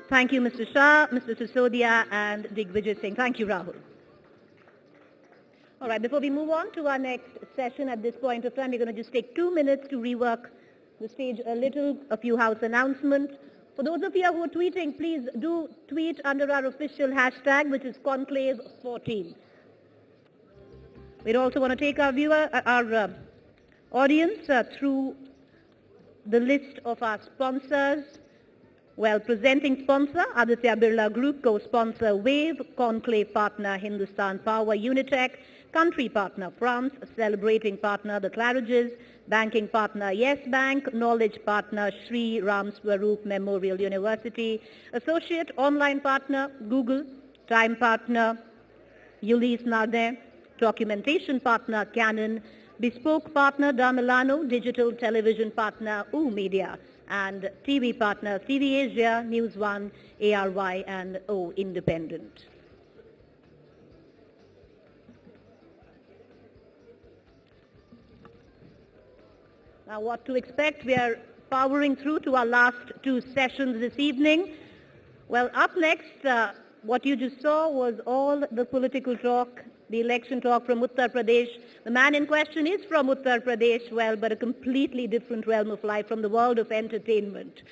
Thank you, Mr. Shah, Mr. Sisodia, and Digvijay Singh. Thank you, Rahul. All right, before we move on to our next session at this point of time, we're going to just take 2 minutes to rework the stage a little, a few house announcements. For those of you who are tweeting, please do tweet under our official hashtag, which is Conclave14. We'd also want to take our audience through the list of our sponsors. Well, presenting sponsor, Aditya Birla Group, co-sponsor Wave, Conclave partner, Hindustan Power, Unitech, country partner, France, celebrating partner, the Claridges, banking partner, Yes Bank, knowledge partner, Sri Ram Swaroop Memorial University, associate online partner, Google, time partner, Ulysse Nardin, documentation partner, Canon, bespoke partner, Damilano, digital television partner, Media, and TV partner, TV Asia, News One, ARY, and O Independent. Now, what to expect? We are powering through to our last two sessions this evening. Well, up next, what you just saw was all the political talk, the election talk from Uttar Pradesh. The man in question is from Uttar Pradesh, well, but a completely different realm of life, from the world of entertainment.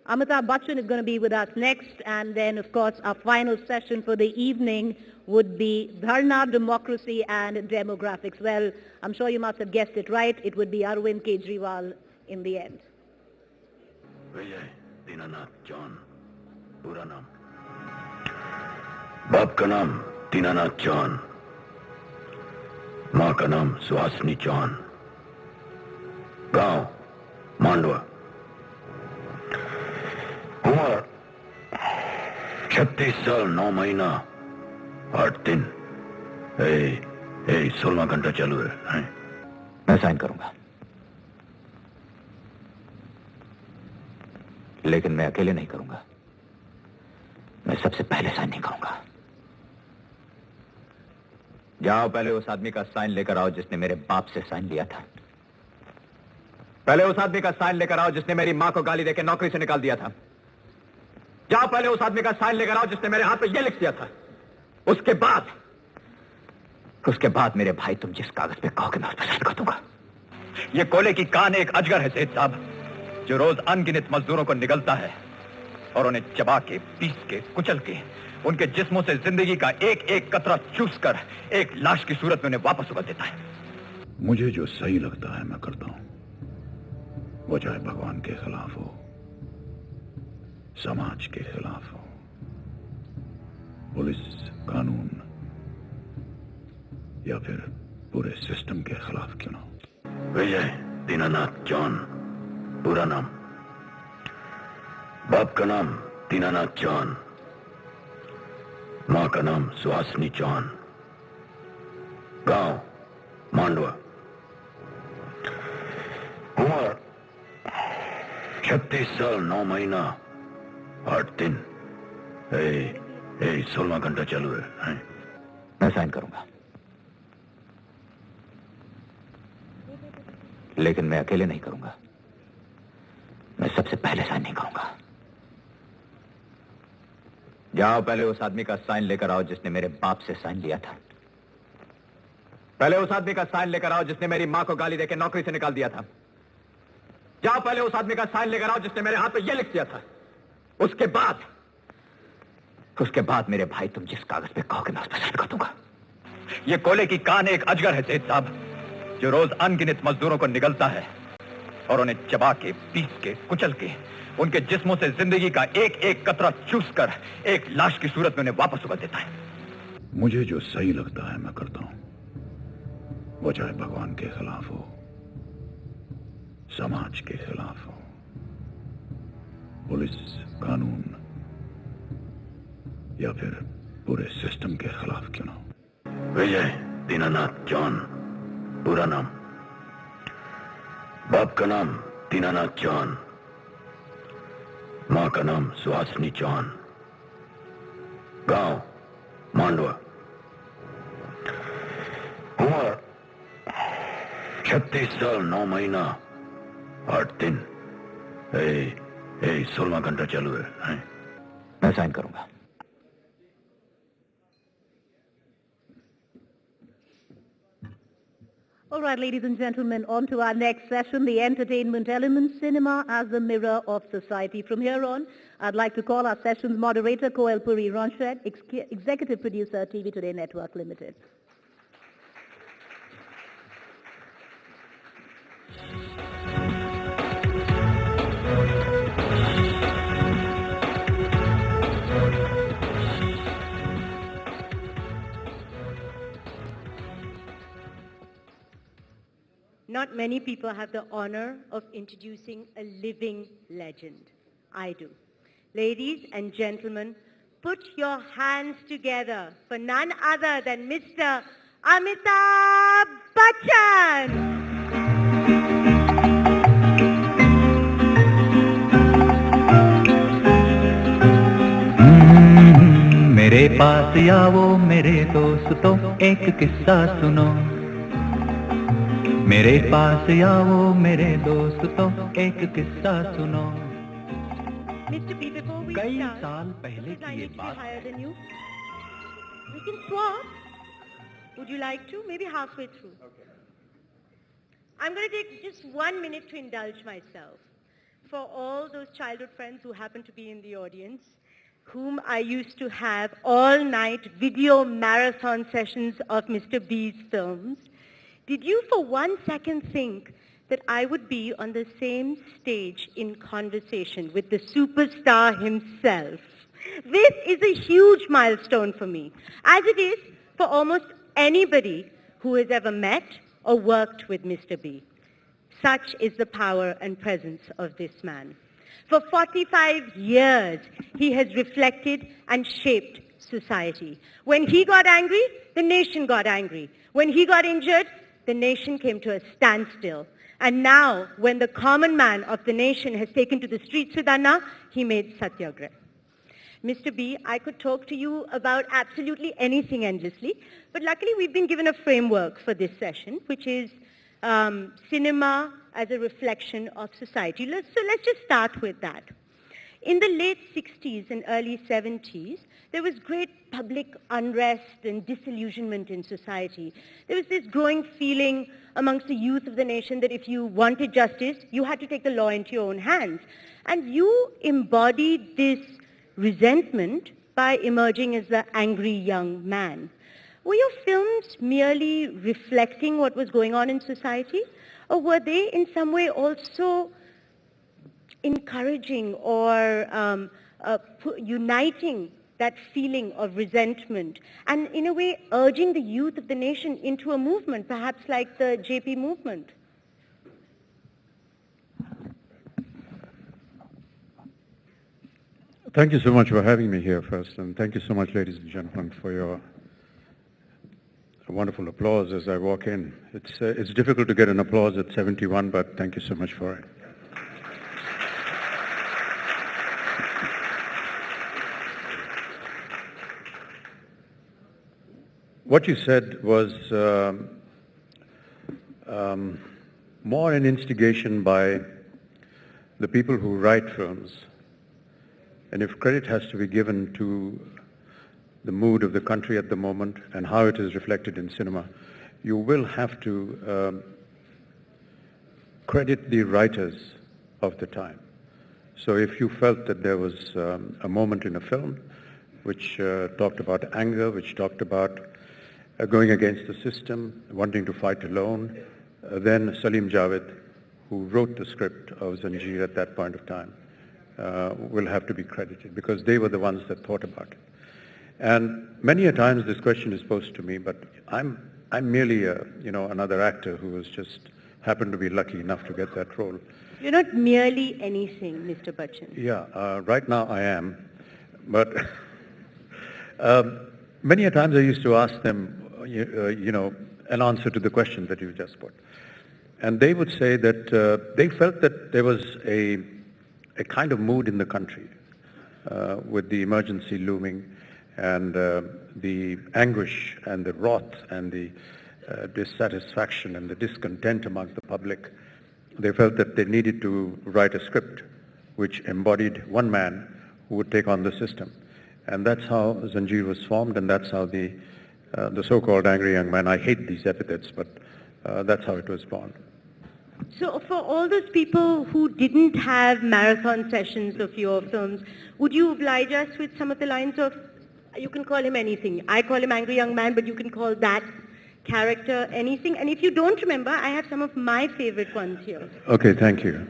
Amitabh Bachchan is going to be with us next, and then, of course, our final session for the evening would be Dharna, Democracy and Demographics. Well, I'm sure you must have guessed it right. It would be Arvind Kejriwal in the end. Vijay Dinanath John, पूरा नाम बाप का नाम Dinanath John, माँ का नाम Suhasini John, गांव मांडवा, उम्र 36 साल 9 महीना 8 दिन। 16 घंटा चालू है। मैं साइन करूंगा, लेकिन मैं अकेले नहीं करूंगा। मैं सबसे पहले साइन नहीं करूंगा। जाओ पहले उस आदमी का साइन लेकर आओ जिसने मेरे बाप से साइन लिया था। पहले उस आदमी का साइन लेकर आओ जिसने मेरी मां को गाली देकर नौकरी से निकाल दिया था। जाओ पहले उस आदमी का साइन लेकर आओ जिसने मेरे हाथ पे ये लिख दिया था। उसके बाद मेरे भाई, तुम जिस कागज पे कहोगे मैं उस पर साइन कर दूंगा। ये कोले की कान एक अजगर है सेठ साहब, जो रोज अनगिनत मजदूरों को निगलता है और उन्हें चबा के, पीस के, कुचल के, उनके जिस्मों से जिंदगी का एक एक कतरा चूस कर एक लाश की सूरत में उन्हें वापस उगल देता है। मुझे जो सही लगता है मैं करता हूं, वो चाहे भगवान के खिलाफ हो, समाज के खिलाफ हो, पुलिस, कानून या फिर पूरे सिस्टम के खिलाफ क्यों ना हो। विजय दीनानाथ जॉन, पूरा नाम बाप का नाम दीनानाथ जॉन, मां का नाम सुहासिनी जॉन, गांव मांडवा, उम्र 36 साल 9 महीना 8 दिन। 16 घंटा चालू है। मैं साइन करूंगा, लेकिन मैं अकेले नहीं करूंगा। मैं सबसे पहले साइन नहीं करूंगा। जाओ पहले उस आदमी का साइन लेकर आओ जिसने मेरे बाप से साइन लिया था। पहले उस आदमी का साइन लेकर आओ जिसने मेरी मां को गाली देकर नौकरी से निकाल दिया था। जाओ पहले उस आदमी का साइन लेकर आओ जिसने मेरे हाथ पे ये लिख दिया था। उसके बाद मेरे भाई, तुम जिस कागज पे कहोगे मैं उस पर साइन कर दूंगा। ये कोले की कान एक अजगर है सेठ साहब, जो रोज अनगिनत मजदूरों को निगलता है और उन्हें चबा के, पीस के, कुचल के, उनके जिस्मों से जिंदगी का एक एक कतरा चूस कर एक लाश की सूरत में उन्हें वापस उगल देता है। मुझे जो सही लगता है मैं करता हूं, वो चाहे भगवान के खिलाफ हो, समाज के खिलाफ हो, पुलिस, कानून या फिर पूरे सिस्टम के खिलाफ क्यों ना हो। विजय दीनानाथ जॉन, पूरा नाम बाप का नाम दीनानाथ जॉन, मां का नाम सुहासिनी जॉन, गांव मांडवा, उम्र 36 साल 9 महीना 8 दिन। 16 घंटा चालू है। मैं साइन करूंगा। All right, ladies and gentlemen, on to our next session, the entertainment element, cinema as the mirror of society. From here on, I'd like to call our session's moderator, Koel Puri Ronshed, executive producer, TV Today Network Limited. Not many people have the honor of introducing a living legend. I do. Ladies and gentlemen, put your hands together for none other than Mr. Amitabh Bachchan. मेरे पास आओ मेरे दोस्तों, एक किस्सा सुनो। मेरे पास आओ मेरे दोस्तों एक किस्सा सुनो। Mr. B, before we कई start, साल पहले because I की ये need to be बात higher than you. We can swap. Would you like to? Maybe halfway through. Okay. I'm going to take just 1 minute to indulge myself. For all those childhood friends who happen to be in the audience, whom I used to have all-night video marathon sessions of Mr. B's films, did you for 1 second think that I would be on the same stage in conversation with the superstar himself? This is a huge milestone for me, as it is for almost anybody who has ever met or worked with Mr. B. Such is the power and presence of this man. For 45 years, he has reflected and shaped society. When he got angry, the nation got angry. When he got injured, the nation came to a standstill. And now, when the common man of the nation has taken to the streets with Anna, he made Satyagraha. Mr. B, I could talk to you about absolutely anything endlessly, but luckily we've been given a framework for this session, which is cinema as a reflection of society. So let's just start with that. In the late 60s and early 70s, there was great public unrest and disillusionment in society. There was this growing feeling amongst the youth of the nation that if you wanted justice, you had to take the law into your own hands. And you embodied this resentment by emerging as the angry young man. Were your films merely reflecting what was going on in society, or were they in some way also encouraging or uniting that feeling of resentment and in a way urging the youth of the nation into a movement, perhaps like the JP movement? Thank you so much for having me here first, and thank you so much, ladies and gentlemen, for your wonderful applause as I walk in. It's difficult to get an applause at 71, but thank you so much for it. What you said was more an instigation by the people who write films. And if credit has to be given to the mood of the country at the moment and how it is reflected in cinema, you will have to credit the writers of the time. So if you felt that there was a moment in a film which talked about anger, which talked about going against the system, wanting to fight alone, then Salim Javed, who wrote the script of Zanjeer at that point of time, will have to be credited because they were the ones that thought about it. And many a times this question is posed to me, but I'm merely another actor who has just happened to be lucky enough to get that role. You're not merely anything, Mr. Bachchan. Yeah, right now I am, but many a times I used to ask them, an answer to the question that you just put, and they would say that they felt that there was a kind of mood in the country with the emergency looming and the anguish and the wrath and the dissatisfaction and the discontent among the public. They felt that they needed to write a script which embodied one man who would take on the system. And that's how Zanjeer was formed, and that's how the so-called angry young man, I hate these epithets, but that's how it was born. So for all those people who didn't have marathon sessions of your films, would you oblige us with some of the lines of, you can call him anything. I call him angry young man, but you can call that character anything. And if you don't remember, I have some of my favorite ones here. Okay, thank you.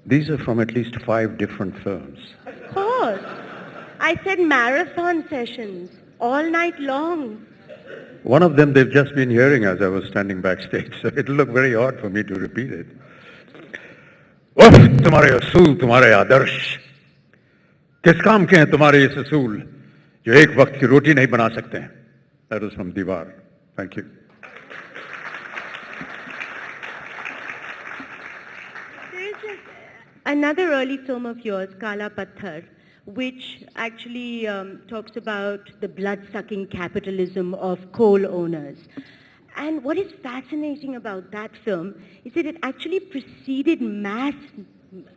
These are from at least 5 different films. Of course. I said marathon sessions, all night long. One of them they've just been hearing as I was standing backstage, so it'll look very odd for me to repeat it. उफ, तुम्हारे असूल, तुम्हारे आदर्श, किस काम के हैं तुम्हारे ये असूल जो एक वक्त की रोटी नहीं बना सकते हैं? That was from Diwar. Thank you. There is another early film of yours, Kala Patthar, which actually talks about the blood-sucking capitalism of coal owners. And what is fascinating about that film is that it actually preceded mass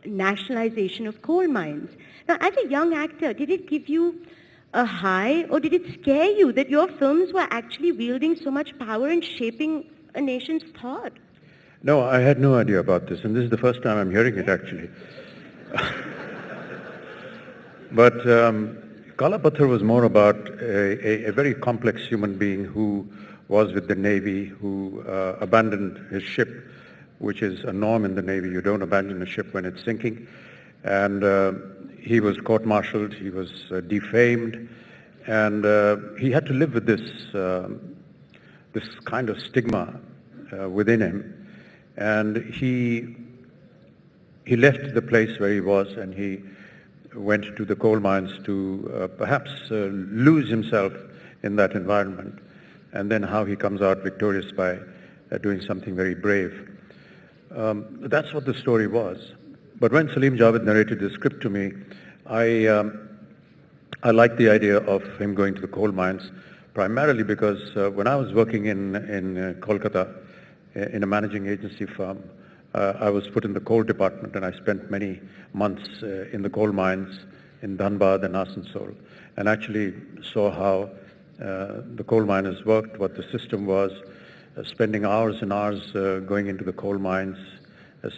nationalization of coal mines. Now, as a young actor, did it give you a high, or did it scare you that your films were actually wielding so much power and shaping a nation's thought? No, I had no idea about this, and this is the first time I'm hearing it, actually. But Kala Patthar was more about a very complex human being who was with the Navy, who abandoned his ship, which is a norm in the Navy. You don't abandon a ship when it's sinking. And he was court-martialed, he was defamed, and he had to live with this kind of stigma within him. And he left the place where he was, and he went to the coal mines to perhaps lose himself in that environment. And then how he comes out victorious by doing something very brave. That's what the story was. But when Salim Javed narrated the script to me, I liked the idea of him going to the coal mines, primarily because when I was working in Kolkata, in a managing agency firm, I was put in the coal department, and I spent many months in the coal mines in Dhanbad and Asansol, and actually saw how the coal miners worked, what the system was, spending hours and hours going into the coal mines,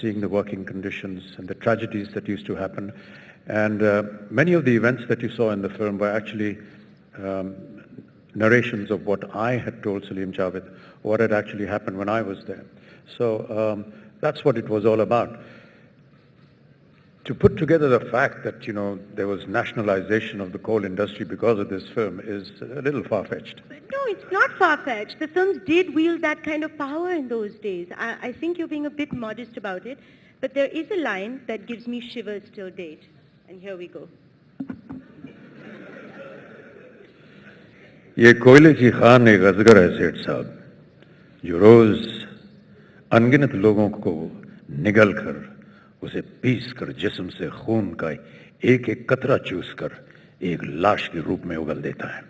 seeing the working conditions and the tragedies that used to happen. And many of the events that you saw in the film were actually narrations of what I had told Salim Javed, what had actually happened when I was there. So that's what it was all about. To put together the fact that, you know, there was nationalization of the coal industry because of this film is a little far-fetched. No, it's not far-fetched. The films did wield that kind of power in those days. I think you're being a bit modest about it, but there is a line that gives me shivers till date. And here we go. ये कोयले की खान एक अजगर है सेठ साहब, जो रोज अनगिनत लोगों को निगल कर, उसे पीस कर जिस्म से खून का एक एक कतरा चूस कर एक लाश के रूप में उगल देता है.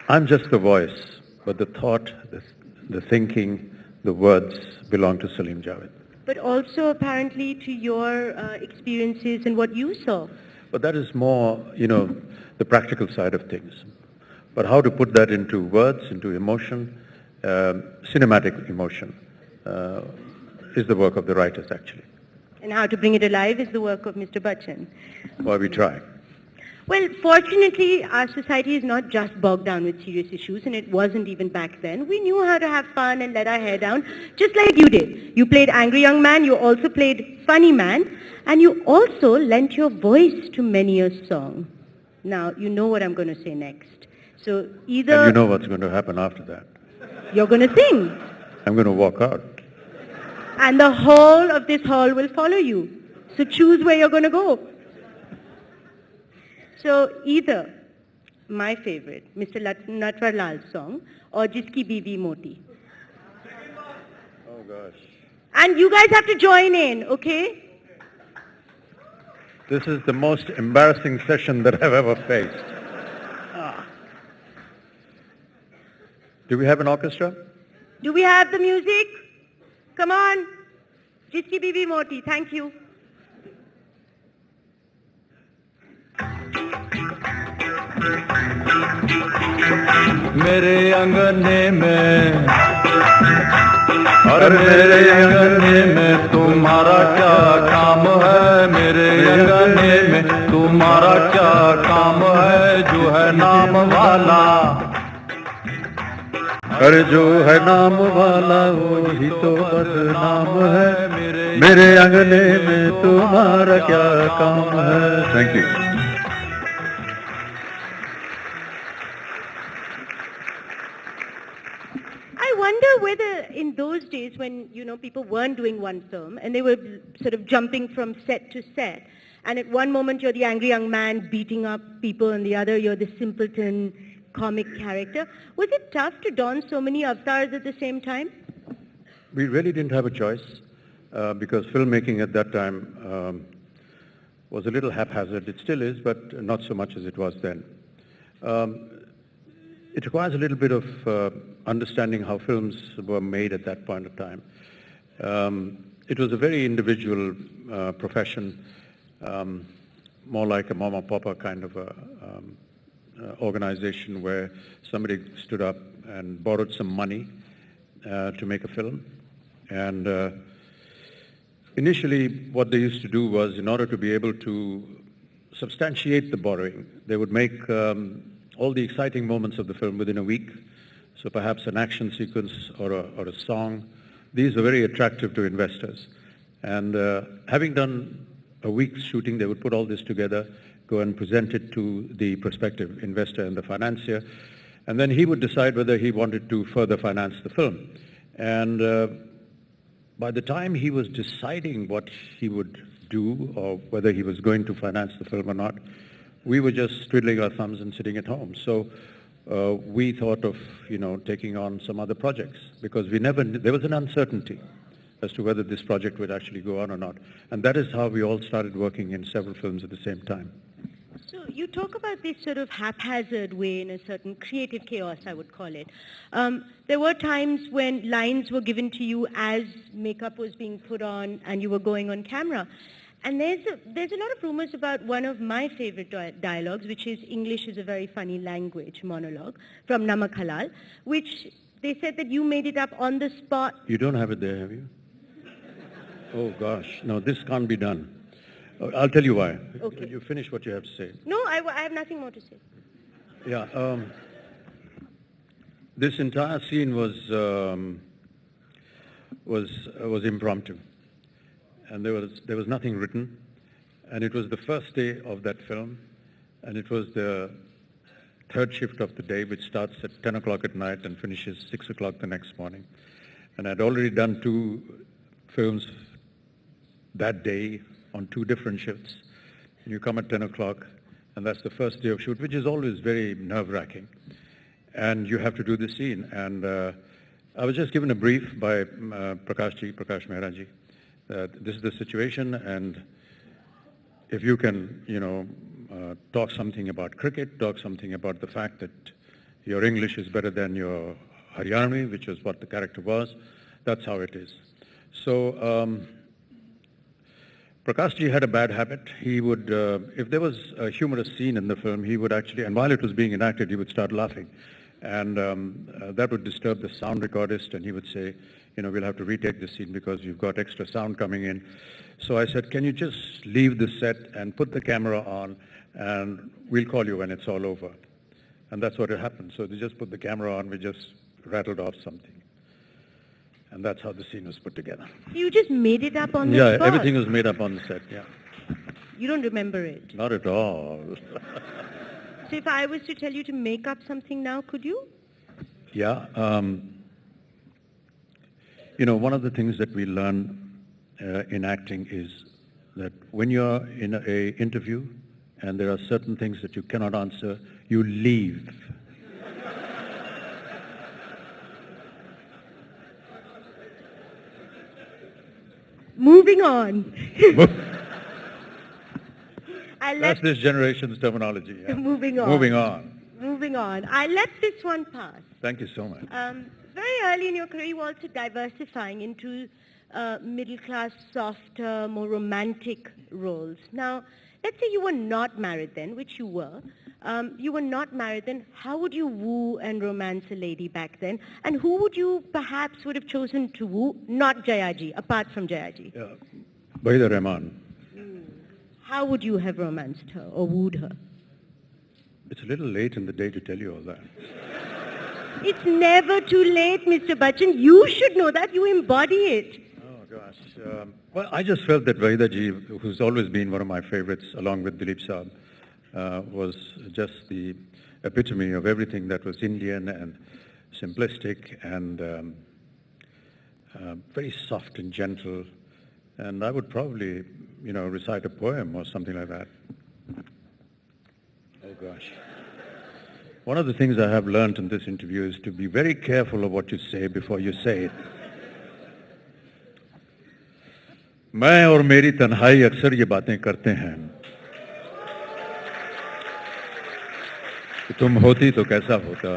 I'm just the voice, but the thought, the thinking, the words belong to Salim Javed. But also apparently to your experiences and what you saw. But that is more, you know, the practical side of things. But how to put that into words, into emotion, cinematic emotion, is the work of the writers, actually. And how to bring it alive is the work of Mr. Bachchan. Well, we try. Well, fortunately, our society is not just bogged down with serious issues, and it wasn't even back then. We knew how to have fun and let our hair down, just like you did. You played angry young man, you also played funny man, and you also lent your voice to many a song. Now, you know what I'm going to say next. So either... And you know what's going to happen after that. You're going to sing. I'm going to walk out. And the whole of this hall will follow you. So choose where you're going to go. So either my favorite, Mr. Natwar Lal's song, or Jiski Bibi Moti. Oh gosh. And you guys have to join in, okay? This is the most embarrassing session that I've ever faced. Do we have an orchestra? Do we have the music? Come on. Jiski Bibi Moti, thank you. मेरे अंगने में अरे मेरे अंगने में तुम्हारा क्या काम है, मेरे अंगने में तुम्हारा क्या काम है, जो है नाम वाला, अरे जो है नाम वाला वही तो बदनाम है, मेरे अंगने में तुम्हारा क्या काम है. Thank you. I wonder whether in those days when, you know, people weren't doing one film and they were sort of jumping from set to set, and at one moment you're the angry young man beating up people and the other you're the simpleton comic character, was it tough to don so many avatars at the same time? we really didn't have a choice because filmmaking at that time was a little haphazard. It still is, but not so much as it was then. It requires a little bit of understanding how films were made at that point of time. It was a very individual profession, more like a mama papa kind of a organization where somebody stood up and borrowed some money to make a film. And initially what they used to do was, in order to be able to substantiate the borrowing, they would make all the exciting moments of the film within a week. So perhaps an action sequence or a song. These were very attractive to investors. And having done a week's shooting, they would put all this together, go and present it to the prospective investor and the financier, and then he would decide whether he wanted to further finance the film. And by the time he was deciding what he would do or whether he was going to finance the film or not, we were just twiddling our thumbs and sitting at home. So we thought of, taking on some other projects because there was an uncertainty as to whether this project would actually go on or not. And that is how we all started working in several films at the same time. So you talk about this sort of haphazard way, in a certain creative chaos, I would call it. There were times when lines were given to you as makeup was being put on and you were going on camera. And there's a lot of rumors about one of my favorite dialogues, which is English is a very funny language monologue from Namak Halal, which they said that you made it up on the spot. You don't have it there, have you? Oh gosh, no, this can't be done. I'll tell you why. Okay. You finish what you have to say. No, I have nothing more to say. Yeah, this entire scene was impromptu, and there was nothing written, and it was the first day of that film, and it was the third shift of the day, which starts at 10 o'clock at night and finishes 6 o'clock the next morning. And I'd already done 2 films that day on 2 different shifts. You come at 10 o'clock, and that's the first day of shoot, which is always very nerve-wracking. And you have to do the scene. And I was just given a brief by Prakash Mehraji, that this is the situation, and if you can, talk something about cricket, talk something about the fact that your English is better than your Haryanvi, which is what the character was, that's how it is. So, Prakashji had a bad habit. He would, if there was a humorous scene in the film, he would actually, and while it was being enacted, he would start laughing. And that would disturb the sound recordist, and he would say, we'll have to retake this scene because you've got extra sound coming in. So I said, can you just leave the set and put the camera on, and we'll call you when it's all over. And that's what happened. So they just put the camera on, we just rattled off something. And that's how the scene was put together. You just made it up on the spot? Yeah, everything was made up on the set, yeah. You don't remember it? Not at all. So if I was to tell you to make up something now, could you? Yeah. One of the things that we learn in acting is that when you're in an interview and there are certain things that you cannot answer, you leave. Moving on. That's this generation's terminology. Yeah. Moving on. Moving on. Moving on. I let this one pass. Thank you so much. Very early in your career, you were also diversifying into middle-class, softer, more romantic roles. Now, let's say you were not married then, which you were. You were not married then. How would you woo and romance a lady back then? And who would you perhaps would have chosen to woo, not Jayaji, apart from Jayaji? Yeah. Wahida Rahman. How would you have romanced her or wooed her? It's a little late in the day to tell you all that. It's never too late, Mr. Bachchan. You should know that. You embody it. Oh, gosh. Well, I just felt that Wahida ji, who's always been one of my favorites, along with Dilip Saab, was just the epitome of everything that was Indian and simplistic and very soft and gentle. And I would probably, recite a poem or something like that. Oh, gosh. One of the things I have learned in this interview is to be very careful of what you say before you say it. मैं और मेरी तन्हाई अक्सर ये बातें करते हैं कि तुम होती तो कैसा होता,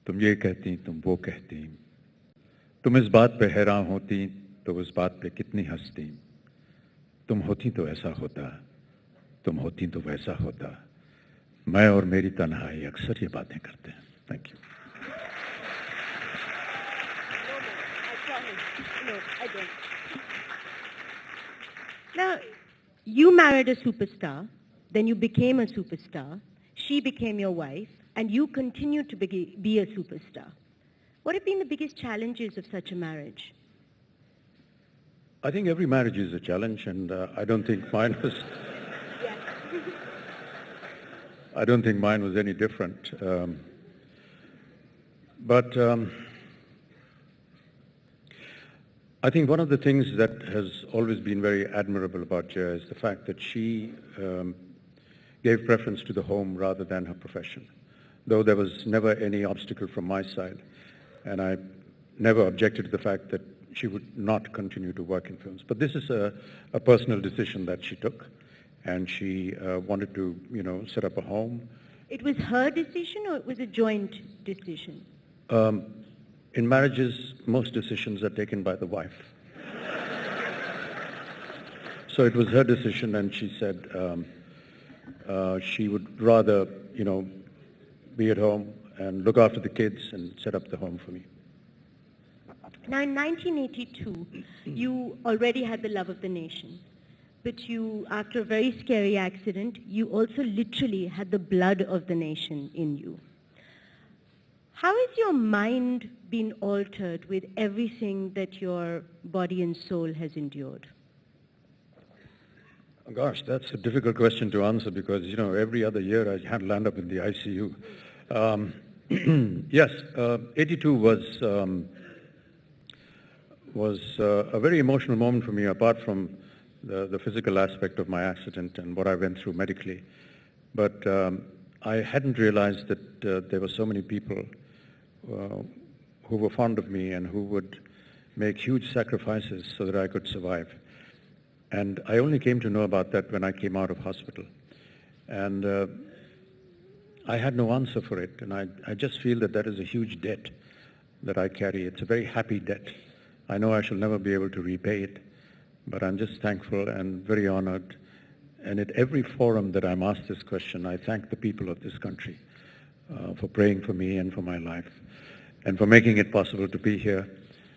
तुम ये कहती, तुम वो कहती, तुम इस बात पे हैरान होती तो उस बात पे कितनी हंसती, तुम होती तो ऐसा होता, तुम होती तो वैसा होता, मैं और मेरी तन्हाई अक्सर ये बातें करते हैं. Thank you. Now, you married a superstar, then you became a superstar, she became your wife, and you continued to be a superstar. What have been the biggest challenges of such a marriage? I think every marriage is a challenge, and I don't think mine was. I don't think mine was any different. But I think one of the things that has always been very admirable about Jaya is the fact that she gave preference to the home rather than her profession. Though there was never any obstacle from my side, and I never objected to the fact that she would not continue to work in films. But this is a personal decision that she took, and she wanted to, set up a home. It was her decision, or it was a joint decision? In marriages, most decisions are taken by the wife. So it was her decision, and she said she would rather, be at home and look after the kids and set up the home for me. Now, in 1982, you already had the love of the nation. But you, after a very scary accident, you also literally had the blood of the nation in you. How has your mind been altered with everything that your body and soul has endured? Gosh, that's a difficult question to answer because, every other year I had to land up in the ICU. Yes, 82 was a very emotional moment for me, apart from the physical aspect of my accident and what I went through medically. But I hadn't realized that there were so many people who were fond of me and who would make huge sacrifices so that I could survive. And I only came to know about that when I came out of hospital. And I had no answer for it. And I just feel that that is a huge debt that I carry. It's a very happy debt. I know I shall never be able to repay it, but I'm just thankful and very honored. And at every forum that I'm asked this question, I thank the people of this country for praying for me and for my life, and for making it possible to be here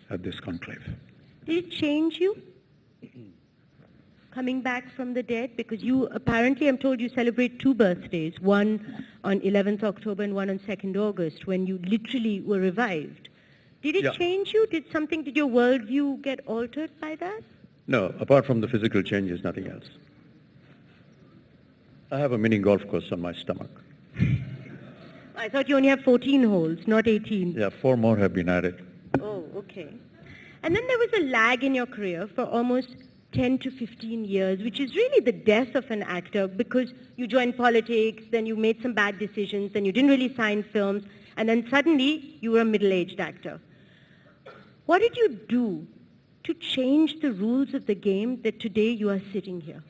at this conclave. Did it change you? Coming back from the dead? Because you apparently, I'm told, you celebrate 2 birthdays, one on 11th October and one on 2nd August, when you literally were revived. Did it change you? Did your worldview get altered by that? No, apart from the physical changes, nothing else. I have a mini golf course on my stomach. I thought you only have 14 holes, not 18. Yeah, 4 more have been added. Oh, okay. And then there was a lag in your career for almost 10 to 15 years, which is really the death of an actor, because you joined politics, then you made some bad decisions, then you didn't really sign films, and then suddenly you were a middle-aged actor. What did you do to change the rules of the game that today you are sitting here?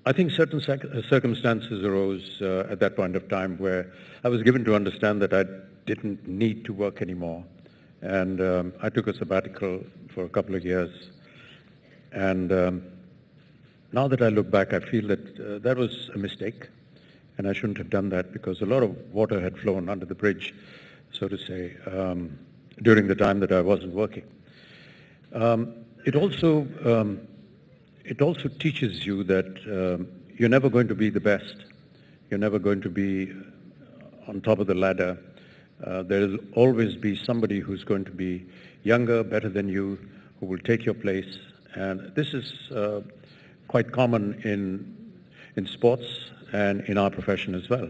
I think certain circumstances arose at that point of time where I was given to understand that I didn't need to work anymore. And I took a sabbatical for a couple of years. And now that I look back, I feel that that was a mistake. And I shouldn't have done that because a lot of water had flown under the bridge, so to say, during the time that I wasn't working. It also teaches you that you're never going to be the best. You're never going to be on top of the ladder. There will always be somebody who's going to be younger, better than you, who will take your place. And this is quite common in sports and in our profession as well.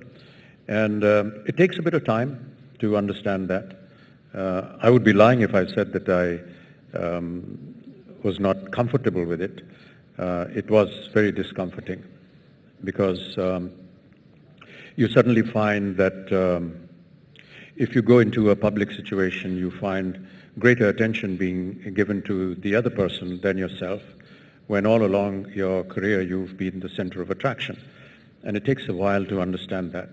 And it takes a bit of time to understand that. I would be lying if I said that I was not comfortable with it. It was very discomforting because you suddenly find that if you go into a public situation, you find greater attention being given to the other person than yourself, when all along your career you've been the center of attraction. And it takes a while to understand that.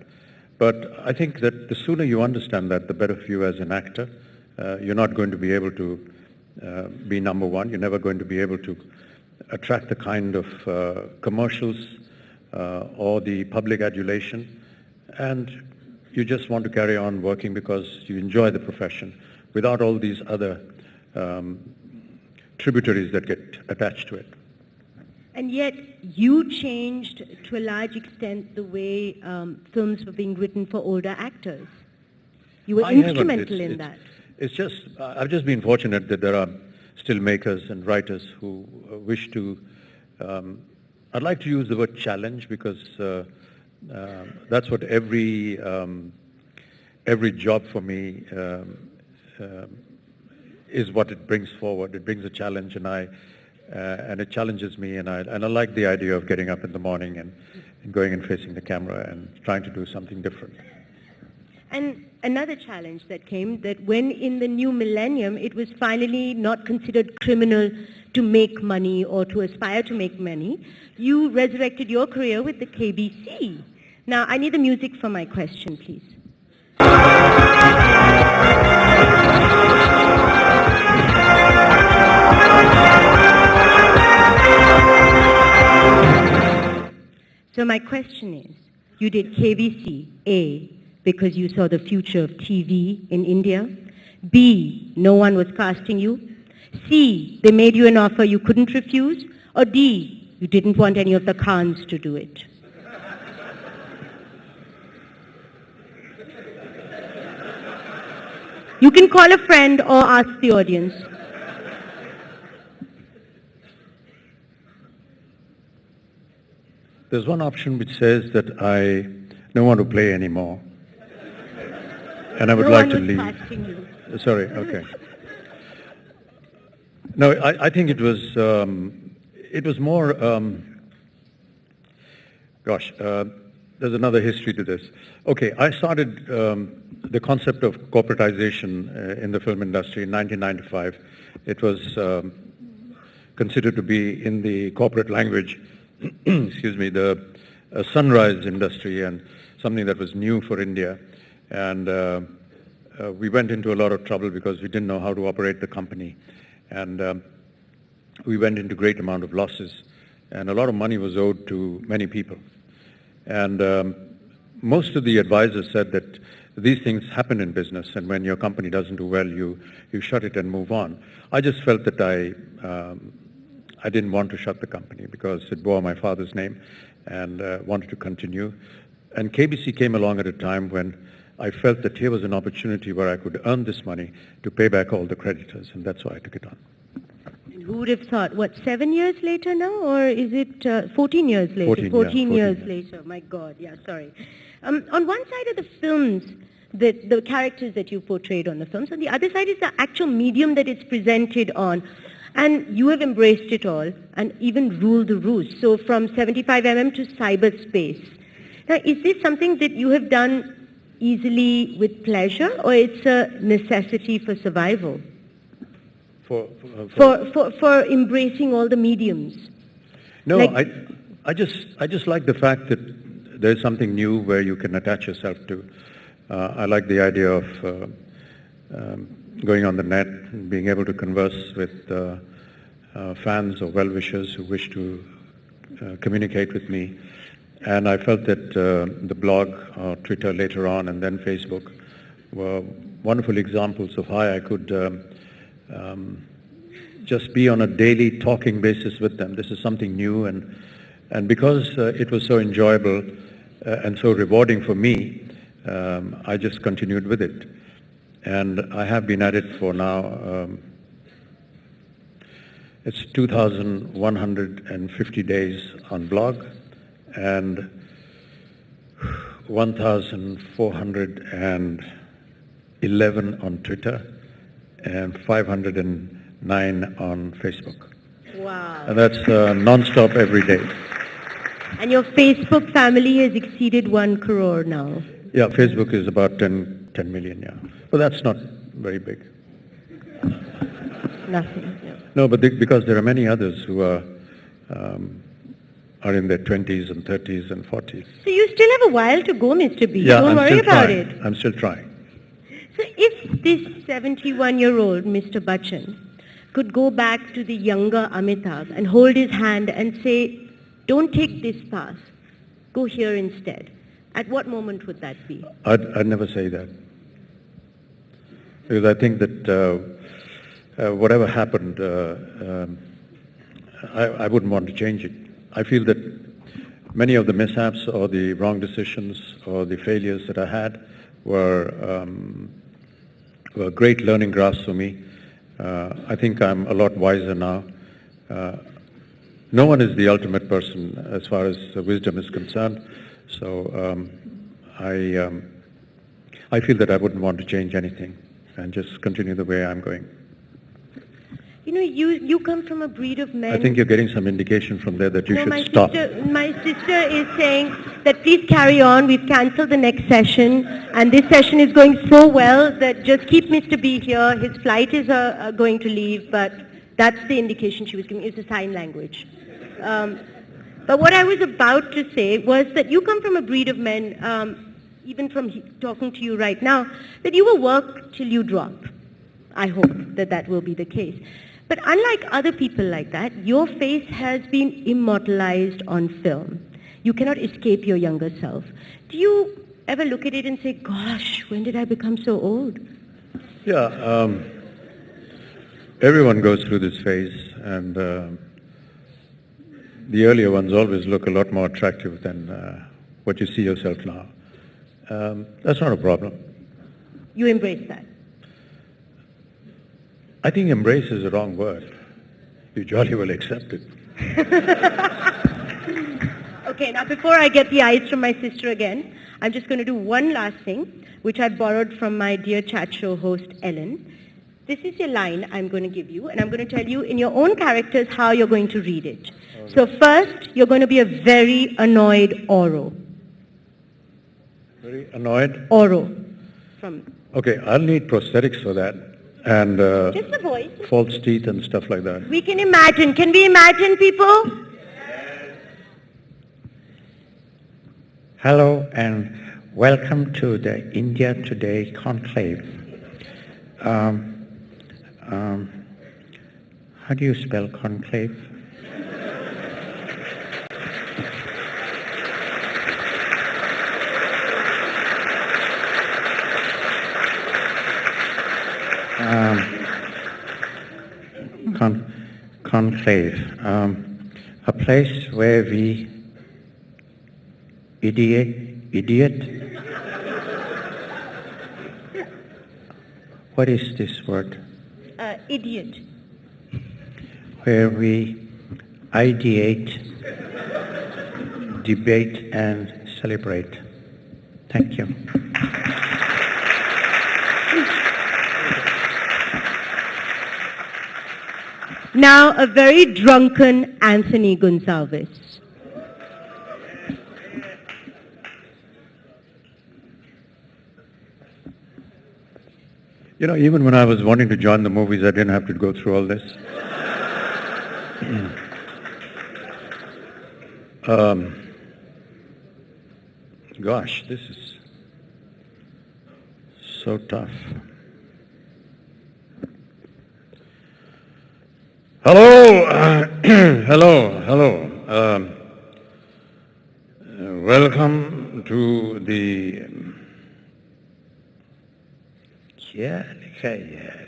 But I think that the sooner you understand that, the better for you as an actor. You're not going to be able to be number one. You're never going to be able to attract the kind of commercials or the public adulation. And you just want to carry on working because you enjoy the profession without all these other tributaries that get attached to it. And yet you changed to a large extent the way films were being written for older actors. You were instrumental in that. It's just, I've just been fortunate that there are still makers and writers who wish to, I'd like to use the word challenge because that's what every job for me is what it brings forward. It brings a challenge, and it challenges me, and I like the idea of getting up in the morning and going and facing the camera and trying to do something different. And another challenge that came, that when in the new millennium it was finally not considered criminal to make money or to aspire to make money, you resurrected your career with the KBC. Now, I need the music for my question, please. So my question is, you did KBC, A, because you saw the future of TV in India. B, no one was casting you. C, they made you an offer you couldn't refuse. Or D, you didn't want any of the Khans to do it. You can call a friend or ask the audience. There's one option which says that I don't want to play anymore. And I would like to leave. Sorry, okay. No, I think it was more, there's another history to this. Okay, I started the concept of corporatization in the film industry in 1995. It was considered to be, in the corporate language, excuse me, the sunrise industry and something that was new for India. And we went into a lot of trouble because we didn't know how to operate the company. And we went into great amount of losses. And a lot of money was owed to many people. And most of the advisors said that these things happen in business, and when your company doesn't do well, you shut it and move on. I just felt that I didn't want to shut the company because it bore my father's name and wanted to continue. And KBC came along at a time when I felt that here was an opportunity where I could earn this money to pay back all the creditors, and that's why I took it on. And who would have thought, 7 years later now, or is it 14 years later? 14 years later, my God, yeah, sorry. On one side of the films, the characters that you portrayed on the films, on the other side is the actual medium that it's presented on. And you have embraced it all and even ruled the roost. So from 75mm to cyberspace. Now, is this something that you have done easily with pleasure, or it's a necessity for survival? For embracing all the mediums? No, I just like the fact that there's something new where you can attach yourself to. I like the idea of going on the net and being able to converse with fans or well-wishers who wish to communicate with me. And I felt that the blog, Twitter later on, and then Facebook were wonderful examples of how I could just be on a daily talking basis with them. This is something new, and because it was so enjoyable and so rewarding for me, I just continued with it. And I have been at it for now, it's 2,150 days on blog and 1,411 on Twitter and 509 on Facebook. Wow. And that's non-stop every day. And your Facebook family has exceeded 1 crore now. Yeah, Facebook is about 10 10 million, yeah. But that's not very big. Nothing. Yeah. No, but because there are many others who are in their 20s and 30s and 40s. So you still have a while to go, Mr. B. Yeah, Don't worry about trying. it. I'm still trying. So if this 71-year-old Mr. Bachchan could go back to the younger Amitabh and hold his hand and say, don't take this path, go here instead, at what moment would that be? I'd never say that. Because I think that whatever happened, I wouldn't want to change it. I feel that many of the mishaps or the wrong decisions or the failures that I had were great learning grounds for me. I think I'm a lot wiser now. No one is the ultimate person as far as wisdom is concerned. So I feel that I wouldn't want to change anything and just continue the way I'm going. You know, you come from a breed of men. I think you're getting some indication from there that you should my stop. My sister is saying that please carry on. We've cancelled the next session, and this session is going so well that just keep Mr. B here. His flight is going to leave, but that's the indication she was giving. It's a sign language. But what I was about to say was that you come from a breed of men, even from talking to you right now, that you will work till you drop. I hope that that will be the case. But unlike other people like that, your face has been immortalized on film. You cannot escape your younger self. Do you ever look at it and say, gosh, when did I become so old? Yeah, everyone goes through this phase, and the earlier ones always look a lot more attractive than what you see yourself now. That's not a problem. You embrace that? I think embrace is the wrong word. You jolly well accept it. Okay, now before I get the eyes from my sister again, I'm just going to do one last thing, which I borrowed from my dear chat show host, Ellen. This is your line I'm going to give you, and I'm going to tell you in your own characters how you're going to read it. Okay. So first, you're going to be a very annoyed Oro. Very annoyed? Oro. Okay, I'll need prosthetics for that. And just the voice. False teeth and stuff like that. We can imagine. Can we imagine, people? Hello and welcome to the India Today Conclave. How do you spell conclave? Conclave, a place where we idiot? What is this word? Idiot. Where we ideate, debate and celebrate. Thank you. Now, a very drunken Anthony Gonsalves. You know, even when I was wanting to join the movies, I didn't have to go through all this. Gosh, this is so tough. Hello, hello. Welcome to the... क्या लिखा है यार?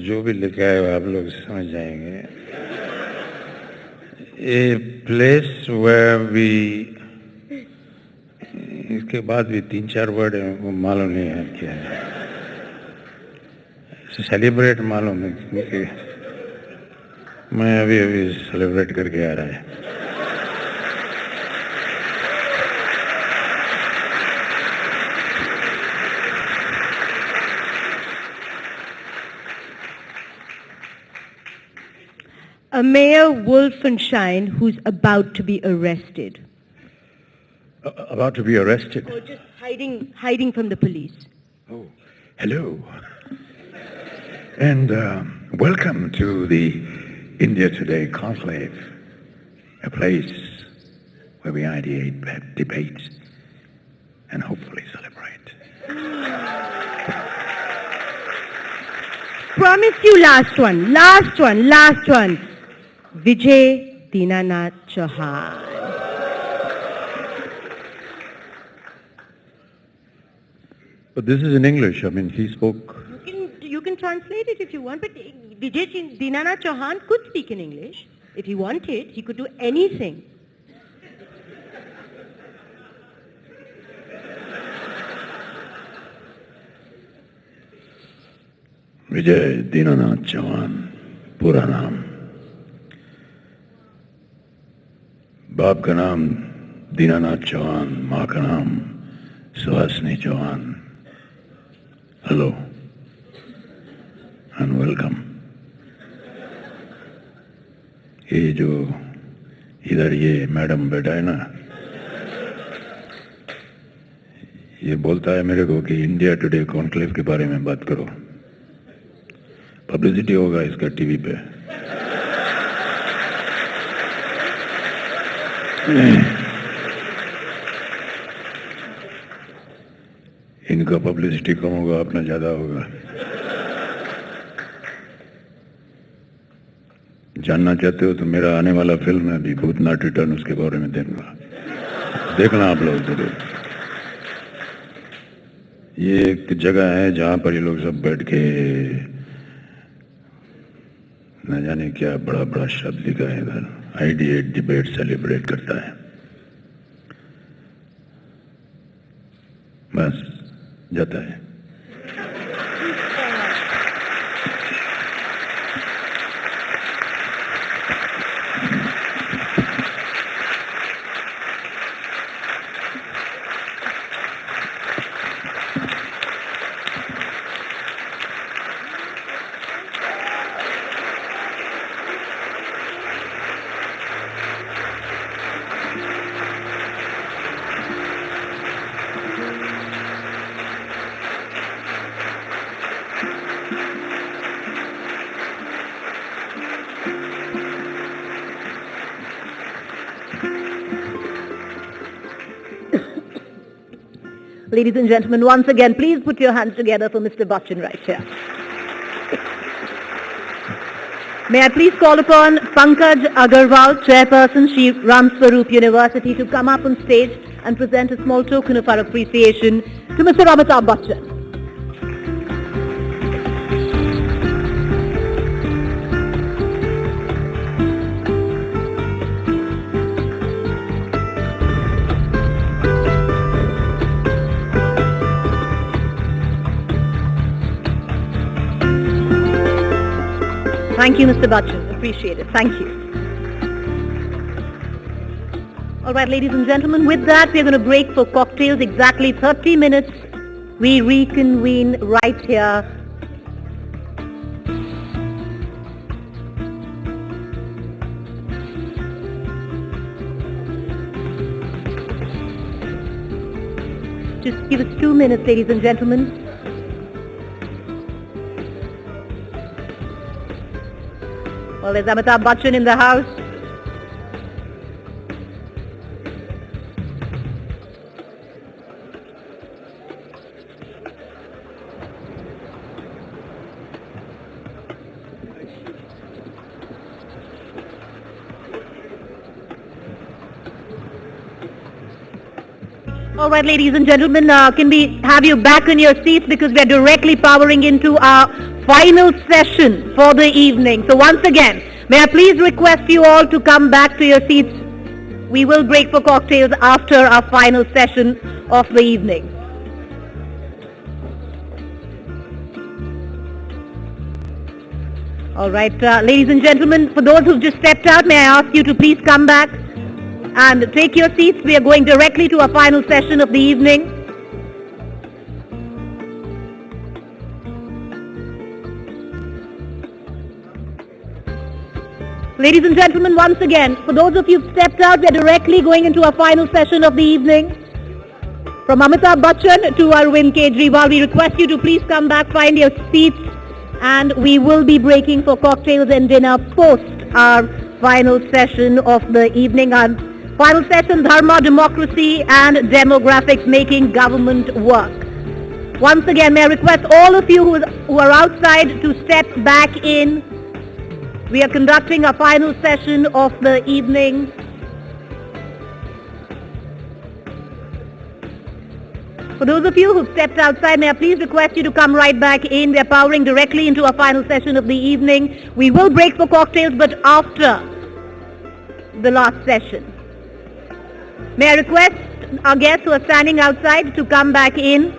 जो भी लिखा है आप लोग समझ जाएंगे. A place where we, इसके बाद भी 3-4 वर्ड है वो मालूम नहीं है क्या है. सेलिब्रेट मालूम है क्योंकि मैं अभी सेलिब्रेट करके आ रहा है. A Mayor Wolfenstein who's about to be arrested. About to be arrested? Or just hiding from the police. Oh, hello. And welcome to the India Today Conclave, a place where we ideate, debate, and hopefully celebrate. Promise you last one. Vijay Dinanath Chauhan. But this is in English. I mean, he spoke... You can translate it if you want, but Vijay Dinanath Chauhan could speak in English. If he wanted, he could do anything. विजय दीनानाथ चौहान पूरा नाम, बाप का नाम दीनानाथ चौहान, माँ का नाम Suhasini Chauhan. Hello and welcome. ये जो इधर ये मैडम बैठा है ना, ये बोलता है मेरे को कि इंडिया टुडे कॉन्क्लेव के बारे में बात करो. पब्लिसिटी होगा इसका टीवी पे. इनका पब्लिसिटी कम होगा, अपना ज्यादा होगा. जानना चाहते हो तो मेरा आने वाला फिल्म है अभी भूतनाथ रिटर्न, उसके बारे में देखना आप लोग जरूर. ये एक जगह है जहां पर ये लोग सब बैठ के न जाने क्या बड़ा बड़ा शब्द लिखा है इधर, आइडिएट, डिबेट, सेलिब्रेट करता है. बस जाता है. Ladies and gentlemen, once again, please put your hands together for Mr. Bachchan right here. May I please call upon Pankaj Agarwal, Chairperson, Shri Ram Swaroop University, to come up on stage and present a small token of our appreciation to Mr. Amitabh Bachchan. Thank you, Mr. Bachchan. Appreciate it. Thank you. All right, ladies and gentlemen, with that, we're going to break for cocktails. Exactly 30 minutes. We reconvene right here. Just give us 2 minutes, ladies and gentlemen. Well, there's Amitabh Bachchan in the house. All right, ladies and gentlemen, can we have you back in your seats because we are directly powering into our final session for the evening. So once again, may I please request you all to come back to your seats. We will break for cocktails after our final session of the evening. All right, ladies and gentlemen, for those who've just stepped out, may I ask you to please come back and take your seats. We are going directly to our final session of the evening. Ladies and gentlemen, once again, for those of you who've stepped out, we're directly going into our final session of the evening. From Amitabh Bachchan to Arvind Kejriwal, we request you to please come back, find your seats, and we will be breaking for cocktails and dinner post our final session of the evening. Our final session, Dharma, Democracy and Demographics Making Government Work. Once again, may I request all of you who are outside to step back in. We are conducting a final session of the evening. For those of you who've stepped outside, may I please request you to come right back in. We are powering directly into our final session of the evening. We will break for cocktails, but after the last session. May I request our guests who are standing outside to come back in.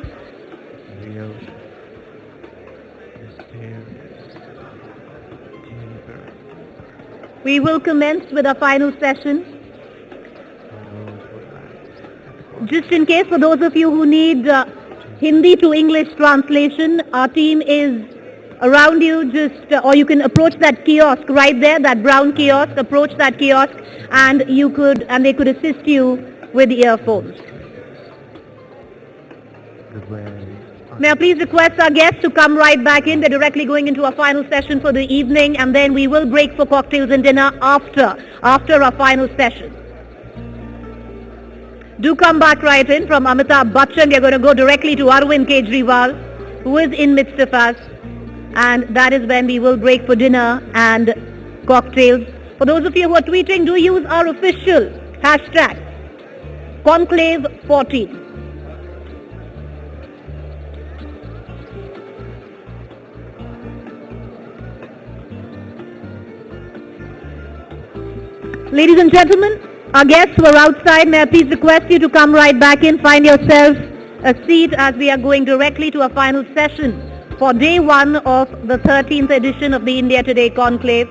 We will commence with our final session. Just in case, for those of you who need Hindi to English translation, our team is around you. Or you can approach that kiosk right there, that brown kiosk. Approach that kiosk, and they could assist you with earphones. May I please request our guests to come right back in. They're directly going into our final session for the evening, and then we will break for cocktails and dinner after our final session. Do come back right in. From Amitabh Bachchan, we are going to go directly to Arvind Kejriwal, who is in midst of us, and that is when we will break for dinner and cocktails. For those of you who are tweeting, do use our official hashtag, Conclave 14. Ladies and gentlemen, our guests who are outside, may I please request you to come right back in, find yourselves a seat as we are going directly to our final session for day one of the 13th edition of the India Today Conclave.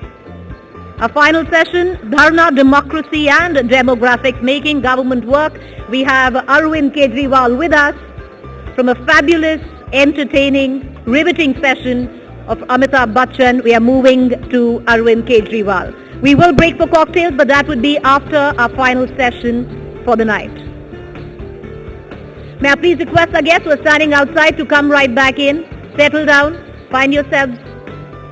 Our final session, Dharma, Democracy and Demographics Making Government Work. We have Arvind Kejriwal with us from a fabulous, entertaining, riveting session of Amitabh Bachchan. We are moving to Arvind Kejriwal. We will break for cocktails, but that would be after our final session for the night. May I please request our guests who are standing outside to come right back in, settle down, find yourselves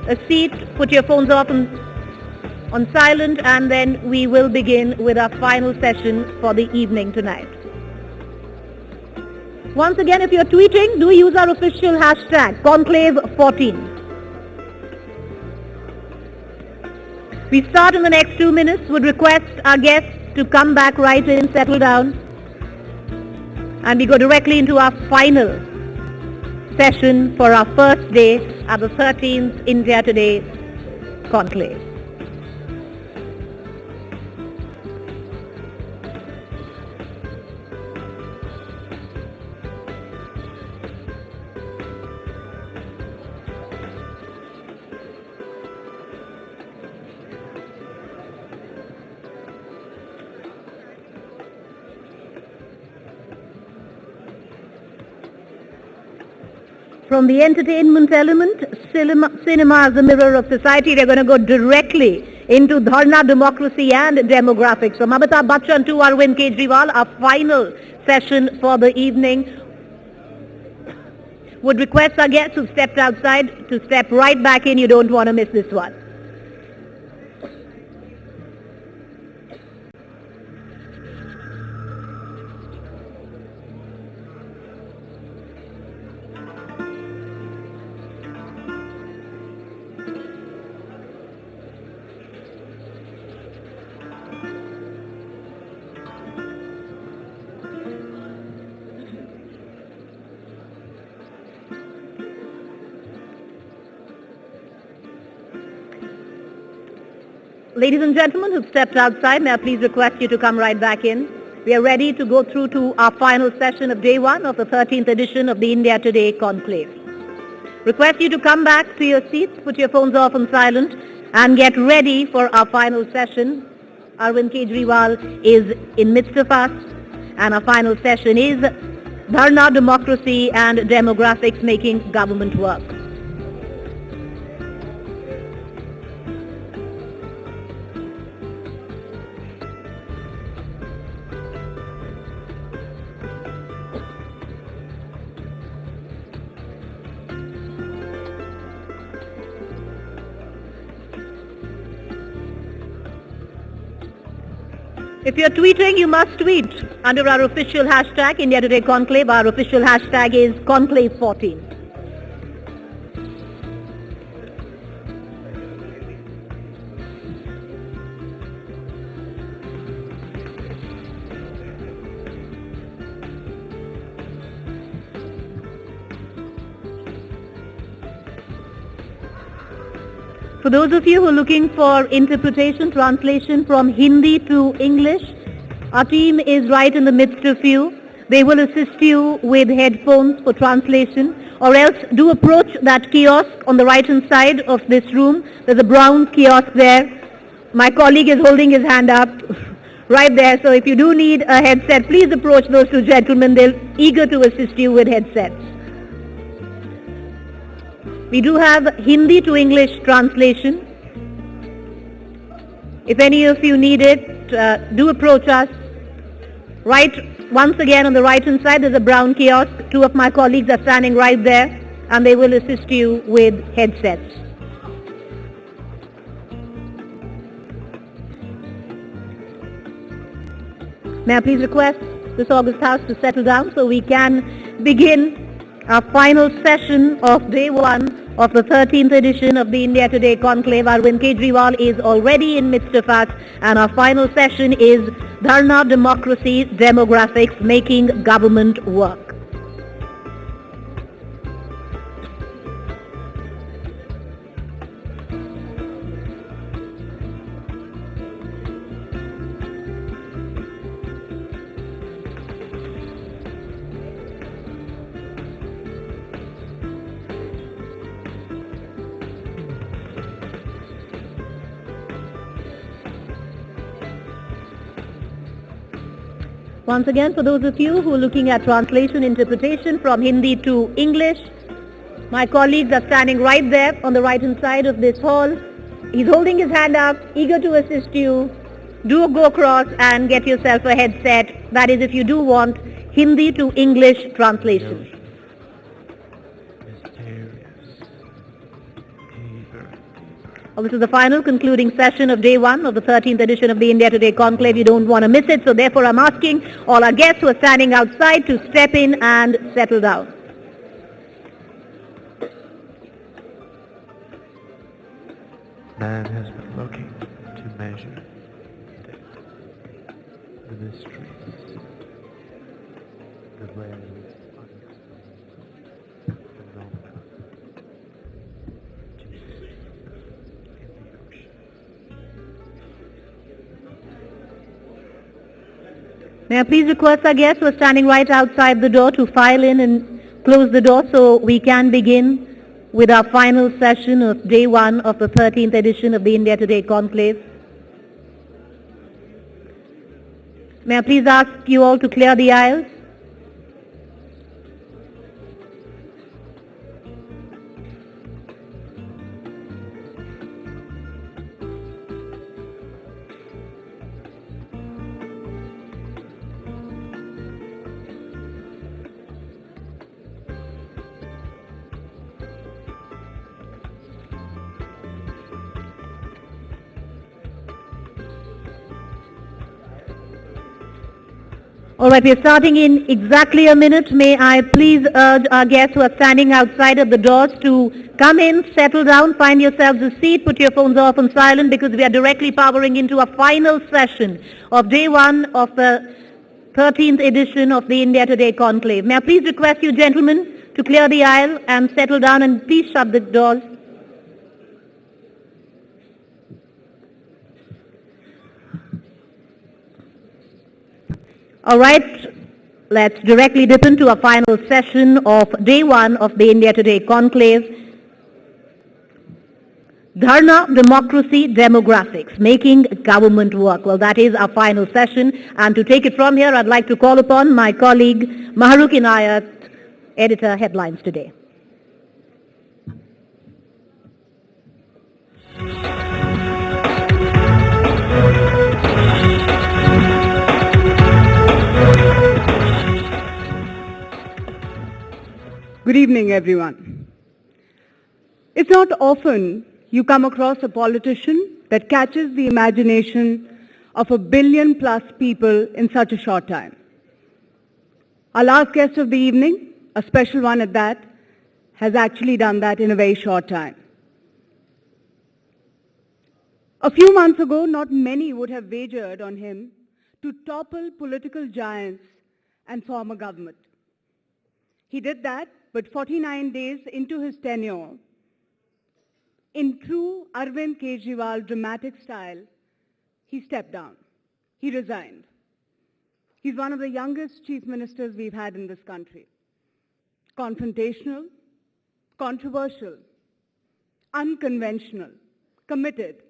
a seat, put your phones off on silent, and then we will begin with our final session for the evening tonight. Once again, if you're tweeting, do use our official hashtag, Conclave14. We start in the next 2 minutes. Would request our guests to come back right in, settle down, and we go directly into our final session for our first day at the 13th India Today Conclave. From the entertainment element, cinema is the mirror of society. They're going to go directly into Dharma, Democracy and Demographics. From Amitabh Bachchan to Arvind Kejriwal, our final session for the evening. Would request our guests who stepped outside to step right back in. You don't want to miss this one. Ladies and gentlemen who've stepped outside, may I please request you to come right back in. We are ready to go through to our final session of day one of the 13th edition of the India Today Conclave. Request you to come back to your seats, put your phones off on silent, and get ready for our final session. Arvind Kejriwal is in midst of us, and our final session is Dharma, Democracy and Demographics Making Government Work. If you're tweeting, you must tweet under our official hashtag, India Today Conclave. Our official hashtag is Conclave14. For those of you who are looking for interpretation, translation from Hindi to English, our team is right in the midst of you. They will assist you with headphones for translation, or else do approach that kiosk on the right-hand side of this room. There's a brown kiosk there. My colleague is holding his hand up right there. So if you do need a headset, please approach those two gentlemen. They're eager to assist you with headsets. We do have Hindi to English translation. If any of you need it, do approach us. Right, once again on the right hand side there's a brown kiosk. Two of my colleagues are standing right there and they will assist you with headsets. May I please request this August House to settle down so we can begin our final session of day one of the 13th edition of the India Today Conclave. Arvind Kejriwal is already in midst of us, and our final session is Dharna, Democracy, Demographics, Making Government Work. Once again, for those of you who are looking at translation, interpretation from Hindi to English, my colleagues are standing right there on the right-hand side of this hall. He's holding his hand up, eager to assist you. Do go across and get yourself a headset. That is if you do want Hindi to English translation. This is the final concluding session of day one of the 13th edition of the India Today Conclave. You don't want to miss it, so therefore I'm asking all our guests who are standing outside to step in and settle down. Man has been looking to measure the mysteries, the ways the Nobel. May I please request our guests who are standing right outside the door to file in and close the door so we can begin with our final session of day one of the 13th edition of the India Today Conclave. May I please ask you all to clear the aisles? All right, we are starting in exactly a minute. May I please urge our guests who are standing outside of the doors to come in, settle down, find yourselves a seat, put your phones off on silent because we are directly powering into a final session of day one of the 13th edition of the India Today Conclave. May I please request you gentlemen to clear the aisle and settle down and please shut the doors. All right, let's directly dip into our final session of day one of the India Today Conclave. Dharna, Democracy, Demographics, Making Government Work. Well, that is our final session. And to take it from here, I'd like to call upon my colleague, Mahrukh Inayat, editor, Headlines Today. Good evening, everyone. It's not often you come across a politician that catches the imagination of 1 billion plus people in such a short time. Our last guest of the evening, a special one at that, has actually done that in a very short time. A few months ago, not many would have wagered on him to topple political giants and form a government. He did that, but 49 days into his tenure, in true Arvind Kejriwal dramatic style, he stepped down. He resigned. He's one of the youngest chief ministers we've had in this country. Confrontational, controversial, unconventional, committed.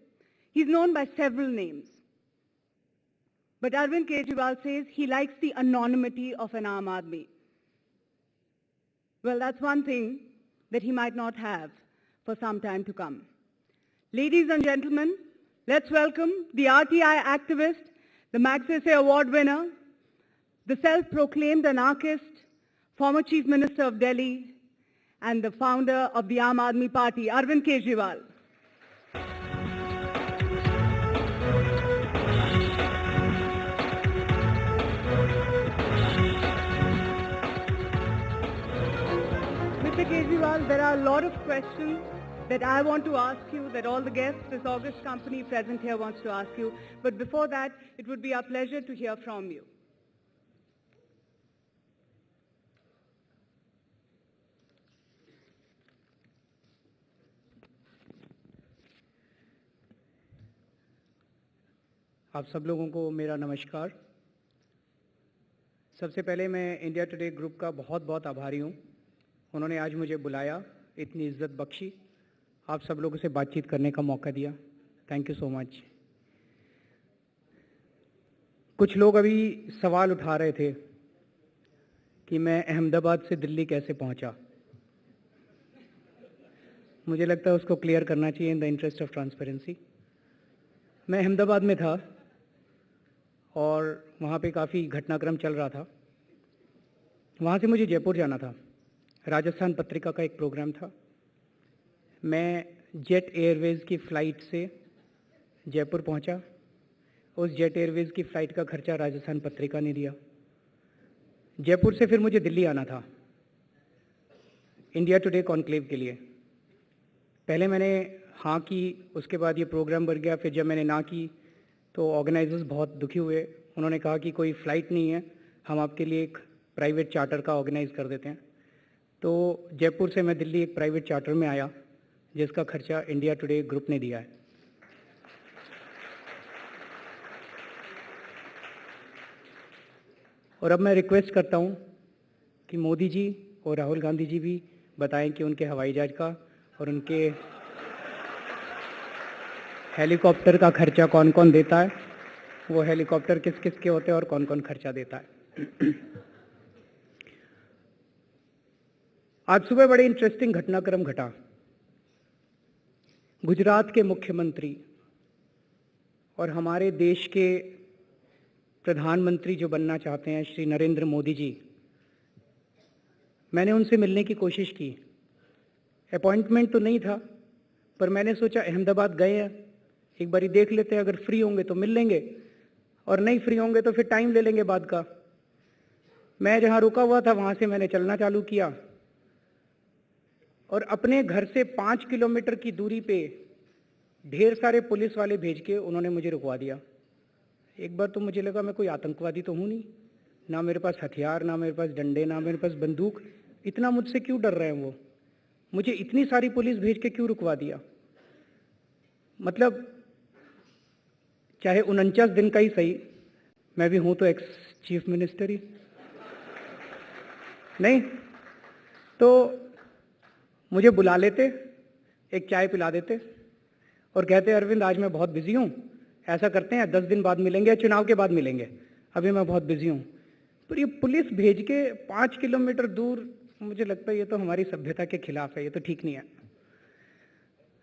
He's known by several names. But Arvind Kejriwal says he likes the anonymity of an Aam Aadmi. Well, that's one thing that he might not have for some time to come. Ladies and gentlemen, let's welcome the RTI activist, the Magsaysay Award winner, the self-proclaimed anarchist, former Chief Minister of Delhi, and the founder of the Aam Aadmi Party, Arvind Kejriwal. Mr. Kejriwal, there are a lot of questions that I want to ask you, that all the guests, this august company present here wants to ask you. But before that, it would be our pleasure to hear from you. आप सब लोगों को मेरा नमस्कार। सबसे पहले मैं India today group का बहुत बहुत आभारी हूँ। उन्होंने आज मुझे बुलाया, इतनी इज्जत बख्शी, आप सब लोगों से बातचीत करने का मौका दिया। Thank you so much. कुछ लोग अभी सवाल उठा रहे थे कि मैं अहमदाबाद से दिल्ली कैसे पहुँचा। मुझे लगता है उसको क्लियर करना चाहिए in the interest of transparency. मैं अहमदाबाद में था और वहाँ पे काफ़ी घटनाक्रम चल रहा था। वहाँ से मुझे जयपुर जाना था। राजस्थान पत्रिका का एक प्रोग्राम था। मैं जेट एयरवेज़ की फ़्लाइट से जयपुर पहुँचा। उस जेट एयरवेज़ की फ़्लाइट का खर्चा राजस्थान पत्रिका ने दिया। जयपुर से फिर मुझे दिल्ली आना था इंडिया टुडे कॉन्क्लेव के लिए। पहले मैंने हाँ की, उसके बाद ये प्रोग्राम बढ़ गया। फिर जब मैंने ना की तो ऑर्गेनाइजर्स बहुत दुखी हुए। उन्होंने कहा कि कोई फ़्लाइट नहीं है, हम आपके लिए एक प्राइवेट चार्टर का ऑर्गेनाइज़ कर देते हैं। तो जयपुर से मैं दिल्ली एक प्राइवेट चार्टर में आया जिसका खर्चा इंडिया टुडे ग्रुप ने दिया है। और अब मैं रिक्वेस्ट करता हूँ कि मोदी जी और राहुल गांधी जी भी बताएं कि उनके हवाई जहाज़ का और उनके हेलीकॉप्टर का खर्चा कौन कौन देता है, वो हेलीकॉप्टर किस किस के होते हैं और कौन कौन खर्चा देता है। आज सुबह बड़े इंटरेस्टिंग घटनाक्रम घटा। गुजरात के मुख्यमंत्री और हमारे देश के प्रधानमंत्री जो बनना चाहते हैं, श्री नरेंद्र मोदी जी, मैंने उनसे मिलने की कोशिश की। अपॉइंटमेंट तो नहीं था, पर मैंने सोचा अहमदाबाद गए हैं, एक बारी देख लेते हैं, अगर फ्री होंगे तो मिल लेंगे और नहीं फ्री होंगे तो फिर टाइम ले लेंगे बाद का। मैं जहाँ रुका हुआ था वहाँ से मैंने चलना चालू किया और अपने घर से 5 किलोमीटर की दूरी पे ढेर सारे पुलिस वाले भेज के उन्होंने मुझे रुकवा दिया। एक बार तो मुझे लगा मैं कोई आतंकवादी तो हूँ नहीं, ना मेरे पास हथियार, ना मेरे पास डंडे, ना मेरे पास बंदूक। इतना मुझसे क्यों डर रहे हैं वो? मुझे इतनी सारी पुलिस भेज के क्यों रुकवा दिया? मतलब चाहे 49 दिन का ही सही, मैं भी हूँ तो एक्स चीफ मिनिस्टर ही नहीं, तो मुझे बुला लेते, एक चाय पिला देते और कहते अरविंद आज मैं बहुत बिजी हूँ, ऐसा करते हैं 10 दिन बाद मिलेंगे, चुनाव के बाद मिलेंगे, अभी मैं बहुत बिजी हूँ। पर ये पुलिस भेज के 5 किलोमीटर दूर, मुझे लगता है ये तो हमारी सभ्यता के खिलाफ है, ये तो ठीक नहीं है।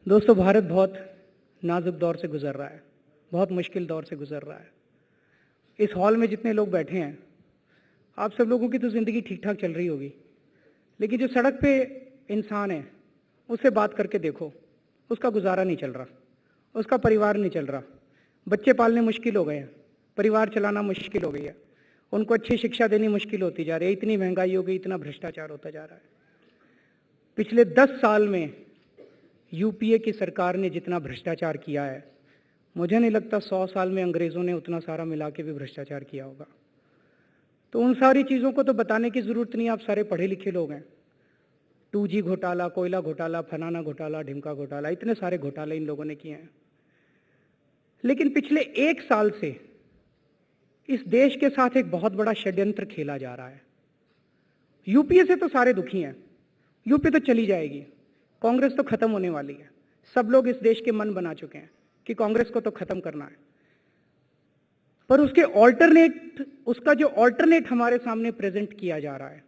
दोस्तों, भारत बहुत नाजुक दौर से गुजर रहा है, बहुत मुश्किल दौर से गुजर रहा है। इस हॉल में जितने लोग बैठे हैं, आप सब लोगों की तो ज़िंदगी ठीक ठाक चल रही होगी, लेकिन जो सड़क पे इंसान है उससे बात करके देखो, उसका गुजारा नहीं चल रहा, उसका परिवार नहीं चल रहा, बच्चे पालने मुश्किल हो गए हैं, परिवार चलाना मुश्किल हो गई है, उनको अच्छी शिक्षा देनी मुश्किल होती जा रही है, इतनी महंगाई हो गई, इतना भ्रष्टाचार होता जा रहा है। पिछले 10 साल में यूपीए की सरकार ने जितना भ्रष्टाचार किया है, मुझे नहीं लगता 100 साल में अंग्रेजों ने उतना सारा मिला के भी भ्रष्टाचार किया होगा। तो उन सारी चीज़ों को तो बताने की ज़रूरत नहीं, आप सारे पढ़े लिखे लोग हैं। 2G घोटाला, कोयला घोटाला, फलाना घोटाला, ढिमका घोटाला, इतने सारे घोटाले इन लोगों ने किए हैं। लेकिन पिछले 1 साल से इस देश के साथ एक बहुत बड़ा षड्यंत्र खेला जा रहा है। यूपीए से तो सारे दुखी हैं, यूपी तो चली जाएगी, कांग्रेस तो खत्म होने वाली है, सब लोग इस देश के मन बना चुके हैं कि कांग्रेस को तो खत्म करना है। पर उसका जो ऑल्टरनेट हमारे सामने प्रेजेंट किया जा रहा है,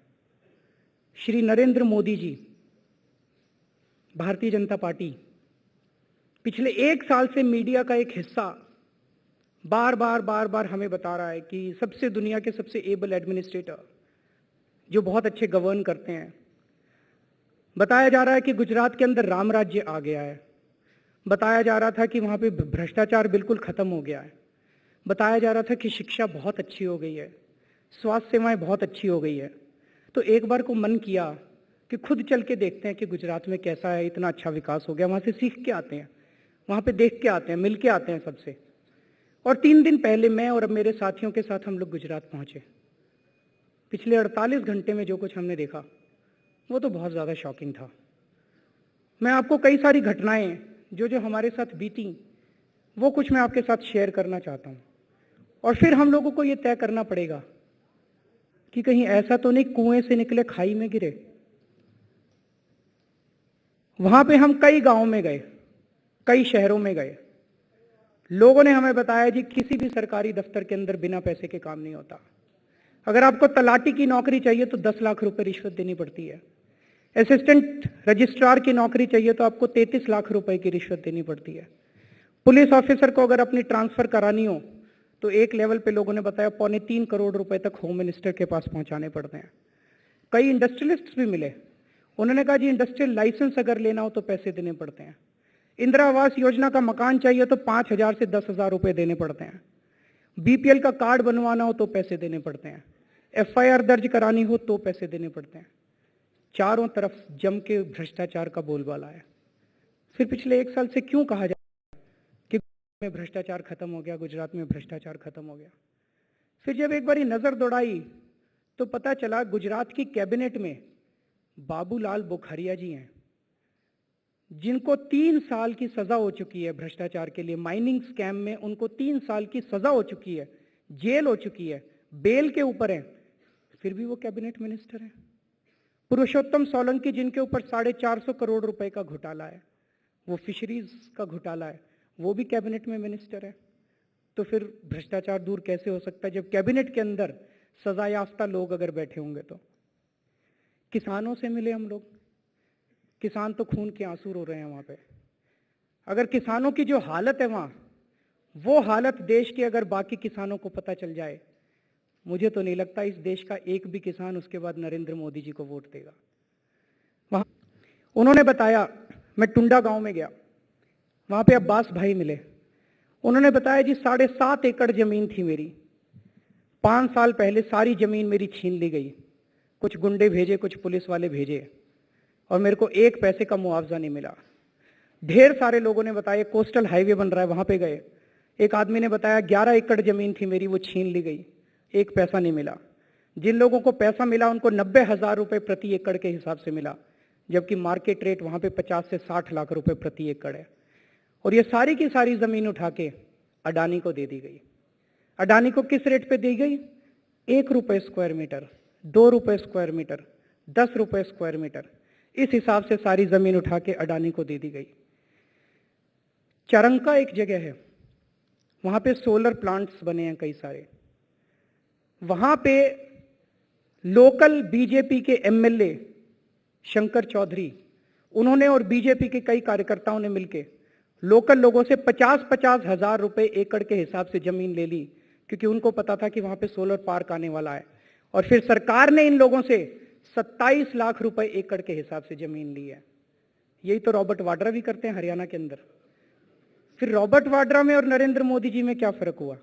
श्री नरेंद्र मोदी जी, भारतीय जनता पार्टी पिछले 1 साल से मीडिया का एक हिस्सा बार बार हमें बता रहा है कि सबसे दुनिया के सबसे एबल एडमिनिस्ट्रेटर जो बहुत अच्छे गवर्न करते हैं, बताया जा रहा है कि गुजरात के अंदर राम राज्य आ गया है, बताया जा रहा था कि वहाँ पे भ्रष्टाचार बिल्कुल खत्म हो गया है, बताया जा रहा था कि शिक्षा बहुत अच्छी हो गई है, स्वास्थ्य सेवाएं बहुत अच्छी हो गई है। तो एक बार को मन किया कि खुद चल के देखते हैं कि गुजरात में कैसा है, इतना अच्छा विकास हो गया, वहाँ से सीख के आते हैं, वहाँ पे देख के आते हैं, मिल के आते हैं सबसे। और 3 दिन पहले मैं और मेरे साथियों के साथ हम लोग गुजरात पहुँचे। पिछले 48 घंटे में जो कुछ हमने देखा वो तो बहुत ज़्यादा शॉकिंग था। मैं आपको कई सारी घटनाएं जो हमारे साथ बीती वो कुछ मैं आपके साथ शेयर करना चाहता हूँ। और फिर हम लोगों को ये तय करना पड़ेगा कि कहीं ऐसा तो नहीं कुएं से निकले खाई में गिरे। वहां पे हम कई गांवों में गए, कई शहरों में गए, लोगों ने हमें बताया जी किसी भी सरकारी दफ्तर के अंदर बिना पैसे के काम नहीं होता। अगर आपको तलाटी की नौकरी चाहिए तो 10 लाख रुपए रिश्वत देनी पड़ती है, असिस्टेंट रजिस्ट्रार की नौकरी चाहिए तो आपको 33 लाख रुपए की रिश्वत देनी पड़ती है, पुलिस ऑफिसर को अगर अपनी ट्रांसफर करानी हो तो एक लेवल पे लोगों ने बताया 2.25 करोड़ रुपए तक होम मिनिस्टर के पास पहुंचाने पड़ते हैं। कई इंडस्ट्रियलिस्ट्स भी मिले, उन्होंने कहा जी इंडस्ट्रियल लाइसेंस अगर लेना हो तो पैसे देने पड़ते हैं, इंदिरा आवास योजना का मकान चाहिए तो 5,000 से 10,000 रुपए देने पड़ते हैं, बीपीएल का कार्ड बनवाना हो तो पैसे देने पड़ते हैं, FIR दर्ज करानी हो तो पैसे देने पड़ते हैं। चारों तरफ जम के भ्रष्टाचार का बोलबाला है। फिर पिछले 1 साल से क्यों कहा जाता है कि में भ्रष्टाचार खत्म हो गया, गुजरात में भ्रष्टाचार खत्म हो गया। फिर जब एक बारी नजर दौड़ाई तो पता चला गुजरात की कैबिनेट में बाबूलाल बुखारिया जी हैं, जिनको 3 साल की सजा हो चुकी है भ्रष्टाचार के लिए। माइनिंग स्कैम में उनको 3 साल की सजा हो चुकी है, जेल हो चुकी है, बेल के ऊपर है, फिर भी वो कैबिनेट मिनिस्टर हैं। पुरुषोत्तम सोलंकी जिनके ऊपर 450 करोड़ रुपए का घोटाला है, वो फिशरीज का घोटाला है, वो भी कैबिनेट में मिनिस्टर है। तो फिर भ्रष्टाचार दूर कैसे हो सकता है जब कैबिनेट के अंदर सजा याफ्ता लोग अगर बैठे होंगे। तो किसानों से मिले हम लोग, किसान तो खून के आंसू रो रहे हैं वहां पे। अगर किसानों की जो हालत है वहां, वो हालत देश के अगर बाकी किसानों को पता चल जाए, मुझे तो नहीं लगता इस देश का एक भी किसान उसके बाद नरेंद्र मोदी जी को वोट देगा। वहां उन्होंने बताया, मैं टुंडा गांव में गया, वहां पे अब्बास भाई मिले, उन्होंने बताया जी 7.5 एकड़ जमीन थी मेरी, 5 साल पहले सारी जमीन मेरी छीन ली गई, कुछ गुंडे भेजे, कुछ पुलिस वाले भेजे, और मेरे को 1 पैसे का मुआवजा नहीं मिला। ढेर सारे लोगों ने बताया कोस्टल हाईवे बन रहा है, वहां पे गए, एक आदमी ने बताया 11 एकड़ जमीन थी मेरी, वो छीन ली गई, 1 पैसा नहीं मिला। जिन लोगों को पैसा मिला उनको 90,000 रुपए प्रति एकड़ के हिसाब से मिला, जबकि मार्केट रेट वहां पे 50 से 60 लाख रुपए प्रति एकड़ है। और ये सारी की सारी जमीन उठा के अडानी को दे दी गई। अडानी को किस रेट पे दी गई? 1 रुपए स्क्वायर मीटर, 2 रुपए स्क्वायर मीटर, 10 रुपए स्क्वायर मीटर, इस हिसाब से सारी जमीन उठा के अडानी को दे दी गई। चरंका एक जगह है, वहां पे सोलर प्लांट्स बने हैं कई सारे, वहां पे लोकल बीजेपी के MLA शंकर चौधरी, उन्होंने और बीजेपी के कई कार्यकर्ताओं ने मिलकर लोकल लोगों से 50-50 हजार रुपए एकड़ के हिसाब से जमीन ले ली, क्योंकि उनको पता था कि वहां पे सोलर पार्क आने वाला है। और फिर सरकार ने इन लोगों से 27 लाख रुपए एकड़ के हिसाब से जमीन ली है। यही तो रॉबर्ट वाड्रा भी करते हैं हरियाणा के अंदर। फिर रॉबर्ट वाड्रा में और नरेंद्र मोदी जी में क्या फर्क हुआ?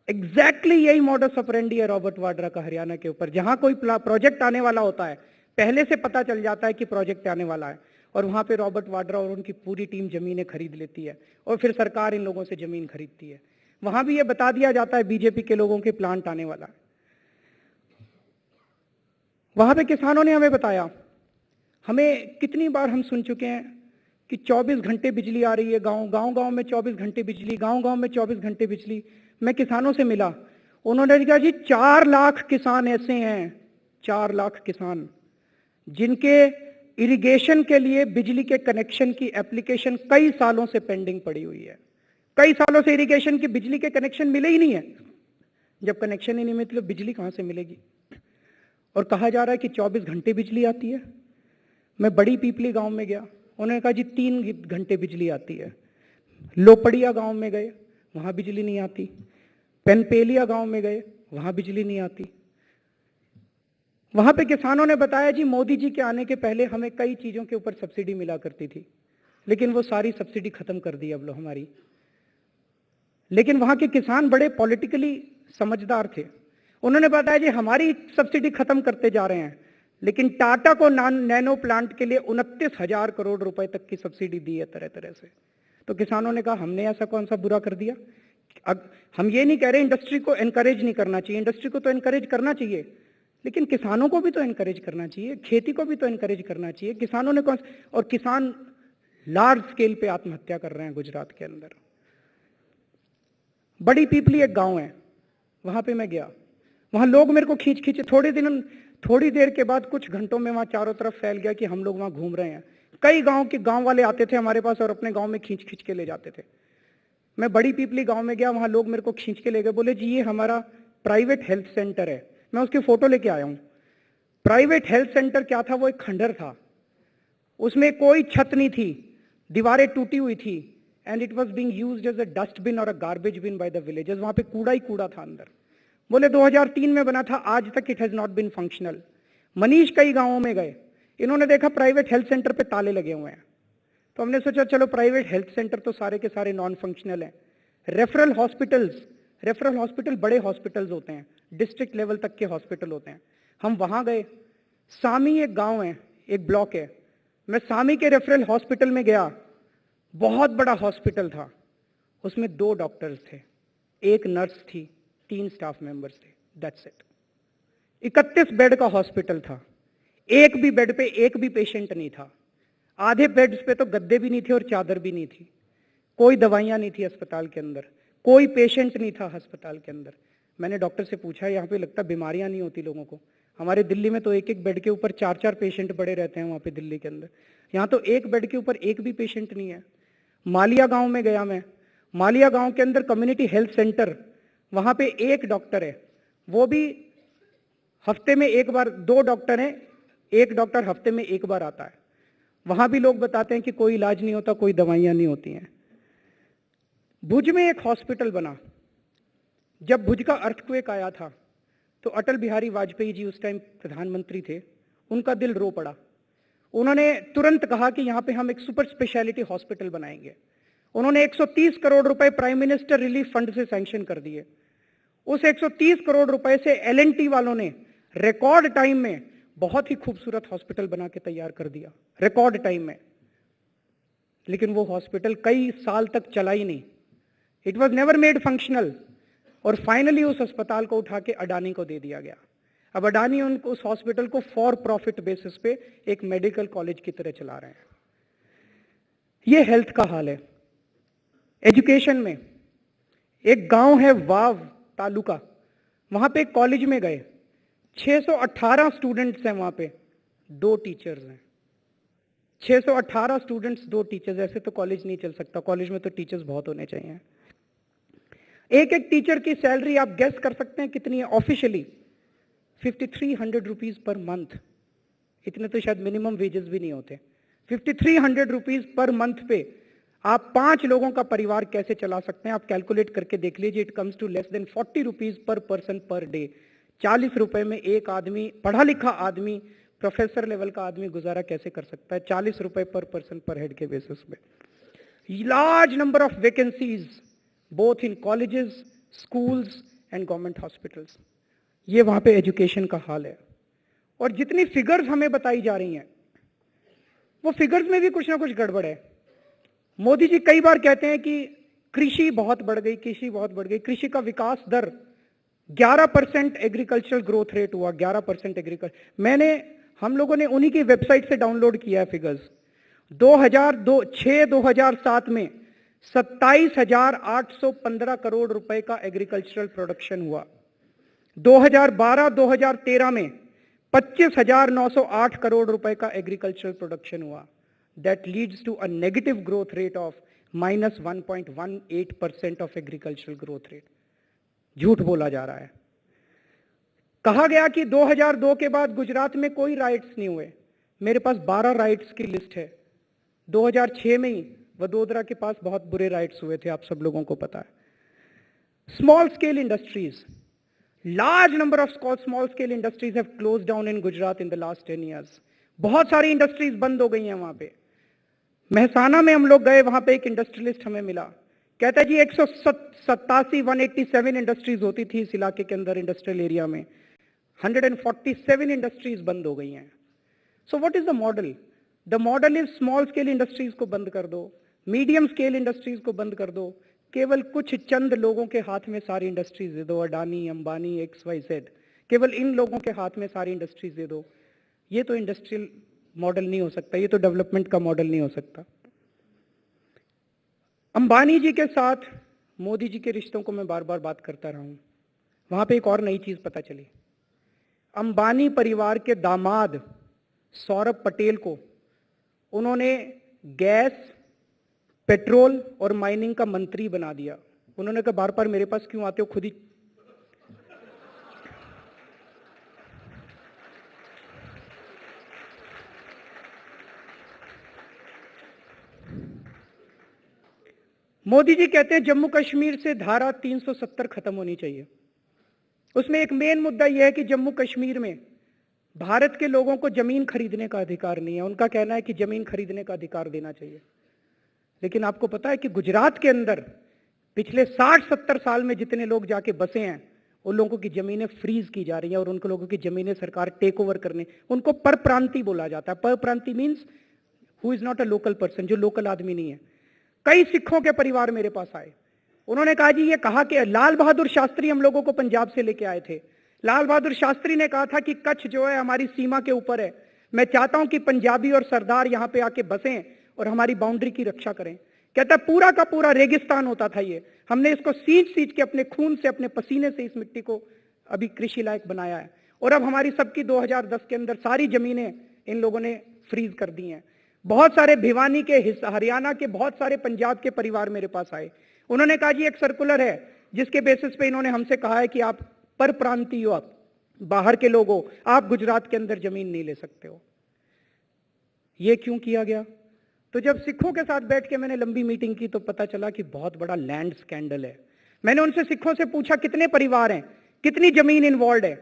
एग्जैक्टली यही मॉडस ऑपरेंडी है रॉबर्ट वाड्रा का हरियाणा के ऊपर। जहां कोई प्रोजेक्ट आने वाला होता है, पहले से पता चल जाता है कि प्रोजेक्ट आने वाला है, और वहां पे रॉबर्ट वाड्रा और उनकी पूरी टीम जमीनें खरीद लेती है, और फिर सरकार इन लोगों से जमीन खरीदती है। वहां भी ये बता दिया जाता है बीजेपी के लोगों के प्लांट आने वाला है। वहां पे किसानों ने हमें बताया, हमें कितनी बार हम सुन चुके हैं कि 24 घंटे बिजली आ रही है, गांव में 24 घंटे बिजली, गांव में 24 घंटे बिजली। मैं किसानों से मिला, उन्होंने कहा जी 4 लाख किसान ऐसे हैं, 4 लाख किसान जिनके इरिगेशन के लिए बिजली के कनेक्शन की एप्लीकेशन कई सालों से पेंडिंग पड़ी हुई है। कई सालों से इरिगेशन की बिजली के कनेक्शन मिले ही नहीं है। जब कनेक्शन ही नहीं मिले तो बिजली कहां से मिलेगी? और कहा जा रहा है कि 24 घंटे बिजली आती है। मैं बड़ी पीपली गांव में गया, उन्होंने कहा जी 3 घंटे बिजली आती है। लोपड़िया गांव में गए, वहां बिजली नहीं आती। पेनपेलिया गांव में गए, वहां बिजली नहीं आती। वहां पे किसानों ने बताया जी मोदी जी के आने के पहले हमें कई चीजों के ऊपर सब्सिडी मिला करती थी, लेकिन वो सारी सब्सिडी खत्म कर दी अब लोग हमारी। लेकिन वहां के किसान बड़े पॉलिटिकली समझदार थे, उन्होंने बताया जी हमारी सब्सिडी खत्म करते जा रहे हैं, लेकिन टाटा को नैनो प्लांट के लिए 29,000 करोड़ रुपए तक की सब्सिडी दी है तरह तरह से। तो किसानों ने कहा हमने ऐसा कौन सा बुरा कर दिया? अब हम ये नहीं कह रहे इंडस्ट्री को एनकरेज नहीं करना चाहिए, इंडस्ट्री को तो एनकरेज करना चाहिए, लेकिन किसानों को भी तो एनकरेज करना चाहिए, खेती को भी तो एनकरेज करना चाहिए। किसानों ने कौन, और किसान लार्ज स्केल पे आत्महत्या कर रहे हैं गुजरात के अंदर। बड़ी पीपली एक गांव है, वहां पे मैं गया, वहां लोग मेरे को खींच खींच, थोड़ी देर के बाद कुछ घंटों में वहां चारों तरफ फैल गया कि हम लोग वहां घूम रहे हैं। कई गांव वाले आते थे हमारे पास और अपने गांव में खींच खींच के ले जाते थे। मैं बड़ी पीपली गांव में गया, वहां लोग मेरे को खींच के ले गए, बोले जी ये हमारा प्राइवेट हेल्थ सेंटर है। मैं उसकी फोटो लेके आया हूं। प्राइवेट हेल्थ सेंटर क्या था? वो एक खंडर था, उसमें कोई छत नहीं थी, दीवारें टूटी हुई थी, and it was being used as a dustbin और a garbage bin by the villages. वहां पे कूड़ा ही कूड़ा था अंदर। बोले 2003 में बना था, आज तक it has not been functional. Manish कई गांवों में गए, इन्होंने देखा प्राइवेट हेल्थ सेंटर पे ताले लगे हुए हैं, तो हमने सोचा चलो प्राइवेट हेल्थ सेंटर तो सारे के सारे नॉन फंक्शनल हैं। रेफरल हॉस्पिटल बड़े हॉस्पिटल्स होते हैं, डिस्ट्रिक्ट लेवल तक के हॉस्पिटल होते हैं। हम वहां गए, सामी एक गांव है, एक ब्लॉक है, मैं सामी के रेफरल हॉस्पिटल में गया, बहुत बड़ा हॉस्पिटल था, उसमें 2 डॉक्टर्स थे, 1 नर्स थी, 3 स्टाफ मेंबर्स थे, दैट्स इट। 31 बेड का हॉस्पिटल था, एक भी बेड पे एक भी पेशेंट नहीं था, आधे बेड्स पे तो गद्दे भी नहीं थे और चादर भी नहीं थी, कोई दवाइयां नहीं थी अस्पताल के अंदर, कोई पेशेंट नहीं था अस्पताल के अंदर। मैंने डॉक्टर से पूछा यहाँ पे लगता बीमारियां नहीं होती लोगों को, हमारे दिल्ली में तो एक एक बेड के ऊपर 4-4 पेशेंट पड़े रहते हैं वहां पे दिल्ली के अंदर, यहाँ तो एक बेड के ऊपर एक भी पेशेंट नहीं है। मालिया गांव में गया मैं, मालिया गांव के अंदर कम्युनिटी हेल्थ सेंटर, वहां पे 1 डॉक्टर है, वो भी हफ्ते में 1 बार, 2 डॉक्टर हैं, 1 डॉक्टर हफ्ते में 1 बार आता है। वहां भी लोग बताते हैं कि कोई इलाज नहीं होता, कोई दवाइयां नहीं होती हैं। भुज में एक हॉस्पिटल बना, जब भुज का अर्थक्वेक आया था तो अटल बिहारी वाजपेयी जी उस टाइम प्रधानमंत्री थे, उनका दिल रो पड़ा। उन्होंने तुरंत कहा कि यहाँ पे हम एक सुपर स्पेशलिटी हॉस्पिटल बनाएंगे। उन्होंने 130 करोड़ रुपए प्राइम मिनिस्टर रिलीफ फंड से सैंक्शन कर दिए। उस 130 करोड़ रुपए से L&T वालों ने रिकॉर्ड टाइम में बहुत ही खूबसूरत हॉस्पिटल बना के तैयार कर दिया, रिकॉर्ड टाइम में। लेकिन वो हॉस्पिटल कई साल तक चला ही नहीं, it was never made functional, और फाइनली उस अस्पताल को उठा के अडानी को दे दिया गया। अब अडानी उनको उस हॉस्पिटल को फॉर प्रॉफिट बेसिस पे एक मेडिकल कॉलेज की तरह चला रहे हैं। ये हेल्थ का हाल है। एजुकेशन में एक गांव है वाव तालुका, वहां पे एक कॉलेज में गए, 618 स्टूडेंट्स हैं वहां पे, 2 टीचर्स हैं। 618 स्टूडेंट्स, 2 टीचर्स, ऐसे तो कॉलेज नहीं चल सकता, कॉलेज में तो टीचर्स बहुत होने चाहिए। एक एक टीचर की सैलरी आप गेस कर सकते हैं कितनी है ऑफिशियली? 5300 rupees per month. इतने तो शायद मिनिमम वेजेस भी नहीं होते। 5300 रुपीज पर मंथ पे आप 5 लोगों का परिवार कैसे चला सकते हैं? आप कैलकुलेट करके देख लीजिए, it comes to less than 40 rupees per person per day. 40 रुपए में एक आदमी, पढ़ा लिखा आदमी, प्रोफेसर लेवल का आदमी गुजारा कैसे कर सकता है? 40 रुपए पर पर्सन पर हेड के बेसिस पे। large number of vacancies both in colleges, schools and government hospitals. ये वहां पे एजुकेशन का हाल है। और जितनी फिगर्स हमें बताई जा रही हैं वो फिगर्स में भी कुछ ना कुछ गड़बड़ है। मोदी जी कई बार कहते हैं कि कृषि बहुत बढ़ गई, कृषि बहुत बढ़ गई। कृषि का विकास दर 11% एग्रीकल्चरल ग्रोथ रेट हुआ, 11% एग्रीकल्चर। हम लोगों ने उन्हीं की वेबसाइट से डाउनलोड किया है फिगर्स। 2006-2007 में 27,815 करोड़ रुपए का एग्रीकल्चरल प्रोडक्शन हुआ। 2012-2013 में 25,908 करोड़ रुपए का एग्रीकल्चरल प्रोडक्शन हुआ। That leads to a negative growth rate of -1.18% of agricultural growth rate. झूठ बोला जा रहा है। कहा गया कि 2002 के बाद गुजरात में कोई राइट्स नहीं हुए। मेरे पास 12 राइट्स की लिस्ट है। 2006 में ही वडोदरा के पास बहुत बुरे राइट्स हुए थे, आप सब लोगों को पता है। Small scale industries, large number of small scale industries have closed down in Gujarat in the last 10 years. बहुत सारी इंडस्ट्रीज बंद हो गई हैं वहां पे। मेहसाना में हम लोग गए, वहां पे एक इंडस्ट्रियलिस्ट हमें मिला, कहता है जी 187 इंडस्ट्रीज होती थी इस इलाके के अंदर, इंडस्ट्रियल एरिया में 147 इंडस्ट्रीज बंद हो गई हैं। So what is the model? The model is small scale industries को बंद कर दो, मीडियम स्केल इंडस्ट्रीज को बंद कर दो, केवल कुछ चंद लोगों के हाथ में सारी इंडस्ट्रीज दे दो, अडानी, अंबानी, XYZ, केवल इन लोगों के हाथ में सारी इंडस्ट्रीज दे दो। ये तो इंडस्ट्रियल मॉडल नहीं हो सकता, ये तो डेवलपमेंट का मॉडल नहीं हो सकता। अंबानी जी के साथ मोदी जी के रिश्तों को मैं बार बार बात करता रहा हूं। वहां पे एक और नई चीज पता चली। अंबानी परिवार के दामाद सौरभ पटेल को उन्होंने गैस, पेट्रोल और माइनिंग का मंत्री बना दिया। उन्होंने कहा बार बार मेरे पास क्यों आते हो, खुद ही मोदी जी कहते हैं जम्मू कश्मीर से धारा 370 खत्म होनी चाहिए। उसमें एक मेन मुद्दा यह है कि जम्मू कश्मीर में भारत के लोगों को जमीन खरीदने का अधिकार नहीं है। उनका कहना है कि जमीन खरीदने का अधिकार देना चाहिए। लेकिन आपको पता है कि गुजरात के अंदर पिछले 60-70 साल में जितने लोग जाके बसे हैं उन लोगों की जमीनें फ्रीज की जा रही हैं और उन लोगों की जमीनें सरकार टेक ओवर करने, उनको परप्रांति बोला जाता है। परप्रांति means who is not a local person, जो लोकल आदमी नहीं है। कई सिखों के परिवार मेरे पास आए, उन्होंने कहा जी ये कहा कि लाल बहादुर शास्त्री हम लोगों को पंजाब से लेके आए थे। लाल बहादुर शास्त्री ने कहा था कि कच्छ जो है हमारी सीमा के ऊपर है, मैं चाहता हूं कि पंजाबी और सरदार यहां पे आके बसें और हमारी बाउंड्री की रक्षा करें। कहता पूरा का पूरा रेगिस्तान होता था ये, हमने इसको सींच के अपने खून से, अपने पसीने से इस मिट्टी को अभी कृषि लायक बनाया है और अब हमारी सबकी 2010 के अंदर सारी जमीनें इन लोगों ने फ्रीज कर दी हैं। बहुत सारे भिवानी के, हरियाणा के, बहुत सारे पंजाब के परिवार मेरे पास आए। उन्होंने कहा जी एक सर्कुलर है जिसके बेसिस पे इन्होंने हमसे कहा है कि आप परप्रांतीय हो, आप बाहर के लोग हो, आप गुजरात के अंदर जमीन नहीं ले सकते हो। ये क्यों किया गया? तो जब सिखों के साथ बैठ के मैंने लंबी मीटिंग की तो पता चला कि बहुत बड़ा लैंड स्कैंडल है। मैंने उनसे, सिखों से पूछा कितने परिवार हैं, कितनी जमीन इन्वॉल्व है,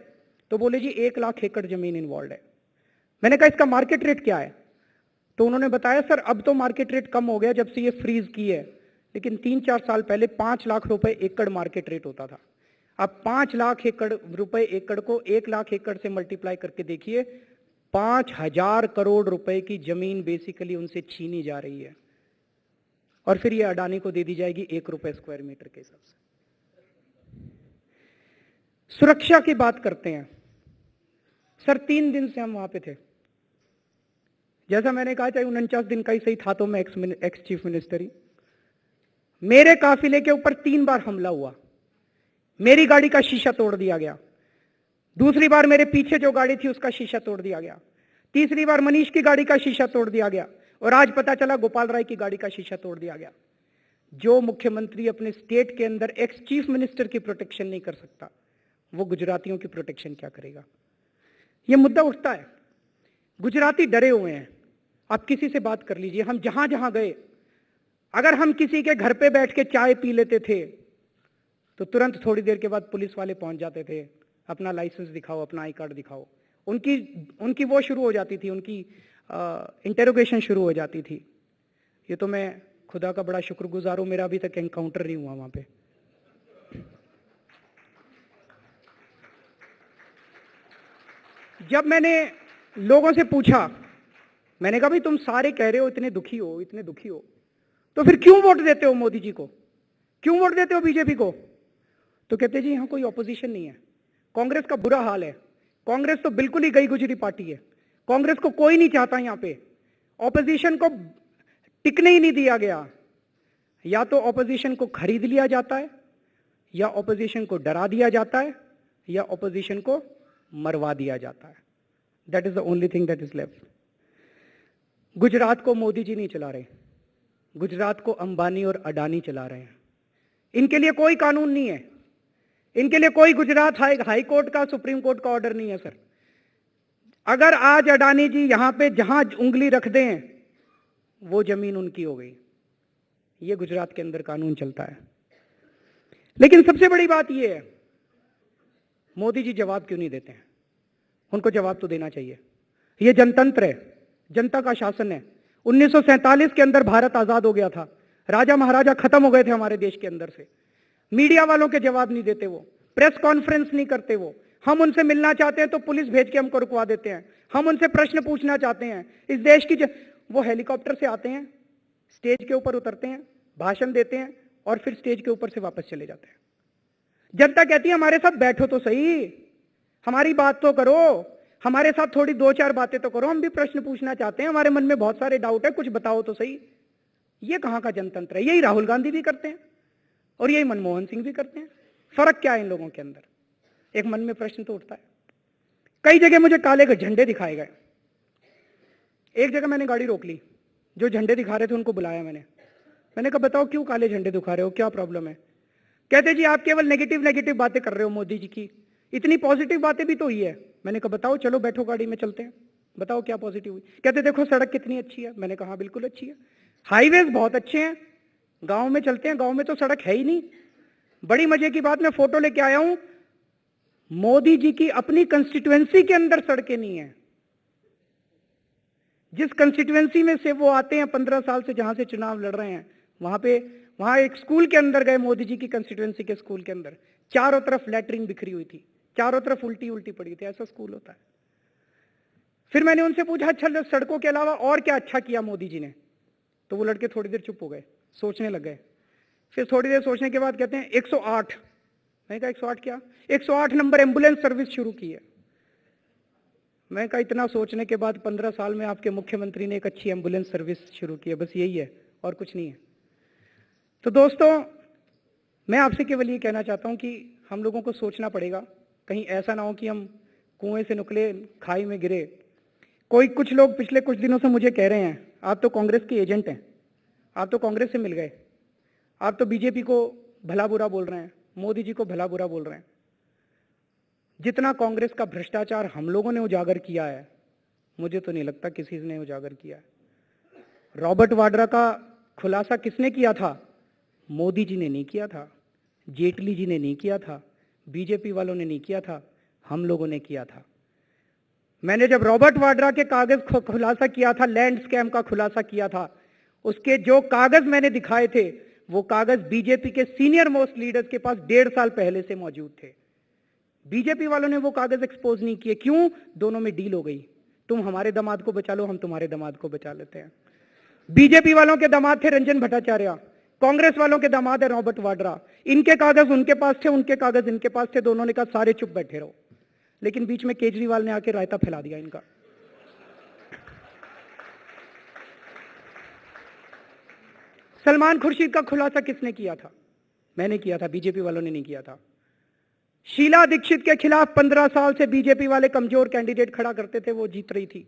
तो बोले जी 1 लाख एकड़ जमीन इन्वॉल्व है। मैंने कहा इसका मार्केट रेट क्या है? तो उन्होंने बताया सर अब तो मार्केट रेट कम हो गया जब से ये फ्रीज की है, लेकिन 3-4 साल पहले 5 लाख रुपए एकड़ मार्केट रेट होता था। अब 5 लाख रुपए एकड़ को 1 लाख एकड़ से मल्टीप्लाई करके देखिए, 5,000 करोड़ रुपए की जमीन बेसिकली उनसे छीनी जा रही है और फिर ये अडानी को दे दी जाएगी 1 रुपए स्क्वायर मीटर के हिसाब से। सुरक्षा की बात करते हैं सर, 3 दिन से हम वहां पे थे। जैसा मैंने कहा चाहे 49 दिन का ही सही था, तो मैं एक्स चीफ मिनिस्टर ही। मेरे काफिले के ऊपर 3 बार हमला हुआ। मेरी गाड़ी का शीशा तोड़ दिया गया, दूसरी बार मेरे पीछे जो गाड़ी थी उसका शीशा तोड़ दिया गया, तीसरी बार मनीष की गाड़ी का शीशा तोड़ दिया गया और आज पता चला गोपाल राय की गाड़ी का शीशा तोड़ दिया गया। जो मुख्यमंत्री अपने स्टेट के अंदर एक्स चीफ मिनिस्टर की प्रोटेक्शन नहीं कर सकता, वो गुजरातियों की प्रोटेक्शन क्या करेगा? ये मुद्दा उठता है। गुजराती डरे हुए हैं। आप किसी से बात कर लीजिए, हम जहां जहां गए, अगर हम किसी के घर पे बैठ के चाय पी लेते थे तो तुरंत थोड़ी देर के बाद पुलिस वाले पहुंच जाते थे, अपना लाइसेंस दिखाओ, अपना आई कार्ड दिखाओ। उनकी वो शुरू हो जाती थी, उनकी इंटेरोगेशन शुरू हो जाती थी। ये तो मैं खुदा का बड़ा शुक्रगुजार हूं, मेरा अभी तक एनकाउंटर नहीं हुआ वहां पे। जब मैंने लोगों से पूछा, मैंने कहा भाई तुम सारे कह रहे हो इतने दुखी हो, इतने दुखी हो, तो फिर क्यों वोट देते हो मोदी जी को, क्यों वोट देते हो बीजेपी को? तो कहते जी यहां कोई ऑपोजिशन नहीं है, कांग्रेस का बुरा हाल है, कांग्रेस तो बिल्कुल ही गई गुजरी पार्टी है, कांग्रेस को कोई नहीं चाहता, यहां पे ऑपोजिशन को टिकने ही नहीं दिया गया। या तो ऑपोजिशन को खरीद लिया जाता है, या ऑपोजिशन को डरा दिया जाता है, या ऑपोजिशन को मरवा दिया जाता है। That is the only thing that is left. Gujarat को मोदी जी नहीं चला रहे, गुजरात को अंबानी और अडानी चला रहे हैं। इनके लिए कोई कानून नहीं है, इनके लिए कोई गुजरात हाई कोर्ट का, सुप्रीम कोर्ट का ऑर्डर नहीं है सर। अगर आज अडानी जी यहां पे जहां उंगली रख दें वो जमीन उनकी हो गई। ये गुजरात के अंदर कानून चलता है। लेकिन सबसे बड़ी बात यह है, मोदी जी जवाब क्यों नहीं देते हैं? उनको जवाब तो देना चाहिए। यह जनतंत्र है, जनता का शासन है। 1947 के अंदर भारत आजाद हो गया था, राजा महाराजा खत्म हो गए थे हमारे देश के अंदर से। मीडिया वालों के जवाब नहीं देते, वो प्रेस कॉन्फ्रेंस नहीं करते। वो हम उनसे मिलना चाहते हैं तो पुलिस भेज के हमको रुकवा देते हैं। हम उनसे प्रश्न पूछना चाहते हैं इस देश की वो हेलीकॉप्टर से आते हैं, स्टेज के ऊपर उतरते हैं, भाषण देते हैं और फिर स्टेज के ऊपर से वापस चले जाते हैं। जनता कहती है हमारे साथ बैठो तो सही, हमारी बात तो करो, हमारे साथ थोड़ी दो चार बातें तो करो, हम भी प्रश्न पूछना चाहते हैं, हमारे मन में बहुत सारे डाउट है, कुछ बताओ तो सही। ये कहां का जनतंत्र है? यही राहुल गांधी भी करते हैं और यही मनमोहन सिंह भी करते हैं। फर्क क्या है इन लोगों के अंदर? एक मन में प्रश्न तो उठता है। कई जगह मुझे काले झंडे दिखाए गए। एक जगह मैंने गाड़ी रोक ली, जो झंडे दिखा रहे थे उनको बुलाया मैंने कहा बताओ क्यों काले झंडे दिखा रहे हो, क्या प्रॉब्लम है? कहते जी आप केवल नेगेटिव बातें कर रहे हो मोदी जी की, इतनी पॉजिटिव बातें भी तो हुई है। मैंने कहा बताओ, चलो बैठो गाड़ी में चलते हैं, बताओ क्या पॉजिटिव हुई। कहते देखो सड़क कितनी अच्छी है। मैंने कहा बिल्कुल अच्छी है, हाईवेज बहुत अच्छे हैं, गांव में चलते हैं, गांव में तो सड़क है ही नहीं। बड़ी मजे की बात, मैं फोटो लेके आया हूं, मोदी जी की अपनी कंस्टिट्यूएंसी के अंदर सड़कें नहीं है। जिस कंस्टिट्यूएंसी में से वो आते हैं 15 साल से, जहां से चुनाव लड़ रहे हैं, वहां एक स्कूल के अंदर गए, मोदी जी की कंस्टिट्यूएंसी के स्कूल के अंदर, चारों तरफ लैट्रिन बिखरी हुई थी, चारों तरफ उल्टी उल्टी पड़ी थी। ऐसा स्कूल होता है। फिर मैंने उनसे पूछा अच्छा सड़कों के अलावा और क्या अच्छा किया मोदी जी ने? तो वो लड़के थोड़ी देर चुप हो गए, सोचने लग गए। फिर थोड़ी देर सोचने के बाद कहते हैं 108। मैंने कहा 108 क्या? 108 नंबर एम्बुलेंस सर्विस शुरू की है। मैं कहा इतना सोचने के बाद 15 साल में आपके मुख्यमंत्री ने एक अच्छी एम्बुलेंस सर्विस शुरू की है, बस यही है और कुछ नहीं है। तो दोस्तों मैं आपसे केवल ये कहना चाहता हूं कि हम लोगों को सोचना पड़ेगा, कहीं ऐसा ना हो कि हम कुएं से निकले खाई में गिरे। कुछ लोग पिछले कुछ दिनों से मुझे कह रहे हैं आप तो कांग्रेस के एजेंट हैं, आप तो कांग्रेस से मिल गए, आप तो बीजेपी को भला बुरा बोल रहे हैं, मोदी जी को भला बुरा बोल रहे हैं। जितना कांग्रेस का भ्रष्टाचार हम लोगों ने उजागर किया है, मुझे तो नहीं लगता किसी ने उजागर किया है। रॉबर्ट वाड्रा का खुलासा किसने किया था? मोदी जी ने नहीं किया था, जेटली जी ने नहीं किया था, बीजेपी वालों ने नहीं किया था, हम लोगों ने किया था। मैंने जब रॉबर्ट वाड्रा के कागज खुलासा किया था, लैंड स्कैम का खुलासा किया था, उसके जो कागज मैंने दिखाए थे वो कागज बीजेपी के सीनियर मोस्ट लीडर्स के पास 1.5 साल पहले से मौजूद थे। बीजेपी वालों ने वो कागज एक्सपोज नहीं किए। क्यों? दोनों में डील हो गई, तुम हमारे दामाद को बचा लो, हम तुम्हारे दामाद को बचा लेते हैं। बीजेपी वालों के दामाद थे रंजन भट्टाचार्य, कांग्रेस वालों के दामाद है रॉबर्ट वाड्रा। इनके कागज उनके पास थे, उनके कागज इनके पास थे, दोनों ने कहा सारे चुप बैठे रहो। लेकिन बीच में केजरीवाल ने आके रायता फैला दिया इनका। सलमान खुर्शीद का खुलासा किसने किया था? मैंने किया था, बीजेपी वालों ने नहीं किया था। शीला दीक्षित के खिलाफ 15 साल से बीजेपी वाले कमजोर कैंडिडेट खड़ा करते थे, वो जीत रही थी।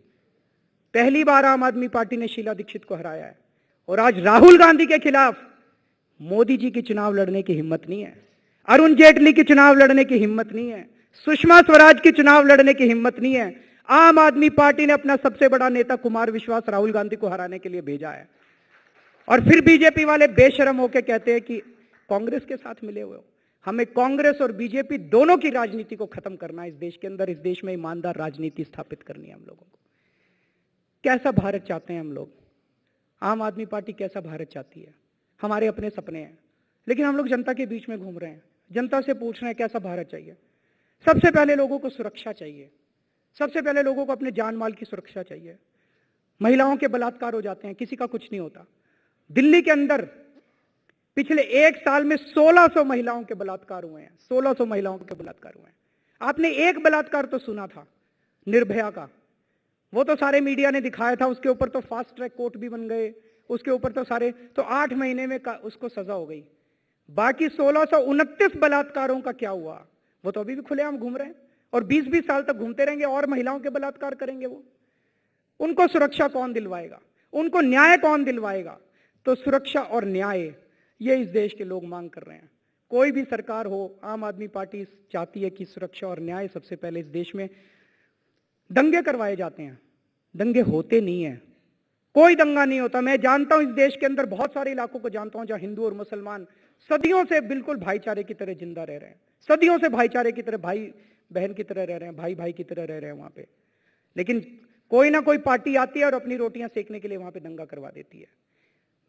पहली बार आम आदमी पार्टी ने शीला दीक्षित को हराया है। और आज राहुल गांधी के खिलाफ मोदी जी की चुनाव लड़ने की हिम्मत नहीं है, अरुण जेटली की चुनाव लड़ने की हिम्मत नहीं है, सुषमा स्वराज की चुनाव लड़ने की हिम्मत नहीं है। आम आदमी पार्टी ने अपना सबसे बड़ा नेता कुमार विश्वास राहुल गांधी को हराने के लिए भेजा है। और फिर बीजेपी वाले बेशरम होकर कहते हैं कि कांग्रेस के साथ मिले हुए हो। हमें कांग्रेस और बीजेपी दोनों की राजनीति को खत्म करना है इस देश के अंदर। इस देश में ईमानदार राजनीति स्थापित करनी है हम लोगों को। कैसा भारत चाहते हैं हम लोग? आम आदमी पार्टी कैसा भारत चाहती है, हमारे अपने सपने हैं, लेकिन हम लोग जनता के बीच में घूम रहे हैं, जनता से पूछ रहे हैं कैसा भारत चाहिए। सबसे पहले लोगों को सुरक्षा चाहिए, सबसे पहले लोगों को अपने जान माल की सुरक्षा चाहिए। महिलाओं के बलात्कार हो जाते हैं, किसी का कुछ नहीं होता। दिल्ली के अंदर पिछले 1 साल में 1600 महिलाओं के बलात्कार हुए हैं, 1600 महिलाओं के बलात्कार हुए हैं। आपने एक बलात्कार तो सुना था निर्भया का, वो तो सारे मीडिया ने दिखाया था, उसके ऊपर तो फास्ट ट्रैक कोर्ट भी बन गए, उसके ऊपर तो सारे, तो 8 महीने में उसको सजा हो गई। बाकी 1629 बलात्कारों का क्या हुआ? वो तो अभी भी खुलेआम घूम रहे हैं और 20-20 साल तक घूमते रहेंगे और महिलाओं के बलात्कार करेंगे। वो उनको सुरक्षा कौन दिलवाएगा, उनको न्याय कौन दिलवाएगा? तो सुरक्षा और न्याय ये इस देश के लोग मांग कर रहे हैं। कोई भी सरकार हो, आम आदमी पार्टी चाहती है कि सुरक्षा और न्याय सबसे पहले इस देश में। दंगे करवाए जाते हैं, दंगे होते नहीं है, कोई दंगा नहीं होता। मैं जानता हूं इस देश के अंदर बहुत सारे इलाकों को जानता हूं जहां हिंदू और मुसलमान सदियों से बिल्कुल भाईचारे की तरह जिंदा रह रहे हैं, सदियों से भाईचारे की तरह, भाई बहन की तरह रह रहे हैं, भाई भाई की तरह रह रहे हैं वहां पे। लेकिन कोई ना कोई पार्टी आती है और अपनी रोटियां सेकने के लिए वहां पे दंगा करवा देती है।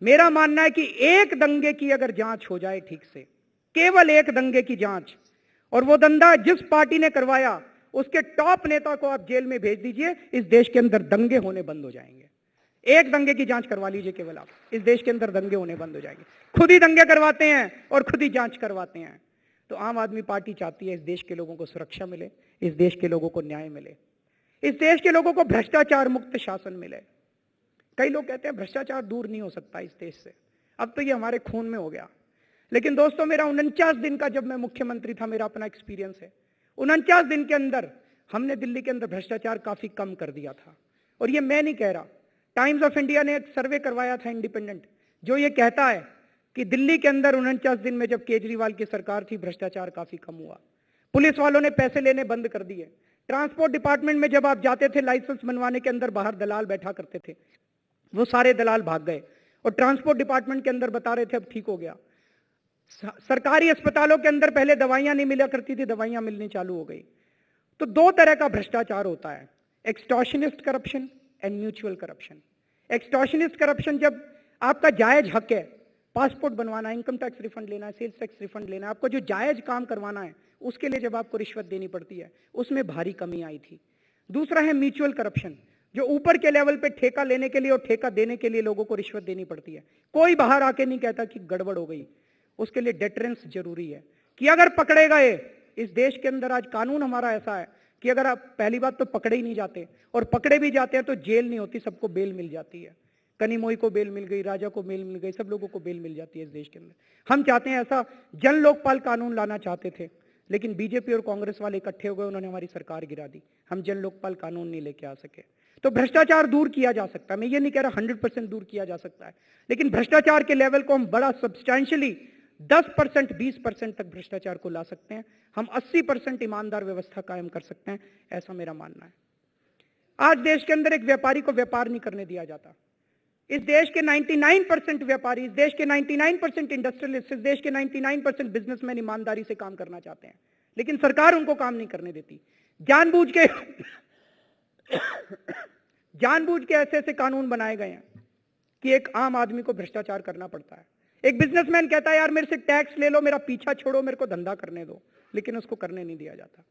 मेरा मानना है कि एक दंगे की अगर जांच हो जाए ठीक से, केवल एक दंगे की जांच, और वो दंगा जिस पार्टी ने करवाया उसके टॉप नेता को आप जेल में भेज दीजिए, इस देश के अंदर दंगे होने बंद हो जाएंगे। एक दंगे की जांच करवा लीजिए केवल आप, इस देश के अंदर दंगे होने बंद हो जाएंगे। खुद ही दंगे करवाते हैं और खुद ही जांच करवाते हैं। तो आम आदमी पार्टी चाहती है इस देश के लोगों को सुरक्षा मिले, इस देश के लोगों को न्याय मिले, इस देश के लोगों को भ्रष्टाचार मुक्त शासन मिले। कई लोग कहते हैं भ्रष्टाचार दूर नहीं हो सकता इस देश से, अब तो ये हमारे खून में हो गया। लेकिन दोस्तों, मेरा 49 दिन का जब मैं मुख्यमंत्री था, मेरा अपना एक्सपीरियंस है, 49 दिन के अंदर हमने दिल्ली के अंदर भ्रष्टाचार काफी कम कर दिया था। और ये मैं नहीं कह रहा, टाइम्स ऑफ इंडिया ने एक सर्वे करवाया था इंडिपेंडेंट, जो ये कहता है कि दिल्ली के अंदर 49 दिन में जब केजरीवाल की सरकार थी, भ्रष्टाचार काफी कम हुआ। पुलिस वालों ने पैसे लेने बंद कर दिए। ट्रांसपोर्ट डिपार्टमेंट में जब आप जाते थे लाइसेंस बनवाने के अंदर बाहर दलाल बैठा करते थे, वो सारे दलाल भाग गए और ट्रांसपोर्ट डिपार्टमेंट के अंदर बता रहे थे अब ठीक हो गया। सरकारी अस्पतालों के अंदर पहले दवाइयां नहीं मिला करती थी, दवाइयां मिलनी चालू हो गई। तो 2 तरह का भ्रष्टाचार होता है, extortionist corruption and mutual corruption. Extortionist corruption जब आपका जायज हक है, पासपोर्ट बनवाना, इनकम टैक्स रिफंड लेना है, सेल्स टैक्स रिफंड लेना है, आपको जो जायज काम करवाना है उसके लिए जब आपको रिश्वत देनी पड़ती है, उसमें भारी कमी आई थी। दूसरा है म्यूचुअल करप्शन, जो ऊपर के लेवल पे ठेका लेने के लिए और ठेका देने के लिए लोगों को रिश्वत देनी पड़ती है। कोई बाहर आके नहीं कहता कि गड़बड़ हो गई, उसके लिए डेटरेंस जरूरी है कि अगर पकड़े गए, इस देश के अंदर आज कानून हमारा ऐसा है कि अगर आप, पहली बात तो पकड़े ही नहीं जाते, और पकड़े भी जाते हैं तो जेल नहीं होती, सबको बेल मिल जाती है। कनिमोई को बेल मिल गई, राजा को बेल मिल गई, सब लोगों को बेल मिल जाती है इस देश के अंदर। हम चाहते हैं ऐसा जन लोकपाल कानून लाना चाहते थे, लेकिन बीजेपी और कांग्रेस वाले इकट्ठे हो गए, उन्होंने हमारी सरकार गिरा दी, हम जन लोकपाल कानून नहीं लेके आ सके। तो भ्रष्टाचार दूर किया जा सकता है, मैं ये नहीं कह रहा 100% दूर किया जा सकता है, लेकिन भ्रष्टाचार के लेवल को हम बड़ा सब्सटैंशियली 10%, 20% तक भ्रष्टाचार को ला सकते हैं। हम 80% ईमानदार व्यवस्था कायम कर सकते हैं, ऐसा मेरा मानना है। आज देश के अंदर एक व्यापारी को व्यापार नहीं करने दिया जाता। इस देश के 99% व्यापारी, इस देश के 99% इंडस्ट्रियलिस्ट, इस देश के 99% बिजनेसमैन ईमानदारी से काम करना चाहते हैं, लेकिन सरकार उनको काम नहीं करने देती। जानबूझ के ऐसे ऐसे कानून बनाए गए हैं कि एक आम आदमी को भ्रष्टाचार करना पड़ता है। एक बिजनेसमैन कहता है यार मेरे से टैक्स ले लो, मेरा पीछा छोड़ो, मेरे को धंधा करने दो, लेकिन उसको करने नहीं दिया जाता।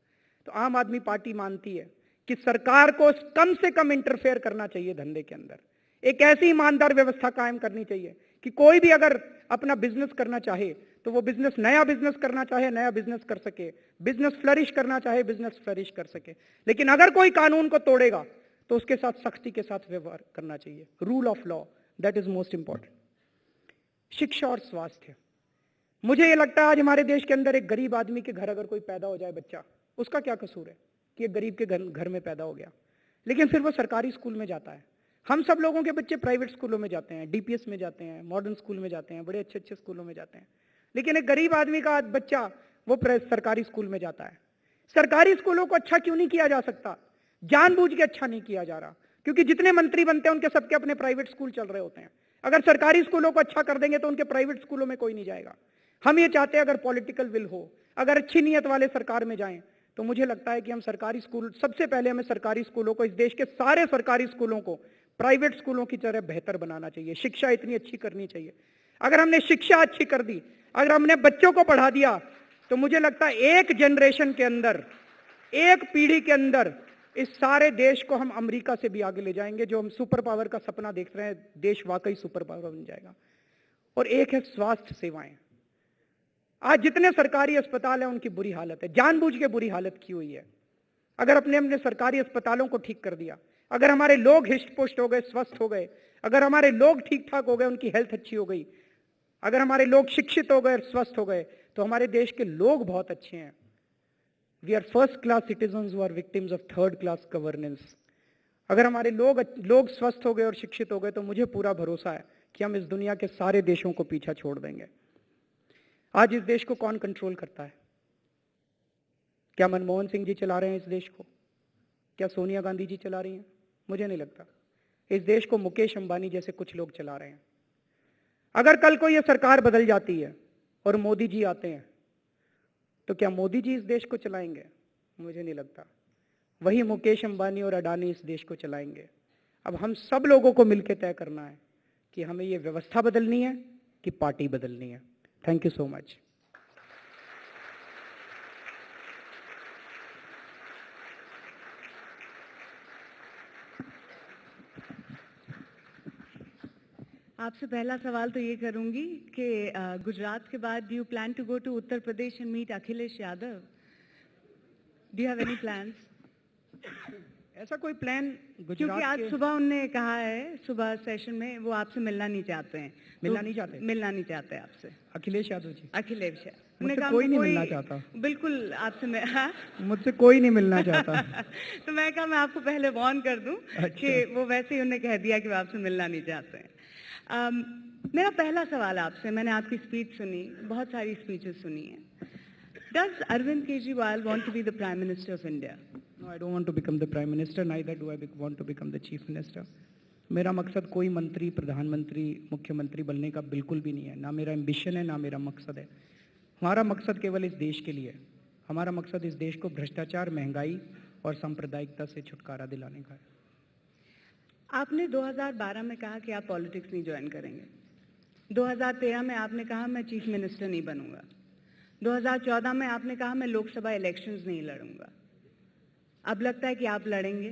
तो आम आदमी पार्टी मानती है कि सरकार को कम से कम इंटरफेयर करना चाहिए धंधे के अंदर। एक ऐसी ईमानदार व्यवस्था कायम करनी चाहिए कि कोई भी अगर अपना बिजनेस करना चाहे तो वो बिजनेस, नया बिजनेस करना चाहे नया बिजनेस कर सके, बिजनेस फ्लरिश करना चाहे बिजनेस फ्लरिश कर सके। लेकिन अगर कोई कानून को तोड़ेगा तो उसके साथ सख्ती के साथ व्यवहार करना चाहिए। Rule of law, that is most important. शिक्षा और स्वास्थ्य, मुझे ये लगता है आज हमारे देश के अंदर एक गरीब आदमी के घर अगर कोई पैदा हो जाए बच्चा, उसका क्या कसूर है कि एक गरीब के घर में पैदा हो गया, लेकिन फिर वो सरकारी स्कूल में जाता है। हम सब लोगों के बच्चे प्राइवेट स्कूलों में जाते हैं, डीपीएस में जाते हैं, मॉडर्न स्कूल में जाते हैं, बड़े अच्छे अच्छे स्कूलों में जाते हैं, लेकिन एक गरीब आदमी का बच्चा वो सरकारी स्कूल में जाता है। सरकारी स्कूलों को अच्छा क्यों नहीं किया जा सकता? जानबूझ के अच्छा नहीं किया जा रहा, क्योंकि जितने मंत्री बनते हैं उनके सबके अपने प्राइवेट स्कूल चल रहे होते हैं। अगर सरकारी स्कूलों को अच्छा कर देंगे तो उनके प्राइवेट स्कूलों में कोई नहीं जाएगा। हम ये चाहते हैं अगर पॉलिटिकल विल हो, अगर अच्छी नीयत वाले सरकार में जाएं, तो मुझे लगता है कि हम सरकारी स्कूल, सबसे पहले हमें सरकारी स्कूलों को, इस देश के सारे सरकारी स्कूलों को प्राइवेट स्कूलों की तरह बेहतर बनाना चाहिए, शिक्षा इतनी अच्छी करनी चाहिए। अगर हमने शिक्षा अच्छी कर दी, अगर हमने बच्चों को पढ़ा दिया, तो मुझे लगता है एक जनरेशन के अंदर, एक पीढ़ी के अंदर इस सारे देश को हम अमेरिका से भी आगे ले जाएंगे। जो हम सुपर पावर का सपना देख रहे हैं, देश वाकई सुपर पावर बन जाएगा। और एक है स्वास्थ्य सेवाएं। आज जितने सरकारी अस्पताल हैं उनकी बुरी हालत है, जानबूझ के बुरी हालत की हुई है। अगर अपने सरकारी अस्पतालों को ठीक कर दिया, अगर हमारे लोग हिष्ट पुष्ट हो गए, स्वस्थ हो गए, अगर हमारे लोग ठीक ठाक हो गए, उनकी हेल्थ अच्छी हो गई, अगर हमारे लोग शिक्षित हो गए, स्वस्थ हो गए, तो हमारे देश के लोग बहुत अच्छे हैं। We are first class citizens who are victims of third class governance. अगर हमारे लोग स्वस्थ हो गए और शिक्षित हो गए, तो मुझे पूरा भरोसा है कि हम इस दुनिया के सारे देशों को पीछा छोड़ देंगे। आज इस देश को कौन कंट्रोल करता है? क्या मनमोहन सिंह जी चला रहे हैं इस देश को? क्या सोनिया गांधी जी चला रही हैं? मुझे नहीं लगता। इस देश को मुकेश अंबानी जैसे कुछ लोग चला रहे हैं। अगर कल को यह सरकार बदल जाती है और मोदी जी आते हैं, तो क्या मोदी जी इस देश को चलाएंगे? मुझे नहीं लगता। वही मुकेश अंबानी और अडानी इस देश को चलाएंगे। अब हम सब लोगों को मिलकर तय करना है कि हमें ये व्यवस्था बदलनी है कि पार्टी बदलनी है। Thank you so much. आपसे पहला सवाल तो ये करूंगी कि गुजरात के बाद you plan to go to Uttar Pradesh and meet Akhilesh Yadav? Do you have any plans? ऐसा कोई प्लान गुजरात? क्योंकि आज सुबह उन्होंने कहा है, सुबह सेशन में, वो आपसे मिलना नहीं चाहते हैं। मिलना नहीं चाहते? मिलना नहीं चाहते आपसे। अखिलेश यादव जी? अखिलेश मुझसे कोई नहीं मिलना चाहता। बिल्कुल आपसे हाँ? मुझसे कोई नहीं मिलना चाहता। तो मैं कहा मैं आपको पहले वार्न कर दूं कि वो वैसे ही उन्हें कह दिया कि वो आपसे मिलना नहीं चाहते हैं। मेरा पहला सवाल आपसे, मैंने आपकी स्पीच सुनी, बहुत सारी स्पीचेस सुनी है। Does Arvind Kejriwal want to be the Prime Minister of India? No, I don't want to become the Prime Minister. Neither do I want to become the Chief Minister. मेरा मकसद कोई मंत्री, प्रधानमंत्री, मुख्यमंत्री बनने का बिल्कुल भी नहीं है। ना मेरा एम्बिशन है, ना मेरा मकसद है। हमारा मकसद केवल इस देश के लिए है। हमारा मकसद इस देश को भ्रष्टाचार, महंगाई और सांप्रदायिकता से छुटकारा दिलाने का है। आपने 2012 में कहा कि आप पॉलिटिक्स नहीं ज्वाइन करेंगे। 2013 में आपने कहा मैं चीफ मिनिस्टर नहीं बनूंगा। 2014 में आपने कहा मैं लोकसभा इलेक्शंस नहीं लड़ूंगा। अब लगता है कि आप लड़ेंगे।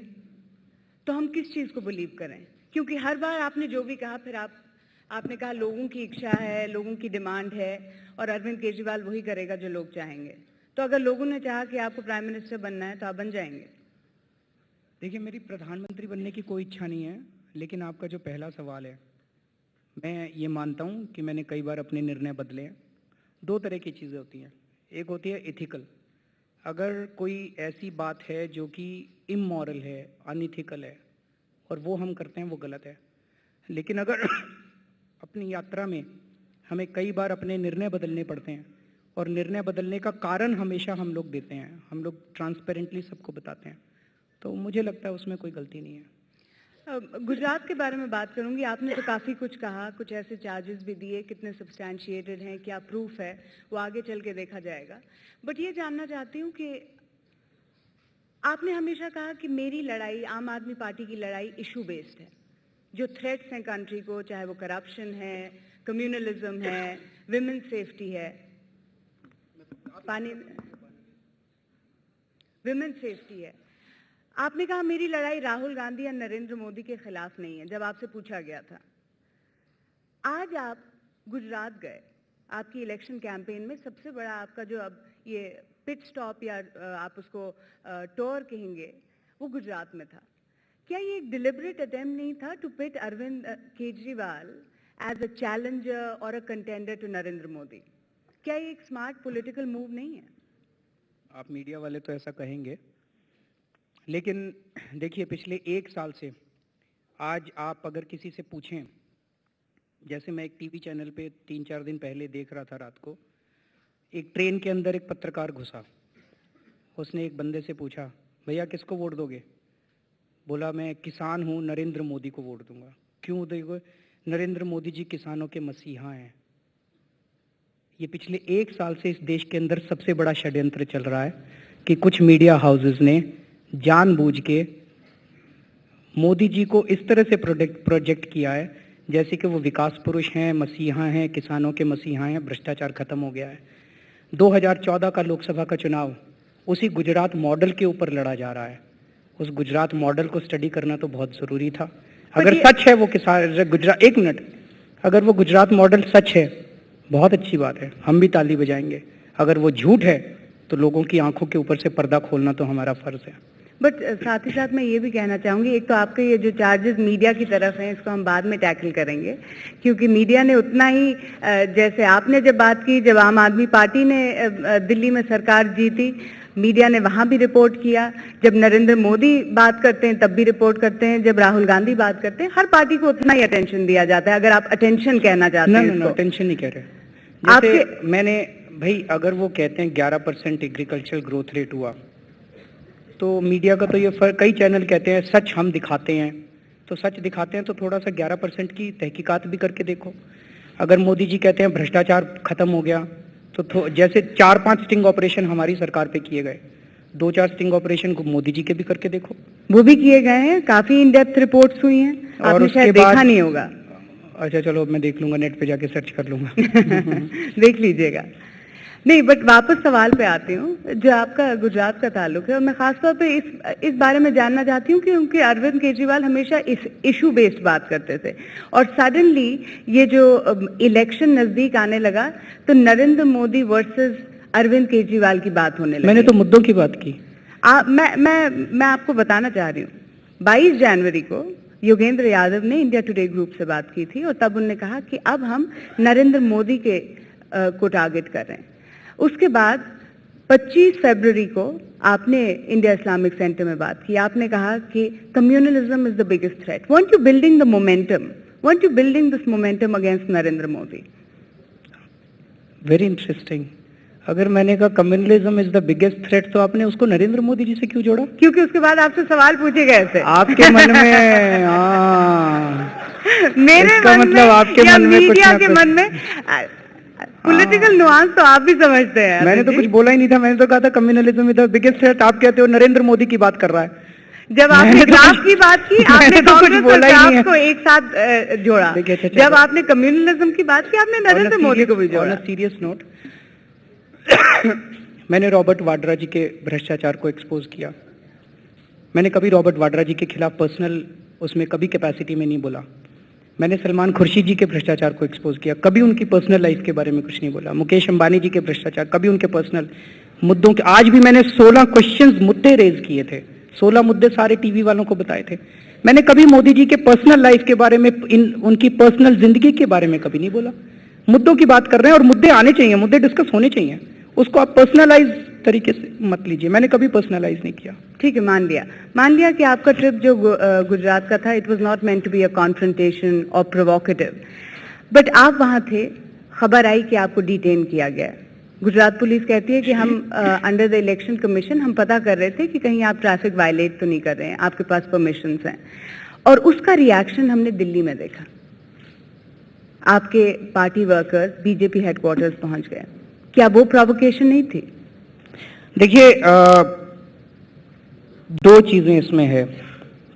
तो हम किस चीज़ को बिलीव करें? क्योंकि हर बार आपने जो भी कहा, फिर आपने कहा लोगों की इच्छा है, लोगों की डिमांड है, और अरविंद केजरीवाल वही करेगा जो लोग चाहेंगे। तो अगर लोगों ने चाहा कि आपको प्राइम मिनिस्टर बनना है, तो आप बन जाएंगे? देखिए, मेरी प्रधानमंत्री बनने की कोई इच्छा नहीं है। लेकिन आपका जो पहला सवाल है, मैं ये मानता हूँ कि मैंने कई बार अपने निर्णय बदले हैं। दो तरह की चीज़ें होती हैं। एक होती है एथिकल। अगर कोई ऐसी बात है जो कि इमोरल है, अनइथिकल है, और वो हम करते हैं, वो गलत है। लेकिन अगर अपनी यात्रा में हमें कई बार अपने निर्णय बदलने पड़ते हैं, और निर्णय बदलने का कारण हमेशा हम लोग देते हैं, हम लोग ट्रांसपेरेंटली सबको बताते हैं, तो मुझे लगता है उसमें कोई गलती नहीं है। गुजरात के बारे में बात करूंगी। आपने तो काफ़ी कुछ कहा, कुछ ऐसे चार्जेस भी दिए, कितने सब्सटैंशिएटेड हैं, क्या प्रूफ है, वो आगे चल के देखा जाएगा। बट ये जानना चाहती हूँ कि आपने हमेशा कहा कि मेरी लड़ाई, आम आदमी पार्टी की लड़ाई इशू बेस्ड है। जो थ्रेट्स हैं कंट्री को, चाहे वो करप्शन है, कम्युनलिज्म है, विमेन सेफ्टी है, विमेन सेफ्टी है। आपने कहा मेरी लड़ाई राहुल गांधी या नरेंद्र मोदी के खिलाफ नहीं है, जब आपसे पूछा गया था। आज आप गुजरात गए, आपकी इलेक्शन कैंपेन में सबसे बड़ा आपका जो अब ये पिट स्टॉप या आप उसको टूर कहेंगे, वो गुजरात में था। क्या ये एक डिलिबरेट अटेम्प्ट नहीं था to pit Arvind Kejriwal as a challenger और a contender to Narendra Modi? क्या ये एक स्मार्ट पॉलिटिकल मूव नहीं है? आप मीडिया वाले तो ऐसा कहेंगे, लेकिन देखिए, पिछले 1 साल से आज आप अगर किसी से पूछें, जैसे मैं एक टीवी चैनल पे 3-4 दिन पहले देख रहा था रात को, एक ट्रेन के अंदर एक पत्रकार घुसा। उसने एक बंदे से पूछा, भैया किसको वोट दोगे? बोला मैं किसान हूँ, नरेंद्र मोदी को वोट दूंगा। क्यों दोगे? नरेंद्र मोदी जी किसानों के मसीहा हैं। ये पिछले 1 साल से इस देश के अंदर सबसे बड़ा षड्यंत्र चल रहा है कि कुछ मीडिया हाउसेस ने जानबूझ के मोदी जी को इस तरह से प्रोजेक्ट किया है जैसे कि वो विकास पुरुष हैं, मसीहा हैं, किसानों के मसीहा हैं, भ्रष्टाचार खत्म हो गया है। 2014 का लोकसभा का चुनाव उसी गुजरात मॉडल के ऊपर लड़ा जा रहा है। उस गुजरात मॉडल को स्टडी करना तो बहुत ज़रूरी था। अगर सच है वो गुजरात, एक मिनट, अगर वो गुजरात मॉडल सच है बहुत अच्छी बात है, हम भी ताली बजाएंगे। अगर वो झूठ है तो लोगों की आंखों के ऊपर से पर्दा खोलना तो हमारा फर्ज है। बट साथ ही साथ मैं ये भी कहना चाहूँगी, एक तो आपके ये जो चार्जेस मीडिया की तरफ हैं इसको हम बाद में टैकल करेंगे, क्योंकि मीडिया ने उतना ही जैसे आपने जब बात की, जब आम आदमी पार्टी ने दिल्ली में सरकार जीती, मीडिया ने वहाँ भी रिपोर्ट किया। जब नरेंद्र मोदी बात करते हैं तब भी रिपोर्ट करते हैं, जब राहुल गांधी बात करते हैं, हर पार्टी को उतना ही अटेंशन दिया जाता है। अगर आप अटेंशन कहना चाहते हैं। ना अटेंशन नहीं कह रहे। आपके मैंने भाई, अगर वो कहते हैं 11% एग्रीकल्चर ग्रोथ रेट हुआ तो मीडिया का तो ये कई चैनल कहते हैं सच हम दिखाते हैं, तो सच दिखाते हैं तो थोड़ा सा 11% की तहकीकात भी करके देखो। अगर मोदी जी कहते हैं भ्रष्टाचार खत्म हो गया तो जैसे 4-5 स्टिंग ऑपरेशन हमारी सरकार पे किए गए, 2-4 स्टिंग ऑपरेशन को मोदी जी के भी करके देखो। वो भी किए गए हैं, काफी इन डेप्थ रिपोर्ट्स हुई हैं, आपने शायद देखा नहीं होगा। अच्छा चलो मैं देख लूंगा, नेट पे जाके सर्च कर लूंगा। देख लीजिएगा। नहीं, बट वापस सवाल पे आती हूँ जो आपका गुजरात का ताल्लुक है, और मैं खासतौर पे इस बारे में जानना चाहती हूँ कि उनके अरविंद केजरीवाल हमेशा इस इशू बेस्ड बात करते थे, और सडनली ये जो इलेक्शन नजदीक आने लगा तो नरेंद्र मोदी वर्सेस अरविंद केजरीवाल की बात होने लगी। मैंने तो मुद्दों की बात की। मैं आपको बताना चाह रही हूँ, 22 जनवरी को योगेंद्र यादव ने इंडिया टुडे ग्रुप से बात की थी और तब उन्होंने कहा कि अब हम नरेंद्र मोदी के को टारगेट कर रहे हैं। उसके बाद 25 फरवरी को आपने इंडिया इस्लामिक सेंटर में बात की, आपने कहा कि communalism is the biggest threat. Want you building the momentum, want you building this momentum against Narendra Modi? Very interesting. अगर मैंने कहा communalism is the biggest threat तो आपने उसको नरेंद्र मोदी जी से क्यों जोड़ा? क्योंकि उसके बाद आपसे सवाल पूछे गए थे आपके मन में। मेरे मन मतलब में आपके या मन में मीडिया के मन में पॉलिटिकल नुआंस तो आप भी समझते हैं। मैंने तो कुछ बोला ही नहीं था, मैंने तो कहा था communalism is the biggest threat. आप कहते हो नरेंद्र मोदी की बात कर रहा है। जब आपने ग्राफ की बात की, आपने तो कुछ बोला ही नहीं है। को एक साथ जोड़ा। जब आपने कम्युनलिज्म की बात की, आपने नरेंद्र मोदी को भी जोड़ा। सीरियस नोट, मैंने रॉबर्ट वाड्रा जी के भ्रष्टाचार को एक्सपोज किया। मैंने कभी रॉबर्ट वाड्रा जी के खिलाफ पर्सनल उसमें कभी कैपेसिटी में नहीं बोला। मैंने सलमान खुर्शीद जी के भ्रष्टाचार को एक्सपोज किया, कभी उनकी पर्सनल लाइफ के बारे में कुछ नहीं बोला। मुकेश अंबानी जी के भ्रष्टाचार, कभी उनके पर्सनल मुद्दों के। आज भी मैंने 16 क्वेश्चंस मुद्दे रेज किए थे, 16 मुद्दे सारे टीवी वालों को बताए थे। मैंने कभी मोदी जी के पर्सनल लाइफ के बारे में, उनकी पर्सनल जिंदगी के बारे में कभी नहीं बोला। मुद्दों की बात कर रहे हैं और मुद्दे आने चाहिए, मुद्दे डिस्कस होने चाहिए, उसको आप पर्सनलाइज तरीके से मत लीजिए। मैंने कभी पर्सनलाइज नहीं किया। ठीक है, मान लिया कि आपका ट्रिप जो गुजरात का था, it was not meant to be a confrontation और प्रोवोकेटिव, बट आप वहां थे, खबर आई कि आपको डिटेन किया गया। गुजरात पुलिस कहती है कि हम अंडर द इलेक्शन कमीशन हम पता कर रहे थे कि कहीं आप ट्रैफिक वायलेट तो नहीं कर रहे हैं, आपके पास परमिशंस हैं, और उसका रिएक्शन हमने दिल्ली में देखा। आपके पार्टी वर्कर्स बीजेपी हेडक्वार्टर्स पहुंच गए। क्या वो प्रोवोकेशन नहीं थी? देखिए, 2 चीजें इसमें है।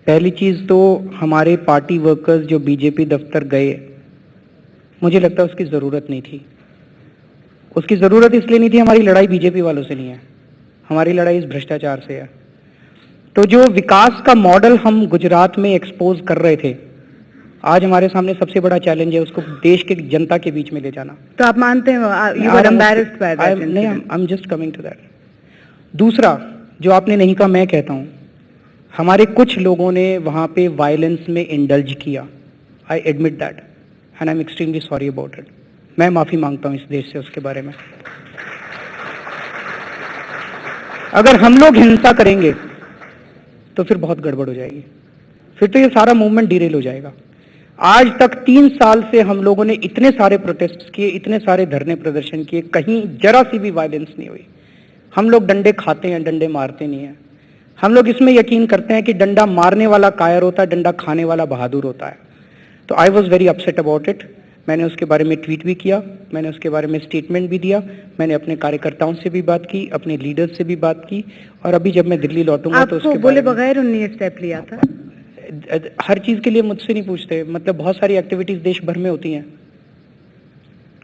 पहली चीज तो हमारे पार्टी वर्कर्स जो बीजेपी दफ्तर गए, मुझे लगता है उसकी जरूरत नहीं थी। उसकी जरूरत इसलिए नहीं थी, हमारी लड़ाई बीजेपी वालों से नहीं है, हमारी लड़ाई इस भ्रष्टाचार से है। तो जो विकास का मॉडल हम गुजरात में एक्सपोज कर रहे थे, आज हमारे सामने सबसे बड़ा चैलेंज है उसको देश के जनता के बीच में ले जाना। तो आप मानते हैं you were embarrassed by that? नहीं, I'm just coming to that. दूसरा जो आपने नहीं कहा, मैं कहता हूँ, हमारे कुछ लोगों ने वहाँ पे वायलेंस में इंडल्ज किया। I admit that and I'm extremely sorry about it. मैं माफी मांगता हूँ इस देश से उसके बारे में। अगर हम लोग हिंसा करेंगे तो फिर बहुत गड़बड़ हो जाएगी, फिर तो ये सारा मूवमेंट डिरेल हो जाएगा। आज तक 3 साल से हम लोगों ने इतने सारे प्रोटेस्ट किए, इतने सारे धरने प्रदर्शन किए, कहीं जरा सी भी वायलेंस नहीं हुई। हम लोग डंडे खाते हैं, डंडे मारते नहीं हैं। हम लोग इसमें यकीन करते हैं कि डंडा मारने वाला कायर होता है, डंडा खाने वाला बहादुर होता है। तो I was very upset about it. मैंने उसके बारे में ट्वीट भी किया, मैंने उसके बारे में स्टेटमेंट भी दिया, मैंने अपने कार्यकर्ताओं से भी बात की, अपने लीडर्स से भी बात की, और अभी जब मैं दिल्ली लौटूंगा तो उसके बोले बगैर उन्होंने स्टेप लिया था। हर चीज के लिए मुझसे नहीं पूछते, मतलब बहुत सारी एक्टिविटीज देश भर में होती हैं।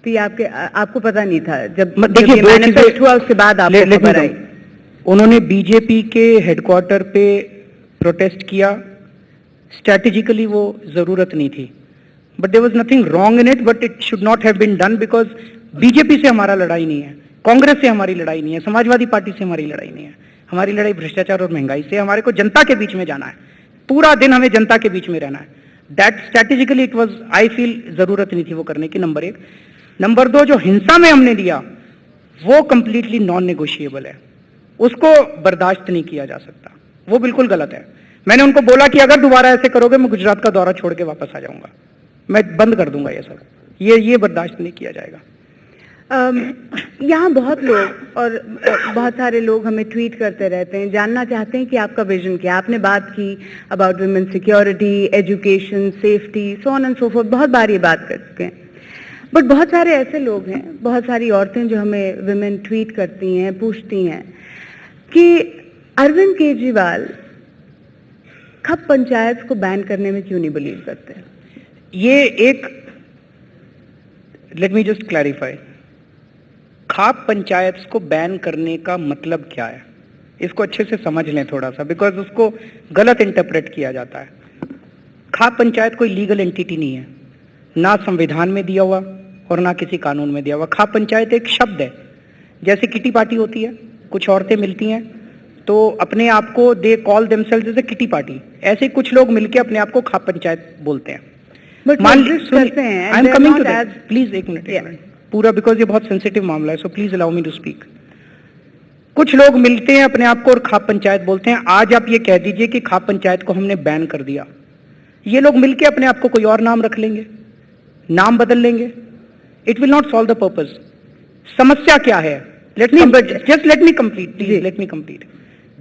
तो ये आपको पता नहीं था जब देखिए मैनिफेस्ट हुआ उसके बाद आपको खबर आई? उन्होंने बीजेपी के हेडक्वार्टर पे प्रोटेस्ट किया, स्ट्रैटेजिकली वो जरूरत नहीं थी, but there was nothing wrong in it, but it should not have been done because BJP से हमारा लड़ाई नहीं है, कांग्रेस से हमारी लड़ाई नहीं है, समाजवादी पार्टी से हमारी लड़ाई नहीं है, हमारी लड़ाई भ्रष्टाचार और महंगाई से। हमारे को जनता के बीच में जाना है, पूरा दिन हमें जनता के बीच में रहना है। That strategically it was, I feel जरूरत नहीं थी वो करने की, नंबर 1। नंबर 2, जो हिंसा में हमने लिया वो कंप्लीटली नॉन नेगोशिएबल है, उसको बर्दाश्त नहीं किया जा सकता, वो बिल्कुल गलत है। मैंने उनको बोला कि अगर दोबारा ऐसे करोगे मैं गुजरात का दौरा छोड़ के वापस आ जाऊंगा, मैं बंद कर दूंगा ये सब, ये बर्दाश्त नहीं किया जाएगा। यहाँ बहुत लोग और बहुत सारे लोग हमें ट्वीट करते रहते हैं, जानना चाहते हैं कि आपका विजन क्या है। आपने बात की about women security, education, safety, so on and so fourth, बहुत बार ये बात कर चुके हैं। बट बहुत सारे ऐसे लोग हैं, बहुत सारी औरतें जो हमें विमेन ट्वीट करती हैं, पूछती हैं कि अरविंद केजरीवाल खप पंचायत को बैन करने में क्यों नहीं बिलीव करते? ये एक, लेट मी जस्ट क्लैरिफाई, खाप पंचायत को बैन करने का मतलब क्या है, इसको अच्छे से समझ लें थोड़ा सा, बिकॉज उसको गलत इंटरप्रेट किया जाता है। खाप पंचायत कोई लीगल एंटिटी नहीं है, ना संविधान में दिया हुआ और ना किसी कानून में दिया हुआ। खाप पंचायत एक शब्द है, जैसे किटी पार्टी होती है, कुछ औरतें मिलती हैं तो अपने आप को they call themselves as a kitty party, ऐसे कुछ लोग मिलके अपने आप को खाप पंचायत बोलते हैं। मान लीजिए, I am coming to that, please एक मिनट पूरा, बिकॉज ये बहुत सेंसिटिव मामला है, so please allow me to speak. कुछ लोग मिलते हैं अपने आप को और खाप पंचायत बोलते हैं। आज आप ये कह दीजिए कि खाप पंचायत को हमने बैन कर दिया, ये लोग मिलके अपने आप को कोई और नाम रख लेंगे, नाम बदल लेंगे, it will not solve the purpose. समस्या क्या है? Let me complete.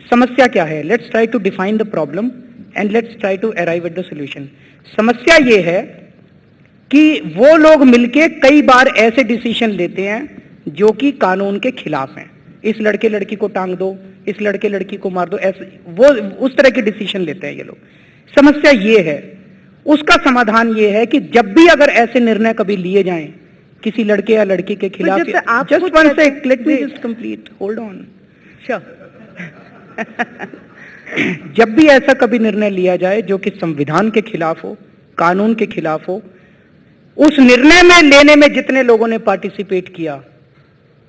समस्या क्या है? Let's try to define the problem and let's try to arrive at the solution. समस्या ये है कि वो लोग मिलके कई बार ऐसे डिसीजन लेते हैं जो कि कानून के खिलाफ हैं। इस लड़के लड़की को टांग दो, इस लड़के लड़की को मार दो, ऐसे वो उस तरह के डिसीजन लेते हैं ये लोग। समस्या ये है, उसका समाधान ये है कि जब भी अगर ऐसे निर्णय कभी लिए जाएं किसी लड़के या लड़की के खिलाफ, just one sec, let me just complete, hold on. जब भी ऐसा कभी निर्णय लिया जाए जो कि संविधान के खिलाफ हो, कानून के खिलाफ हो, उस निर्णय में लेने में जितने लोगों ने पार्टिसिपेट किया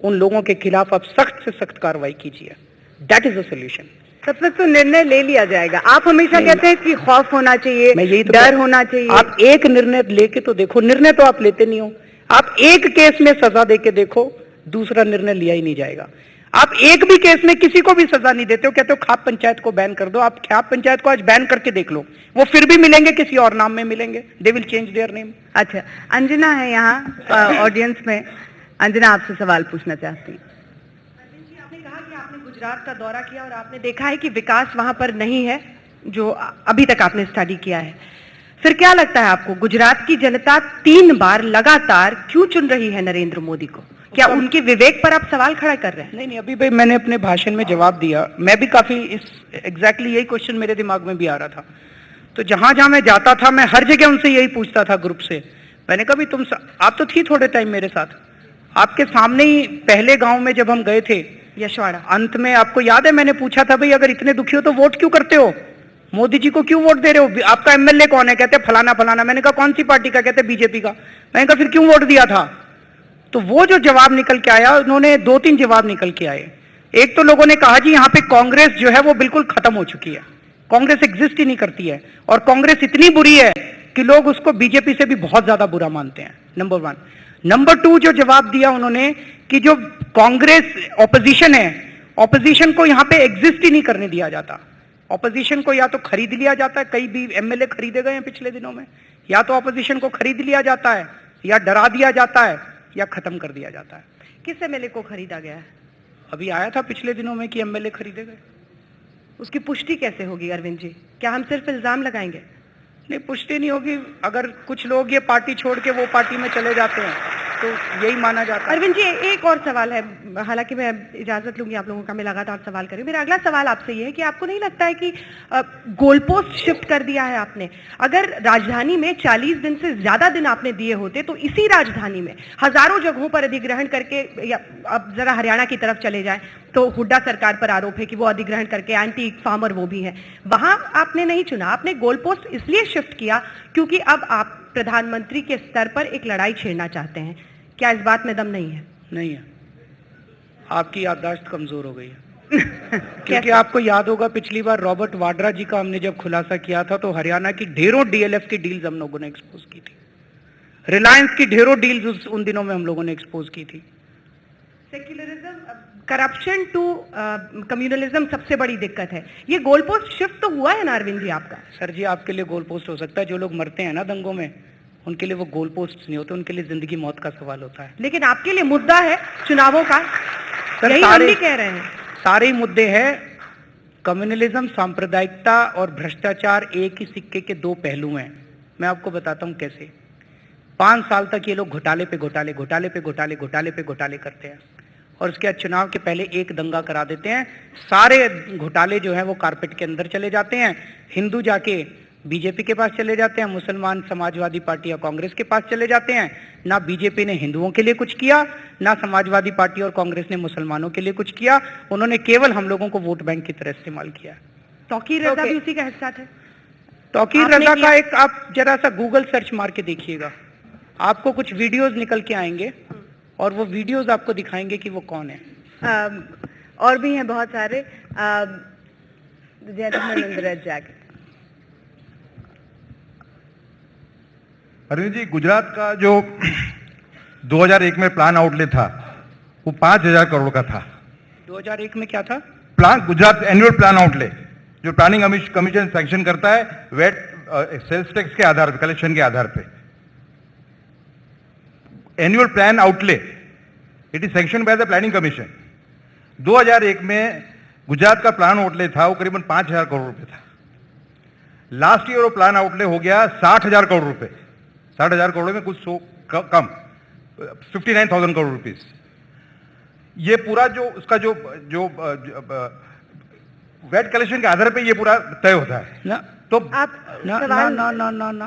उन लोगों के खिलाफ आप सख्त से सख्त कार्रवाई कीजिए। That is the solution. तब तक तो निर्णय ले लिया जाएगा। आप हमेशा कहते हैं कि खौफ होना चाहिए, डर होना चाहिए। आप एक निर्णय लेके तो देखो, निर्णय तो आप लेते नहीं हो। आप एक केस में सजा देके देखो, दूसरा निर्णय लिया ही नहीं जाएगा। आप एक भी केस में किसी को भी सजा नहीं देते हो, कहते हो खाप पंचायत को बैन कर दो। आप खाप पंचायत को आज बैन करके देख लो, वो फिर भी मिलेंगे, किसी और नाम में मिलेंगे, they will change their name. अच्छा, अंजना है यहाँ ऑडियंस में। अंजना आपसे सवाल पूछना चाहती हैं। आपने कहा कि आपने गुजरात का दौरा किया और आपने देखा है कि विकास वहां पर नहीं है जो अभी तक आपने स्टडी किया है। फिर क्या लगता है आपको, गुजरात की जनता 3 बार लगातार क्यों चुन रही है नरेंद्र मोदी को? क्या उनके विवेक पर आप सवाल खड़ा कर रहे हैं? नहीं, अभी भाई मैंने अपने भाषण में जवाब दिया। मैं भी काफी एग्जैक्टली यही क्वेश्चन मेरे दिमाग में भी आ रहा था। तो जहां जहां मैं जाता था, मैं हर जगह उनसे यही पूछता था ग्रुप से। मैंने कहा भी आप तो थी थोड़े टाइम मेरे साथ, आपके सामने ही पहले गांव में जब हम गए थे यशवाड़ा, अंत में आपको याद है मैंने पूछा था भाई अगर इतने दुखी हो तो वोट क्यों करते हो, मोदी जी को क्यों वोट दे रहे हो, आपका एमएलए कौन है, कहते फलाना फलाना। मैंने कहा कौन सी पार्टी का, कहते बीजेपी का। मैंने कहा फिर क्यों वोट दिया था? तो वो जो जवाब निकल के आया, उन्होंने 2-3 जवाब निकल के आए। एक तो लोगों ने कहा जी यहाँ पे कांग्रेस जो है वो बिल्कुल खत्म हो चुकी है, कांग्रेस एग्जिस्ट ही नहीं करती है, और कांग्रेस इतनी बुरी है कि लोग उसको बीजेपी से भी बहुत ज्यादा बुरा मानते हैं, नंबर 1। नंबर 2 जो जवाब दिया उन्होंने कि जो कांग्रेस ऑपोजिशन है, ऑपोजिशन को यहाँ पे एग्जिस्ट ही नहीं करने दिया जाता। ऑपोजिशन को या तो खरीद लिया जाता है, कई भी एमएलए खरीदे गए हैं पिछले दिनों में, या तो ऑपोजिशन को खरीद लिया जाता है, या डरा दिया जाता है, या खत्म कर दिया जाता है। किस एमएलए को खरीदा गया है? अभी आया था पिछले दिनों में कि एमएलए खरीदे गए। उसकी पुष्टि कैसे होगी अरविंद जी? क्या हम सिर्फ इल्जाम लगाएंगे? नहीं, पुष्टि नहीं होगी। अगर कुछ लोग ये पार्टी छोड़ के वो पार्टी में चले जाते हैं तो यही माना जाता है। अरविंद जी, एक और सवाल है, हालांकि मैं इजाजत लूंगी आप लोगों का, मैं लगातार सवाल करूं। मेरा अगला सवाल आपसे ये है कि आपको नहीं लगता है कि गोल पोस्ट शिफ्ट कर दिया है आपने? अगर राजधानी में 40 दिन से ज्यादा दिन आपने दिए होते तो इसी राजधानी में हजारों जगहों पर अधिग्रहण करके, या अब जरा हरियाणा की तरफ चले जाएं तो हुड्डा सरकार पर आरोप है कि वो अधिग्रहण करके एंटी फार्मर वो भी है, वहां आपने नहीं चुना। आपने गोल पोस्ट इसलिए शिफ्ट किया क्योंकि अब आप प्रधानमंत्री के स्तर पर एक लड़ाई छेड़ना चाहते हैं। क्या इस बात में दम नहीं है? नहीं है, आपकी याददाश्त कमजोर हो गई है। क्योंकि आपको याद होगा पिछली बार रॉबर्ट वाड्रा जी का हमने जब खुलासा किया था तो हरियाणा की ढेरों डीएलएफ की डील्स हम लोगों ने एक्सपोज की थी, रिलायंस की ढेरों डील्स उन दिनों में हम लोगों ने एक्सपोज की थी। सेक्युलरिज्म, करप्शन टू कम्युनलिज्म सबसे बड़ी दिक्कत है। ये गोल पोस्ट शिफ्ट तो हुआ है ना अरविंद जी आपका? सर जी, आपके लिए गोल पोस्ट हो सकता है, जो लोग मरते हैं ना दंगों में उनके लिए वो गोल पोस्ट नहीं होते, उनके लिए जिंदगी मौत का सवाल होता है। लेकिन आपके लिए मुद्दा है चुनावों का, यही हम भी कह रहे हैं। सारे ही मुद्दे हैं। कम्युनलिज्म, सांप्रदायिकता और भ्रष्टाचार एक ही सिक्के के दो पहलू हैं। मैं आपको बताता हूं कैसे। 5 साल तक ये लोग घोटाले पे घोटाले, घोटाले पे घोटाले, घोटाले पे घोटाले करते हैं और उसके बाद चुनाव के पहले एक दंगा करा देते हैं। सारे घोटाले जो हैं वो कारपेट के अंदर चले जाते हैं। हिंदू जाके बीजेपी के पास चले जाते हैं, मुसलमान समाजवादी पार्टी या कांग्रेस के पास चले जाते हैं। ना बीजेपी ने हिंदुओं के लिए कुछ किया, ना समाजवादी पार्टी और कांग्रेस ने मुसलमानों के लिए कुछ किया। उन्होंने केवल हम लोगों को वोट बैंक की तरह इस्तेमाल किया। तौकीर रजा भी उसी का हिस्सा थे। तौकीर रजा का एक आप जरा सा गूगल सर्च मार के देखिएगा, आपको कुछ वीडियोज निकल के आएंगे और वो वीडियोज आपको दिखाएंगे कि वो कौन है। और भी हैं बहुत सारे। Gentleman in the red jacket. Arvind ji, Gujarat का जो 2001 में प्लान आउटले था वो 5000 करोड़ का था। 2001 में क्या था? Plan, Gujarat annual plan outlay जो प्लानिंग कमीशन सैंक्शन करता है वेट सेल्स टैक्स के आधार पे, कलेक्शन के आधार पे। Annual plan outlay it is sanction by the planning commission. 2001 में गुजरात का प्लान आउटले था वो करीबन 5000 करोड़ रुपए था। लास्ट ईयर वो प्लान आउटले हो गया 60,000 करोड़ रुपए। 60,000 करोड़ में कुछ कम 59,000 करोड़ रुपीस। ये पूरा जो उसका जो वेट कलेक्शन के आधार पे ये पूरा तय होता है ना। तो आप ना ना ना ना ना ना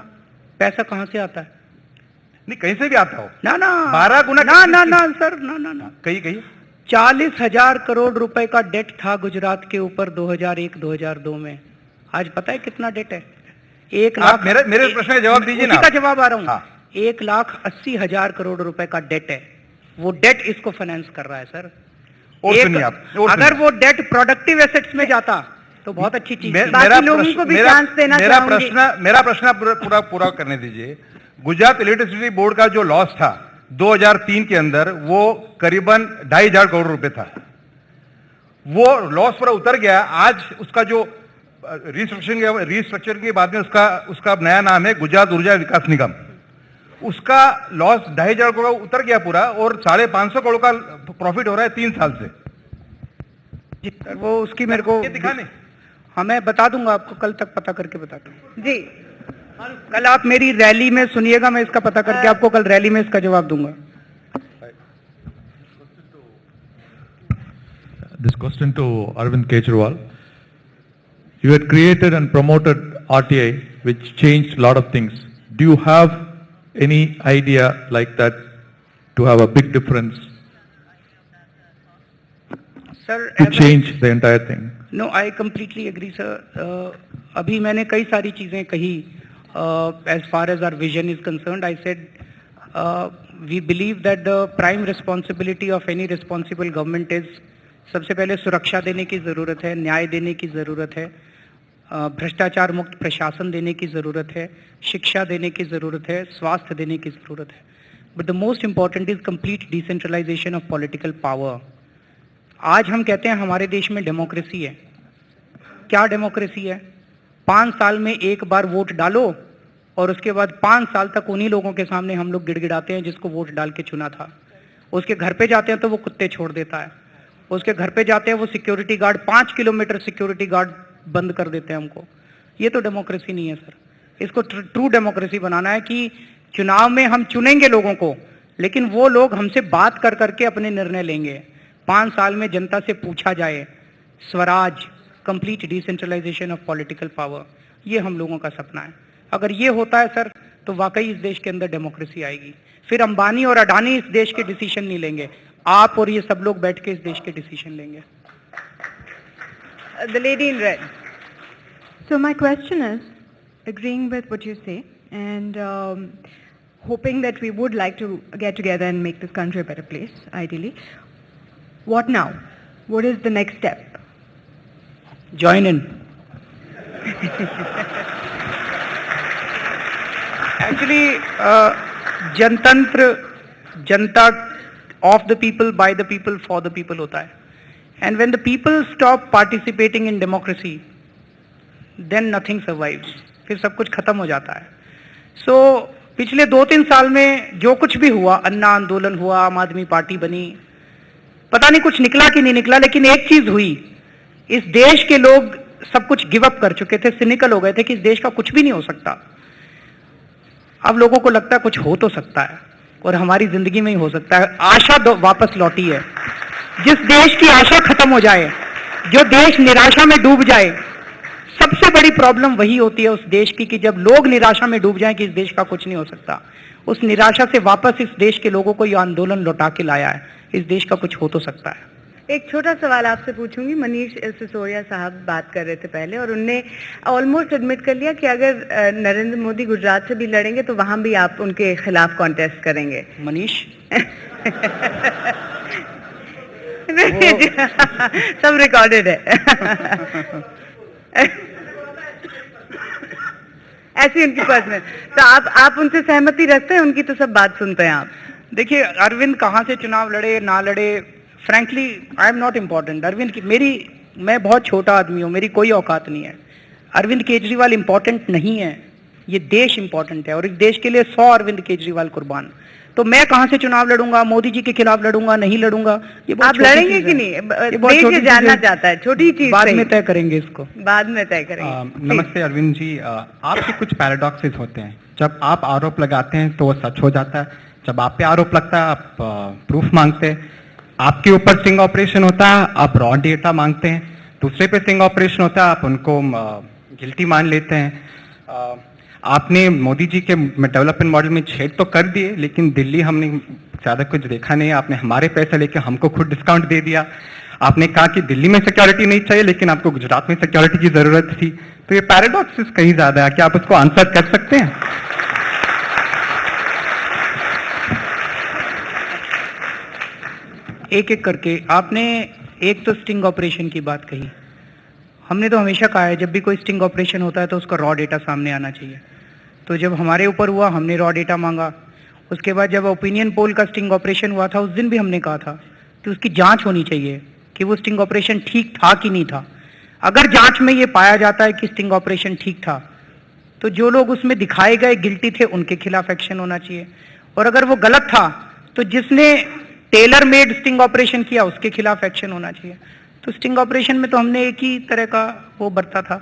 पैसा कहां से आता है? नहीं, कहीं से भी आता हो ना ना 12 गुना ना ना ना सर, ना ना ना कहीं 40,000 करोड़ रुपए का डेट था गुजरात के ऊपर 2001-2002 में। आज पता है कितना डेट है? 1 लाख। मेरे प्रश्न का जवाब दीजिए ना। का जवाब आ रहा हूं। हाँ। 1,80,000 करोड़ रुपए का डेट है। वो डेट इसको फाइनेंस कर रहा है सर। और सुनिए आप, अगर वो डेट प्रोडक्टिव एसेट्स में जाता तो बहुत अच्छी चीज। मेरा प्रश्न पूरा करने दीजिए। गुजरात इलेक्ट्रिसिटी बोर्ड का जो लॉस था 2003 के अंदर वो करीबन 2,500 करोड़ रुपए था। वो लॉस पूरा उतर गया। आज उसका जो रिस्ट्रक्चरिंग के बाद में उसका नया नाम है गुजरात ऊर्जा विकास निगम। उसका लॉस 2,500 करोड़ उतर गया पूरा और 550 करोड़ का प्रॉफिट हो रहा है 3 साल से। वो उसकी मेरे को दिखाने, हाँ मैं बता दूंगा आपको, कल तक पता करके बताता हूँ जी। कल आप मेरी रैली में सुनिएगा, मैं इसका पता करके आपको कल रैली में इसका जवाब दूंगा। This question to Arvind Kejriwal. You had created and promoted RTI, which changed a lot of things. Do you have any idea like that to have a big difference? Sir, to change the entire thing? No, I completely agree, sir. अभी मैंने कई सारी चीजें कही. As far as our vision is concerned, I said we believe that the prime responsibility of any responsible government is सबसे पहले सुरक्षा देने की ज़रूरत है, न्याय देने की ज़रूरत है, भ्रष्टाचार मुक्त प्रशासन देने की ज़रूरत है, शिक्षा देने की ज़रूरत है, स्वास्थ्य देने की ज़रूरत है. But the most important is complete decentralization of political power. आज हम कहते हैं हमारे देश में डेमोक्रेसी है. क्या डेमोक्रेसी है? 5 साल में एक बार वोट डालो और उसके बाद 5 साल तक उन्हीं लोगों के सामने हम लोग गिड़गिड़ाते हैं जिसको वोट डाल के चुना था. उसके घर पे जाते हैं तो वो कुत्ते छोड़ देता है. उसके घर पे जाते हैं वो security guard 5 kilometre security guard बंद कर देते हैं हमको. ये तो डेमोक्रेसी नहीं है सर. इसको ट्रू डेमोक्रेसी बनाना है कि चुनाव में हम चुनेंगे लोगों को, लेकिन वो लोग हमसे बात कर करके अपने निर्णय लेंगे। 5 साल में जनता से पूछा जाए, Swaraj, complete decentralization of political power, ये हम लोगों का सपना है। अगर ये होता है सर, तो वाकई इस देश के अंदर डेमोक्रेसी आएगी। फिर अंबानी और अडानी इस देश के डिसीजन नहीं लेंगे, आप और ये सब लोग बैठ के इस देश के डिसीजन लेंगे। The lady in red. So my question is, agreeing with what you say and hoping that we would like to get together and make this country a better place, ideally, what now? What is the next step? Join in. Actually, जनतंत्र, जनता, of the people, by the people, for the people होता है. And when the people stop participating in democracy, then nothing survives. फिर सब कुछ खत्म हो जाता है. So पिछले 2-3 साल में जो कुछ भी हुआ, अन्ना आंदोलन हुआ, आम आदमी पार्टी बनी, पता नहीं कुछ निकला कि नहीं निकला, लेकिन एक चीज हुई, इस देश के लोग सब कुछ गिव अप कर चुके थे, सिनिकल हो गए थे कि इस देश का कुछ भी नहीं हो सकता। अब लोगों को लगता है कुछ हो तो सकता है और हमारी जिंदगी में ही हो सकता है। आशा वापस लौटी है। जिस देश की आशा खत्म हो जाए, जो देश निराशा में डूब जाए, सबसे बड़ी प्रॉब्लम वही होती है उस देश की कि जब लोग निराशा में डूब जाएं कि इस देश का कुछ नहीं हो सकता। उस निराशा से वापस इस देश के लोगों को यह आंदोलन लौटा के लाया है, इस देश का कुछ हो तो सकता है। एक छोटा सवाल आपसे पूछूंगी। मनीष सिसोदिया साहब बात कर रहे थे पहले और उनने ऑलमोस्ट एडमिट कर लिया कि अगर नरेंद्र मोदी गुजरात से भी लड़ेंगे तो वहां भी आप उनके खिलाफ कॉन्टेस्ट करेंगे। मनीष सब रिकॉर्डेड है। ऐसी उनकी पर्सनल, तो आप उनसे सहमति रखते हैं? उनकी तो सब बात सुनते हैं आप। देखिए, अरविंद कहाँ से चुनाव लड़े ना लड़े, frankly I am not important. Arvind की मैं बहुत छोटा आदमी हूँ, मेरी कोई औकात नहीं है। अरविंद केजरीवाल इम्पोर्टेंट नहीं है, ये देश इम्पोर्टेंट है और इस देश के लिए 100 अरविंद केजरीवाल कुर्बान। तो मैं कहां से चुनाव लड़ूंगा, मोदी जी के खिलाफ लड़ूंगा, नहीं लड़ूंगा, ये बहुत आप लड़ेंगे कि नहीं? देश जानना चाहता है, छोटी चीज बाद में तय करेंगे इसको, बाद में तय करेंगे। नमस्ते अरविंद जी, आपके कुछ पैराडॉक्सेस होते हैं। जब आप आरोप लगाते हैं तो वो सच हो जाता है, जब आप पे आरोप लगता है आप प्रूफ मांगते हैं। आपके ऊपर स्टिंग ऑपरेशन होता है, आप रॉ डेटा मांगते हैं। दूसरे पे स्टिंग ऑपरेशन होता है, आप उनको गिल्टी मान लेते हैं। आपने मोदी जी के डेवलपमेंट मॉडल में छेड़ तो कर दिए, लेकिन दिल्ली हमने ज़्यादा कुछ देखा नहीं। आपने हमारे पैसे लेके हमको खुद डिस्काउंट दे दिया। आपने कहा कि दिल्ली में सिक्योरिटी नहीं चाहिए, लेकिन आपको गुजरात में सिक्योरिटी की जरूरत थी। तो ये पैराडॉक्सिस कहीं ज्यादा है, क्या आप उसको आंसर कर सकते हैं? एक एक करके आपने एक तो स्टिंग ऑपरेशन की बात कही। हमने तो हमेशा कहा है जब भी कोई स्टिंग ऑपरेशन होता है तो उसका रॉ डेटा सामने आना चाहिए। तो जब हमारे ऊपर हुआ हमने रॉ डेटा मांगा। उसके बाद जब ओपिनियन पोल का स्टिंग ऑपरेशन हुआ था उस दिन भी हमने कहा था कि उसकी जांच होनी चाहिए कि वो स्टिंग ऑपरेशन ठीक था कि नहीं था। अगर जांच में ये पाया जाता है कि स्टिंग ऑपरेशन ठीक था तो जो लोग उसमें दिखाए गए गिल्टी थे उनके खिलाफ एक्शन होना चाहिए, और अगर वो गलत था तो जिसने टेलर मेड स्टिंग ऑपरेशन किया उसके खिलाफ एक्शन होना चाहिए। तो स्टिंग ऑपरेशन में तो हमने एक ही तरह का वो बरता था।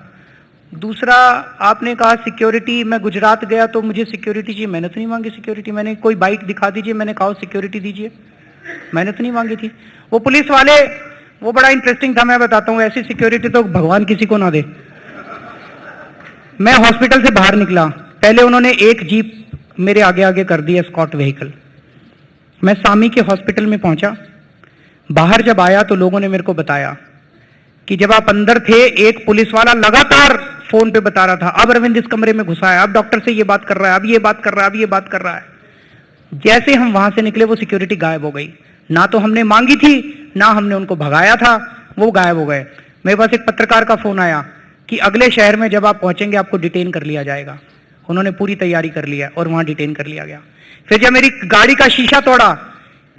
दूसरा आपने कहा सिक्योरिटी, मैं गुजरात गया तो मुझे सिक्योरिटी चाहिए, मैंने तो नहीं मांगी सिक्योरिटी। मैंने कोई बाइक दिखा दीजिए, मैंने कहा सिक्योरिटी दीजिए, मैंने तो नहीं मांगी थी। वो पुलिस वाले, वो बड़ा इंटरेस्टिंग था, मैं बताता हूँ। ऐसी सिक्योरिटी तो भगवान किसी को ना दे। मैं हॉस्पिटल से बाहर निकला, पहले उन्होंने एक जीप मेरे आगे आगे कर दी एस्कॉर्ट व्हीकल। मैं सामी के हॉस्पिटल में पहुंचा, बाहर जब आया तो लोगों ने मेरे को बताया कि जब आप अंदर थे एक पुलिस वाला लगातार फोन पे बता रहा था अब अरविंद इस कमरे में घुसा है, अब डॉक्टर से ये बात कर रहा है, अब ये बात कर रहा है, अब ये बात कर रहा है। जैसे हम वहां से निकले वो सिक्योरिटी गायब हो गई। ना तो हमने मांगी थी ना हमने उनको भगाया था, वो गायब हो गए। मेरे पास एक पत्रकार का फोन आया कि अगले शहर में जब आप पहुंचेंगे आपको डिटेन कर लिया जाएगा। उन्होंने पूरी तैयारी कर लिया और वहां डिटेन कर लिया गया। फिर जब मेरी गाड़ी का शीशा तोड़ा,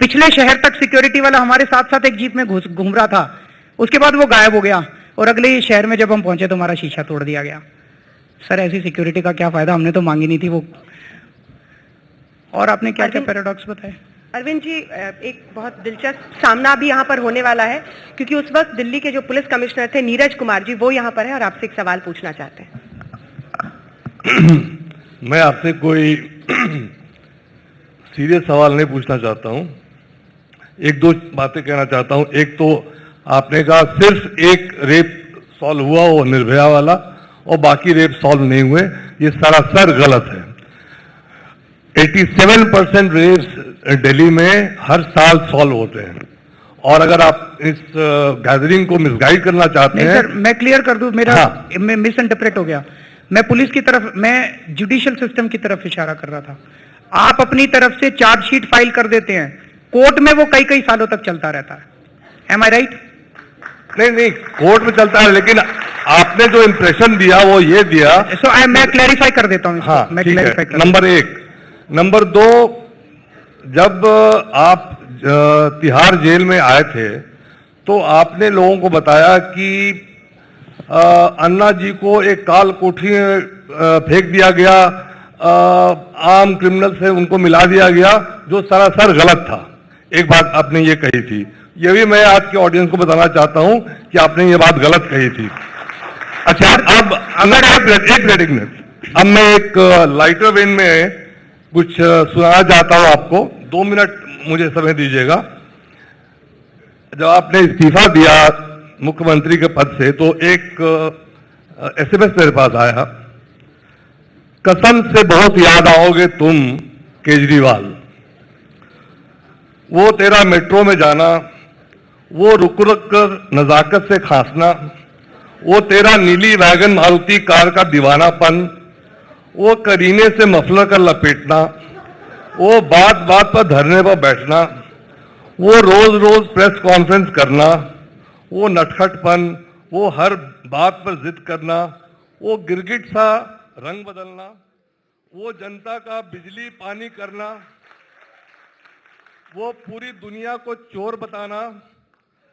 पिछले शहर तक सिक्योरिटी वाला हमारे साथ साथ एक जीप में घूम रहा था, उसके बाद वो गायब हो गया और अगले शहर में जब हम पहुंचे तो हमारा शीशा तोड़ दिया गया। सर ऐसी सिक्योरिटी का क्या फायदा, हमने तो मांगी नहीं थी वो। और आपने क्या क्या पैराडॉक्स बताए? अरविंद जी, एक बहुत दिलचस्प सामना भी यहाँ पर होने वाला है, क्योंकि उस वक्त दिल्ली के जो पुलिस कमिश्नर थे नीरज कुमार जी, वो यहाँ पर है और आपसे एक सवाल पूछना चाहते हैं। मैं आपसे कोई सीरियस सवाल नहीं पूछना चाहता हूं, एक दो बातें कहना चाहता हूं। एक तो आपने कहा सिर्फ एक रेप सॉल्व हुआ, वो निर्भया वाला, और बाकी रेप सॉल्व नहीं हुए। ये सरासर गलत है। 87% रेप्स दिल्ली में हर साल सॉल्व होते हैं। और अगर आप इस गैदरिंग को मिसगाइड करना चाहते हैं, सर मैं क्लियर कर दूं, मेरा मिस इंटरप्रेट हो गया। मैं पुलिस की तरफ, मैं जुडिशियल सिस्टम की तरफ इशारा कर रहा था। आप अपनी तरफ से चार्जशीट फाइल कर देते हैं, कोर्ट में वो कई सालों तक चलता रहता है। एम आई राइट? नहीं, कोर्ट में चलता है, लेकिन आपने जो इंप्रेशन दिया वो ये दिया। मैं क्लैरिफाई कर देता हूं। हाँ, मैं ठीक क्लैरिफाई है। नंबर एक। नंबर दो, जब आप तिहाड़ जेल में आए थे तो आपने लोगों को बताया कि अन्ना जी को एक काल कोठरी में फेंक दिया गया, आम क्रिमिनल से उनको मिला दिया गया, जो सरासर गलत था। एक बात आपने ये कही थी, ये भी मैं आज के ऑडियंस को बताना चाहता हूं कि आपने ये बात गलत कही थी। अच्छा, अब एक मिनट, अब मैं एक लाइटर वेन में कुछ सुनाना चाहता हूं आपको। 2 मिनट मुझे समय दीजिएगा। जब आपने इस्तीफा दिया मुख्यमंत्री के पद से तो एक एसएमएस मेरे पास आया, कसम से बहुत याद आओगे तुम केजरीवाल, वो तेरा मेट्रो में जाना, वो रुक रुक कर नजाकत से खांसना, वो तेरा नीली वैगन मारुति कार का दीवानापन, वो करीने से मफलर कर लपेटना, वो बात बात पर धरने पर बैठना, वो रोज रोज प्रेस कॉन्फ्रेंस करना, वो नटखटपन, वो हर बात पर जिद करना, वो गिरगिट सा रंग बदलना, वो जनता का बिजली पानी करना, वो पूरी दुनिया को चोर बताना,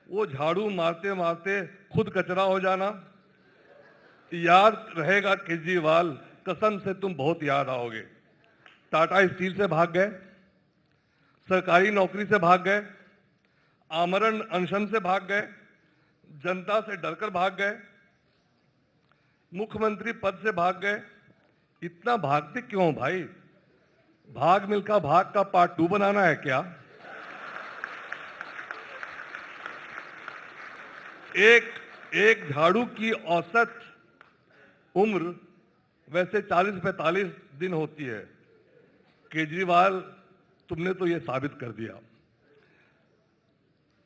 वो झाड़ू मारते मारते खुद कचरा हो जाना। याद रहेगा केजरीवाल, कसम से तुम बहुत याद आओगे। टाटा स्टील से भाग गए, सरकारी नौकरी से भाग गए, आमरण अनशन से भाग गए, जनता से डरकर भाग गए, मुख्यमंत्री पद से भाग गए। इतना भागते क्यों भाई? भाग मिल्खा भाग का पार्ट 2 बनाना है क्या? एक झाड़ू की औसत उम्र वैसे 40-45 दिन होती है। केजरीवाल, तुमने तो ये साबित कर दिया।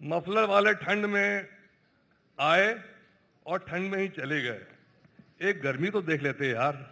मफलर वाले ठंड में आए और ठंड में ही चले गए। एक गर्मी तो देख लेते यार।